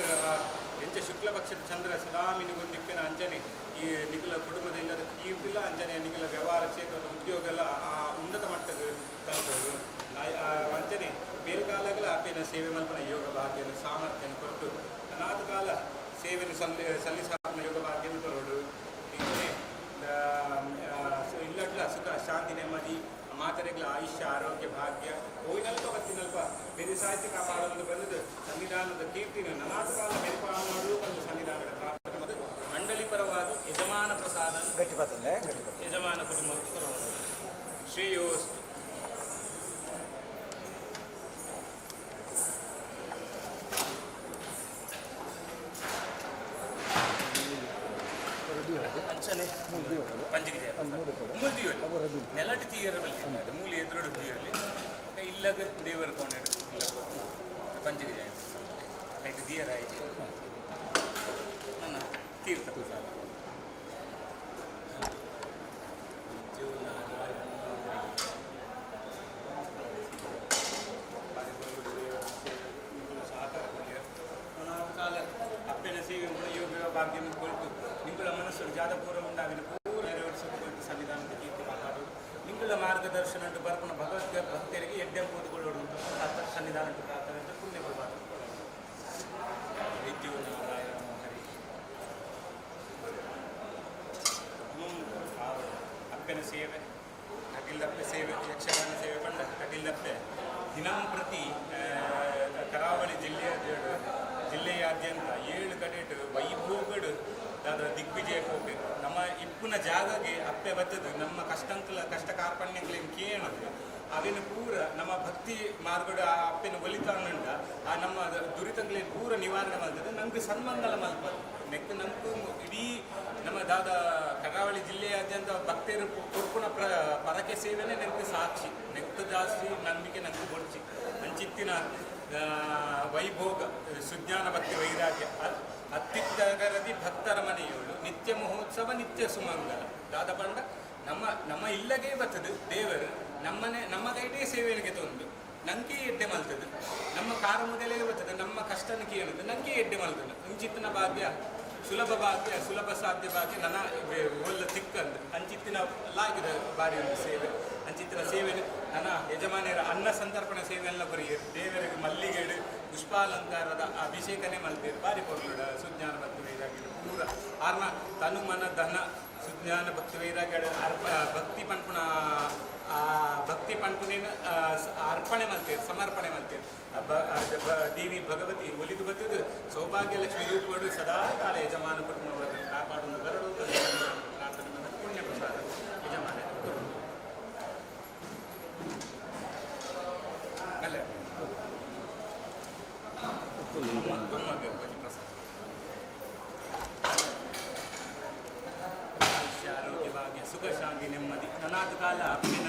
ಎಂಚ ಶುಕ್ಲ ಪಕ್ಷದ ಚಂದ್ರ ಸದಾ ಮಿನಿಗೊಂದಿಕ್ಕಿನ ಅಂಜನೆ ಈ ನಿಖಿಲ ಕುಟುಂಬದ ಇಲ್ಲದ ಕೀರ್ತಿಲ್ಲ ಅಂಜನೆ ನಿಖಿಲ ವ್ಯವಹಾರ ಕ್ಷೇತ್ರದ ಉದ್ಯೋಗ ಎಲ್ಲ ಆ ಉನ್ನತ ಮಟ್ಟದ ತಲುಪೋದು ವಂಚನೆ ಬೇಲ್ಕಾಲಗಳ ಆಪಿನ ಸೇವೆ ಮಲ್ಪನ ಯೋಗ ಭಾಗ್ಯನ ಸಾಮರ್ಥ್ಯನ ಕೊಟ್ಟು ಅನಾಥ ಕಾಲ ಸೇವೆಯನ್ನು ಸಲ್ಲಿಸಾಪನ ಯೋಗ ಭಾಗ್ಯನ ಕೊರೋಡು ಇಲ್ಲಟ್ಲ ಸುಖ ಶಾಂತಿ ನೆಮ್ಮದಿ ಮಾತರೆಗಳ ಆಯುಷ್ಯ ಆರೋಗ್ಯ ಭಾಗ್ಯ ಹೋಯ್ನಲ್ಪ ಬತ್ತಿನಲ್ಪ ಬೇರೆ ಸಾಹಿತ್ಯ ಕಾಪಾಡಲು ಬಂದದ್ದು ಸಂವಿಧಾನದ ಕೀರ್ತಿನ ಅನಾಥ ಕಾಲ ಮೆರುಪಾಡು ಒಂದು ಸಂವಿಧಾನದ ಪ್ರಾರ್ಥನೆ ಮತ್ತು ಮಂಡಳಿ ಪರವಾಗಿ ಯಜಮಾನ ಪ್ರಸಾದ ಯಜಮಾನ ಕುಟುಂಬ ಶ್ರೇಯೋಸ್ತು ಪಂಜಿಗೆ ನೆಲಟಿ ತೀಯರಲ್ಲಿ ಮೂಲಿ ಎದುರು ತೀಯರಲ್ಲಿ ಇಲ್ಲದ ದೇವರ ಕೋಣೆ ಪಂಜಿಗೆ ಐದು ದಿಯರಾಯಿತು ನನ್ನ ತೀರ್ಥ ಕಾಲ ಅಪ್ಪನ ಸೇವೆ ಯೋಗ ಭಾಗ್ಯವನ್ನು ಕೊಟ್ಟು ನಿಂಗಳ ಮನಸ್ಸು ಜಾದಪೂರ್ವ ಉಂಟಾಗಿನ ಪೂರ್ವ ನೆರವೇರಿಸಿಕೊಂಡು ಸಂವಿಧಾನದ ಕೀರ್ತಿ ಮಾತಾಡೋದು ನಿಂಗಳ ಮಾರ್ಗದರ್ಶನ ಬರ್ಪಣ ಭಗವದ್ಗ ಭಕ್ತರಿಗೆ ಎಡ್ಡೆ ಓದಿಕೊಳ್ಳೋದು ಅಂತ ಸಂವಿಧಾನ ಪ್ರಾರ್ಥನೆ ಅಂತ ಪುಣ್ಯ ಬರಬಾರ್ದು ವಿದ್ಯು ನಾರಾಯಣ ಹರಿ ಅಪ್ಪನ ಸೇವೆ ಅಗಿಲ್ಲಪ್ಪೆ ಸೇವೆ ಯಕ್ಷಗಾನ ಸೇವೆ ಬಂದ ಅಗಿಲ್ಲಪ್ಪೆ ದಿನಂ ಪ್ರತಿ ಕರಾವಳಿ ಜಿಲ್ಲೆಯಾದ್ಯಂತ 7 ಕಡೆಟ್ ವೈಭೋಗಡು ಅದರ ದಿಗ್ವಿಜಯ ಹೋಗ್ಬೇಕು ನಮ್ಮ ಇಪ್ಪುನ ಜಾಗಗೆ ಅಪ್ಪೆ ಬರ್ತದೆ ನಮ್ಮ ಕಷ್ಟ ಕಾರ್ಪಣ್ಯಗಳೇನು ಕೇಳೋದು ಅವೇನು ಪೂರ ನಮ್ಮ ಭಕ್ತಿ ಮಾರ್ಗಡು ಆ ಅಪ್ಪೆನ ಒಲಿತಾನುಂಟ ಆ ನಮ್ಮ ದುರಿತಗಳೇನು ಪೂರ ನಿವಾರಣೆ ಮಾಡ್ತದೆ ನಮ್ಗೆ ಸನ್ಮಂಗಲ ಮಲ್ಪದು ನೆಕ್ಕು ನಮಗೂ ಇಡೀ ನಮ್ಮ ದಾದ ಕರಾವಳಿ ಜಿಲ್ಲೆಯಾದ್ಯಂತ ಭಕ್ತರು ಕೊರ್ಪುನ ಪರಕೆ ಸೇವೆನೇ ನೆನಪು ಸಾಕ್ಷಿ ನೆಕ್ಕು ಜಾಸ್ತಿ ನಂಬಿಕೆ ನಂಗೆ ಬೊಡ್ಚಿ ಅಂಚಿತ್ತಿನ ವೈಭೋಗ ಸುಜ್ಞಾನ ಭಕ್ತಿ ವೈರಾಗ್ಯ ಅತ್ತಿತ್ತಗರದಿ ಭಕ್ತರ ಮನೆಯೋಳು ನಿತ್ಯ ಮಹೋತ್ಸವ ನಿತ್ಯ ಸುಮಂಗಲ ದಾದ ಪಂಡ ನಮ್ಮ ಇಲ್ಲಗೆ ಬರ್ತದೆ ದೇವರು ನಮ್ಮ ಕೈಟೇ ಸೇವೆಗೆ ತೊಂದು ನಂಗೆ ಎಡ್ಡೆ ಮಲ್ತದೆ ನಮ್ಮ ಕಾರ ಮೊದಲೇ ಬರ್ತದೆ ನಮ್ಮ ಕಷ್ಟನ ಕೇಳುದು ನಂಗೆ ಎಡ್ಡೆ ಮಲ್ತದೆ ಅಂಚಿತ್ತಿನ ಭಾಗ್ಯ ಸುಲಭ ಸಾಧ್ಯ ಭಾಗ್ಯ ನನ್ನ ಒಲ್ಲ ತಿಕ್ಕಂದು ಅಂಚಿತ್ತಿನ ಲಾಗಿದ ಬಾರಿ ಒಂದು ಸೇವೆ ಅಂಚಿತ್ತಿನ ಸೇವೆ ನನ್ನ ಯಜಮಾನಿಯರ ಅನ್ನ ಸಂತರ್ಪಣೆ ಸೇವೆ ಎಲ್ಲ ಬರೆಯಿರು ದೇವರಿಗೆ ಮಲ್ಲಿಗೆಡು ಪುಷ್ಪಾಲಂಕಾರದ ಅಭಿಷೇಕನೇ ಮಲ್ತೀರು ಬಾರಿ ಪೊರ್ಲುಡ ಸುಜ್ಞಾನ ಭಕ್ತಿ ವೈರಾಗ್ಯ ಪೂರ ಆರ್ನ ತನು ಮನ ಧನ ಸುಜ್ಞಾನ ಭಕ್ತಿ ವೈರಾಗ್ಯ ಭಕ್ತಿ ಪಂಪುನೇನ ಅರ್ಪಣೆ ಮಲ್ತೀರು ಸಮರ್ಪಣೆ ಮಲ್ತೀರು ದೇವಿ ಭಗವತಿ ಒಲಿದು ಬರ್ತದೆ ಸೌಭಾಗ್ಯ ಲಕ್ಷ್ಮಿ ರೂಪಗಳು ಸದಾ ಕಾಲ ಯಜಮಾನ ಕುಟುಂಬ ಕಾಪಾಡುವುದು ಬರಡು ಪ್ರಾರ್ಥನೆ ಪುಣ್ಯ ಪ್ರಸಾದ ಯಜಮಾನ ಅಲ್ಲ ಆರೋಗ್ಯ ಭಾಗ್ಯ ಸುಖ ಶಾಂತಿ ನೆಮ್ಮದಿ ಅನಾಥ ಕಾಲ ಅಪ್ಪಿನ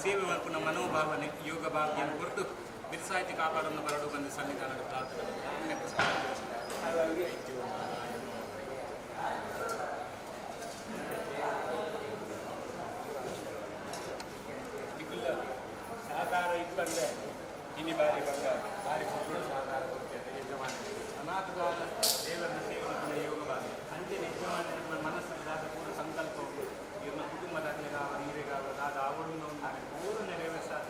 ಸೇವೆ ಮಲ್ಪುನ ಮನೋಭಾವನೆ ಯೋಗ ಭಾಗ್ಯ ಹೊರತು ಬಿರುಸಾಹಿತಿ ಕಾಪಾಡನ್ನು ಬರಡು ಬಂದು ಸಂವಿಧಾನದ ಪ್ರಾರ್ಥನೆ ಸಹಕಾರ ಇಬ್ಬಂದೆ ಇನಿ ಬಾರಿ ಬಂದ ಬಾರಿ ಸಹಕಾರ ಕೊಡ್ತೇವೆ ಯಜಮಾನ ಅನಾಥ ಕಾಲ ದೇವರನ್ನ ಸೇವೆ ಯೋಗ ಭಾಗ್ಯ ಅಂಚೆ ಯಜಮಾನ ಮನಸ್ಸಿನ ಪೂರ ಸಂಕಲ್ಪ ಇವ್ರನ್ನ ಕುಟುಂಬದಾಗಲಿಗಾವ ನೀರಿಗಾವ ದಾದ ಅವರನ್ನು ಪೂರ ನೆರವೇರಿಸಾದ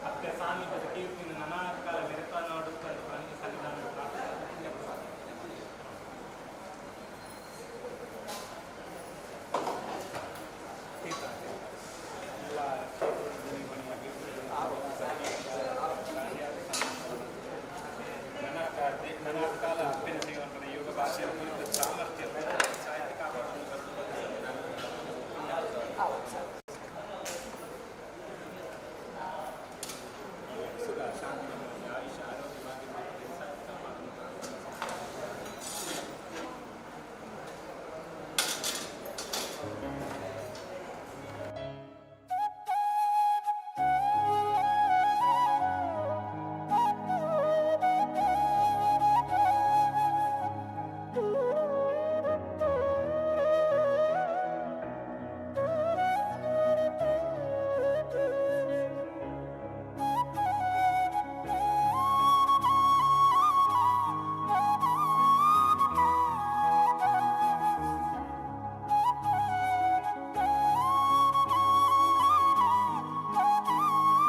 ಅತ್ತೆ ಸಾಮೀಪ್ಯದ ಕೀರ್ತಿನ ಅನಾಥ ಕಾಲ ಮೆರೆತ ನೋಡುತ್ತ ಬಂದು ಸಂವಿಧಾನದ ಪ್ರಾರ್ಥನೆ ನನ್ನ ಕಾಲ ಅಪ್ಪಿನ ಸೇವಂತನ ಯೋಗ ಭಾಷೆಯ ಕುರಿತು